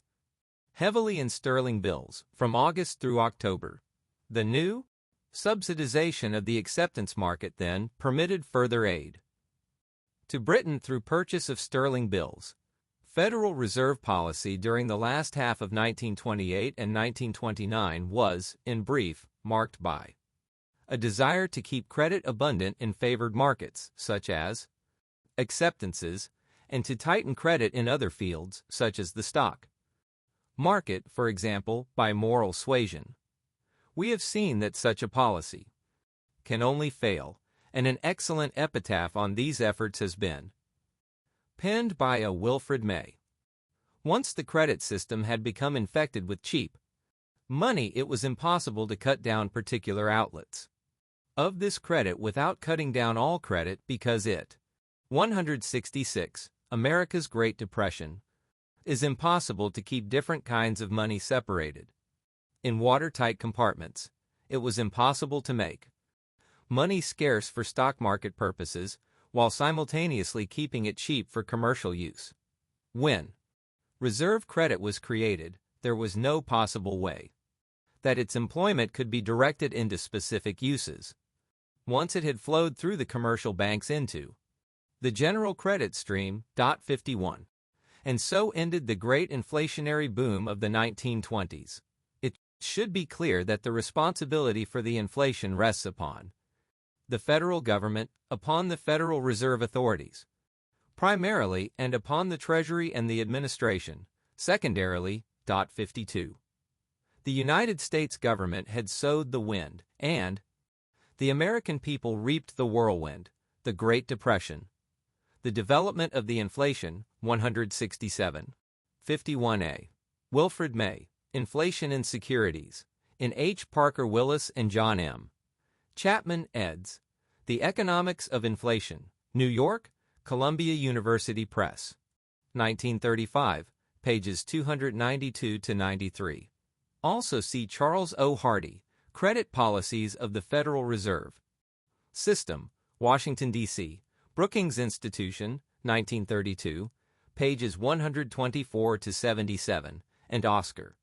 Speaker 1: heavily in sterling bills from August through October. The new subsidization of the acceptance market then permitted further aid to Britain through purchase of sterling bills. Federal Reserve policy during the last half of 1928 and 1929 was, in brief, marked by a desire to keep credit abundant in favored markets, such as acceptances, and to tighten credit in other fields, such as the stock market, for example, by moral suasion. We have seen that such a policy can only fail, and an excellent epitaph on these efforts has been penned by a Wilfred May. Once the credit system had become infected with cheap money, it was impossible to cut down particular outlets of this credit without cutting down all credit, because it 166. America's Great Depression is impossible to keep different kinds of money separated in watertight compartments. It was impossible to make money scarce for stock market purposes while simultaneously keeping it cheap for commercial use. When reserve credit was created, there was no possible way that its employment could be directed into specific uses. Once it had flowed through the commercial banks into the general credit stream. 51. And so ended the great inflationary boom of the 1920s. It should be clear that the responsibility for the inflation rests upon the federal government upon the Federal Reserve authorities, primarily, and upon the Treasury and the administration, secondarily. 52. The United States government had sowed the wind, and the American people reaped the whirlwind, the Great Depression. The development of the inflation, 167. 51a. Wilfred May, Inflation in Securities, in H. Parker Willis and John M. Chapman, eds. The Economics of Inflation, New York, Columbia University Press. 1935, pages 292 to 93. Also see Charles O. Hardy, Credit Policies of the Federal Reserve System, Washington, D.C., Brookings Institution, 1932, pages 124 to 77, and Oscar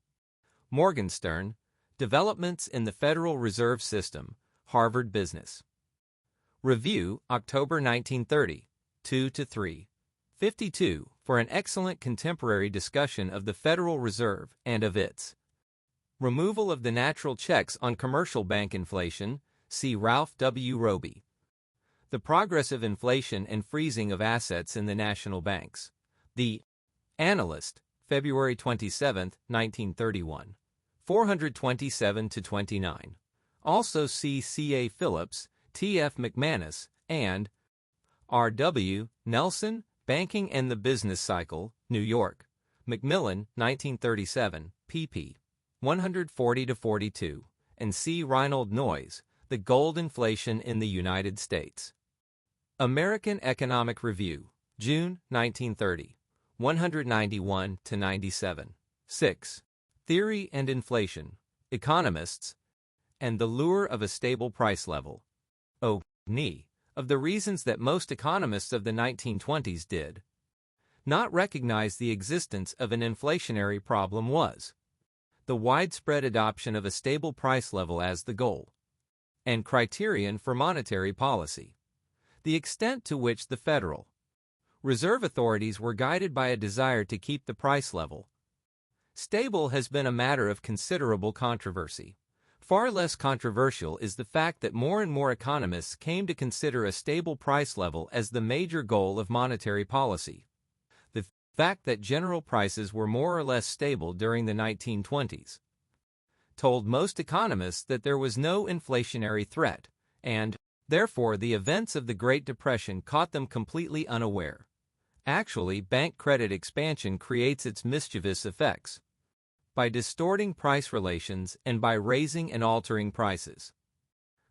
Speaker 1: Morgenstern, Developments in the Federal Reserve System, Harvard Business Review, October 1930, 2 to 3. 52, for an excellent contemporary discussion of the Federal Reserve and of its removal of the natural checks on commercial bank inflation, see Ralph W. Roby. The Progress of Inflation and Freezing of Assets in the National Banks. The Analyst, February 27, 1931. 427 to 29. Also see C. A. Phillips, T. F. McManus, and R. W. Nelson, Banking and the Business Cycle, New York. Macmillan, 1937, pp. 140 to 42, and C. Reinhold Noyes, The Gold Inflation in the United States. American Economic Review, June, 1930, 191 to 97. 6. Theory and Inflation, Economists, and the Lure of a Stable Price Level. Ni. Of the reasons that most economists of the 1920s did not recognize the existence of an inflationary problem was the widespread adoption of a stable price level as the goal and criterion for monetary policy. The extent to which the Federal Reserve authorities were guided by a desire to keep the price level stable has been a matter of considerable controversy. Far less controversial is the fact that more and more economists came to consider a stable price level as the major goal of monetary policy. The fact that general prices were more or less stable during the 1920s told most economists that there was no inflationary threat, and, therefore, the events of the Great Depression caught them completely unaware. Actually, bank credit expansion creates its mischievous effects by distorting price relations and by raising and altering prices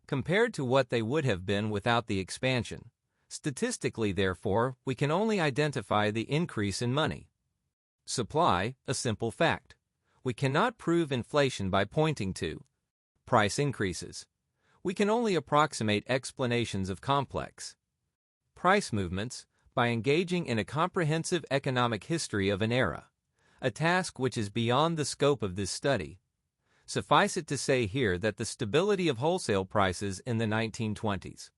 Speaker 1: compared to what they would have been without the expansion. Statistically, therefore, we can only identify the increase in money supply, a simple fact. We cannot prove inflation by pointing to price increases. We can only approximate explanations of complex price movements by engaging in a comprehensive economic history of an era, a task which is beyond the scope of this study. Suffice it to say here that the stability of wholesale prices in the 1920s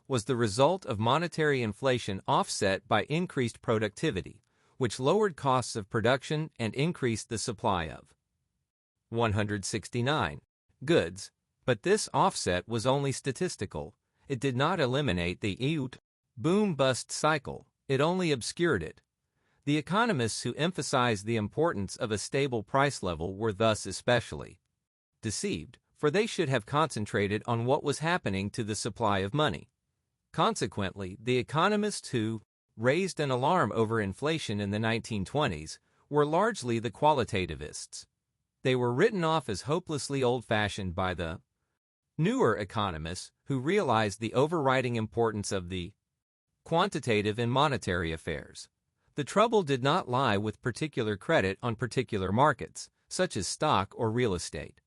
Speaker 1: was the result of monetary inflation offset by increased productivity, which lowered costs of production and increased the supply of 169 goods, but this offset was only statistical. It did not eliminate the boom-bust cycle, it only obscured it. The economists who emphasized the importance of a stable price level were thus especially deceived, for they should have concentrated on what was happening to the supply of money. Consequently, the economists who raised an alarm over inflation in the 1920s were largely the qualitativists. They were written off as hopelessly old-fashioned by the newer economists who realized the overriding importance of the quantitative in monetary affairs. The trouble did not lie with particular credit on particular markets, such as stock or real estate.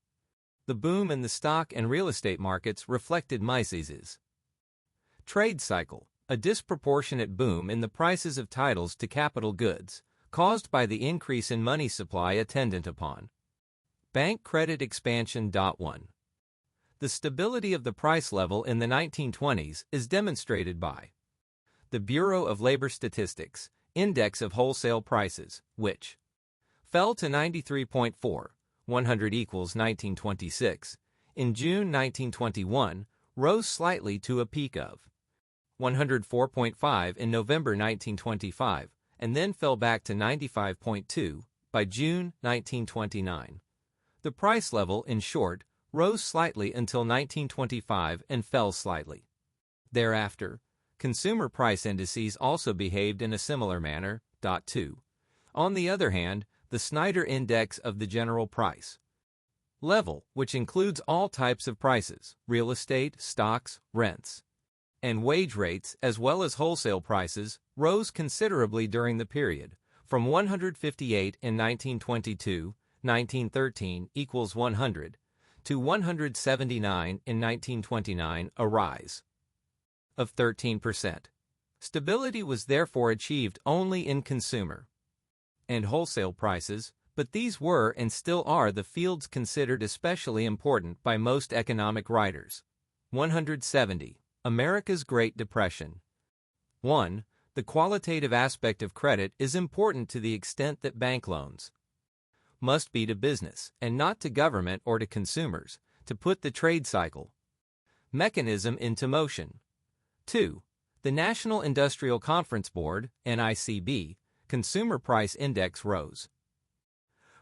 Speaker 1: The boom in the stock and real estate markets reflected Mises's trade cycle, a disproportionate boom in the prices of titles to capital goods, caused by the increase in money supply attendant upon bank credit expansion. 1. The stability of the price level in the 1920s is demonstrated by the Bureau of Labor Statistics Index of Wholesale Prices, which fell to 93.4, 100 equals 1926, in June 1921, rose slightly to a peak of 104.5 in November 1925, and then fell back to 95.2 by June 1929. The price level, in short, rose slightly until 1925 and fell slightly. Thereafter, consumer price indices also behaved in a similar manner. 2. On the other hand, the Snyder Index of the general price level, which includes all types of prices, real estate, stocks, rents, and wage rates, as well as wholesale prices, rose considerably during the period, from 158 in 1922, 1913 equals 100, to 179 in 1929, a rise of 13%. Stability was therefore achieved only in consumer and wholesale prices, but these were and still are the fields considered especially important by most economic writers. 170. America's Great Depression. 1. The qualitative aspect of credit is important to the extent that bank loans must be to business, and not to government or to consumers, to put the trade cycle mechanism into motion. 2. The National Industrial Conference Board, NICB, Consumer Price Index rose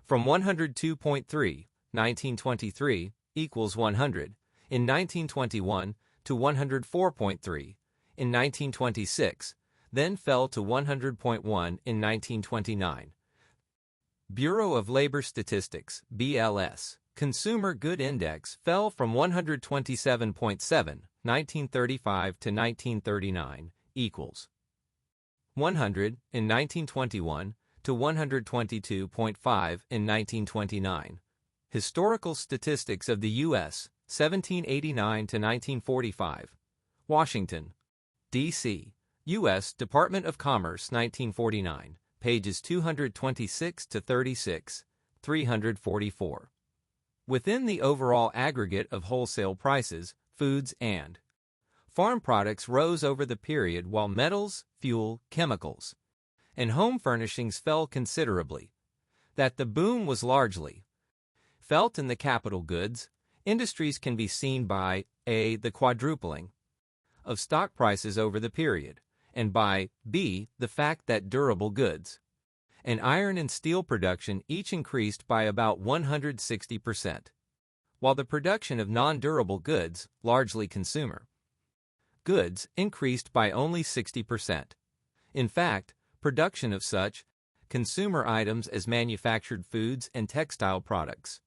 Speaker 1: from 102.3, 1923, equals 100, in 1921 to 104.3, in 1926, then fell to 100.1 in 1929. Bureau of Labor Statistics, BLS, Consumer Good Index fell from 127.7, 1935 to 1939, equals 100 in 1921 to 122.5 in 1929. Historical Statistics of the U.S., 1789 to 1945. Washington, D.C., U.S. Department of Commerce, 1949, pages 226 to 36, 344. Within the overall aggregate of wholesale prices, foods and farm products rose over the period, while metals, fuel, chemicals, and home furnishings fell considerably. That the boom was largely felt in the capital goods industries can be seen by a. the quadrupling of stock prices over the period, and by b. the fact that durable goods and iron and steel production each increased by about 160%, while the production of non-durable goods, largely consumer goods, increased by only 60%. In fact, production of such consumer items as manufactured foods and textile products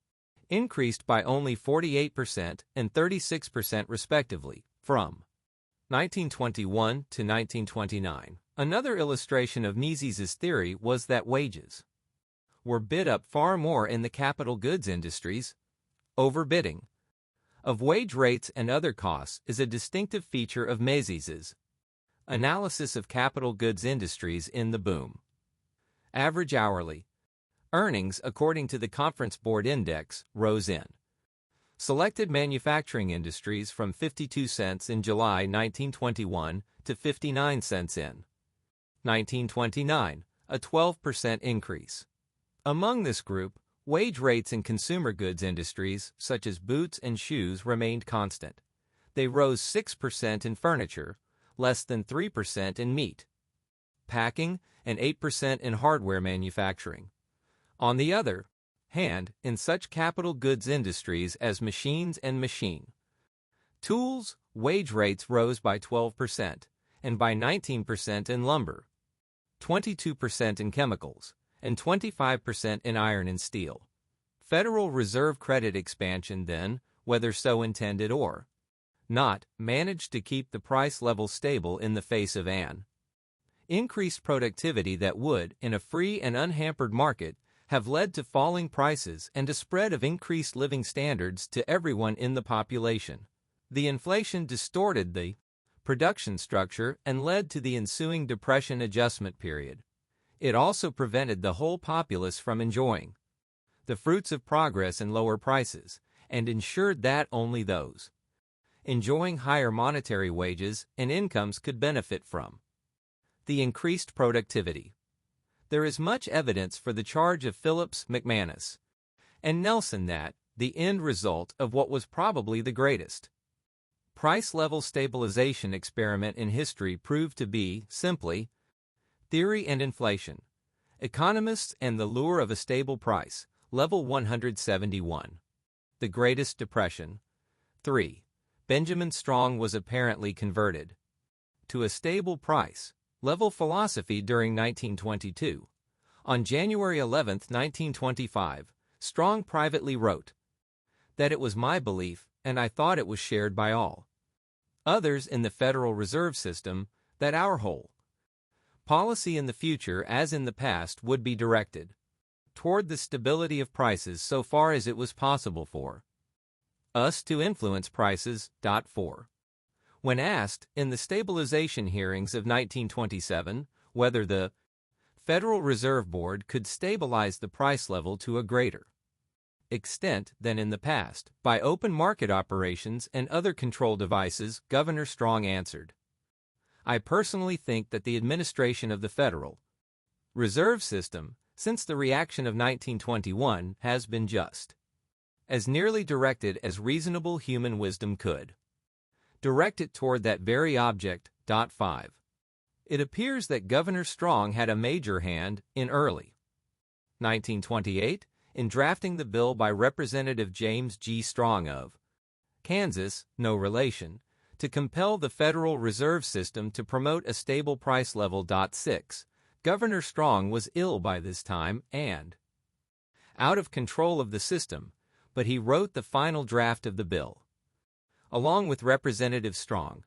Speaker 1: increased by only 48% and 36% respectively, from 1921 to 1929. Another illustration of Mises's theory was that wages were bid up far more in the capital goods industries. Overbidding of wage rates and other costs is a distinctive feature of Mises's analysis of capital goods industries in the boom. Average hourly earnings, according to the Conference Board Index, rose in selected manufacturing industries from 52 cents in July 1921 to 59 cents in 1929, a 12% increase. Among this group, wage rates in consumer goods industries, such as boots and shoes, remained constant. They rose 6% in furniture, less than 3% in meat packing, and 8% in hardware manufacturing. On the other hand, in such capital goods industries as machines and machine tools, wage rates rose by 12%, and by 19% in lumber, 22% in chemicals, and 25% in iron and steel. Federal Reserve credit expansion then, whether so intended or not, managed to keep the price level stable in the face of an increased productivity that would, in a free and unhampered market, have led to falling prices and a spread of increased living standards to everyone in the population. The inflation distorted the production structure and led to the ensuing Depression adjustment period. It also prevented the whole populace from enjoying the fruits of progress and lower prices, and ensured that only those enjoying higher monetary wages and incomes could benefit from the increased productivity. There is much evidence for the charge of Phillips, McManus, and Nelson that the end result of what was probably the greatest price-level stabilization experiment in history proved to be, simply, theory and inflation. Economists and the lure of a stable price. Level 171. The Greatest Depression. 3. Benjamin Strong was apparently converted to a stable price level philosophy during 1922. On January 11, 1925, Strong privately wrote that it was my belief, and I thought it was shared by all others in the Federal Reserve System, that our whole policy in the future as in the past would be directed toward the stability of prices so far as it was possible for us to influence prices. 4. When asked, in the stabilization hearings of 1927, whether the Federal Reserve Board could stabilize the price level to a greater extent than in the past, by open market operations and other control devices, Governor Strong answered, I personally think that the administration of the Federal Reserve System, since the reaction of 1921, has been just as nearly directed as reasonable human wisdom could direct it toward that very object. 5. It appears that Governor Strong had a major hand in early 1928 in drafting the bill by Representative James G. Strong of Kansas, no relation, to compel the Federal Reserve System to promote a stable price level. 6. Governor Strong was ill by this time and out of control of the system, but he wrote the final draft of the bill, along with Representative Strong.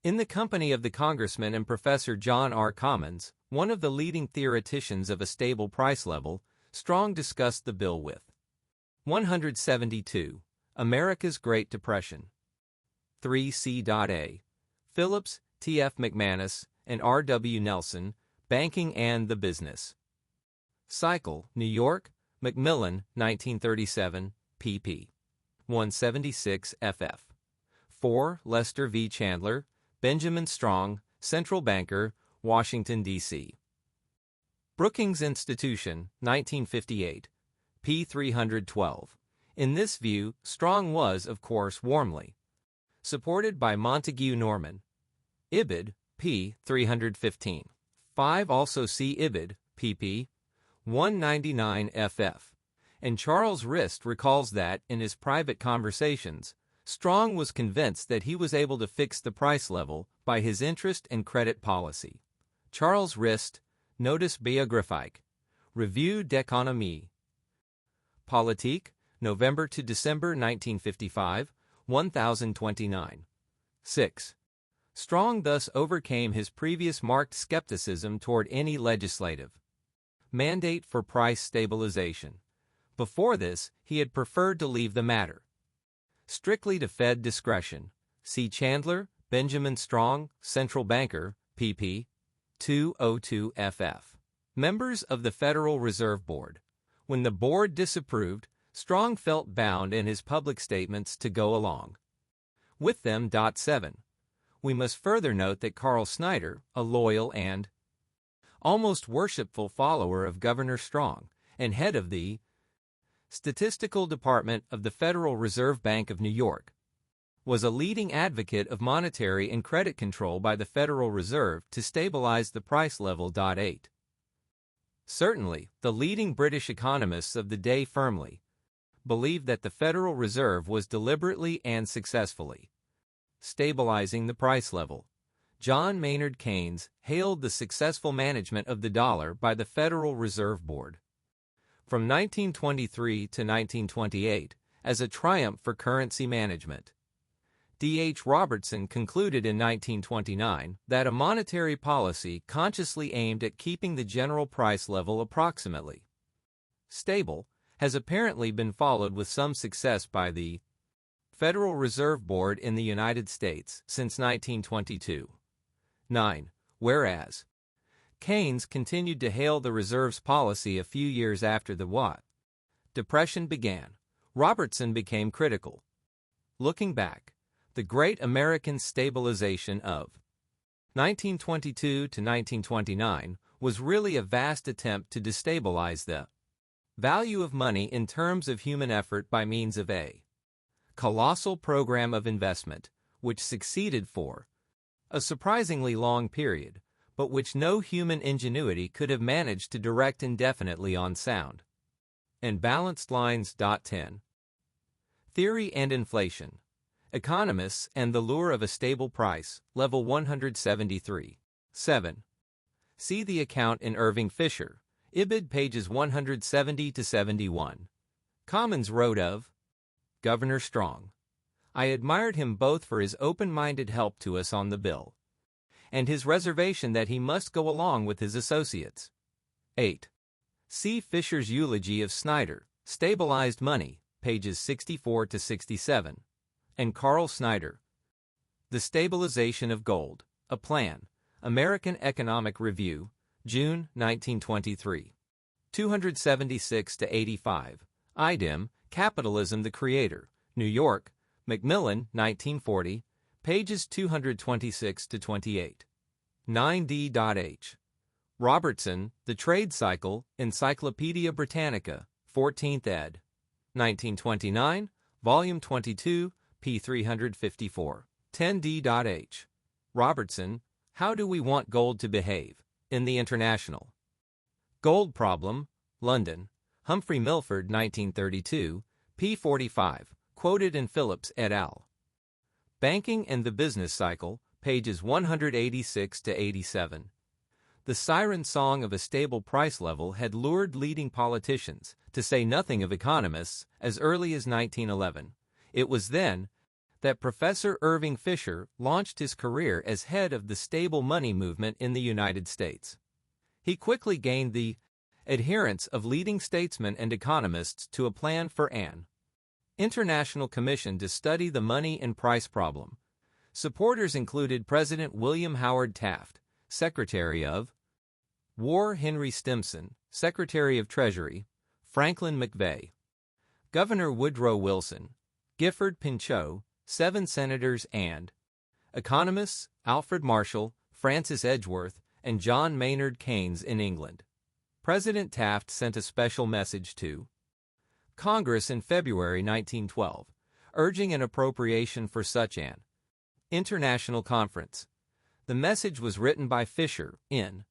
Speaker 1: In the company of the Congressman and Professor John R. Commons, one of the leading theoreticians of a stable price level, Strong discussed the bill with 172. America's Great Depression. 3C.A. Phillips, T.F. McManus, and R.W. Nelson, Banking and the Business Cycle, New York, Macmillan, 1937, pp. 176 ff. 4. Lester V. Chandler, Benjamin Strong, Central Banker, Washington, D.C. Brookings Institution, 1958, p. 312. In this view, Strong was, of course, warmly supported by Montague Norman. Ibid, p. 315. 5. Also see Ibid, pp. 199 ff. And Charles Rist recalls that, in his private conversations, Strong was convinced that he was able to fix the price level by his interest and credit policy. Charles Rist, Notice biographique. Revue d'économie politique, November to December 1955, 1029. 6. Strong thus overcame his previous marked skepticism toward any legislative mandate for price stabilization. Before this, he had preferred to leave the matter strictly to Fed discretion. See Chandler, Benjamin Strong, Central Banker, pp. 202 ff. Members of the Federal Reserve Board. When the board disapproved, Strong felt bound in his public statements to go along with them. 7. We must further note that Carl Snyder, a loyal and almost worshipful follower of Governor Strong, and head of the Statistical Department of the Federal Reserve Bank of New York, was a leading advocate of monetary and credit control by the Federal Reserve to stabilize the price level. 8. Certainly, the leading British economists of the day firmly believed that the Federal Reserve was deliberately and successfully stabilizing the price level. John Maynard Keynes hailed the successful management of the dollar by the Federal Reserve Board from 1923 to 1928 as a triumph for currency management. D.H. Robertson concluded in 1929 that a monetary policy consciously aimed at keeping the general price level approximately stable has apparently been followed with some success by the Federal Reserve Board in the United States since 1922. 9. Whereas Keynes continued to hail the Reserve's policy a few years after the Depression began, Robertson became critical. Looking back, the Great American Stabilization of 1922 to 1929 was really a vast attempt to destabilize the value of money in terms of human effort by means of a colossal program of investment, which succeeded for a surprisingly long period, but which no human ingenuity could have managed to direct indefinitely on sound and balanced lines. 10. Theory and Inflation. Economists and the Lure of a Stable Price, Level 173. 7. See the account in Irving Fisher, Ibid, pages 170 to 71. Commons wrote of Governor Strong. I admired him both for his open-minded help to us on the bill and his reservation that he must go along with his associates. 8. See Fisher's eulogy of Snyder, Stabilized Money, pages 64 to 67, and Carl Snyder, The Stabilization of Gold, A Plan, American Economic Review, June 1923. 276 to 85. Idem, Capitalism the Creator, New York, Macmillan, 1940, pages 226 to 28. 9d.h. Robertson, The Trade Cycle, Encyclopedia Britannica, 14th ed. 1929, Volume 22, p. 354. 10d.h. Robertson, How Do We Want Gold to Behave? In the International. Gold Problem, London, Humphrey Milford, 1932, p. 45, quoted in Phillips et al. Banking and the Business Cycle, pages 186 to 87. The siren song of a stable price level had lured leading politicians, to say nothing of economists, as early as 1911. It was then that Professor Irving Fisher launched his career as head of the stable money movement in the United States. He quickly gained the adherence of leading statesmen and economists to a plan for an international commission to study the money and price problem. Supporters included President William Howard Taft, Secretary of War Henry Stimson, Secretary of Treasury Franklin McVeigh, Governor Woodrow Wilson, Gifford Pinchot, 7 senators, and economists Alfred Marshall, Francis Edgeworth, and John Maynard Keynes in England. President Taft sent a special message to Congress in February 1912, urging an appropriation for such an international conference. The message was written by Fisher, in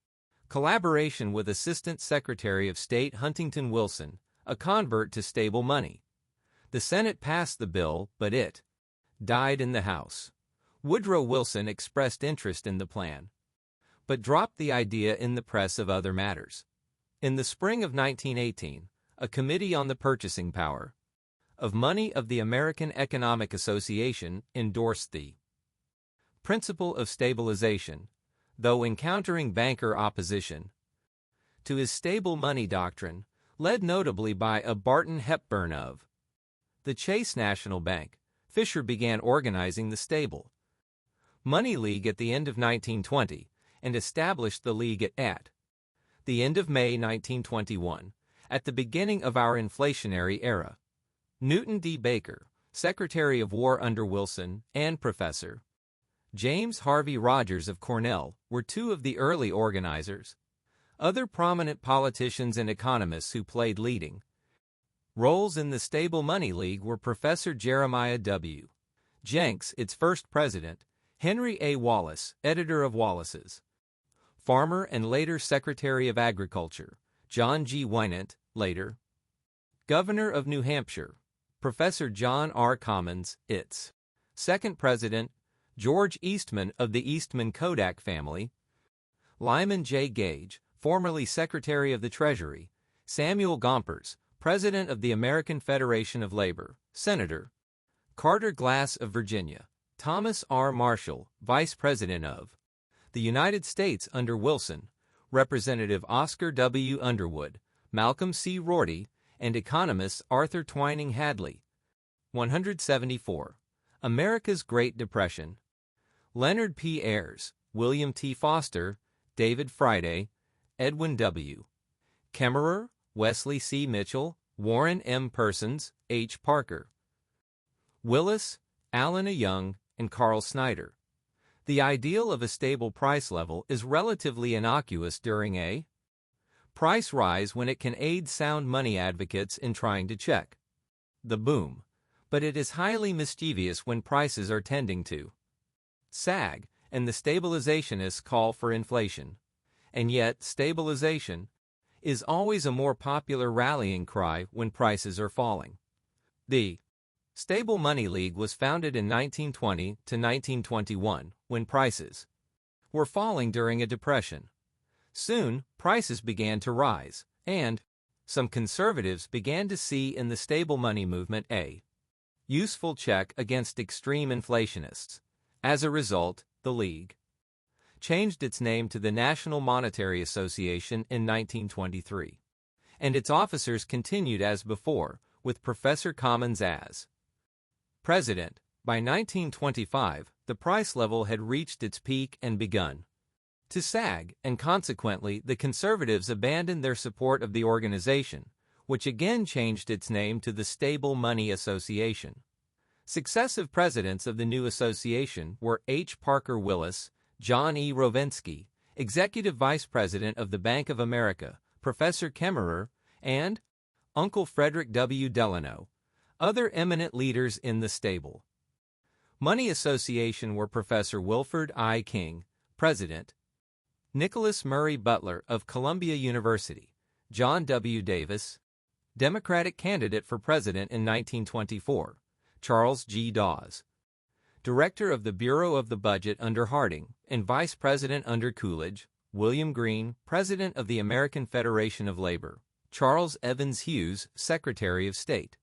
Speaker 1: collaboration with Assistant Secretary of State Huntington Wilson, a convert to stable money. The Senate passed the bill, but it died in the House. Woodrow Wilson expressed interest in the plan, but dropped the idea in the press of other matters. In the spring of 1918, a committee on the purchasing power of money of the American Economic Association endorsed the principle of stabilization, though encountering banker opposition to his stable money doctrine, led notably by a Barton Hepburn of the Chase National Bank. Fisher began organizing the Stable Money League at the end of 1920 and established the league at the end of May 1921, at the beginning of our inflationary era. Newton D. Baker, Secretary of War under Wilson, and Professor James Harvey Rogers of Cornell were two of the early organizers. Other prominent politicians and economists who played leading roles in the Stable Money League were Professor Jeremiah W. Jenks, its first president, Henry A. Wallace, editor of Wallace's Farmer and later Secretary of Agriculture, John G. Winant, later Governor of New Hampshire, Professor John R. Commons, its second president, George Eastman of the Eastman Kodak family, Lyman J. Gage, formerly Secretary of the Treasury, Samuel Gompers, President of the American Federation of Labor, Senator Carter Glass of Virginia, Thomas R. Marshall, Vice President of the United States under Wilson, Representative Oscar W. Underwood, Malcolm C. Rorty, and economists Arthur Twining Hadley. 174. America's Great Depression. Leonard P. Ayres, William T. Foster, David Friday, Edwin W. Kemmerer, Wesley C. Mitchell, Warren M. Persons, H. Parker, Willis, Allen A. Young, and Carl Snyder. The ideal of a stable price level is relatively innocuous during a price rise when it can aid sound money advocates in trying to check the boom, but it is highly mischievous when prices are tending to sag, and the stabilizationists call for inflation. And yet, stabilization is always a more popular rallying cry when prices are falling. The Stable Money League was founded in 1920 to 1921 when prices were falling during a depression. Soon, prices began to rise, and some conservatives began to see in the stable money movement a useful check against extreme inflationists. As a result, the League changed its name to the National Monetary Association in 1923, and its officers continued as before, with Professor Commons as president. By 1925, the price level had reached its peak and begun to sag, and consequently the conservatives abandoned their support of the organization, which again changed its name to the Stable Money Association. Successive presidents of the new association were H. Parker Willis, John E. Rovinsky, Executive Vice President of the Bank of America, Professor Kemmerer, and Uncle Frederick W. Delano. Other eminent leaders in the Stable Money Association were Professor Wilford I. King, President, Nicholas Murray Butler of Columbia University, John W. Davis, Democratic candidate for president in 1924, Charles G. Dawes, Director of the Bureau of the Budget under Harding and Vice President under Coolidge, William Green, President of the American Federation of Labor, Charles Evans Hughes, Secretary of State.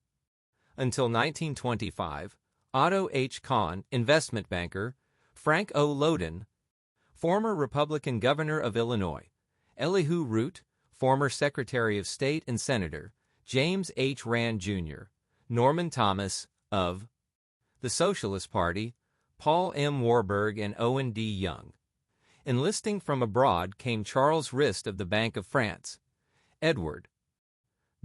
Speaker 1: Until 1925, Otto H. Kahn, investment banker, Frank O. Loden, former Republican governor of Illinois, Elihu Root, former Secretary of State and Senator, James H. Rand, Jr., Norman Thomas, of the Socialist Party, Paul M. Warburg, and Owen D. Young. Enlisting from abroad came Charles Rist of the Bank of France, Edward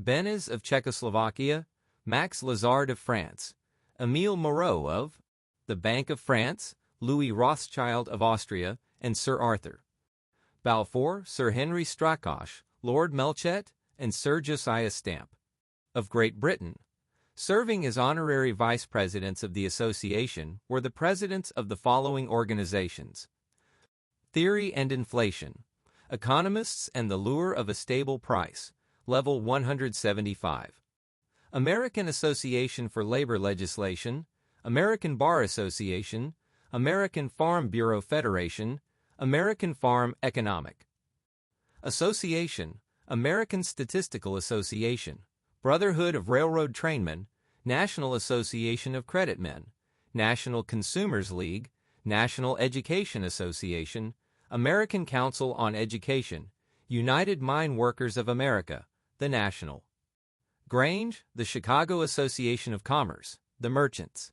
Speaker 1: Benez of Czechoslovakia, Max Lazard of France, Emile Moreau of the Bank of France, Louis Rothschild of Austria, and Sir Arthur Balfour, Sir Henry Strakosch, Lord Melchet, and Sir Josiah Stamp of Great Britain. Serving as honorary vice presidents of the association were the presidents of the following organizations: Theory and Inflation, Economists and the Lure of a Stable Price, Level 175. American Association for Labor Legislation, American Bar Association, American Farm Bureau Federation, American Farm Economic Association, American Statistical Association, Brotherhood of Railroad Trainmen, National Association of Creditmen, National Consumers League, National Education Association, American Council on Education, United Mine Workers of America, the National Grange, the Chicago Association of Commerce, the Merchants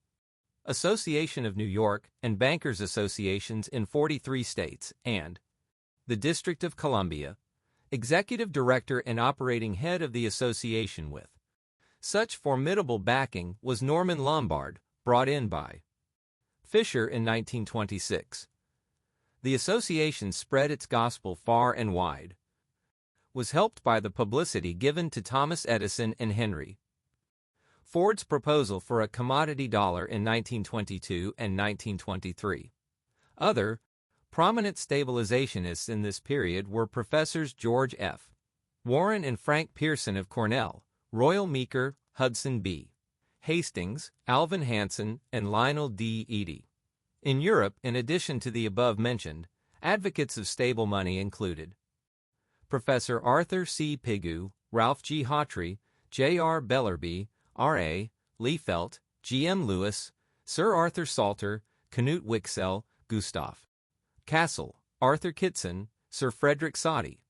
Speaker 1: Association of New York, and Bankers Associations in 43 states, and the District of Columbia, executive director and operating head of the association with such formidable backing was Norman Lombard, brought in by Fisher in 1926. The association spread its gospel far and wide, was helped by the publicity given to Thomas Edison and Henry Ford's proposal for a commodity dollar in 1922 and 1923. Other prominent stabilizationists in this period were Professors George F. Warren and Frank Pearson of Cornell, Royal Meeker, Hudson B. Hastings, Alvin Hansen, and Lionel D. Eady. In Europe, in addition to the above-mentioned, advocates of stable money included Professor Arthur C. Pigou, Ralph G. Hawtrey, J. R. Bellerby, R. A. Liefeld, G. M. Lewis, Sir Arthur Salter, Knut Wicksell, Gustav Castle, Arthur Kitson, Sir Frederick Soddy,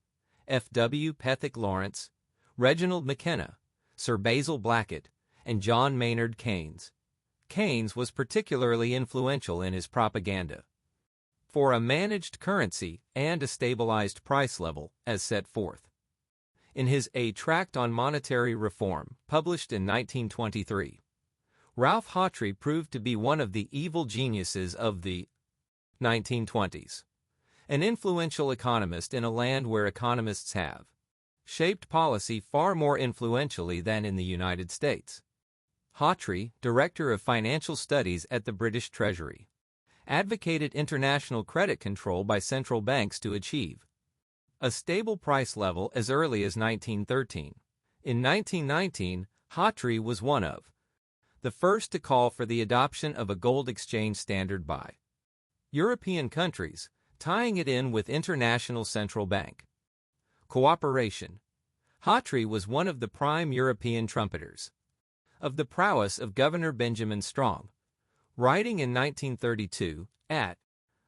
Speaker 1: F. W. Pethick Lawrence, Reginald McKenna, Sir Basil Blackett, and John Maynard Keynes. Keynes was particularly influential in his propaganda for a managed currency and a stabilized price level, as set forth in his A Tract on Monetary Reform, published in 1923. Ralph Hawtrey proved to be one of the evil geniuses of the 1920s, an influential economist in a land where economists have shaped policy far more influentially than in the United States. Hawtrey, Director of Financial Studies at the British Treasury, advocated international credit control by central banks to achieve a stable price level as early as 1913. In 1919, Hartree was one of the first to call for the adoption of a gold exchange standard by European countries, tying it in with international central bank cooperation. Hartree was one of the prime European trumpeters of the prowess of Governor Benjamin Strong. Writing in 1932, at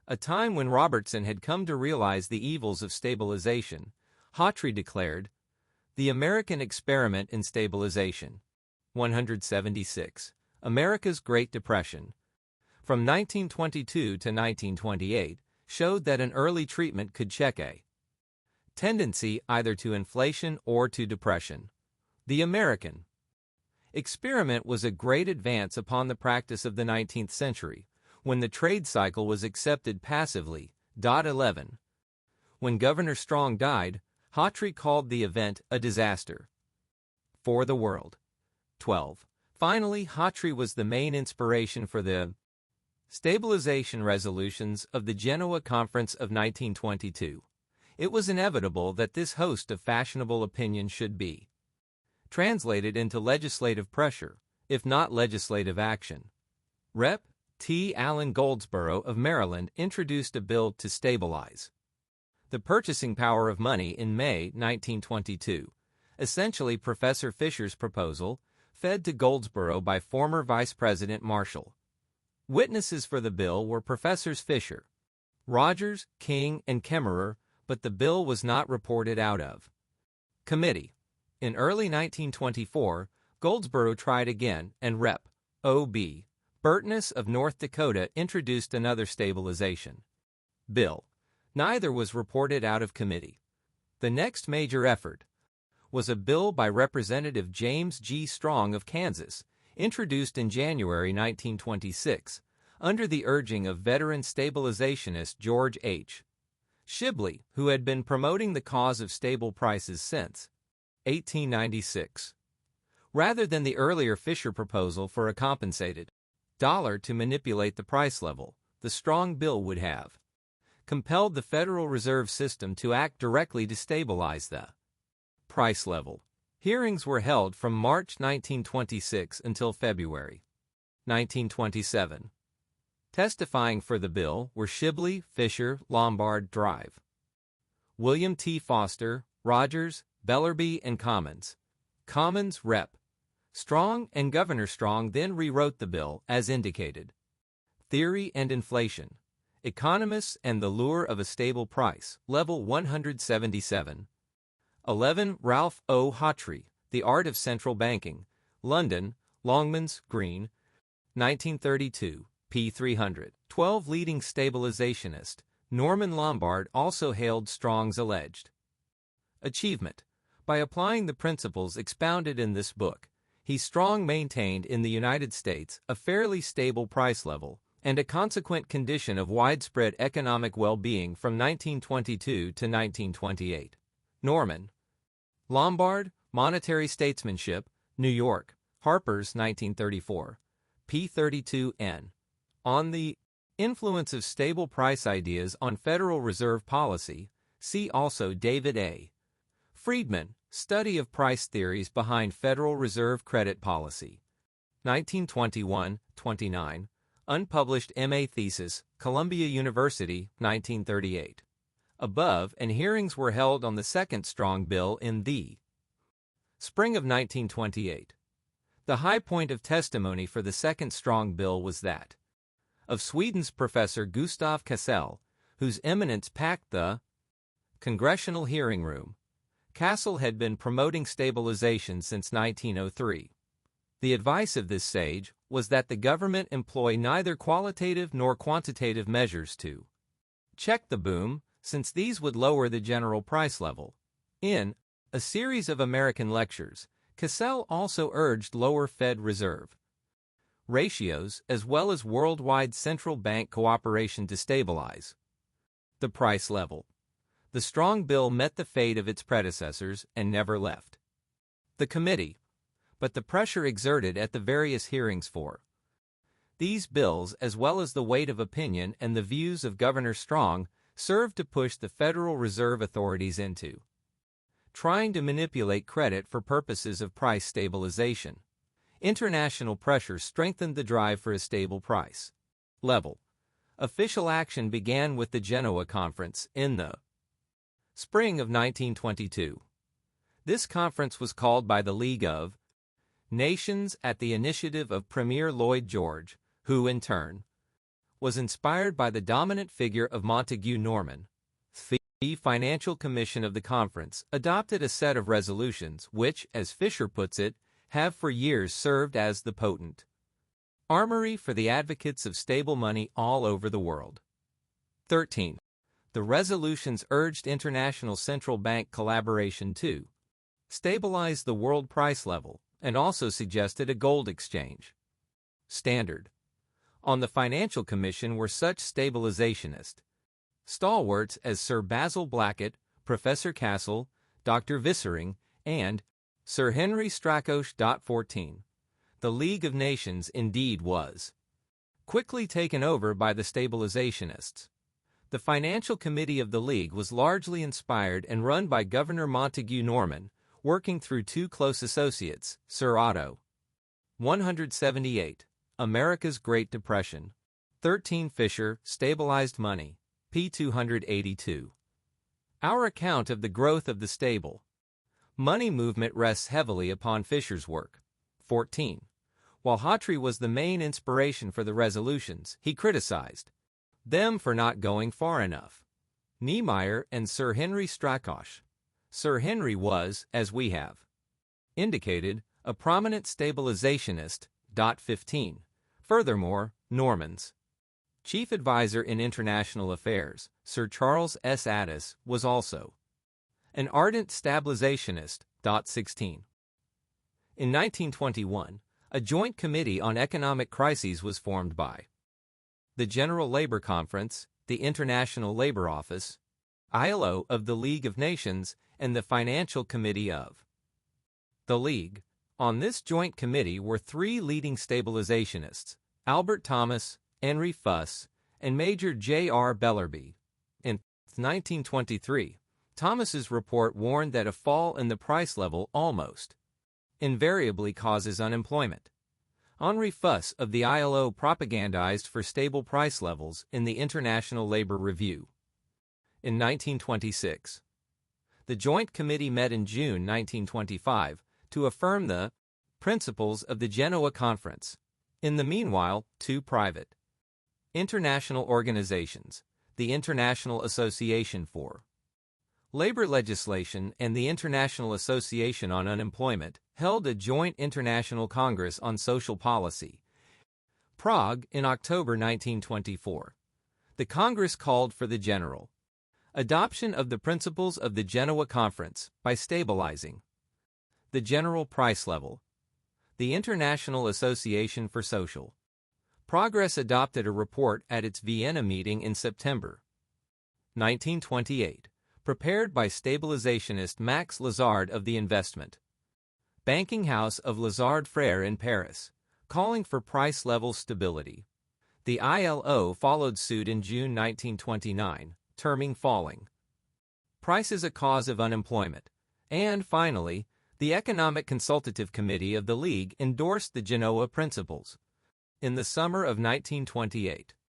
Speaker 1: a time when Robertson had come to realize the evils of stabilization, Hartree declared, "The American Experiment in Stabilization." 176. America's Great Depression, from 1922 to 1928, showed that an early treatment could check a tendency either to inflation or to depression. The American experiment was a great advance upon the practice of the 19th century, when the trade cycle was accepted passively. 11. When Governor Strong died, Hartree called the event a disaster for the world. 12. Finally, Hartree was the main inspiration for the stabilization resolutions of the Genoa Conference of 1922. It was inevitable that this host of fashionable opinion should be translated into legislative pressure, if not legislative action. Rep. T. Allen Goldsborough of Maryland introduced a bill to stabilize the purchasing power of money in May 1922, essentially Professor Fisher's proposal, fed to Goldsborough by former Vice President Marshall. Witnesses for the bill were Professors Fisher, Rogers, King, and Kemmerer, but the bill was not reported out of committee. In early 1924, Goldsborough tried again, and Rep. O.B. Burtness of North Dakota introduced another stabilization bill. Neither was reported out of committee. The next major effort was a bill by Representative James G. Strong of Kansas, introduced in January 1926, under the urging of veteran stabilizationist George H. Shibley, who had been promoting the cause of stable prices since 1896. Rather than the earlier Fisher proposal for a compensated dollar to manipulate the price level, the Strong bill would have compelled the Federal Reserve System to act directly to stabilize the price level. Hearings were held from March 1926 until February 1927. Testifying for the bill were Shibley, Fisher, Lombard, Drive, William T. Foster, Rogers, Bellerby, and Commons. Commons, Rep. Strong, and Governor Strong then rewrote the bill as indicated. Theory and Inflation. Economists and the Lure of a Stable Price, Level 177. 11. Ralph O. Hartree, The Art of Central Banking, London, Longmans, Green, 1932, p. 300. 12. Leading stabilizationist, Norman Lombard also hailed Strong's alleged achievement. By applying the principles expounded in this book, Strong maintained in the United States a fairly stable price level and a consequent condition of widespread economic well-being from 1922 to 1928. Norman Lombard, Monetary Statesmanship, New York, Harper's, 1934, p. 32n. On the influence of stable price ideas on Federal Reserve policy, see also David A. Friedman, Study of Price Theories Behind Federal Reserve Credit Policy. 1921-29, unpublished M.A. thesis, Columbia University, 1938. Above, and hearings were held on the second Strong bill in the spring of 1928. The high point of testimony for the second Strong bill was that of Sweden's Professor Gustav Cassel, whose eminence packed the congressional hearing room. Cassel had been promoting stabilization since 1903. The advice of this sage was that the government employ neither qualitative nor quantitative measures to check the boom, since these would lower the general price level. In a series of American lectures, Cassel also urged lower Fed Reserve ratios as well as worldwide central bank cooperation to stabilize the price level. The Strong bill met the fate of its predecessors and never left the committee, but the pressure exerted at the various hearings for These bills, as well as the weight of opinion and the views of Governor Strong, served to push the Federal Reserve authorities into trying to manipulate credit for purposes of price stabilization. International pressure strengthened the drive for a stable price level. Official action began with the Genoa Conference in the spring of 1922. This conference was called by the League of Nations at the initiative of Premier Lloyd George, who, in turn, was inspired by the dominant figure of Montague Norman. The Financial Commission of the conference adopted a set of resolutions which, as Fisher puts it, have for years served as the potent armory for the advocates of stable money all over the world. 13. The resolutions urged international central bank collaboration to stabilize the world price level and also suggested a gold exchange standard. On the Financial Commission were such stabilizationist stalwarts as Sir Basil Blackett, Professor Castle, Dr. Vissering, and Sir Henry Strachos. 14. The League of Nations indeed was quickly taken over by the stabilizationists. The Financial Committee of the League was largely inspired and run by Governor Montague Norman, working through two close associates, Sir Otto. 178. America's Great Depression. 13. Fisher, Stabilized Money. p. 282. Our account of the growth of the stable money movement rests heavily upon Fisher's work. 14. While Hawtrey was the main inspiration for the resolutions, he criticized them for not going far enough. Niemeyer and Sir Henry Strachos. Sir Henry was, as we have indicated, a prominent stabilizationist. 15. Furthermore, Norman's chief advisor in international affairs, Sir Charles S. Addis, was also an ardent stabilizationist. 16. In 1921, a joint committee on economic crises was formed by the General Labor Conference, the International Labor Office, ILO of the League of Nations, and the Financial Committee of the League. On this joint committee were three leading stabilizationists, Albert Thomas, Henry Fuss, and Major J.R. Bellerby. In 1923, Thomas's report warned that a fall in the price level almost invariably causes unemployment. Henry Fuss of the ILO propagandized for stable price levels in the International Labor Review. In 1926, the Joint Committee met in June 1925 to affirm the principles of the Genoa Conference. In the meanwhile, two private international organizations, the International Association for Labor Legislation and the International Association on Unemployment, held a joint international congress on social policy, Prague, in October 1924. The Congress called for the general adoption of the principles of the Genoa Conference by stabilizing the general price level. The International Association for Social Progress adopted a report at its Vienna meeting in September 1928, prepared by stabilizationist Max Lazard of the investment banking house of Lazard Frères in Paris, calling for price level stability. The ILO followed suit in June 1929, terming falling prices a cause of unemployment. And finally, the Economic Consultative Committee of the League endorsed the Genoa Principles. In the summer of 1928,